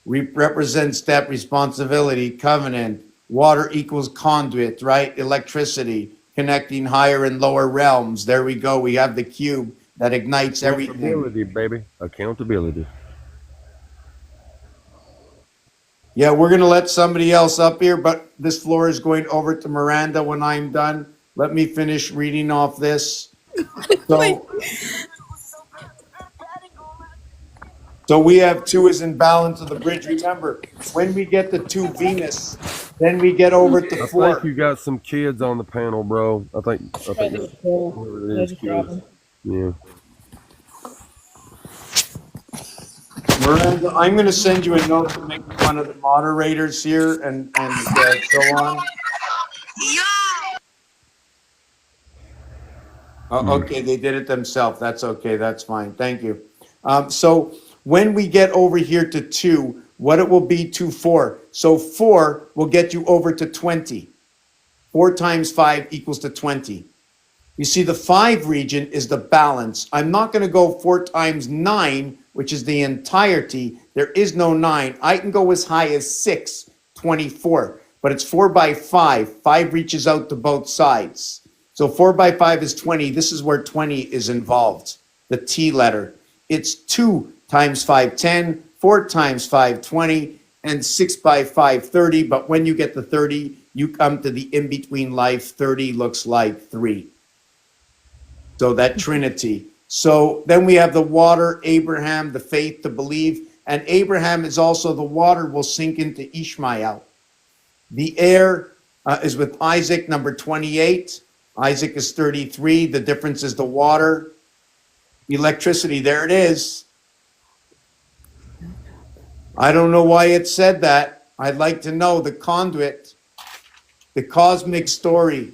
Represents step, responsibility, covenant. Water equals conduit, right? Electricity, connecting higher and lower realms. There we go. We have the cube that ignites everything. Accountability, baby. Accountability. Yeah, we're going to let somebody else up here, but this floor is going over to Miranda when I'm done. Let me finish reading off this. So we have 2 is in balance of the bridge. Remember, when we get the 2 Venus, then we get over to I 4. think you got some kids on the panel, bro. I think whoever it is, kids. Yeah. Miranda, I'm going to send you a note to make you one of the moderators here and so on. Okay, they did it themselves. That's okay. That's fine. Thank you. So when we get over here to 2, what it will be to 4. So 4 will get you over to 20. 4 times 5 equals to 20. You see, the 5 region is the balance. I'm not going to go 4 times 9, which is the entirety. There is no 9. I can go as high as 6, 24. But it's 4 by 5. 5 reaches out to both sides. So 4 by 5 is 20. This is where 20 is involved, the T letter. It's 2 times 5, 10, 4 times 5, 20, and 6 by 5, 30. But when you get to 30, you come to the in-between life. 30 looks like 3. So that Trinity. So then we have the water, Abraham, the faith to believe. And Abraham is also the water will sink into Ishmael. The air is with Isaac, number 28. Isaac is 33. The difference is the water. Electricity, there it is. I don't know why it said that. I'd like to know the conduit, the cosmic story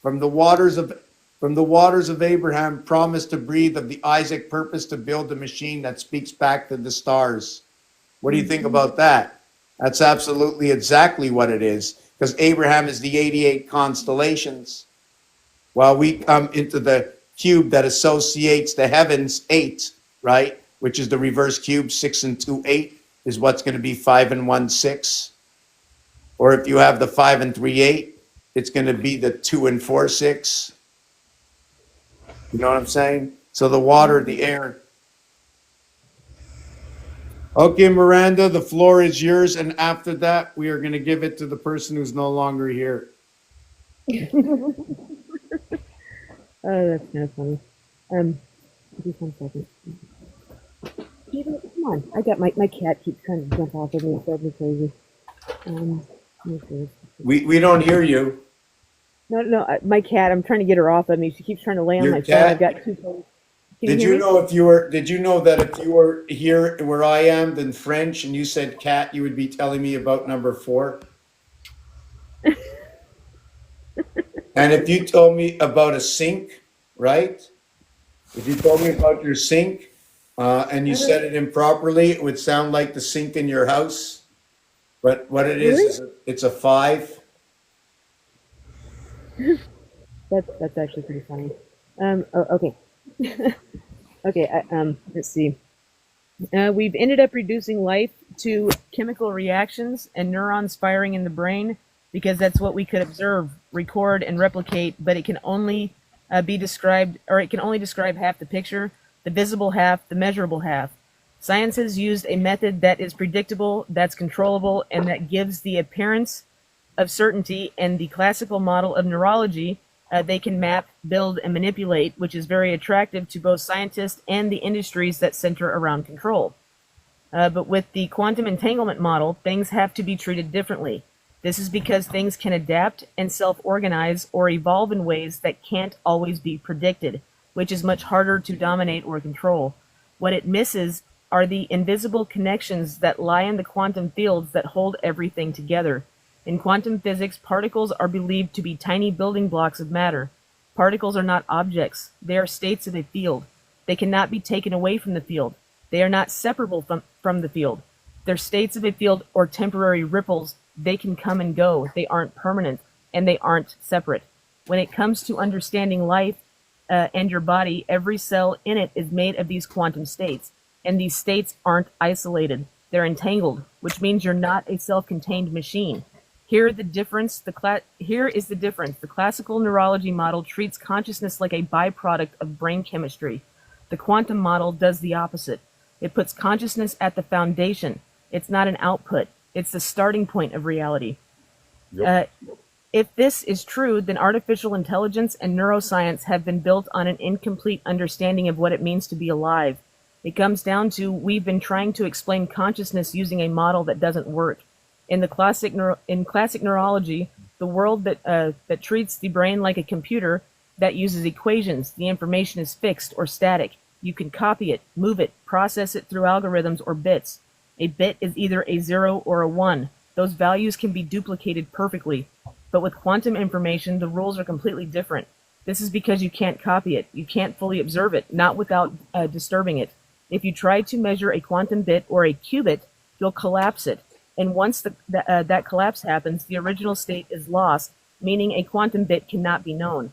from the waters of Abraham promised to breathe of the Isaac purpose to build a machine that speaks back to the stars. What do you think about that? That's absolutely exactly what it is, because Abraham is the 88 constellations, while we come into the cube that associates the heavens, 8, right? Which is the reverse cube, 6 and 2, 8 is what's going to be 5 and 1, 6. Or if you have the 5 and 3, 8, it's going to be the 2 and 4, 6. You know what I'm saying? So the water, the air. Okay, Miranda, the floor is yours. And after that, we are going to give it to the person who's no longer here. Oh, that's kind of funny. Just one second. Peter, come on. I got my cat keeps trying to jump off of me and drive me crazy. Let me see. We don't hear you. No, my cat. I'm trying to get her off of me. She keeps trying to lay on Your my phone. cat? I've got 2 phones. Can Did hear you me? know did you know that if you were here where I am, then French, and you said cat, you would be telling me about number 4? And if you told me about a sink, right? If you told me about your sink, and you said it improperly, it would sound like the sink in your house. But what it Really? is it's a 5. That's actually pretty funny. Okay. Okay. Let's see. We've ended up reducing life to chemical reactions and neurons firing in the brain because that's what we could observe, record, and replicate. But it can only be described, or it can only describe half the picture, the visible half, the measurable half. Science has used a method that is predictable, that's controllable, and that gives the appearance of certainty. And the classical model of neurology they can map, build, and manipulate, which is very attractive to both scientists and the industries that center around control. But with the quantum entanglement model, things have to be treated differently. This is because things can adapt and self-organize or evolve in ways that can't always be predicted, which is much harder to dominate or control. What it misses are the invisible connections that lie in the quantum fields that hold everything together. In quantum physics, particles are believed to be tiny building blocks of matter. Particles are not objects. They are states of a field. They cannot be taken away from the field. They are not separable from the field. They're states of a field or temporary ripples. They can come and go. They aren't permanent, and they aren't separate. When it comes to understanding life and your body, every cell in it is made of these quantum states, and these states aren't isolated. They're entangled, which means you're not a self-contained machine. Here is the difference. The classical neurology model treats consciousness like a byproduct of brain chemistry. The quantum model does the opposite. It puts consciousness at the foundation. It's not an output. It's the starting point of reality. Yep. If this is true, then artificial intelligence and neuroscience have been built on an incomplete understanding of what it means to be alive. It comes down to we've been trying to explain consciousness using a model that doesn't work. In classic neurology, the world that treats the brain like a computer that uses equations, the information is fixed or static. You can copy it, move it, process it through algorithms or bits. A bit is either a 0 or a 1. Those values can be duplicated perfectly. But with quantum information, the rules are completely different. This is because you can't copy it. You can't fully observe it, not without disturbing it. If you try to measure a quantum bit or a qubit, you'll collapse it. And once that collapse happens, the original state is lost, meaning a quantum bit cannot be known.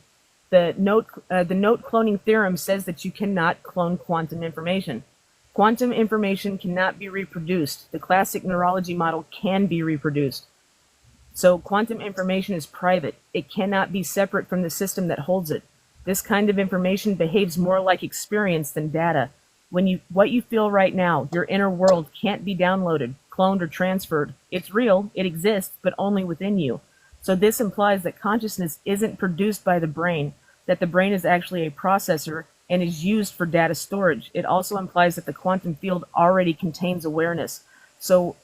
The note cloning theorem says that you cannot clone quantum information. Quantum information cannot be reproduced. The classic neurology model can be reproduced. So quantum information is private. It cannot be separate from the system that holds it. This kind of information behaves more like experience than data. What you feel right now, your inner world, can't be downloaded, cloned, or transferred. It's real, it exists, but only within you. So this implies that consciousness isn't produced by the brain, that the brain is actually a processor and is used for data storage. It also implies that the quantum field already contains awareness. So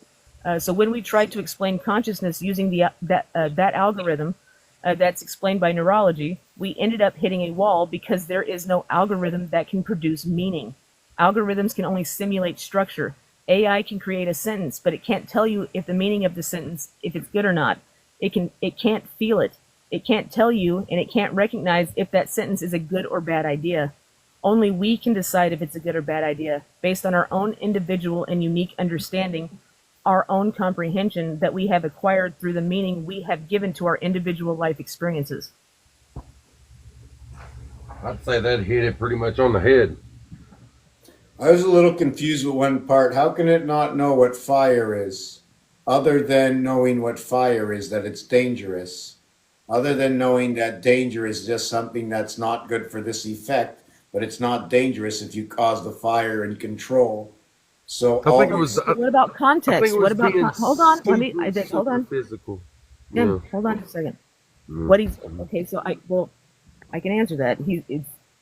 So when we tried to explain consciousness using that algorithm that's explained by neurology, we ended up hitting a wall because there is no algorithm that can produce meaning. Algorithms can only simulate structure. AI can create a sentence, but it can't tell you if the meaning of the sentence, if it's good or not. It can't feel it. It can't tell you, and it can't recognize if that sentence is a good or bad idea. Only we can decide if it's a good or bad idea based on our own individual and unique understanding, our own comprehension that we have acquired through the meaning we have given to our individual life experiences. I'd say that hit it pretty much on the head. I was a little confused with one part. How can it not know what fire is? Other than knowing what fire is, that it's dangerous. Other than knowing that danger is just something that's not good for this effect, but it's not dangerous if you cause the fire and control. So I all think it was. What about I think context? it What was about being hold on? Let me. super, Hold super on. physical. Tim, Yeah. hold on a second. Mm. What he's okay. So I can answer that.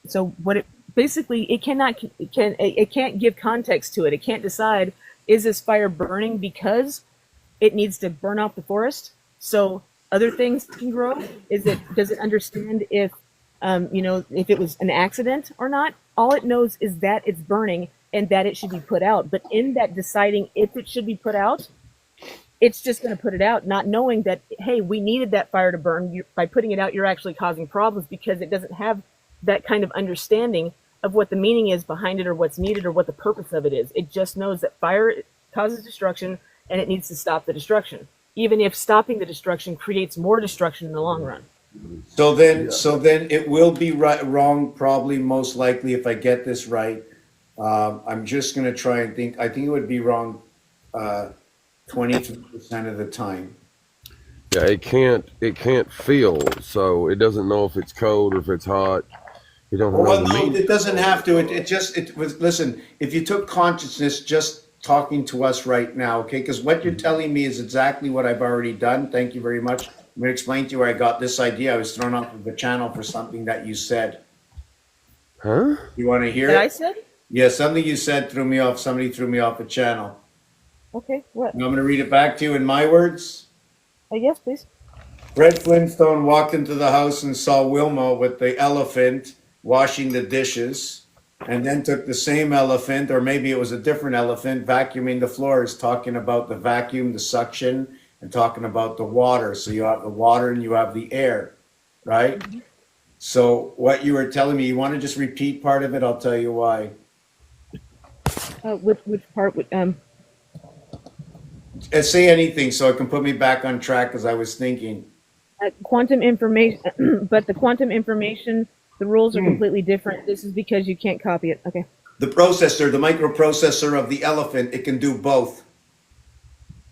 So what it basically it can't give context to it. It can't decide, is this fire burning because it needs to burn off the forest so other things can grow? Does it understand if if it was an accident or not? All it knows is that it's burning and that it should be put out. But in that deciding if it should be put out, it's just going to put it out, not knowing that, hey, we needed that fire to burn. By putting it out, you're actually causing problems because it doesn't have that kind of understanding of what the meaning is behind it or what's needed or what the purpose of it is. It just knows that fire causes destruction and it needs to stop the destruction, even if stopping the destruction creates more destruction in the long run. So then it will be wrong, probably most likely, if I get this right. I'm just going to try and think. I think it would be wrong 23% of the time. Yeah, it can't feel, so it doesn't know if it's cold or if it's hot. It don't know Well, the no, meaning. it doesn't have to. It was, listen, if you took consciousness just talking to us right now, okay, because what you're telling me is exactly what I've already done. Thank you very much. I'm going to explain to you where I got this idea. I was thrown off of the channel for something that you said. Huh? You want to hear That it? I said? Yeah, something you said threw me off. Somebody threw me off the channel. Okay, what? And I'm going to read it back to you in my words. Yes, please. Fred Flintstone walked into the house and saw Wilma with the elephant washing the dishes, and then took the same elephant, or maybe it was a different elephant, vacuuming the floors, talking about the vacuum, the suction, and talking about the water. So you have the water and you have the air, right? So what you were telling me, you want to just repeat part of it? I'll tell you why. Which part would Say anything so it can put me back on track because I was thinking. quantum information, but the quantum information, the rules are completely different. This is because you can't copy it. Okay. The processor, the microprocessor of the elephant, it can do both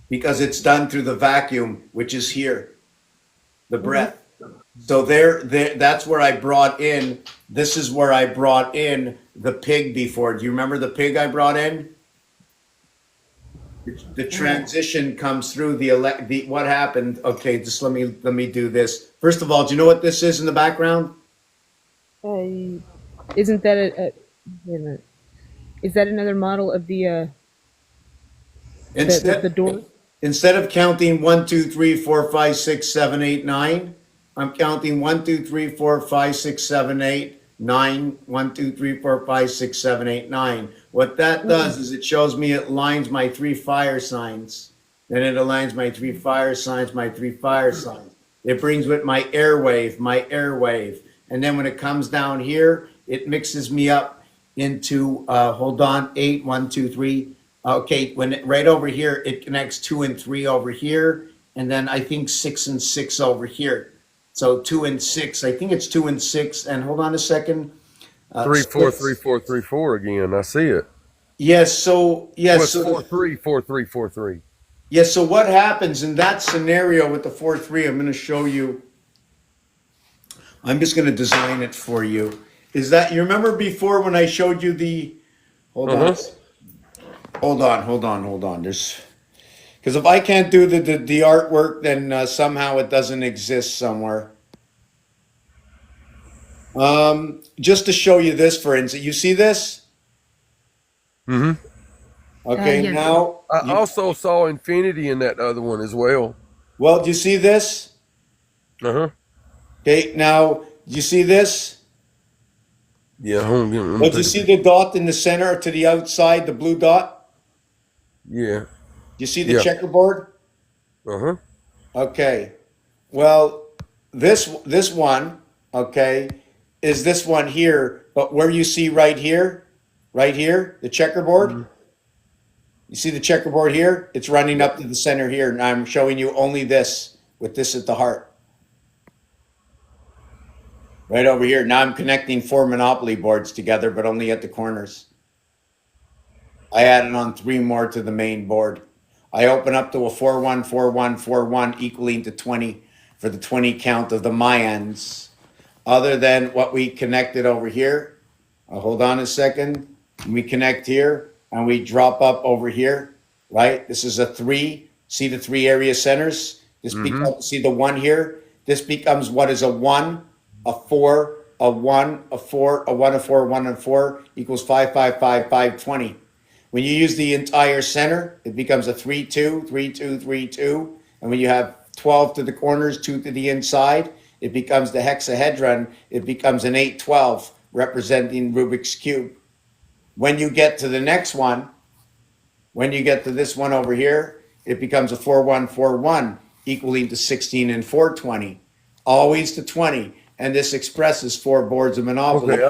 because it's done through the vacuum, which is here, the breath. So that's where I brought in. This is where I brought in the pig before. Do you remember the pig I brought in? The transition comes through the what happened. Okay, just let me do this. First of all, do you know what this is in the background? Isn't that a wait a minute? Is that another model of the door? Instead of counting 1, 2, 3, 4, 5, 6, 7, 8, 9, I'm counting 1, 2, 3, 4, 5, 6, 7, 8, 9. 1, 2, 3, 4, 5, 6, 7, 8, 9. What that does is it shows me it aligns my 3 fire signs. Then it aligns my 3 fire signs, my 3 fire signs. It brings with my airwave, And then when it comes down here, it mixes me up into, hold on, 8, 1, 2, 3. Okay, right over here, it connects 2 and 3 over here. And then I think 6 and 6 over here. So 2 and 6, I think it's 2 and 6. And hold on a second. 3 4 3 4 3 4 again. I see it. Yes. So yes. What's 4 3 4 3 4 3? Yes. So what happens in that scenario with the 4 3? I'm going to show you. I'm just going to design it for you. Is that you remember before when I showed you the? Hold on. There's because if I can't do the artwork, then somehow it doesn't exist somewhere. Just to show you this, for instance, you see this? Okay, Yes. now I you, also saw infinity in that other one as well. well, do you see this? Uh huh. Okay, now do you see this? Yeah. Hold on, let me Well, do you take a see picture. the dot in the center to the outside, the blue dot? Yeah. Do you see the Yeah. checkerboard? Uh huh. Okay. Well, this one, okay, is this one here, but where you see right here, the checkerboard. You see the checkerboard here? It's running Yep. up to the center here, and I'm showing you only this with this at the heart. Right over here. Now I'm connecting four Monopoly boards together, but only at the corners. I added on three more to the main board. I open up to a 4-1-4-1-4-1 equaling to 20 for the 20 count of the Mayans. Other than what we connected over here. Hold on a second. We connect here and we drop up over here, right? This is a three. See the three area centers? This Mm-hmm. becomes, see the one here? This becomes what is a one, a four, a one, a four, a one, a four, one, and four equals 5-5-5-5-20. When you use the entire center, it becomes a 3-2, 3-2, 3-2. And when you have 12 to the corners, two to the inside, it becomes the hexahedron. It becomes an 8-12, representing Rubik's Cube. When you get to the next one, when you get to this one over here, it becomes a 4-1-4-1, equaling to 16 and 420, always to 20. And this expresses four boards of Monopoly. Okay,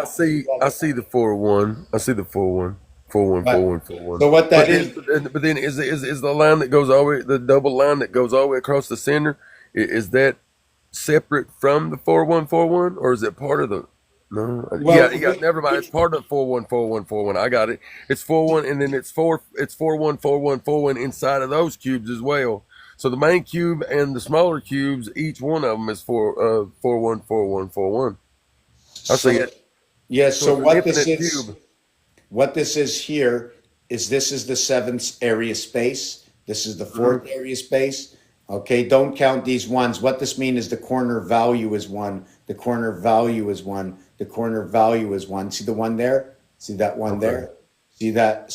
I see the 4-1. I see the 4-1. 4-1, But 4-1, 4-1. so what that But is, then is the line that goes all the way, the double line that goes all the way across the center, is that separate from the 4-1-4-1, or is it part of the? No, yeah, well, yeah. Never mind. It's part of 4-1-4-1-4-1. I got it. It's 4-1, and then it's 4-1-4-1-4-1 inside of those cubes as well. So the main cube and the smaller cubes, each one of them is 4-1-4-1-4-1. I see so it. yes, So so it's an infinite cube. what this is here is this is the seventh area space. This is the Hmm. fourth area space. Okay, don't count these ones. What this means is the corner value is one. The corner value is one. The corner value is one. See the one there? See that one Okay. there? See that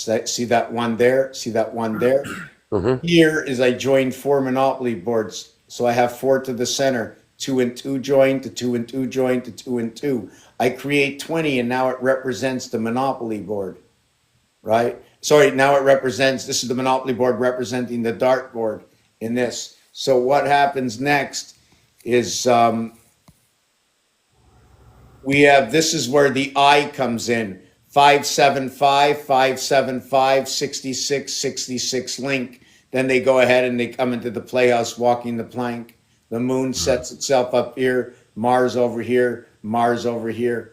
one there? See that one there? Uh-huh. Here is I joined four Monopoly boards. So I have four to the center, two and two joined to two and two joined to two and two. I create 20 and now it represents the Monopoly board, right? Sorry, now it represents, this is the Monopoly board representing the dart board in this. So what happens next is we have, this is where the I comes in. 575, 575, 66, 66 link. Then they go ahead and they come into the playhouse walking the plank. The moon sets itself up here, Mars over here, Mars over here.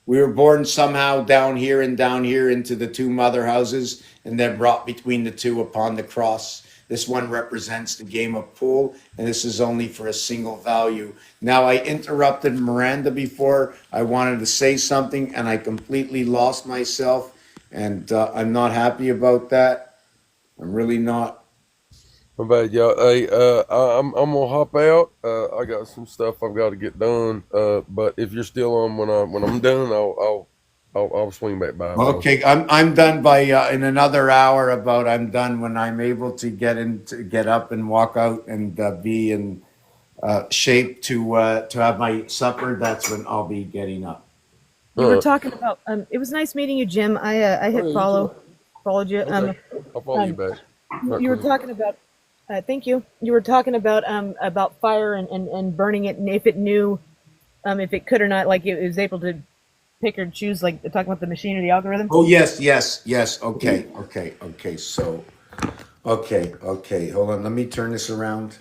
We were born somehow down here and down here into the two mother houses and then brought between the two upon the cross. This one represents the game of pool, and this is only for a single value. Now, I interrupted Miranda before. I wanted to say something, and I completely lost myself, and I'm not happy about that. I'm really not. My bad, y'all. Hey, I'm gonna hop out. I got some stuff I've got to get done. But if you're still on when I'm done, I'll swing back by, bro. Okay, I'm done by in another hour. About I'm done when I'm able to get up and walk out and be in shape to have my supper. That's when I'll be getting up. You were All right. talking about. It was nice meeting you, Jim. I Oh hit yeah, you too. followed you. Okay, I'll follow you Um, back. All right, you were cool. talking about. Thank you. You were talking about fire and burning it, and if it knew if it could or not, like it was able to pick or choose, like talking about the machine or the algorithm. Oh yes, yes, yes. Okay, okay, okay. So, okay. Hold on. Let me turn this around.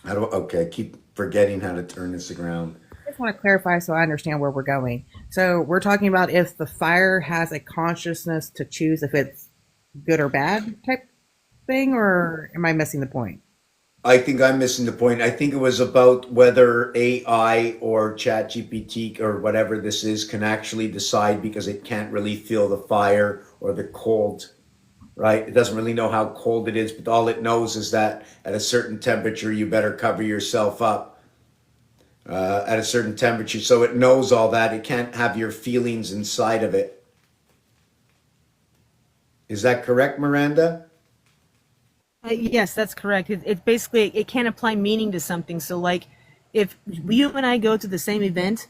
How do? Okay, I keep forgetting how to turn this around. I just want to clarify so I understand where we're going. So we're talking about if the fire has a consciousness to choose if it's good or bad type thing, or am I missing the point? I think I'm missing the point. I think it was about whether AI or ChatGPT or whatever this is can actually decide because it can't really feel the fire or the cold, right? It doesn't really know how cold it is, but all it knows is that at a certain temperature, you better cover yourself up at a certain temperature. So it knows all that. It can't have your feelings inside of it. Is that correct, Miranda? Yes, that's correct. It basically it can apply meaning to something. So, like, if you and I go to the same event,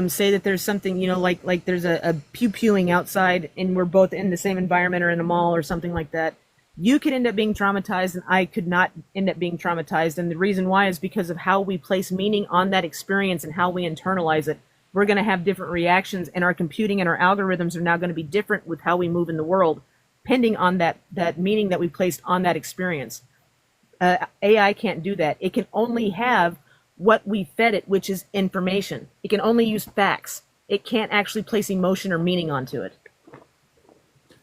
say that there's something, like there's a pew pewing outside, and we're both in the same environment or in a mall or something like that. You could end up being traumatized, and I could not end up being traumatized. And the reason why is because of how we place meaning on that experience and how we internalize it. We're going to have different reactions, and our computing and our algorithms are now going to be different with how we move in the world, pending on that meaning that we placed on that experience. AI can't do that. It can only have what we fed it, which is information. It can only use facts. It can't actually place emotion or meaning onto it.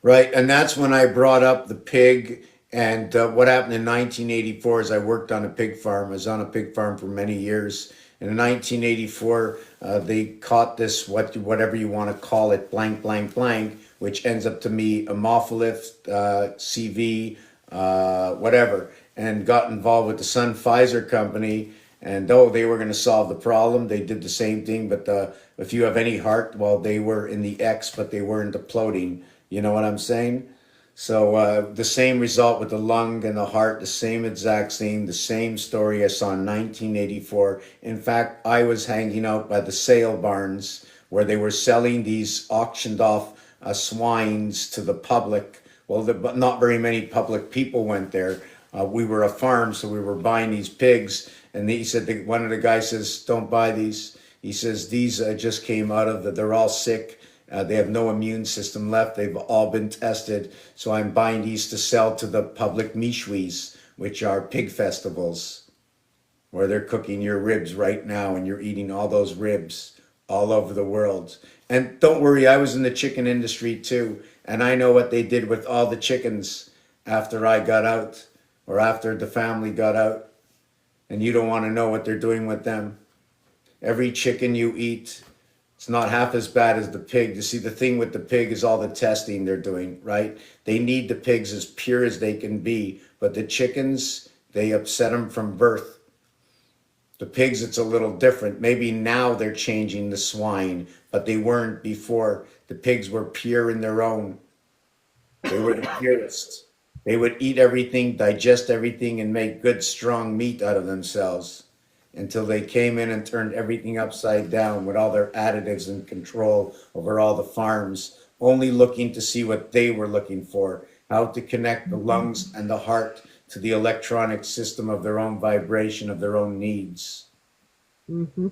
Right, and that's when I brought up the pig and what happened in 1984 is I worked on a pig farm. I was on a pig farm for many years. And in 1984, they caught this, whatever you want to call it, blank, blank, blank, which ends up to me Amorpholith, CV, whatever, and got involved with the Sun Pfizer company. And though they were going to solve the problem, they did the same thing. But if you have any heart, well, they were in the X, but they weren't imploding. You know what I'm saying? So the same result with the lung and the heart, the same exact thing, the same story I saw in 1984. In fact, I was hanging out by the sale barns where they were selling these auctioned off swines to the public. Well, but not very many public people went there. We were a farm, so we were buying these pigs. And he said, one of the guys says, don't buy these. He says, these just came out of they're all sick. They have no immune system left. They've all been tested. So I'm buying these to sell to the public mishwis, which are pig festivals, where they're cooking your ribs right now and you're eating all those ribs all over the world. And don't worry, I was in the chicken industry too. And I know what they did with all the chickens after I got out or after the family got out. And you don't want to know what they're doing with them. Every chicken you eat, it's not half as bad as the pig. You see, the thing with the pig is all the testing they're doing, right? They need the pigs as pure as they can be, but the chickens, they upset them from birth. The pigs, it's a little different. Maybe now they're changing the swine, but they weren't before. The pigs were pure in their own. They were the purest. They would eat everything, digest everything, and make good, strong meat out of themselves until they came in and turned everything upside down with all their additives and control over all the farms, only looking to see what they were looking for, how to connect the lungs and the heart to the electronic system of their own vibration, of their own needs. Mm-hmm.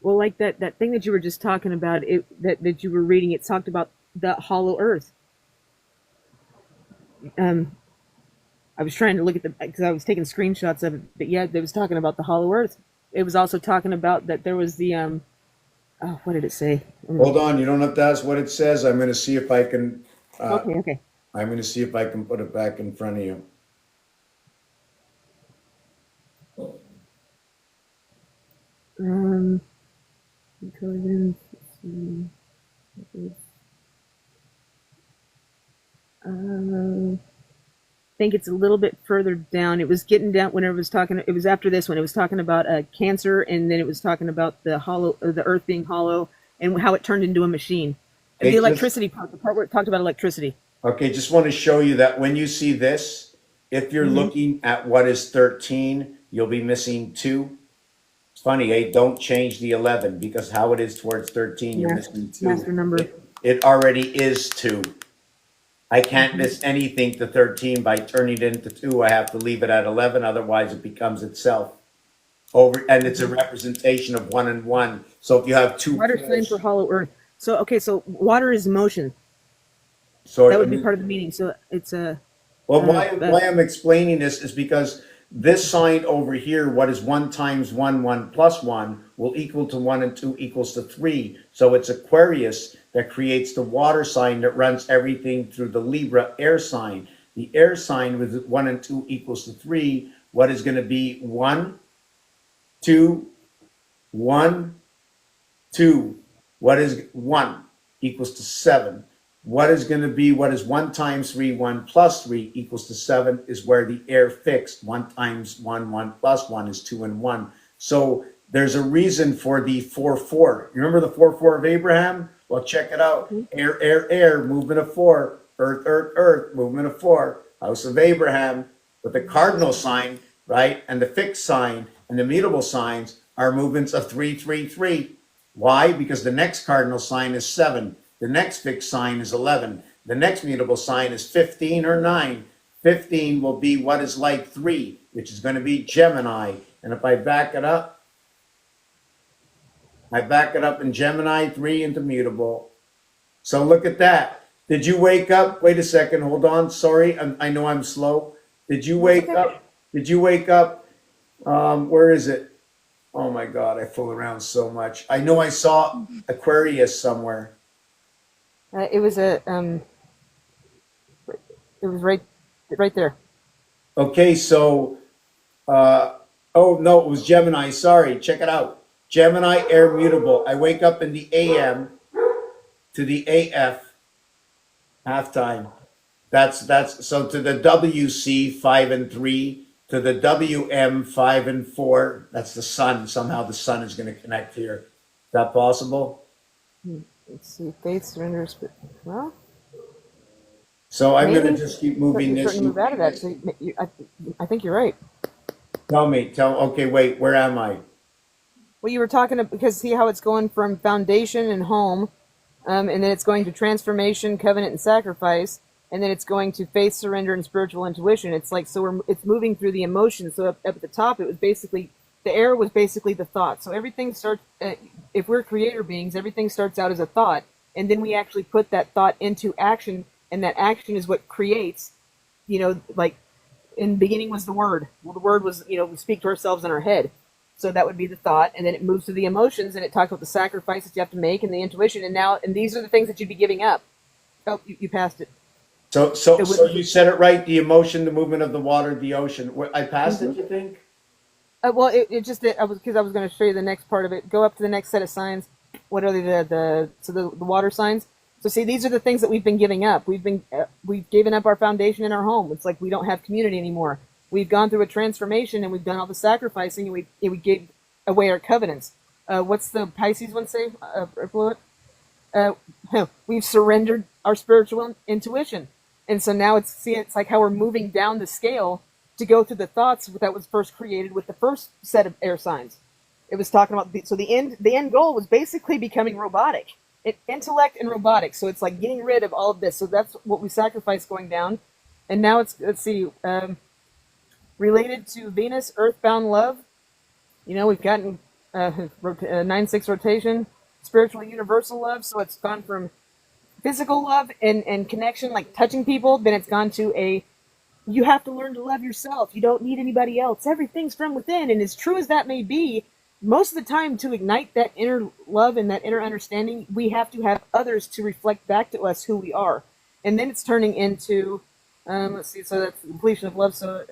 Well, like that thing that you were just talking about, that you were reading, it talked about the hollow earth. I was trying to look at because I was taking screenshots of it, but yeah, it was talking about the hollow earth. It was also talking about that there was the oh, what did it say? Hold on, you don't have to ask what it says. I'm going to see if I can. Okay. I'm going to see if I can put it back in front of you. Intelligence. I think it's a little bit further down. It was getting down when it was talking. It was after this one. It was talking about cancer, and then it was talking about the hollow, or the Earth being hollow, and how it turned into a machine. And the electricity part, the part where it talked about electricity. Okay, just want to show you that when you see this, if you're looking at what is 13, you'll be missing 2. It's funny, eh? Don't change the 11 because how it is towards 13, you're missing 2. Master number. It already is 2. I can't miss anything to 13 by turning it into 2. I have to leave it at 11, otherwise it becomes itself. And it's a representation of 1 and 1. So if you have 2 Water sign for hollow earth. So okay, so water is motion. So that would be part of the meaning. So it's a. Well, why I'm explaining this is because this sign over here, what is 1 times 1, 1 plus 1, will equal to 1 and 2 equals to 3. So it's Aquarius that creates the water sign that runs everything through the Libra air sign. The air sign with 1 and 2 equals to 3. What is going to be 1, 2, 1, 2. What is 1 equals to 7. What is going to be, what is 1 times 3, 1 plus 3 equals to 7 is where the air fixed. 1 times 1, 1 plus 1 is 2 and 1. So there's a reason for the 4-4. You remember the 4-4 of Abraham? Well, check it out. Air, air, air, movement of 4. Earth, earth, earth, movement of 4. House of Abraham with the cardinal sign, right? And the fixed sign and the mutable signs are movements of 3, 3, 3. Why? Because the next cardinal sign is 7. The next fixed sign is 11. The next mutable sign is 15 or 9. 15 will be what is like 3, which is going to be Gemini. And if I back it up, in Gemini 3 into mutable. So look at that. Did you wake up? Wait a second. Hold on. Sorry. I know I'm slow. Did you wake up? Did you wake up? Where is it? Oh my God. I fool around so much. I know I saw Aquarius somewhere. It was right there. Okay. So, oh no, it was Gemini. Sorry. Check it out. Gemini air mutable. I wake up in the AM to the AF halftime. That's so to the WC 5 and 3 to the WM 5 and 4. That's the sun. Somehow the sun is going to connect here. Is that possible? Let's see. Faith, surrender, spirit. Well, So I'm going to maybe. just keep moving You're this. starting to move out of that. So I think you're right. Okay, wait, where am I? Well, you were talking because see how it's going from foundation and home, and then it's going to transformation, covenant, and sacrifice, and then it's going to faith, surrender, and spiritual intuition. It's like it's moving through the emotions. So up at the top, it was basically the air was basically the thought. So everything starts. If we're creator beings, everything starts out as a thought, and then we actually put that thought into action, and that action is what creates. Like in the beginning was the word. Well, the word was we speak to ourselves in our head. So that would be the thought, and then it moves to the emotions, and it talks about the sacrifices you have to make and the intuition, and these are the things that you'd be giving up. Oh, you passed it. So you said it right. The emotion, the movement of the water, the ocean. I passed it. You think? Well, I was going to show you the next part of it. Go up to the next set of signs. What are the water signs? So see, these are the things that we've been giving up. We've given up our foundation in our home. It's like we don't have community anymore. We've gone through a transformation, and we've done all the sacrificing, and we gave away our covenants. What's the Pisces one say? We've surrendered our spiritual intuition, and so now it's like how we're moving down the scale to go through the thoughts that was first created with the first set of air signs. It was talking about the end goal was basically becoming robotic, intellect and robotics. So it's like getting rid of all of this. So that's what we sacrificed going down, and now let's see. Related to Venus, earthbound love. We've gotten 9-6 rotation, spiritual universal love. So it's gone from physical love and connection, like touching people. Then it's gone to you have to learn to love yourself. You don't need anybody else. Everything's from within. And as true as that may be, most of the time to ignite that inner love and that inner understanding, we have to have others to reflect back to us who we are. And then it's turning into, let's see, so that's the completion of love. So,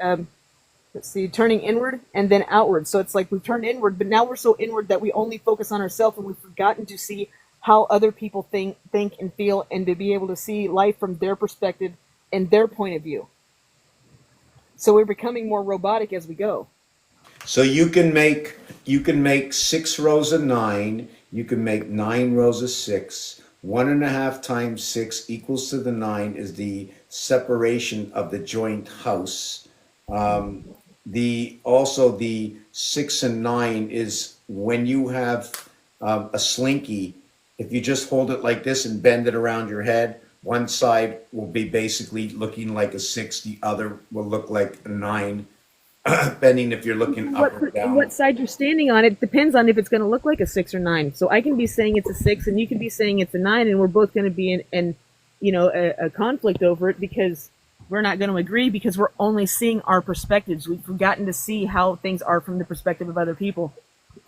let's see, turning inward and then outward. So it's like we've turned inward, but now we're so inward that we only focus on ourselves, and we've forgotten to see how other people think and feel, and to be able to see life from their perspective and their point of view. So we're becoming more robotic as we go. So you can make 6 rows of 9. You can make 9 rows of 6. 1.5 times 6 equals to the 9 is the separation of the joint house. The 6 and 9 is when you have a slinky. If you just hold it like this and bend it around your head, one side will be basically looking like a 6, the other will look like a 9. Depending if you're looking up or down. What side you're standing on, it depends on if it's going to look like a 6 or 9. So I can be saying it's a 6, and you can be saying it's a 9, and we're both going to be in a conflict over it, because we're not going to agree, because we're only seeing our perspectives. We've forgotten to see how things are from the perspective of other people.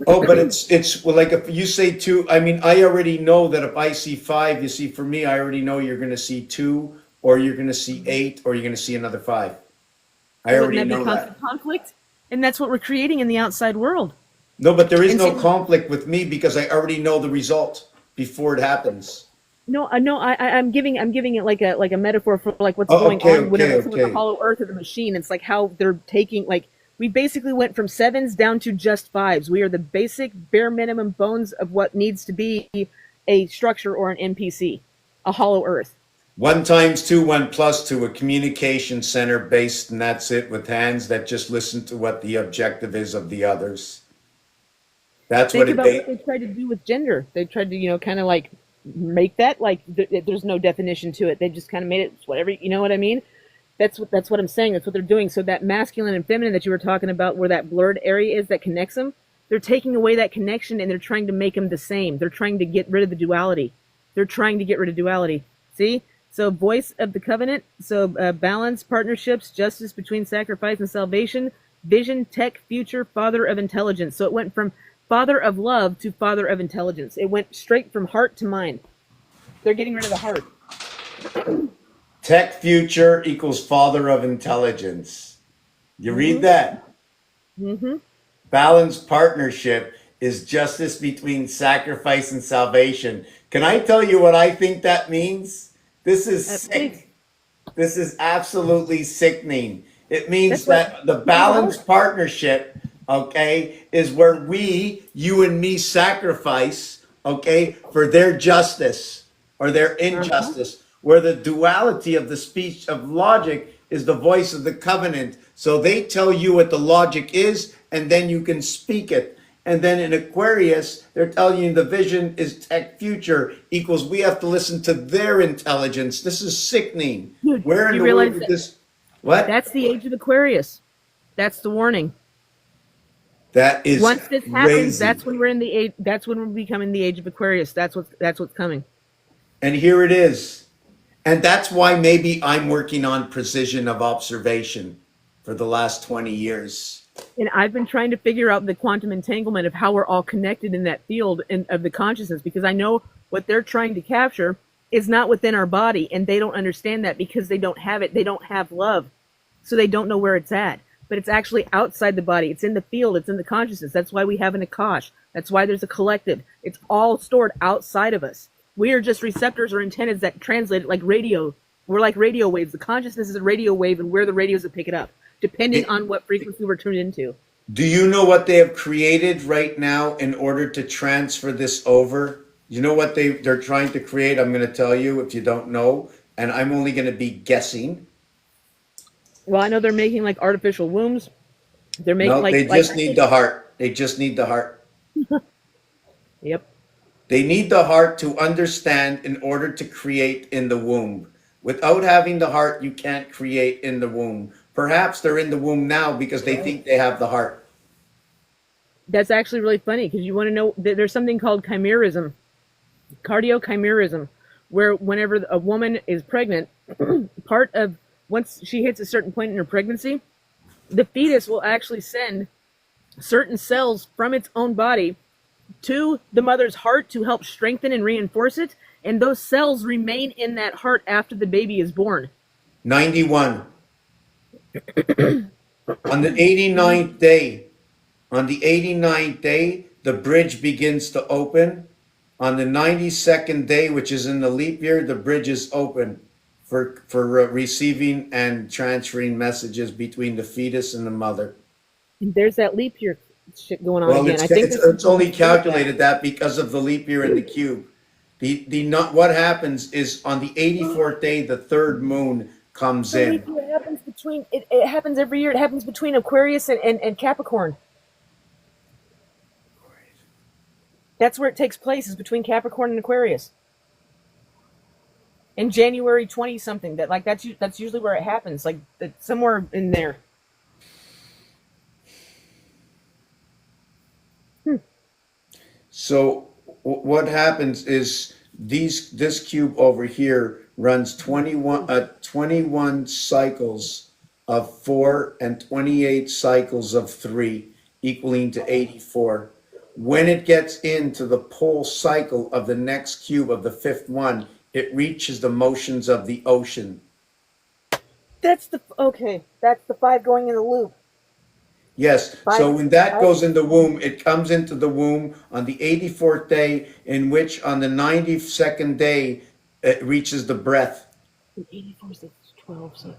Oh, but it's well, like if you say 2, I mean, I already know that if I see 5, you see, for me, I already know you're going to see 2, or you're going to see 8, or you're going to see another 5. I already know that. Conflict, and that's what we're creating in the outside world. No, but there is no conflict with me, because I already know the result before it happens. I'm giving it like a metaphor for like what's going on with the hollow earth of the machine. It's like how they're taking, like, we basically went from 7s down to just 5s. We are the basic bare minimum bones of what needs to be a structure or an NPC, a hollow earth. 1 times 2, 1 plus 2, a communication center based, and that's it, with hands that just listen to what the objective is of the others. That's what Think it about what they they tried to do with gender. They tried to, kind of like make that like there's no definition to it. They just kind of made it whatever. You know what I mean? That's what I'm saying. That's what they're doing. So that masculine and feminine that you were talking about, where that blurred area is that connects them, they're taking away that connection and they're trying to make them the same. They're trying to get rid of the duality. They're trying to get rid of duality. See? So voice of the covenant. So balance, partnerships, justice between sacrifice and salvation, vision, tech, future, father of intelligence. So it went from father of love to father of intelligence. It went straight from heart to mind. They're getting rid of the heart. tech future equals father of intelligence. You read that? Mm-hmm. Balanced partnership is justice between sacrifice and salvation. Can I tell you what I think that means? This is Please. sick. This is absolutely sickening. It means That's what that the balanced partnership, okay, is where you and me sacrifice, okay, for their justice or their injustice, where the duality of the speech of logic is the voice of the covenant. So they tell you what the logic is, and then you can speak it. And then in Aquarius, they're telling you the vision is tech future equals we have to listen to their intelligence. This is sickening. Dude, Where in you the realize world did this? What? that's the age of Aquarius. That's the warning. That is Once this happens, crazy. that's when we're in the age. That's when we're becoming the age of Aquarius. That's what's coming. And here it is. And that's why maybe I'm working on precision of observation for the last 20 years. And I've been trying to figure out the quantum entanglement of how we're all connected in that field of the consciousness, because I know what they're trying to capture is not within our body, and they don't understand that because they don't have it. They don't have love, so they don't know where it's at. But it's actually outside the body. It's in the field. It's in the consciousness. That's why we have an Akash. That's why there's a collective. It's all stored outside of us. We are just receptors or antennas that translate it like radio. We're like radio waves. The consciousness is a radio wave, and we're the radios that pick it up, depending on what frequency we're tuned into. Do you know what they have created right now in order to transfer this over? You know what they're trying to create? I'm going to tell you if you don't know, and I'm only going to be guessing. Well, I know they're making like artificial wombs. They're making No, like they just need the heart. They just need the heart. Yep. They need the heart to understand in order to create in the womb. Without having the heart, you can't create in the womb. Perhaps they're in the womb now because they think they have the heart. That's actually really funny because you want to know that there's something called chimerism, cardiochimerism, where whenever a woman is pregnant, part of once she hits a certain point in her pregnancy, the fetus will actually send certain cells from its own body to the mother's heart to help strengthen and reinforce it, and those cells remain in that heart after the baby is born. 91. On the 89th day, the bridge begins to open. On the 92nd day, which is in the leap year, the bridge is open for receiving and transferring messages between the fetus and the mother. And there's that leap year shit going on Well, again. I think it's only calculated that because of the leap year in the cube. What happens is on the 84th day, the third moon comes the in. leap year happens between it happens every year. It happens between Aquarius and Capricorn. That's where it takes place, is between Capricorn and Aquarius. In January 20 something, that's usually where it happens, like somewhere in there. So what happens is this cube over here runs 21 cycles of 4 and 28 cycles of 3, equaling to 84. When it gets into the pole cycle of the next cube of the fifth one, it reaches the motions of the ocean. That's the 5 going in the loop. Yes, so when that goes in the womb, it comes into the womb on the 84th day, in which on the 92nd day, it reaches the breath. 84 is 12, so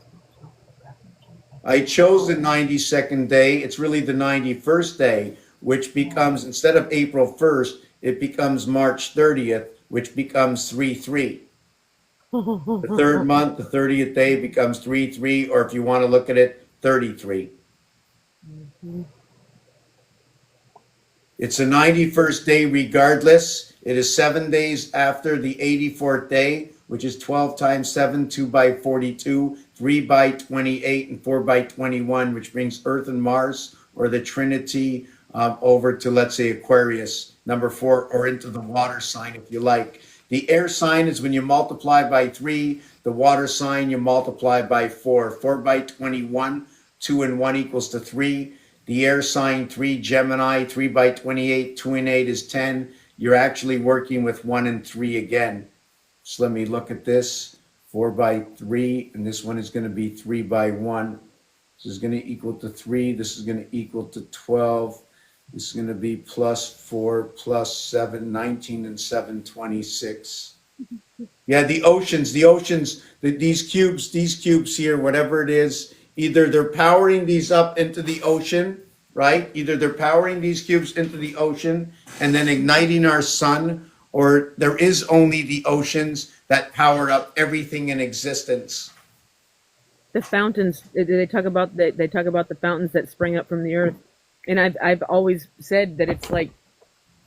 I chose the 92nd day. It's really the 91st day, which becomes, instead of April 1st, it becomes March 30th, which becomes 3-3. The third month, the 30th day becomes 3-3, or if you want to look at it, 33. It's a 91st day regardless. It is 7 days after the 84th day, which is 12 times 7, 2 by 42, 3 by 28, and 4 by 21, which brings Earth and Mars, or the Trinity, over to, let's say, Aquarius, number 4, or into the water sign if you like. The air sign is when you multiply by 3. The water sign, you multiply by 4. 4 by 21, 2 and 1 equals to 3. The air sign 3, Gemini, 3 by 28, 2 and 8 is 10. You're actually working with 1 and 3 again. So let me look at this. 4 by 3, and this one is going to be 3 by 1. This is going to equal to 3. This is going to equal to 12. This is going to be plus 4, plus 7, 19, and 7, 26. Yeah, the oceans, these cubes here, whatever it is, either they're powering these up into the ocean, right? Either they're powering these cubes into the ocean and then igniting our sun, or there is only the oceans that power up everything in existence. The fountains, they talk about the fountains that spring up from the earth. And I've always said that it's like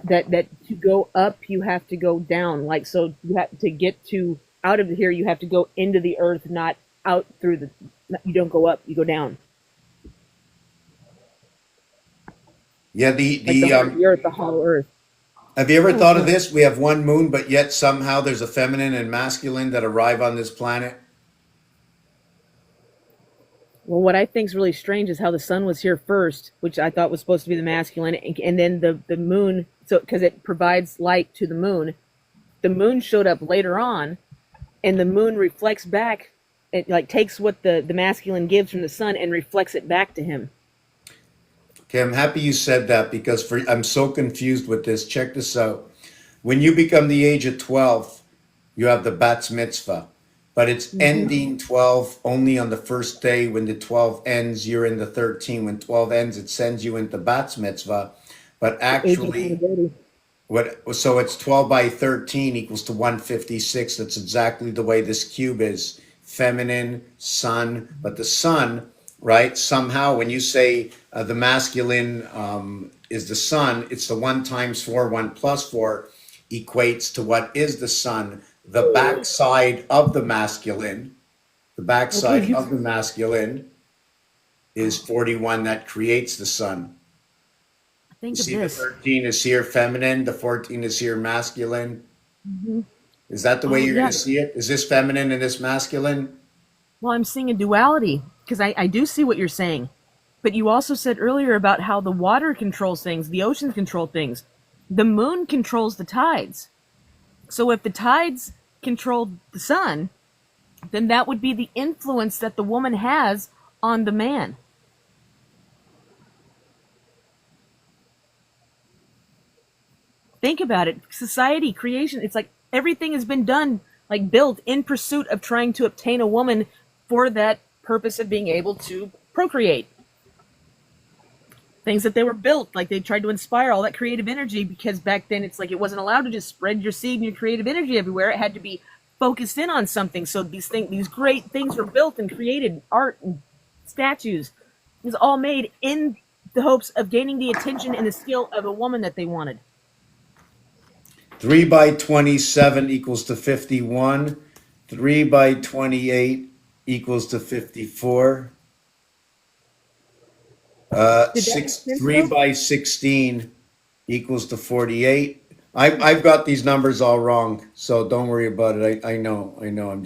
that to go up you have to go down. Like, so you have to get to out of here, you have to go into the earth, not out through the, you don't go up, you go down. Yeah, Like the earth, the hollow earth. have you ever thought of this? We have one moon, but yet somehow there's a feminine and masculine that arrive on this planet. Well, what I think is really strange is how the sun was here first, which I thought was supposed to be the masculine, and then the moon, so because it provides light to the moon showed up later on, and the moon reflects back, it like takes what the masculine gives from the sun and reflects it back to him. Okay, I'm happy you said that because I'm so confused with this. Check this out. When you become the age of 12, you have the Bat's Mitzvah, but it's ending 12 only on the first day. When the 12 ends, you're in the 13. When 12 ends, it sends you into Bat's Mitzvah. But actually, so it's 12 by 13 equals to 156. That's exactly the way this cube is. Feminine, sun, but the sun, right? Somehow, when you say the masculine is the sun, it's the 1 times 4, 1 plus 4 equates to what is the sun. The backside of the masculine, is 41 that creates the sun. Think You of see, the this. 13 is here feminine, the 14 is here masculine. Is that the way Oh, you're yeah. going to see it? Is this feminine and this masculine? Well, I'm seeing a duality because I do see what you're saying. But you also said earlier about how the water controls things, the oceans control things. The moon controls the tides. So if the tides control the sun, then that would be the influence that the woman has on the man. Think about it. Society, creation, it's like everything has been done, like built in pursuit of trying to obtain a woman for that purpose of being able to procreate. Things that they were built, like they tried to inspire all that creative energy, because back then it's like it wasn't allowed to just spread your seed and your creative energy everywhere. It had to be focused in on something. So these great things were built and created, art and statues. It was all made in the hopes of gaining the attention and the skill of a woman that they wanted. 3 by 27 equals to 51. 3 by 28 equals to 54. Did that make sense, 3 though? by 16 equals to 48. I've got these numbers all wrong, so don't worry about it. I know. I'm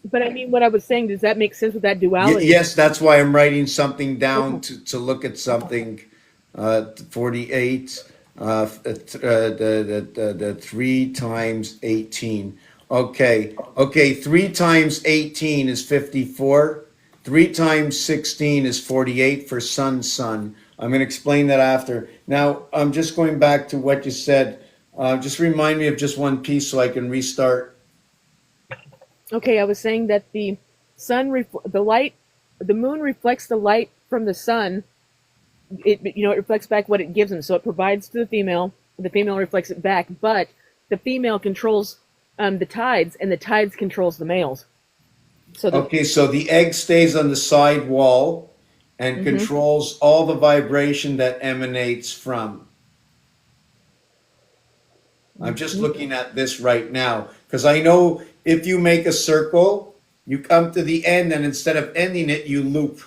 But I mean, what I was saying, does that make sense with that duality? yes, that's why I'm writing something down Okay. to look at something. 48, the 3 times 18. Okay, 3 times 18 is 54. 3 times 16 is 48 for sun. I'm going to explain that after. Now, I'm just going back to what you said. Just remind me of just one piece so I can restart. Okay, I was saying that the the moon reflects the light from the sun. It reflects back what it gives them, so it provides to the female reflects it back. But the female controls the tides, and the tides controls the males. So Okay, so the egg stays on the side wall and Mhm. controls all the vibration that emanates from. I'm just Mhm. looking at this right now because I know if you make a circle, you come to the end, and instead of ending it, you loop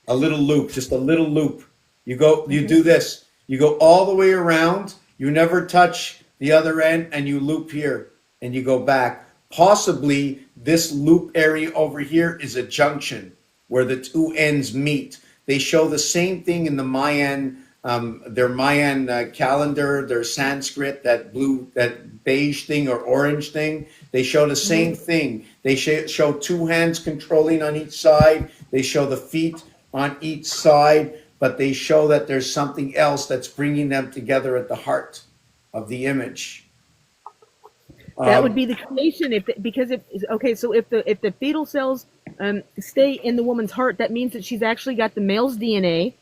a little loop, just a little loop. You Mhm. do this. You go all the way around. You never touch the other end, and you loop here, and you go back. Possibly this loop area over here is a junction where the two ends meet. They show the same thing in the Mayan, their Mayan calendar, their Sanskrit, that beige thing or orange thing. They show the same Mhm. thing. They show two hands controlling on each side. They show the feet on each side, but they show that there's something else that's bringing them together at the heart of the image. That would Um, be the creation, because if okay, so if the fetal cells stay in the woman's heart, that means that she's actually got the male's DNA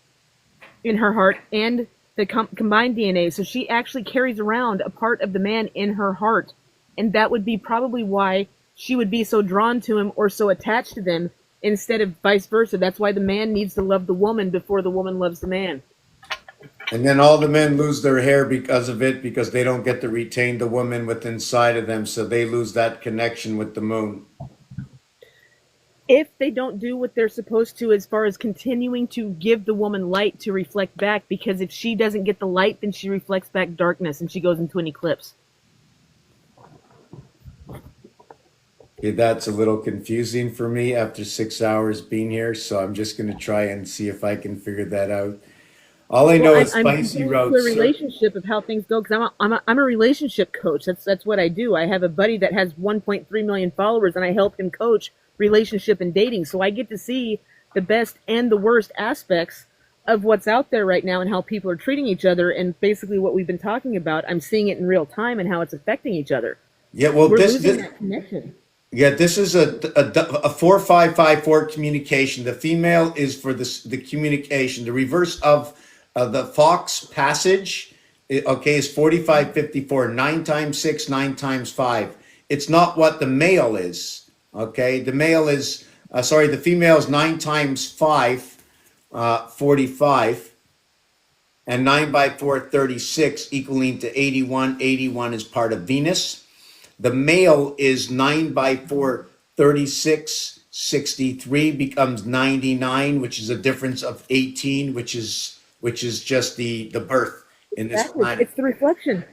in her heart and the combined DNA. So she actually carries around a part of the man in her heart, and that would be probably why she would be so drawn to him or so attached to them instead of vice versa. That's why the man needs to love the woman before the woman loves the man. and then all the men lose their hair because of it, because they don't get to retain the woman within inside of them, so they lose that connection with the moon. If they don't do what they're supposed to as far as continuing to give the woman light to reflect back, because if she doesn't get the light, then she reflects back darkness and she goes into an eclipse. Okay, that's a little confusing for me after 6 hours being here, so I'm just going to try and see if I can figure that out. All I Well, know is I'm Spicy comparing to wrote, a sir. relationship of how things go, because I'm a relationship coach. That's what I do. I have a buddy that has 1.3 million followers, and I help him coach relationship and dating. So I get to see the best and the worst aspects of what's out there right now and how people are treating each other, and basically what we've been talking about. I'm seeing it in real time and how it's affecting each other. Yeah, well, We're this, losing this that connection. yeah, this is a 4554 communication. The female is for the communication. The reverse of the Fox passage, okay, is 4554. 9 times 6, 9 times 5. It's not what the male is. Okay, the male is sorry, the female is 9 times 5, 45, and 9 by 4, 36, equaling to 81. 81 is part of Venus. The male is 9 by 4, 36. 63 becomes 99, which is a difference of 18, which is just the birth in this Exactly. planet. It's the reflection.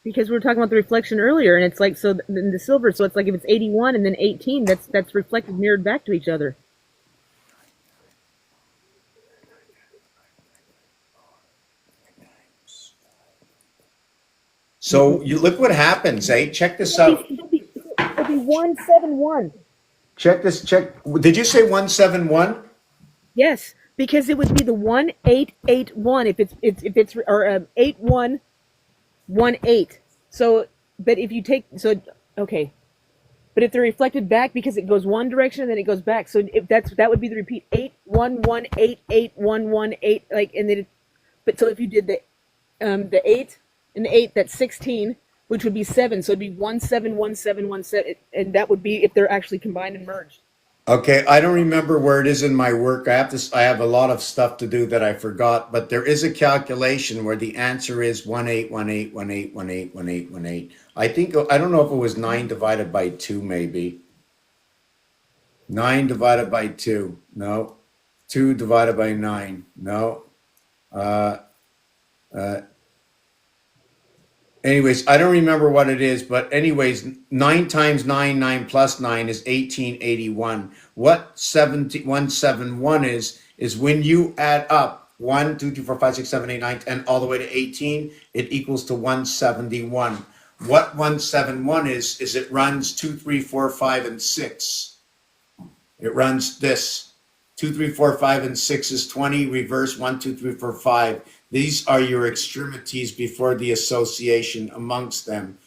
Because we were talking about the reflection earlier, and it's like, so in the silver, so it's like if it's 81 and then 18, that's reflected, mirrored back to each other. So you look what happens, eh? Check this It'll be, out. it'll be 171. Check this. Check. Did you say 171? Yes, because it would be the 1881 if it's or 8118. So, but if you take, so okay, but if they're reflected back, because it goes one direction and then it goes back, so if that would be the repeat 811881118, like, and then but so if you did the 8 and the 8, that's 16, which would be 7, so it'd be 171717, and that would be if they're actually combined and merged. Okay, I don't remember where it is in my work. I have a lot of stuff to do that I forgot, but there is a calculation where the answer is 181818181818. I don't know if it was 9 divided by 2, maybe. 9 divided by 2. No. 2 divided by 9. No. Uh, uh, Anyways, I don't remember what it is, but anyways, 9 times 9, 9 plus 9 is 1881. What 171 is when you add up 1, 2, 3, 4, 5, 6, 7, 8, 9, 10, all the way to 18, it equals to 171. What 171 is it runs 2, 3, 4, 5, and 6. It runs this. 2, 3, 4, 5, and 6 is 20. Reverse 1, 2, 3, 4, 5. These are your extremities before the association amongst them.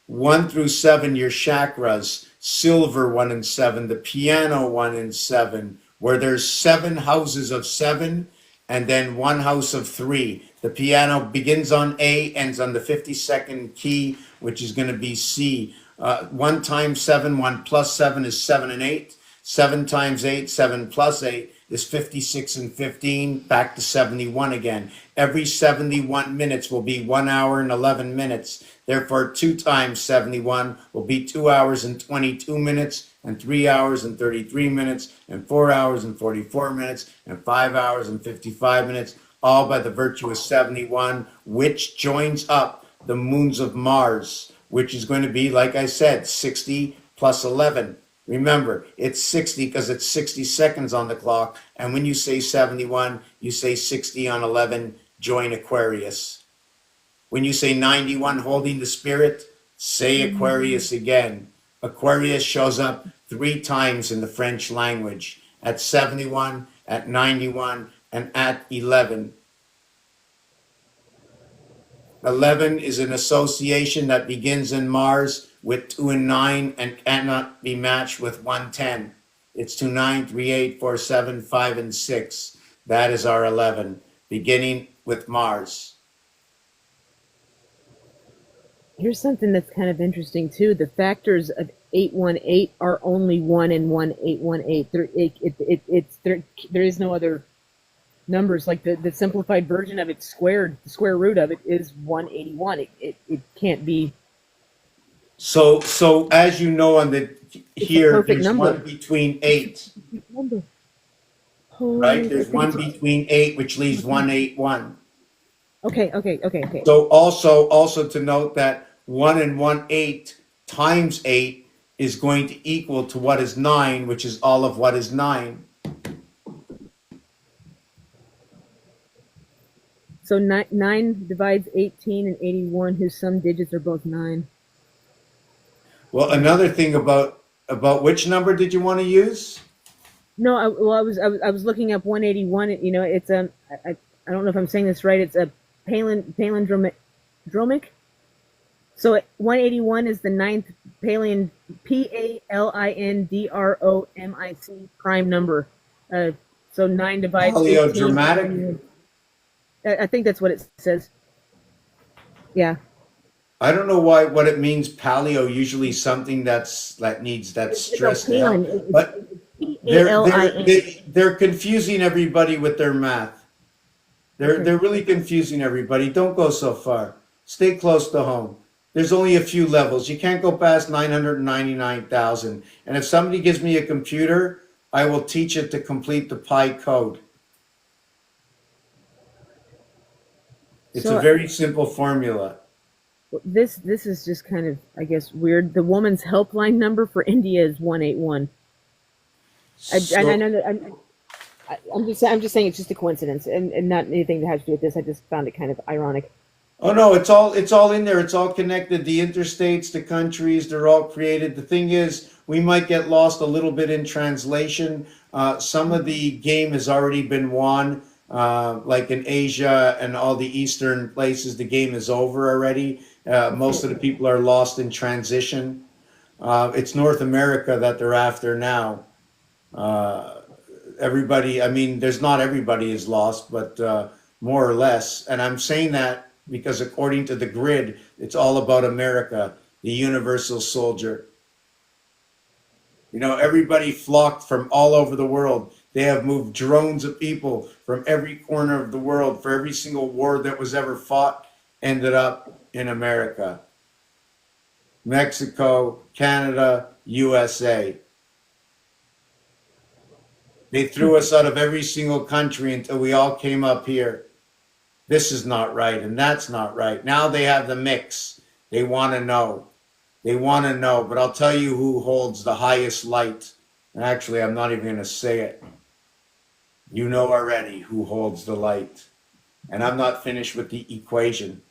1 through 7, your chakras. Silver 1 and 7. The piano 1 and 7. Where there's 7 houses of 7, and then one house of 3. The piano begins on A, ends on the 52nd key, which is going to be C. 1 times 7, 1 plus 7 is 7 and 8. 7 times 8, 7 plus 8 is 56 and 15, back to 71 again. Every 71 minutes will be 1 hour and 11 minutes. Therefore, 2 times 71 will be 2 hours and 22 minutes, and 3 hours and 33 minutes, and 4 hours and 44 minutes, and 5 hours and 55 minutes, all by the virtue of 71, which joins up the moons of Mars, which is going to be, like I said, 60 plus 11. Remember, it's 60 because it's 60 seconds on the clock. And when you say 71, you say 60 on 11, join Aquarius. When you say 91, holding the spirit, say Aquarius again. Aquarius shows up 3 times in the French language, at 71, at 91, and at 11. 11 is an association that begins in Mars with 2 and 9 and cannot be matched with 110. It's 2, 9, 3, 8, 4, 7, 5, and 6. That is our 11, beginning with Mars. Here's something that's kind of interesting too. The factors of 818 are only 1 and 1, 818. There is no other numbers. Like the simplified version of it squared, the square root of it is 181. It can't be. So as you know, on the here there's number. 1 between 8. Right? There's 1 between 8, which leaves 181. Okay. So also to note that 1 and 1/8 times 8 is going to equal to what is 9, which is all of what is 9. So 9 divides 18 and 81, whose sum digits are both 9. Well, another thing about which number did you want to use? No, I was looking up 181. You know, it's I don't know if I'm saying this right. It's a palindromic. So 181 is the 9th palindromic prime number. So 9 divides 18. Paleodramatic? I think that's what it says. Yeah. I don't know what it means. Paleo, usually something that needs stressed out. But they're confusing everybody with their math. They're really confusing everybody. Don't go so far. Stay close to home. There's only a few levels. You can't go past 999,000. And if somebody gives me a computer, I will teach it to complete the pi code. It's a very simple formula. This is just kind of, I guess, weird. The woman's helpline number for India is 181. I know that I'm just saying it's just a coincidence and not anything that has to do with this. I just found it kind of ironic. Oh no, it's all in there. It's all connected. The interstates, the countries, they're all created. The thing is, we might get lost a little bit in translation. Some of the game has already been won. Like in Asia and all the eastern places, the game is over already. Most of the people are lost in transition. It's North America that they're after now. Everybody, I mean, there's not everybody is lost, but more or less. And I'm saying that because according to the grid, it's all about America, the universal soldier. You know, everybody flocked from all over the world. They have moved drones of people from every corner of the world for every single war that was ever fought, ended up in America. Mexico, Canada, USA. They threw us out of every single country until we all came up here. This is not right, and that's not right. Now they have the mix. They want to know. They want to know, but I'll tell you who holds the highest light. And actually, I'm not even going to say it. You know already who holds the light. And I'm not finished with the equation.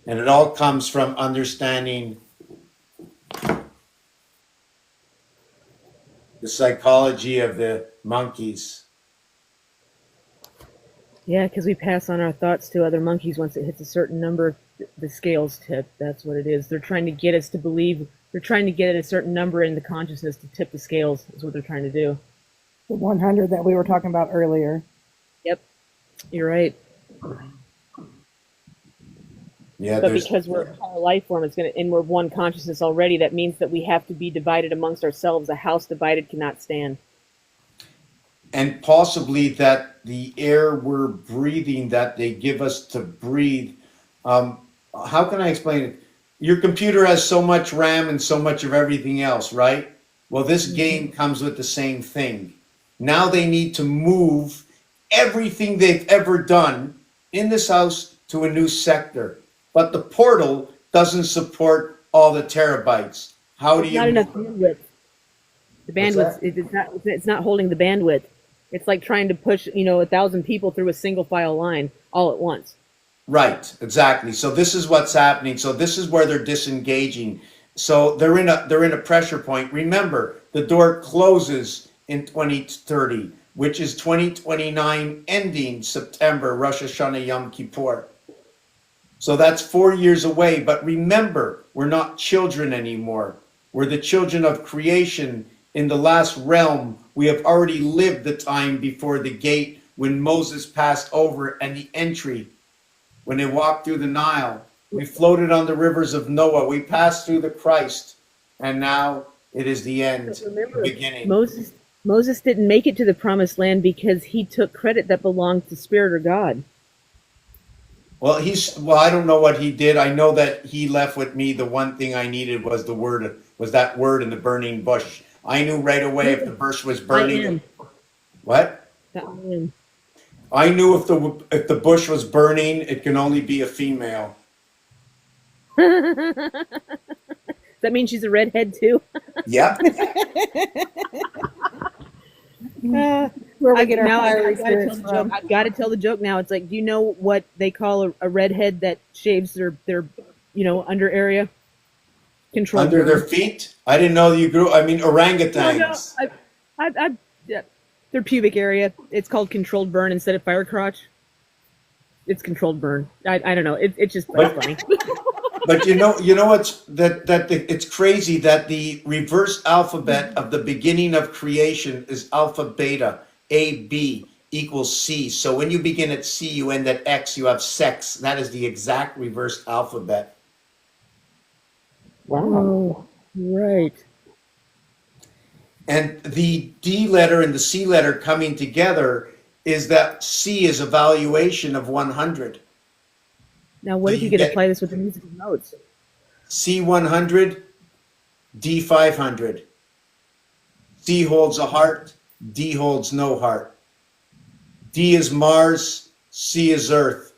And it all comes from understanding the psychology of the monkeys. Yeah, because we pass on our thoughts to other monkeys once it hits a certain number. The scales tip. That's what it is. They're trying to get us to believe. They're trying to get at a certain number in the consciousness to tip the scales. Is what they're trying to do. the 100 that we were talking about earlier. Yep, you're right. Yeah, But there's because we're a higher life form, it's gonna, and we're one consciousness already. That means that we have to be divided amongst ourselves. A house divided cannot stand. and possibly that the air we're breathing that they give us to breathe. Um, how can I explain it? Your computer has so much RAM and so much of everything else, right? Well, this game comes with the same thing. Now they need to move everything they've ever done in this house to a new sector. But the portal doesn't support all the terabytes. How do There's you not enough move? bandwidth. The What's bandwidth, that? it's not holding the bandwidth. It's like trying to push 1,000 people through a single file line all at once. Right, exactly. So this is what's happening. So this is where they're disengaging. So they're in a pressure point. Remember, the door closes in 2030, which is 2029 ending September, Rosh Hashanah Yom Kippur. So that's 4 years away. But remember, we're not children anymore. We're the children of creation. In the last realm, we have already lived the time before the gate when Moses passed over and the entry when they walked through the Nile. We floated on the rivers of Noah. We passed through the Christ. And now it is the But end, the remember, beginning. Moses didn't make it to the promised land because he took credit that belonged to Spirit or God. Well, I don't know what he did. I know that he left with me. The one thing I needed was that word in the burning bush. I knew right away if the bush was I burning. am. What? The I am. I knew if the bush was burning, it can only be a female. Does that mean she's a redhead too? Yep. Where we get our fiery I've got to tell spirits the joke. from. I've got to tell the joke now. It's like, do you know what they call a redhead that shaves their under area? Controlled Under their burn. feet? I didn't know you grew. I mean, No, orangutans. yeah, their pubic area. It's called controlled burn instead of fire crotch. It's controlled burn. I don't know. It's just But funny. but you know what's it's crazy that the reverse alphabet of the beginning of creation is alpha beta. A B equals C. So when you begin at C, you end at X. You have sex. That is the exact reverse alphabet. Oh, right. And the D letter and the C letter coming together is that C is a valuation of 100. Now, So what if you you could get apply this with the musical notes? C100, D500. C holds a heart, D holds no heart. D is Mars, C is Earth.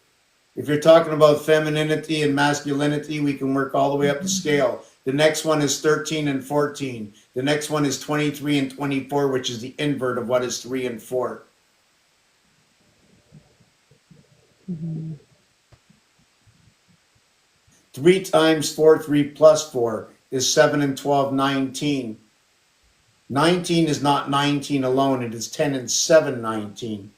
If you're talking about femininity and masculinity, we can work all the way up the scale. The next one is 13 and 14. The next one is 23 and 24, which is the invert of what is 3 and 4. 3 times 4, 3 plus 4 is 7 and 12, 19. 19 is not 19 alone, it is 10 and 7, 19.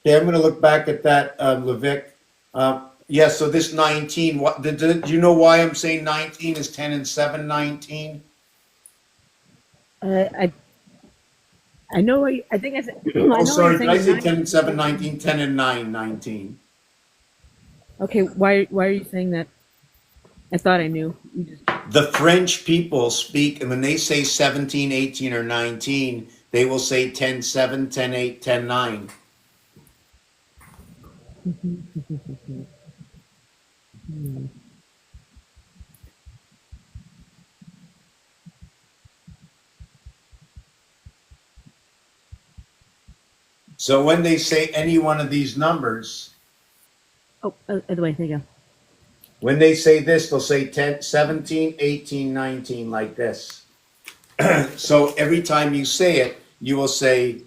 Okay, I'm going to look back at that, Levick. Yeah, so this 19, do you know why I'm saying 19 is 10 and 7, 19? I know. I think I said. I Oh, know what sorry, you're did I saying. say 10 and 7, 19? 10 and 9, 19. Okay, why are you saying that? I thought I knew. The French people speak, and when they say 17, 18, or 19, they will say 10, 7, 10, 8, 10, 9. So when they say any one of these numbers, Oh, other way. There you go. when they say this, they'll say 10, 17, 18, 19, like this. So every time you say it, you will say,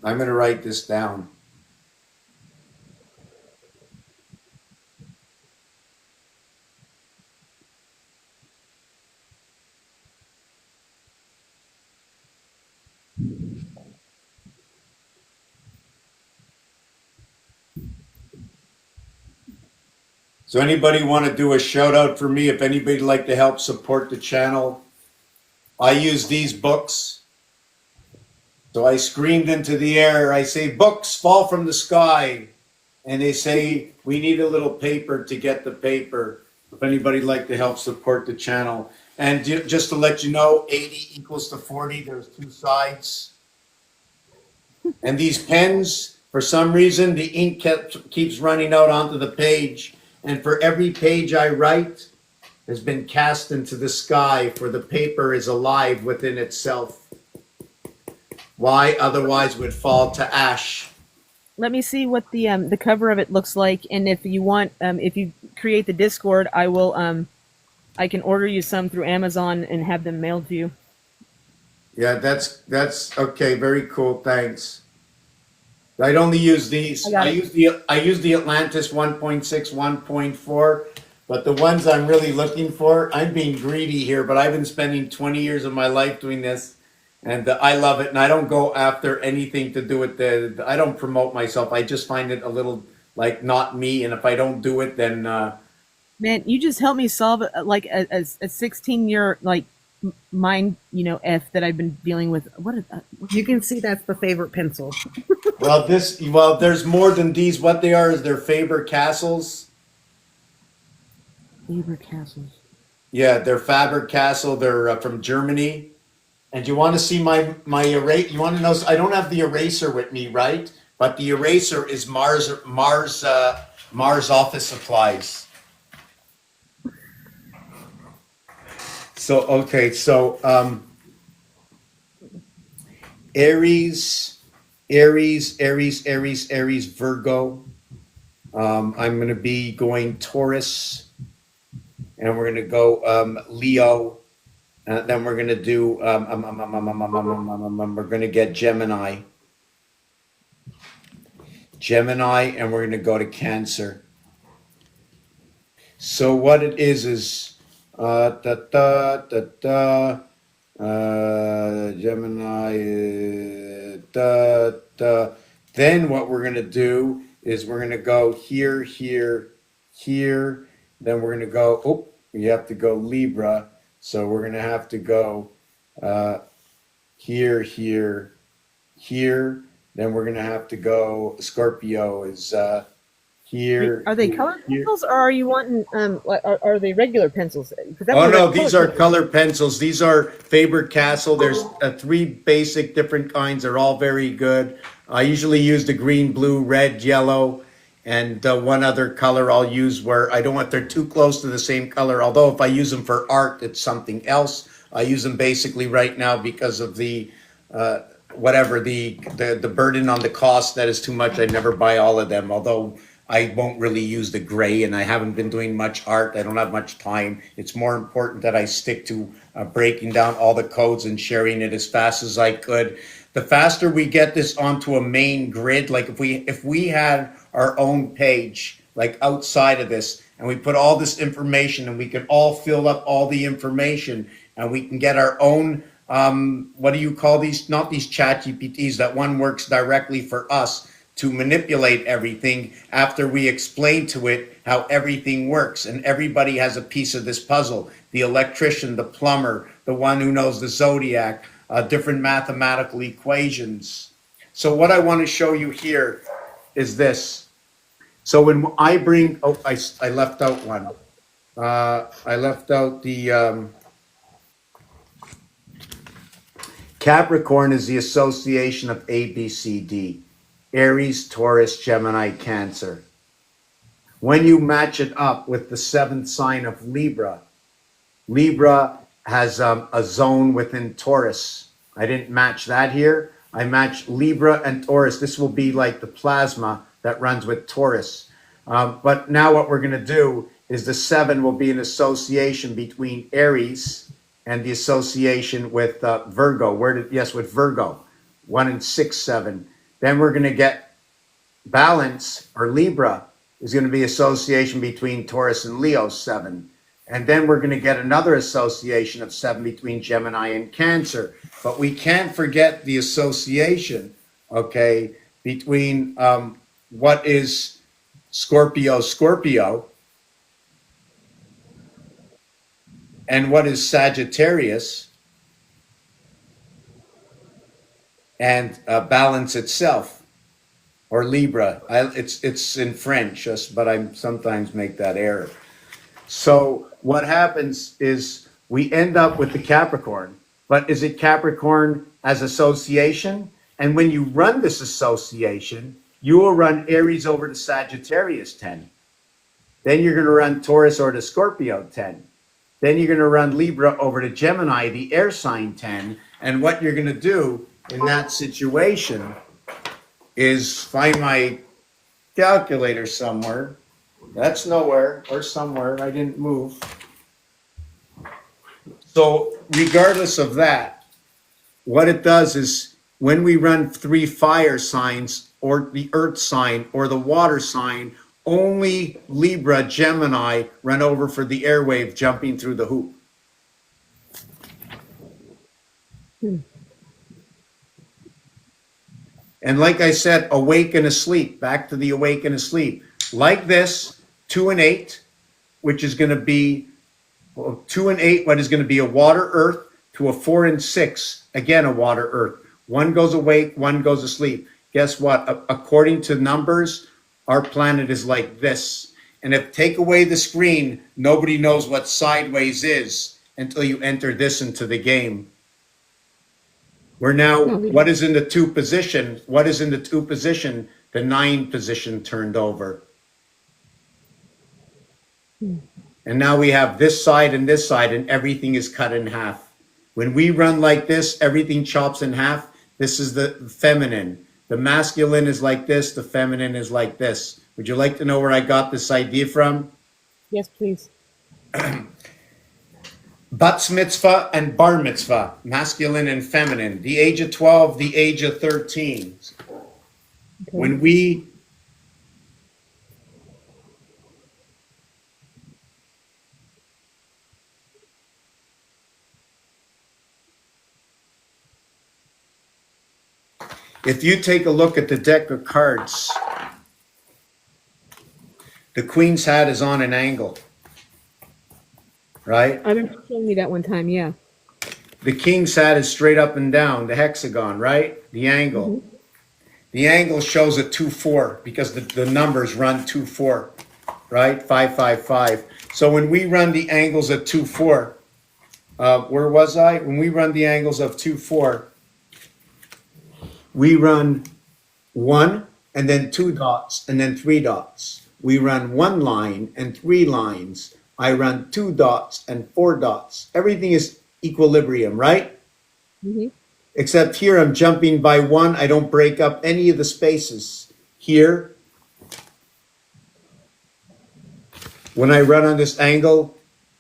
I'm going to write this down. So anybody want to do a shout out for me? If anybody'd like to help support the channel, I use these books. So I screamed into the air. I say, books fall from the sky. And they say, we need a little paper to get the paper. If anybody'd like to help support the channel. And just to let you know, 80 equals to 40. There's two sides. And these pens, for some reason, the ink keeps running out onto the page. And for every page I write has been cast into the sky, for the paper is alive within itself. Why otherwise would fall to ash? Let me see what the cover of it looks like, and if you want, if you create the Discord, I will I can order you some through Amazon and have them mailed to you. Yeah, that's okay. Very cool. Thanks. I'd only use these. I use the Atlantis 1.6, 1.4, but the ones I'm really looking for, I'm being greedy here, but I've been spending 20 years of my life doing this, and I love it. And I don't go after anything to do with I don't promote myself. I just find it a little like not me, and if I don't do it, then Man, you just helped me solve like a 16-year like mind, F that I've been dealing with. You can see that's the favorite pencil. well, there's more than these. What they are is their Faber Castles. Faber Castles. Yeah, they're Faber Castle. They're from Germany. And you want to see my eraser? You want to know? I don't have the eraser with me, right? But the eraser is Mars Office Supplies. So okay, so Aries, Virgo. I'm going to be going Taurus, and we're going to go Leo. Then we're going to do, we're going to get Gemini. And we're going to go to Cancer. So what it is Gemini, Then what we're going to do is we're going to go here, here, here. Then we're going to go, we have to go Libra. So we're going to have to go here, here, here. Then we're going to have to go, Scorpio is here. Are they colored pencils, or are you wanting, are they regular pencils? Oh, no, these are color pencils. These are Faber-Castell. There's 3 basic different kinds. They're all very good. I usually use the green, blue, red, yellow, and one other color I'll use where I don't want they're too close to the same color. Although if I use them for art, it's something else. I use them basically right now because of the the burden on the cost. That is too much. I never buy all of them. Although I won't really use the gray, and I haven't been doing much art. I don't have much time. It's more important that I stick to breaking down all the codes and sharing it as fast as I could. The faster we get this onto a main grid, like if we had our own page, like outside of this, and we put all this information, and we could all fill up all the information, and we can get our own, what do you call these? Not these chat GPTs, that one works directly for us to manipulate everything after we explain to it how everything works. And everybody has a piece of this puzzle. The electrician, the plumber, the one who knows the zodiac, different mathematical equations. So what I want to show you here is this. So when I bring, I left out one. I left out the Capricorn is the association of A, B, C, D. Aries, Taurus, Gemini, Cancer. When you match it up with the 7th sign of Libra, Libra has a zone within Taurus. I didn't match that here. I matched Libra and Taurus. This will be like the plasma that runs with Taurus. But now what we're going to do is the 7 will be an association between Aries and the association with Virgo. With Virgo. 1 and 6, 7. Then we're going to get balance, or Libra is going to be association between Taurus and Leo, 7. And then we're going to get another association of 7 between Gemini and Cancer. But we can't forget the association, between what is Scorpio, and what is Sagittarius, and balance itself, or Libra. It's in French, but I sometimes make that error. So what happens is we end up with the Capricorn, but is it Capricorn as association? And when you run this association, you will run Aries over to Sagittarius 10. Then you're going to run Taurus over to Scorpio 10. Then you're going to run Libra over to Gemini, the air sign 10. And what you're going to do in that situation is find my calculator somewhere. That's nowhere or somewhere. I didn't move. So regardless of that, what it does is when we run 3 fire signs or the earth sign or the water sign, only Libra, Gemini run over for the airwave jumping through the hoop. And like I said, awake and asleep, back to the awake and asleep. Like this, 2 and 8, which is going to be 2 and 8, what is going to be a water earth, to a 4 and 6, again, a water earth. One goes awake, one goes asleep. Guess what? According to numbers, our planet is like this. And if take away the screen, nobody knows what sideways is until you enter this into the game. We're now, what is in the 2 position? What is in the 2 position? The 9 position turned over. And now we have this side, and everything is cut in half. When we run like this, everything chops in half. This is the feminine. The masculine is like this. The feminine is like this. Would you like to know where I got this idea from? Yes, please. Bat mitzvah and bar mitzvah, masculine and feminine. The age of 12, the age of 13. Okay. When we if you take a look at the deck of cards, the Queen's hat is on an angle, right? I remember showing me that one time, yeah. The King's hat is straight up and down, the hexagon, right? The angle. Mm-hmm. The angle shows a 2-4 because the numbers run 2-4, right? 5-5-5. So when we run the angles at 2-4, where was I? When we run the angles of 2-4, we run 1 and then 2 dots and then 3 dots. We run 1 line and 3 lines. I run 2 dots and 4 dots. Everything is equilibrium, right? Mm-hmm. Except here I'm jumping by 1. I don't break up any of the spaces. Here, when I run on this angle,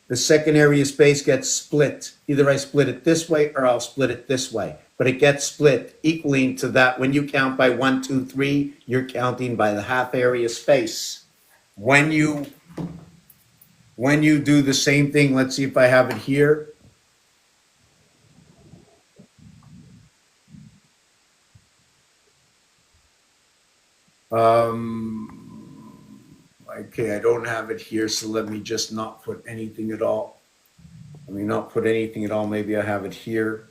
the second area space gets split. Either I split it this way or I'll split it this way. But it gets split equaling to that. When you count by 1, 2, 3, you're counting by the half area space. When you do the same thing, let's see if I have it here. Okay, I don't have it here, so let me just not put anything at all. Not put anything at all. Maybe I have it here.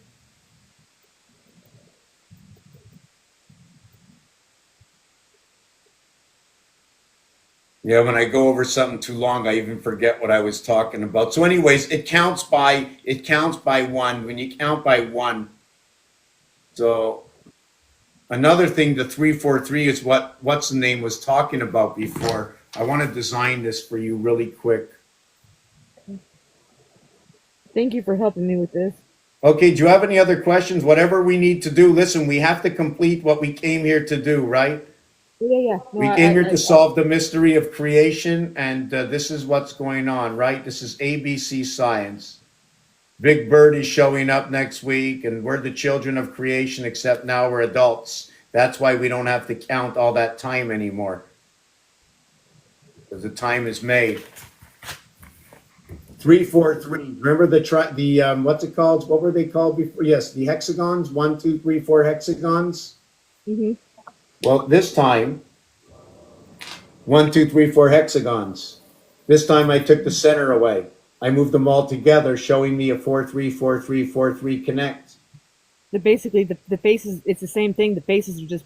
Yeah, when I go over something too long, I even forget what I was talking about. So anyways, it counts by 1. When you count by 1. So another thing, the 3-4-3 is what's the name was talking about before. I want to design this for you really quick. Thank you for helping me with this. Okay, do you have any other questions? Whatever we need to do, listen, we have to complete what we came here to do, right? Yeah. No, we came here to solve the mystery of creation, and this is what's going on, right? This is ABC science. Big Bird is showing up next week, and we're the children of creation, except now we're adults. That's why we don't have to count all that time anymore, because the time is made. 3-4-3. Remember the what's it called? What were they called before? Yes, the hexagons. 1, 2, 3, 4 hexagons. Mm-hmm. Well, this time, 1, 2, 3, 4 hexagons. This time I took the center away. I moved them all together, showing me a 4-3-4-3-4-3 connect. Basically the faces, it's the same thing. The faces are just,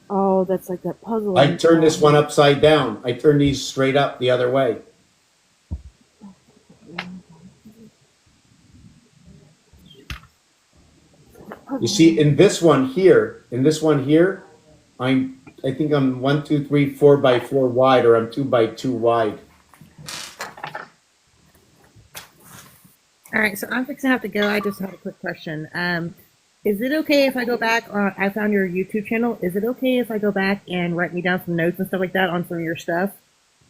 oh, that's like that puzzle. I turned this one upside down. I turned these straight up the other way. You see, in this one here, I think I'm 1, 2, 3, 4 by 4 wide, or I'm 2 by 2 wide. All right, so I'm fixing to have to go. I just had a quick question. Is it okay if I go back? I found your YouTube channel. Is it okay if I go back and write me down some notes and stuff like that on some of your stuff?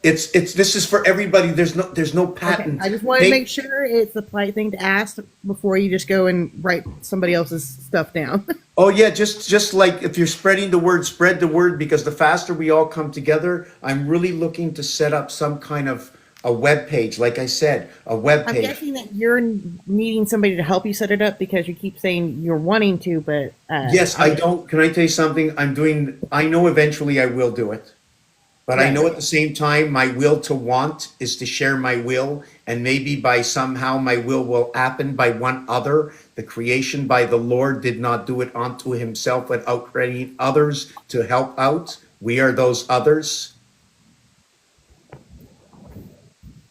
This is for everybody. There's no patent. Okay. I just want to make sure it's the polite thing to ask before you just go and write somebody else's stuff down. Oh yeah, just like if you're spreading the word, spread the word, because the faster we all come together, I'm really looking to set up some kind of a web page. Like I said, a web I'm page. guessing that you're needing somebody to help you set it up because you keep saying you're wanting to, but yes, I don't. Can I tell you something? I know eventually I will do it. But I know at the same time, my will to want is to share my will, and maybe by somehow my will happen by one other. The creation by the Lord did not do it unto himself without creating others to help out. We are those others.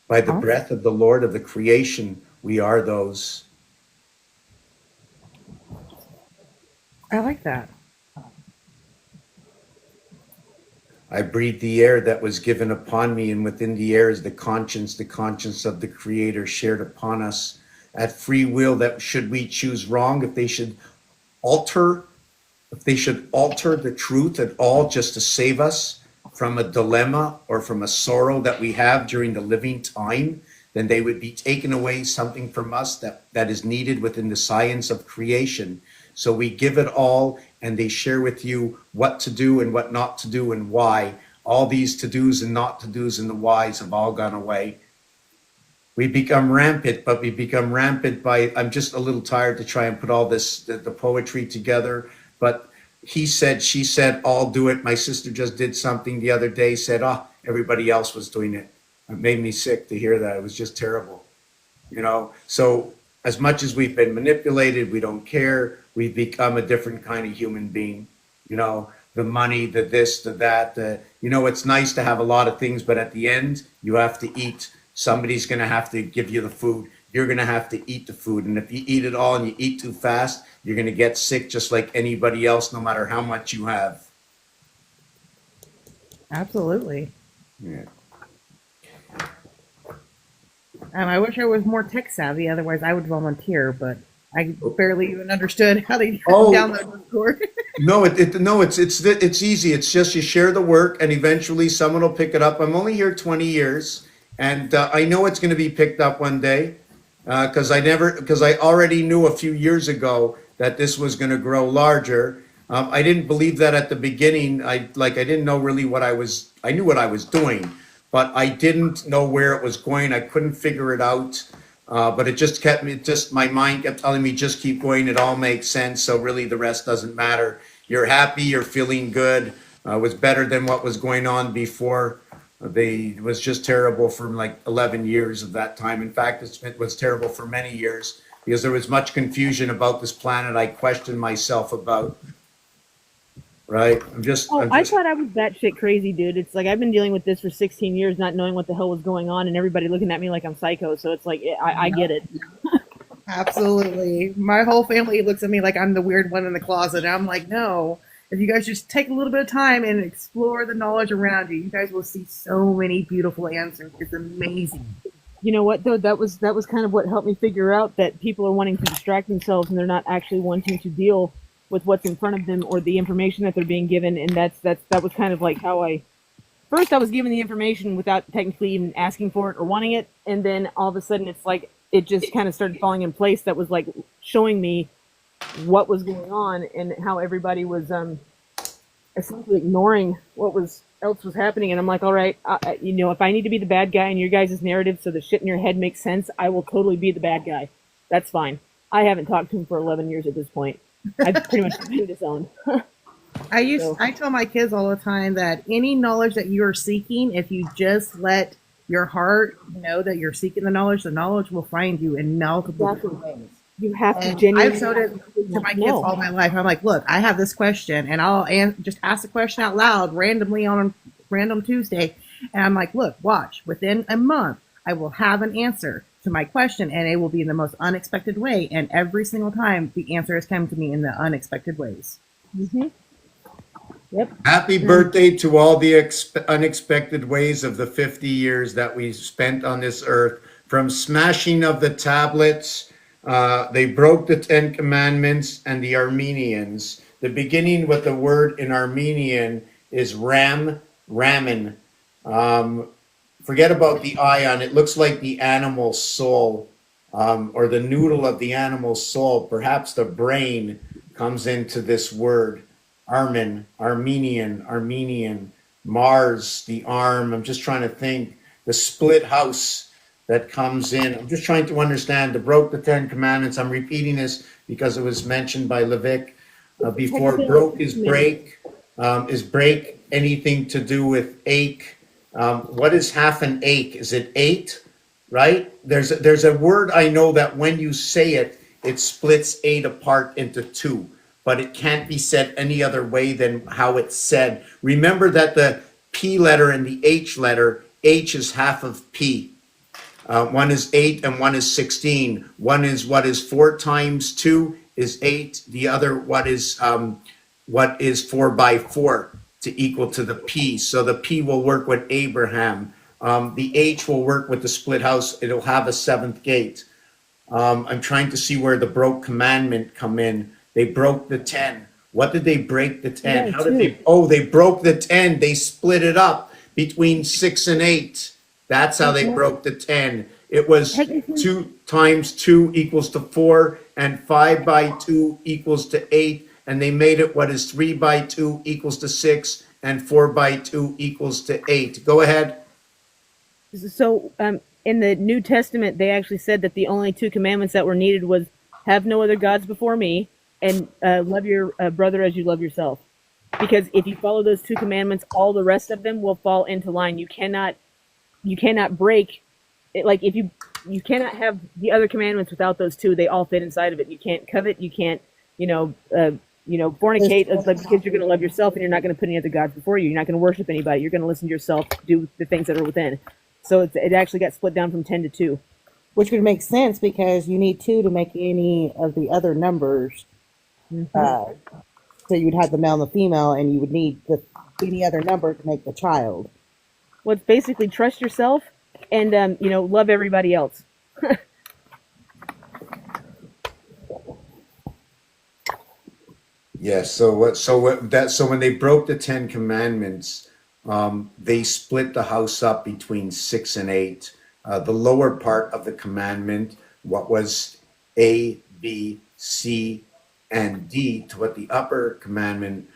By the breath of the Lord of the creation, we are those. I like that. I breathe the air that was given upon me, and within the air is the conscience of the Creator shared upon us at free will, that should we choose wrong, if they should alter the truth at all just to save us from a dilemma or from a sorrow that we have during the living time, then they would be taking away something from us that is needed within the science of creation. So we give it all, and they share with you what to do and what not to do and why. All these to-dos and not to-dos and the whys have all gone away. We become rampant, but we become rampant by, I'm just a little tired to try and put all this, the poetry together, but he said, she said, all do it. My sister just did something the other day, said, everybody else was doing it. It made me sick to hear that. It was just terrible. So as much as we've been manipulated, we don't care. We've become a different kind of human being. The money, the this, the that. It's nice to have a lot of things, but at the end, you have to eat. Somebody's going to have to give you the food. You're going to have to eat the food. And if you eat it all and you eat too fast, you're going to get sick just like anybody else, no matter how much you have. Absolutely. Yeah. I wish I was more tech savvy. Otherwise, I would volunteer, but I barely even understood how to download Discord. No, it's easy. It's just you share the work, and eventually someone will pick it up. I'm only here 20 years, and I know it's going to be picked up one day, because I already knew a few years ago that this was going to grow larger. I didn't believe that at the beginning. I didn't know really I knew what I was doing, but I didn't know where it was going. I couldn't figure it out. But it just my mind kept telling me, just keep going. It all makes sense. So really the rest doesn't matter. You're happy, you're feeling good. It was better than what was going on before. It was just terrible for like 11 years of that time. In fact, it was terrible for many years because there was much confusion about this planet. I questioned myself about. Right. I thought I was batshit crazy, dude. It's like I've been dealing with this for 16 years, not knowing what the hell was going on, and everybody looking at me like I'm psycho. So it's like I get it. Absolutely. My whole family looks at me like I'm the weird one in the closet. And I'm like, no. If you guys just take a little bit of time and explore the knowledge around you, you guys will see so many beautiful answers. It's amazing. You know what though? That was kind of what helped me figure out that people are wanting to distract themselves and they're not actually wanting to deal with what's in front of them or the information that they're being given. And that was kind of like how I was given the information without technically even asking for it or wanting it. And then all of a sudden it's like, it just kind of started falling in place. That was like showing me what was going on and how everybody was essentially ignoring what else was happening. And I'm like, all right, if I need to be the bad guy in your guys' narrative so the shit in your head makes sense, I will totally be the bad guy. That's fine. I haven't talked to him for 11 years at this point. I've pretty much been his own. I tell my kids all the time that any knowledge that you are seeking, if you just let your heart, that you're seeking the knowledge will find you in multiple different ways. You have to And genuinely I've showed it to my kids know. all my life. I'm like, look, I have this question, and I'll just ask the question out loud randomly on random Tuesday. And I'm like, look, watch. Within a month, I will have an answer to my question, and it will be in the most unexpected way. And every single time, the answer has come to me in the unexpected ways. Mm-hmm. Yep. Happy birthday to all the unexpected ways of the 50 years that we spent on this earth. From smashing of the tablets, they broke the 10 Commandments, and the Armenians. The beginning with the word in Armenian is ramen. Forget about the ion. It looks like the animal soul, or the noodle of the animal soul. Perhaps the brain comes into this word. Armenian, Mars, the arm. I'm just trying to think. The split house that comes in. I'm just trying to understand. The broke the 10 Commandments. I'm repeating this because it was mentioned by Levick before. Broke is break. Is break anything to do with ache? What is half an ache? Is it 8? Right? There's a word I know that when you say it, it splits 8 apart into 2. But it can't be said any other way than how it's said. Remember that the P letter and the H letter, H is half of P. One is 8 and one is 16. One is what is 4 times 2 is 8. The other, what is 4 by 4 to equal to the P. So the P will work with Abraham. The H will work with the split house. It'll have a 7th gate. I'm trying to see where the broke commandment come in. They broke the 10. What did they break the 10? Yeah, How did they? Oh, they broke the 10. They split it up between 6 and 8. That's how they broke the 10. It was 2 times 2 equals to 4, and 5 by 2 equals to 8. And they made it what is 3 by 2 equals to 6, and 4 by 2 equals to 8. Go ahead. So, in the New Testament, they actually said that the only 2 commandments that were needed was have no other gods before me, and love your brother as you love yourself. Because if you follow those 2 commandments, all the rest of them will fall into line. You cannot break it. Like if you cannot have the other commandments without those 2. They all fit inside of it. You can't covet. You can't fornicate. It's like because you're going to love yourself, and you're not going to put any other gods before you. You're not going to worship anybody. You're going to listen to yourself, do the things that are within. So it actually got split down from 10 to 2. Which would make sense because you need 2 to make any of the other numbers. So you'd have the male and the female, and you would need any other number to make the child. Well, it's basically trust yourself and love everybody else. Yes. So when they broke the 10 Commandments, they split the house up between 6 and 8. The lower part of the commandment, what was A, B, C, and D, to what the upper commandment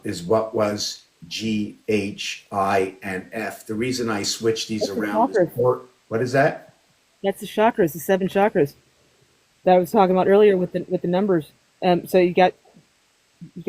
is what was G, H, I, and F. The reason I switched these around is what is that? That's the chakras, the 7 chakras that I was talking about earlier with the numbers. So you got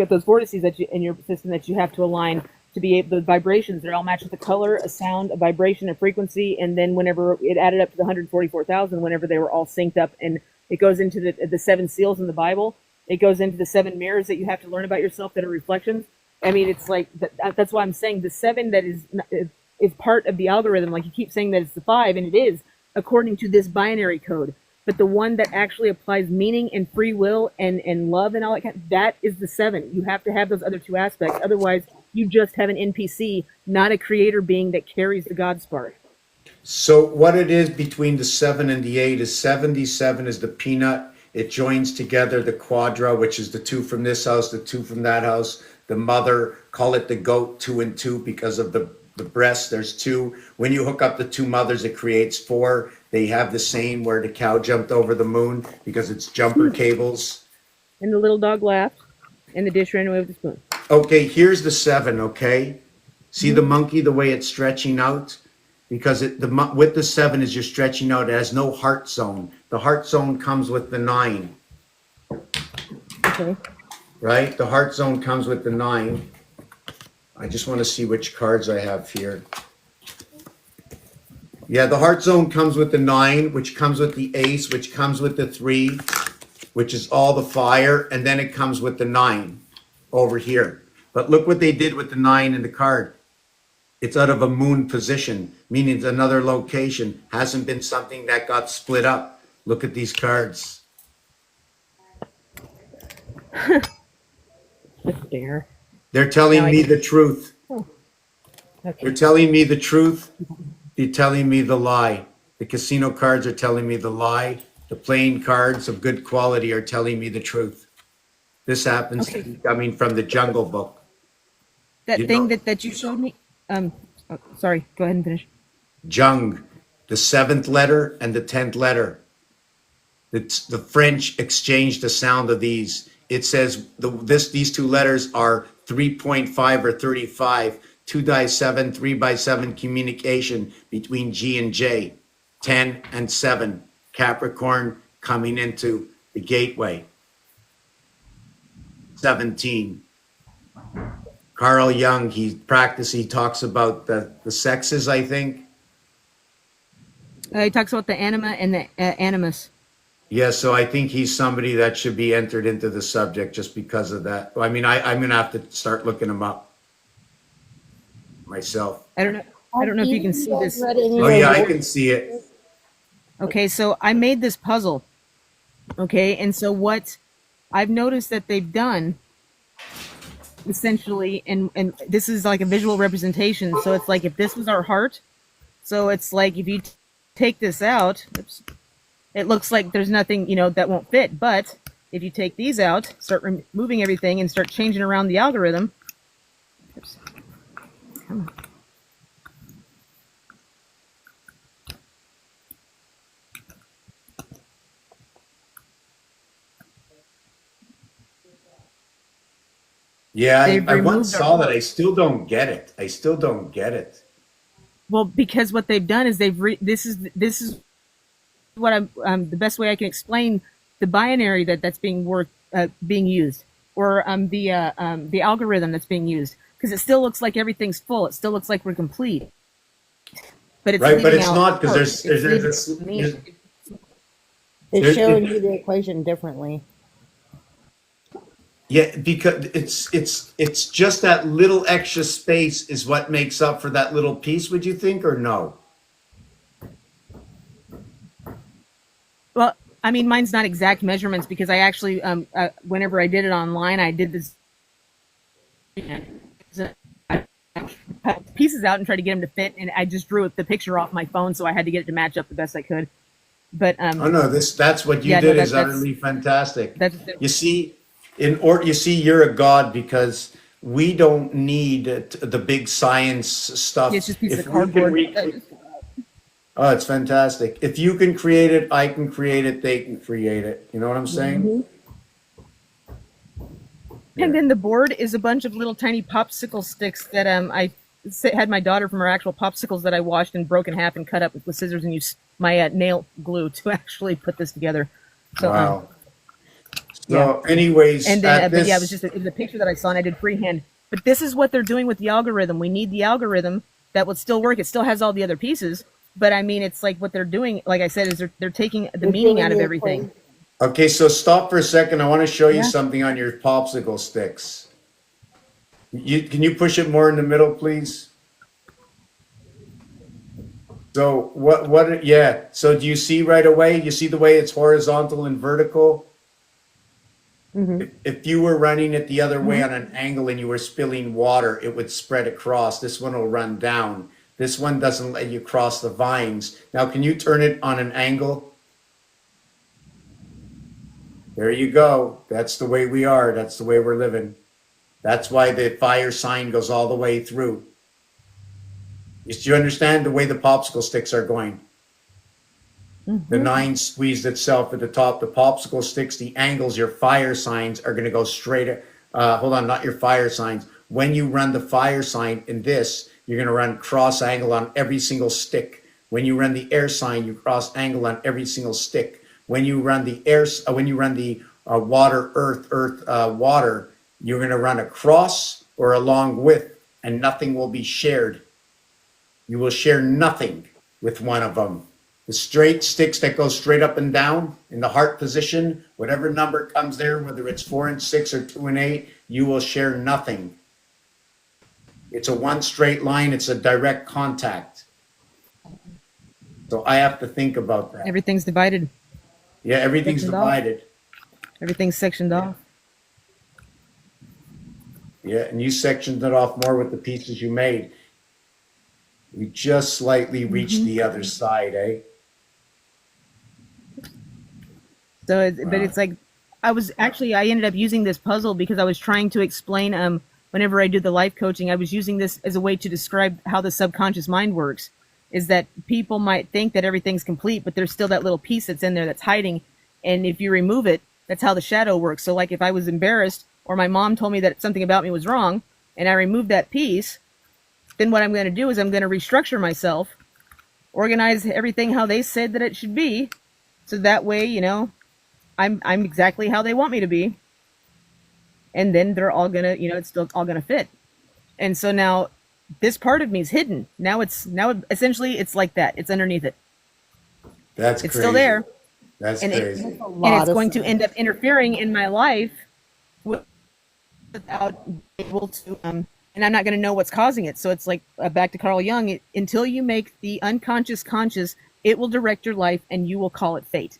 those vortices that in your system that you have to align to be able. The vibrations, they're all matched with a color, a sound, a vibration, a frequency, and then whenever it added up to the 144,000, whenever they were all synced up, and it goes into the 7 seals in the Bible. It goes into the 7 mirrors that you have to learn about yourself that are reflections. I mean, it's like that's why I'm saying the 7 that is part of the algorithm. Like you keep saying that it's the 5, and it is according to this binary code. But the one that actually applies meaning and free will and love and all that is the 7. You have to have those other 2 aspects. Otherwise, you just have an NPC, not a creator being that carries the God spark. So what it is between the 7 and the 8 is 77 is the peanut. It joins together the quadra, which is the 2 from this house, the 2 from that house. The mother, call it the goat, 2 and 2 because of the breast. There's 2. When you hook up the 2 mothers, it creates 4. They have the same where the cow jumped over the moon because it's jumper cables. And the little dog laughed, and the dish ran away with the spoon. Okay, here's the 7, okay? See the monkey, the way it's stretching out? Because with the 7 is you're stretching out. It has no heart zone. The heart zone comes with the 9. Okay. Right? The heart zone comes with the 9. I just want to see which cards I have here. Yeah, the heart zone comes with the 9, which comes with the ace, which comes with the 3, which is all the fire, and then it comes with the 9 over here. But look what they did with the 9 in the card. It's out of a moon position, meaning it's another location. Hasn't been something that got split up. Look at these cards. There. They're telling Now me the truth. Okay. They're telling me the truth. They're telling me the lie. The casino cards are telling me the lie. The playing cards of good quality are telling me the truth. This happens to be coming from the Jungle Book. That You thing know- that you showed me. Sorry. Go ahead and finish. Jung, the 7th letter and the 10th letter. The French exchanged the sound of these. It says these two letters are 3.5 or 35. 2x7, 3x7 communication between G and J. 10 and 7. Capricorn coming into the gateway. 17. Carl Jung, he talks about the sexes, I think. He talks about the anima and the animus. Yeah, so I think he's somebody that should be entered into the subject just because of that. I mean, I'm going to have to start looking him up myself. I don't know if you can see this. Oh, yeah, I can see it. Okay, so I made this puzzle. Okay, and so what I've noticed that they've done essentially, and this is like a visual representation. So it's like if this was our heart, so it's like if you take this out, oops, it looks like there's nothing, that won't fit. But if you take these out, start removing everything and start changing around the algorithm. Oops. Come on. Yeah, I once removed saw our that. heart. I still don't get it. I still don't get it. Well, because what they've done is this is what I'm the best way I can explain the binary that's being used, or the algorithm that's being used, because it still looks like everything's full. It still looks like we're complete, but it's Right, but leaving it's out not, because parts. It's showing you the equation differently. Yeah, because it's just that little extra space is what makes up for that little piece, would you think, or no? Well, I mean, mine's not exact measurements because I actually, whenever I did it online, I did this. I cut pieces out and tried to get them to fit, and I just drew the picture off my phone, so I had to get it to match up the best I could. But Oh no, that's what you did is utterly fantastic. You see, you're a god because we don't need the big science stuff. it's just pieces If of we can cardboard. Oh, it's fantastic. If you can create it, I can create it, they can create it. You know what I'm saying? And then the board is a bunch of little tiny popsicle sticks that I had my daughter from her actual popsicles that I washed and broke in half and cut up with scissors and used my nail glue to actually put this together. So, wow. So, anyways, and then this, but yeah, it was a picture that I saw and I did freehand. But this is what they're doing with the algorithm. We need the algorithm that would still work. It still has all the other pieces, but I mean, it's like what they're doing. Like I said, is they're taking the meaning out of everything. Okay, so stop for a second. I want to show you something on your popsicle sticks. Can you push it more in the middle, please? So yeah. So do you see right away? You see the way it's horizontal and vertical? If you were running it the other way on an angle and you were spilling water, it would spread across. This one will run down. This one doesn't let you cross the vines. Now, can you turn it on an angle? There you go. That's the way we are. That's the way we're living. That's why the fire sign goes all the way through. Do you understand the way the popsicle sticks are going? The 9 squeezed itself at the top. The popsicle sticks, the angles, your fire signs are going to go straight. Hold on, not your fire signs. When you run the fire sign in this, you're going to run cross angle on every single stick. When you run the air sign, you cross angle on every single stick. When you run the water, earth, water, you're going to run across or along with, and nothing will be shared. You will share nothing. with one of them. The straight sticks that go straight up and down in the heart position, whatever number comes there, whether it's 4 and 6 or 2 and 8, you will share nothing. It's a one straight line. It's a direct contact. So I have to think about that. Everything's divided. Yeah, everything's Sectioned off. divided. Everything's sectioned off. Yeah, and you sectioned it off more with the pieces you made. We just slightly reached the other side, eh? So, but it's like, I ended up using this puzzle because I was trying to explain, whenever I do the life coaching, I was using this as a way to describe how the subconscious mind works. Is that people might think that everything's complete, but there's still that little piece that's in there that's hiding. And if you remove it, that's how the shadow works. So like if I was embarrassed or my mom told me that something about me was wrong and I removed that piece, then what I'm going to do is I'm going to restructure myself, organize everything how they said that it should be. So that way, you know, I'm exactly how they want me to be. And then they're all going to, you know, it's still all going to fit. And so now this part of me is hidden. Now essentially it's like that. It's underneath it. It's crazy. Still there. That's and crazy. And it's going to end up interfering in my life without being able to, and I'm not going to know what's causing it. So it's like back to Carl Jung, until you make the unconscious conscious, it will direct your life and you will call it fate.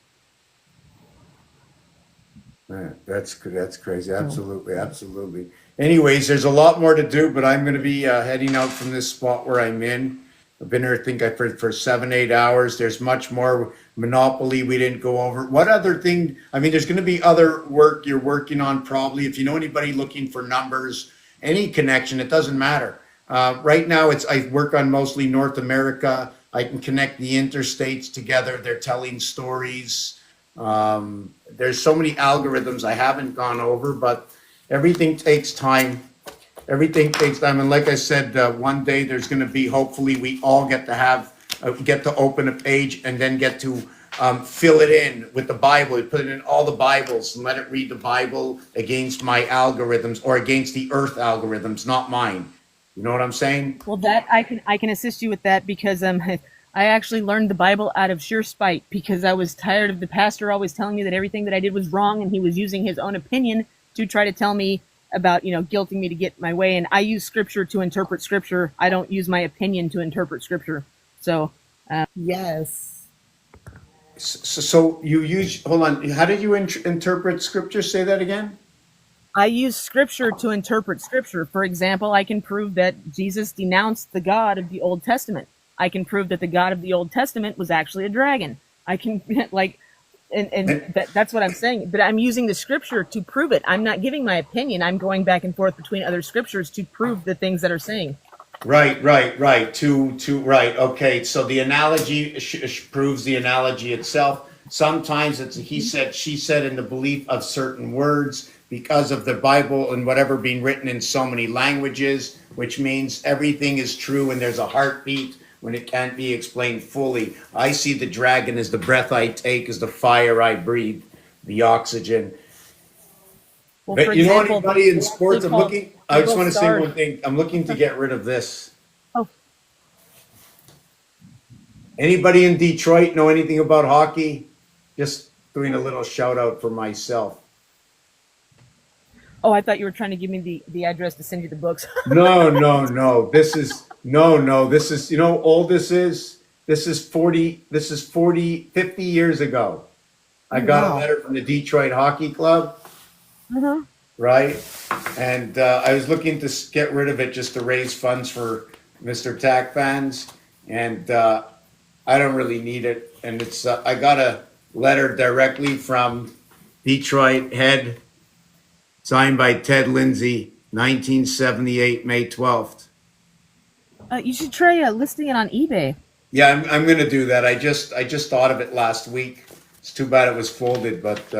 Man, that's crazy. Absolutely, absolutely. Anyways, there's a lot more to do, but I'm going to be heading out from this spot where I'm in. I've been here, I think, for 7-8 hours. There's much more. Monopoly we didn't go over. What other thing? I mean, there's going to be other work you're working on probably. If you know anybody looking for numbers, any connection, it doesn't matter. Right now, I work on mostly North America. I can connect the interstates together. They're telling stories. There's so many algorithms I haven't gone over, but everything takes time. Everything takes time. And like I said, one day there's going to be, hopefully we all get to open a page and then get to fill it in with the Bible. Put it in all the Bibles and let it read the Bible against my algorithms or against the earth algorithms, not mine. You know what I'm saying? Well, that I can assist you with that because I actually learned the Bible out of sheer spite because I was tired of the pastor always telling me that everything that I did was wrong and he was using his own opinion to try to tell me about, you know, guilting me to get my way. And I use scripture to interpret scripture. I don't use my opinion to interpret scripture. So, yes. So you use, hold on, how did you interpret scripture? Say that again. I use scripture to interpret scripture. For example, I can prove that Jesus denounced the God of the Old Testament. I can prove that the God of the Old Testament was actually a dragon. I can that's what I'm saying. But I'm using the scripture to prove it. I'm not giving my opinion. I'm going back and forth between other scriptures to prove the things that are saying. Right. Right. Okay. So the analogy proves the analogy itself. Sometimes it's a he said, she said in the belief of certain words because of the Bible and whatever being written in so many languages, which means everything is true and there's a heartbeat when it can't be explained fully. I see the dragon as the breath I take, as the fire I breathe, the oxygen. Well, But for you know example, anybody in sports? I'm looking. I just want to say stars. one thing. I'm looking to get rid of this. Oh. Anybody in Detroit know anything about hockey? Just doing a little shout out for myself. Oh, I thought you were trying to give me the address to send you the books. No. This is This is, you know how old this is? This is 50 years ago. I got a letter from the Detroit Hockey Club. Uh-huh. Right? And I was looking to get rid of it just to raise funds for Mr. Tack fans. And I don't really need it. And it's I got a letter directly from Detroit head, signed by Ted Lindsay, 1978, May 12th. You should try listing it on eBay. Yeah, I'm going to do that. I just thought of it last week. It's too bad it was folded, but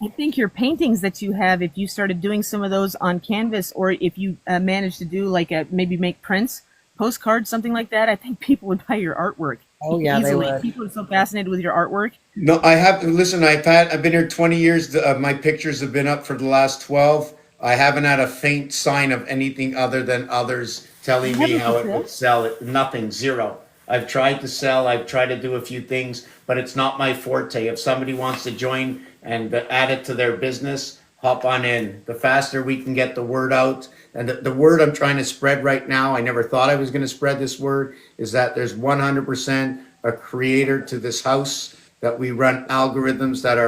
I think your paintings that you have, if you started doing some of those on canvas, or if you managed to do like maybe make prints, postcards, something like that, I think people would buy your artwork. Oh yeah, easily. they would. People are so fascinated with your artwork. no, I have. Listen, I've been here 20 years. My pictures have been up for the last 12. I haven't had a faint sign of anything other than others telling me how it would sell. It nothing, zero. I've tried to sell. I've tried to do a few things, but it's not my forte. If somebody wants to join and add it to their business, hop on in. The faster we can get the word out, and the word I'm trying to spread right now, I never thought I was going to spread this word, is that there's 100% a creator to this house, that we run algorithms that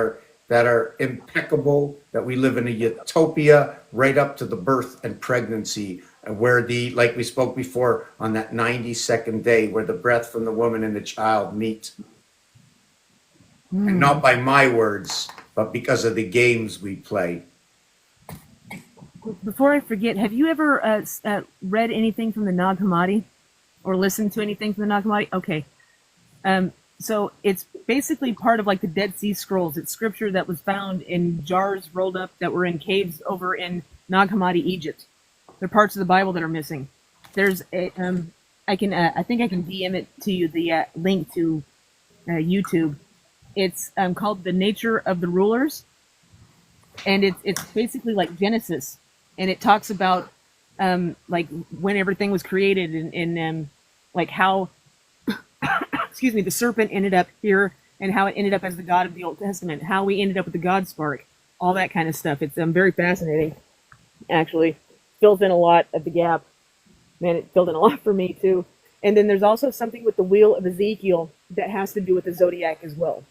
are impeccable, that we live in a utopia right up to the birth and pregnancy, where the, like we spoke before, on that 92nd day, where the breath from the woman and the child meet. And not by my words, but because of the games we play. Before I forget, have you ever read anything from the Nag Hammadi or listened to anything from the Nag Hammadi? Okay. So it's basically part of like the Dead Sea Scrolls. It's scripture that was found in jars rolled up that were in caves over in Nag Hammadi, Egypt. There are parts of the Bible that are missing. There's a, I think I can DM it to you, the link to YouTube. It's called The Nature of the Rulers. And it's basically like Genesis. And it talks about like when everything was created and like how excuse me, the serpent ended up here and how it ended up as the God of the Old Testament, how we ended up with the God spark, all that kind of stuff. It's very fascinating, actually. Fills in a lot of the gap. Man, it filled in a lot for me, too. And then there's also something with the Wheel of Ezekiel that has to do with the Zodiac as well.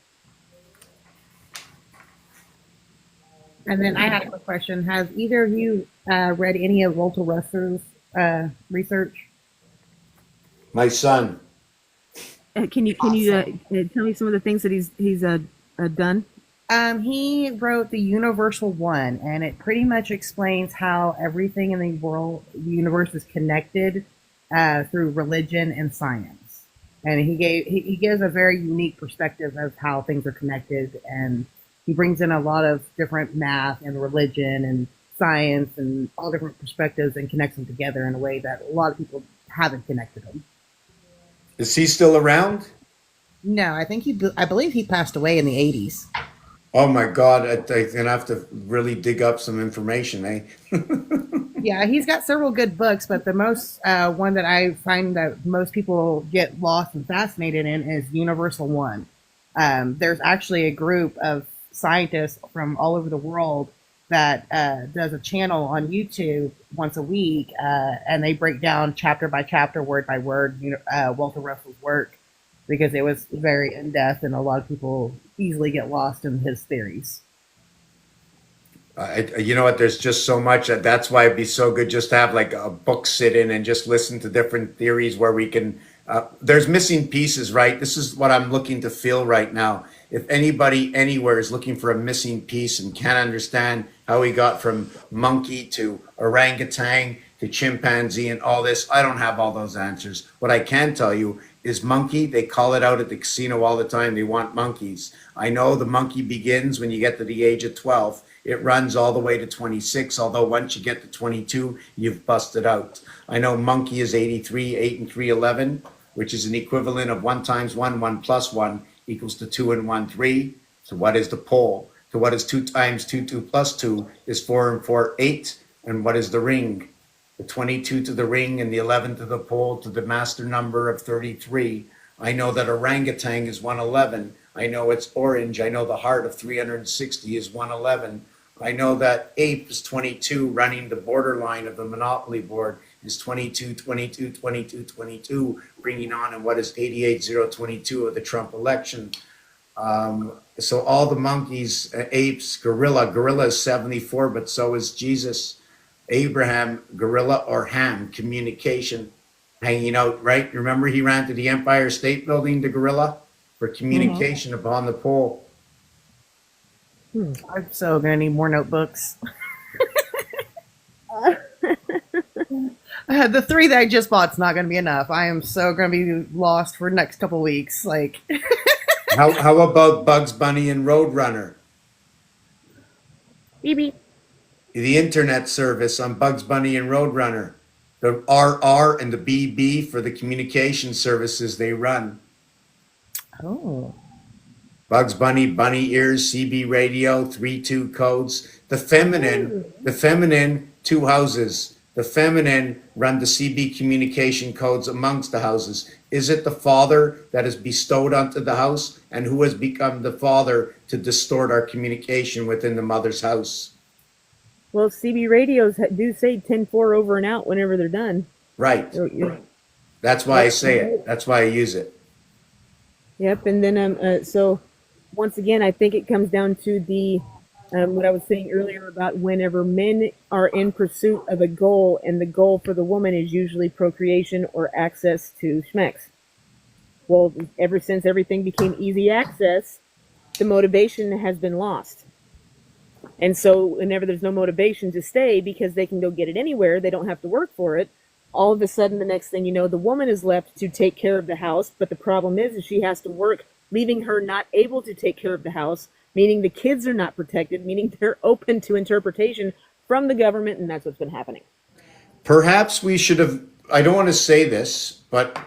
And then I had a quick question. Has either of you read any of Walter Russell's research? My son. Can you tell me some of the things that he's done? He wrote The Universal One, and it pretty much explains how everything in the world, the universe, is connected through religion and science. And he gives a very unique perspective of how things are connected, and he brings in a lot of different math and religion and science and all different perspectives and connects them together in a way that a lot of people haven't connected them. Is he still around? No, I believe he passed away in the 80s. Oh my God, I'm gonna have to really dig up some information, eh? Yeah, he's got several good books, but the most one that I find that most people get lost and fascinated in is Universal One. There's actually a group of scientists from all over the world that does a channel on YouTube once a week, and they break down chapter by chapter, word by word, Walter Russell's work, because it was very in-depth and a lot of people easily get lost in his theories. You know what? There's just so much. That's why it'd be so good just to have like a book sit in and just listen to different theories where we can. There's missing pieces, right? This is what I'm looking to fill right now. If anybody anywhere is looking for a missing piece and can't understand how we got from monkey to orangutan to chimpanzee and all this, I don't have all those answers. What I can tell you is monkey. They call it out at the casino all the time. They want monkeys. I know the monkey begins when you get to the age of 12. It runs all the way to 26, although once you get to 22, you've busted out. I know monkey is 83, 8 and 3, 11, which is an equivalent of 1 times 1, 1 plus 1 equals to 2 and 1, 3. So what is the pole? So what is 2 times 2, 2 plus 2 is 4 and 4, 8. And what is the ring? The 22 to the ring and the 11 to the pole to the master number of 33. I know that orangutan is 111. I know it's orange. I know the heart of 360 is 111. I know that ape is 22, running the borderline of the Monopoly board is 22, 22, 22, 22, bringing on in what is 88022 of the Trump election. So all the monkeys, apes, gorilla is 74, but so is Jesus, Abraham, gorilla or ham, communication, hanging out, right? Remember he ran to the Empire State Building, the gorilla, for communication upon the pole. I'm so gonna need more notebooks. The 3 that I just bought's not gonna be enough. I am so gonna be lost for the next couple weeks. Like, how about Bugs Bunny and Roadrunner? BB. The internet service on Bugs Bunny and Roadrunner. The RR and the BB for the communication services they run. Oh. Bugs Bunny, bunny ears, CB radio, 3-2 codes. The feminine, 2 houses. The feminine run the CB communication codes amongst the houses. Is it the father that is bestowed onto the house? And who has become the father to distort our communication within the mother's house? Well, CB radios do say 10-4 over and out whenever they're done. Right. That's why I Yep. say it. That's why I use it. Yep. And then so once again, I think it comes down to the what I was saying earlier about whenever men are in pursuit of a goal, and the goal for the woman is usually procreation or access to schmex. Well, ever since everything became easy access, the motivation has been lost. And so whenever there's no motivation to stay because they can go get it anywhere, they don't have to work for it. All of a sudden, the next thing you know, the woman is left to take care of the house. But the problem is she has to work, leaving her not able to take care of the house, meaning the kids are not protected, meaning they're open to interpretation from the government. And that's what's been happening. Perhaps we should have, I don't want to say this, but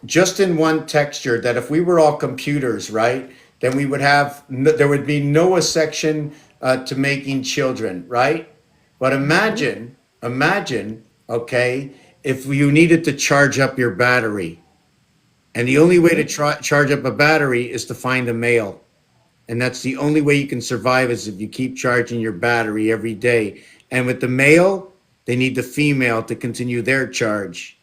just in one texture, that if we were all computers, right, then we would have, there would be no section to making children, right? But imagine, okay, if you needed to charge up your battery, and the only way to charge up a battery is to find a male. And that's the only way you can survive, is if you keep charging your battery every day. And with the male, they need the female to continue their charge.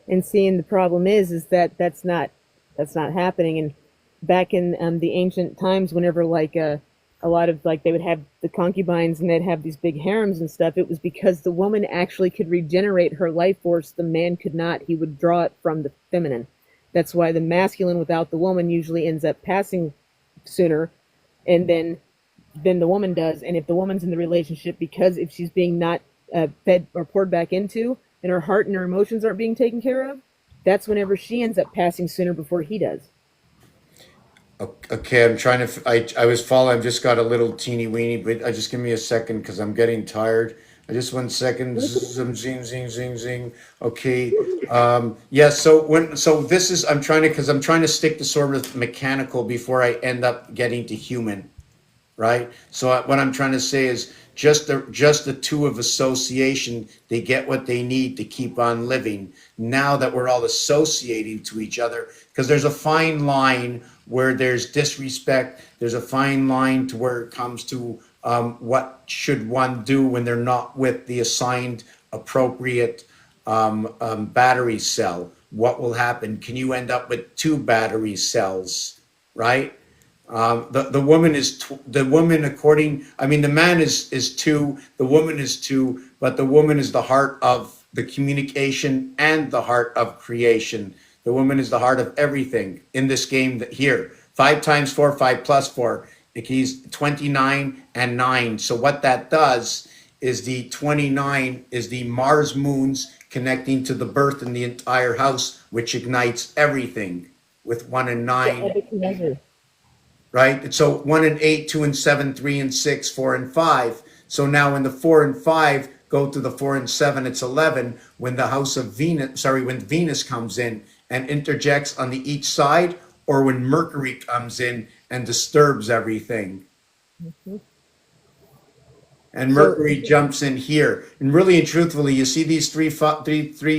And seeing the problem is that that's not happening. And back in the ancient times, whenever like a lot of like they would have the concubines and they'd have these big harems and stuff, it was because the woman actually could regenerate her life force. The man could not. He would draw it from the feminine. That's why the masculine without the woman usually ends up passing sooner, and then the woman does. And if the woman's in the relationship, because if she's being not fed or poured back into, and her heart and her emotions aren't being taken care of, that's whenever she ends up passing sooner before he does. Okay, I'm trying to, I was following, I've just got a little teeny weeny, but I just give me a second because I'm getting tired. I just 1 second, zing, zing, zing, zing. Okay. Yeah, so this is, I'm trying to, because I'm trying to stick to sort of mechanical before I end up getting to human, right? So what I'm trying to say is just the two of association, they get what they need to keep on living. Now that we're all associating to each other, because there's a fine line where there's disrespect, there's a fine line to where it comes to what should one do when they're not with the assigned appropriate battery cell. What will happen? Can you end up with two battery cells, right? The woman is the woman according, I mean, the man is two, the woman is two, but the woman is the heart of the communication and the heart of creation. The woman is the heart of everything in this game that here. 5 times 4, 5 plus 4. He's 29 and 9. So what that does is the 29 is the Mars moons connecting to the birth in the entire house, which ignites everything with 1 and 9. Right? So 1 and 8, 2 and 7, 3 and 6, 4 and 5. So now when the 4 and 5 go to the 4 and 7, it's 11. When the house of Venus, when Venus comes in and interjects on the each side, or when Mercury comes in and disturbs everything. Mm-hmm. And Mercury jumps in here. And really and truthfully, you see these three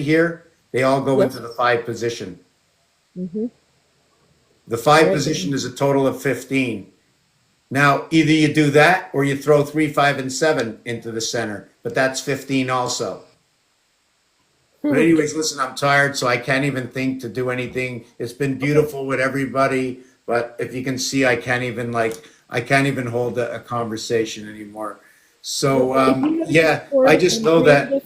here? They all go into the 5 position. Mm-hmm. The 5 position is a total of 15. Now, either you do that or you throw 3, 5, and 7 into the center, but that's 15 also. But anyways, listen, I'm tired, so I can't even think to do anything. It's been beautiful with everybody, but if you can see, I can't even hold a conversation anymore. So, yeah, I just know that.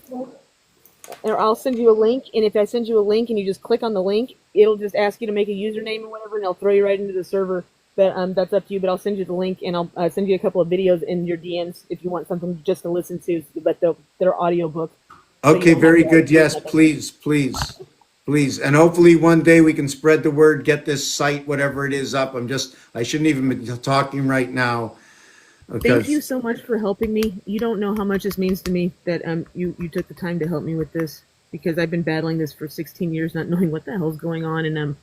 Or I'll send you a link, and if I send you a link and you just click on the link, it'll just ask you to make a username or whatever, and they'll throw you right into the server. But that's up to you. But I'll send you the link, and I'll send you a couple of videos in your DMs if you want something just to listen to. But they're audiobook. Okay, very good. Yes, please. And hopefully one day we can spread the word, get this site, whatever it is, up. I shouldn't even be talking right now. Thank you so much for helping me. You don't know how much this means to me that you took the time to help me with this, because I've been battling this for 16 years, not knowing what the hell's going on, and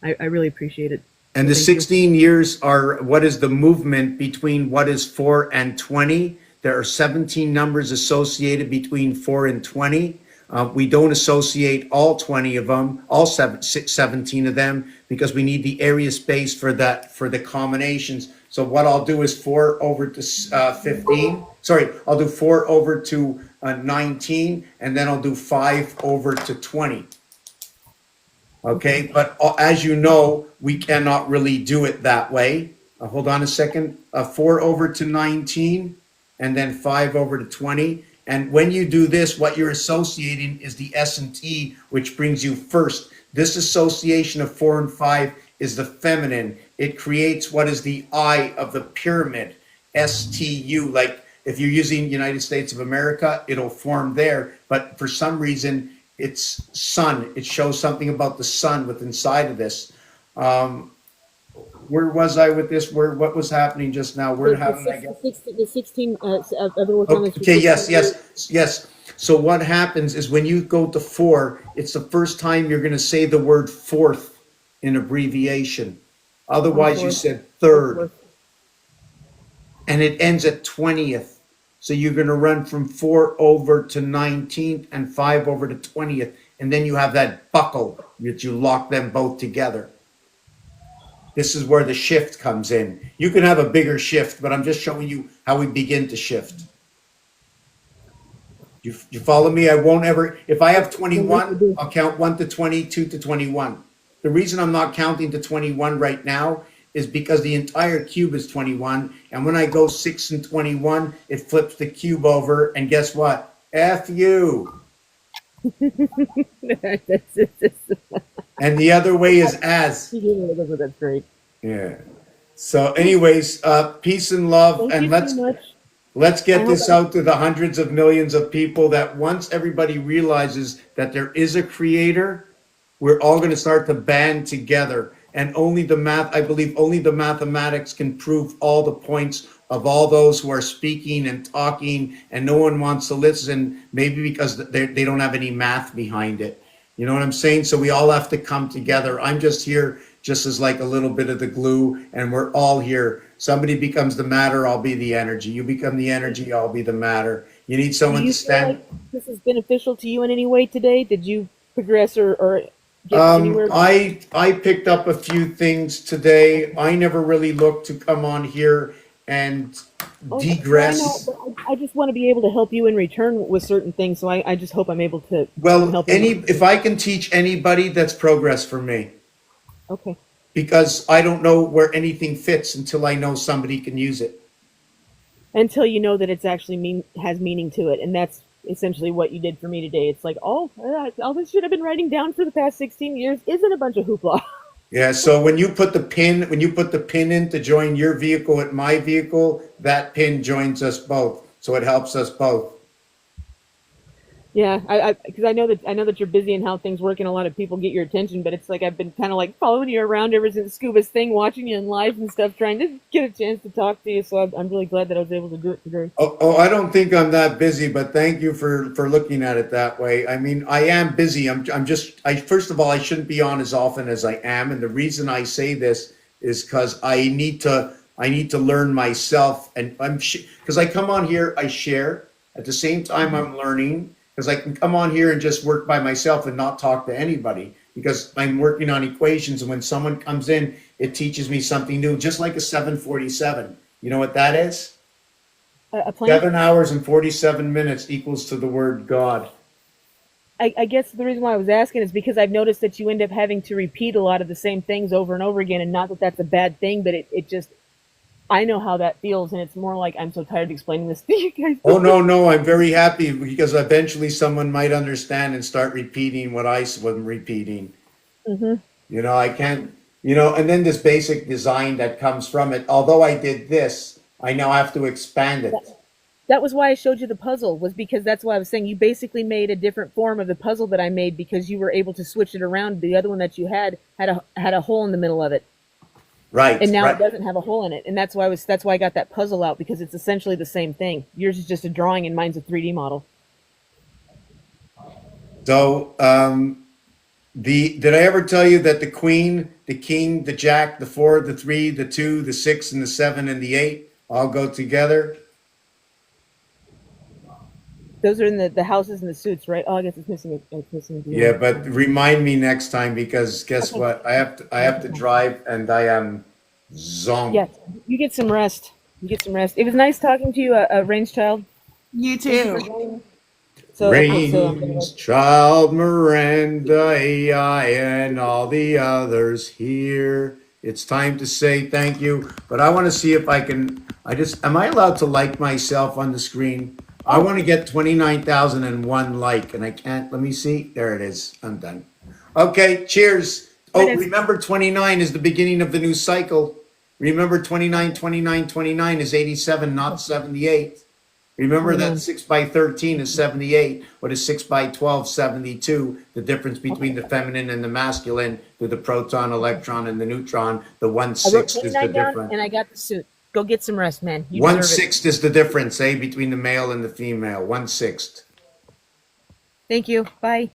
I really appreciate it. And the 16 years are what is the movement between what is 4 and 20. There are 17 numbers associated between 4 and 20. We don't associate all 20 of them, all 17 of them, because we need the area space for that, for the combinations. So what I'll do is 4 over to 15. Sorry, I'll do 4 over to 19, and then I'll do 5 over to 20. Okay, but as you know, we cannot really do it that way. Hold on a second. 4 over to 19, and then 5 over to 20. And when you do this, what you're associating is the S and T, which brings you first. This association of 4 and 5 is the feminine. It creates what is the I of the pyramid, STU. Like if you're using United States of America, it'll form there. But for some reason, it's sun. It shows something about the sun with inside of this. Where was I with this? What was happening just now? Where how did I get? The 16. I've been working on this. Okay, yes. So what happens is when you go to 4, it's the first time you're going to say the word fourth in abbreviation. Otherwise, you said third. And it ends at 20th. So you're going to run from 4 over to 19th and 5 over to 20th. And then you have that buckle that you lock them both together. This is where the shift comes in. You can have a bigger shift, but I'm just showing you how we begin to shift. You follow me? I won't ever, if I have 21, I'll count 1 to 20, 2 to 21. The reason I'm not counting to 21 right now is because the entire cube is 21. And when I go 6 and 21, it flips the cube over. And guess what? F you. And the other way is as. That's great. Yeah. So anyways, peace and love. Thank And you so much. let's get this out to the hundreds of millions of people, that once everybody realizes that there is a creator, we're all going to start to band together. And only the I believe only the mathematics can prove all the points of all those who are speaking and talking, and no one wants to listen, maybe because they don't have any math behind it. You know what I'm saying? So we all have to come together. I'm just here just as like a little bit of the glue, and we're all here. Somebody becomes the matter, I'll be the energy. You become the energy, I'll be the matter. You need someone to stand. Feel like this is beneficial to you in any way today? Did you progress or get anywhere? I picked up a few things today. I never really looked to come on here and digress. I know, but I just want to be able to help you in return with certain things. So I just hope I'm able to help you. If I can teach anybody, that's progress for me. Okay. Because I don't know where anything fits until I know somebody can use it. Until you know that it's actually has meaning to it, and that's essentially what you did for me today. It's like, all this shit I've been writing down for the past 16 years isn't a bunch of hoopla. Yeah, so when you put the pin in to join your vehicle at my vehicle, that pin joins us both. So it helps us both. Yeah, because I know that you're busy and how things work, and a lot of people get your attention. But it's like I've been kind of like following you around ever since Scuba's thing, watching you in live and stuff, trying to get a chance to talk to you. So I'm really glad that I was able to do it today. Oh, I don't think I'm that busy, but thank you for looking at it that way. I mean, I am busy. First of all, I shouldn't be on as often as I am, and the reason I say this is because I need to learn myself, and because I come on here, I share at the same time I'm learning. Because I can come on here and just work by myself and not talk to anybody, because I'm working on equations, and when someone comes in, it teaches me something new, just like a 747. You know what that is? A plan? 7 hours and 47 minutes equals to the word God. I guess the reason why I was asking is because I've noticed that you end up having to repeat a lot of the same things over and over again, and not that that's a bad thing, but it just, I know how that feels, and it's more like I'm so tired of explaining this to you guys. Oh, no, I'm very happy, because eventually someone might understand and start repeating what I was repeating. Mm-hmm. You know, I can't, and then this basic design that comes from it, although I did this, I now have to expand it. That was why I showed you the puzzle, was because that's why I was saying you basically made a different form of the puzzle that I made, because you were able to switch it around. The other one that you had a hole in the middle of it. Right. And now right. It doesn't have a hole in it. And that's why I got that puzzle out, because it's essentially the same thing. Yours is just a drawing and mine's a 3D model. So, did I ever tell you that the queen, the king, the jack, the 4, the 3, the 2, the 6, and the 7, and the 8 all go together? those are in the houses and the suits, right? Oh, I guess it's missing. It's missing. Yeah, but remind me next time because guess Okay. what? I have to drive and I am zonked. Yes, you get some rest. You get some rest. It was nice talking to you, Rain's child. You Thank you for too. joining. So okay, so I'm gonna Rain's child Miranda, AI, and all the others here. It's time to say thank you, but I want to see if I can. Am I allowed to like myself on the screen? I want to get 29,001 like, and I can't. Let me see. There it is. I'm done. Okay, cheers. Oh, Minutes. remember 29 is the beginning of the new cycle. Remember 29, 29, 29 is 87, not 78. Remember that 6 by 13 is 78. What is 6 by 12? 72. The difference between the feminine and the masculine, with the proton, electron, and the neutron. The I wrote 1/6 is the 29 down, difference. and I got the suit. Go get some rest, man. You One deserve it. sixth is the difference, between the male and the female. 1/6. Thank you. Bye.